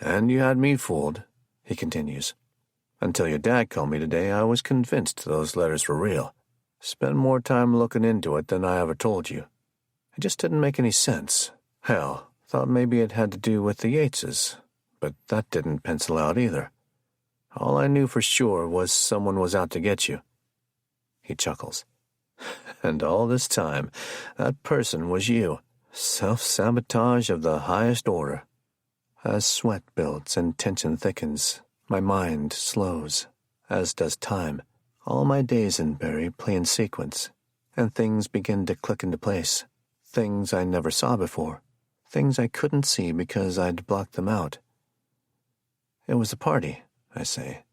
S1: And you had me fooled, he continues. Until your dad called me today, I was convinced those letters were real. Spent more time looking into it than I ever told you. It just didn't make any sense. Hell, thought maybe it had to do with the Yateses, but that didn't pencil out either. All I knew for sure was someone was out to get you. He chuckles. And all this time, that person was you. Self-sabotage of the highest order. As sweat builds and tension thickens, my mind slows, as does time. All my days in Barry play in sequence, and things begin to click into place. Things I never saw before. Things I couldn't see because I'd blocked them out. It was a party, I say,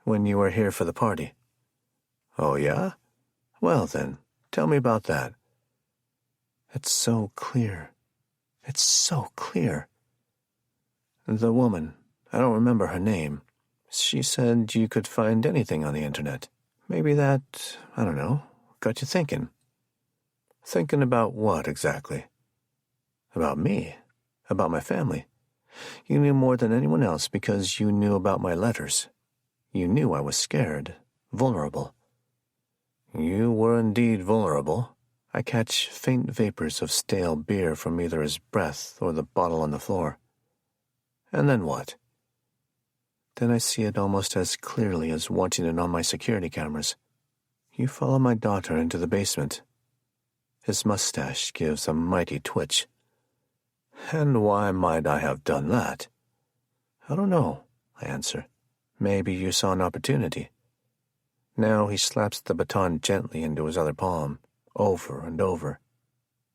S1: when you were here for the party. Oh, yeah? Well, then, tell me about that. It's so clear. It's so clear. The woman, I don't remember her name. She said you could find anything on the internet. Maybe that, I don't know, got you thinking. Thinking about what exactly? About me. About my family. You knew more than anyone else because you knew about my letters. You knew I was scared, vulnerable. You were indeed vulnerable. I catch faint vapors of stale beer from either his breath or the bottle on the floor. And then what? Then I see it almost as clearly as watching it on my security cameras. You follow my daughter into the basement. His mustache gives a mighty twitch. And why might I have done that? I don't know, I answer. Maybe you saw an opportunity. Now he slaps the baton gently into his other palm, over and over.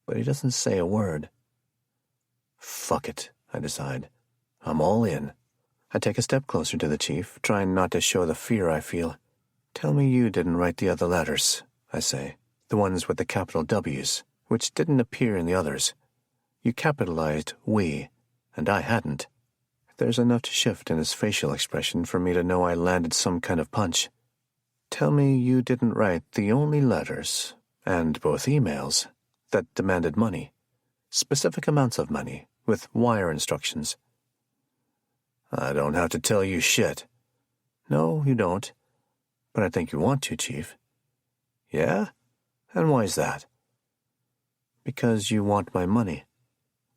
S1: But he doesn't say a word. Fuck it, I decide. I'm all in. I take a step closer to the chief, trying not to show the fear I feel. Tell me you didn't write the other letters, I say. The ones with the capital W's, which didn't appear in the others. You capitalized we, and I hadn't. There's enough to shift in his facial expression for me to know I landed some kind of punch. Tell me you didn't write the only letters, and both emails, that demanded money. Specific amounts of money, with wire instructions. I don't have to tell you shit. No, you don't. But I think you want to, Chief. Yeah? And why's that? Because you want my money.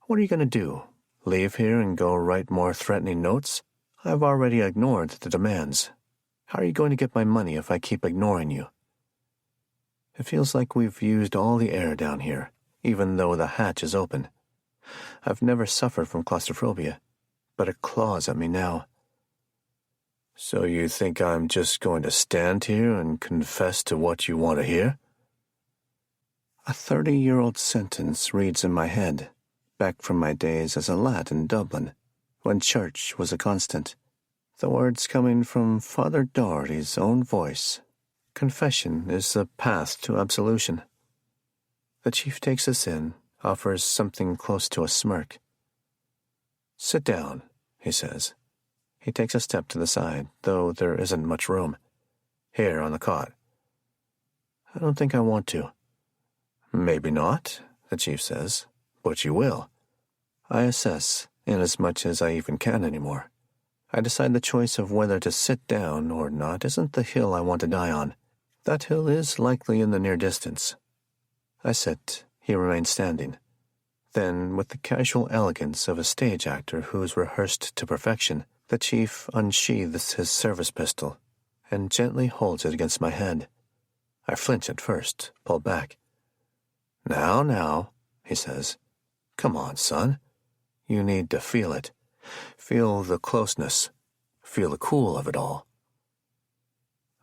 S1: What are you going to do? Leave here and go write more threatening notes? I've already ignored the demands. How are you going to get my money if I keep ignoring you? It feels like we've used all the air down here, even though the hatch is open. I've never suffered from claustrophobia, but it claws at me now. So you think I'm just going to stand here and confess to what you want to hear? A 30-year-old sentence reads in my head, back from my days as a lad in Dublin, when church was a constant. The words coming from Father Doherty's own voice. Confession is the path to absolution. The chief takes us in, offers something close to a smirk. Sit down, he says. He takes a step to the side, though there isn't much room. Here on the cot. I don't think I want to. Maybe not, the chief says, but you will. I assess, inasmuch as I even can anymore. I decide the choice of whether to sit down or not isn't the hill I want to die on. That hill is likely in the near distance. I sit, he remains standing. Then, with the casual elegance of a stage actor who's rehearsed to perfection, the chief unsheathes his service pistol and gently holds it against my head. I flinch at first, pull back. Now, he says. Come on, son. You need to feel it. Feel the closeness. Feel the cool of it all.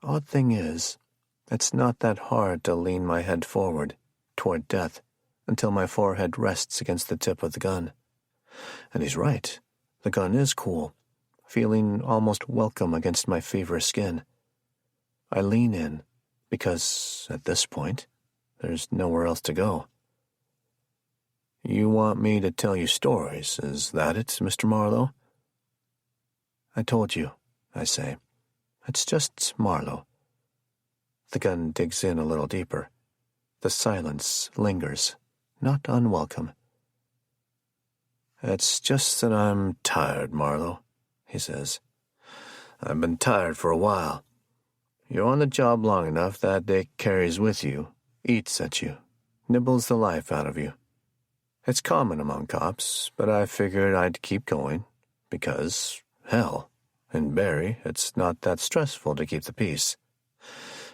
S1: Odd thing is, it's not that hard to lean my head forward, toward death, until my forehead rests against the tip of the gun. And he's right. The gun is cool, feeling almost welcome against my feverish skin. I lean in, because, at this point, there's nowhere else to go. You want me to tell you stories, is that it, Mr. Marlowe? I told you, I say. It's just Marlowe. The gun digs in a little deeper. The silence lingers, not unwelcome. It's just that I'm tired, Marlowe, he says. I've been tired for a while. You're on the job long enough that it carries with you, eats at you, nibbles the life out of you. It's common among cops, but I figured I'd keep going, because, hell, in Barry, it's not that stressful to keep the peace.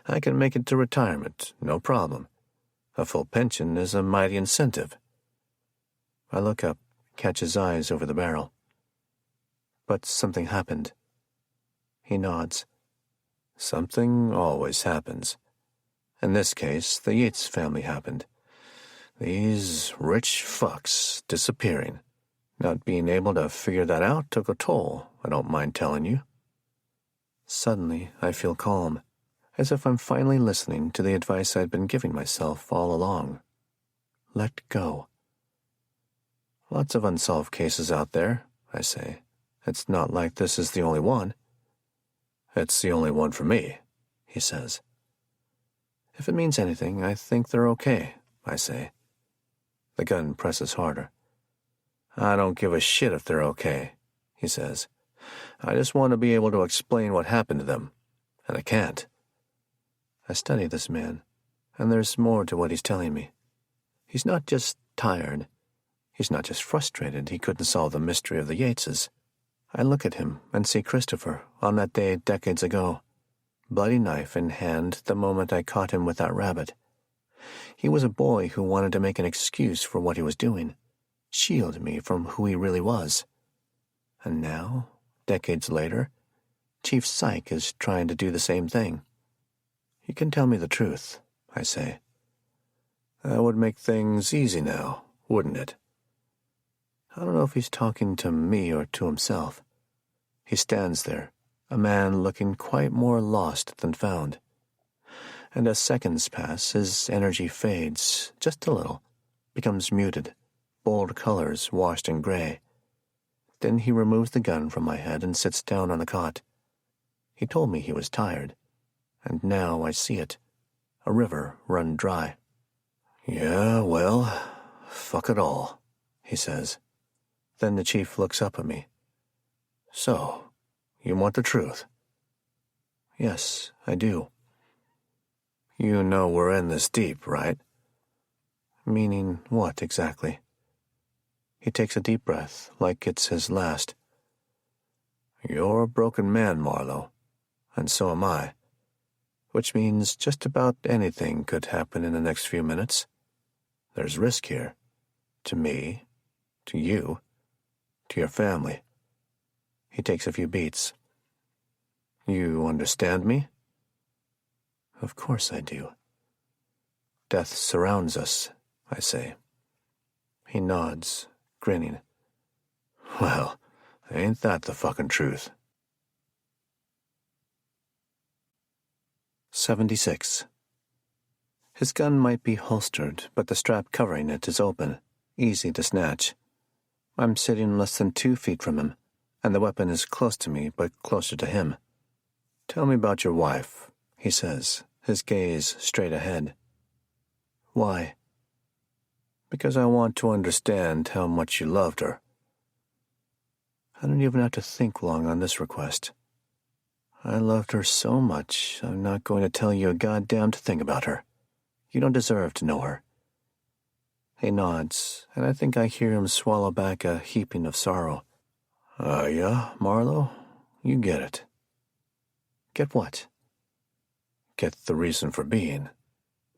S1: I can make it to retirement, no problem. A full pension is a mighty incentive. I look up, catch his eyes over the barrel. But something happened. He nods. Something always happens. In this case, the Yates family happened. These rich fucks disappearing. Not being able to figure that out took a toll, I don't mind telling you. Suddenly, I feel calm, as if I'm finally listening to the advice I'd been giving myself all along. Let go. Lots of unsolved cases out there, I say. It's not like this is the only one. It's the only one for me, he says. If it means anything, I think they're okay, I say. The gun presses harder. I don't give a shit if they're okay, he says. I just want to be able to explain what happened to them, and I can't. I study this man, and there's more to what he's telling me. He's not just tired. He's not just frustrated he couldn't solve the mystery of the Yateses. I look at him and see Christopher on that day decades ago, bloody knife in hand the moment I caught him with that rabbit. He was a boy who wanted to make an excuse for what he was doing, shield me from who he really was. And now, decades later, Chief Psych is trying to do the same thing. You can tell me the truth, I say. That would make things easy now, wouldn't it? I don't know if he's talking to me or to himself. He stands there, a man looking quite more lost than found. And as seconds pass, his energy fades just a little, becomes muted, bold colors washed in gray. Then he removes the gun from my head and sits down on the cot. He told me he was tired, and now I see it, a river run dry. Yeah, well, fuck it all, he says. Then the chief looks up at me. So, you want the truth? Yes, I do. You know we're in this deep, right? Meaning what exactly? He takes a deep breath, like it's his last. You're a broken man, Marlowe, and so am I. Which means just about anything could happen in the next few minutes. There's risk here. To me, to you, to your family. He takes a few beats. You understand me? Of course I do. Death surrounds us, I say. He nods, grinning. Well, ain't that the fucking truth? 76. His gun might be holstered, but the strap covering it is open, easy to snatch. I'm sitting less than 2 feet from him, and the weapon is close to me, but closer to him. Tell me about your wife, he says, his gaze straight ahead. Why? Because I want to understand how much you loved her. I don't even have to think long on this request. I loved her so much, I'm not going to tell you a goddamned thing about her. You don't deserve to know her. He nods, and I think I hear him swallow back a heaping of sorrow. Yeah, Marlowe, you get it. Get what? Get the reason for being.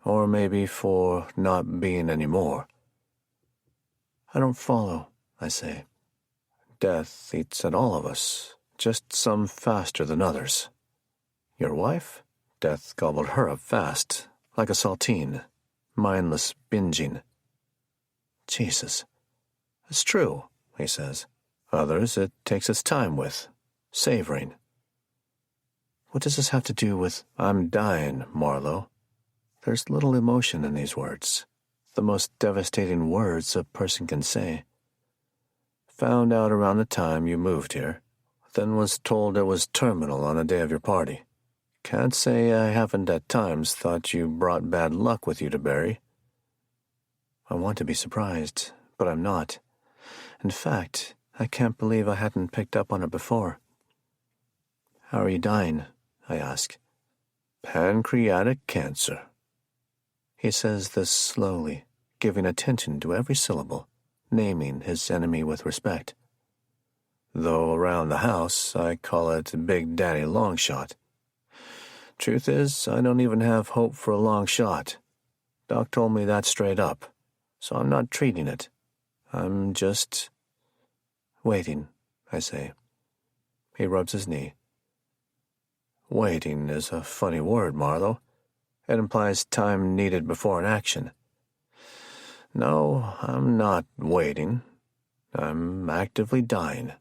S1: Or maybe for not being anymore. I don't follow, I say. Death eats at all of us, just some faster than others. Your wife? Death gobbled her up fast, like a saltine, mindless binging. Jesus. It's true, he says. Others it takes its time with, savoring. What does this have to do with I'm dying, Marlowe? There's little emotion in these words, the most devastating words a person can say. Found out around the time you moved here, then was told it was terminal on the day of your party. Can't say I haven't at times thought you brought bad luck with you to bury. I want to be surprised, but I'm not. In fact, I can't believe I hadn't picked up on it before. How are you dying? I ask. Pancreatic cancer. He says this slowly, giving attention to every syllable, naming his enemy with respect. Though around the house, I call it Big Daddy Longshot. Truth is, I don't even have hope for a long shot. Doc told me that straight up, so I'm not treating it. I'm just waiting, I say. He rubs his knee. Waiting is a funny word, Marlowe. It implies time needed before an action. No, I'm not waiting. I'm actively dying.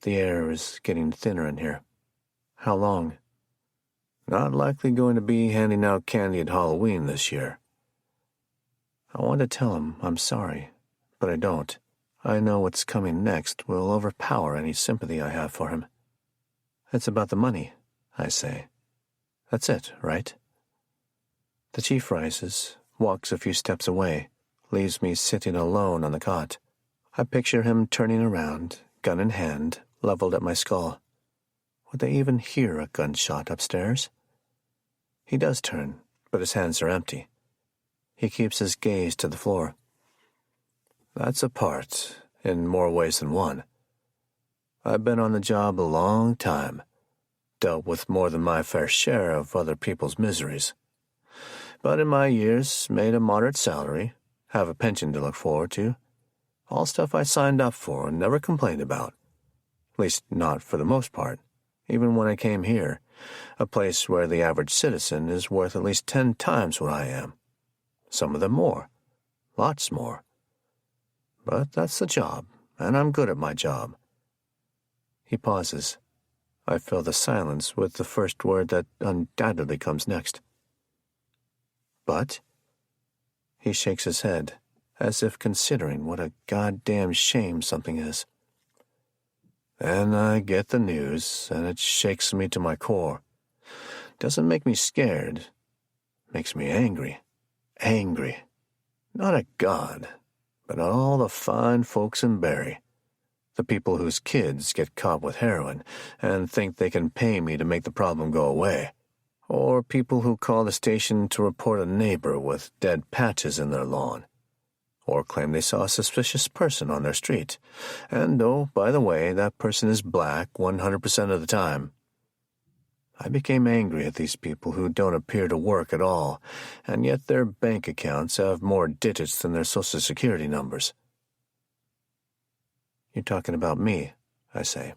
S1: The air is getting thinner in here. How long? Not likely going to be handing out candy at Halloween this year. I want to tell him I'm sorry, but I don't. I know what's coming next will overpower any sympathy I have for him. It's about the money, I say. That's it, right? The chief rises, walks a few steps away, leaves me sitting alone on the cot. I picture him turning around, gun in hand, leveled at my skull. Would they even hear a gunshot upstairs? He does turn, but his hands are empty. He keeps his gaze to the floor. That's a part, in more ways than one. I've been on the job a long time, dealt with more than my fair share of other people's miseries. But in my years, made a moderate salary, have a pension to look forward to, all stuff I signed up for and never complained about. At least not for the most part, even when I came here, a place where the average citizen is worth at least 10 times what I am. Some of them more, lots more. But that's the job, and I'm good at my job. He pauses. I fill the silence with the first word that undoubtedly comes next. But? He shakes his head, as if considering what a goddamn shame something is. Then I get the news, and it shakes me to my core. Doesn't make me scared. Makes me angry. Angry. Not at God, but at all the fine folks in Barry. The people whose kids get caught with heroin and think they can pay me to make the problem go away. Or people who call the station to report a neighbor with dead patches in their lawn. Or claim they saw a suspicious person on their street. And, oh, by the way, that person is black 100% of the time. I became angry at these people who don't appear to work at all, and yet their bank accounts have more digits than their Social Security numbers. You're talking about me, I say.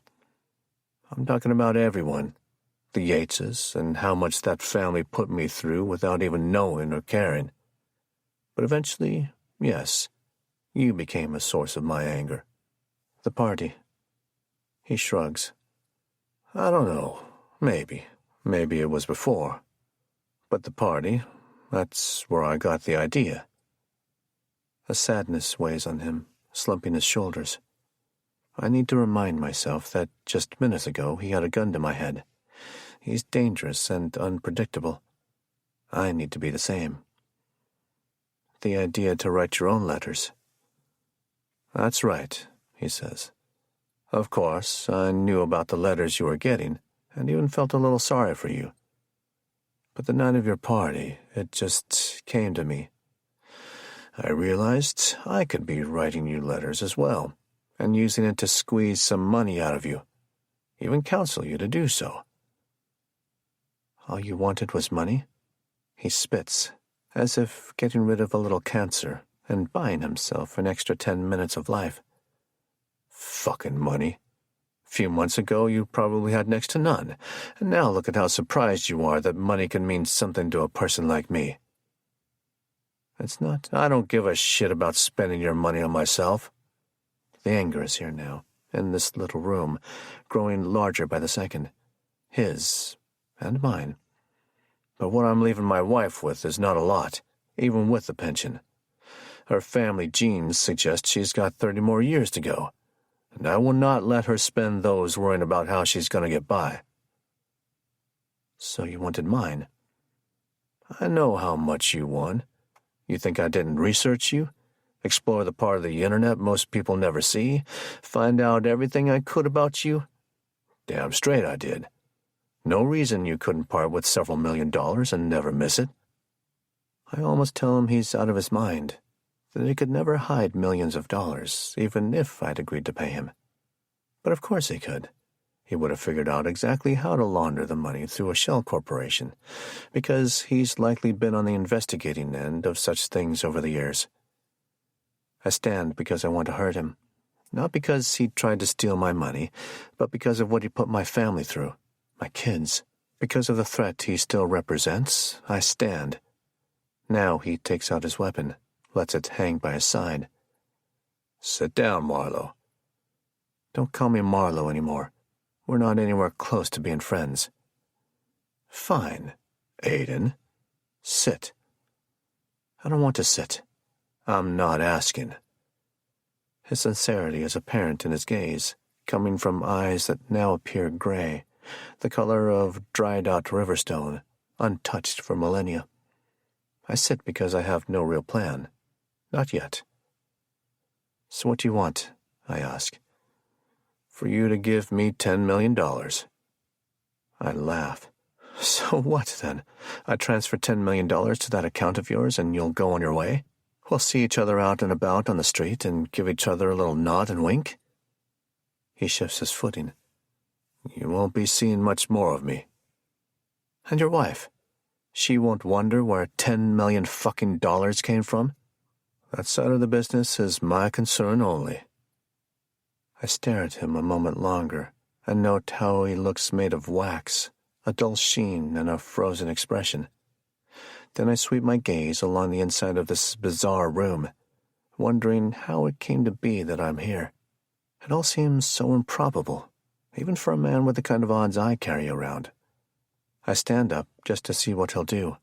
S1: I'm talking about everyone. The Yateses, and how much that family put me through without even knowing or caring. But eventually, yes, you became a source of my anger. The party. He shrugs. I don't know. Maybe. Maybe it was before. But the party, that's where I got the idea. A sadness weighs on him, slumping his shoulders. I need to remind myself that just minutes ago he had a gun to my head. He's dangerous and unpredictable. I need to be the same. The idea to write your own letters. That's right, he says. Of course, I knew about the letters you were getting, and even felt a little sorry for you. But the night of your party, it just came to me. I realized I could be writing you letters as well, and using it to squeeze some money out of you, even counsel you to do so. All you wanted was money? He spits, as if getting rid of a little cancer and buying himself an extra 10 minutes of life. Fucking money. A few months ago you probably had next to none, and now look at how surprised you are that money can mean something to a person like me. It's not, I don't give a shit about spending your money on myself. The anger is here now, in this little room, growing larger by the second. His, and mine. But what I'm leaving my wife with is not a lot, even with the pension. Her family genes suggest she's got 30 more years to go, and I will not let her spend those worrying about how she's going to get by. So you wanted mine? I know how much you won. You think I didn't research you? Explore the part of the internet most people never see? Find out everything I could about you? Damn straight I did. No reason you couldn't part with several $1 million and never miss it. I almost tell him he's out of his mind, that he could never hide millions of dollars, even if I'd agreed to pay him. But of course he could. He would have figured out exactly how to launder the money through a shell corporation, because he's likely been on the investigating end of such things over the years. I stand because I want to hurt him, not because he tried to steal my money, but because of what he put my family through. My kids. Because of the threat he still represents, I stand. Now he takes out his weapon, lets it hang by his side. Sit down, Marlowe. Don't call me Marlowe anymore. We're not anywhere close to being friends. Fine, Aiden. Sit. I don't want to sit. I'm not asking. His sincerity is apparent in his gaze, coming from eyes that now appear gray, the color of dried-out riverstone, untouched for millennia. I sit because I have no real plan. Not yet. "So what do you want?" I ask. "For you to give me $10 million. I laugh. "So what, then? I transfer $10 million to that account of yours and you'll go on your way? We'll see each other out and about on the street and give each other a little nod and wink?" He shifts his footing. "You won't be seeing much more of me." "And your wife? She won't wonder where $10 million fucking dollars came from?" "That side of the business is my concern only." I stare at him a moment longer and note how he looks made of wax, a dull sheen and a frozen expression. Then I sweep my gaze along the inside of this bizarre room, wondering how it came to be that I'm here. It all seems so improbable, even for a man with the kind of odds I carry around. I stand up just to see what he'll do.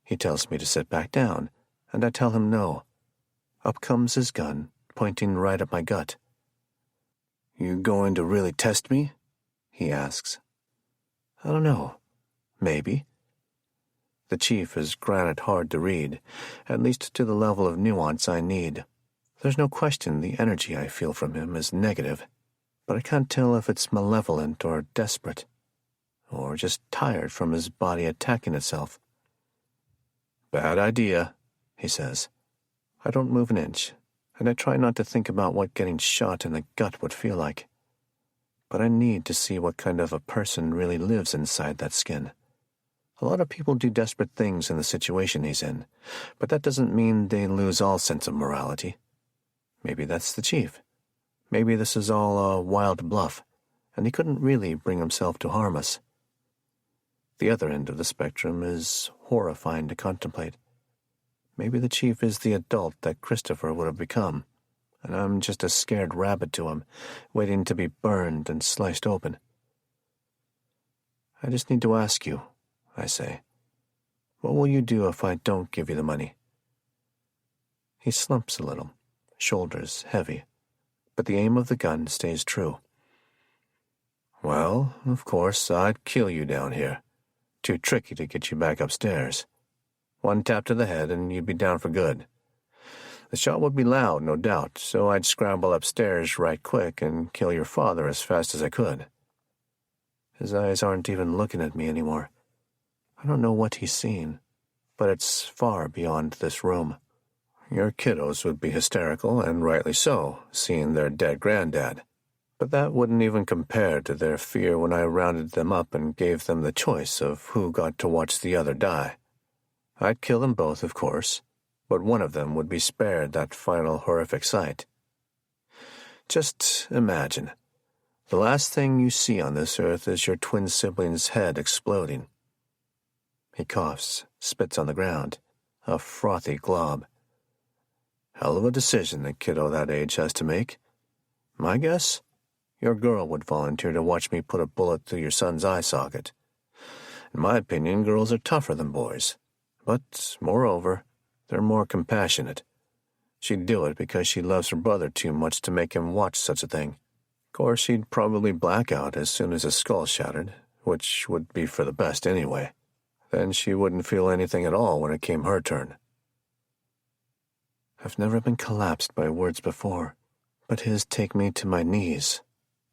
S1: He tells me to sit back down, and I tell him no. Up comes his gun, pointing right at my gut. "You going to really test me?" he asks. "I don't know. Maybe." The chief is granite hard to read, at least to the level of nuance I need. There's no question the energy I feel from him is negative, but I can't tell if it's malevolent or desperate, or just tired from his body attacking itself. "Bad idea," he says. I don't move an inch, and I try not to think about what getting shot in the gut would feel like. But I need to see what kind of a person really lives inside that skin. A lot of people do desperate things in the situation he's in, but that doesn't mean they lose all sense of morality. Maybe that's the chief. Maybe this is all a wild bluff, and he couldn't really bring himself to harm us. The other end of the spectrum is horrifying to contemplate. Maybe the chief is the adult that Christopher would have become, and I'm just a scared rabbit to him, waiting to be burned and sliced open. "I just need to ask you," I say. "What will you do if I don't give you the money?" He slumps a little, shoulders heavy, but the aim of the gun stays true. "Well, of course, I'd kill you down here. Too tricky to get you back upstairs. One tap to the head and you'd be down for good. The shot would be loud, no doubt, so I'd scramble upstairs right quick and kill your father as fast as I could." His eyes aren't even looking at me anymore. I don't know what he's seen, but it's far beyond this room. "Your kiddos would be hysterical, and rightly so, seeing their dead granddad. But that wouldn't even compare to their fear when I rounded them up and gave them the choice of who got to watch the other die. I'd kill them both, of course, but one of them would be spared that final horrific sight. Just imagine. The last thing you see on this earth is your twin sibling's head exploding." He coughs, spits on the ground, a frothy glob. "Hell of a decision a kiddo that age has to make. My guess? Your girl would volunteer to watch me put a bullet through your son's eye socket. In my opinion, girls are tougher than boys. But, moreover, they're more compassionate. She'd do it because she loves her brother too much to make him watch such a thing. Of course, he'd probably black out as soon as his skull shattered, which would be for the best anyway. Then she wouldn't feel anything at all when it came her turn." I've never been collapsed by words before, but his take me to my knees,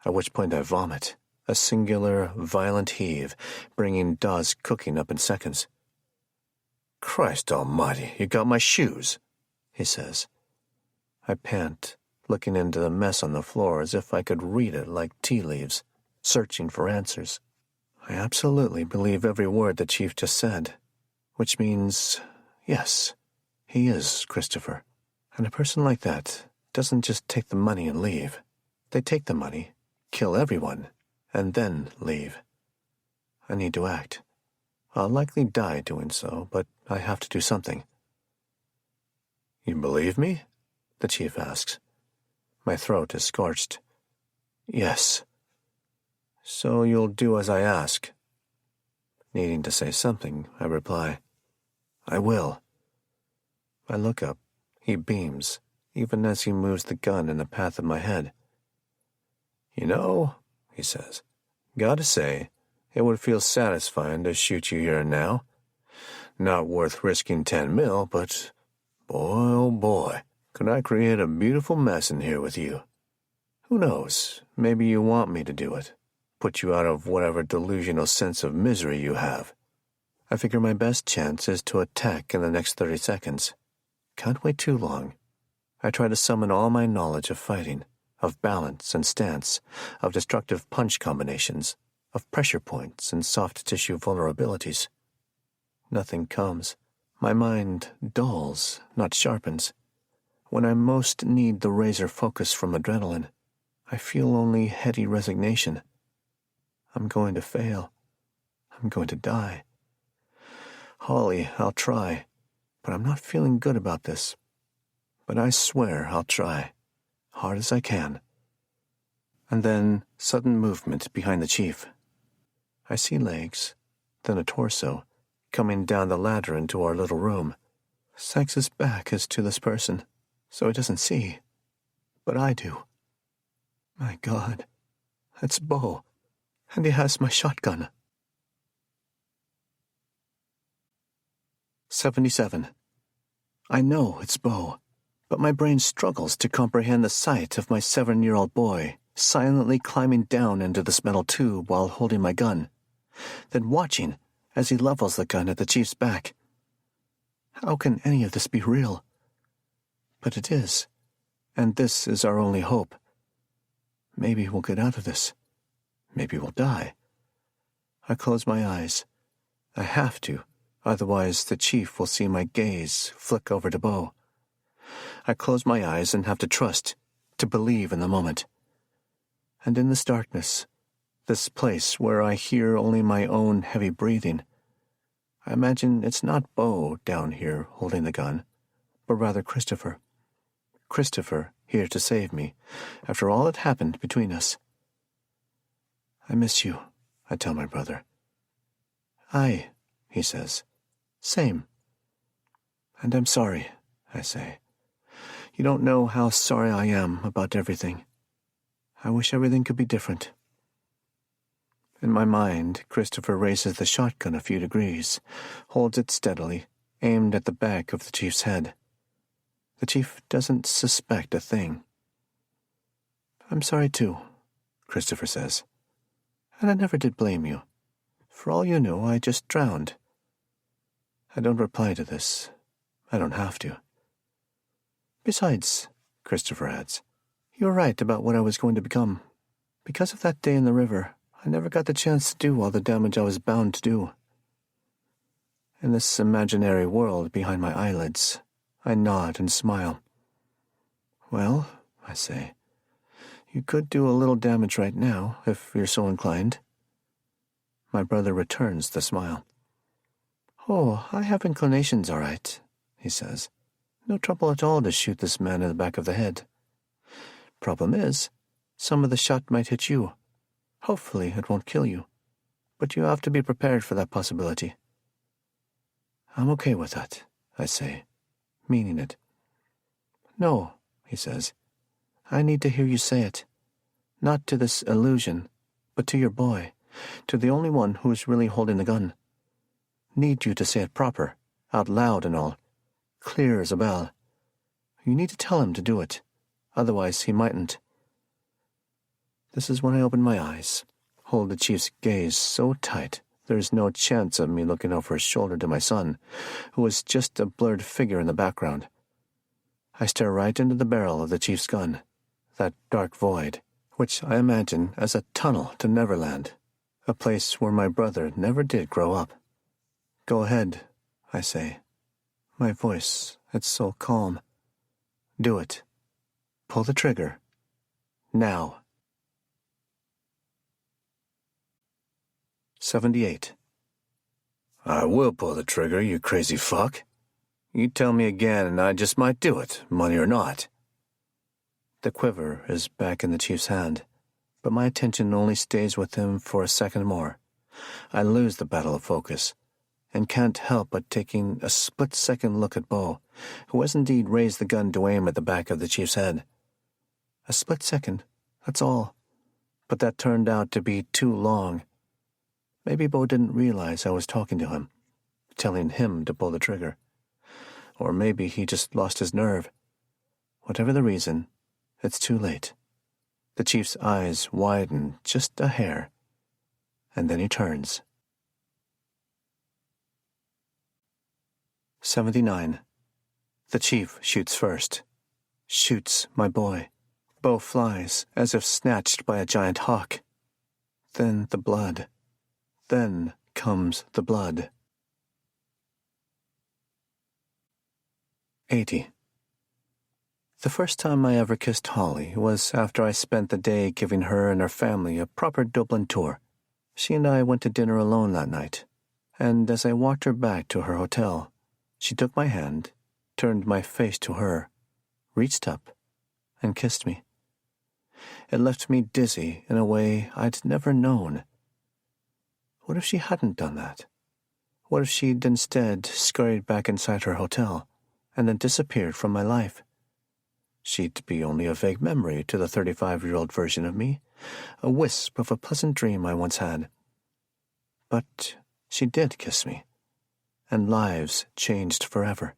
S1: at which point I vomit, a singular, violent heave, bringing Dawes cooking up in seconds. "Christ almighty, you got my shoes," he says. I pant, looking into the mess on the floor as if I could read it like tea leaves, searching for answers. I absolutely believe every word the chief just said, which means, yes, he is Christopher. And a person like that doesn't just take the money and leave. They take the money, kill everyone, and then leave. I need to act. I'll likely die doing so, but I have to do something. "You believe me?" the chief asks. My throat is scorched. "Yes." "So you'll do as I ask?" Needing to say something, I reply, "I will." I look up. He beams, even as he moves the gun in the path of my head. "You know," he says, "gotta say, it would feel satisfying to shoot you here and now. Not worth risking 10 mil, but boy, oh boy, could I create a beautiful mess in here with you. Who knows, maybe you want me to do it, put you out of whatever delusional sense of misery you have. I figure my best chance is to attack in the next 30 seconds. Can't wait too long. I try to summon all my knowledge of fighting, of balance and stance, of destructive punch combinations, of pressure points and soft tissue vulnerabilities. Nothing comes. My mind dulls, not sharpens. When I most need the razor focus from adrenaline, I feel only heady resignation. I'm going to fail. I'm going to die. Holly, I'll try, but I'm not feeling good about this. But I swear I'll try, hard as I can. And then sudden movement behind the chief. I see legs, then a torso, coming down the ladder into our little room. Sykes' back is to this person, so he doesn't see. But I do. My God, it's Bo, and he has my shotgun. 77. I know it's Bo, but my brain struggles to comprehend the sight of my 7-year-old boy silently climbing down into this metal tube while holding my gun, then watching as he levels the gun at the chief's back. How can any of this be real? But it is, and this is our only hope. Maybe we'll get out of this. Maybe we'll die. I close my eyes. I have to, otherwise the chief will see my gaze flick over to Bo. I close my eyes and have to trust, to believe in the moment. And in this darkness, this place where I hear only my own heavy breathing, I imagine it's not Bo down here holding the gun, but rather Christopher. Christopher here to save me, after all that happened between us. I miss you, I tell my brother. Aye, he says. Same. And I'm sorry, I say. You don't know how sorry I am about everything. I wish everything could be different. In my mind, Christopher raises the shotgun a few degrees, holds it steadily, aimed at the back of the chief's head. The chief doesn't suspect a thing. I'm sorry too, Christopher says. And I never did blame you. For all you know, I just drowned. I don't reply to this. I don't have to. Besides, Christopher adds, you were right about what I was going to become. Because of that day in the river, I never got the chance to do all the damage I was bound to do. In this imaginary world behind my eyelids, I nod and smile. Well, I say, you could do a little damage right now, if you're so inclined. My brother returns the smile. Oh, I have inclinations, all right, he says. No trouble at all to shoot this man in the back of the head. Problem is, some of the shot might hit you. Hopefully it won't kill you, but you have to be prepared for that possibility. I'm okay with that, I say, meaning it. No, he says, I need to hear you say it. Not to this illusion, but to your boy, to the only one who is really holding the gun. Need you to say it proper, out loud and all, clear as a bell. You need to tell him to do it, otherwise he mightn't. This is when I open my eyes, hold the chief's gaze so tight there is no chance of me looking over his shoulder to my son, who is just a blurred figure in the background. I stare right into the barrel of the chief's gun, that dark void, which I imagine as a tunnel to Neverland, a place where my brother never did grow up. Go ahead, I say. My voice, it's so calm. Do it. Pull the trigger. Now. 78. I will pull the trigger, you crazy fuck. You tell me again and I just might do it, money or not. The quiver is back in the chief's hand, but my attention only stays with him for a second more. I lose the battle of focus. and can't help but taking a split-second look at Bo, who has indeed raised the gun to aim at the back of the chief's head. A split second, that's all. But that turned out to be too long. Maybe Bo didn't realize I was talking to him, telling him to pull the trigger. Or maybe he just lost his nerve. Whatever the reason, it's too late. The chief's eyes widen just a hair, and then he turns. 79. The chief shoots first. Shoots my boy. Bo flies as if snatched by a giant hawk. Then the blood. Then comes the blood. 80. The first time I ever kissed Holly was after I spent the day giving her and her family a proper Dublin tour. She and I went to dinner alone that night, and as I walked her back to her hotel, she took my hand, turned my face to her, reached up, and kissed me. It left me dizzy in a way I'd never known. What if she hadn't done that? What if she'd instead scurried back inside her hotel and then disappeared from my life? She'd be only a vague memory to the 35-year-old version of me, a wisp of a pleasant dream I once had. But she did kiss me, and lives changed forever.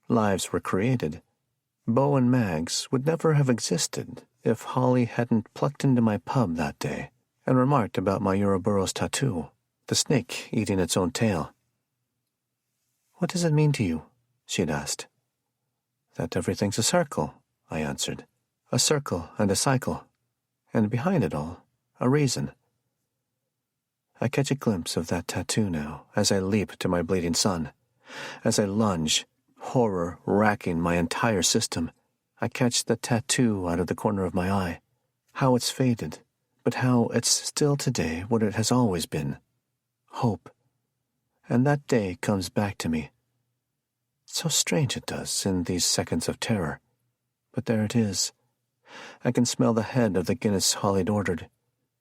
S1: Lives were created. Bo and Mags would never have existed if Holly hadn't plucked into my pub that day and remarked about my Ouroboros tattoo, the snake eating its own tail. "What does it mean to you?" she'd asked. "That everything's a circle," I answered. "A circle and a cycle, and behind it all, a reason." I catch a glimpse of that tattoo now as I leap to my bleeding son. As I lunge, horror racking my entire system, I catch the tattoo out of the corner of my eye. How it's faded, but how it's still today what it has always been. Hope. And that day comes back to me. So strange it does in these seconds of terror. But there it is. I can smell the head of the Guinness Holly'd ordered,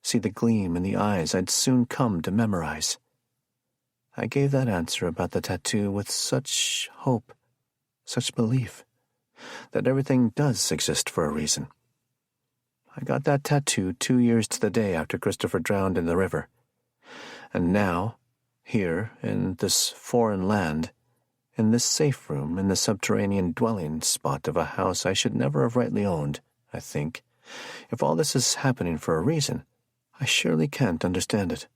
S1: see the gleam in the eyes I'd soon come to memorize. I gave that answer about the tattoo with such hope, such belief, that everything does exist for a reason. I got that tattoo 2 years to the day after Christopher drowned in the river. And now, here, in this foreign land, in this safe room in the subterranean dwelling spot of a house I should never have rightly owned, I think, if all this is happening for a reason, I surely can't understand it.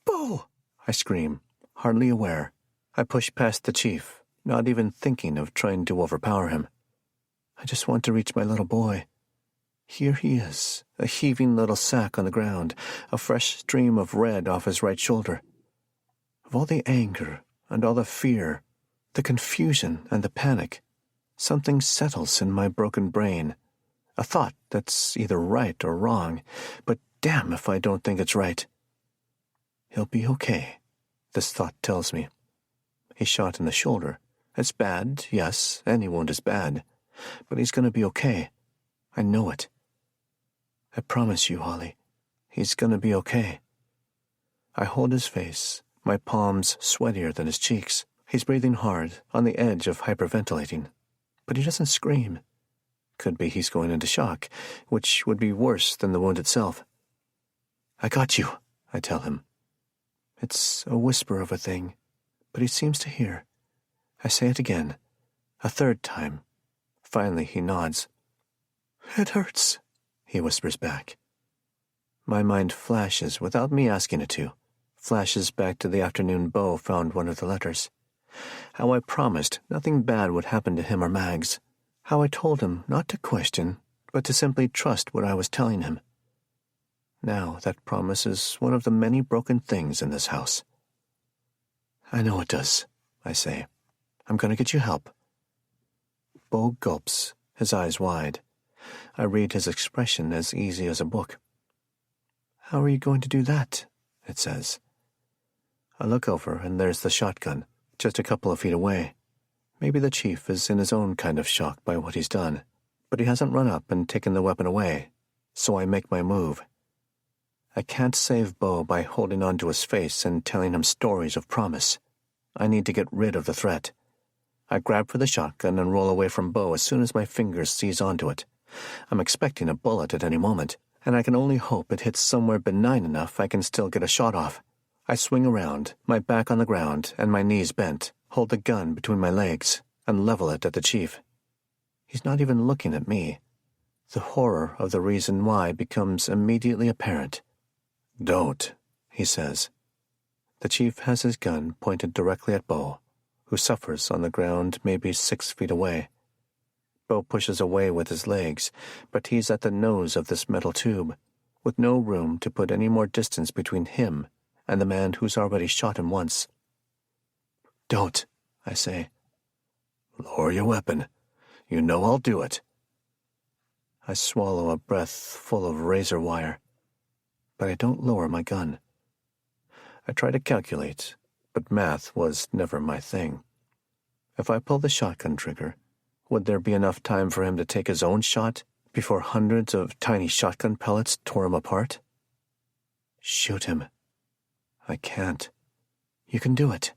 S1: "Bo!" I scream, hardly aware. I push past the chief, not even thinking of trying to overpower him. I just want to reach my little boy. Here he is, a heaving little sack on the ground, a fresh stream of red off his right shoulder. Of all the anger and all the fear, the confusion and the panic, something settles in my broken brain, a thought that's either right or wrong, but damn if I don't think it's right. He'll be okay, this thought tells me. He's shot in the shoulder. It's bad, yes, any wound is bad, but he's going to be okay. I know it. I promise you, Holly, he's going to be okay. I hold his face, my palms sweatier than his cheeks. He's breathing hard, on the edge of hyperventilating, but he doesn't scream. Could be he's going into shock, which would be worse than the wound itself. "I got you," I tell him. It's a whisper of a thing, but he seems to hear. I say it again, a third time. Finally he nods. "It hurts," he whispers back. My mind flashes without me asking it to, flashes back to the afternoon Bo found one of the letters. How I promised nothing bad would happen to him or Mags. How I told him not to question, but to simply trust what I was telling him. Now that promise is one of the many broken things in this house. "I know it does," I say. "I'm going to get you help." Bo gulps, his eyes wide. I read his expression as easy as a book. "How are you going to do that?" it says. I look over and there's the shotgun, just a couple of feet away. Maybe the chief is in his own kind of shock by what he's done, but he hasn't run up and taken the weapon away, so I make my move. I can't save Bo by holding on to his face and telling him stories of promise. I need to get rid of the threat. I grab for the shotgun and roll away from Bo as soon as my fingers seize onto it. I'm expecting a bullet at any moment, and I can only hope it hits somewhere benign enough I can still get a shot off. I swing around, my back on the ground and my knees bent, hold the gun between my legs, and level it at the chief. He's not even looking at me. The horror of the reason why becomes immediately apparent. "Don't," he says. The chief has his gun pointed directly at Bo, who suffers on the ground maybe 6 feet away. Bo pushes away with his legs, but he's at the nose of this metal tube, with no room to put any more distance between him and the man who's already shot him once. "Don't," I say. "Lower your weapon. You know I'll do it." I swallow a breath full of razor wire, but I don't lower my gun. I try to calculate, but math was never my thing. If I pull the shotgun trigger, would there be enough time for him to take his own shot before hundreds of tiny shotgun pellets tore him apart? "Shoot him." I can't. "You can do it."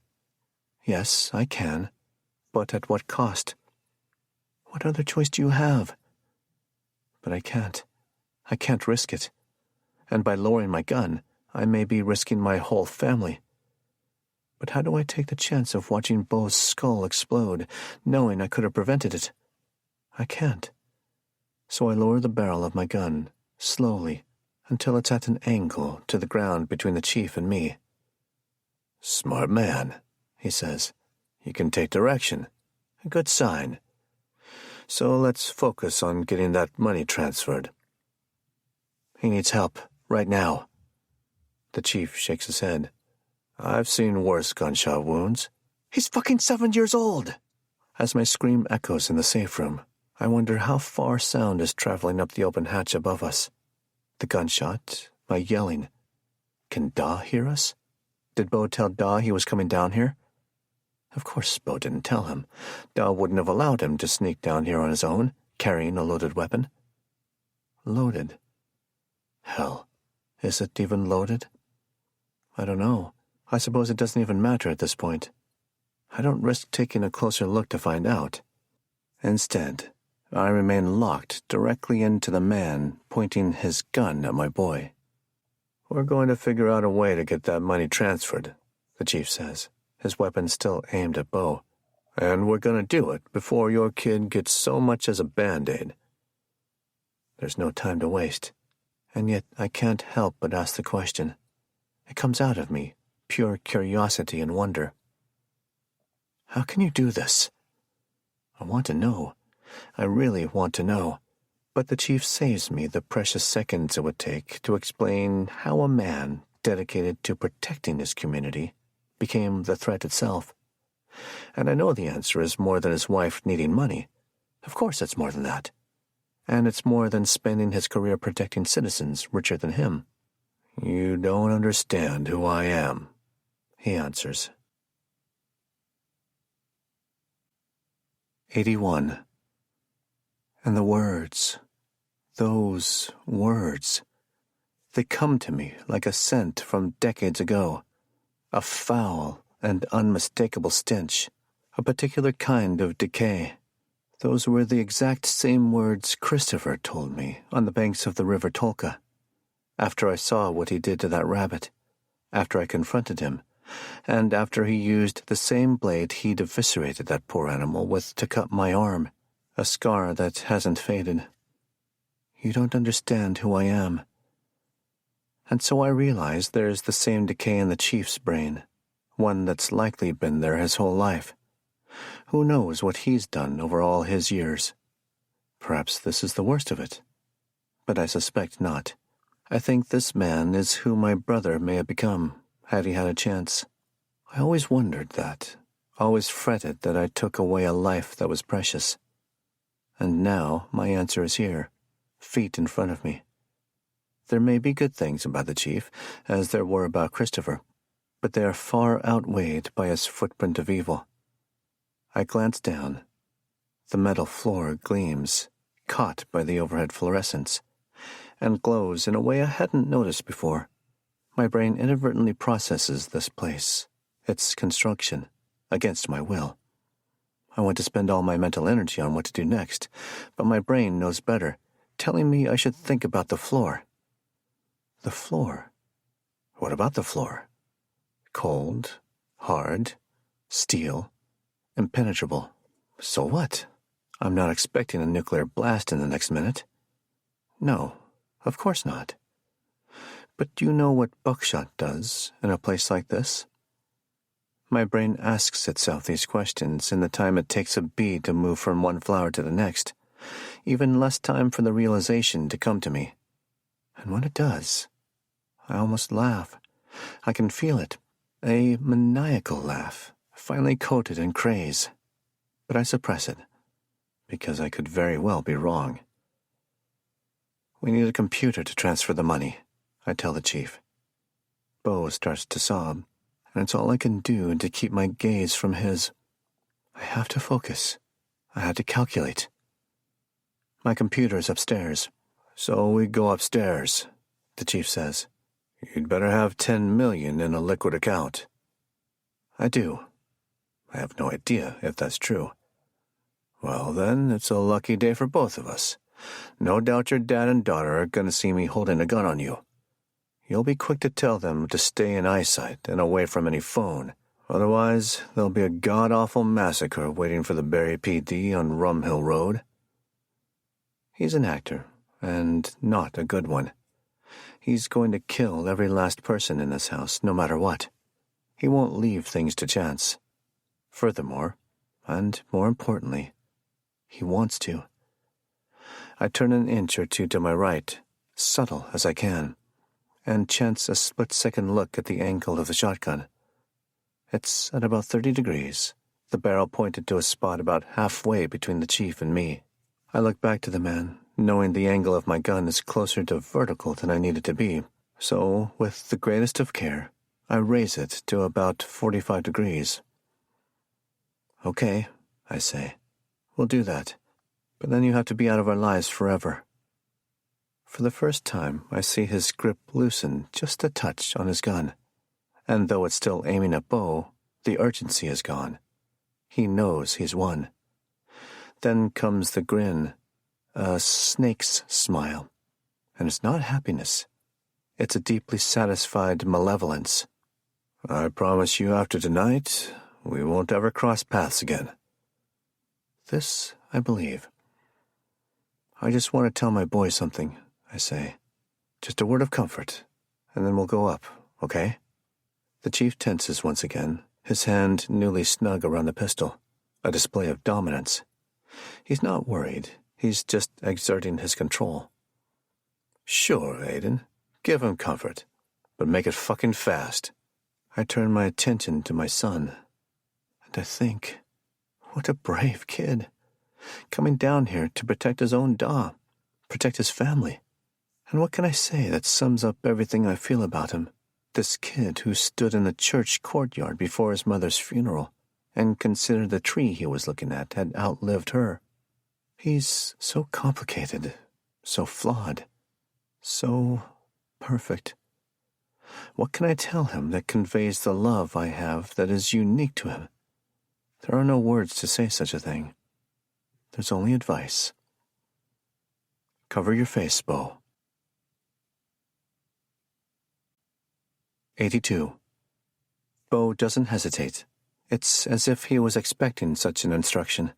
S1: "Yes, I can. But at what cost?" "What other choice do you have?" But I can't. I can't risk it. And by lowering my gun, I may be risking my whole family. But how do I take the chance of watching Bo's skull explode, knowing I could have prevented it? I can't. So I lower the barrel of my gun, slowly, until it's at an angle to the ground between the chief and me. "Smart man," he says. "You can take direction. A good sign. So let's focus on getting that money transferred." "He needs help, right now." The chief shakes his head. "I've seen worse gunshot wounds." "He's fucking 7 years old!" As my scream echoes in the safe room, I wonder how far sound is traveling up the open hatch above us. The gunshot, my yelling. Can Da hear us? Did Bo tell Da he was coming down here? Of course Bo didn't tell him. Da wouldn't have allowed him to sneak down here on his own, carrying a loaded weapon. Loaded. Hell, is it even loaded? I don't know. I suppose it doesn't even matter at this point. I don't risk taking a closer look to find out. Instead, I remain locked directly into the man pointing his gun at my boy. "We're going to figure out a way to get that money transferred," the chief says, his weapon still aimed at Bo. "And we're going to do it before your kid gets so much as a Band-Aid." There's no time to waste, and yet I can't help but ask the question. It comes out of me, pure curiosity and wonder. "How can you do this?" I want to know. I really want to know. But the chief saves me the precious seconds it would take to explain how a man dedicated to protecting his community became the threat itself. And I know the answer is more than his wife needing money. Of course it's more than that. And it's more than spending his career protecting citizens richer than him. "You don't understand who I am," he answers. 81. And the words, those words, they come to me like a scent from decades ago, a foul and unmistakable stench, a particular kind of decay. Those were the exact same words Christopher told me on the banks of the river Tolka, after I saw what he did to that rabbit, after I confronted him, and after he used the same blade he'd eviscerated that poor animal with to cut my arm, a scar that hasn't faded. You don't understand who I am. And so I realize there's the same decay in the chief's brain, one that's likely been there his whole life. Who knows what he's done over all his years? Perhaps this is the worst of it. But I suspect not. I think this man is who my brother may have become, had he had a chance. I always wondered that, always fretted that I took away a life that was precious. And now my answer is here, feet in front of me. There may be good things about the chief, as there were about Christopher, but they are far outweighed by his footprint of evil. I glance down. The metal floor gleams, caught by the overhead fluorescence, and glows in a way I hadn't noticed before. My brain inadvertently processes this place, its construction, against my will. I want to spend all my mental energy on what to do next, but my brain knows better, telling me I should think about the floor. The floor? What about the floor? Cold, hard, steel, impenetrable. So what? I'm not expecting a nuclear blast in the next minute. No, of course not. But do you know what buckshot does in a place like this? My brain asks itself these questions in the time it takes a bee to move from one flower to the next, even less time for the realization to come to me. And when it does, I almost laugh. I can feel it, a maniacal laugh, finely coated in craze. But I suppress it, because I could very well be wrong. We need a computer to transfer the money, I tell the chief. Bo starts to sob, and it's all I can do to keep my gaze from his. I have to focus. I have to calculate. My computer is upstairs. So we go upstairs, the chief says. You'd better have 10 million in a liquid account. I do. I have no idea if that's true. Well, then, it's a lucky day for both of us. No doubt your dad and daughter are going to see me holding a gun on you. You'll be quick to tell them to stay in eyesight and away from any phone. Otherwise, there'll be a god-awful massacre waiting for the Barry PD on Rum Hill Road. He's an actor, and not a good one. He's going to kill every last person in this house, no matter what. He won't leave things to chance. Furthermore, and more importantly, he wants to. I turn an inch or two to my right, subtle as I can, and chance a split-second look at the angle of the shotgun. It's at about 30 degrees, the barrel pointed to a spot about halfway between the chief and me. I look back to the man, knowing the angle of my gun is closer to vertical than I need it to be, so, with the greatest of care, I raise it to about 45 degrees. Okay, I say. We'll do that. But then you have to be out of our lives forever. For the first time, I see his grip loosen just a touch on his gun. And though it's still aiming at Bo, the urgency is gone. He knows he's won. Then comes the grin, a snake's smile. And it's not happiness. It's a deeply satisfied malevolence. I promise you after tonight, we won't ever cross paths again. This, I believe. I just want to tell my boy something, I say. Just a word of comfort, and then we'll go up, okay? The chief tenses once again, his hand newly snug around the pistol, a display of dominance. He's not worried. He's just exerting his control. Sure, Aiden. Give him comfort, but make it fucking fast. I turn my attention to my son, and I think, what a brave kid. Coming down here to protect his own da, protect his family. And what can I say that sums up everything I feel about him? This kid who stood in the church courtyard before his mother's funeral and considered the tree he was looking at had outlived her. He's so complicated, so flawed, so perfect. What can I tell him that conveys the love I have that is unique to him? There are no words to say such a thing. There's only advice. Cover your face, Bo. 82. Bo doesn't hesitate. It's as if he was expecting such an instruction.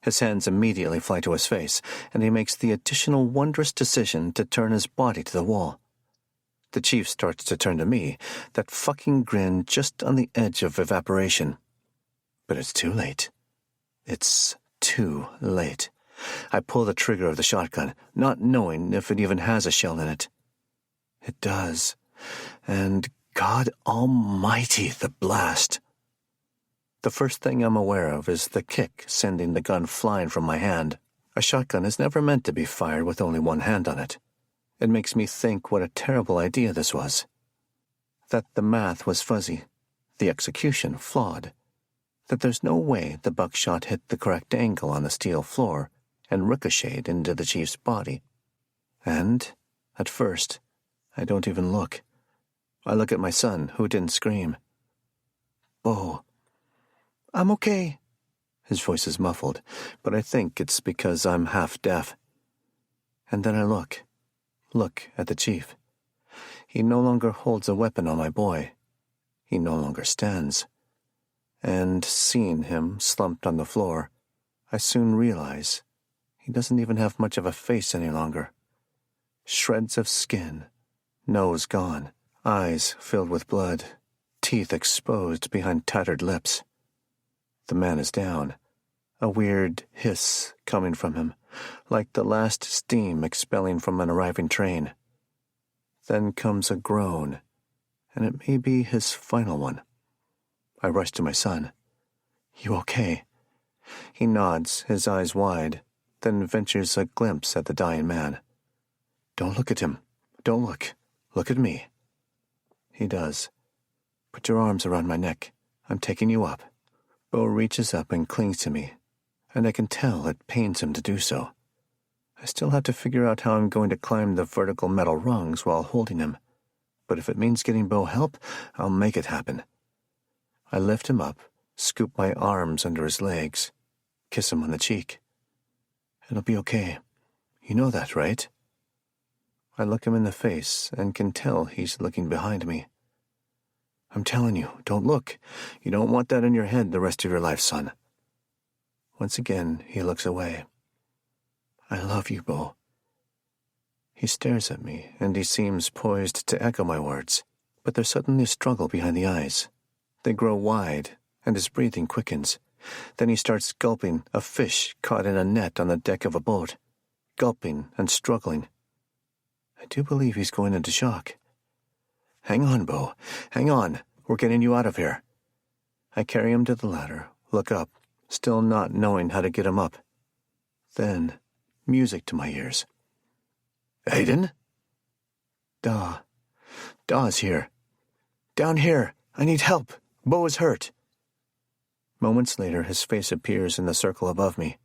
S1: His hands immediately fly to his face, and he makes the additional wondrous decision to turn his body to the wall. The chief starts to turn to me, that fucking grin just on the edge of evaporation. But it's too late. It's too late. I pull the trigger of the shotgun, not knowing if it even has a shell in it. It does. And God almighty, the blast. The first thing I'm aware of is the kick sending the gun flying from my hand. A shotgun is never meant to be fired with only one hand on it. It makes me think what a terrible idea this was. That the math was fuzzy, the execution flawed. That there's no way the buckshot hit the correct angle on the steel floor and ricocheted into the chief's body. And, at first, I don't even look. I look at my son, who didn't scream. Bo, I'm okay." His voice is muffled, but I think it's because I'm half deaf. And then I look at the chief. He no longer holds a weapon on my boy. He no longer stands. And seeing him slumped on the floor, I soon realize he doesn't even have much of a face any longer. Shreds of skin, nose gone, eyes filled with blood, teeth exposed behind tattered lips. The man is down, a weird hiss coming from him, like the last steam expelling from an arriving train. Then comes a groan, and it may be his final one. I rush to my son. "You okay?" He nods, his eyes wide, then ventures a glimpse at the dying man. "Don't look at him. Don't look. Look at me." He does. "Put your arms around my neck. I'm taking you up." Bo reaches up and clings to me, and I can tell it pains him to do so. I still have to figure out how I'm going to climb the vertical metal rungs while holding him, but if it means getting Bo help, I'll make it happen. I lift him up, scoop my arms under his legs, kiss him on the cheek. "It'll be okay. You know that, right?" I look him in the face and can tell he's looking behind me. "I'm telling you, don't look. You don't want that in your head the rest of your life, son." Once again, he looks away. "I love you, Bo." He stares at me, and he seems poised to echo my words, but there's suddenly a struggle behind the eyes. They grow wide, and his breathing quickens. Then he starts gulping a fish caught in a net on the deck of a boat, gulping and struggling. I do believe he's going into shock. "Hang on, Bo. Hang on. We're getting you out of here." I carry him to the ladder, look up, still not knowing how to get him up. Then, music to my ears. "Aiden?" Daw's here. "Down here. I need help. Bo is hurt." Moments later, his face appears in the circle above me.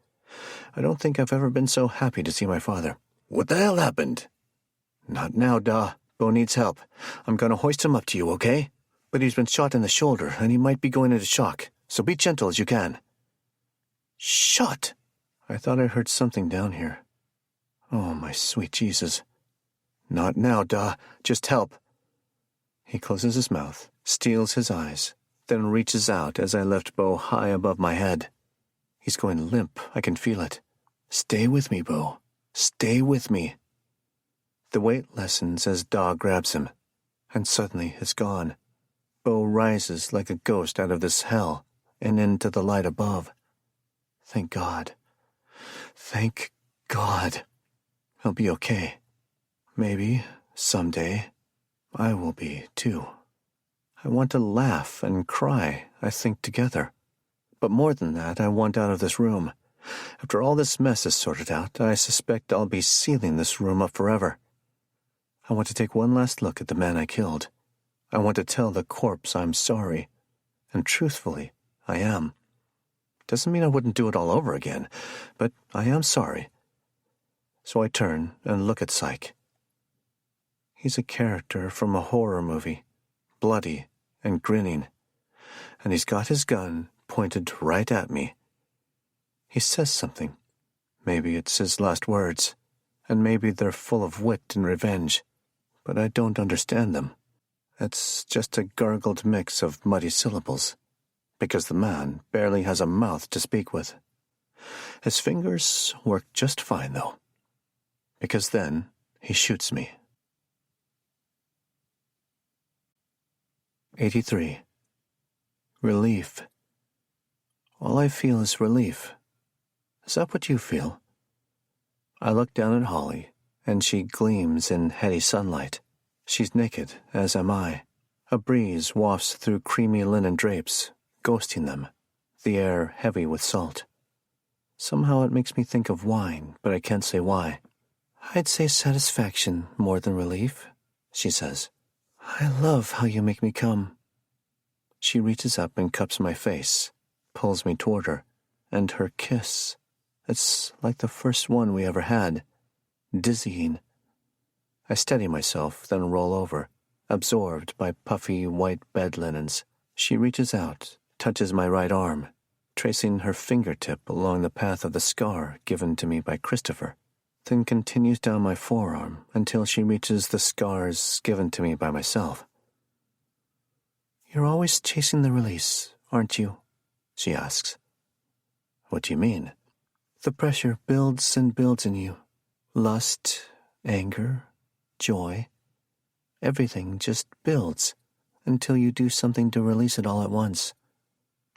S1: I don't think I've ever been so happy to see my father. "What the hell happened?" "Not now, Daw. Bo needs help. I'm going to hoist him up to you, okay? But he's been shot in the shoulder, and he might be going into shock, so be gentle as you can." "Shot!" I thought I heard something down here. Oh, my sweet Jesus. "Not now, Daw. Just help." He closes his mouth, steels his eyes, then reaches out as I lift Bo high above my head. He's going limp. I can feel it. "Stay with me, Bo. Stay with me." The weight lessens as Daw grabs him, and suddenly it's gone. Bo rises like a ghost out of this hell and into the light above. Thank God. Thank God. He'll be okay. Maybe, someday, I will be, too. I want to laugh and cry, I think, together. But more than that, I want out of this room. After all this mess is sorted out, I suspect I'll be sealing this room up forever. I want to take one last look at the man I killed. I want to tell the corpse I'm sorry. And truthfully, I am. Doesn't mean I wouldn't do it all over again, but I am sorry. So I turn and look at Psyche. He's a character from a horror movie, bloody and grinning, and he's got his gun pointed right at me. He says something. Maybe it's his last words, and maybe they're full of wit and revenge, but I don't understand them. It's just a gargled mix of muddy syllables, because the man barely has a mouth to speak with. His fingers work just fine, though, because then he shoots me. 83. Relief. All I feel is relief. Is that what you feel? I look down at Holly, and she gleams in heady sunlight. She's naked, as am I. A breeze wafts through creamy linen drapes, ghosting them, the air heavy with salt. Somehow it makes me think of wine, but I can't say why. "I'd say satisfaction more than relief," she says. "I love how you make me come." She reaches up and cups my face, pulls me toward her, and her kiss. It's like the first one we ever had. Dizzying. I steady myself, then roll over, absorbed by puffy white bed linens. She reaches out, touches my right arm, tracing her fingertip along the path of the scar given to me by Christopher, then continues down my forearm until she reaches the scars given to me by myself. "You're always chasing the release, aren't you?" she asks. "What do you mean?" "The pressure builds and builds in you. Lust, anger, joy. Everything just builds until you do something to release it all at once.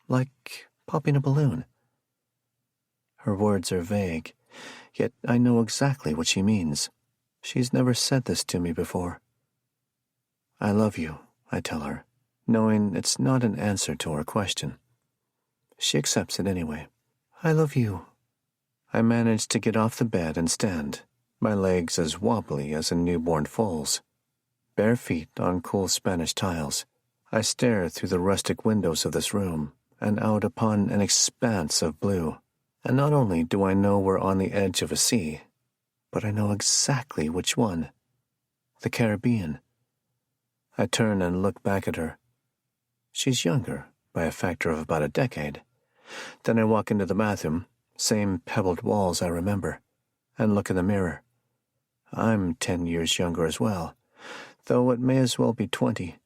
S1: Like popping a balloon." Her words are vague, yet I know exactly what she means. She's never said this to me before. "I love you," I tell her, knowing it's not an answer to her question. She accepts it anyway. "I love you." I manage to get off the bed and stand, my legs as wobbly as a newborn foal's. Bare feet on cool Spanish tiles, I stare through the rustic windows of this room and out upon an expanse of blue. And not only do I know we're on the edge of a sea, but I know exactly which one. The Caribbean. I turn and look back at her. She's younger by a factor of about a decade. Then I walk into the bathroom, same pebbled walls I remember, and look in the mirror. I'm 10 years younger as well, though it may as well be 20.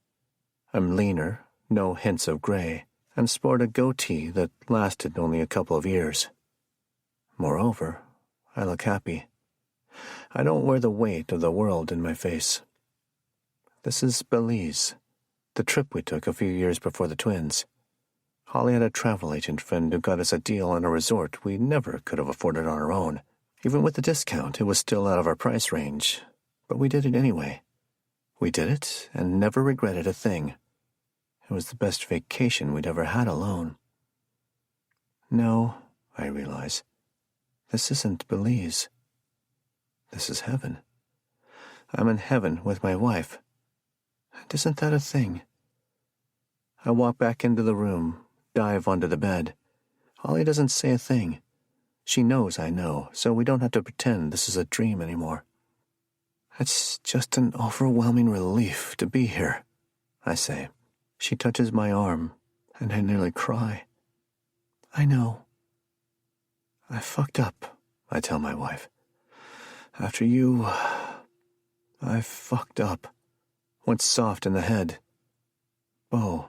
S1: I'm leaner, no hints of gray, and sport a goatee that lasted only a couple of years. Moreover, I look happy. I don't wear the weight of the world in my face. This is Belize, the trip we took a few years before the twins. Holly had a travel agent friend who got us a deal on a resort we never could have afforded on our own. Even with the discount, it was still out of our price range, but we did it anyway. We did it and never regretted a thing. It was the best vacation we'd ever had alone. No, I realize, this isn't Belize. This is heaven. I'm in heaven with my wife. And isn't that a thing? I walk back into the room, dive onto the bed. Holly doesn't say a thing. She knows I know, so we don't have to pretend this is a dream anymore. It's just an overwhelming relief to be here, I say. She touches my arm, and I nearly cry. I know. I fucked up, I tell my wife. After you, I fucked up. Went soft in the head. Bo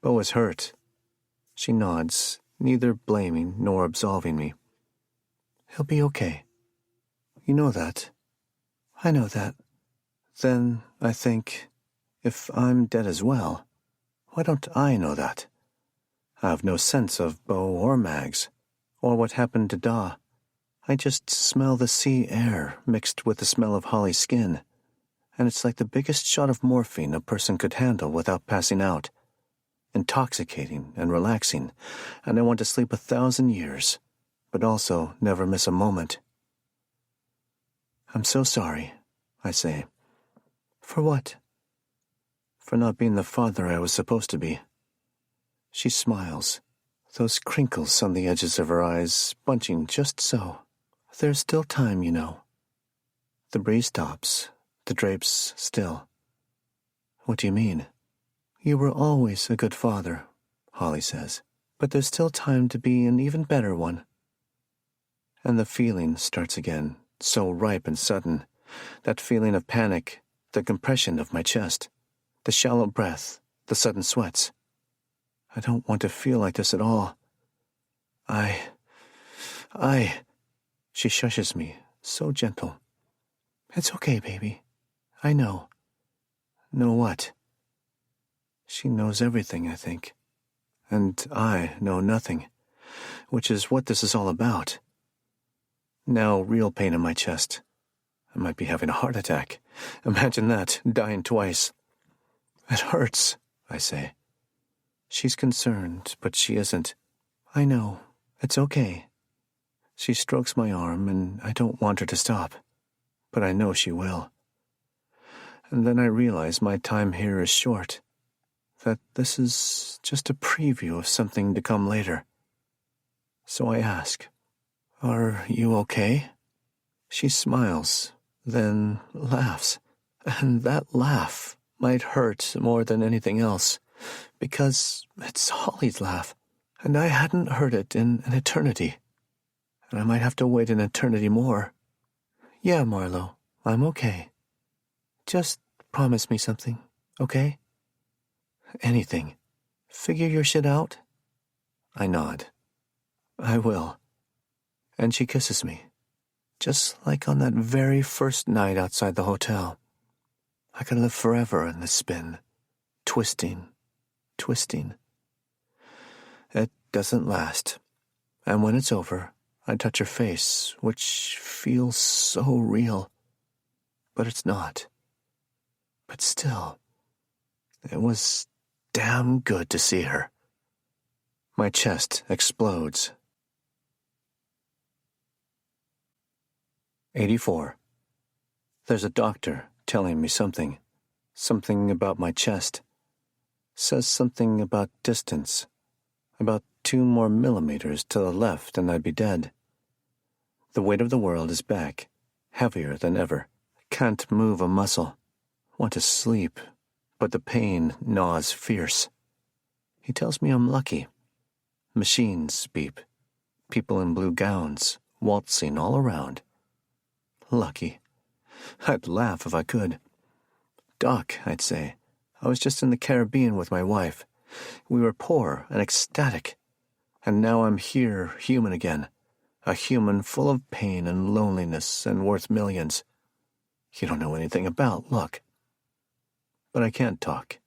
S1: is hurt. She nods, neither blaming nor absolving me. He'll be okay. You know that. I know that. Then, I think, if I'm dead as well, why don't I know that? I have no sense of Bo or Mags, or what happened to Da. I just smell the sea air mixed with the smell of Holly's skin, and it's like the biggest shot of morphine a person could handle without passing out. Intoxicating and relaxing, and I want to sleep 1,000 years, but also never miss a moment. I'm so sorry, I say. For what? For not being the father I was supposed to be. She smiles, those crinkles on the edges of her eyes bunching just so. There's still time, you know. The breeze stops, the drapes still. What do you mean? You were always a good father, Holly says, but there's still time to be an even better one. And the feeling starts again, so ripe and sudden, that feeling of panic, the compression of my chest, the shallow breath, the sudden sweats. I don't want to feel like this at all. She shushes me, so gentle. It's okay, baby. I know. Know what? She knows everything, I think. And I know nothing, which is what this is all about. Now real pain in my chest. I might be having a heart attack. Imagine that, dying twice. It hurts, I say. She's concerned, but she isn't. I know. It's okay. She strokes my arm, and I don't want her to stop. But I know she will. And then I realize my time here is short. That this is just a preview of something to come later. So I ask, Are you okay? She smiles, then laughs. And that laugh might hurt more than anything else, because it's Holly's laugh. And I hadn't heard it in an eternity. And I might have to wait an eternity more. Yeah, Marlowe, I'm okay. Just promise me something, okay? Anything. Figure your shit out? I nod. I will. And she kisses me, just like on that very first night outside the hotel. I could live forever in this spin, twisting. It doesn't last, and when it's over, I touch her face, which feels so real, but it's not. But still, it was damn good to see her. My chest explodes. 84. There's a doctor telling me something about my chest. Says something about distance, about 2 more millimeters to the left and I'd be dead. The weight of the world is back, heavier than ever. Can't move a muscle. Want to sleep, but the pain gnaws fierce. He tells me I'm lucky. Machines beep. People in blue gowns, waltzing all around. Lucky. I'd laugh if I could. Doc, I'd say, I was just in the Caribbean with my wife. We were poor and ecstatic. And now I'm here, human again. A human full of pain and loneliness and worth millions. You don't know anything about luck. But I can't talk.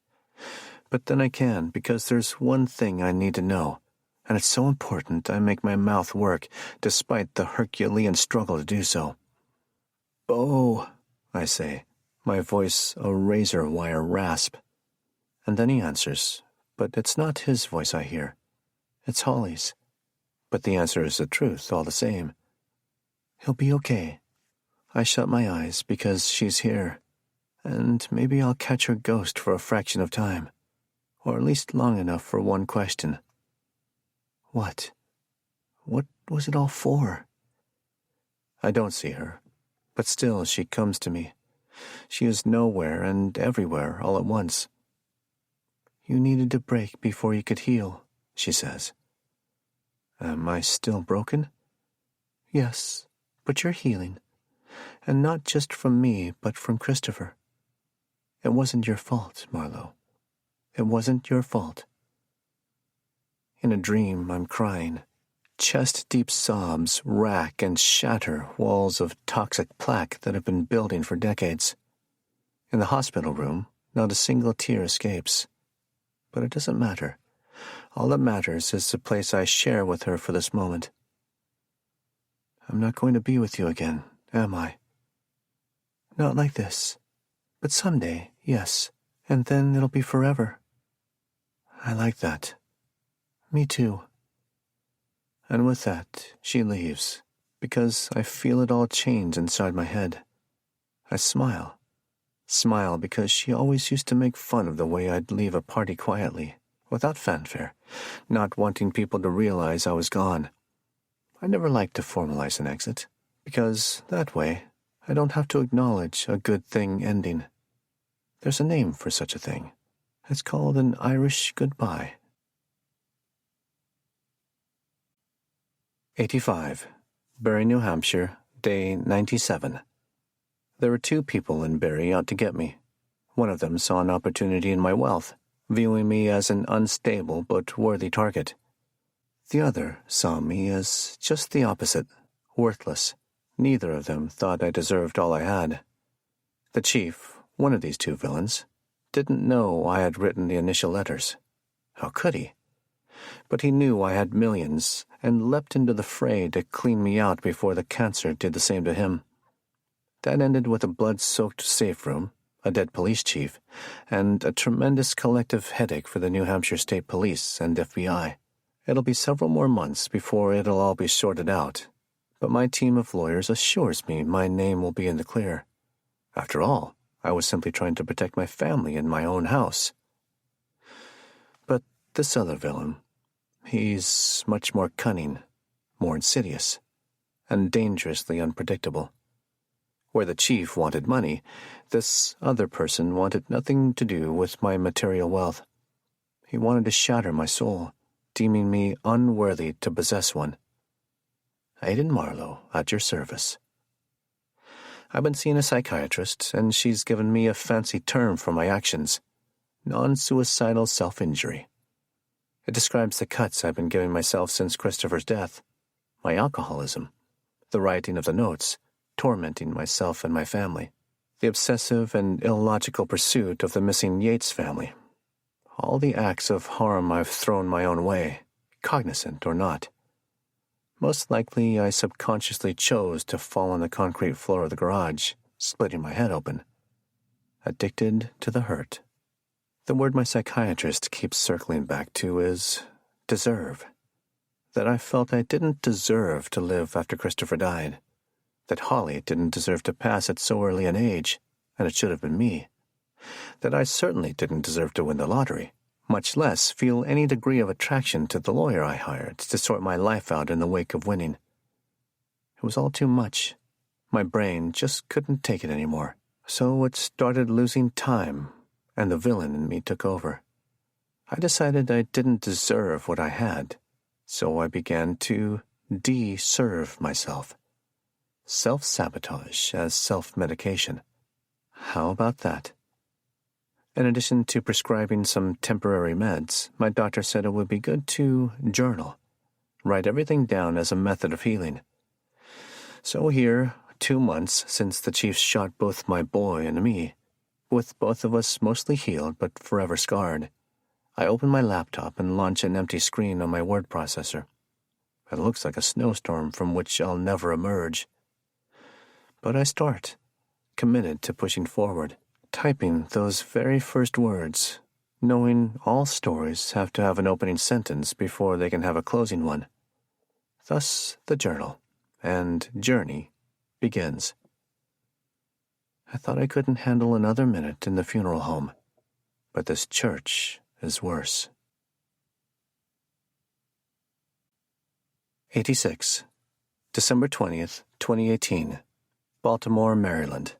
S1: But then I can, because there's one thing I need to know, and it's so important I make my mouth work, despite the Herculean struggle to do so. "Oh," I say, my voice a razor wire rasp. And then he answers, but it's not his voice I hear. It's Holly's. But the answer is the truth all the same. He'll be okay. I shut my eyes because she's here, and maybe I'll catch her ghost for a fraction of time, or at least long enough for one question. What? What was it all for? I don't see her, but still she comes to me. She is nowhere and everywhere all at once. You needed to break before you could heal, she says. Am I still broken? Yes, but you're healing. And not just from me, but from Christopher. It wasn't your fault, Marlowe. It wasn't your fault. In a dream, I'm crying. Chest-deep sobs rack and shatter walls of toxic plaque that have been building for decades. In the hospital room, not a single tear escapes. But it doesn't matter. All that matters is the place I share with her for this moment. I'm not going to be with you again, am I? Not like this. But someday, yes, and then it'll be forever. I like that. Me too. And with that, she leaves, because I feel it all change inside my head. I smile. Smile because she always used to make fun of the way I'd leave a party quietly, without fanfare, not wanting people to realize I was gone. I never liked to formalize an exit, because that way I don't have to acknowledge a good thing ending. There's a name for such a thing. It's called an Irish goodbye. 85. Barrie, New Hampshire, day 97. There were 2 people in Barrie out to get me. One of them saw an opportunity in my wealth, viewing me as an unstable but worthy target. The other saw me as just the opposite, worthless. Neither of them thought I deserved all I had. The chief, one of these 2 villains, didn't know I had written the initial letters. How could he? But he knew I had millions and leapt into the fray to clean me out before the cancer did the same to him. That ended with a blood-soaked safe room, a dead police chief, and a tremendous collective headache for the New Hampshire State Police and FBI. It'll be several more months before it'll all be sorted out, but my team of lawyers assures me my name will be in the clear. After all, I was simply trying to protect my family in my own house. But this other villain, he's much more cunning, more insidious, and dangerously unpredictable. Where the chief wanted money, this other person wanted nothing to do with my material wealth. He wanted to shatter my soul, deeming me unworthy to possess one. Aidan Marlowe, at your service. I've been seeing a psychiatrist, and she's given me a fancy term for my actions: non-suicidal self-injury. It describes the cuts I've been giving myself since Christopher's death, my alcoholism, the writing of the notes, tormenting myself and my family, the obsessive and illogical pursuit of the missing Yates family, all the acts of harm I've thrown my own way, cognizant or not. Most likely I subconsciously chose to fall on the concrete floor of the garage, splitting my head open. Addicted to the hurt. The word my psychiatrist keeps circling back to is deserve. That I felt I didn't deserve to live after Christopher died. That Holly didn't deserve to pass at so early an age, and it should have been me. That I certainly didn't deserve to win the lottery, much less feel any degree of attraction to the lawyer I hired to sort my life out in the wake of winning. It was all too much. My brain just couldn't take it anymore, so it started losing time, and the villain in me took over. I decided I didn't deserve what I had, so I began to de-serve myself. Self-sabotage as self-medication. How about that? In addition to prescribing some temporary meds, my doctor said it would be good to journal, write everything down as a method of healing. So here, 2 months since the Chiefs shot both my boy and me, with both of us mostly healed but forever scarred, I open my laptop and launch an empty screen on my word processor. It looks like a snowstorm from which I'll never emerge. But I start, committed to pushing forward, typing those very first words, knowing all stories have to have an opening sentence before they can have a closing one. Thus the journal and journey begins. I thought I couldn't handle another minute in the funeral home, but this church is worse. 86. December 20th, 2018. Baltimore, Maryland.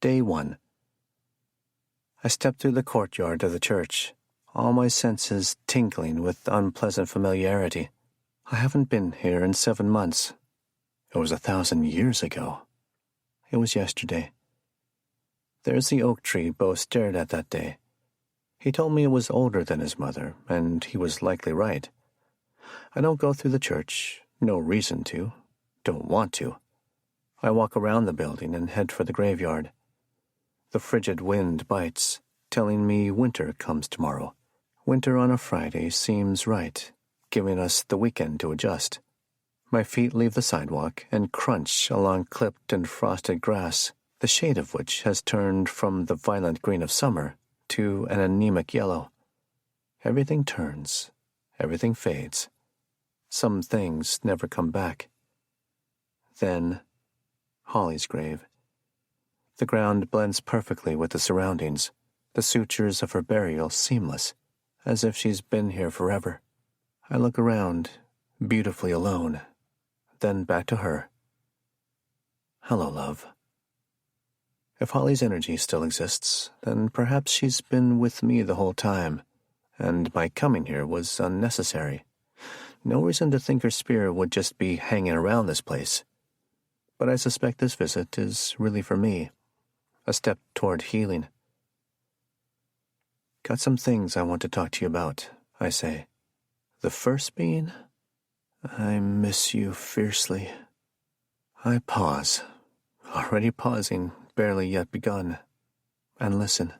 S1: Day 1. I stepped through the courtyard of the church, all my senses tingling with unpleasant familiarity. I haven't been here in 7 months. It was 1,000 years ago. It was yesterday. There's the oak tree Bo stared at that day. He told me it was older than his mother, and he was likely right. I don't go through the church, no reason to, don't want to. I walk around the building and head for the graveyard. The frigid wind bites, telling me winter comes tomorrow. Winter on a Friday seems right, giving us the weekend to adjust. My feet leave the sidewalk and crunch along clipped and frosted grass, the shade of which has turned from the violent green of summer to an anemic yellow. Everything turns, everything fades. Some things never come back. Then, Holly's grave. The ground blends perfectly with the surroundings, the sutures of her burial seamless, as if she's been here forever. I look around, beautifully alone, then back to her. Hello, love. If Holly's energy still exists, then perhaps she's been with me the whole time, and my coming here was unnecessary. No reason to think her spirit would just be hanging around this place. But I suspect this visit is really for me, a step toward healing. Got some things I want to talk to you about, I say. The first being, I miss you fiercely. I pause, already pausing, barely yet begun, and listen.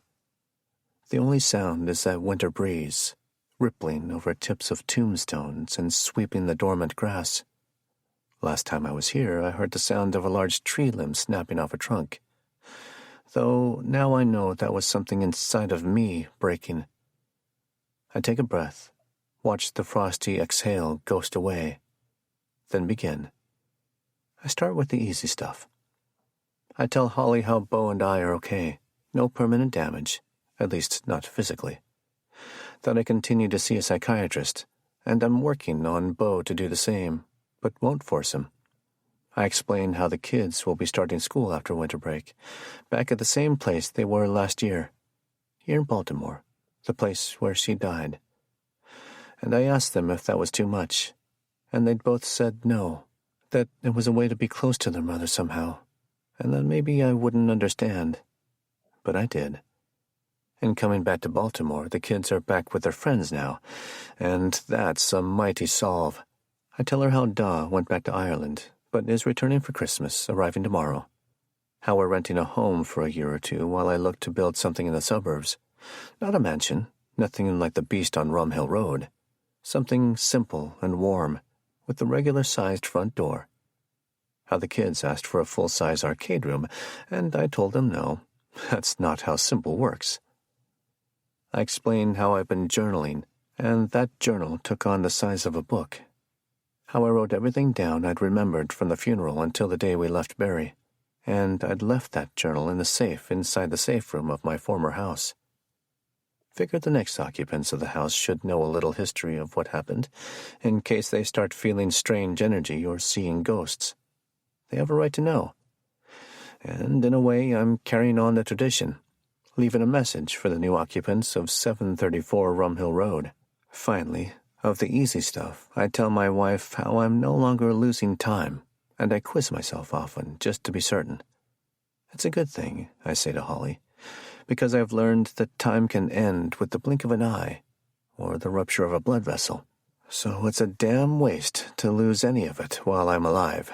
S1: The only sound is that winter breeze, rippling over tips of tombstones and sweeping the dormant grass. Last time I was here, I heard the sound of a large tree limb snapping off a trunk, though now I know that was something inside of me breaking. I take a breath, watch the frosty exhale ghost away, then begin. I start with the easy stuff. I tell Holly how Bo and I are okay, no permanent damage, at least not physically. That I continue to see a psychiatrist, and I'm working on Bo to do the same, but won't force him. I explain how the kids will be starting school after winter break, back at the same place they were last year, here in Baltimore, the place where she died. and I asked them if that was too much, and they'd both said no, that it was a way to be close to their mother somehow, and that maybe I wouldn't understand. But I did. And coming back to Baltimore, the kids are back with their friends now, and that's a mighty solve. I tell her how Da went back to Ireland, but is returning for Christmas, arriving tomorrow. How we're renting a home for a year or two while I look to build something in the suburbs. Not a mansion, nothing like the beast on Rum Hill Road. Something simple and warm, with a regular-sized front door. How the kids asked for a full-size arcade room, and I told them no, that's not how simple works. I explained how I've been journaling, and that journal took on the size of a book. How I wrote everything down I'd remembered from the funeral until the day we left Barry, and I'd left that journal in the safe inside the safe room of my former house. Figured the next occupants of the house should know a little history of what happened, in case they start feeling strange energy or seeing ghosts. They have a right to know. And in a way, I'm carrying on the tradition, leaving a message for the new occupants of 734 Rum Hill Road. Finally, of the easy stuff, I tell my wife how I'm no longer losing time, and I quiz myself often just to be certain. It's a good thing, I say to Holly, because I've learned that time can end with the blink of an eye or the rupture of a blood vessel. So it's a damn waste to lose any of it while I'm alive.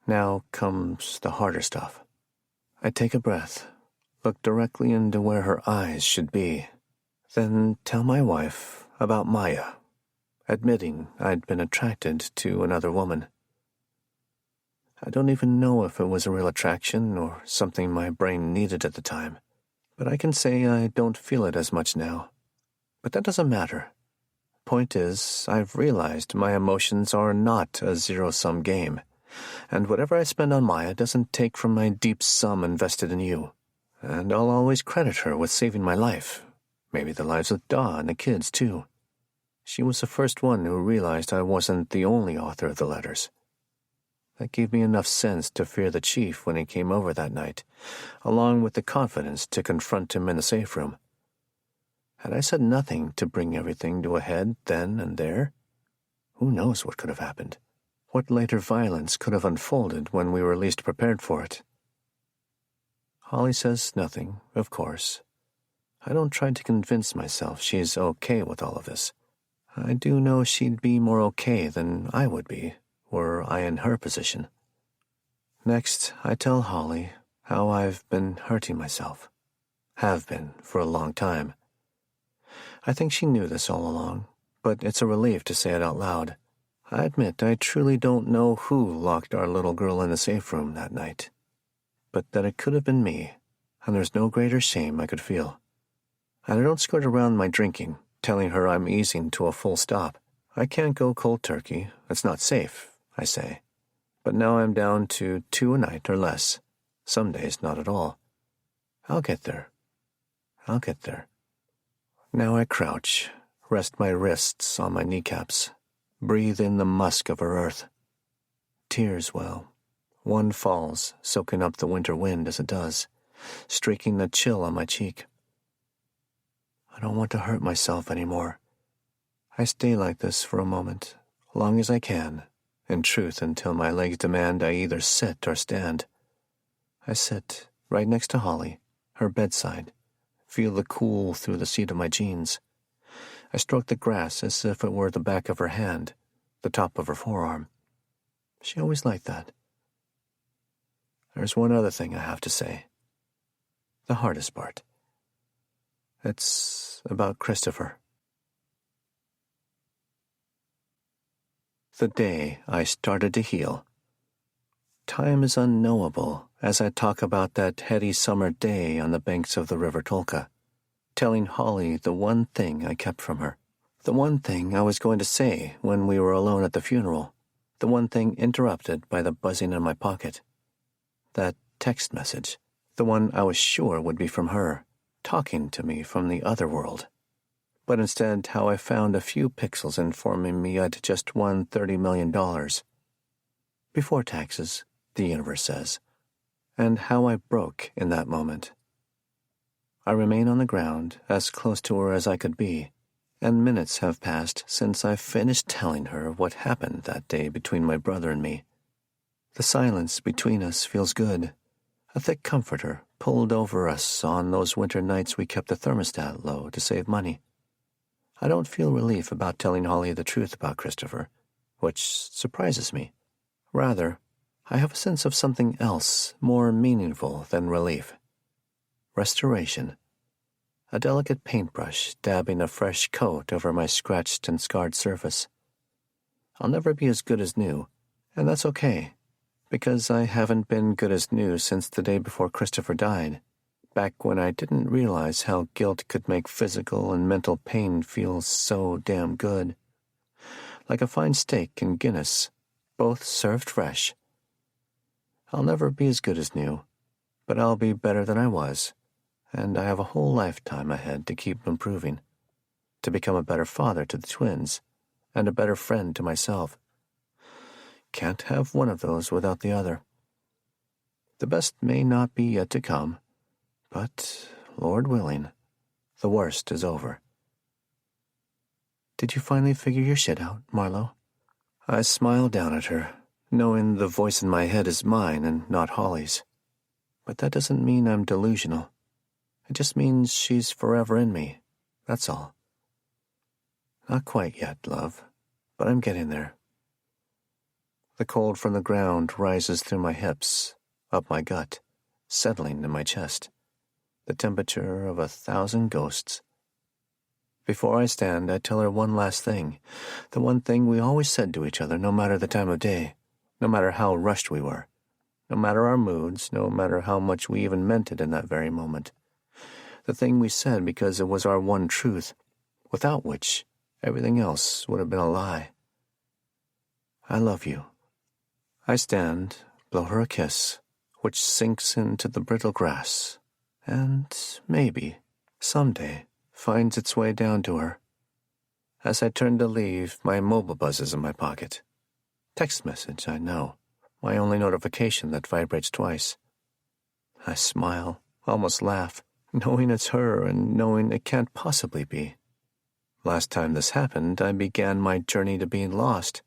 S1: Now comes the harder stuff. I take a breath, look directly into where her eyes should be, then tell my wife about Maya, admitting I'd been attracted to another woman. I don't even know if it was a real attraction or something my brain needed at the time, but I can say I don't feel it as much now. But that doesn't matter. Point is, I've realized my emotions are not a zero-sum game, and whatever I spend on Maya doesn't take from my deep sum invested in you. And I'll always credit her with saving my life, maybe the lives of Da and the kids, too. She was the first one who realized I wasn't the only author of the letters. That gave me enough sense to fear the chief when he came over that night, along with the confidence to confront him in the safe room. Had I said nothing to bring everything to a head then and there, who knows what could have happened? What later violence could have unfolded when we were least prepared for it? Holly says nothing, of course. I don't try to convince myself she's okay with all of this. I do know she'd be more okay than I would be, were I in her position. Next, I tell Holly how I've been hurting myself. Have been for a long time. I think she knew this all along, but it's a relief to say it out loud. I admit I truly don't know who locked our little girl in the safe room that night, but that it could have been me, and there's no greater shame I could feel. And I don't skirt around my drinking, telling her I'm easing to a full stop. I can't go cold turkey. It's not safe, I say. But now I'm down to 2 a night or less. Some days not at all. I'll get there. I'll get there. Now I crouch, rest my wrists on my kneecaps, breathe in the musk of her earth. Tears well. One falls, soaking up the winter wind as it does, streaking the chill on my cheek. I don't want to hurt myself anymore. I stay like this for a moment, long as I can, in truth until my legs demand I either sit or stand. I sit, right next to Holly, her bedside, feel the cool through the seat of my jeans. I stroke the grass as if it were the back of her hand, the top of her forearm. She always liked that. There's one other thing I have to say. The hardest part. It's about Christopher. The day I started to heal. Time is unknowable as I talk about that heady summer day on the banks of the River Tolka, telling Holly the one thing I kept from her, the one thing I was going to say when we were alone at the funeral, the one thing interrupted by the buzzing in my pocket. That text message, the one I was sure would be from her, talking to me from the other world. But instead how I found a few pixels informing me I'd just won $30 million. Before taxes, the universe says. And how I broke in that moment. I remain on the ground, as close to her as I could be, and minutes have passed since I finished telling her what happened that day between my brother and me. The silence between us feels good, a thick comforter pulled over us on those winter nights we kept the thermostat low to save money. I don't feel relief about telling Holly the truth about Christopher, which surprises me. Rather, I have a sense of something else more meaningful than relief. Restoration. A delicate paintbrush dabbing a fresh coat over my scratched and scarred surface. I'll never be as good as new, and that's okay, because I haven't been good as new since the day before Christopher died, back when I didn't realize how guilt could make physical and mental pain feel so damn good. Like a fine steak and Guinness, both served fresh. I'll never be as good as new, but I'll be better than I was, and I have a whole lifetime ahead to keep improving, to become a better father to the twins, and a better friend to myself. Can't have one of those without the other. The best may not be yet to come, but, Lord willing, the worst is over. Did you finally figure your shit out, Marlo? I smile down at her, knowing the voice in my head is mine and not Holly's. But that doesn't mean I'm delusional. It just means she's forever in me, that's all. Not quite yet, love, but I'm getting there. The cold from the ground rises through my hips, up my gut, settling in my chest. The temperature of 1,000 ghosts. Before I stand, I tell her one last thing, the one thing we always said to each other no matter the time of day, no matter how rushed we were, no matter our moods, no matter how much we even meant it in that very moment. The thing we said because it was our one truth, without which everything else would have been a lie. I love you. I stand, blow her a kiss, which sinks into the brittle grass, and maybe, someday, finds its way down to her. As I turn to leave, my mobile buzzes in my pocket. Text message, I know, my only notification that vibrates twice. I smile, almost laugh, knowing it's her and knowing it can't possibly be. Last time this happened, I began my journey to being lost.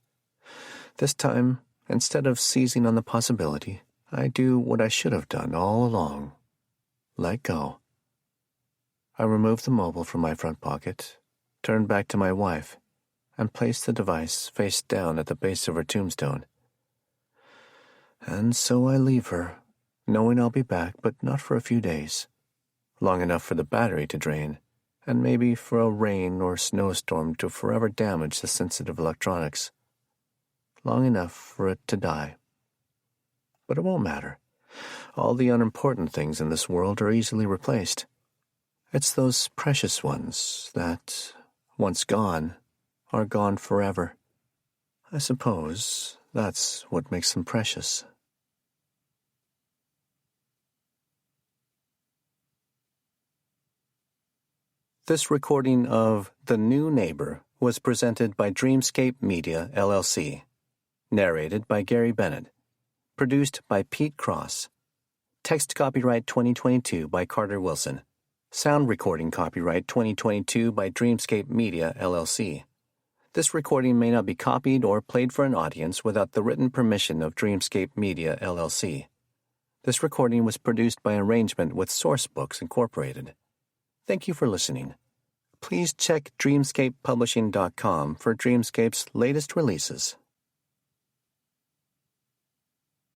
S1: This time, instead of seizing on the possibility, I do what I should have done all along. Let go. I remove the mobile from my front pocket, turn back to my wife, and place the device face down at the base of her tombstone. And so I leave her, knowing I'll be back, but not for a few days. Long enough for the battery to drain, and maybe for a rain or snowstorm to forever damage the sensitive electronics. Long enough for it to die. But it won't matter. All the unimportant things in this world are easily replaced. It's those precious ones that, once gone, are gone forever. I suppose that's what makes them precious. This recording of The New Neighbor was presented by Dreamscape Media, LLC. Narrated by Gary Bennett. Produced by Pete Cross. Text copyright 2022 by Carter Wilson. Sound recording copyright 2022 by Dreamscape Media, LLC. This recording may not be copied or played for an audience without the written permission of Dreamscape Media, LLC. This recording was produced by arrangement with Sourcebooks Incorporated. Thank you for listening. Please check dreamscapepublishing.com for Dreamscape's latest releases.